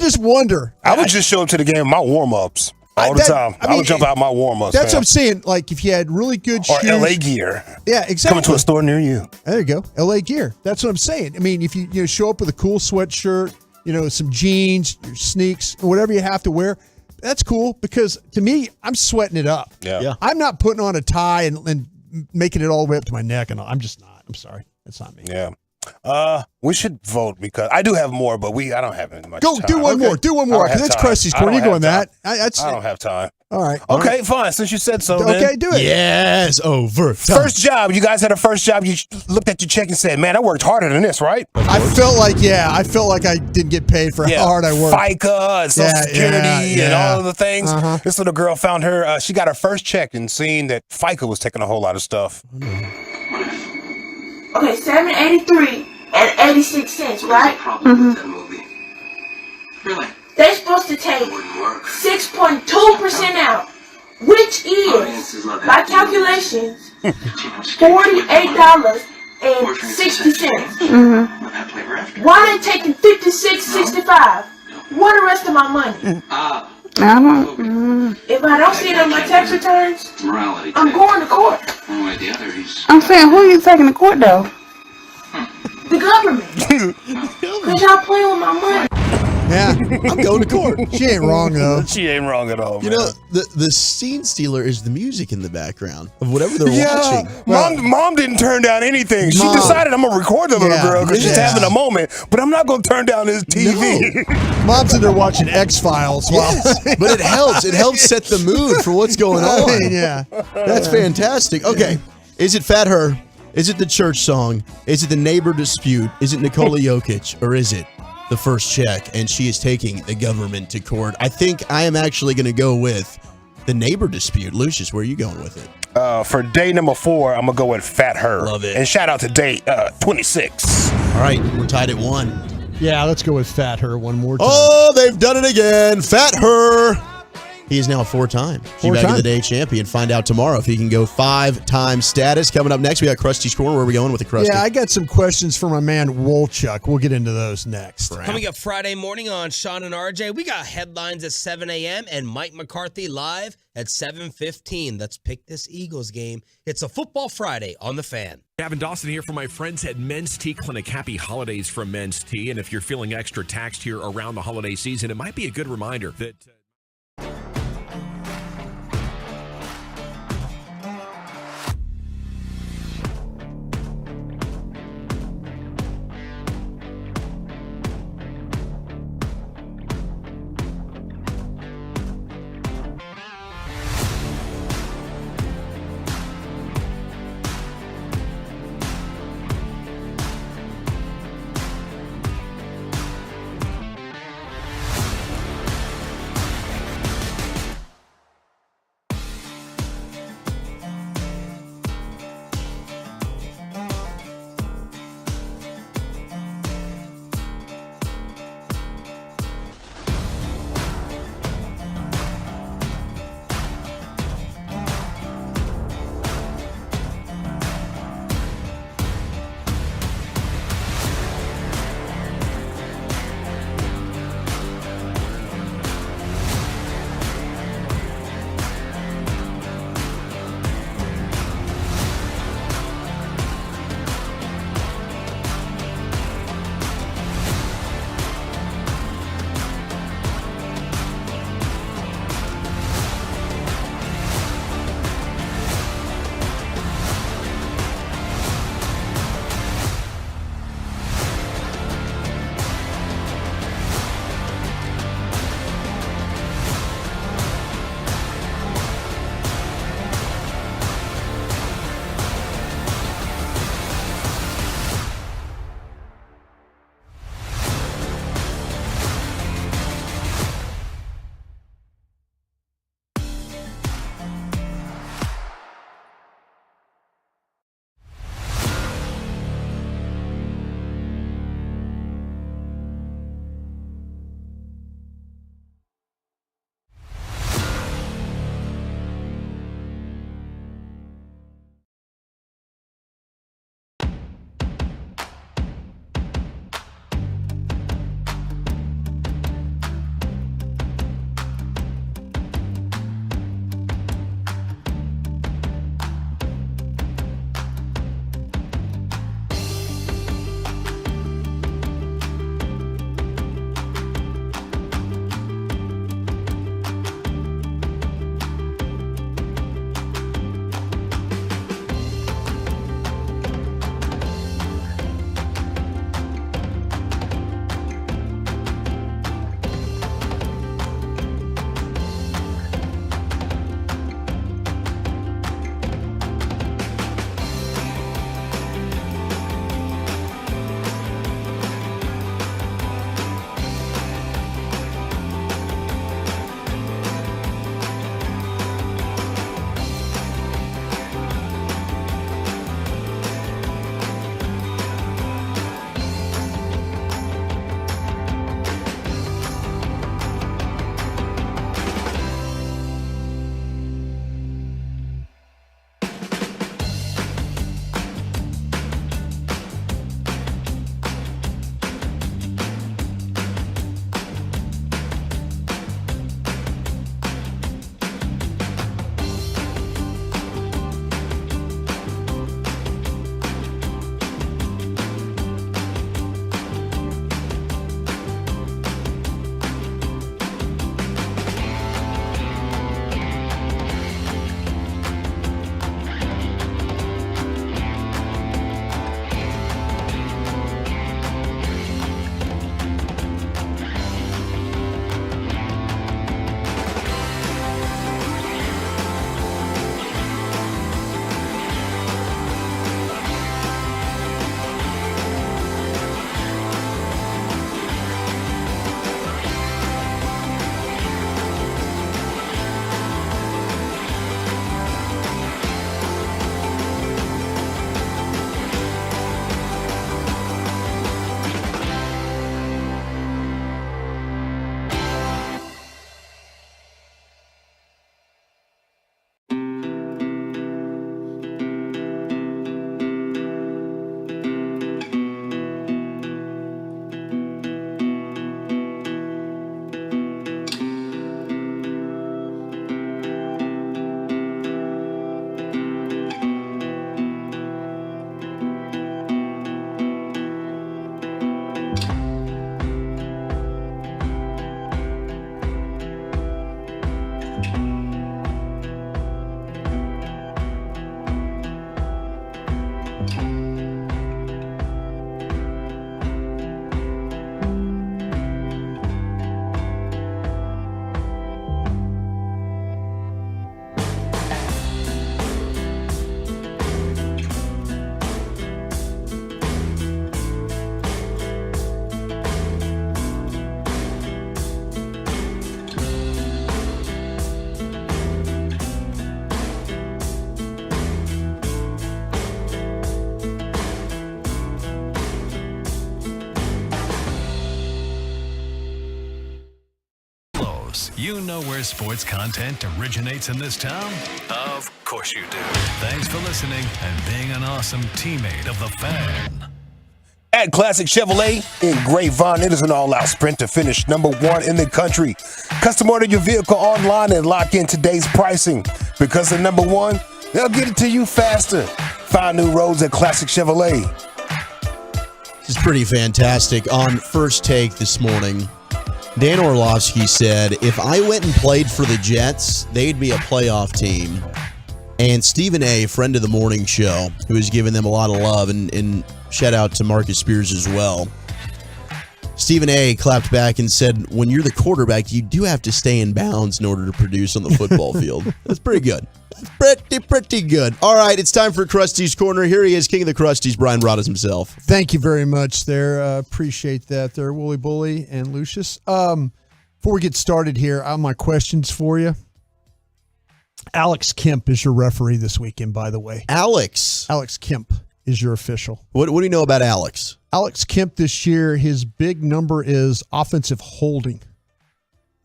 just wonder. I would just show up to the game in my warm-ups all the time. I would jump out my warm-ups. That's what I'm saying. Like if you had really good shoes. Or LA gear. Yeah, exactly. Coming to a store near you. There you go. LA gear. That's what I'm saying. I mean, if you show up with a cool sweatshirt, you know, some jeans, your sneaks, whatever you have to wear, that's cool because to me, I'm sweating it up. Yeah. I'm not putting on a tie and making it all the way up to my neck. And I'm just not. I'm sorry. That's not me. Yeah. We should vote because I do have more, but I don't have as much Go time. do one more. Do one more. Because that's Krusty's corner. You going that? I don't have time. All right. Okay, fine. Since you said so, Okay, then. do it. Yes, over. First job. You guys had a first job. You looked at your check and said, "Man, I worked harder than this, right?" I felt like I didn't get paid for how hard I worked. FICA and Social Security and all of the things. Uh-huh. This little girl found her. She got her first check and seen that FICA was taking a whole lot of stuff. Okay, $7.83 and 86 cents, right? Really? They're supposed to take 6.2% out, which is, by calculations, $48.60. Why they taking $56.65? What the rest of my money? If I don't see it on my tax returns, I'm going to court. I'm saying, who are you taking to court though? The government. Because y'all playing with my money. Yeah, I'm going to court. She ain't wrong though. She ain't wrong at all. You know, the scene stealer is the music in the background of whatever they're watching. Mom didn't turn down anything. She decided I'm gonna record the little girl because she's having a moment, but I'm not gonna turn down this TV. No. Mom's in there watching X-Files. Yes, but it helps. It helps set the mood for what's going on. Yeah, that's fantastic. Okay, is it Fat Her? Is it the church song? Is it the neighbor dispute? Is it Nikola Jokic? Or is it the first check and she is taking the government to court? I think I am actually going to go with the neighbor dispute. Lucius, where are you going with it? For day number 4, I'm going to go with Fat Her. Love it. And shout out to day 26. All right, we're tied at 1. Yeah, let's go with Fat Her one more time. Oh, they've done it again. Fat Her. He is now a 4-time Back of the Day champion. Find out tomorrow if he can go 5-time status. Coming up next, we got Krusty's Corner. Where are we going with the Krusty? Yeah, I got some questions for my man Wolchuk. We'll get into those next. Coming up Friday morning on Sean and RJ, we got headlines at 7 a.m. and Mike McCarthy live at 7:15. Let's pick this Eagles game. It's a football Friday on The Fan. Gavin Dawson here from my friends at Men's Tea Clinic. Happy holidays from Men's Tea. And if you're feeling extra taxed here around the holiday season, it might be a good reminder that... You know where sports content originates in this town? Of course you do. Thanks for listening and being an awesome teammate of the Fan. At Classic Chevrolet in Grapevine, it is an all-out sprint to finish #1 in the country. Custom order your vehicle online and lock in today's pricing. Because they're #1, they'll get it to you faster. Find new roads at Classic Chevrolet. This is pretty fantastic. On First Take this morning, Dan Orlovsky said, if I went and played for the Jets, they'd be a playoff team. And Stephen A., friend of the morning show, who has given them a lot of love, and shout out to Marcus Spears as well. Stephen A. clapped back and said, when you're the quarterback, you do have to stay in bounds in order to produce on the football field. That's pretty good. That's pretty good. All right, it's time for Krusty's Corner. Here he is, King of the Krusties, Brian Broaddus himself. Thank you very much there. Appreciate that there, Wooly Bully and Lucius. Before we get started here, I have my questions for you. Alex Kemp is your referee this weekend, by the way. Alex Kemp is your official. What do you know about Alex? Alex Kemp this year, his big number is offensive holding.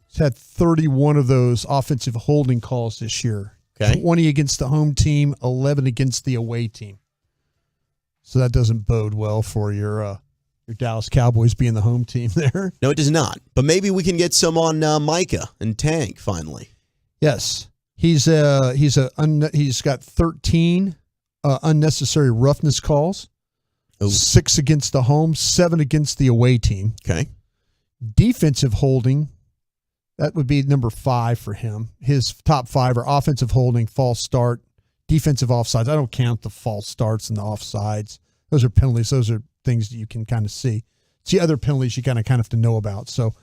He's had 31 of those offensive holding calls this year. Okay. 20 against the home team, 11 against the away team. So that doesn't bode well for your Dallas Cowboys being the home team there. No, it does not. But maybe we can get some on Micah and Tank finally. Yes. He's got 13 unnecessary roughness calls. 6 against the home, 7 against the away team. Okay. Defensive holding, that would be number 5 for him. His top 5 are offensive holding, false start, defensive offsides. I don't count the false starts and the offsides. Those are penalties. Those are things that you can kind of see. It's the other penalties you kind of have to know about. So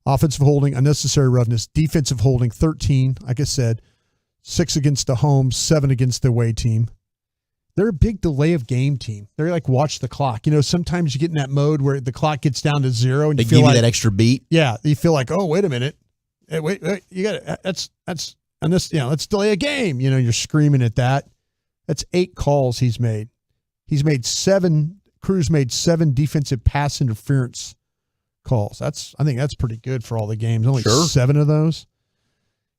offensive holding, unnecessary roughness, defensive holding, 13, like I said, 6 against the home, 7 against the away team. They're a big delay of game team. They're like, watch the clock. You know, sometimes you get in that mode where the clock gets down to 0 and they you feel give like you that extra beat. Yeah, you feel like, oh, wait a minute. Hey, wait, you got it. That's let's delay a game. You know, you're screaming at that. That's 8 calls he's made. He's made 7. Cruz made 7 defensive pass interference calls. I think that's pretty good for all the games. Only 7 of those.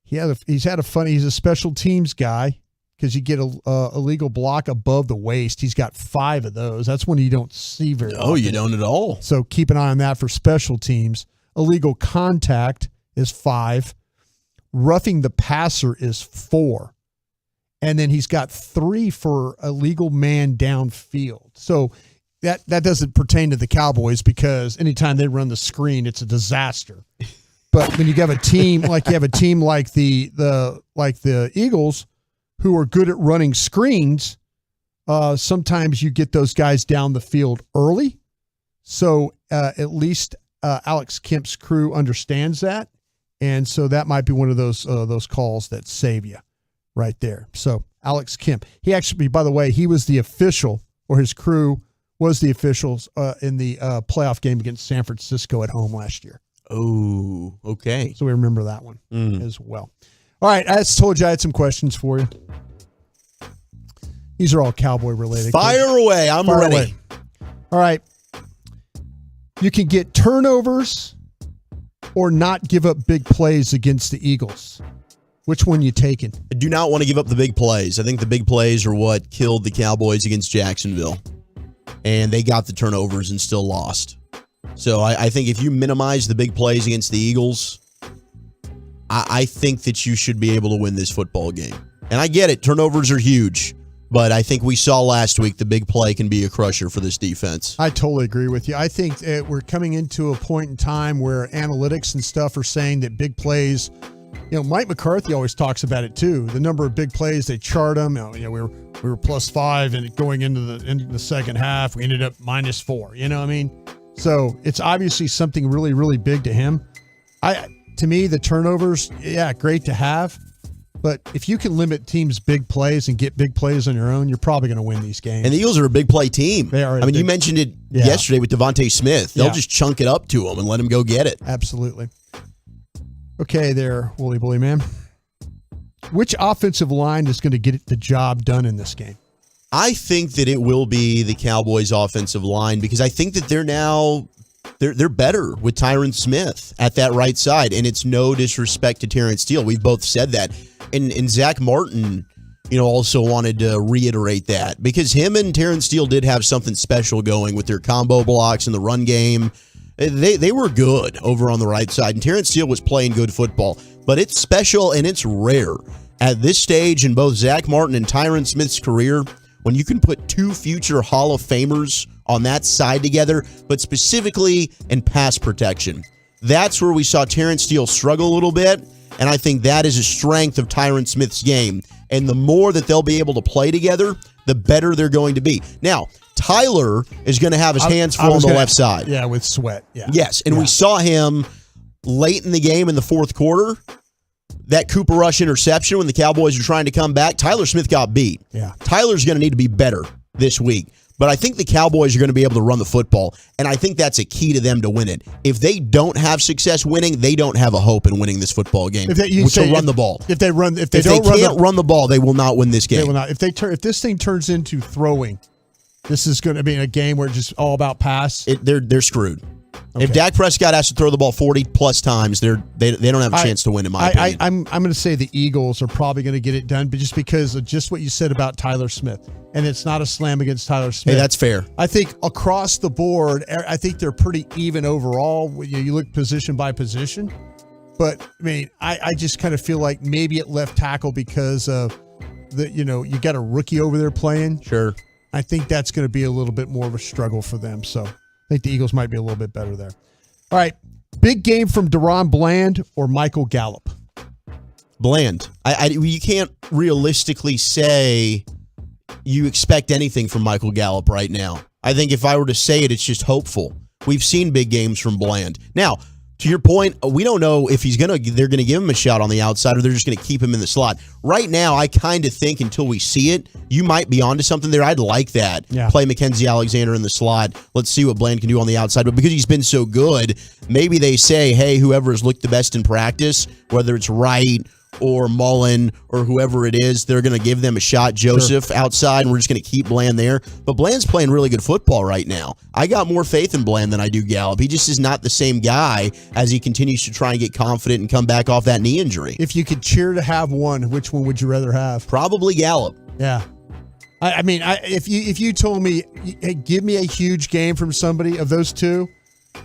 He's a special teams guy. Because you get a legal block above the waist. He's got 5 of those. That's one you don't see very often. No, you don't at all. So keep an eye on that for special teams. Illegal contact is 5. Roughing the passer is 4. And then he's got 3 for illegal man downfield. So that doesn't pertain to the Cowboys because anytime they run the screen, it's a disaster. But when you have a team like the Eagles, who are good at running screens, sometimes you get those guys down the field early. So at least Alex Kemp's crew understands that. And so that might be one of those calls that save you right there. So Alex Kemp, he actually, by the way, he was the official, or his crew was the officials in the playoff game against San Francisco at home last year. Oh, okay. So we remember that one as well. All right, I just told you I had some questions for you. These are all Cowboy related. Fire away. I'm ready. All right. You can get turnovers or not give up big plays against the Eagles. Which one you taking? I do not want to give up the big plays. I think the big plays are what killed the Cowboys against Jacksonville. And they got the turnovers and still lost. So I think if you minimize the big plays against the Eagles, I think that you should be able to win this football game. And I get it. Turnovers are huge. But I think we saw last week the big play can be a crusher for this defense. I totally agree with you. I think we're coming into a point in time where analytics and stuff are saying that big plays, you know, Mike McCarthy always talks about it too. The number of big plays, they chart them. You know, we were +5 and going into the second half, we ended up -4. You know what I mean? So it's obviously something really, really big to him. To me, the turnovers, yeah, great to have. But if you can limit teams' big plays and get big plays on your own, you're probably going to win these games. And the Eagles are a big play team. They are. I mean, you mentioned it yesterday with Devontae Smith. They'll just chunk it up to him and let him go get it. Absolutely. Okay there, Wooly Bully Man. Which offensive line is going to get the job done in this game? I think that it will be the Cowboys' offensive line because I think that they're now they're better with Tyron Smith at that right side, and it's no disrespect to Terrence Steele. We've both said that, and Zach Martin, also wanted to reiterate that because him and Terrence Steele did have something special going with their combo blocks in the run game. They were good over on the right side, and Terrence Steele was playing good football, but it's special and it's rare at this stage in both Zach Martin and Tyron Smith's career when you can put two future Hall of Famers on that side together, but specifically in pass protection. That's where we saw Terrence Steele struggle a little bit, and I think that is a strength of Tyron Smith's game. And the more that they'll be able to play together, the better they're going to be. Now, Tyler is going to have his hands full on the left side. Yeah, with Sweat. Yeah. Yes, and we saw him late in the game in the fourth quarter. That Cooper Rush interception when the Cowboys were trying to come back, Tyler Smith got beat. Yeah. Tyler's going to need to be better this week. But I think the Cowboys are going to be able to run the football, and I think that's a key to them to win it. If they don't have success winning, they don't have a hope in winning this football game. Run the ball. If they can't run the ball, they will not win this game. They will not. If this thing turns into throwing, this is going to be a game where it's just all about pass. They're screwed. Okay. If Dak Prescott has to throw the ball 40-plus times, they don't have a chance to win, in my opinion. I'm going to say the Eagles are probably going to get it done, but just because of just what you said about Tyler Smith. And it's not a slam against Tyler Smith. Hey, that's fair. I think across the board, I think they're pretty even overall. You look position by position. But, I mean, I just kind of feel like maybe at left tackle because of you got a rookie over there playing. Sure. I think that's going to be a little bit more of a struggle for them. So I think the Eagles might be a little bit better there. All right. Big game from Deron Bland or Michael Gallup? Bland. You can't realistically say you expect anything from Michael Gallup right now. I think if I were to say it, it's just hopeful. We've seen big games from Bland. Now, to your point, we don't know if they're going to give him a shot on the outside or they're just going to keep him in the slot. Right now, I kind of think until we see it, you might be onto something there. I'd like that. Yeah. Play Mackenzie Alexander in the slot. Let's see what Bland can do on the outside. But because he's been so good, maybe they say, hey, whoever has looked the best in practice, whether it's Wright or Mullen or whoever it is, they're going to give them a shot. Joseph outside, and we're just going to keep Bland there. But Bland's playing really good football right now. I got more faith in Bland than I do Gallup. He just is not the same guy as he continues to try and get confident and come back off that knee injury. If you could cheer to have one, which one would you rather have? Probably Gallup. Yeah. I mean, if you told me, hey, give me a huge game from somebody of those two,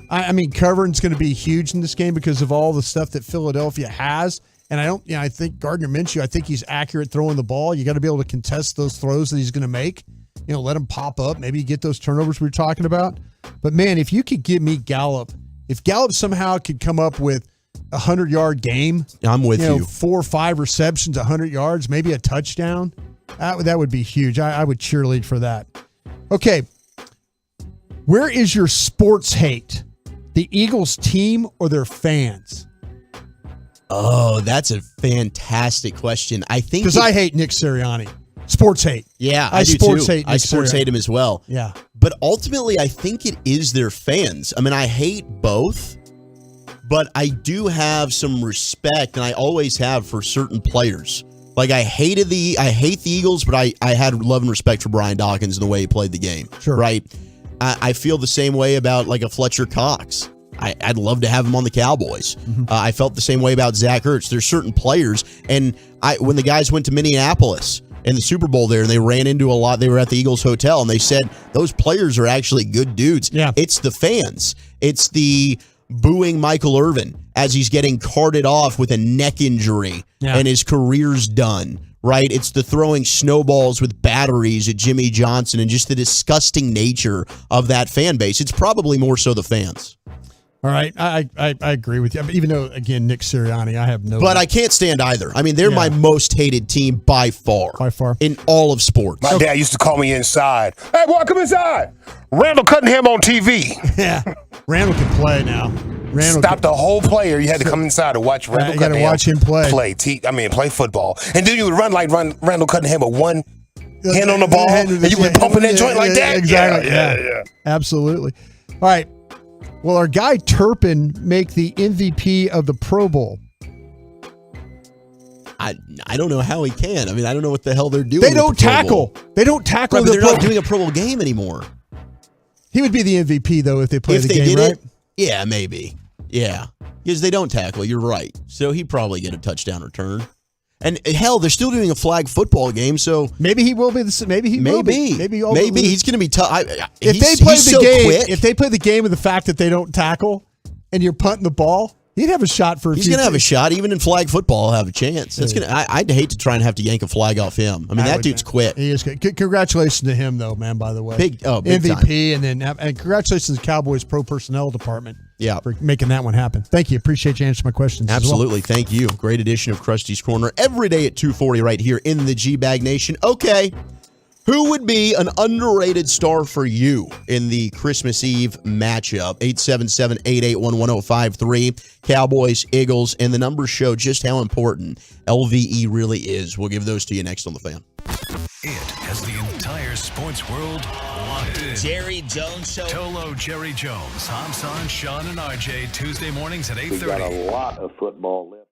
I mean, covering's going to be huge in this game because of all the stuff that Philadelphia has. And I think Gardner Minshew, I think he's accurate throwing the ball. You got to be able to contest those throws that he's going to make. Let him pop up. Maybe get those turnovers we were talking about. But, man, if you could give me Gallup, if Gallup somehow could come up with a 100-yard game. I'm with you. 4 or 5 receptions, 100 yards, maybe a touchdown. That would be huge. I would cheerlead for that. Okay. Where is your sports hate? The Eagles team or their fans? Oh, that's a fantastic question. I think because I hate Nick Sirianni. Sports hate. Yeah, I do sports too. hate. Nick I sports Sirianni. hate him as well. Yeah, but ultimately, I think it is their fans. I mean, I hate both, but I do have some respect, and I always have for certain players. Like I hate the Eagles, but I had love and respect for Brian Dawkins and the way he played the game. Sure, right. I feel the same way about like a Fletcher Cox. I'd love to have him on the Cowboys. Mm-hmm. I felt the same way about Zach Ertz. There's certain players, and when the guys went to Minneapolis in the Super Bowl there, and they ran into a lot, they were at the Eagles hotel, and they said, those players are actually good dudes. Yeah. It's the fans. It's the booing Michael Irvin as he's getting carted off with a neck injury, and his career's done. Right? It's the throwing snowballs with batteries at Jimmy Johnson and just the disgusting nature of that fan base. It's probably more so the fans. All right, I agree with you. Even though, again, Nick Sirianni, I have no... But I can't stand either. I mean, they're my most hated team by far. By far. In all of sports. My dad used to call me inside. Hey, boy, come inside. Randall Cunningham on TV. Yeah, Randall can play now. Stop the whole player. You had to come inside and watch Randall Cunningham. You got to watch him play. Play football. And then you would run like Randall Cunningham with one hand on the ball, and you would be pumping that joint like that? Exactly. Yeah. Absolutely. All right. Will our guy Turpin make the MVP of the Pro Bowl? I don't know how he can. I mean, I don't know what the hell they're doing. They don't tackle. They don't tackle. Right, but they're not doing a Pro Bowl game anymore. He would be the MVP though if they play the game, right? Yeah, maybe. Yeah, because they don't tackle. You're right. So he'd probably get a touchdown return. And hell, they're still doing a flag football game, so maybe he will be. Maybe he's going to be tough. If they play the game, if they play the game with the fact that they don't tackle, and you're punting the ball, he'd have a shot for. He's going to have a shot, even in flag football. I'll have a chance. That's gonna. I'd hate to try and have to yank a flag off him. I mean, that dude's quick. He is good. Congratulations to him, though, man. By the way, big MVP, time. and congratulations to the Cowboys Pro Personnel Department. Yeah, for making that one happen. Thank you. Appreciate you answering my questions. Absolutely. Thank you. Great edition of Krusty's Corner every day at 2:40 right here in the G-Bag Nation. Okay. Who would be an underrated star for you in the Christmas Eve matchup? 877-881-1053. Cowboys, Eagles, and the numbers show just how important LVE really is. We'll give those to you next on The Fan. It has the entire sports world locked in. Jerry Jones Show. Tolo Jerry Jones. Hamsan, Sean, and RJ. Tuesday mornings at 8:30. We've got a lot of football left.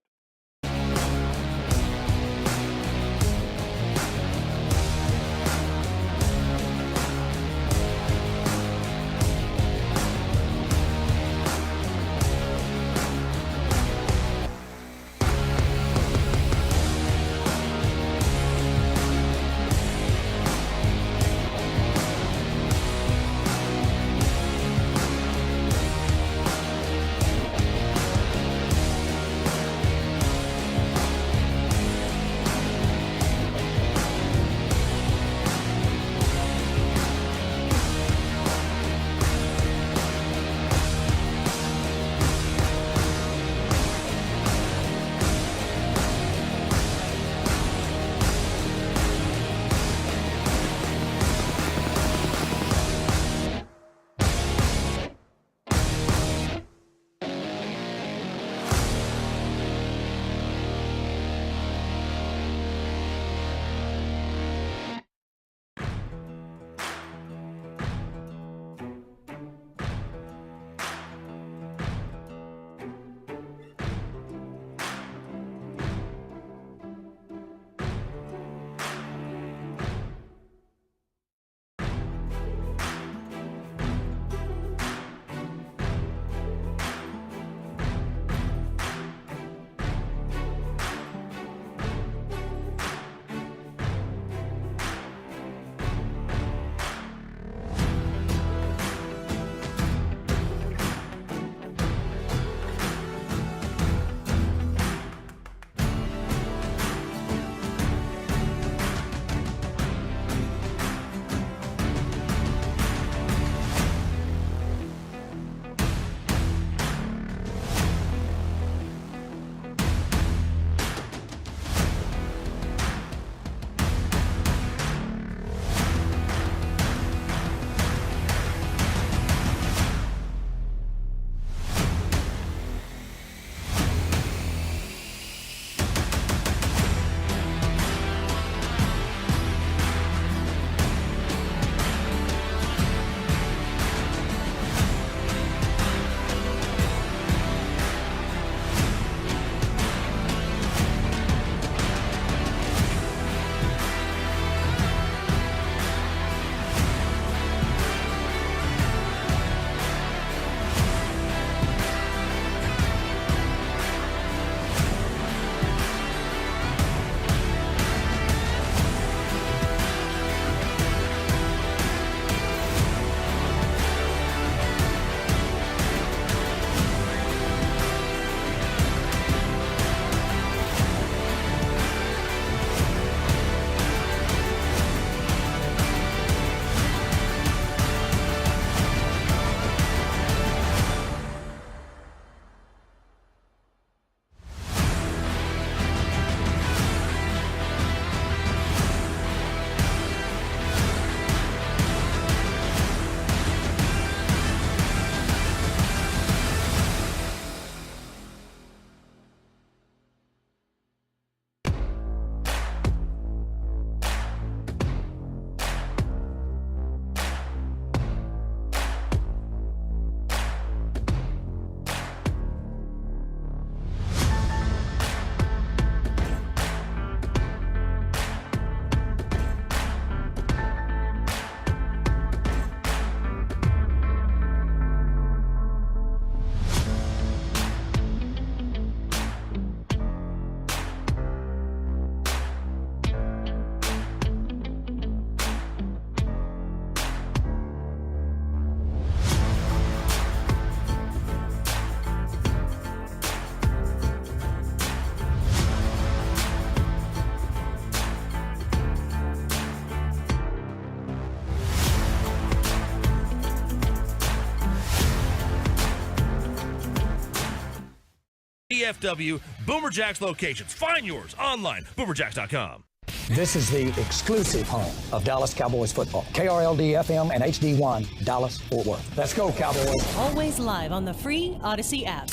DFW Boomerjacks locations. Find yours online, boomerjacks.com. This is the exclusive home of Dallas Cowboys football. KRLD FM and HD1, Dallas, Fort Worth. Let's go, Cowboys. Always live on the free Odyssey app.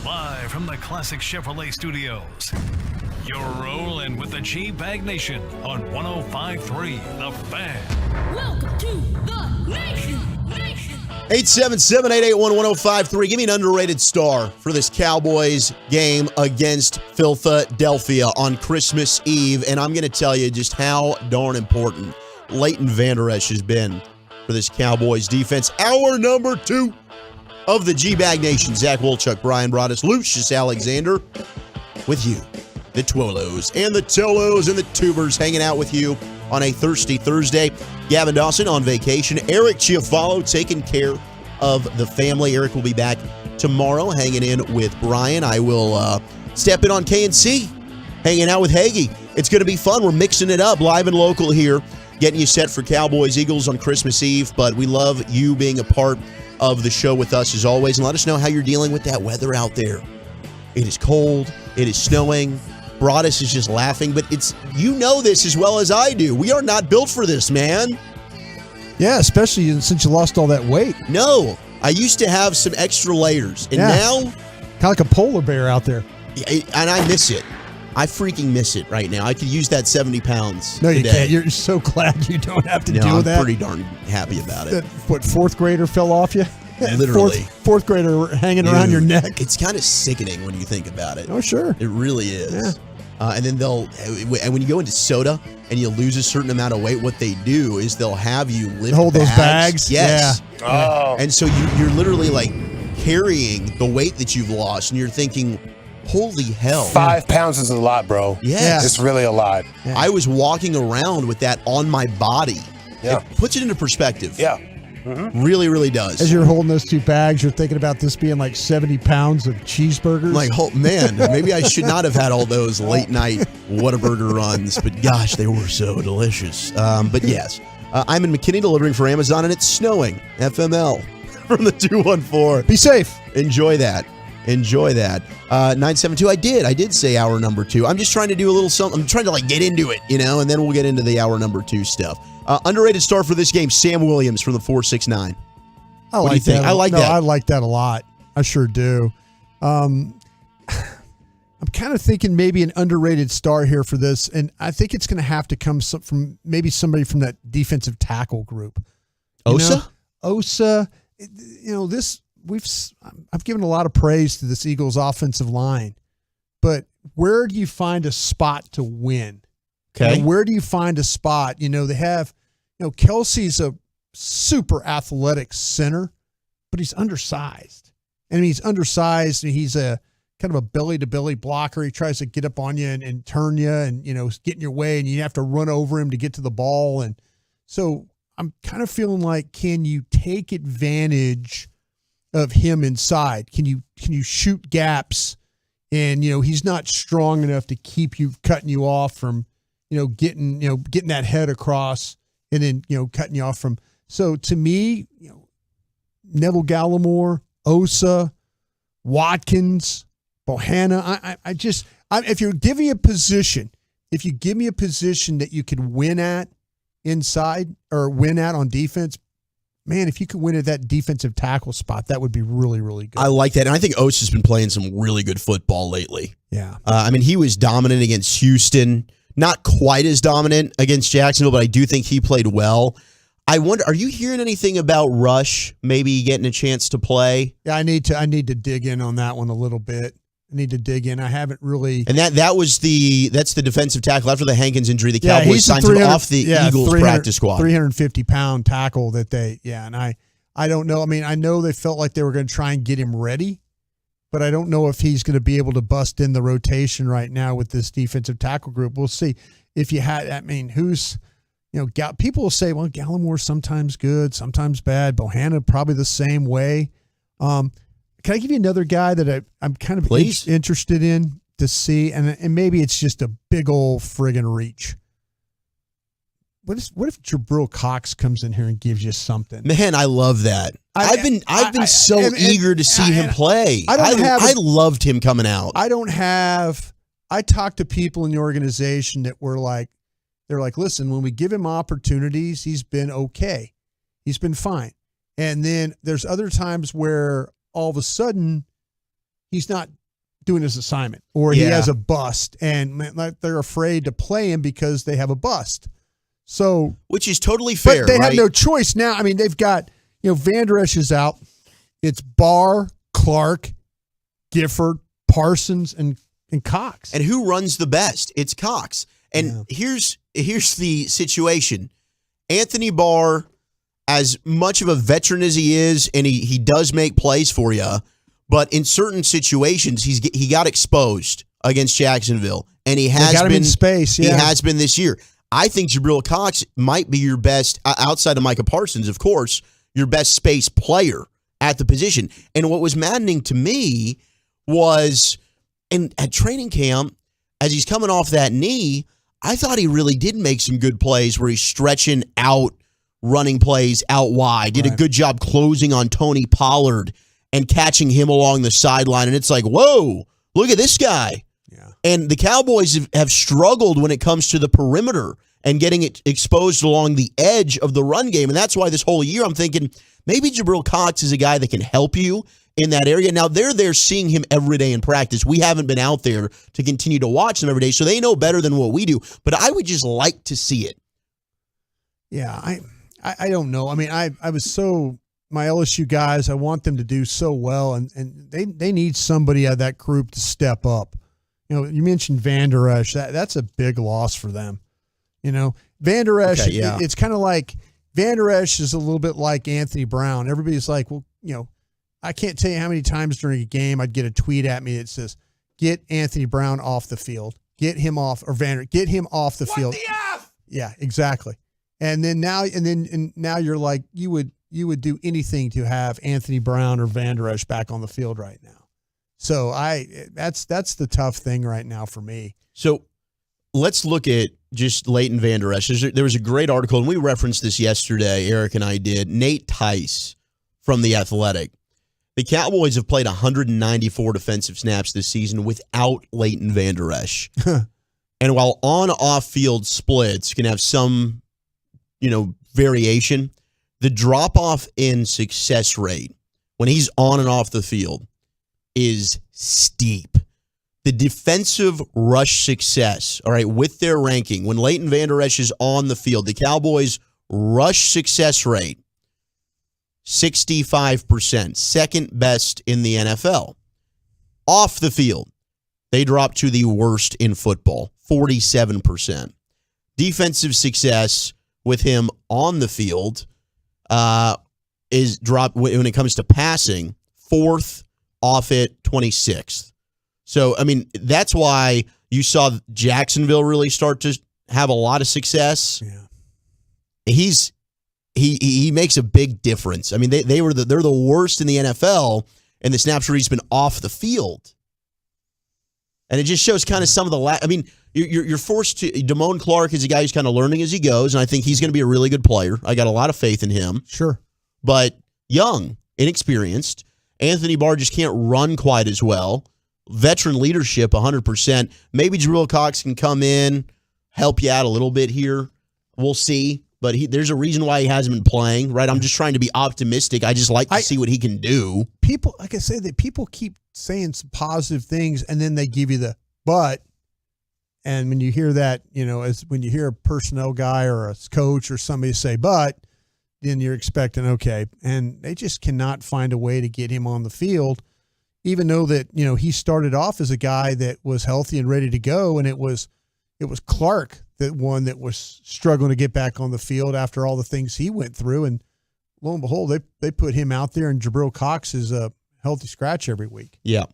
Live from the Classic Chevrolet Studios. You're rolling with the G-Bag Nation on 105.3 The Fan. Welcome to the Nation. 877-881-1053. Give me an underrated star for this Cowboys game against Philadelphia on Christmas Eve. And I'm going to tell you just how darn important Leighton Vander Esch has been for this Cowboys defense. Hour number 2 of the G-Bag Nation. Zach Wolchuk, Brian Broaddus, Lucius Alexander with you. The Twolos and the Tolos and the Tubers hanging out with you on a thirsty Thursday. Gavin Dawson on vacation. Eric Chiafalo taking care of the family. Eric will be back tomorrow hanging in with Brian. I will step in on KNC, hanging out with Hagee. It's going to be fun. We're mixing it up live and local here, getting you set for Cowboys Eagles on Christmas Eve. But we love you being a part of the show with us as always. And let us know how you're dealing with that weather out there. It is cold. It is snowing. Broaddus is just laughing, but it's, you know this as well as I do. We are not built for this, man. Yeah, especially since you lost all that weight. No, I used to have some extra layers, and now kind of like a polar bear out there. And I miss it. I freaking miss it right now. I could use that 70 pounds. No, you today. can't. You're so glad you don't have to deal with that. I'm pretty darn happy about it. That, what, fourth grader fell off you? Literally. Fourth grader hanging around your neck. It's kind of sickening when you think about it. Oh, sure. It really is. Yeah. And then and when you go into soda and you lose a certain amount of weight, what they do is they'll have you lift hold those bags. Yes. Yeah. Oh. And so you're literally like carrying the weight that you've lost, and you're thinking, holy hell. 5 pounds is a lot, bro. Yes. It's really a lot. Yeah. I was walking around with that on my body. Yeah. It puts it into perspective. Yeah. Mm-hmm. Really, really does. As you're holding those 2 bags, you're thinking about this being like 70 pounds of cheeseburgers. Like, oh, man, maybe I should not have had all those late night Whataburger runs, but gosh, they were so delicious. But yes, I'm in McKinney delivering for Amazon, and it's snowing. FML from the 214. Be safe. Enjoy that. 972. I did say hour number 2. I'm just trying to do a little something. I'm trying to like get into it, and then we'll get into the hour number 2 stuff. Underrated star for this game, Sam Williams from the 469. What do you think? I like that. I like that a lot. I sure do. I'm kind of thinking maybe an underrated star here for this, and I think it's going to have to come from maybe somebody from that defensive tackle group. Osa? Osa. I've given a lot of praise to this Eagles offensive line, but where do you find a spot to win? Okay. Where do you find a spot? They have, Kelsey's a super athletic center, but he's undersized. And he's undersized. And he's a kind of a belly-to-belly blocker. He tries to get up on you and turn you and, get in your way, and you have to run over him to get to the ball. And so I'm kind of feeling like, can you take advantage of him inside? Can you shoot gaps? And, he's not strong enough to keep you, cutting you off from, getting that head across and then, cutting you off from. So to me, Neville Gallimore, Osa, Watkins, Bohanna, if you give me a position that you could win at inside or win at on defense, man, if you could win at that defensive tackle spot, that would be really, really good. I like that. And I think Osa's been playing some really good football lately. Yeah. He was dominant against Houston. Not quite as dominant against Jacksonville, but I do think he played well. I wonder, are you hearing anything about Rush maybe getting a chance to play? Yeah, I need to dig in on that one a little bit. I need to dig in. I haven't really. And that's the defensive tackle after the Hankins injury. The Cowboys signed him off the Eagles practice squad. 350-pound tackle and I don't know. I know they felt like they were going to try and get him ready, but I don't know if he's going to be able to bust in the rotation right now with this defensive tackle group. We'll see. If you had, who's, people will say, well, Gallimore's sometimes good, sometimes bad. Bohanna probably the same way. Can I give you another guy that I'm kind of interested in to see, and maybe it's just a big old friggin' reach. What if Jabril Cox comes in here and gives you something? Man, I love that. I've been so eager to see him play. I loved him coming out. I talked to people in the organization that were like, they're like, listen, when we give him opportunities, he's been okay. He's been fine. And then there's other times where all of a sudden he's not doing his assignment or he has a bust and they're afraid to play him because they have a bust. So, which is totally fair. But they have no choice now. I mean, they've got, Van Der Esch is out. It's Barr, Clark, Gifford, Parsons, and Cox. And who runs the best? It's Cox. And here's the situation. Anthony Barr, as much of a veteran as he is, and he does make plays for you, but in certain situations he got exposed against Jacksonville, and he has been in space. He has been this year. I think Jabril Cox might be your best, outside of Micah Parsons, of course, your best space player at the position. And what was maddening to me was, at training camp, as he's coming off that knee, I thought he really did make some good plays where he's stretching out, running plays out wide. Did a good job closing on Tony Pollard and catching him along the sideline. And it's like, whoa, look at this guy. Yeah. And the Cowboys have struggled when it comes to the perimeter and getting it exposed along the edge of the run game. And that's why this whole year I'm thinking maybe Jabril Cox is a guy that can help you in that area. Now, they're there seeing him every day in practice. We haven't been out there to continue to watch them every day, so they know better than what we do. But I would just like to see it. Yeah, I don't know. I mean, I was so, my LSU guys, I want them to do so well, and they need somebody out of that group to step up. You mentioned Van Der Esch. That's a big loss for them. Van Der Esch, it's kind of like Van Der Esch is a little bit like Anthony Brown. Everybody's like, well, I can't tell you how many times during a game I'd get a tweet at me that says, get Anthony Brown off the field. Get him off, or get him off the field. The F? Yeah, exactly. And then now you're like, you would do anything to have Anthony Brown or Van Der Esch back on the field right now. So that's the tough thing right now for me. So let's look at just Leighton Van Der Esch. There was a great article, and we referenced this yesterday, Eric and I did. Nate Tice from The Athletic. The Cowboys have played 194 defensive snaps this season without Leighton Van Der Esch. And while on-off-field splits can have some, variation, the drop-off in success rate when he's on and off the field is steep. The defensive rush success, all right, with their ranking, when Leighton Van Der Esch is on the field, the Cowboys' rush success rate, 65%, second best in the NFL. Off the field, they drop to the worst in football, 47%. Defensive success with him on the field is dropped when it comes to passing, fourth, off it, 26th. So, I mean, that's why you saw Jacksonville really start to have a lot of success. Yeah. He makes a big difference. I mean, they're the worst in the NFL in the snaps where he's been off the field. And it just shows kind of some of the I mean, you're forced to. Damone Clark is a guy who's kind of learning as he goes, and I think he's going to be a really good player. I got a lot of faith in him. Sure. But young, inexperienced. Anthony Barr just can't run quite as well. Veteran leadership, 100%. Maybe Jabril Cox can come in, help you out a little bit here. We'll see. But there's a reason why he hasn't been playing, right? I'm just trying to be optimistic. I just like to see what he can do. People, like I said, that people keep saying some positive things, and then they give you the but. And when you hear that, when you hear a personnel guy or a coach or somebody say but, then you're expecting okay. And they just cannot find a way to get him on the field, even though that he started off as a guy that was healthy and ready to go, and it was Clark that one that was struggling to get back on the field after all the things he went through. And lo and behold, they put him out there, and Jabril Cox is a healthy scratch every week. Yeah.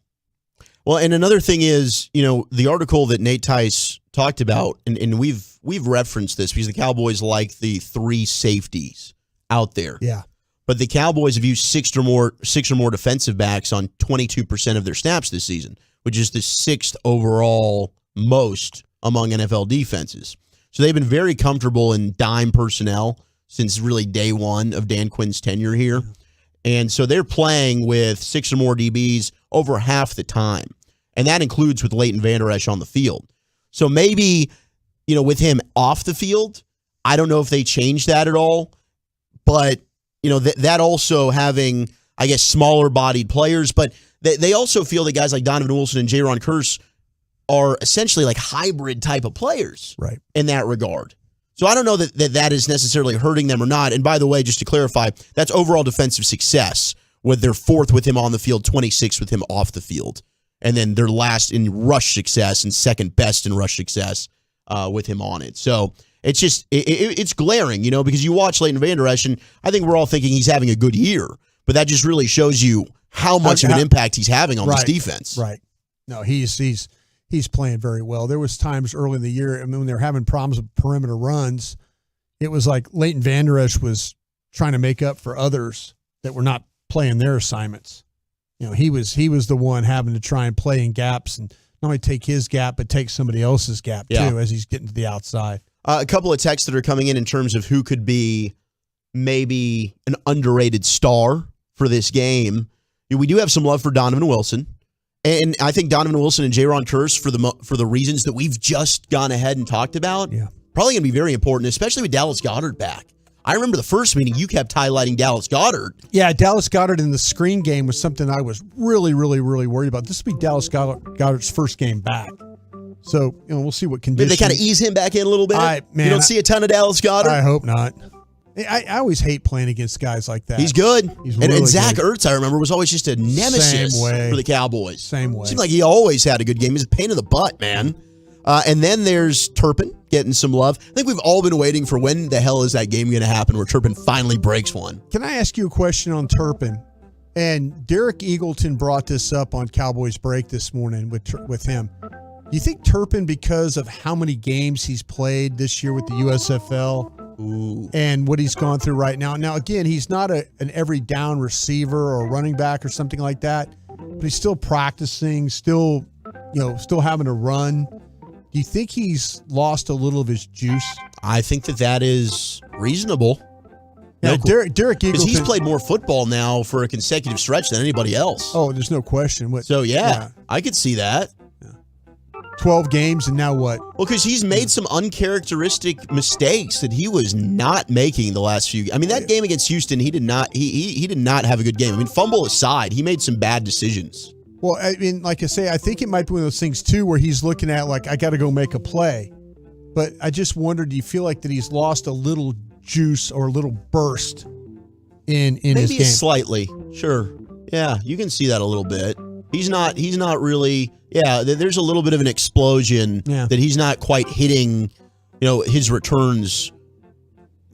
Well, and another thing is, the article that Nate Tice talked about, and we've referenced this because the Cowboys like the three safeties out there. Yeah. But the Cowboys have used six or more defensive backs on 22% of their snaps this season, which is the sixth overall most among NFL defenses. So they've been very comfortable in dime personnel since really day one of Dan Quinn's tenure here. And so they're playing with 6 or more DBs over half the time. And that includes with Leighton Vander Esch on the field. So maybe, with him off the field, I don't know if they changed that at all. But, that also having, I guess, smaller bodied players. But they also feel that guys like Donovan Wilson and Jaron Kearse are essentially like hybrid type of players in that regard. So I don't know that is necessarily hurting them or not. And by the way, just to clarify, that's overall defensive success, with their 4th with him on the field, 26th with him off the field. And then their last in rush success and second best in rush success with him on it. So it's just, it's glaring, because you watch Leighton Vander Esch, and I think we're all thinking he's having a good year. But that just really shows you how much of an impact he's having on this defense. Right. No, he's playing very well. There was times early in the year, when they were having problems with perimeter runs, it was like Leighton Vander Esch was trying to make up for others that were not playing their assignments. He was the one having to try and play in gaps, and not only take his gap, but take somebody else's gap too as he's getting to the outside. A couple of texts that are coming in terms of who could be maybe an underrated star for this game. We do have some love for Donovan Wilson. And I think Donovan Wilson and Jaron Kearse, for the reasons that we've just gone ahead and talked about, probably going to be very important, especially with Dallas Goedert back. I remember the first meeting you kept highlighting Dallas Goedert. Yeah, Dallas Goedert in the screen game was something I was really, really, really worried about. This will be Dallas Goedert's first game back. So, we'll see what conditions. Maybe they kind of ease him back in a little bit? You don't see a ton of Dallas Goedert? I hope not. I always hate playing against guys like that. He's good. He's really and Zach good. Ertz, I remember, was always just a nemesis for the Cowboys. Same way. Seemed like he always had a good game. He's a pain in the butt, man. And then there's Turpin getting some love. I think we've all been waiting for when the hell is that game going to happen where Turpin finally breaks one. Can I ask you a question on Turpin? And Derek Eagleton brought this up on Cowboys Break this morning with him. Do you think Turpin, because of how many games he's played this year with the USFL and what he's gone through right now? Now, again, he's not an every down receiver or running back or something like that, but he's still practicing, still having to run. Do you think he's lost a little of his juice? I think that is reasonable. Yeah, Derek Eagleton. Because he's played more football now for a consecutive stretch than anybody else. Oh, there's no question. So, yeah, I could see that. 12 games, and now what? Well, because he's made some uncharacteristic mistakes that he was not making the last few. I mean, that game against Houston, he did not. He did not have a good game. I mean, fumble aside, he made some bad decisions. Well, I mean, like I say, I think it might be one of those things too, where he's looking at like, I got to go make a play. But I just wonder, do you feel like that he's lost a little juice or a little burst in his game? Maybe slightly, sure. Yeah, you can see that a little bit. He's not really. Yeah, there's a little bit of an explosion that he's not quite hitting, his returns,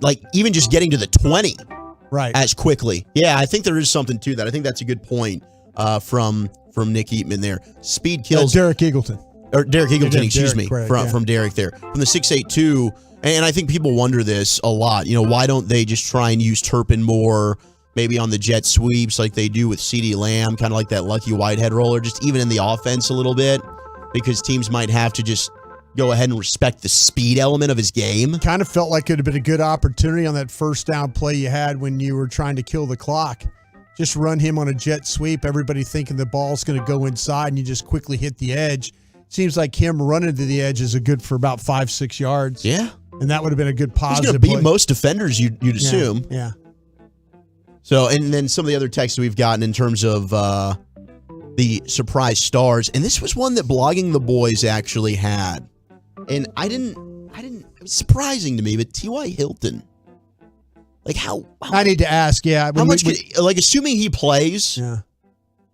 like even just getting to the 20 as quickly. Yeah, I think there is something to that. I think that's a good point from Nick Eatman there. Speed kills. Derek Eagleton. Or Derek Eagleton, excuse Derek, me, right, from Derek there. From the 6'8" and I think people wonder this a lot. Why don't they just try and use Turpin more, maybe on the jet sweeps like they do with CeeDee Lamb, kind of like that Lucky Whitehead roller, just even in the offense a little bit, because teams might have to just go ahead and respect the speed element of his game. Kind of felt like it would have been a good opportunity on that first down play you had when you were trying to kill the clock. Just run him on a jet sweep, everybody thinking the ball's going to go inside, and you just quickly hit the edge. Seems like him running to the edge is a good for about 5-6 yards. Yeah. And that would have been a good positive. He's going to beat most defenders, you'd assume. Yeah. So, and then some of the other texts we've gotten in terms of the surprise stars, and this was one that Blogging the Boys actually had, and I didn't. It was surprising to me, but T.Y. Hilton, like how I need to ask, how much? Assuming he plays,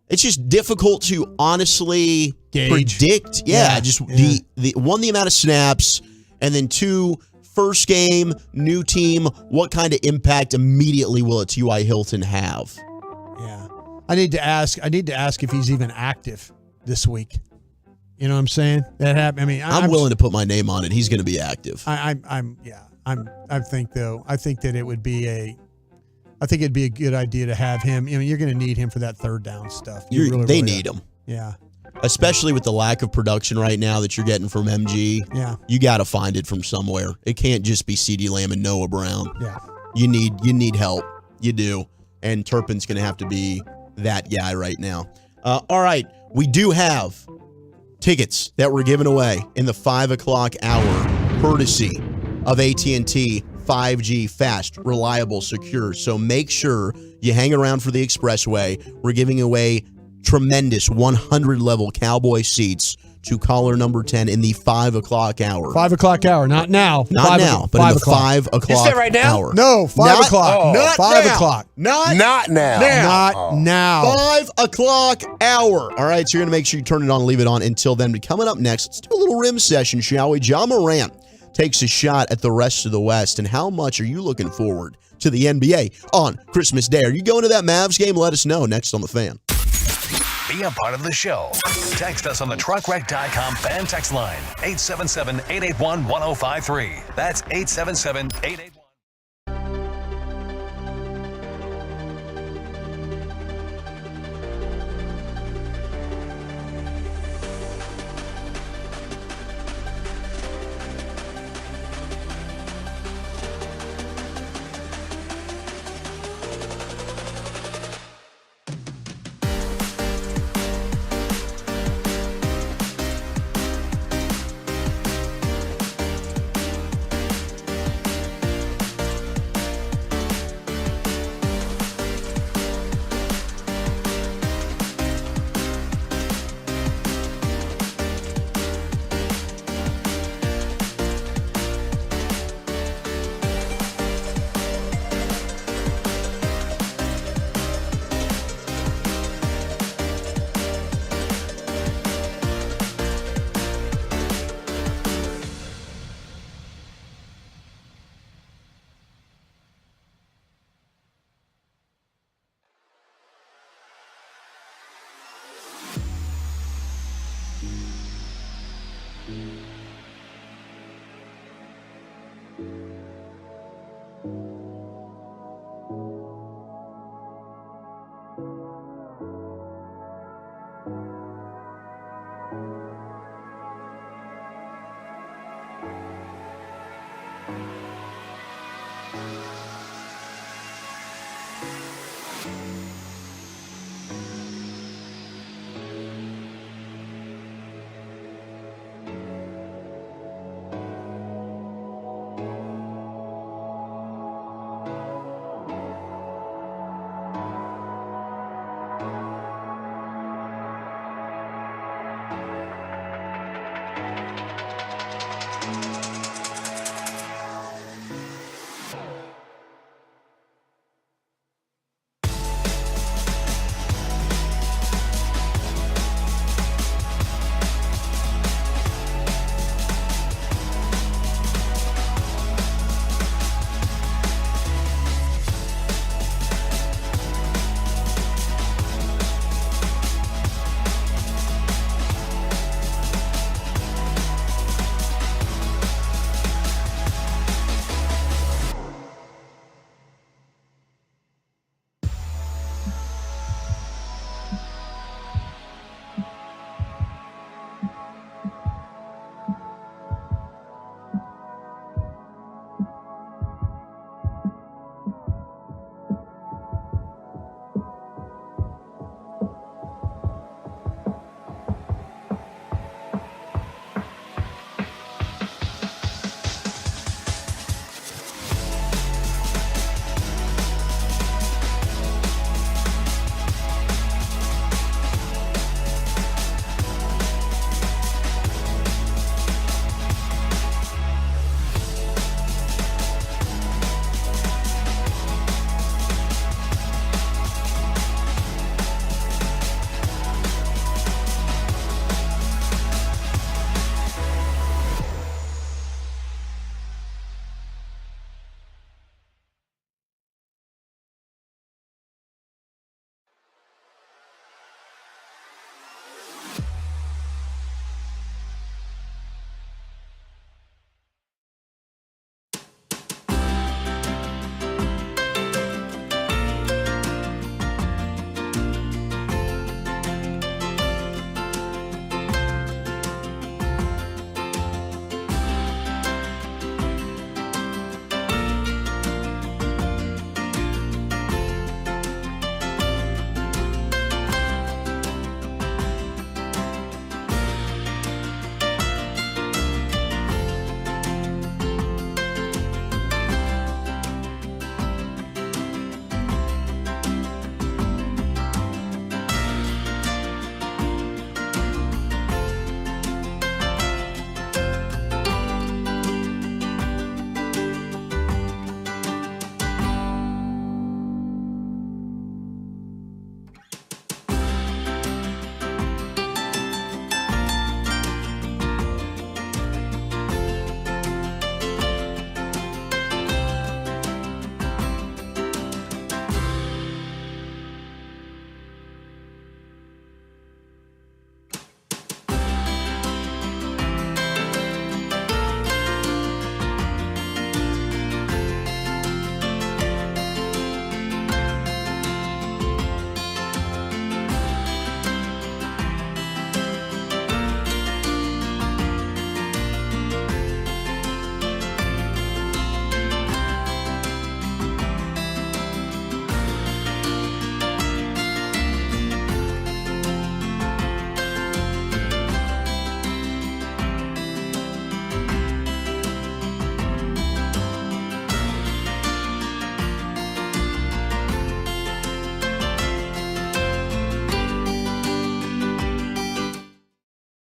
it's just difficult to honestly predict. The amount of snaps, and then 2. First game, new team, what kind of impact immediately will a T.Y. Hilton have? Yeah. I need to ask if he's even active this week. You know what I'm saying? That happened. I mean, I'm willing to put my name on it. He's going to be active. I think that it would be it'd be a good idea to have him. You're going to need him for that third down stuff. They need him. Yeah. Especially with the lack of production right now that you're getting from MG. Yeah. You got to find it from somewhere. It can't just be CeeDee Lamb and Noah Brown. Yeah. You need help. You do. and Turpin's going to have to be that guy right now. All right, we do have tickets that we're giving away in the 5 o'clock hour, courtesy of AT&T 5G, fast, reliable, secure. So make sure you hang around for the Expressway. We're giving away tremendous 100-level Cowboy seats to caller number 10 in the 5 o'clock hour. 5 o'clock hour, not now. Not now, but in the 5 o'clock You said right now? hour. No, 5 o'clock. Oh, Not 5 o'clock. Not now. Not now. 5 o'clock hour. All right, so you're going to make sure you turn it on and leave it on until then. But coming up next, let's do a little rim session, shall we? Ja Morant takes a shot at the rest of the West. And how much are you looking forward to the NBA on Christmas Day? Are you going to that Mavs game? Let us know next on The Fan. Be a part of the show. Text us on the truckwreck.com fan text line, 877-881-1053. That's 877-881.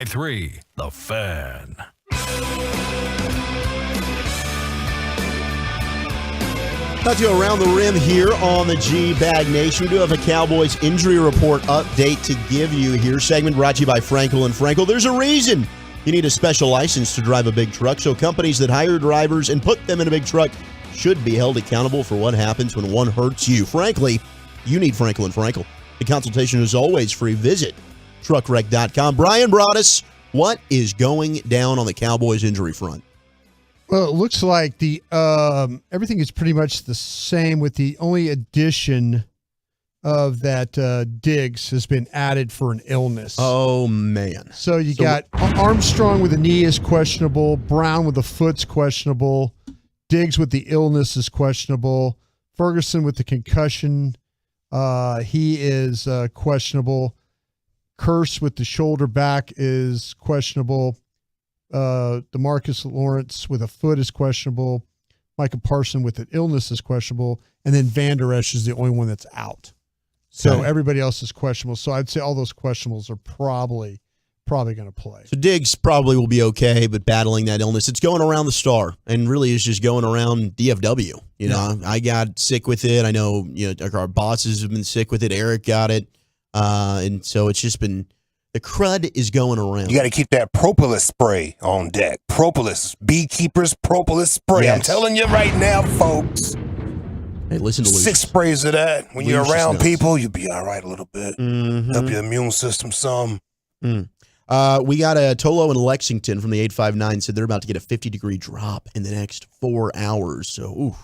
101.3 The Fan. About to go around the rim here on the G-Bag Nation. We do have a Cowboys injury report update to give you here. Segment brought to you by Frankel & Frankel. There's a reason you need a special license to drive a big truck, so companies that hire drivers and put them in a big truck should be held accountable for what happens when one hurts you. Frankly, you need Frankel & Frankel. The consultation is always free. Visit truckwreck.com. Brian brought us what is going down on the Cowboys injury front. Well, it looks like the everything is pretty much the same, with the only addition of that Diggs has been added for an illness. Oh, man. So you got Armstrong with the knee is questionable, Brown with the foot's questionable, Diggs with the illness is questionable, Ferguson with the concussion, he is questionable, Curse with the shoulder back is questionable, DeMarcus Lawrence with a foot is questionable, Micah Parson with an illness is questionable, and then Van Der Esch is the only one that's out. So everybody else is questionable. So I'd say all those questionables are probably going to play. So Diggs probably will be okay, but battling that illness, it's going around the star, and really is just going around DFW. You know, I got sick with it. I know, our bosses have been sick with it. Eric got it, and so it's just been. The crud is going around. You got to keep that propolis spray on deck. Propolis. Beekeepers propolis spray. Yes. I'm telling you right now, folks. Hey, listen to Lucius. 6 sprays of that. When Lucius you're around knows. people, you'll be all right a little bit. Mm-hmm. Help your immune system some. We got a Tolo in Lexington from the 859 said they're about to get a 50-degree drop in the next 4 hours. So,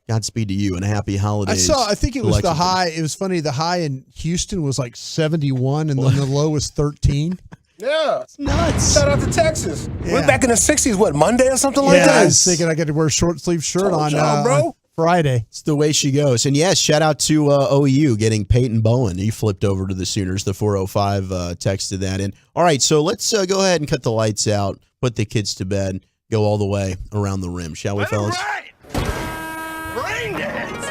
Godspeed to you and happy holidays. I think it was Lexington. the high. It was funny. The high in Houston was like 71, and then the low was 13. Yeah. It's nuts. Shout out to Texas. Yeah. We're back in the 60s, what, Monday or something like that? I was thinking I got to wear a short sleeve shirt on, bro. Friday. It's the way she goes. And yes, shout out to OU getting Peyton Bowen. He flipped over to the Sooners. The 405 texted that in. All right, so let's go ahead and cut the lights out, put the kids to bed, go all the way around the rim, shall we, fellas? Rain dance.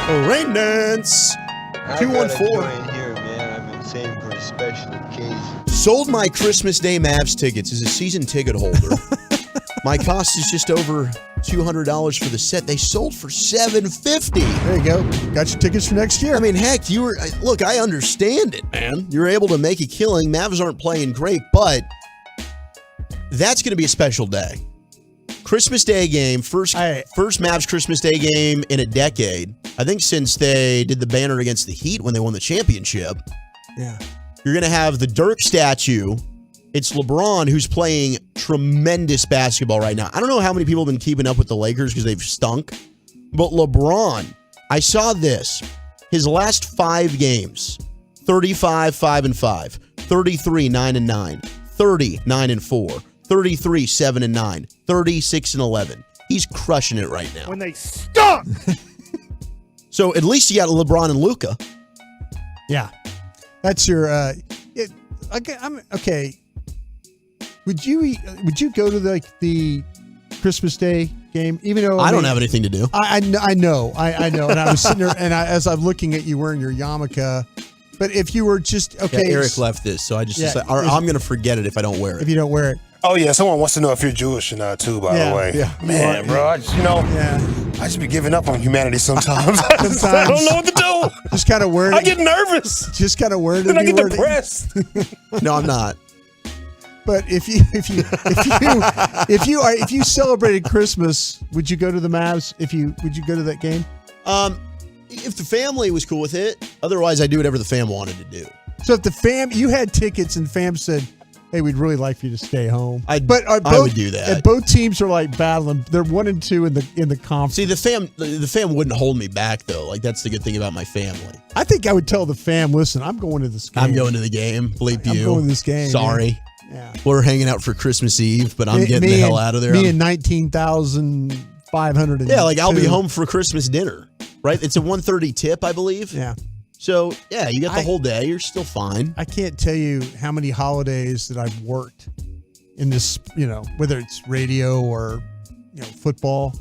Oh, rain dance. 214. Here, man. I've been saving for a special occasion. Sold my Christmas Day Mavs tickets as a season ticket holder. My cost is just over $200 for the set. They sold for $750. There you go. Got your tickets for next year. I mean, heck, look, I understand it, man. You're able to make a killing. Mavs aren't playing great, but that's going to be a special day. Christmas Day game, first Mavs Christmas Day game in a decade. I think since they did the banner against the Heat when they won the championship. Yeah. You're going to have the Dirk statue. It's LeBron who's playing tremendous basketball right now. I don't know how many people have been keeping up with the Lakers because they've stunk. But LeBron, I saw this. His last 5 games, 35, 5-5, 33, 9-9, 30, 9-4, 33, 7-9, 36, 11. He's crushing it right now. When they stunk. So at least you got LeBron and Luka. Yeah. That's your okay. Would you go to the Christmas Day game? Even though I don't have anything to do. I know. And I was sitting there, and as I'm looking at you wearing your yarmulke, but if you were just okay, Yeah, Eric left this, so I just I'm going to forget it if I don't wear it. If you don't wear it. Oh, yeah. Someone wants to know if you're Jewish or not, too, by the way. Yeah. Man, bro, I just be giving up on humanity sometimes. I don't know what to do. Just kind of wear it. I get nervous. Just kind of wear it. Then I get depressed. No, I'm not. But if you celebrated Christmas, would you go to the Mavs? Would you go to that game? If the family was cool with it, otherwise I do whatever the fam wanted to do. So if you had tickets and fam said, "Hey, we'd really like for you to stay home," I would do that. And both teams are like battling. They're 1 and 2 in the conference. See, the fam wouldn't hold me back though. Like that's the good thing about my family. I think I would tell the fam, "Listen, I'm going to this game. I'm going to the game. Bleep you. I'm going to this game. Sorry. Yeah. We're hanging out for Christmas Eve, but I'm getting the hell out of there. Me and 19,500. Yeah, like I'll be home for Christmas dinner, right? It's a 1:30 tip, I believe. Yeah. So, yeah, you got the whole day. You're still fine. I can't tell you how many holidays that I've worked in this, whether it's radio or, football.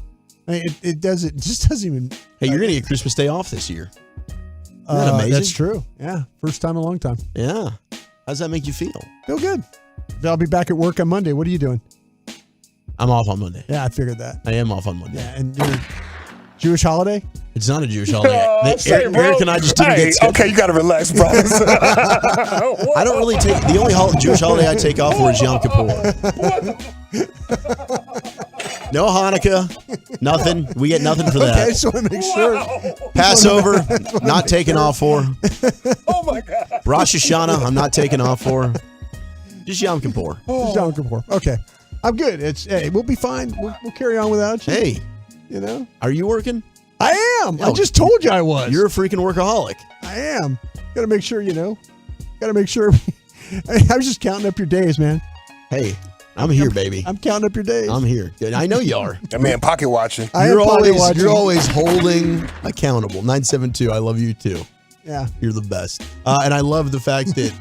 I mean, it just doesn't even. Hey, you're going to get Christmas Day off this year. Isn't that amazing? That's true. Yeah. First time in a long time. Yeah. How does that make you feel? Feel good. I'll be back at work on Monday. What are you doing? I'm off on Monday. Yeah, I figured that. I am off on Monday. Yeah, and your Jewish holiday? It's not a Jewish holiday. Bro. Eric and I just didn't get scheduled. Okay, you got to relax, bro. I don't really take the only Jewish holiday I take off for is Yom Kippur. No Hanukkah, nothing. We get nothing for that. Okay, I just want to make sure. Passover, not taking off for. Oh my God. Rosh Hashanah, I'm not taking off for. Just Yom Kippur. Just Yom Kippur. Okay, I'm good. Hey, we'll be fine. We'll carry on without you. Hey, you know, are you working? I am. I just told you I was. You're a freaking workaholic. I am. Got to make sure, got to make sure. I was just counting up your days, man. Hey, I'm here, baby. I'm counting up your days. I'm here. I know you are. That man pocket watching. You're always holding accountable. 972, I love you too. Yeah. You're the best. And I love the fact that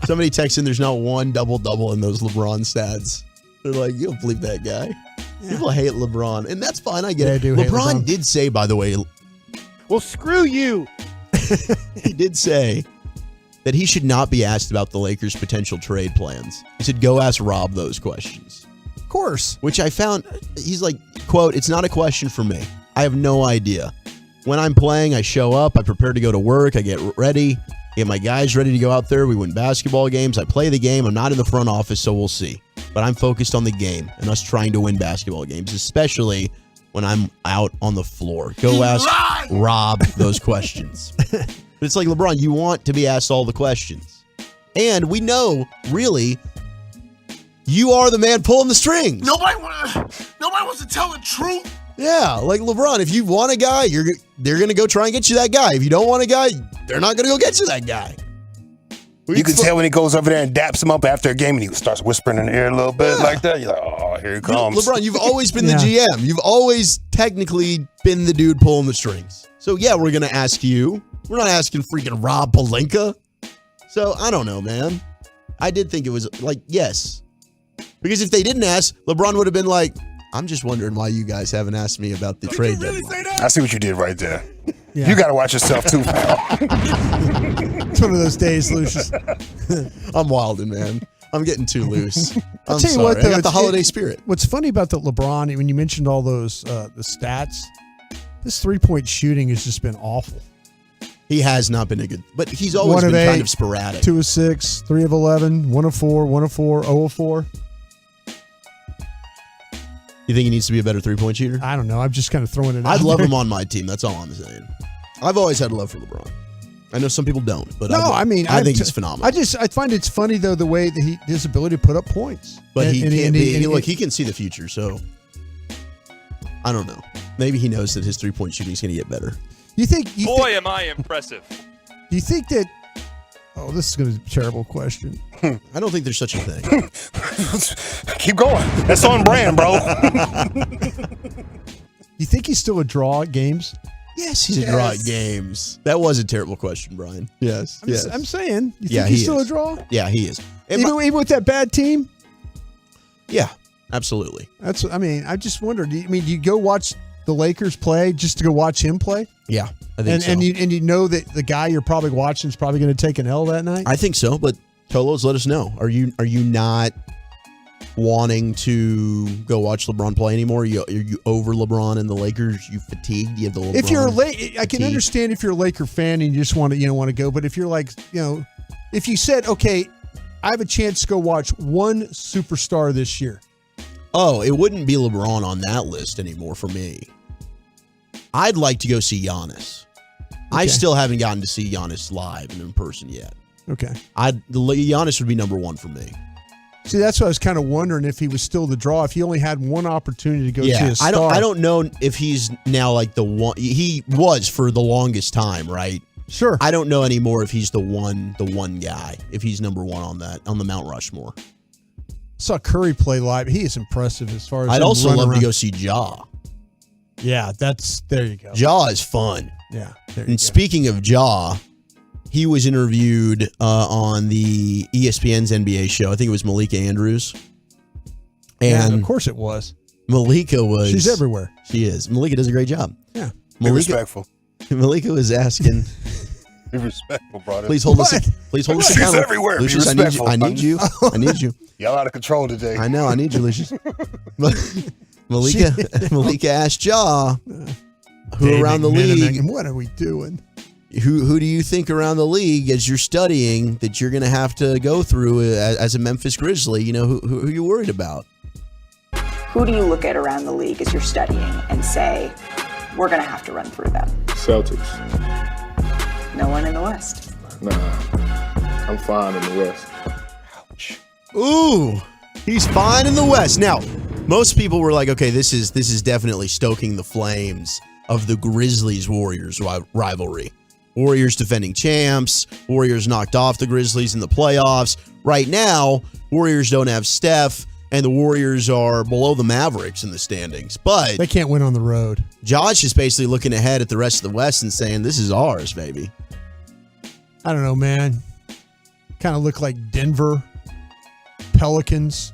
somebody texts in there's not one double-double in those LeBron stats. They're like, you don't believe that guy. Yeah. People hate LeBron, and that's fine. I get it. LeBron did say, by the way, well, screw you. He did say that he should not be asked about the Lakers' potential trade plans. He said, go ask Rob those questions. Of course. Which I found, he's like, quote, it's not a question for me. I have no idea. When I'm playing, I show up, I prepare to go to work, I get ready, get my guys ready to go out there, we win basketball games, I play the game, I'm not in the front office, so we'll see. But I'm focused on the game and us trying to win basketball games, especially when I'm out on the floor. Go ask Rob those questions. But it's like, LeBron, you want to be asked all the questions. And we know, really, you are the man pulling the strings. Nobody wants to tell the truth. Yeah, like LeBron, if you want a guy, they're going to go try and get you that guy. If you don't want a guy, they're not going to go get you that guy. You can tell when he goes over there and daps him up after a game and he starts whispering in the ear a little bit like that. You're like, oh, here he comes. LeBron, you've always been the GM. You've always technically been the dude pulling the strings. So, yeah, we're going to ask you. We're not asking freaking Rob Pelinka. So, I don't know, man. I did think it was like, yes. Because if they didn't ask, LeBron would have been like, I'm just wondering why you guys haven't asked me about the trade deadline. I see what you did right there. Yeah. You got to watch yourself too, pal. It's one of those days, Lucius. I'm wilding, man. I'm getting too loose. I'll tell you what, though, I got the holiday spirit. What's funny about the LeBron, when you mentioned all those the stats, this 3-point shooting has just been awful. He has not been a good, but he's always been kind of sporadic. 2 of 6, 3 of 11, 1 of 4, 1 of 4, 0 of 4. You think he needs to be a better 3-point shooter? I don't know. I'm just kind of throwing it out. I'd love him on my team. That's all I'm saying. I've always had love for LeBron. I know some people don't, but I think he's phenomenal. I find it's funny though the way that his ability to put up points. But he can see the future, so I don't know. Maybe he knows that his 3-point shooting is going to get better. Boy, am I impressive. Do you think that? Oh, this is going to be a terrible question. I don't think there's such a thing. Keep going. That's on brand, bro. You think he's still a draw at games? Yes, he's a draw at games. That was a terrible question, Brian. Yes. I'm saying. You think he's still a draw? Yeah, he is. Even with that bad team? Yeah, absolutely. I just wondered. Do you go watch the Lakers play just to go watch him play? Yeah, I think so. And you know that the guy you're probably watching is probably going to take an L that night? I think so, but Tolos, let us know. Are you not wanting to go watch LeBron play anymore? Are you over LeBron and the Lakers? You fatigued? You have the LeBron If you're I can understand if you're a Laker fan and you just want to go, but if you're like, if you said, okay, I have a chance to go watch one superstar this year. Oh, it wouldn't be LeBron on that list anymore for me. I'd like to go see Giannis. Okay. I still haven't gotten to see Giannis live and in person yet. Okay. Giannis would be number one for me. See, that's what I was kind of wondering if he was still the draw, if he only had one opportunity to go see a star. I don't know if he's now like the one. He was for the longest time, right? Sure. I don't know anymore if he's the one guy, if he's number one on the Mount Rushmore. Saw Curry play live. He is impressive as far as I'd also love to go see Ja. Yeah, there you go. Ja is fun. Yeah. And speaking of Ja, he was interviewed on the ESPN's NBA show. I think it was Malika Andrews. And of course it was. Malika was. She's everywhere. She is. Malika does a great job. Yeah. Be respectful. Malika was asking Be respectful, brother. Please hold us accountable. She's everywhere. Lucius, Be respectful. I need you. I need you. Y'all out of control today. I know. I need you, Lucius. Malika asked Jaw, who around the league? What are we doing? Who do you think around the league as you're studying that you're going to have to go through as a Memphis Grizzly? You know, who are you worried about? Who do you look at around the league as you're studying and say, we're going to have to run through them? Celtics. No one in the West. Nah, I'm fine in the West. Ouch. Ooh, he's fine in the West. Now, most people were like, okay, this is definitely stoking the flames of the Grizzlies-Warriors rivalry. Warriors defending champs. Warriors knocked off the Grizzlies in the playoffs. Right now, Warriors don't have Steph, and the Warriors are below the Mavericks in the standings. But they can't win on the road. Josh is basically looking ahead at the rest of the West and saying, this is ours, baby. I don't know, man. Kind of look like Denver, Pelicans.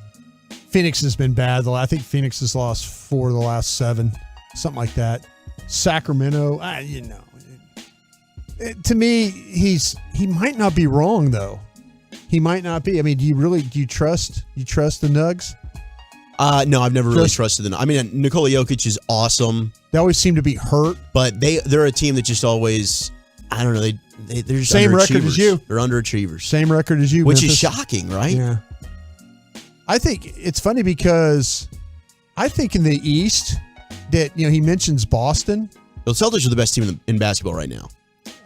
Phoenix has been bad. I think Phoenix has lost 4 of the last 7, something like that. Sacramento, to me, he might not be wrong though. He might not be. I mean, do you trust the Nugs? No, I've never really trusted them. I mean, Nikola Jokic is awesome. They always seem to be hurt, but they're a team that just always, I don't know, they're just same record as you. They're underachievers. Same record as you, which Memphis. is shocking, right? Yeah. I think it's funny because I think in the East that, he mentions Boston. The Celtics are the best team in basketball right now.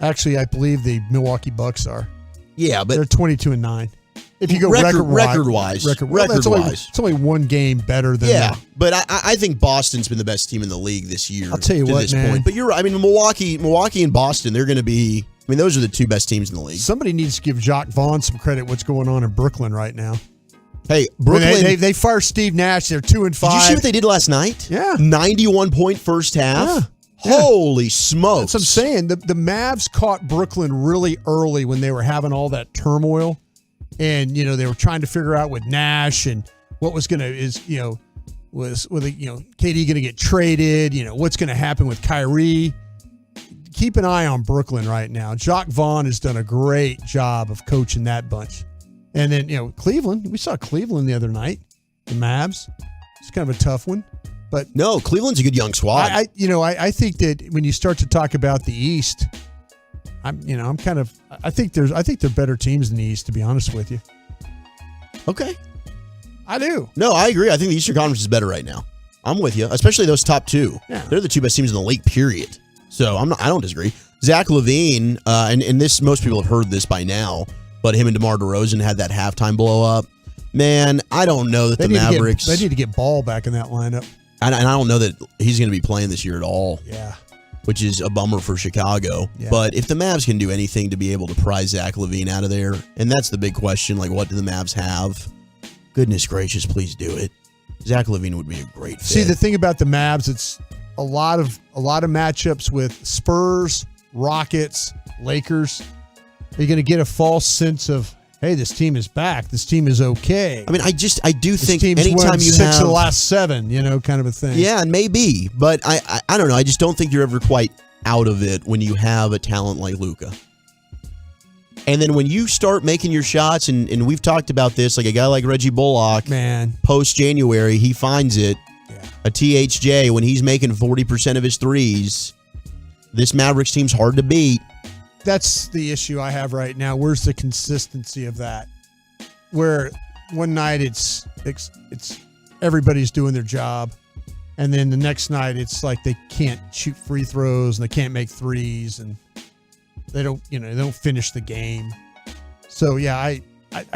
Actually, I believe the Milwaukee Bucks are. Yeah, but they're 22-9. If you go record-wise, it's only one game better than them. But I think Boston's been the best team in the league this year. I'll tell you what, man. Point. But you're right. I mean, Milwaukee and Boston, they're going to be. I mean, those are the 2 best teams in the league. Somebody needs to give Jacques Vaughn some credit. What's going on in Brooklyn right now? Hey, Brooklyn. They fired Steve Nash. They're 2-5. Did you see what they did last night? Yeah, 91-point first half. Yeah. Holy smokes! That's what I'm saying. The Mavs caught Brooklyn really early when they were having all that turmoil, and they were trying to figure out with Nash and what was going to was KD going to get traded? What's going to happen with Kyrie? Keep an eye on Brooklyn right now. Jacques Vaughn has done a great job of coaching that bunch. And then, Cleveland, we saw Cleveland the other night, the Mavs. It's kind of a tough one. But no, Cleveland's a good young squad. I think that when you start to talk about the East, I think they're better teams in the East, to be honest with you. Okay. I do. No, I agree. I think the Eastern Conference is better right now. I'm with you, especially those top 2. Yeah. They're the 2 best teams in the league, period. So I don't disagree. Zach LaVine, and this, most people have heard this by now, but him and DeMar DeRozan had that halftime blow up. Man, I don't know that the Mavericks. They need to get Ball back in that lineup. And I don't know that he's going to be playing this year at all. Yeah. Which is a bummer for Chicago. Yeah. But if the Mavs can do anything to be able to pry Zach LaVine out of there, and that's the big question, like, what do the Mavs have? Goodness gracious, please do it. Zach LaVine would be a great fit. See, the thing about the Mavs, it's a lot of matchups with Spurs, Rockets, Lakers. Are you going to get a false sense of, hey, this team is back. This team is okay. I mean, I do think anytime you 6 have of the last 7, kind of a thing. Yeah, and maybe, but I don't know. I just don't think you're ever quite out of it when you have a talent like Luka. And then when you start making your shots, and we've talked about this, like a guy like Reggie Bullock, man, post-January, he finds it. Yeah. A THJ, when he's making 40% of his threes, this Mavericks team's hard to beat. That's the issue I have right now. Where's the consistency of that? Where one night it's everybody's doing their job, and then the next night it's like they can't shoot free throws and they can't make threes, and they don't finish the game. So yeah, I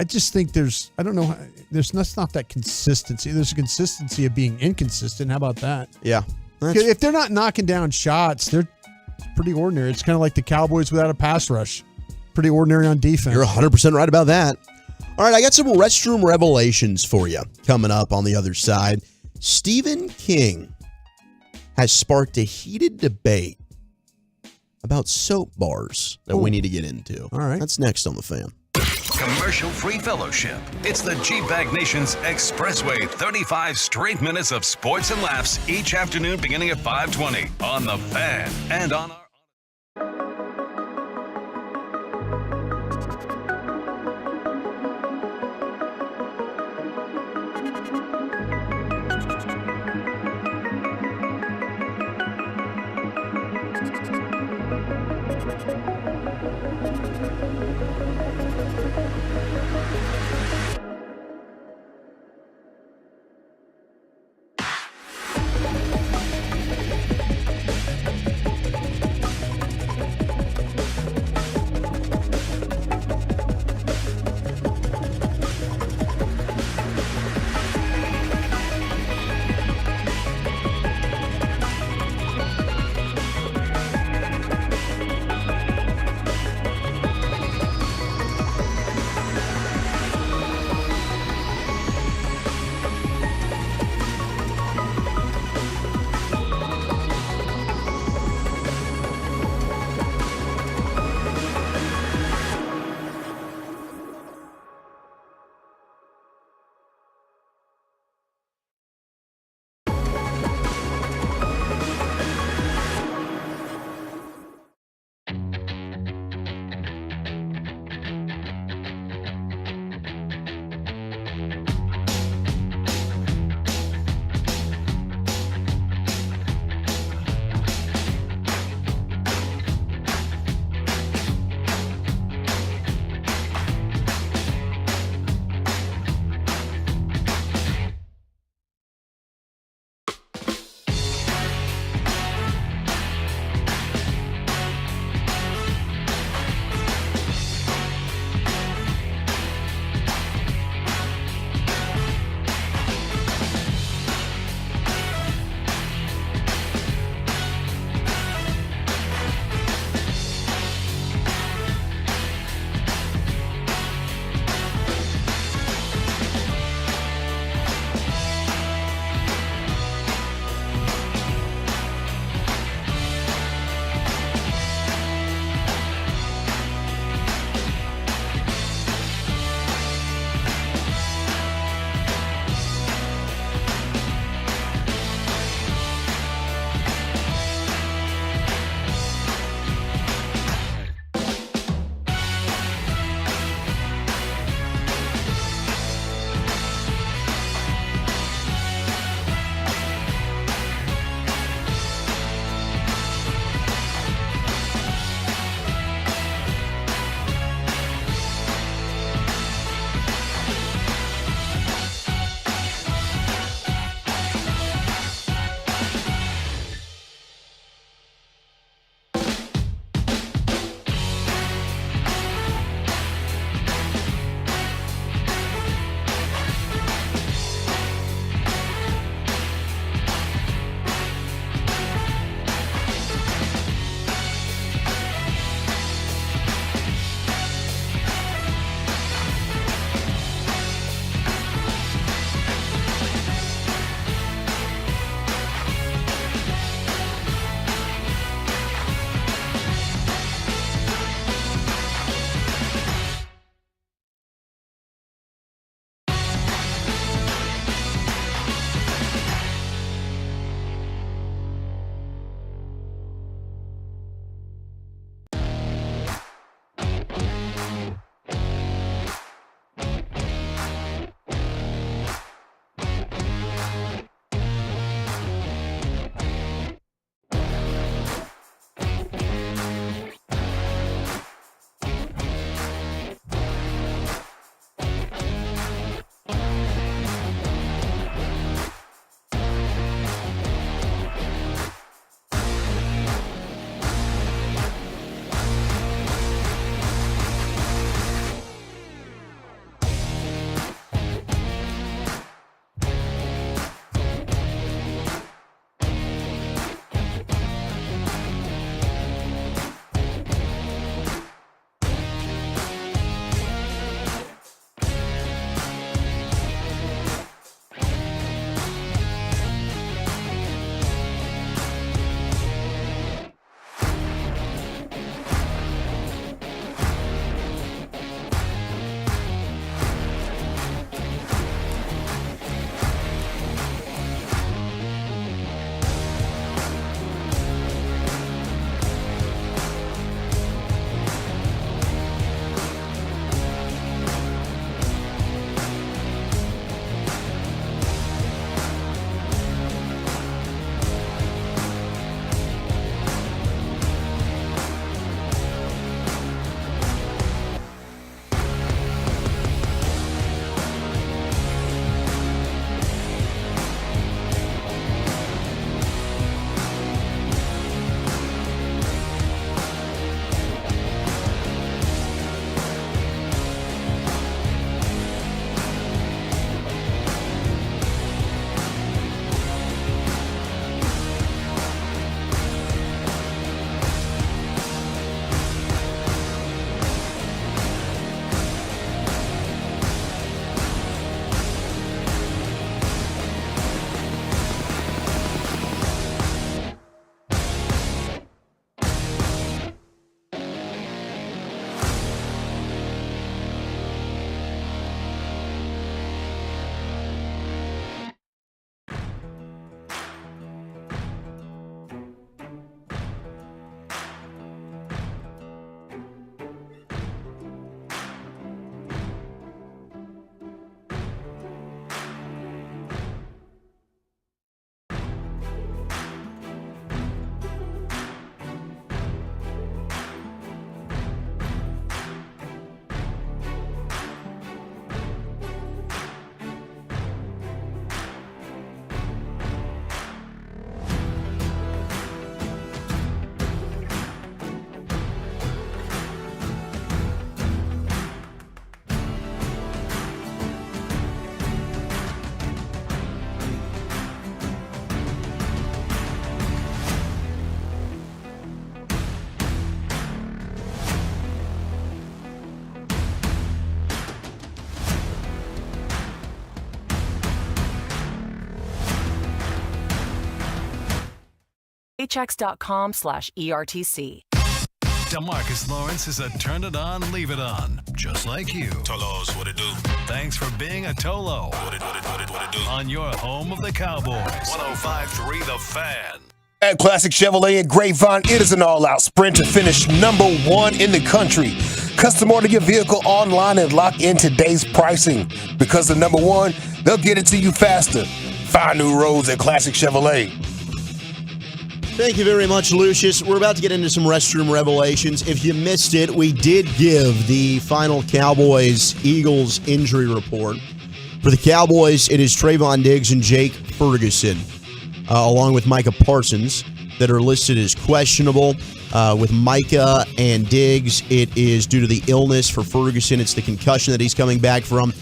just think there's not that consistency. There's a consistency of being inconsistent. How about that? Yeah. If they're not knocking down shots, they're pretty ordinary. It's kind of like the Cowboys without a pass rush. Pretty ordinary on defense. You're 100% right about that. All right, I got some restroom revelations for you coming up on the other side. Stephen King has sparked a heated debate about soap bars that we need to get into. All right. That's next on The Fan. Commercial-free fellowship. It's the G-Bag Nation's Expressway. 35 straight minutes of sports and laughs each afternoon beginning at 5:20 on The Fan and on our... LuckyChecks.com/ERTC. DeMarcus Lawrence is a turn it on, leave it on, just like you. Tolos, what it do? Thanks for being a Tolo. What it do? On your home of the Cowboys. 105.3 The Fan. At Classic Chevrolet in Grapevine, it is an all-out sprint to finish number 1 in the country. Custom order your vehicle online and lock in today's pricing. Because the number 1, they'll get it to you faster. Find new roads at Classic Chevrolet. Thank you very much, Lucius. We're about to get into some restroom revelations. If you missed it, we did give the final Cowboys Eagles injury report. For the Cowboys, it is Trayvon Diggs and Jake Ferguson, along with Micah Parsons, that are listed as questionable. With Micah and Diggs, it is due to the illness. For Ferguson, it's the concussion that he's coming back from.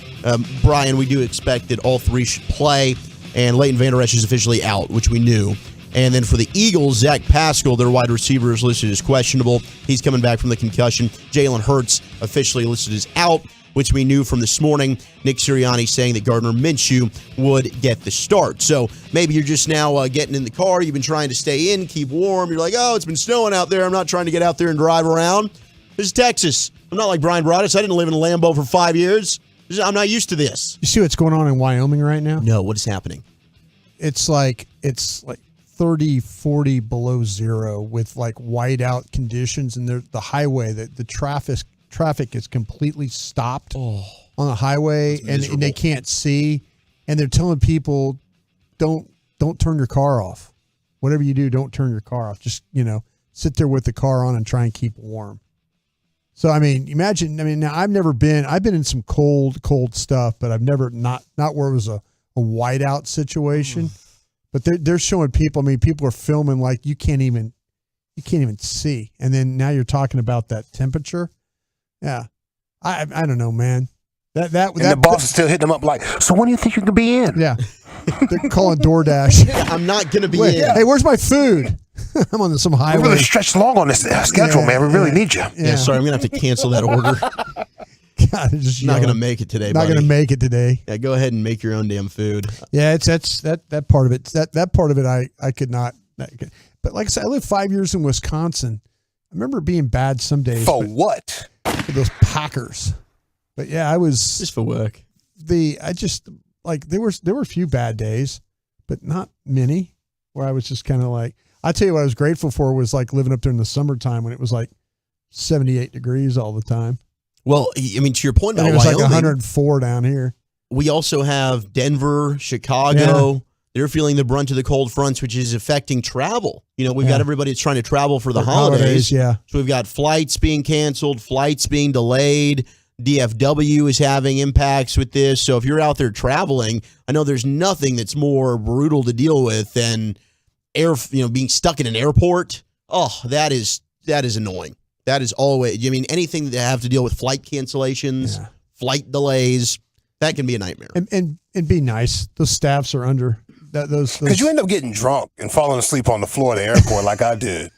Brian, we do expect that all three should play, and Leighton Vander Esch is officially out, which we knew. And then for the Eagles, Zach Pascal, their wide receiver, is listed as questionable. He's coming back from the concussion. Jalen Hurts officially listed as out, which we knew from this morning. Nick Sirianni saying that Gardner Minshew would get the start. So maybe you're just now getting in the car. You've been trying to stay in, keep warm. You're like, oh, it's been snowing out there. I'm not trying to get out there and drive around. This is Texas. I'm not like Brian Broaddus. I didn't live in a Lambo for 5 years. I'm not used to this. You see what's going on in Wyoming right now? No, what is happening? It's like 30, 40 below zero with like whiteout conditions, and the highway, the traffic is completely stopped on the highway, and they can't see, and they're telling people don't turn your car off. Whatever you do, don't turn your car off. Just, sit there with the car on and try and keep warm. So, imagine, now I've been in some cold stuff, but I've never, not where it was a whiteout situation. But they're showing people. People are filming like you can't even see. And then now you're talking about that temperature. Yeah, I don't know, man. The boss is still hitting them up like, so when do you think you can be in? Yeah, they're calling DoorDash. I'm not gonna be in. Hey, where's my food? I'm on some highway. We really stretched long on this schedule, man. We really need you. Yeah, sorry, I'm gonna have to cancel that order. God, not going to make it today, Not going to make it today. Yeah, go ahead and make your own damn food. Yeah, that part of it. That part of it, I could not. But like I said, I lived 5 years in Wisconsin. I remember it being bad some days. For what? For those Packers. But yeah, I was just for work. There were a few bad days, but not many. Where I was just kind of like, I tell you what I was grateful for was like living up there in the summertime when it was like 78 degrees all the time. Well, to your point about it was Wyoming, like 104 down here. We also have Denver, Chicago. Yeah. They're feeling the brunt of the cold fronts, which is affecting travel. We've got everybody that's trying to travel for the holidays. Yeah. So we've got flights being canceled, flights being delayed. DFW is having impacts with this. So if you're out there traveling, I know there's nothing that's more brutal to deal with than being stuck in an airport. Oh, that is annoying. That is always, anything that have to deal with flight cancellations, flight delays, that can be a nightmare. And be nice. Those staffs are under those. Because you end up getting drunk and falling asleep on the floor of the airport like I did.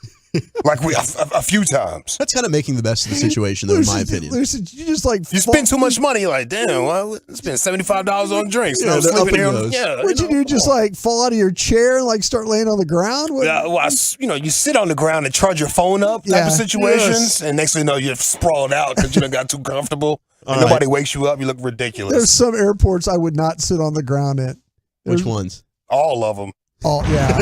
Like a few times. That's kind of making the best of the situation, though, in my opinion. You just you spend too much money. You're like, damn, well, spend $75 on drinks. Yeah, sleeping here. What'd you do? Just fall out of your chair and start laying on the ground? You sit on the ground and charge your phone up type of situations, and next thing you know, you're sprawled out because you done got too comfortable. And nobody wakes you up. You look ridiculous. There's some airports I would not sit on the ground at. Which ones? All of them. Oh yeah.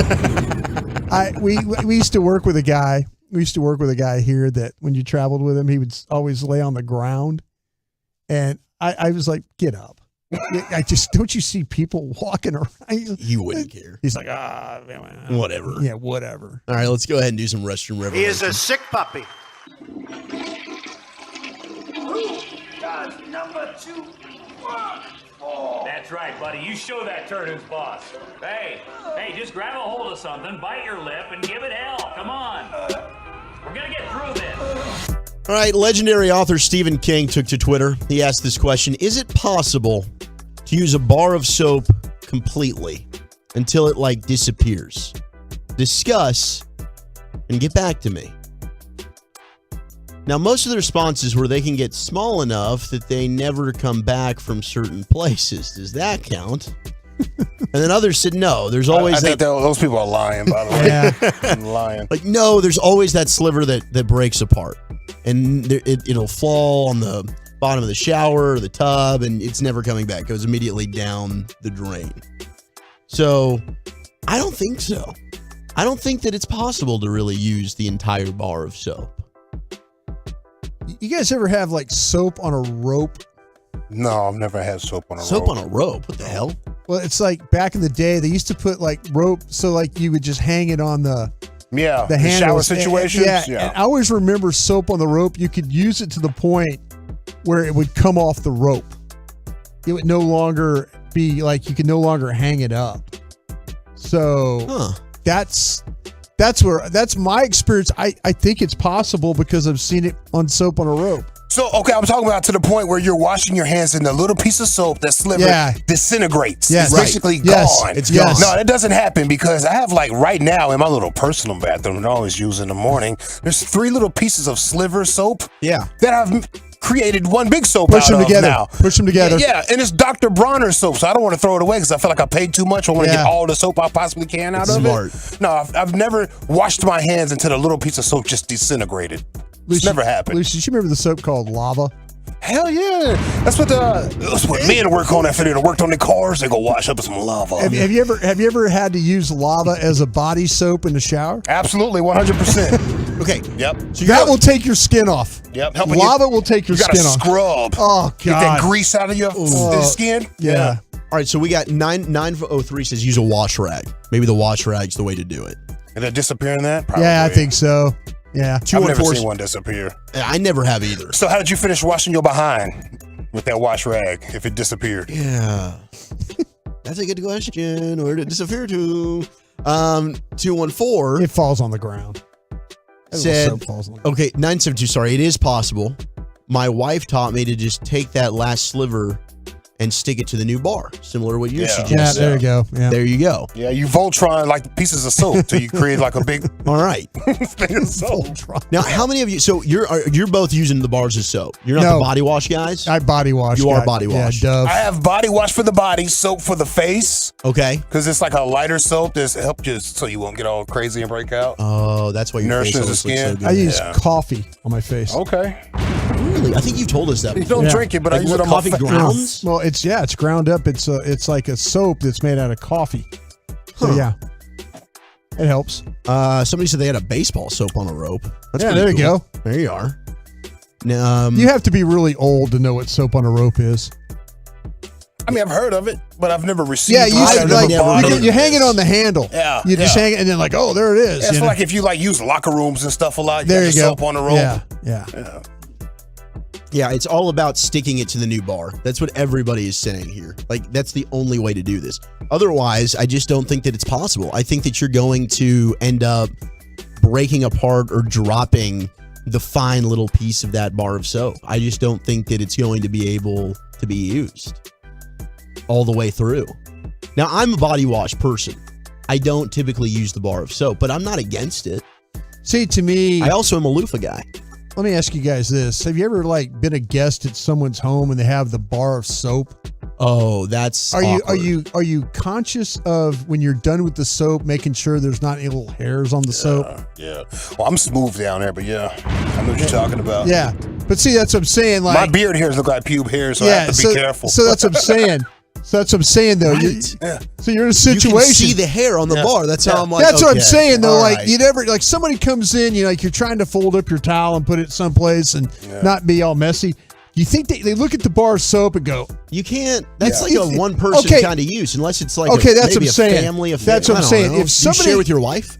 We used to work with a guy. We used to work with a guy here that when you traveled with him, he would always lay on the ground, and I was like, "Get up!" Don't you see people walking around? You wouldn't care. He's like, whatever. Yeah, whatever. All right, let's go ahead and do some restroom revelations. He is a sick puppy. Number 2, 1, 4. That's right, buddy. You show that turd who's boss. Hey, just grab a hold of something, bite your lip, and give it hell. Come on. We're going to get through this. All right, legendary author Stephen King took to Twitter. He asked this question: is it possible to use a bar of soap completely until it disappears? Discuss and get back to me. Now, most of the responses were they can get small enough that they never come back from certain places. Does that count? And then others said no. There's always I think those people are lying, by the way. Yeah. Lying. Like, no, there's always that sliver that breaks apart. And it'll fall on the bottom of the shower or the tub, and it's never coming back. It goes immediately down the drain. So I don't think so. I don't think that it's possible to really use the entire bar of soap. You guys ever have like soap on a rope? No, I've never had soap on a rope. Soap on a rope? What the hell? Well, it's like back in the day, they used to put like rope so like you would just hang it on the the handles. shower situations. And I always remember soap on the rope. You could use it to the point where it would come off the rope. It would no longer be like you could no longer hang it up. So that's my experience. I think it's possible because I've seen it on soap on a rope. So, okay, I'm talking about to the point where you're washing your hands and the little piece of soap, that sliver disintegrates. Yes. It's basically Yes. gone. It's gone. No, that doesn't happen because I have like right now in my little personal bathroom that I always use in the morning, there's 3 little pieces of sliver soap that I've created one big soap Push out them of together. now. Push them together. Yeah, and it's Dr. Bronner soap, so I don't want to throw it away because I feel like I paid too much. I want to get all the soap I possibly can out of smart. it. No, I've never washed my hands until a little piece of soap just disintegrated. It's never happened. Lucy, did you remember the soap called Lava? Hell yeah. That's what men work on after they worked on their cars. They go wash up with some lava. Have you ever had to use lava as a body soap in the shower? Absolutely, 100%. Okay. Yep. So that will take your skin off. Yep. Lava will take your skin off. You gotta scrub. Oh, God. Get that grease out of your skin. Yeah. All right, so we got 903 says use a wash rag. Maybe the wash rag's the way to do it. And they're disappearing that? Probably. Yeah, I think so. Yeah. I've never seen one disappear. I never have either. So how did you finish washing your behind with that wash rag if it disappeared? Yeah. That's a good question. Where did it disappear to? 214. It falls on the ground. Said, okay, 972, sorry, it is possible. My wife taught me to just take that last sliver and stick it to the new bar, similar to what you suggested. Yeah, there you go. Yeah. There you go. Yeah, you Voltron like pieces of soap till you create like a big All right. thing of soap. Now, how many of you? So you're both using the bars of soap. You're not the body wash guys. I body wash. You are body wash. Yeah, Dove. I have body wash for the body, soap for the face. Okay. Because it's like a lighter soap that's help you so you won't get all crazy and break out. Oh, that's why your face nourishes the always looks skin. so good. I use coffee on my face. Okay. Really? I think you told us that. You don't drink it, but like I use it on coffee my face. grounds. Well, it's ground up. It's like a soap that's made out of coffee. So yeah, it helps. Somebody said they had a baseball soap on a rope. That's Yeah, pretty there you cool. go. There you are. Now, You have to be really old to know what soap on a rope is. I mean, I've heard of it, but I've never received Yeah, it. you I've never bought it. you hang it on the handle. Yeah, You just yeah. hang it and then like, oh, there it is. It's you know? like if you like use locker rooms and stuff a lot. You There got you the go. soap on the rope. Yeah. yeah, it's all about sticking it to the new bar. That's what everybody is saying here. Like, that's the only way to do this. Otherwise, I just don't think that it's possible. I think that you're going to end up breaking apart or dropping the fine little piece of that bar of soap. I just don't think that it's going to be able to be used all the way through. Now, I'm a body wash person. I don't typically use the bar of soap, but I'm not against it. See, to me, I also am a loofah guy. let me ask you guys this: have you ever like been a guest at someone's home and they have the bar of soap? Oh, that's Are awkward. you conscious of when you're done with the soap, making sure there's not any little hairs on the soap? Yeah. Well, I'm smooth down there, but yeah, I know what you're talking about. Yeah, but see, that's what I'm saying. Like my beard hairs look like pube hairs, so I have to be careful. So that's what I'm saying. So that's what I'm saying, though. Right. So you're in a You situation. can see the hair on the bar. That's how I'm like. That's what I'm okay, saying, though. all Like right. you never, like somebody comes in, you know, like you're trying to fold up your towel and put it someplace and not be all messy. You think they look at the bar of soap and go, You can't. That's like a one person Okay. kind of use, unless it's like Okay, that's maybe what I'm saying. a family affair. That's what I'm I don't saying. know. If somebody- you share with your wife,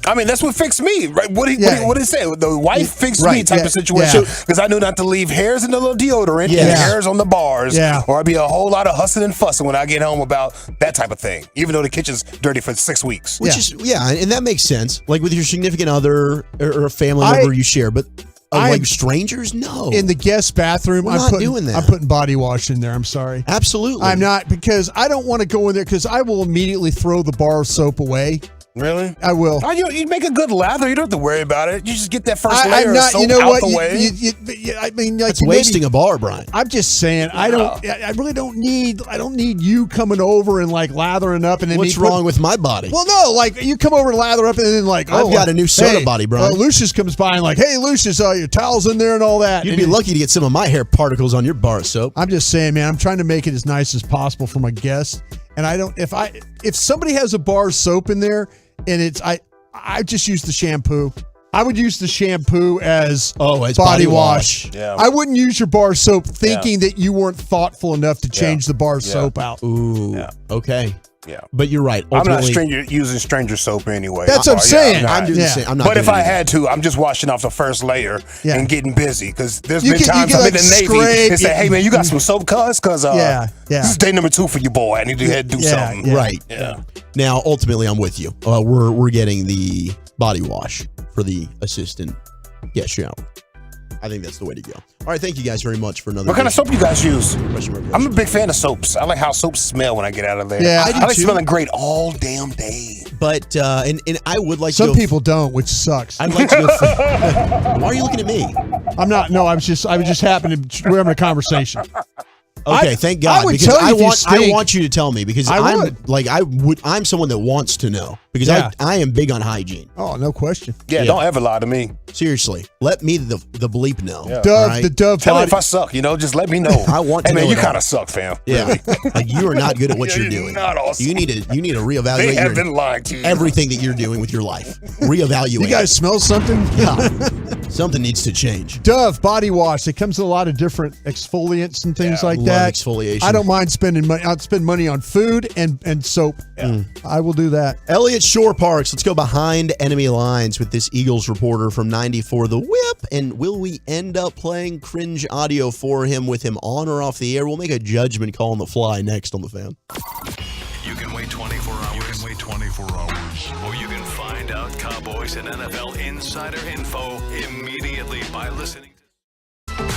I mean, that's what fixed me, right? What did he say? The wife fixed me Right, type yeah, of situation yeah. because I knew not to leave hairs in the little deodorant and Yeah. hairs on the bars, Yeah. or I'd be a whole lot of hussing and fussing when I get home about that type of thing, even though the kitchen's dirty for 6 weeks. which is and that makes sense. Like with your significant other or a family member you share, but like strangers, no. in the guest bathroom, We're I'm not putting, doing that. I'm putting body wash in there. I'm sorry. Absolutely, I'm not, because I don't want to go in there because I will immediately throw the bar of soap away. Really? I will. Oh, you make a good lather. You don't have to worry about it. You just get that first layer of soap out the way. I mean, like, it's wasting a bar, Brian. I'm just saying, I really don't need you coming over and like lathering up and then what's wrong with my body? Well, no, like you come over and lather up and then like, I've got a new soda body, Brian. Lucius comes by and like, hey, Lucius, your towel's in there and all that. You'd be lucky to get some of my hair particles on your bar of soap. I'm just saying, man, I'm trying to make it as nice as possible for my guests. And I don't, if somebody has a bar of soap in there and I just use the shampoo. I would use the shampoo as body wash. Yeah. I wouldn't use your bar soap thinking that you weren't thoughtful enough to change the bar soap out. Ooh, okay. Yeah. But you're right. I'm not using stranger soap anyway. That's what I'm saying. I'm doing the same. I'm not but if doing I anything. had to, I'm just washing off the first layer and getting busy because there's You been can- times you can, I'm in like, the Navy scrape, and say, hey, man, you got some soap, cuz? Because Yeah. this is day number 2 for you, boy. I need to head do something. Yeah. Right. Yeah. Now, ultimately, I'm with you. We're getting the body wash for the assistant guest shower. I think that's the way to go. All right, thank you guys very much for another. What kind of soap you guys use? Question. I'm a big fan of soaps. I like how soaps smell when I get out of there. Yeah, I like smelling great all damn day. But and I would like Some to go people don't, which sucks. I'd like to go. Why are you looking at me? I'm not. No, I was just happening to. We're having a conversation. Okay, thank God. I would because tell you if you I stink. want you to tell me because I'm someone that wants to know because I am big on hygiene. Oh, no question. Yeah, don't ever lie to me. Seriously, let me the bleep know. Yeah. Dove, the Dove Tell me body. if I suck, just let me know. I want to hey, man, know you it kind all. of suck, fam. Yeah, Really. like you are not good at what Yeah, you're you're doing. not awesome. You need to reevaluate They have been lying to you. everything that you're doing with your life. Reevaluate. You guys smell something? Yeah. Something needs to change. Dove body wash. It comes in a lot of different exfoliants and things like love that. exfoliation. I don't mind spending money. I'd spend money on food and soap. I will do that. Elliott Shore Parks. Let's go behind enemy lines with this Eagles reporter from 94 The Whip. And will we end up playing cringe audio for him with him on or off the air? We'll make a judgment call on the fly next on the Fan. You can wait 24 hours. You can wait 24 hours. Or you can find out Cowboys and NFL insider info immediately by listening to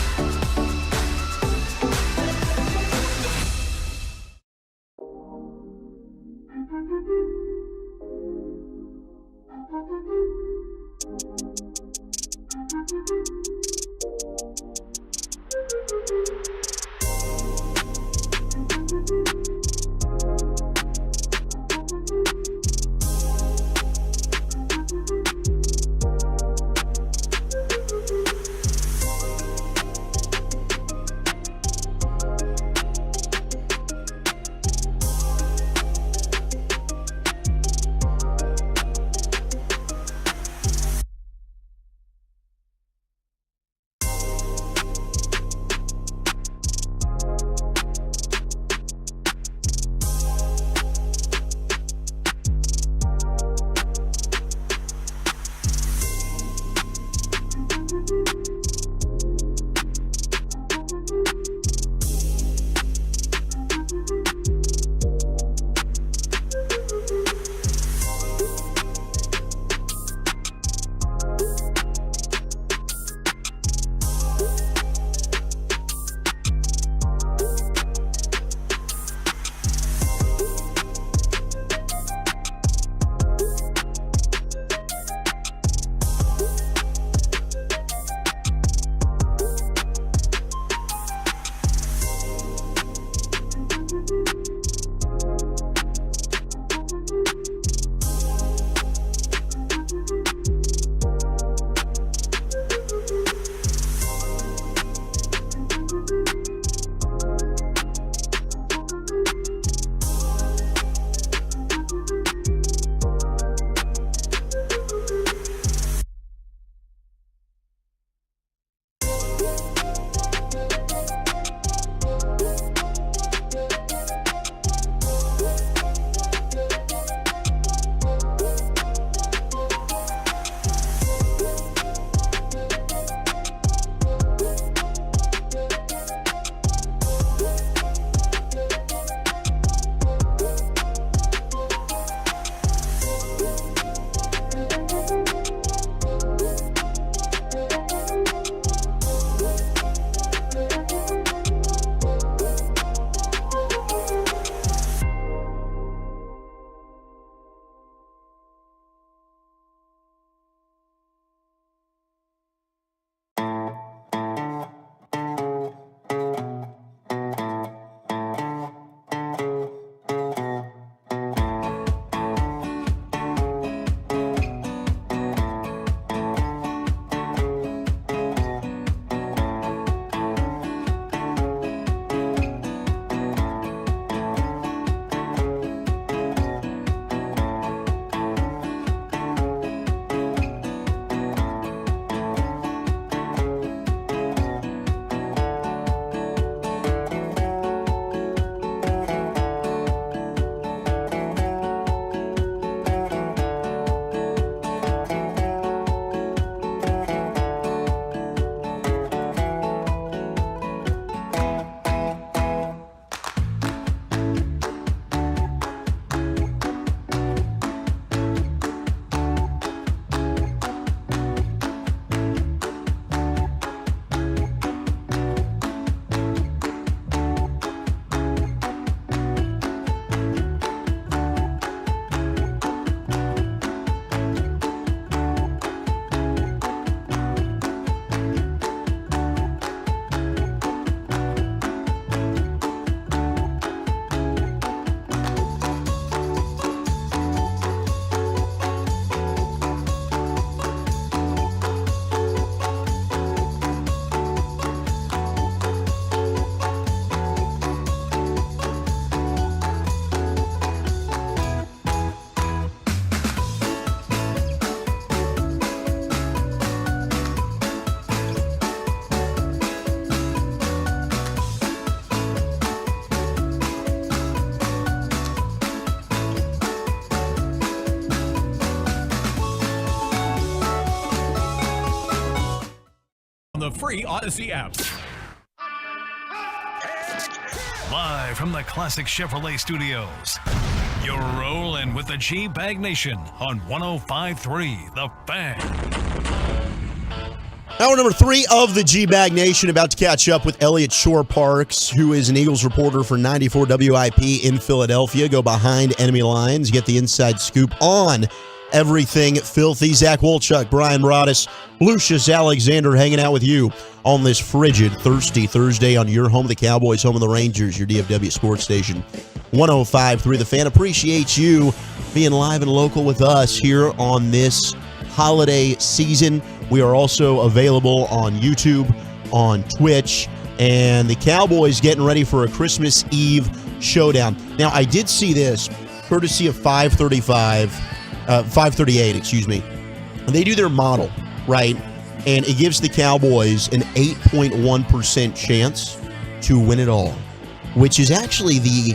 the free Odyssey app. Live from the Classic Chevrolet Studios, you're rolling with the G-Bag Nation on 105.3 The Fan. Hour number 3 of the G-Bag Nation, about to catch up with Elliot Shore-Parks, who is an Eagles reporter for 94 WIP in Philadelphia. Go behind enemy lines, get the inside scoop on everything filthy. Zach Wolchuk, Brian Broaddus, Lucius Alexander hanging out with you on this frigid, thirsty Thursday on your home of the Cowboys, home of the Rangers, your DFW sports station, 105.3 The Fan. Appreciate you being live and local with us here on this holiday season. We are also available on YouTube, on Twitch, and the Cowboys getting ready for a Christmas Eve showdown. Now, I did see this, courtesy of 538, excuse me. They do their model, right? And it gives the Cowboys an 8.1% chance to win it all, which is actually the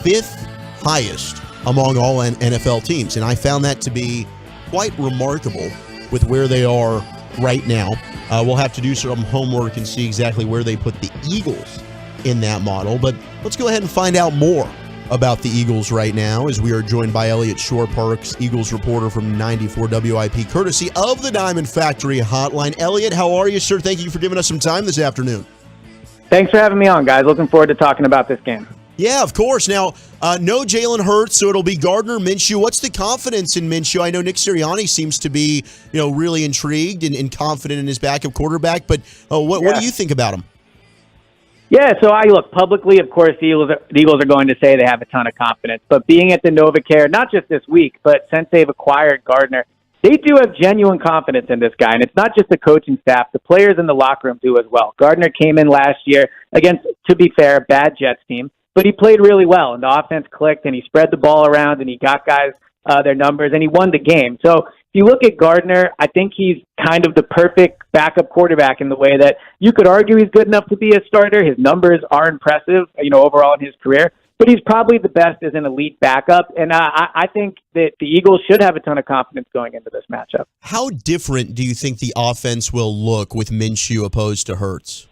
5th highest among all NFL teams. And I found that to be quite remarkable with where they are right now. We'll have to do some homework and see exactly where they put the Eagles in that model. But let's go ahead and find out more about the Eagles right now, as we are joined by Elliot Shore-Parks, Eagles reporter from 94 WIP, courtesy of the Diamond Factory Hotline. Elliot, how are you, sir? Thank you for giving us some time this afternoon. Thanks for having me on, guys. Looking forward to talking about this game. Yeah, of course. Now, no Jalen Hurts, so it'll be Gardner Minshew. What's the confidence in Minshew? I know Nick Sirianni seems to be, really intrigued and confident in his backup quarterback, but what do you think about him? Yeah, so I look publicly, of course, the Eagles are going to say they have a ton of confidence. But being at the NovaCare, not just this week, but since they've acquired Gardner, they do have genuine confidence in this guy. And it's not just the coaching staff. The players in the locker room do as well. Gardner came in last year against, to be fair, a bad Jets team, but he played really well. And the offense clicked, and he spread the ball around, and he got guys their numbers, and he won the game. So if you look at Gardner, I think he's kind of the perfect backup quarterback in the way that you could argue he's good enough to be a starter. His numbers are impressive, overall in his career, but he's probably the best as an elite backup. And I think that the Eagles should have a ton of confidence going into this matchup. How different do you think the offense will look with Minshew opposed to Hurts?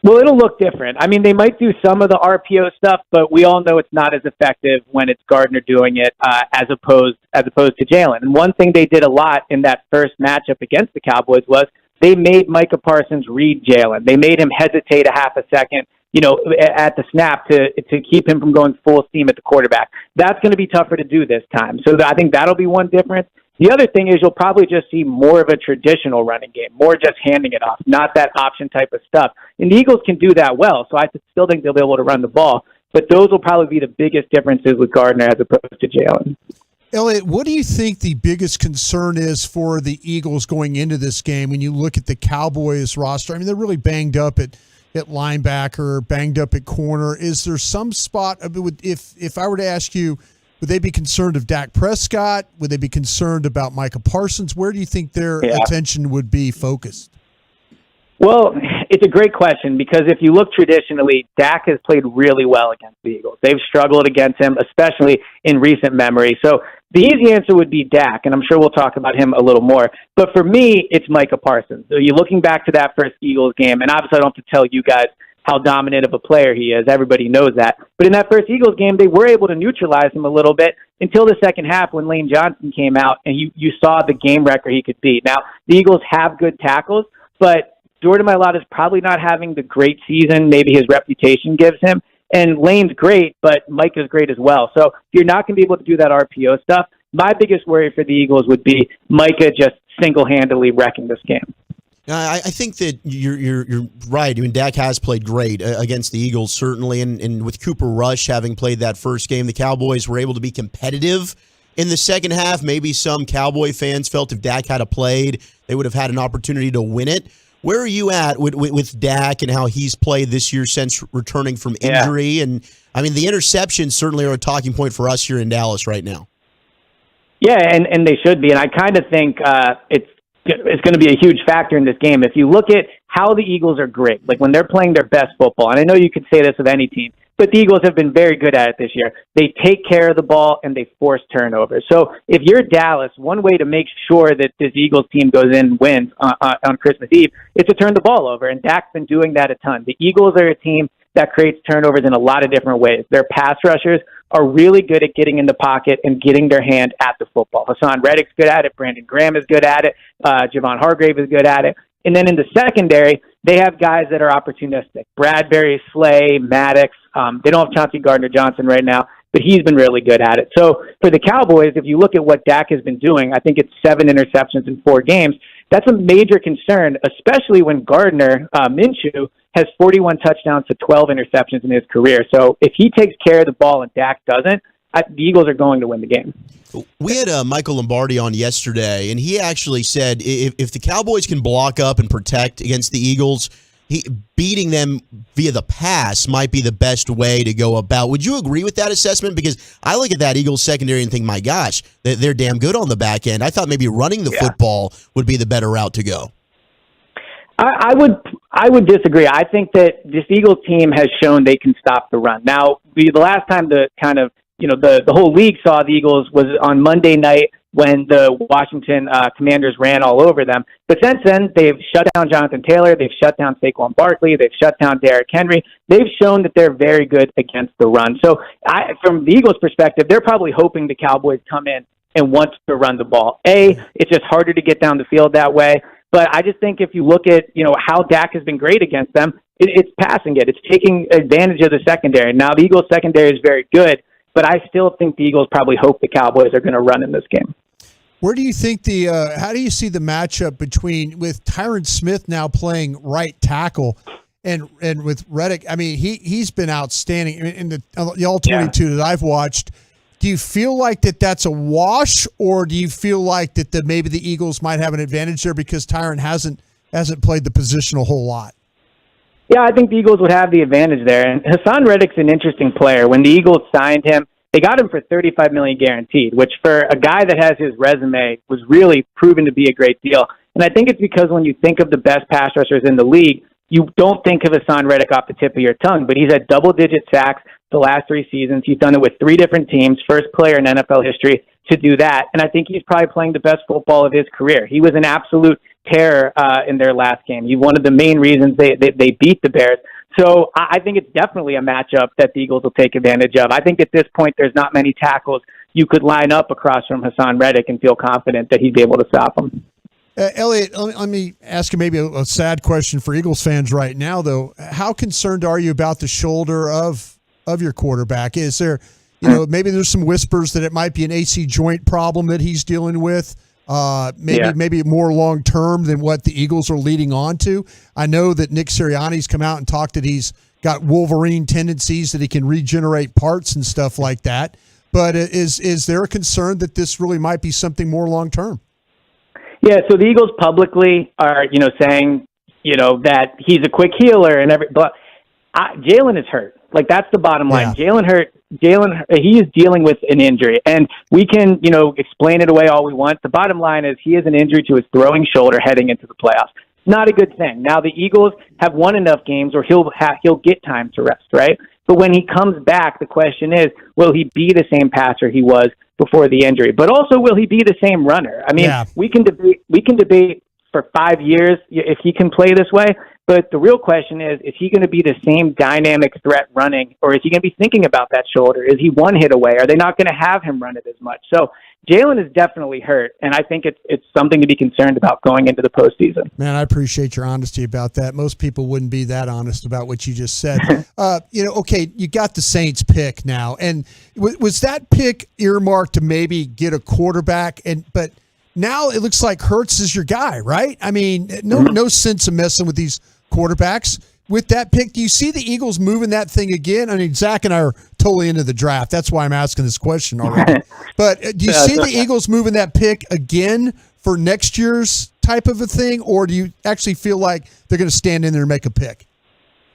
Well, it'll look different. I mean, they might do some of the RPO stuff, but we all know it's not as effective when it's Gardner doing it as opposed to Jalen. And one thing they did a lot in that first matchup against the Cowboys was they made Micah Parsons read Jalen. They made him hesitate a half a second, at the snap to keep him from going full steam at the quarterback. That's going to be tougher to do this time. So I think that'll be one difference. The other thing is you'll probably just see more of a traditional running game, more just handing it off, not that option type of stuff. And the Eagles can do that well, so I still think they'll be able to run the ball. But those will probably be the biggest differences with Gardner as opposed to Jalen. Elliot, what do you think the biggest concern is for the Eagles going into this game when you look at the Cowboys roster? I mean, they're really banged up at linebacker, banged up at corner. Is there some spot, if I were to ask you, would they be concerned of Dak Prescott? Would they be concerned about Micah Parsons? Where do you think their attention would be focused? Well, it's a great question because if you look traditionally, Dak has played really well against the Eagles. They've struggled against him, especially in recent memory. So the easy answer would be Dak, and I'm sure we'll talk about him a little more. But for me, it's Micah Parsons. So you're looking back to that first Eagles game, and obviously I don't have to tell you guys how dominant of a player he is. Everybody knows that. But in that first Eagles game, they were able to neutralize him a little bit until the second half when Lane Johnson came out and you saw the game record he could beat. Now, the Eagles have good tackles, but Jordan Mailata is probably not having the great season maybe his reputation gives him. And Lane's great, but Mike is great as well. So you're not going to be able to do that RPO stuff. My biggest worry for the Eagles would be Micah just single-handedly wrecking this game. I think that you're right. I mean, Dak has played great against the Eagles, certainly, and with Cooper Rush having played that first game, the Cowboys were able to be competitive in the second half. Maybe some Cowboy fans felt if Dak had played, they would have had an opportunity to win it. Where are you at with Dak and how he's played this year since returning from injury? Yeah. And, I mean, the interceptions certainly are a talking point for us here in Dallas right now. Yeah, and they should be. And I kind of think it's going to be a huge factor in this game. If you look at how the Eagles are great, like when they're playing their best football, and I know you could say this of any team, but the Eagles have been very good at it this year. They take care of the ball and they force turnovers. So if you're Dallas, one way to make sure that this Eagles team goes in and wins on Christmas Eve is to turn the ball over, and Dak's been doing that a ton. The Eagles are a team that creates turnovers in a lot of different ways. Their pass rushers are really good at getting in the pocket and getting their hand at the football. Hassan Reddick's good at it. Brandon Graham is good at it. Javon Hargrave is good at it. And then in the secondary, they have guys that are opportunistic. Bradbury, Slay, Maddox. They don't have Chauncey Gardner-Johnson right now, but he's been really good at it. So for the Cowboys, if you look at what Dak has been doing, I think it's 7 interceptions in 4 games. That's a major concern, especially when Gardner Minshew has 41 touchdowns to 12 interceptions in his career. So if he takes care of the ball and Dak doesn't, the Eagles are going to win the game. We had Michael Lombardi on yesterday, and he actually said if the Cowboys can block up and protect against the Eagles, beating them via the pass might be the best way to go about. Would you agree with that assessment? Because I look at that Eagles secondary and think, my gosh, they're damn good on the back end. I thought maybe running the football would be the better route to go. I would disagree. I think that this Eagles team has shown they can stop the run. Now, the last time the whole league saw the Eagles was on Monday night when the Washington Commanders ran all over them. But since then, they've shut down Jonathan Taylor, they've shut down Saquon Barkley, they've shut down Derrick Henry. They've shown that they're very good against the run. So from the Eagles' perspective, they're probably hoping the Cowboys come in and want to run the ball. It's just harder to get down the field that way. But I just think if you look at, how Dak has been great against them, it's passing it. It's taking advantage of the secondary. Now, the Eagles' secondary is very good, but I still think the Eagles probably hope the Cowboys are going to run in this game. Where do you think how do you see the matchup with Tyron Smith now playing right tackle and with Reddick? I mean, he's been outstanding in the all 22 that I've watched. Do you feel like that's a wash, or do you feel like that maybe the Eagles might have an advantage there because Tyron hasn't played the position a whole lot? Yeah, I think the Eagles would have the advantage there. And Hassan Reddick's an interesting player. When the Eagles signed him, they got him for $35 million guaranteed, which for a guy that has his resume was really proven to be a great deal. And I think it's because when you think of the best pass rushers in the league, you don't think of Hassan Reddick off the tip of your tongue, but he's had double-digit sacks the last 3 seasons. He's done it with 3 different teams, first player in NFL history to do that. And I think he's probably playing the best football of his career. He was an absolute terror in their last game. He's one of the main reasons they beat the Bears. So I think it's definitely a matchup that the Eagles will take advantage of. I think at this point there's not many tackles you could line up across from Hassan Reddick and feel confident that he'd be able to stop him. Elliot, let me ask you maybe a sad question for Eagles fans right now, though. How concerned are you about the shoulder of your quarterback? Is there, maybe there's some whispers that it might be an AC joint problem that he's dealing with, maybe more long-term than what the Eagles are leading on to? I know that Nick Sirianni's come out and talked that he's got Wolverine tendencies, that he can regenerate parts and stuff like that. But is there a concern that this really might be something more long-term? Yeah, so the Eagles publicly are, saying, that he's a quick healer but Jalen is hurt. Like, that's the bottom line. Yeah. Jalen, he is dealing with an injury, and we can, explain it away all we want. The bottom line is he has an injury to his throwing shoulder heading into the playoffs. Not a good thing. Now, the Eagles have won enough games where he'll get time to rest, right? But when he comes back, the question is, will he be the same passer he was before the injury? But also, will he be the same runner? I mean, we can debate for 5 years if he can play this way. But the real question is he going to be the same dynamic threat running, or is he going to be thinking about that shoulder? Is he one hit away? Are they not going to have him run it as much? So Jalen is definitely hurt, and I think it's something to be concerned about going into the postseason. Man, I appreciate your honesty about that. Most people wouldn't be that honest about what you just said. Okay, you got the Saints pick now, and was that pick earmarked to maybe get a quarterback? But now it looks like Hurts is your guy, right? I mean, no sense of messing with these quarterbacks. With that pick, do you see the Eagles moving that thing again? I mean, Zach and I are totally into the draft. That's why I'm asking this question already. But do you see the Eagles moving that pick again for next year's type of a thing, or do you actually feel like they're going to stand in there and make a pick?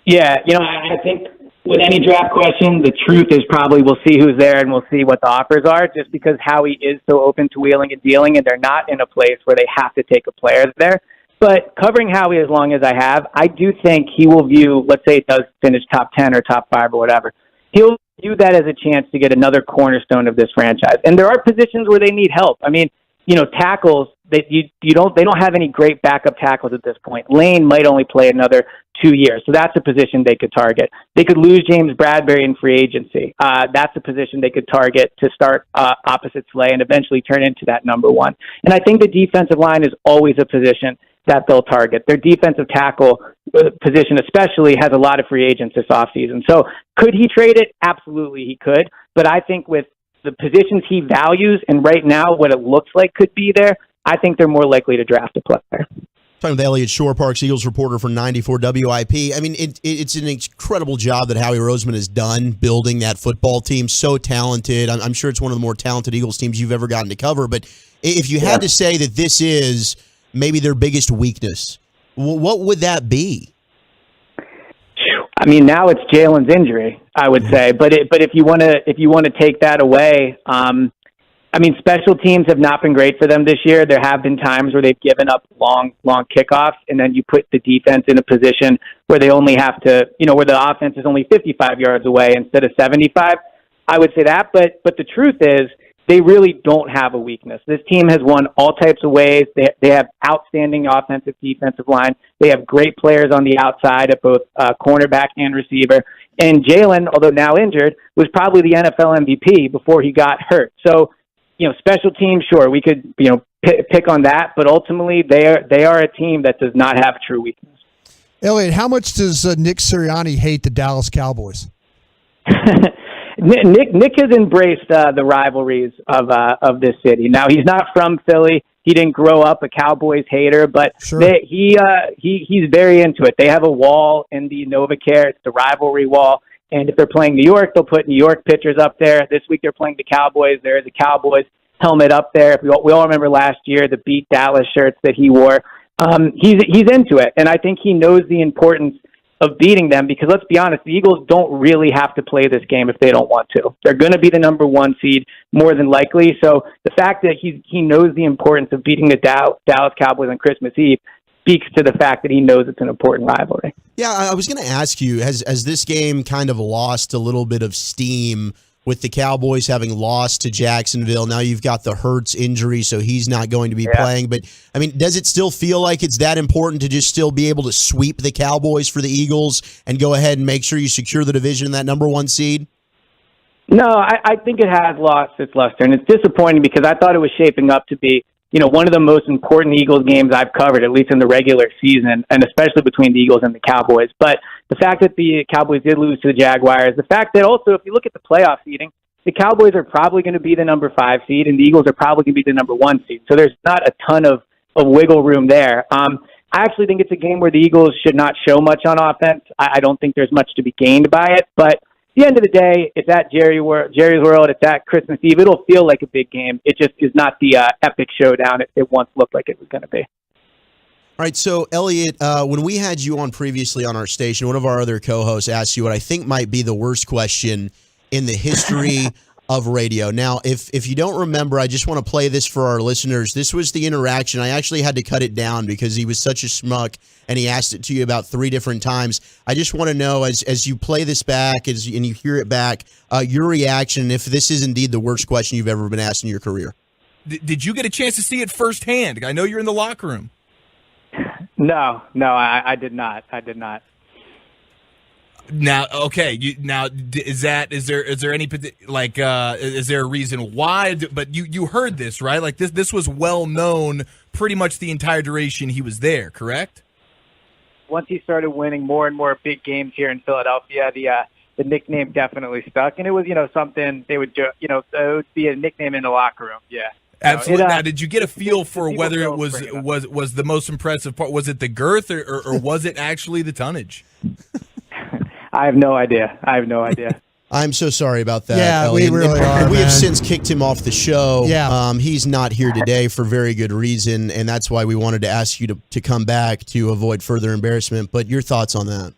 Yeah, I think with any draft question, the truth is probably we'll see who's there and we'll see what the offers are, just because Howie is so open to wheeling and dealing, and they're not in a place where they have to take a player there. But covering Howie as long as I have, I do think he will view, let's say it does finish top 10 or top 5 or whatever, he'll view that as a chance to get another cornerstone of this franchise. And there are positions where they need help. I mean, tackles, they don't have any great backup tackles at this point. Lane might only play another 2 years, so that's a position they could target. They could lose James Bradbury in free agency. That's a position they could target to start opposite Slay and eventually turn into that number one. And I think the defensive line is always a position that they'll target. Their defensive tackle position especially has a lot of free agents this offseason. So could he trade it? Absolutely he could. But I think with the positions he values and right now what it looks like could be there, I think they're more likely to draft a player. Talking with Elliot Shore, Parks Eagles reporter for 94 WIP. I mean, it's an incredible job that Howie Roseman has done building that football team. So talented. I'm sure it's one of the more talented Eagles teams you've ever gotten to cover. But if you had to say that this is maybe their biggest weakness, what would that be? I mean, now it's Jalen's injury, I would say. But if you want to take that away, I mean, special teams have not been great for them this year. There have been times where they've given up long kickoffs, and then you put the defense in a position where they only have to, where the offense is only 55 yards away instead of 75. I would say that, but the truth is they really don't have a weakness. This team has won all types of ways. They have outstanding offensive, defensive line. They have great players on the outside at both cornerback and receiver. And Jalen, although now injured, was probably the NFL MVP before he got hurt. So, special teams, sure, we could, pick on that, but ultimately they are a team that does not have true weakness. Elliot, how much does Nick Sirianni hate the Dallas Cowboys? Nick has embraced the rivalries of this city. Now, he's not from Philly. He didn't grow up a Cowboys hater, but sure. He's very into it. They have a wall in the NovaCare. It's the rivalry wall. And if they're playing New York, they'll put New York pitchers up there. This week they're playing the Cowboys. There is a Cowboys helmet up there. We all remember last year the Beat Dallas shirts that he wore. He's into it, and I think he knows the importance of beating them because, let's be honest, the Eagles don't really have to play this game if they don't want to. They're going to be the number one seed more than likely. So the fact that he knows the importance of beating the Dallas Cowboys on Christmas Eve speaks to the fact that he knows it's an important rivalry. Yeah, I was going to ask you, has this game kind of lost a little bit of steam with the Cowboys having lost to Jacksonville? Now you've got the Hurts injury, so he's not going to be playing. But, I mean, does it still feel like it's that important to just still be able to sweep the Cowboys for the Eagles and go ahead and make sure you secure the division in that number one seed? No, I think it has lost its luster, and it's disappointing because I thought it was shaping up to be one of the most important Eagles games I've covered, at least in the regular season, and especially between the Eagles and the Cowboys. But the fact that the Cowboys did lose to the Jaguars, the fact that also, if you look at the playoff seeding, the Cowboys are probably going to be the number 5 seed, and the Eagles are probably going to be the number 1 seed. So there's not a ton of wiggle room there. I actually think it's a game where the Eagles should not show much on offense. I don't think there's much to be gained by it, but at the end of the day, it's at Jerry's World, it's at Christmas Eve. It'll feel like a big game. It just is not the epic showdown it once looked like it was going to be. All right, so Elliot, when we had you on previously on our station, one of our other co-hosts asked you what I think might be the worst question in the history of radio. Now, if you don't remember, I just want to play this for our listeners. This was the interaction. I actually had to cut it down because he was such a schmuck, and he asked it to you about 3 different times. I just want to know, as you play this back and you hear it back, your reaction if this is indeed the worst question you've ever been asked in your career. Did you get a chance to see it firsthand? I know you're in the locker room. No, I did not. Now, okay. Is there any is there a reason why? But you heard this, right? Like this was well known pretty much the entire duration he was there, correct? Once he started winning more and more big games here in Philadelphia, the nickname definitely stuck, and it was something they would do. It would be a nickname in the locker room. Yeah. Absolutely. Now, did you get a feel for whether it was the most impressive part? Was it the girth, or was it actually the tonnage? I have no idea. I'm so sorry about that. Yeah, Elliot. we really are. We have since kicked him off the show. Yeah. He's not here today for very good reason, and that's why we wanted to ask you to come back to avoid further embarrassment. But your thoughts on that?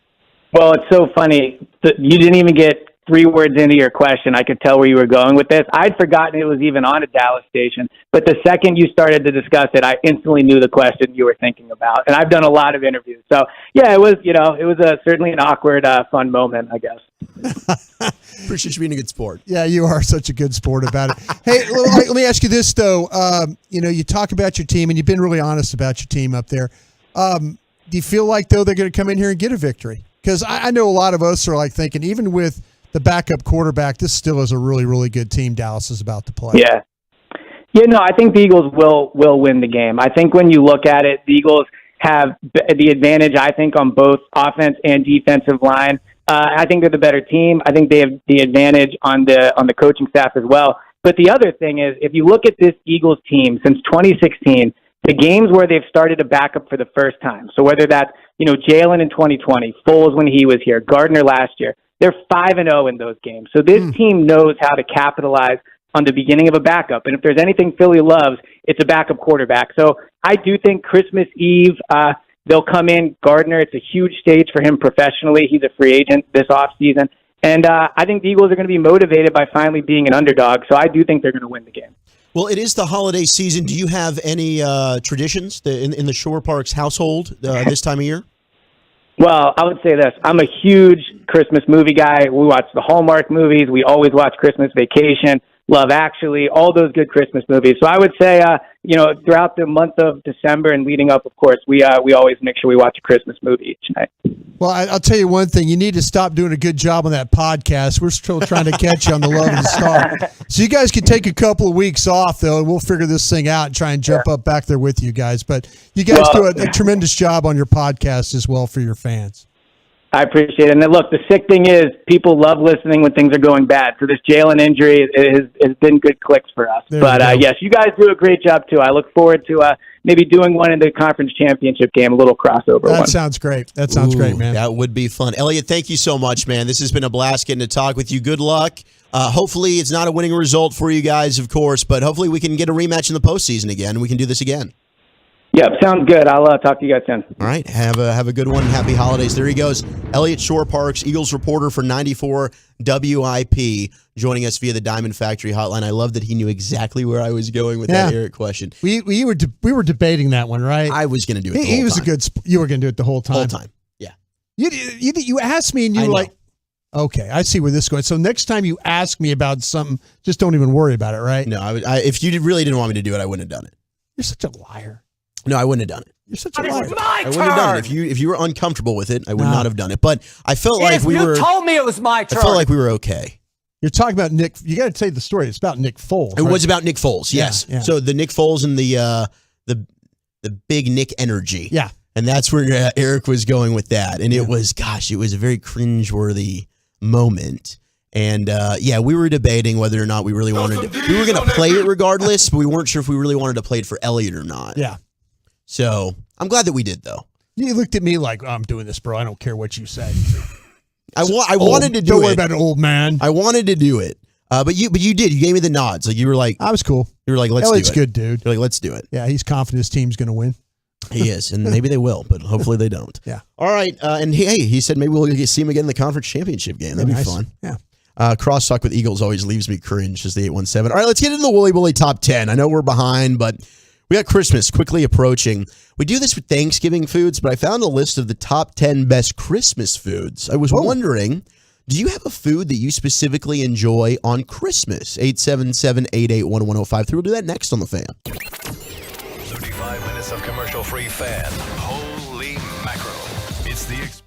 Well, it's so funny. You didn't even get 3 words into your question, I could tell where you were going with this. I'd forgotten it was even on a Dallas station, but the second you started to discuss it, I instantly knew the question you were thinking about. And I've done a lot of interviews. So, yeah, it was certainly an awkward, fun moment, I guess. Appreciate you being a good sport. Yeah, you are such a good sport about it. Hey, let me ask you this, though. You talk about your team, and you've been really honest about your team up there. Do you feel like, though, they're going to come in here and get a victory? Because I know a lot of us are like thinking, even with the backup quarterback, this still is a really, really good team Dallas is about to play. Yeah. Yeah, no, I think the Eagles will win the game. I think when you look at it, the Eagles have the advantage, I think, on both offense and defensive line. I think they're the better team. I think they have the advantage on the coaching staff as well. But the other thing is, if you look at this Eagles team since 2016, the games where they've started a backup for the first time, so whether that's, Jalen in 2020, Foles when he was here, Gardner last year, they're 5-0 in those games. So this team knows how to capitalize on the beginning of a backup. And if there's anything Philly loves, it's a backup quarterback. So I do think Christmas Eve, they'll come in. Gardner, it's a huge stage for him professionally. He's a free agent this offseason. And I think the Eagles are going to be motivated by finally being an underdog. So I do think they're going to win the game. Well, it is the holiday season. Do you have any traditions in the Shore Parks household this time of year? Well, I would say this. I'm a huge Christmas movie guy. We watch the Hallmark movies. We always watch Christmas Vacation, Love Actually, all those good Christmas movies. So I would say, throughout the month of December and leading up, of course, we always make sure we watch a Christmas movie each night. Well, I'll tell you one thing. You need to stop doing a good job on that podcast. We're still trying to catch you on the Love and the Star. So you guys can take a couple of weeks off, though, and we'll figure this thing out and try and jump up back there with you guys. But you guys do a tremendous job on your podcast as well for your fans. I appreciate it. And then, look, the sick thing is people love listening when things are going bad. So this Jalen injury has been good clicks for us. Yes, you guys do a great job, too. I look forward to maybe doing one in the conference championship game, a little crossover one. That sounds great. That sounds great, man. That would be fun. Elliot, thank you so much, man. This has been a blast getting to talk with you. Good luck. Hopefully it's not a winning result for you guys, of course, but hopefully we can get a rematch in the postseason again, and we can do this again. Yep, sounds good. I'll talk to you guys soon. All right, have a good one. Happy holidays. There he goes, Elliot Shore Parks, Eagles reporter for 94 WIP, joining us via the Diamond Factory hotline. I love that he knew exactly where I was going with that Eric question. We were debating that one, right? I was going to do it. He was time. You were going to do it the whole time. Yeah. You asked me, and you were like, okay, I see where this is going. So next time you ask me about something, just don't even worry about it, right? No, if you really didn't want me to do it, I wouldn't have done it. You're such a liar. No, I wouldn't have done it. You're such a liar. I wouldn't have done it. If you were uncomfortable with it, I would not have done it. But I felt like we were. You told me it was my turn. I felt like we were okay. You're talking about Nick. You got to say the story. It's about Nick Foles. It was about Nick Foles. Yes. Yeah. So the Nick Foles and the big Nick energy. Yeah. And that's where Eric was going with that. And it was a very cringeworthy moment. And we were debating whether or not we really wanted to. We were going to play it regardless, but we weren't sure if we really wanted to play it for Elliot or not. Yeah. So I'm glad that we did, though. You looked at me like, I'm doing this, bro. I don't care what you say. I wanted to do it. Don't worry about it, old man. I wanted to do it. But you did. You gave me the nods. Like you were like, I was cool. You were like, let's Elliot's do it. Good, dude. You're like, let's do it. Yeah, he's confident his team's going to win. He is, and maybe they will, but hopefully they don't. Yeah. All right. And he said maybe we'll see him again in the conference championship game. That'd be fun. Yeah. Crosstalk with Eagles always leaves me cringe, just the 817. All right, let's get into the Wooly Bully top 10. I know we're behind, but we got Christmas quickly approaching. We do this with Thanksgiving foods, but I found a list of the top 10 best Christmas foods. I was wondering, do you have a food that you specifically enjoy on Christmas? 877-881-1053. We'll do that next on The Fan. 35 minutes of commercial-free Fan. Holy mackerel. It's the Express.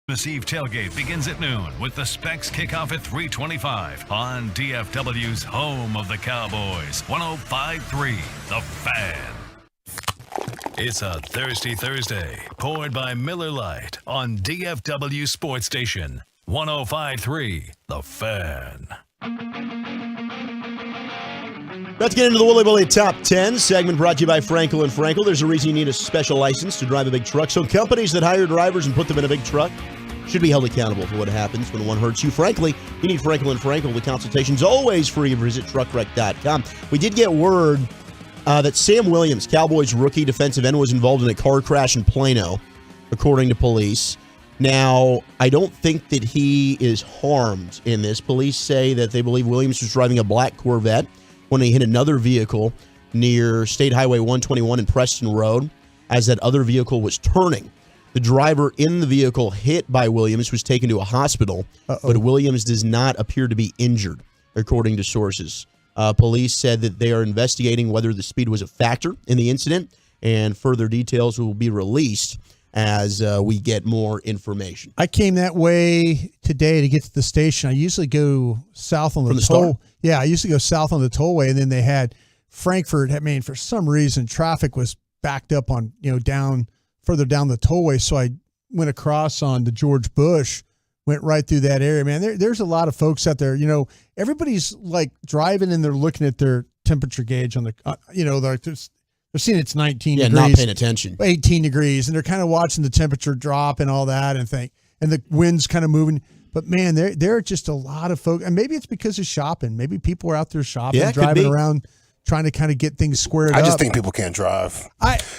Christmas Eve tailgate begins at noon with the Specs kickoff at 3:25 on DFW's home of the Cowboys, 105.3 The Fan. It's a Thirsty Thursday, poured by Miller Lite on DFW Sports Station, 105.3 The Fan. Let's get into the Willy Willy Top 10 segment brought to you by Frankel & Frankel. There's a reason you need a special license to drive a big truck. So companies that hire drivers and put them in a big truck should be held accountable for what happens when one hurts you. Frankly, you need Frankel & Frankel. The consultation's always free. Visit truckwreck.com. We did get word that Sam Williams, Cowboys rookie defensive end, was involved in a car crash in Plano, according to police. Now, I don't think that he is harmed in this. Police say that they believe Williams was driving a black Corvette when he hit another vehicle near State Highway 121 and Preston Road as that other vehicle was turning. The driver in the vehicle hit by Williams was taken to a hospital, but Williams does not appear to be injured, according to sources. Police said that they are investigating whether the speed was a factor in the incident, and further details will be released as we get more information. I came that way today to get to the station. I usually go south on the toll. Yeah, I used to go south on the tollway, and then they had Frankfurt. I mean, for some reason, traffic was backed up on, further down the tollway. So I went across on the George Bush, went right through that area. Man, there's a lot of folks out there. Everybody's like driving and they're looking at their temperature gauge on the, they're seeing it's 19 degrees. Yeah, not paying attention. 18 degrees, and they're kind of watching the temperature drop and all that, and the wind's kind of moving. But man, there are just a lot of folks, and maybe it's because of shopping. Maybe people are out there shopping, driving around, trying to kind of get things squared up. I just think people can't drive.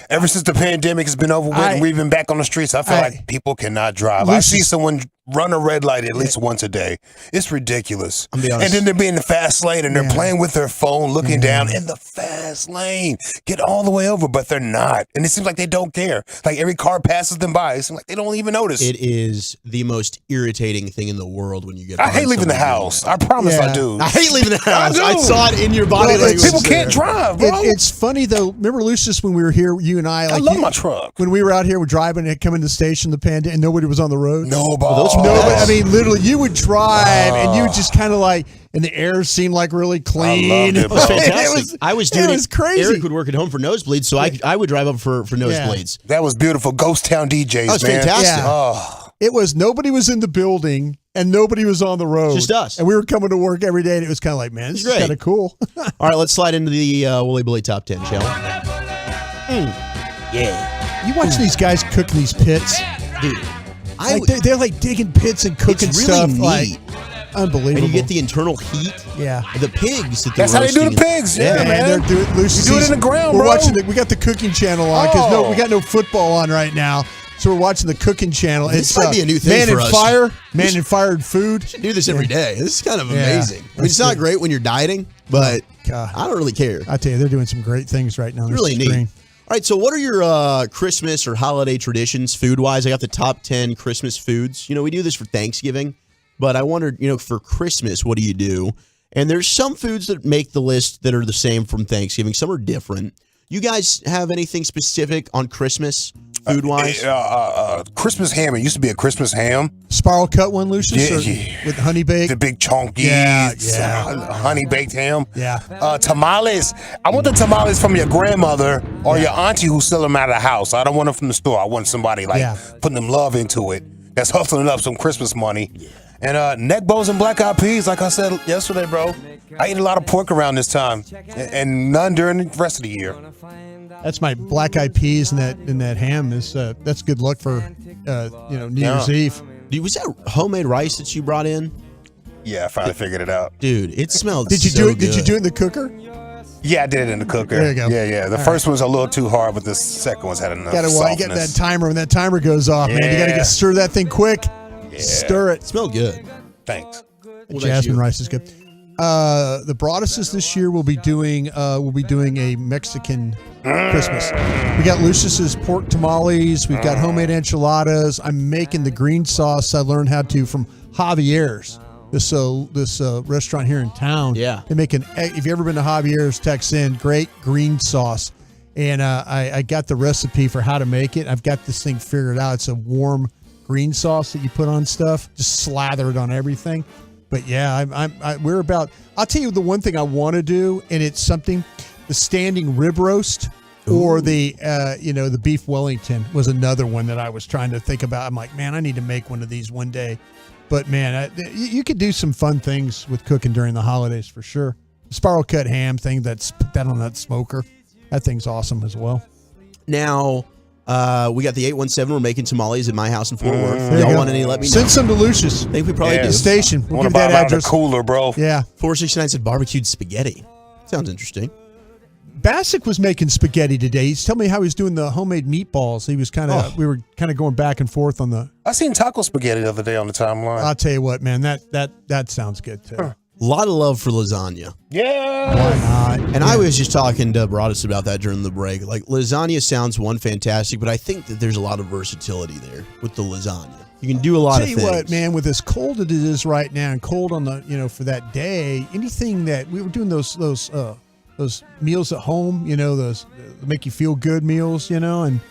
Ever since the pandemic has been over with and we've been back on the streets, I feel like people cannot drive. I see someone run a red light at least once a day. It's ridiculous. I'm be honest. And then they're in the fast lane and they're playing with their phone, looking down in the fast lane. Get all the way over, but they're not. And it seems like they don't care. Like every car passes them by. It seems like they don't even notice. It is the most irritating thing in the world when you get. I hate leaving the house. I promise I do. I hate leaving the house. I saw it in your body language. People can't drive, bro. It's funny though. Remember, Lucius, when we were here, you and I love my truck. When we were out here, we're driving and coming to the station, the pandemic, and nobody was on the road. Nobody. Nobody. I mean, literally, you would drive and you would just kind of like, and the air seemed like really clean. I loved it, It was fantastic. It was crazy. Eric would work at home for nosebleeds, so I would drive up for nosebleeds. That was beautiful. Ghost Town DJs, that was man. fantastic. Yeah. Oh. It was, nobody was in the building and nobody was on the road. Just us. And we were coming to work every day, and it was kind of like, man, this is kind of cool. All right, let's slide into the Willy Billy Top 10, shall we? Yeah. You watch these guys cooking these pits, dude. They're like digging pits and cooking it's really stuff. Neat. Like, unbelievable. And you get the internal heat. Yeah. The pigs. That's how they do the pigs. Yeah, man. They're doing, you do it in the ground, we're bro. Watching we got the cooking channel on because we got no football on right now. So we're watching the cooking channel. This might be a new thing for us. Man and Fire and Food. We should do this every day. This is kind of amazing. I mean, it's not great when you're dieting, but I don't really care. I tell you, they're doing some great things right now. It's really neat. All right, so what are your Christmas or holiday traditions food-wise? I got the top 10 Christmas foods. We do this for Thanksgiving, but I wondered, for Christmas, what do you do? And there's some foods that make the list that are the same from Thanksgiving. Some are different. You guys have anything specific on Christmas, food-wise? Christmas ham. It used to be a Christmas ham. Spiral cut one, Lucius? Yeah. With honey baked? The big chunky honey baked ham. Yeah. Tamales. I want the tamales from your grandmother or your auntie who sell them out of the house. I don't want them from the store. I want somebody putting them love into it. That's hustling up some Christmas money. Yeah. And neck bones and black-eyed peas, like I said yesterday, bro. I eat a lot of pork around this time, and none during the rest of the year. That's my black-eyed peas and that ham. That's good luck for New Year's Eve. Dude, was that homemade rice that you brought in? Yeah, I finally figured it out. Dude, it smelled. Did you do it? Did you do it in the cooker? Yeah, I did it in the cooker. There you go. Yeah. The first one was a little too hard, but the second one's had enough softness. You get that timer. When that timer goes off, man, you got to stir that thing quick. Yeah. Stir it. Smell good. Thanks. Jasmine rice is good. The Broaduses this year will be doing a Mexican Christmas. We got Lucius's pork tamales. We've got homemade enchiladas. I'm making the green sauce I learned how to from Javier's. This restaurant here in town. Yeah. They make if you've ever been to Javier's, text in, great green sauce. And I got the recipe for how to make it. I've got this thing figured out. It's a warm green sauce that you put on stuff. Just slather it on everything. But yeah, we're about. I'll tell you the one thing I want to do, and it's something. The standing rib roast or the the beef Wellington was another one that I was trying to think about. I'm like, man, I need to make one of these one day. But man, you could do some fun things with cooking during the holidays for sure. The spiral cut ham thing that's put that on that smoker. That thing's awesome as well. Now, we got the 817. We're making tamales at my house in Fort Worth. Y'all want any? Let me know. Send some to Lucius. I think we probably do. The station. We'll give buy that address. The cooler, bro. Yeah. 469 said barbecued spaghetti. Sounds interesting. Bassick was making spaghetti today. He's telling me how he's doing the homemade meatballs. He was we were kind of going back and forth on the. I seen taco spaghetti the other day on the timeline. I'll tell you what, man, that sounds good too. A lot of love for lasagna. Yeah. Why not? And I was just talking to Broadus about that during the break. Like, lasagna sounds fantastic, but I think that there's a lot of versatility there with the lasagna. You can do a lot of things. Tell you what, man, with as cold as it is right now and cold on the, for that day, anything that we were doing those meals at home, those make you feel good meals, and I think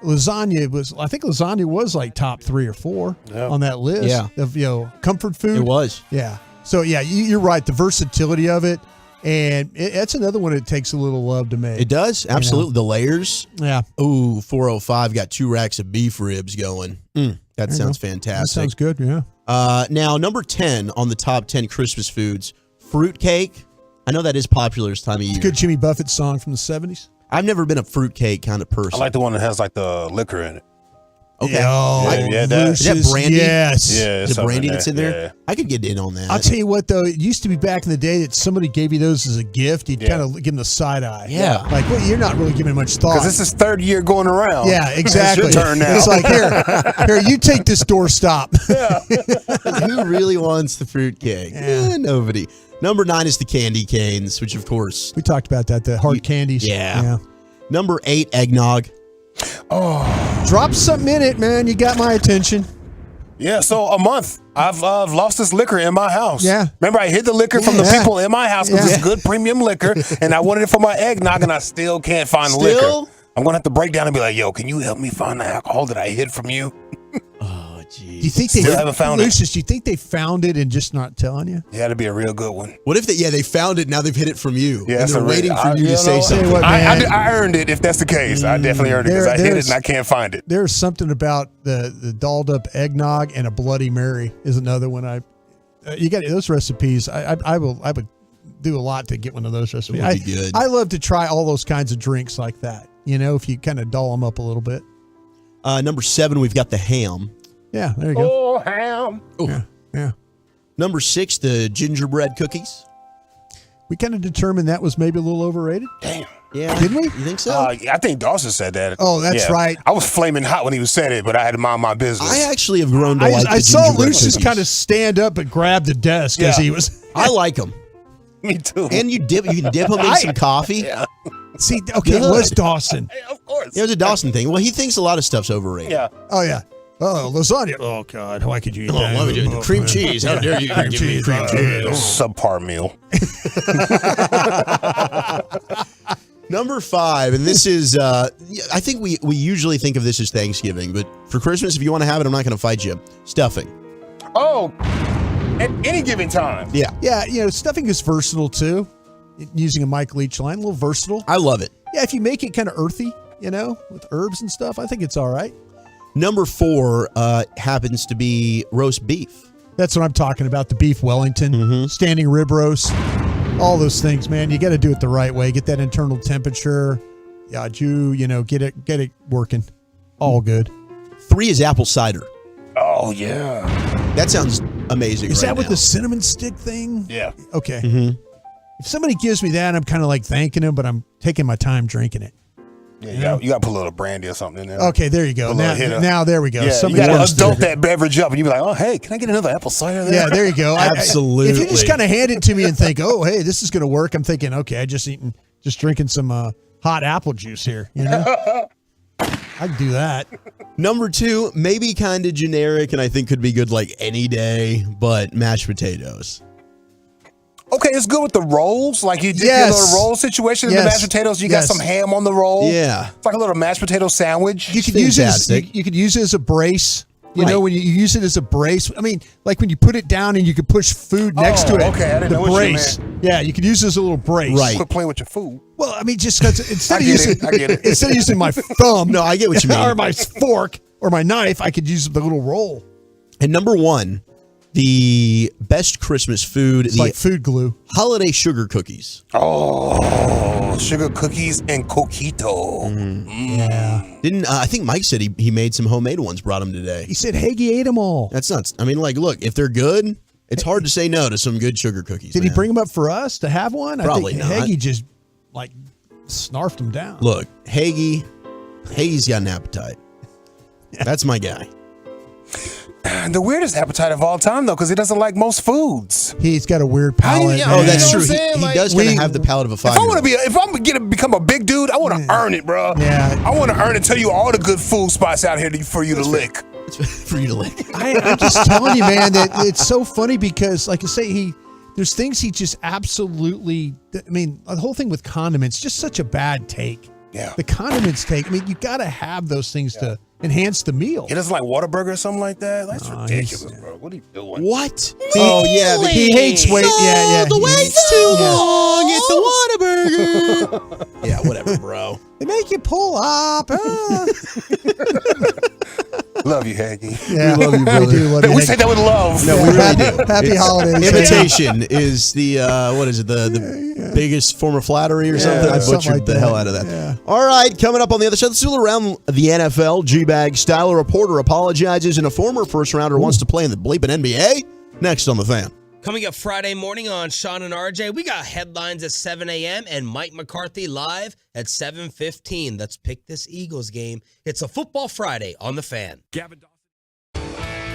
lasagna was like top 3 or 4 on that list of, comfort food. It was. Yeah. So, yeah, you're right. The versatility of it. And that's another one that takes a little love to make. It does. Absolutely. The layers. Yeah. Ooh, 405 got 2 racks of beef ribs going. That sounds fantastic. That sounds good, yeah. Now, number 10 on the top 10 Christmas foods, fruitcake. I know that is popular this time of year. It's a good Jimmy Buffett song from the 70s. I've never been a fruitcake kind of person. I like the one that has like the liquor in it. Okay. Is that brandy? Yes. Yeah. Is it brandy that's in there? Yeah. I could get in on that. I'll tell you what, though. It used to be back in the day that somebody gave you those as a gift. You'd kind of give them the side eye. Yeah. Like, well, you're not really giving much thought. Because this is third year going around. Yeah, exactly. It's your turn now. It's like, here, you take this doorstop. Who really wants the fruitcake? Nobody. Number 9 is the candy canes, which, of course. We talked about that, the hard candies. Yeah. Number 8, eggnog. Oh. Drop something in it, man. You got my attention. Yeah, so a month. I've lost this liquor in my house. Yeah. Remember, I hid the liquor from the people in my house because it's good premium liquor, and I wanted it for my eggnog, and I still can't find the liquor. I'm going to have to break down and be like, yo, can you help me find the alcohol that I hid from you? Oh, geez. Do you think Still haven't found it. Do you think they found it and just not telling you? Yeah, that'd be a real good one. What if they found it, now they've hid it from you? Yeah, and they're waiting for you to say something. What, I earned it if that's the case. I definitely earned it because I hid it and I can't find it. There's something about the dolled up eggnog and a Bloody Mary is another one. You got those recipes. I would do a lot to get one of those recipes. It would be good. I love to try all those kinds of drinks like that. If you kind of doll them up a little bit. Number 7, we've got the ham. Yeah, there you go. Oh, ham. Yeah. Number 6, the gingerbread cookies. We kind of determined that was maybe a little overrated. Damn. Yeah. Didn't we? You think so? I think Dawson said that. Oh, that's right. I was flaming hot when he said it, but I had to mind my business. I actually have grown to like the I saw gingerbread Lucius cookies. kind of stand up and grab the desk as he was. I like them. Me too. And you can dip them in some coffee. Yeah. See, okay, it was Dawson. Of course. It was a Dawson thing. Well, he thinks a lot of stuff's overrated. Yeah. Oh, yeah. Oh, lasagna. Oh, God. Why could you eat that? Let me do cream cheese. How dare you give me cream cheese? Subpar meal. Number 5, and this is, I think we usually think of this as Thanksgiving, but for Christmas, if you want to have it, I'm not going to fight you. Stuffing. Oh, at any given time. Yeah. Yeah, stuffing is versatile, too. Using a Mike Leach line, a little versatile. I love it. Yeah, if you make it kind of earthy, with herbs and stuff, I think it's all right. Number 4 happens to be roast beef. That's what I'm talking about, the beef Wellington, standing rib roast, all those things, man. You got to do it the right way. Get that internal temperature. Yeah, get it working. All good. 3 is apple cider. Oh, yeah. That sounds amazing. Is right that with now. the cinnamon stick thing? Yeah. Okay. Mm-hmm. If somebody gives me that, I'm kind of like thanking them, but I'm taking my time drinking it. Yeah, you got to put a little brandy or something in there. Okay, there you go. Now there we go. Yeah, you got to adult that beverage up, and you be like, oh, hey, can I get another apple cider there? Yeah, there you go. Absolutely. If you just kind of hand it to me and think, oh, hey, this is going to work, I'm thinking, okay, just drinking some hot apple juice here. I can do that. Number 2, maybe kind of generic, and I think could be good like any day, but mashed potatoes. Okay, it's good with the rolls. Like you did your little roll situation in the mashed potatoes. You got some ham on the roll. Yeah. It's like a little mashed potato sandwich. You could use it as a brace. You know, when you use it as a brace. I mean, like when you put it down and you can push food next to it. Okay, I didn't know what you brace. meant. Yeah, you could use it as a little brace. Right. Quit playing with your food. Well, I mean, just because instead I get it. instead of using my thumb, No, I get what you mean. or my fork or my knife, I could use the little roll. And number one, the best Christmas food, It's like food glue. holiday sugar cookies. Oh, sugar cookies and coquito. Yeah. Didn't I think Mike said he made some homemade ones, brought them today. He said Hagee ate them all. That's nuts. I mean, like, look, if they're good, it's hard to say no to some good sugar cookies. Did he man. bring them up for us to have one? Probably I think not. Hagee just like snarfed them down. Look, Hagee's got an appetite. That's my guy. The weirdest appetite of all time, though, because he doesn't like most foods. He's got a weird palate. Oh, that's You know true. what I'm saying? He Like, does kind of have the palate of a If I 5-year-old. want to if I'm gonna become a big dude, I want to earn it, bro. Yeah. I want to earn it. Tell you all the good food spots out here for you to lick. For you to lick. I'm just telling you, man, that it's so funny because, like I say, there's things he just absolutely. I mean, the whole thing with condiments, just such a bad take. Yeah. The condiments take. I mean, you got to have those things to enhance the meal. He doesn't like Whataburger or something like that. That's ridiculous, bro. What are you doing? What? Oh yeah, he hates wait. Yeah. The he wait's hates- too yeah. long at the Whataburger. Yeah, whatever, bro. They make you pull up. Love you, Hagee. Yeah, We love you, brother. We do love you. We say that with love. No, we really do. Happy holidays. Imitation is the what is it? The biggest form of flattery or something. I something butchered like the that. hell out of that. Yeah. All right, coming up on the other side, let's do around the NFL. G-Bag style. A reporter apologizes, and a former first rounder wants to play in the bleeping NBA. Next on the Fan. Coming up Friday morning on Sean and RJ, we got headlines at 7 a.m. and Mike McCarthy live at 7:15. Let's pick this Eagles game. It's a Football Friday on the Fan. Gavin Dawson.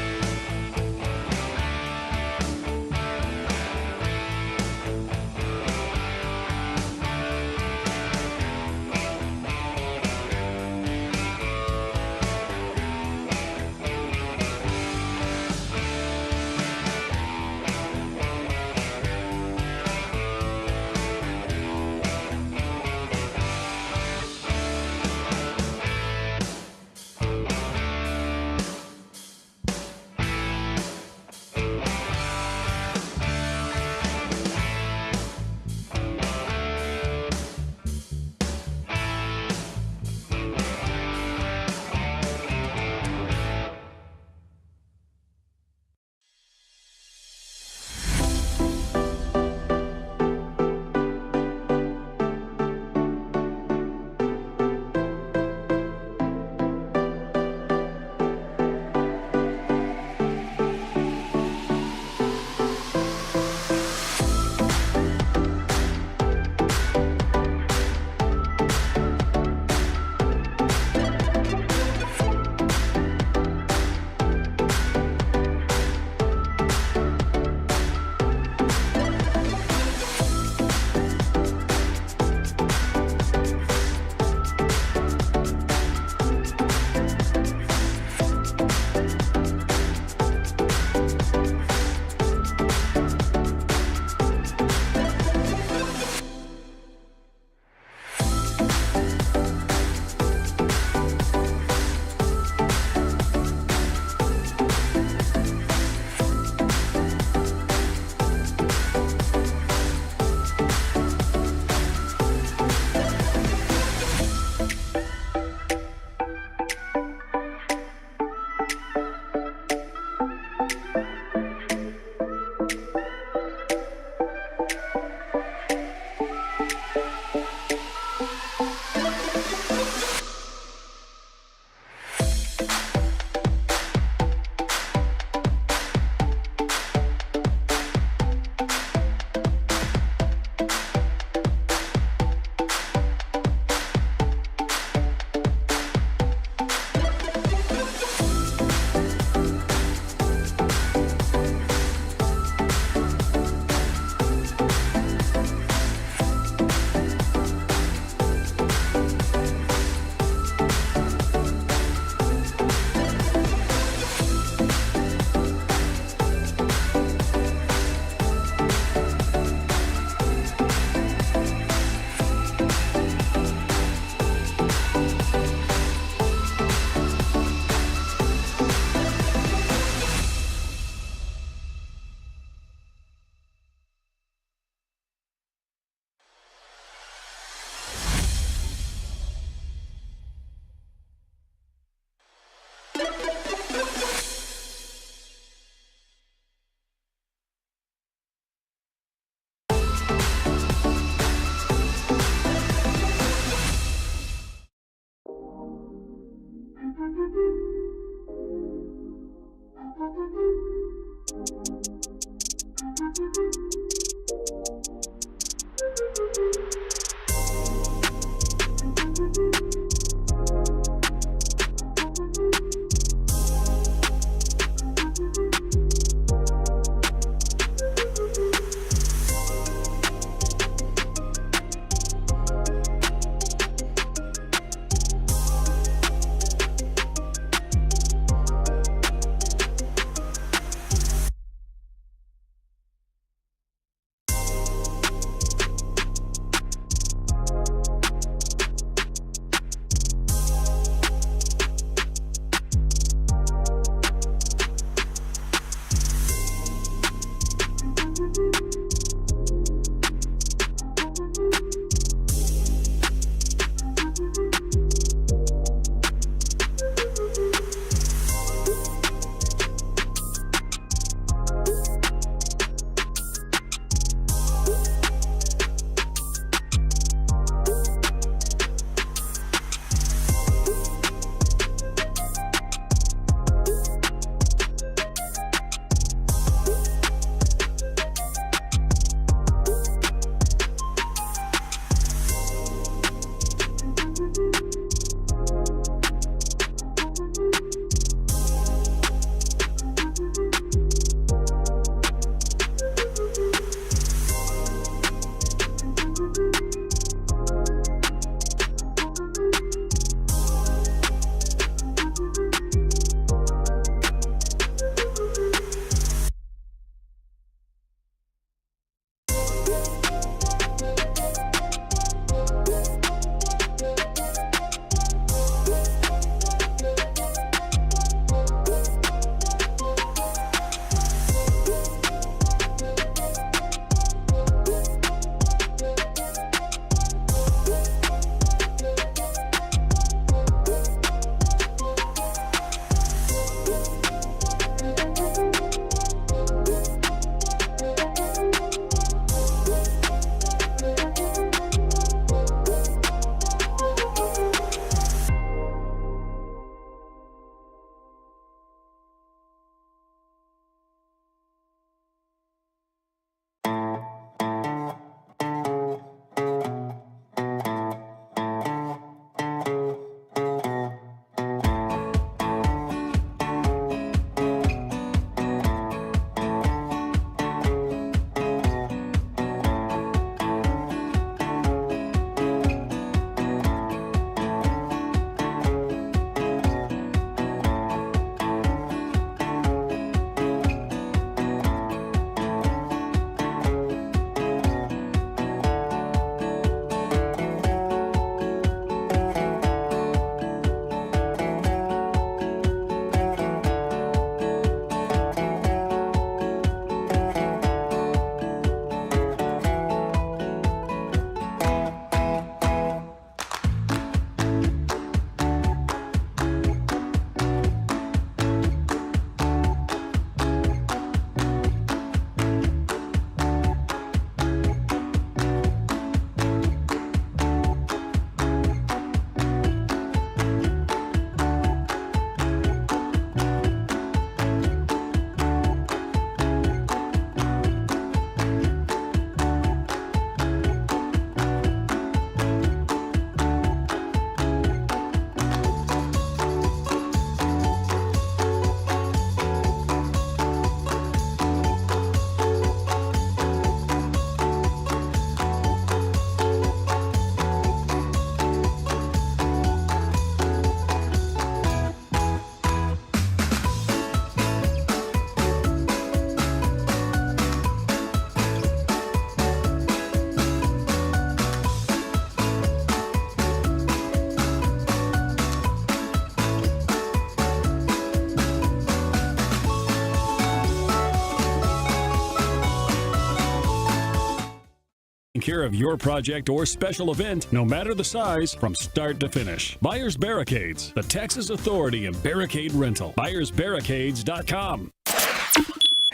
care of your project or special event, no matter the size, from start to finish. Buyers Barricades, the Texas authority in barricade rental. BuyersBarricades.com.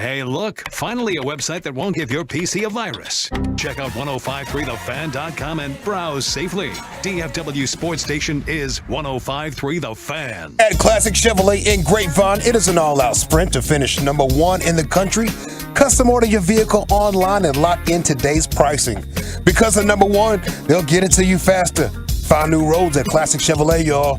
Hey, look, finally a website that won't give your PC a virus. Check out 1053thefan.com and browse safely. DFW Sports Station is 1053 The Fan. At Classic Chevrolet in Grapevine, it is an all-out sprint to finish number one in the country. Custom order your vehicle online and lock in today's pricing. Because of number one, they'll get it to you faster. Find new roads at Classic Chevrolet, y'all.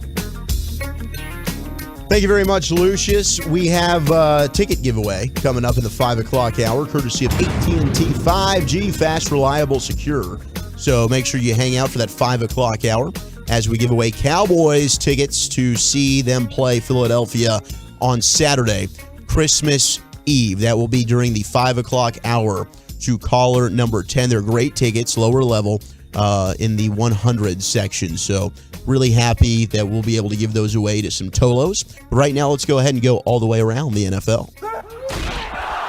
Thank you very much, Lucius. We have a ticket giveaway coming up in the 5 o'clock hour, courtesy of AT&T 5G, fast, reliable, secure. So make sure you hang out for that 5 o'clock hour as we give away Cowboys tickets to see them play Philadelphia on Saturday, Christmas Eve. That will be during the 5 o'clock hour to caller number 10. They're great tickets, lower level, in the 100 section. So really happy that we'll be able to give those away to some Tolos. But right now, let's go ahead and go all the way around the NFL.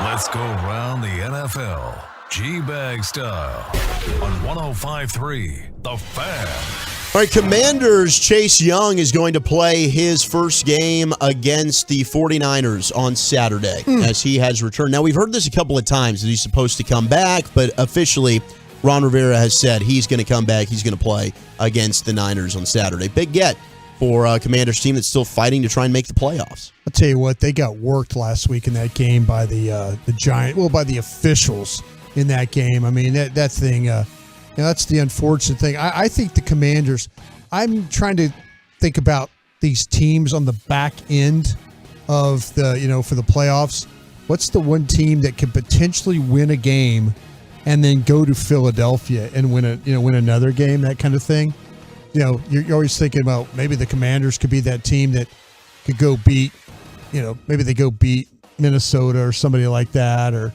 Let's go around the NFL, G-Bag style, on 105.3 The Fan. All right, Commanders' Chase Young is going to play his first game against the 49ers on Saturday as he has returned. Now, we've heard this a couple of times that he's supposed to come back, but officially, Ron Rivera has said he's going to come back. He's going to play against the Niners on Saturday. Big get for a Commanders team that's still fighting to try and make the playoffs. I'll tell you what, they got worked last week in that game by the Giants. Well, by the officials in that game. I mean, that thing. That's the unfortunate thing. I think the Commanders. I'm trying to think about these teams on the back end of the for the playoffs. What's the one team that could potentially win a game and then go to Philadelphia and win another game, that kind of thing? You're always thinking about maybe the Commanders could be that team that could go beat, maybe they go beat Minnesota or somebody like that, or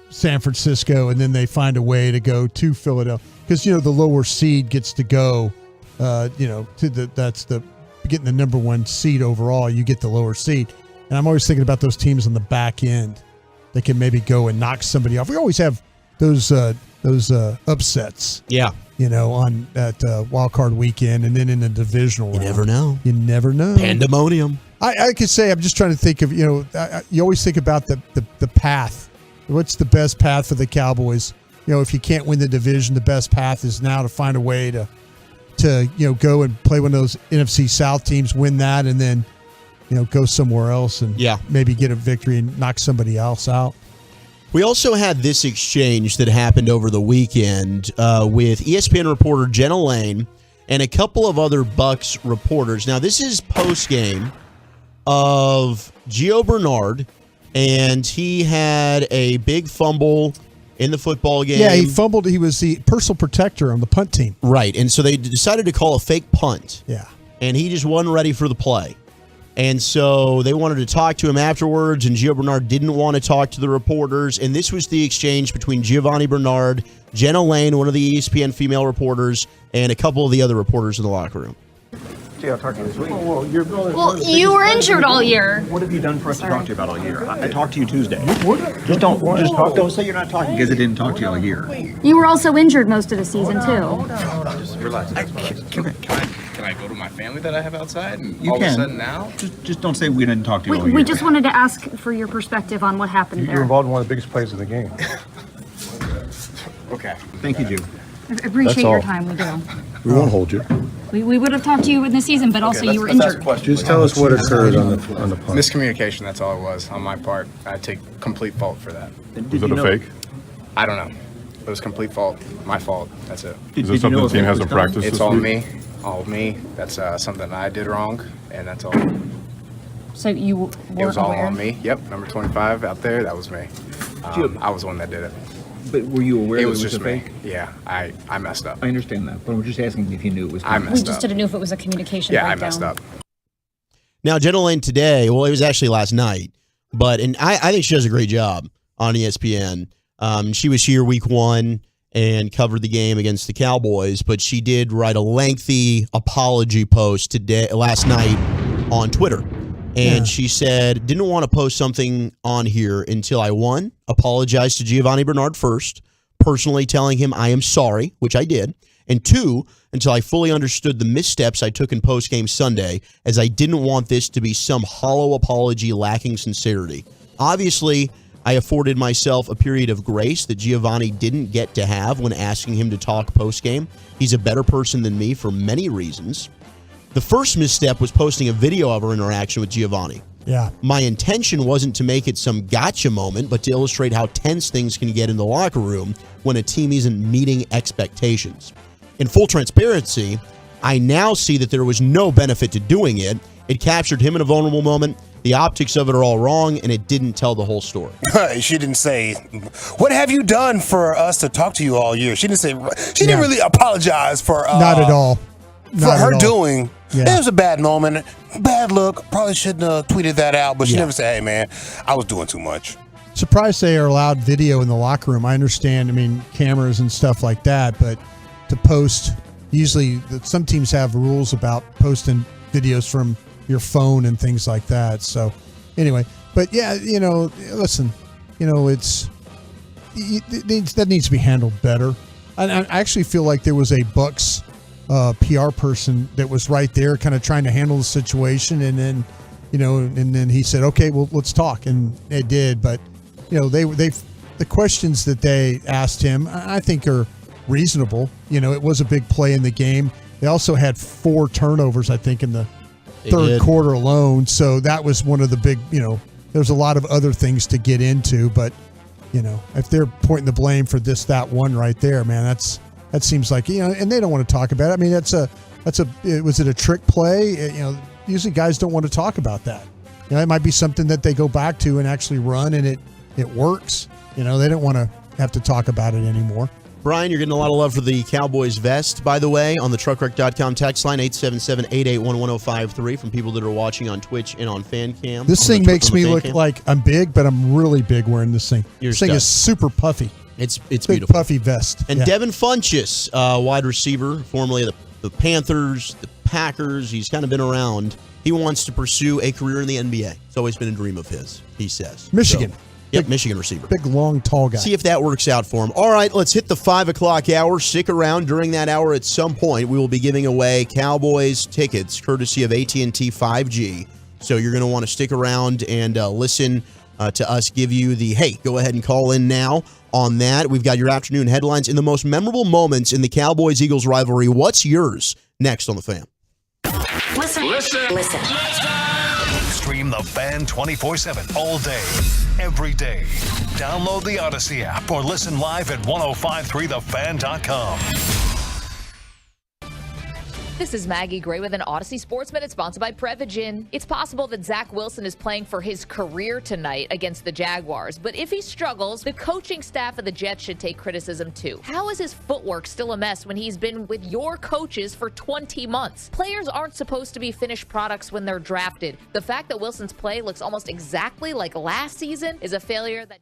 San Francisco, and then they find a way to go to Philadelphia because the lower seed gets to go, getting the number one seed overall. You get the lower seed, and I'm always thinking about those teams on the back end. They can maybe go and knock somebody off. We always have those upsets. Yeah. On that wild card weekend, and then in the divisional round. Never know. You never know. Pandemonium. I could say, I'm just trying to think of, you always think about the path. What's the best path for the Cowboys? If you can't win the division, the best path is now to find a way to go and play one of those NFC South teams, win that, and then go somewhere else and maybe get a victory and knock somebody else out. We also had this exchange that happened over the weekend with ESPN reporter Jenna Lane and a couple of other Bucs reporters. Now, this is post-game of Gio Bernard, and he had a big fumble in the football game. Yeah, he fumbled. He was the personal protector on the punt team. Right, and so they decided to call a fake punt. Yeah. And he just wasn't ready for the play. And so they wanted to talk to him afterwards, and Gio Bernard didn't want to talk to the reporters. And this was the exchange between Giovanni Bernard, Jenna Lane, one of the ESPN female reporters, and a couple of the other reporters in the locker room. I'll talk to you this week. Well, you were injured all year. What have you done for us to talk to you about all year? I talked to you Tuesday. Just don't say you're not talking because I didn't talk to you all year. You were also injured most of the season, too. Just relax. Can I go to my family that I have outside? And You all can. of a sudden now? Just don't say we didn't talk to you all year. We just wanted to ask for your perspective on what happened You're there. involved in one of the biggest plays of the game. Okay. Thank you, Jew. I appreciate your time. We do. We won't hold you. We would have talked to you in the season, but also you were injured. Just tell us what occurred on the punt. Miscommunication, that's all it was on my part. I take complete fault for that. Was it a fake? I don't know. It was complete fault. My fault. That's it. Is this something the team hasn't practiced It's this all week? me. All me. That's something I did wrong, and that's all. So you It weren't was all aware? on me. Yep, number 25 out there, that was me. I was the one that did it. But were you aware It that was it was just a me. fake? Yeah, I messed up. I understand that, but I'm just asking if you knew it was. I We messed just up. didn't know if it was a communication Yeah, I breakdown. messed up. Now, Jenna Lane today, well, it was actually last night, and I think she does a great job on ESPN. She was here week one and covered the game against the Cowboys, but she did write a lengthy apology post last night on Twitter. And she said, didn't want to post something on here until I, one, apologized to Giovanni Bernard first, personally telling him I am sorry, which I did, and two, until I fully understood the missteps I took in postgame Sunday, as I didn't want this to be some hollow apology lacking sincerity. Obviously, I afforded myself a period of grace that Giovanni didn't get to have when asking him to talk postgame. He's a better person than me for many reasons. The first misstep was posting a video of our interaction with Giovanni. Yeah. My intention wasn't to make it some gotcha moment, but to illustrate how tense things can get in the locker room when a team isn't meeting expectations. In full transparency, I now see that there was no benefit to doing it. It captured him in a vulnerable moment. The optics of it are all wrong, and it didn't tell the whole story. She didn't say, "What have you done for us to talk to you all year?" She didn't say. She didn't really apologize for. Not at all. For her doing. Yeah. It was a bad moment, bad look. Probably shouldn't have tweeted that out, but she never said, "Hey, man, I was doing too much." Surprised they are allowed video in the locker room. I understand, cameras and stuff like that, but to post, usually some teams have rules about posting videos from your phone and things like that. So anyway, but yeah, listen, that needs to be handled better. And I actually feel like there was a Bucks PR person that was right there kind of trying to handle the situation. And then, and then he said, okay, well, let's talk. And they did. But, the questions that they asked him, I think are reasonable. It was a big play in the game. They also had 4 turnovers, I think, in the third quarter alone. So that was one of the big, there's a lot of other things to get into. But, if they're pointing the blame for this, that one right there, man, that seems like, and they don't want to talk about it. Was it a trick play? Usually guys don't want to talk about that. It might be something that they go back to and actually run and it works. They don't want to have to talk about it anymore. Brian, you're getting a lot of love for the Cowboys vest, by the way, on the truckwreck.com text line, 877-881-1053 from people that are watching on Twitch and on FanCam. This thing makes me look like I'm big, but I'm really big wearing this thing. This thing is super puffy. It's big, beautiful. Puffy vest. And Devin Funchess, wide receiver, formerly of the Panthers, the Packers. He's kind of been around. He wants to pursue a career in the NBA. It's always been a dream of his, he says. Michigan. Yep, Michigan receiver. Big, long, tall guy. See if that works out for him. All right, let's hit the 5 o'clock hour. Stick around. During that hour at some point, we will be giving away Cowboys tickets courtesy of AT&T 5G. So you're going to want to stick around and listen to us give you the, hey, go ahead and call in now on that. We've got your afternoon headlines and the most memorable moments in the Cowboys-Eagles rivalry. What's yours? Next on The Fan. Listen. Stream The Fan 24/7 all day, every day. Download the Odyssey app or listen live at 1053thefan.com. This is Maggie Gray with an Odyssey Sports Minute sponsored by Prevagen. It's possible that Zach Wilson is playing for his career tonight against the Jaguars, but if he struggles, the coaching staff of the Jets should take criticism too. How is his footwork still a mess when he's been with your coaches for 20 months? Players aren't supposed to be finished products when they're drafted. The fact that Wilson's play looks almost exactly like last season is a failure that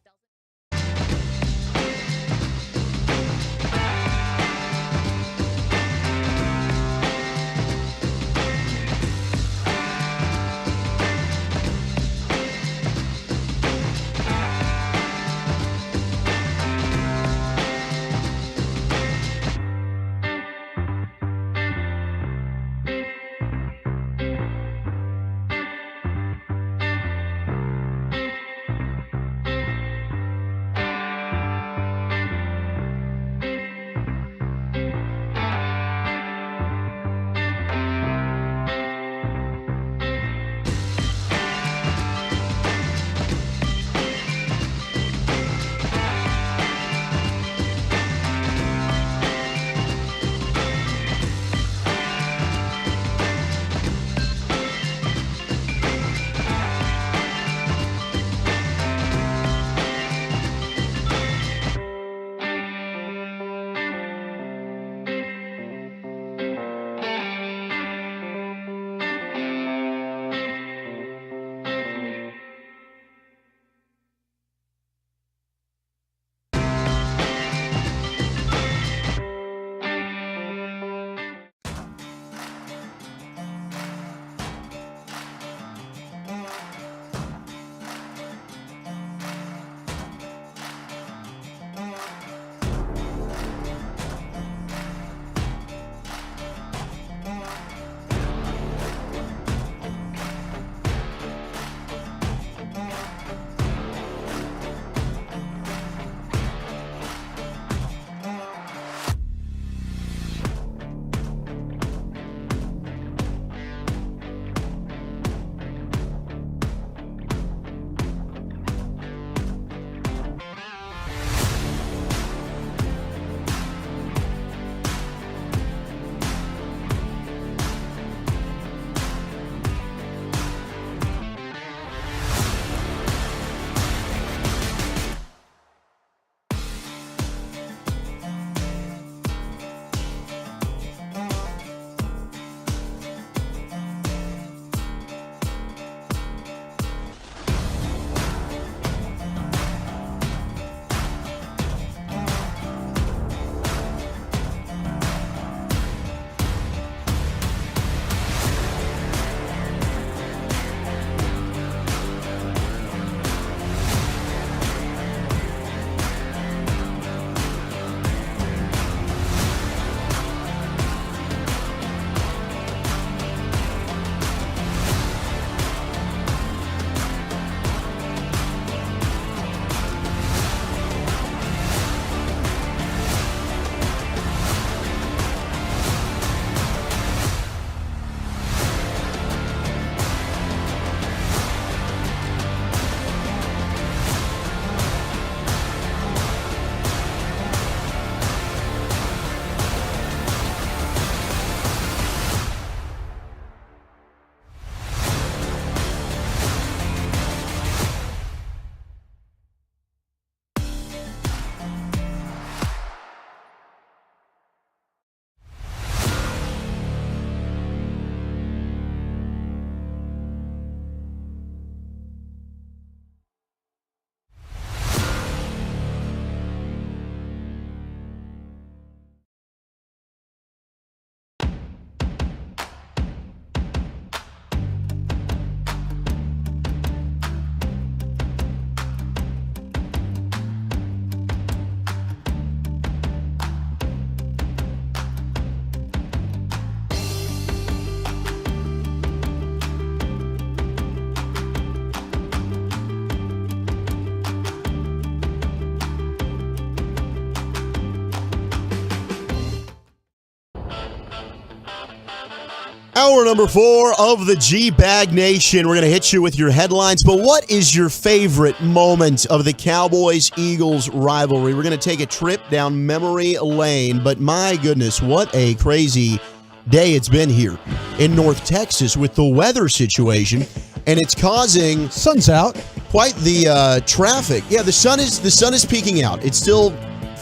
Hour number 4 of the G-Bag Nation. We're going to hit you with your headlines, but what is your favorite moment of the Cowboys-Eagles rivalry? We're going to take a trip down memory lane, but my goodness, what a crazy day it's been here in North Texas with the weather situation, and it's causing sun's out quite the traffic. Yeah, the sun is peeking out. It's still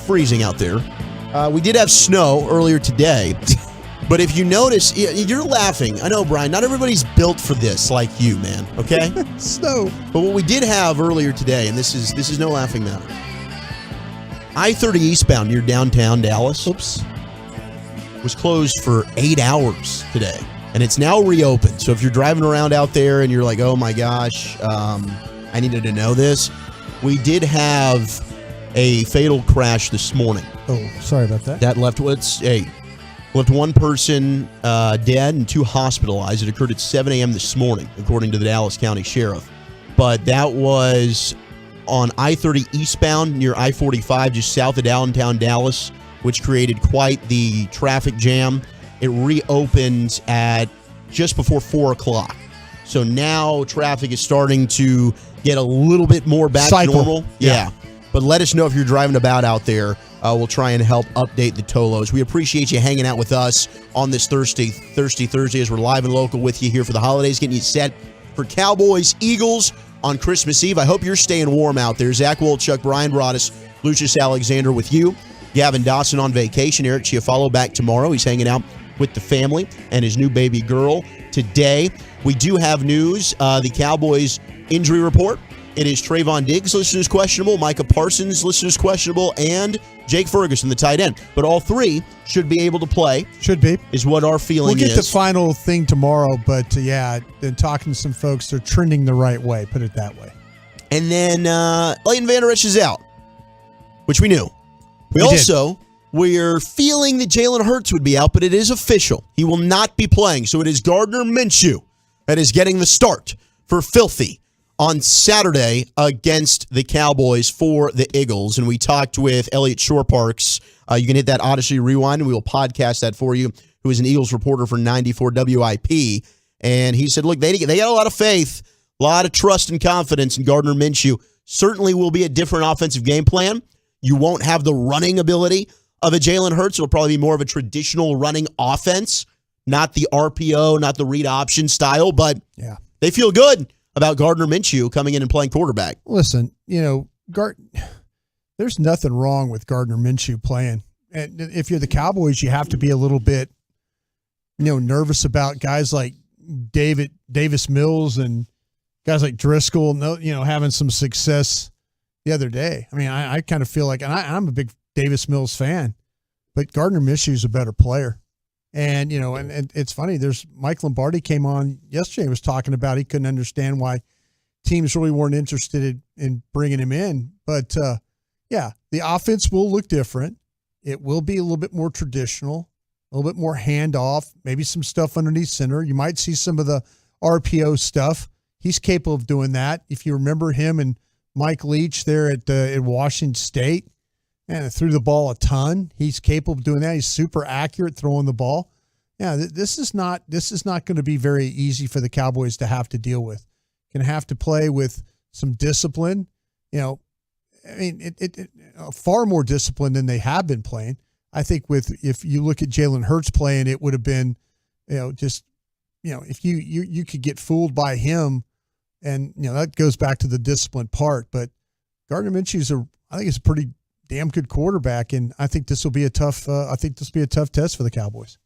freezing out there. We did have snow earlier today. But if you notice, you're laughing. I know, Brian, not everybody's built for this like you, man, okay? Snow. But what we did have earlier today, and this is no laughing matter, I-30 eastbound near downtown Dallas was closed for 8 hours today, and it's now reopened. So if you're driving around out there and you're like, oh, my gosh, I needed to know this, we did have a fatal crash this morning. Oh, sorry about that. That left one person dead and 2 hospitalized. It occurred at 7 a.m. this morning, according to the Dallas County Sheriff. But that was on I-30 eastbound near I-45, just south of downtown Dallas, which created quite the traffic jam. It reopened at just before 4 o'clock. So now traffic is starting to get a little bit more back to normal. Yeah. But let us know if you're driving about out there. We'll try and help update the Tolos. We appreciate you hanging out with us on this Thirsty Thursday as we're live and local with you here for the holidays, getting you set for Cowboys Eagles on Christmas Eve. I hope you're staying warm out there. Zach Wolchuk, Brian Broaddus, Lucius Alexander with you. Gavin Dawson on vacation. Eric Chiafalo back tomorrow. He's hanging out with the family and his new baby girl today. We do have news. The Cowboys injury report. It is Trayvon Diggs listed as questionable, Micah Parsons listed as questionable, and Jake Ferguson, the tight end. But all 3 should be able to play. Should be. Is what our feeling is. We'll get the final thing tomorrow, but been talking to some folks. They're trending the right way, put it that way. And then Leighton Vander Esch is out, which we knew. We're feeling that Jalen Hurts would be out, but it is official. He will not be playing. So it is Gardner Minshew that is getting the start for Filthy on Saturday against the Cowboys for the Eagles. And we talked with Elliot Shorr-Parks. You can hit that Odyssey Rewind, and we will podcast that for you, who is an Eagles reporter for 94 WIP. And he said, look, they got a lot of faith, a lot of trust and confidence in Gardner Minshew. Certainly will be a different offensive game plan. You won't have the running ability of a Jalen Hurts. It'll probably be more of a traditional running offense, not the RPO, not the read option style, but they feel good about Gardner Minshew coming in and playing quarterback. Listen, there's nothing wrong with Gardner Minshew playing. And if you're the Cowboys, you have to be a little bit, nervous about guys like Davis Mills and guys like Driscoll, having some success the other day. I mean, I kind of feel like, and I'm a big Davis Mills fan, but Gardner Minshew's a better player. And, and it's funny, there's Mike Lombardi came on yesterday, was talking about he couldn't understand why teams really weren't interested in bringing him in. But, the offense will look different. It will be a little bit more traditional, a little bit more handoff, maybe some stuff underneath center. You might see some of the RPO stuff. He's capable of doing that. If you remember him and Mike Leach there at Washington State, and threw the ball a ton. He's capable of doing that. He's super accurate throwing the ball. Yeah, this is not going to be very easy for the Cowboys to have to deal with. Going to have to play with some discipline. Far more discipline than they have been playing. I think if you look at Jalen Hurts playing, it would have been, if you could get fooled by him, and that goes back to the discipline part. But Gardner Minshew I think it's a pretty damn good quarterback, and I think this will be a tough. Test for the Cowboys.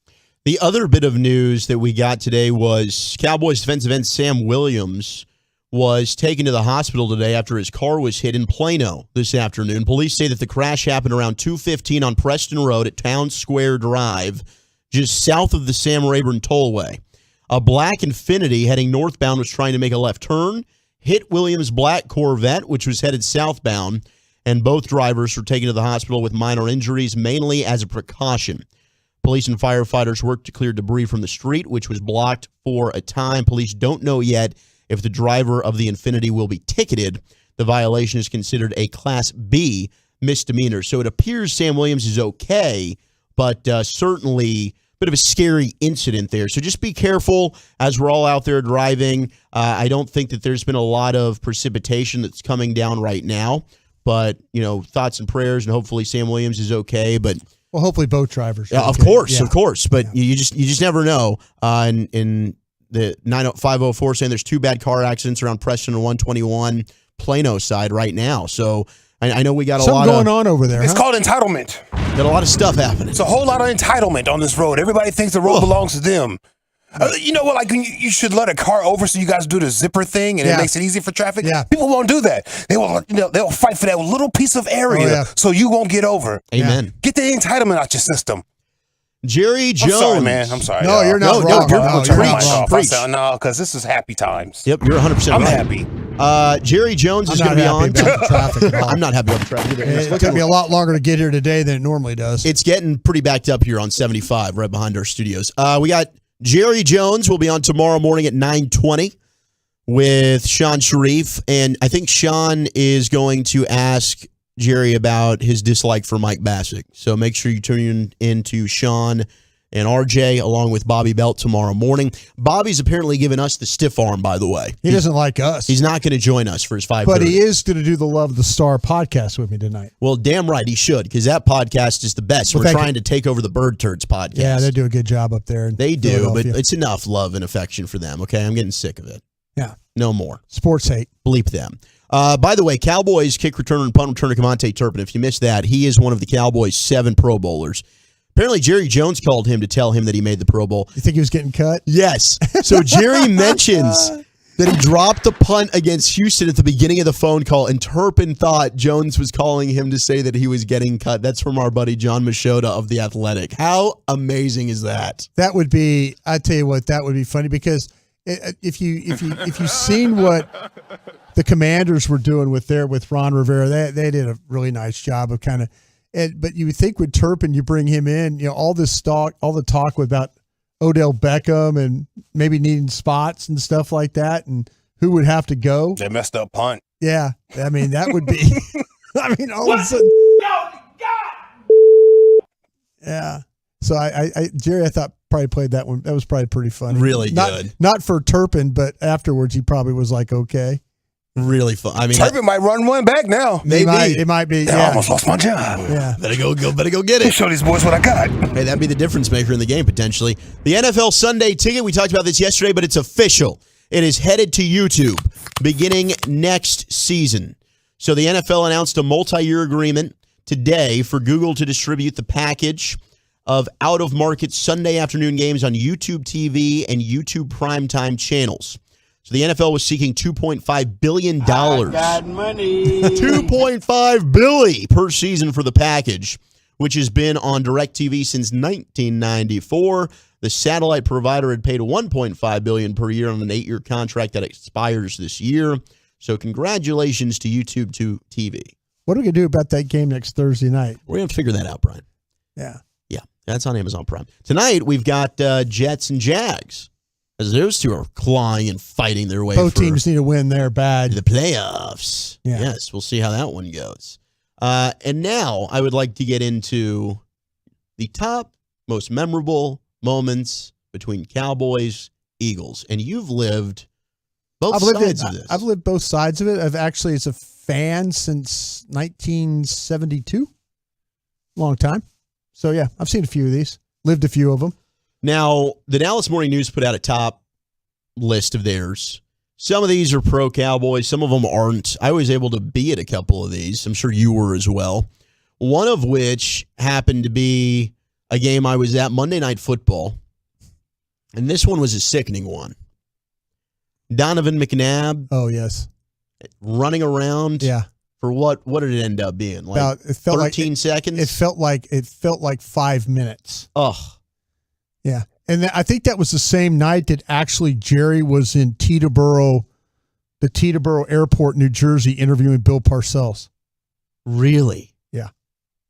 The other bit of news that we got today was Cowboys defensive end Sam Williams was taken to the hospital today after his car was hit in Plano this afternoon. Police say that the crash happened around 2:15 on Preston Road at Town Square Drive, just south of the Sam Rayburn Tollway. A black Infiniti heading northbound was trying to make a left turn, hit Williams' black Corvette, which was headed southbound, and both drivers were taken to the hospital with minor injuries, mainly as a precaution. Police and firefighters worked to clear debris from the street, which was blocked for a time. Police don't know yet if the driver of the Infiniti will be ticketed. The violation is considered a Class B misdemeanor. So it appears Sam Williams is okay, but certainly bit of a scary incident there. So just be careful as we're all out there driving. I don't think that there's been a lot of precipitation that's coming down right now, but thoughts and prayers, and hopefully Sam Williams is okay. But well, hopefully both drivers. Yeah, of course. But you just never know. In the 504 saying there's 2 bad car accidents around Preston and 121 Plano side right now. So I know we got a lot going on over there. It's called entitlement. Got a lot of stuff happening. It's a whole lot of entitlement on this road. Everybody thinks the road belongs to them. You know what? Like you should let a car over so you guys do the zipper thing, and it makes it easy for traffic. Yeah. People won't do that. They will. They'll fight for that little piece of area so you won't get over. Amen. Yeah. Get the entitlement out your system. Jerry Jones. I'm sorry, man. I'm sorry. No, you're not wrong. No, because this is happy times. Yep, you're 100% I'm right. happy. Jerry Jones is going to be on. I'm not happy about the traffic either. It took me a lot longer to get here today than it normally does. It's getting pretty backed up here on 75, right behind our studios. We got Jerry Jones will be on tomorrow morning at 9:20 with Sean Sharif, and I think Sean is going to ask Jerry about his dislike for Mike Bassick. So make sure you tune in to Sean and RJ along with Bobby Belt tomorrow morning. Bobby's apparently given us the stiff arm, by the way. He doesn't like us. He's not going to join us for his 5:30. But he is going to do the Love of the Star podcast with me tonight. Well, damn right he should, because that podcast is the best. Well, we're trying to take over the Bird Turds podcast. Yeah, they do a good job up there. They do, but it's enough love and affection for them, okay? I'm getting sick of it. Yeah. No more. Sports hate. Bleep them. By the way, Cowboys kick returner and punt returner Cavante Turpin. If you missed that, he is one of the Cowboys' 7 Pro Bowlers. Apparently, Jerry Jones called him to tell him that he made the Pro Bowl. You think he was getting cut? Yes. So Jerry mentions that he dropped the punt against Houston at the beginning of the phone call, and Turpin thought Jones was calling him to say that he was getting cut. That's from our buddy John Machota of The Athletic. How amazing is that? That would be, I tell you what, that would be funny, because if you seen what the Commanders were doing with Ron Rivera, they did a really nice job of kind of. But you would think with Turpin, you bring him in, all the talk about Odell Beckham and maybe needing spots and stuff like that, and who would have to go. They messed up punt. Yeah, I mean that would be. I mean, all of a sudden. Yeah. So Jerry, I thought probably played that one. That was probably pretty funny. Really good. Not for Turpin, but afterwards he probably was like, okay. Really fun. I mean, Turpin might run one back now. Maybe it might be. I almost lost my job. Yeah, better go get it. Show these boys what I got. Hey, that'd be the difference maker in the game potentially. The NFL Sunday Ticket. We talked about this yesterday, but it's official. It is headed to YouTube beginning next season. So the NFL announced a multi-year agreement today for Google to distribute the package of out-of-market Sunday afternoon games on YouTube TV and YouTube primetime channels. So the NFL was seeking $2.5 billion. I got money. $2.5 billion per season for the package, which has been on DirecTV since 1994. The satellite provider had paid $1.5 billion per year on an 8-year contract that expires this year. So congratulations to YouTube TV. What are we going to do about that game next Thursday night? We're going to figure that out, Brian. Yeah. Yeah, that's on Amazon Prime. Tonight, we've got Jets and Jags. As those two are clawing and fighting their way Both teams need to win there bad. The playoffs. Yeah. Yes, we'll see how that one goes. And now I would like to get into the top most memorable moments between Cowboys, Eagles. And you've lived both sides of this. I've lived both sides of it. I've actually, as a fan since 1972. Long time. So, yeah, I've seen a few of these. Lived a few of them. Now, the Dallas Morning News put out a top list of theirs. Some of these are pro-Cowboys. Some of them aren't. I was able to be at a couple of these. I'm sure you were as well. One of which happened to be a game I was at, Monday Night Football. And this one was a sickening one. Donovan McNabb. Oh, yes. Running around. Yeah. For what did it end up being? Like about, it felt 13 like, seconds? It felt like 5 minutes. Ugh. Yeah. And I think that was the same night that actually Jerry was in the Teterboro Airport, New Jersey, interviewing Bill Parcells. Really? Yeah.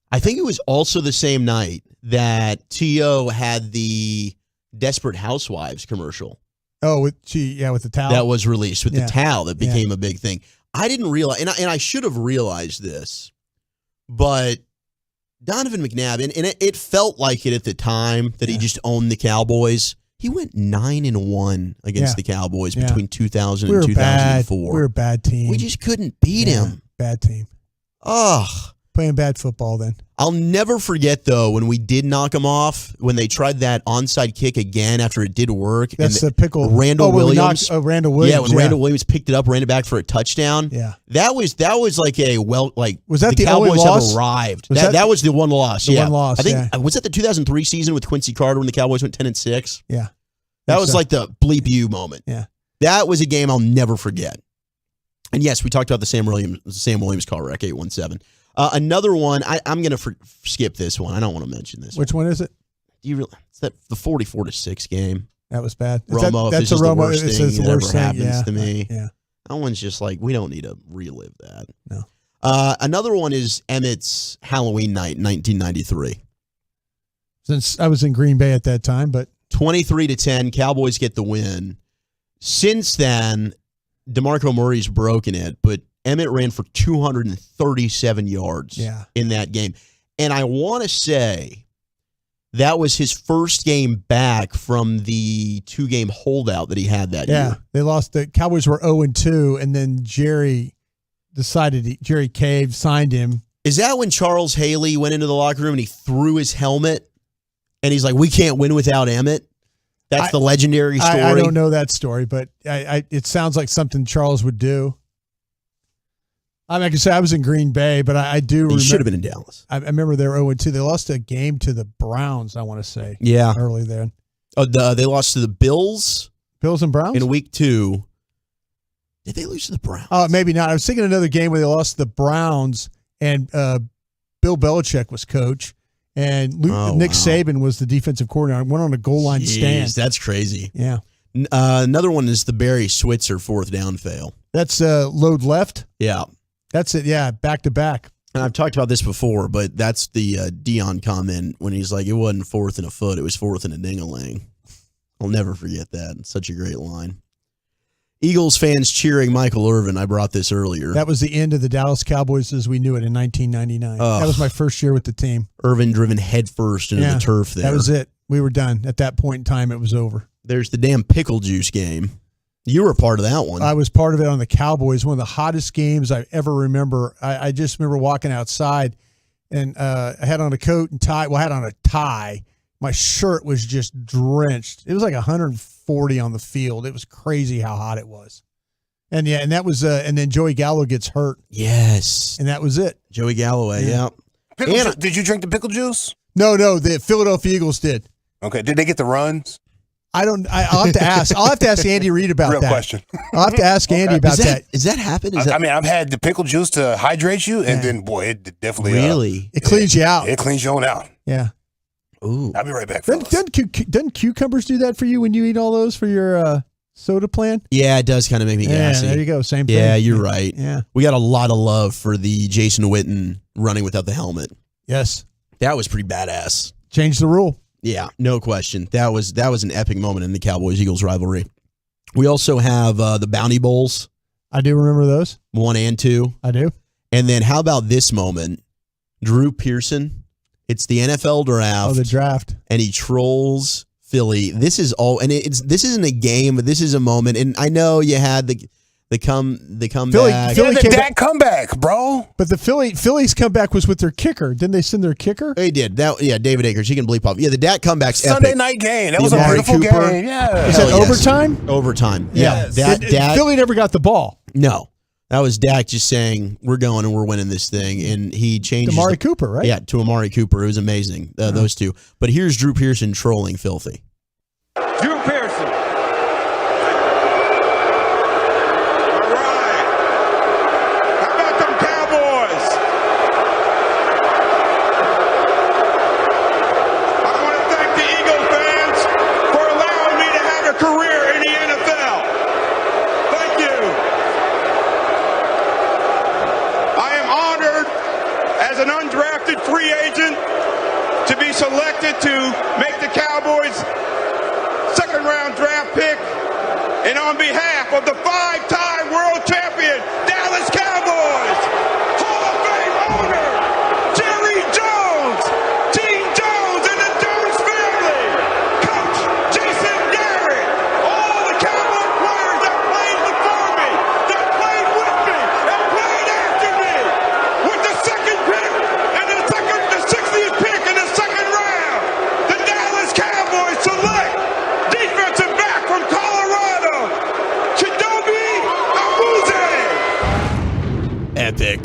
I think it was also the same night that T.O. had the Desperate Housewives commercial. Oh, with the towel. That was released with the towel that became a big thing. I didn't realize, and I should have realized this, but Donovan McNabb, and it felt like it at the time that he just owned the Cowboys. He went 9-1 against the Cowboys between 2000 and 2004. We were a bad team. We just couldn't beat him. Bad team. Ugh. Playing bad football then. I'll never forget, though, when we did knock him off, when they tried that onside kick again after it did work. That's the pickle. Randall Williams. Randall Williams. Yeah, when Randall Williams picked it up, ran it back for a touchdown. Yeah. That was like was that the Cowboys only loss? have arrived. That was the one loss. The one loss. I think was that the 2003 season with Quincy Carter when the Cowboys went 10-6? Yeah. That was like the bleep you moment. Yeah. That was a game I'll never forget. And yes, we talked about the Sam Williams car wreck, 817. Another one, I'm going to skip this one. I don't want to mention this. Which one is it? Do you realize the 44-6 game? That was bad. Romo, that's the worst it's thing the that worst ever thing. happens to me. Yeah. That one's just like, we don't need to relive that. No. Another one is Emmett's Halloween night, 1993. Since I was in Green Bay at that time, but 23-10, Cowboys get the win. Since then, DeMarco Murray's broken it, but Emmett ran for 237 yards in that game. And I want to say that was his first game back from the 2-game holdout that he had that year. Yeah, they lost. The Cowboys were 0-2, and then Jerry Cave signed him. Is that when Charles Haley went into the locker room and he threw his helmet and he's like, we can't win without Emmett? That's the legendary story. I don't know that story, but it sounds like something Charles would do. I mean, I can say I was in Green Bay, but I do remember. He should have been in Dallas. I remember they were 0-2. They lost a game to the Browns, I want to say. Yeah. Early there. Oh, they lost to the Bills. Bills and Browns? In week 2. Did they lose to the Browns? Oh, maybe not. I was thinking another game where they lost to the Browns, and Bill Belichick was coach, and Nick Saban was the defensive coordinator. Went on a goal line stand. That's crazy. Yeah. Another one is the Barry Switzer 4th down fail. That's load left? Yeah. That's it, yeah, back to back. And I've talked about this before, but that's the Dion comment when he's like, it wasn't 4th and a foot, it was 4th and a ding-a-ling. I'll never forget that. It's such a great line. Eagles fans cheering Michael Irvin. I brought this earlier. That was the end of the Dallas Cowboys as we knew it in 1999. That was my first year with the team. Irvin driven headfirst into the turf there. That was it. We were done. At that point in time, it was over. There's the damn pickle juice game. You were a part of that one. I was part of it on the Cowboys, one of the hottest games I ever remember. I just remember walking outside, and I had on a coat and tie. Well, I had on a tie. My shirt was just drenched. It was like 140 on the field. It was crazy how hot it was. And that was and then Joey Gallo gets hurt. Yes. And that was it. Joey Galloway, yeah. Did you drink the pickle juice? No, the Philadelphia Eagles did. Okay. Did they get the runs? I'll have to ask. I'll have to ask Andy Reid about that. Real question. I'll have to ask Andy about that. Does that happen? I mean, I've had the pickle juice to hydrate you, and then, boy, it definitely... it cleans you out. It cleans you on out. Yeah. Ooh. I'll be right back, Doesn't cucumbers do that for you when you eat all those for your soda plan? Yeah, it does kind of make me gassy. There you go. Same thing. Yeah, you're right. Yeah. We got a lot of love for the Jason Witten running without the helmet. Yes. That was pretty badass. Changed the rule. Yeah, no question. That was an epic moment in the Cowboys-Eagles rivalry. We also have the Bounty Bowls. I do remember those. 1 and 2. I do. And then how about this moment? Drew Pearson. It's the NFL draft. Oh, the draft. And he trolls Philly. This is all, and this isn't a game, but this is a moment. And I know you had the comeback. Philly that comeback, bro. But the Phillies comeback was with their kicker. Didn't they send their kicker? They did. David Akers. He can bleep off. Yeah, the Dak comeback's Sunday epic. night game. That was a beautiful game. Yeah. Is that overtime? Overtime. Yeah. Dak, Philly never got the ball. No. That was Dak just saying, we're going and we're winning this thing. And he changed. Amari Cooper, right? Yeah, to Amari Cooper. It was amazing, those two. But here's Drew Pearson trolling Filthy. Drew Pearson. Free agent to be selected to make the Cowboys second round draft pick, and on behalf of the 5-time world champion Dallas Cowboys, Hall of Fame owner Jerry Jones, epic.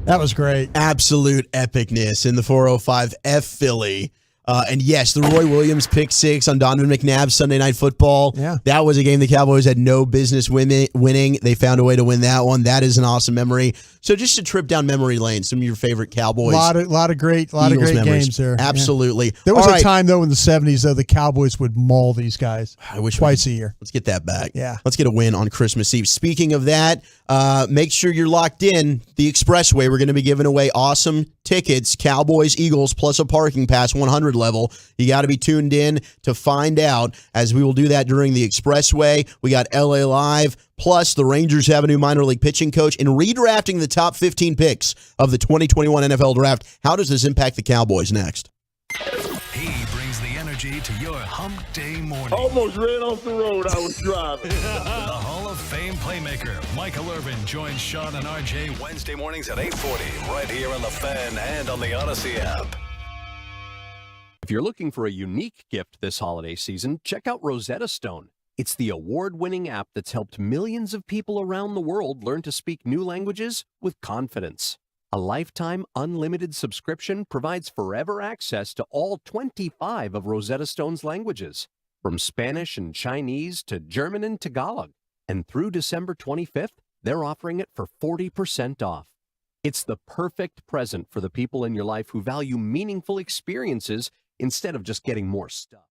That was great. Absolute epicness in the 405F Philly. And yes, the Roy Williams pick six on Donovan McNabb's Sunday Night Football. Yeah. That was a game the Cowboys had no business winning. They found a way to win that one. That is an awesome memory. So just a trip down memory lane, some of your favorite Cowboys. A lot of great games there. Absolutely. Yeah. There was a time, though, in the 70s, though, the Cowboys would maul these guys twice a year. Let's get that back. Yeah. Let's get a win on Christmas Eve. Speaking of that, make sure you're locked in. The Expressway, we're going to be giving away awesome tickets, Cowboys, Eagles, plus a parking pass 100 level. You got to be tuned in to find out, as we will do that during the Expressway. We got LA Live, plus the Rangers have a new minor league pitching coach, and redrafting the top 15 picks of the 2021 NFL Draft. How does this impact the Cowboys next? He brings the energy to your hump day morning. Almost ran off the road I was driving. The Hall of Fame playmaker, Michael Irvin, joins Sean and RJ Wednesday mornings at 8:40, right here on The Fan and on the Odyssey app. If you're looking for a unique gift this holiday season, check out Rosetta Stone. It's the award-winning app that's helped millions of people around the world learn to speak new languages with confidence. A lifetime unlimited subscription provides forever access to all 25 of Rosetta Stone's languages, from Spanish and Chinese to German and Tagalog. And through December 25th, they're offering it for 40% off. It's the perfect present for the people in your life who value meaningful experiences instead of just getting more stuff.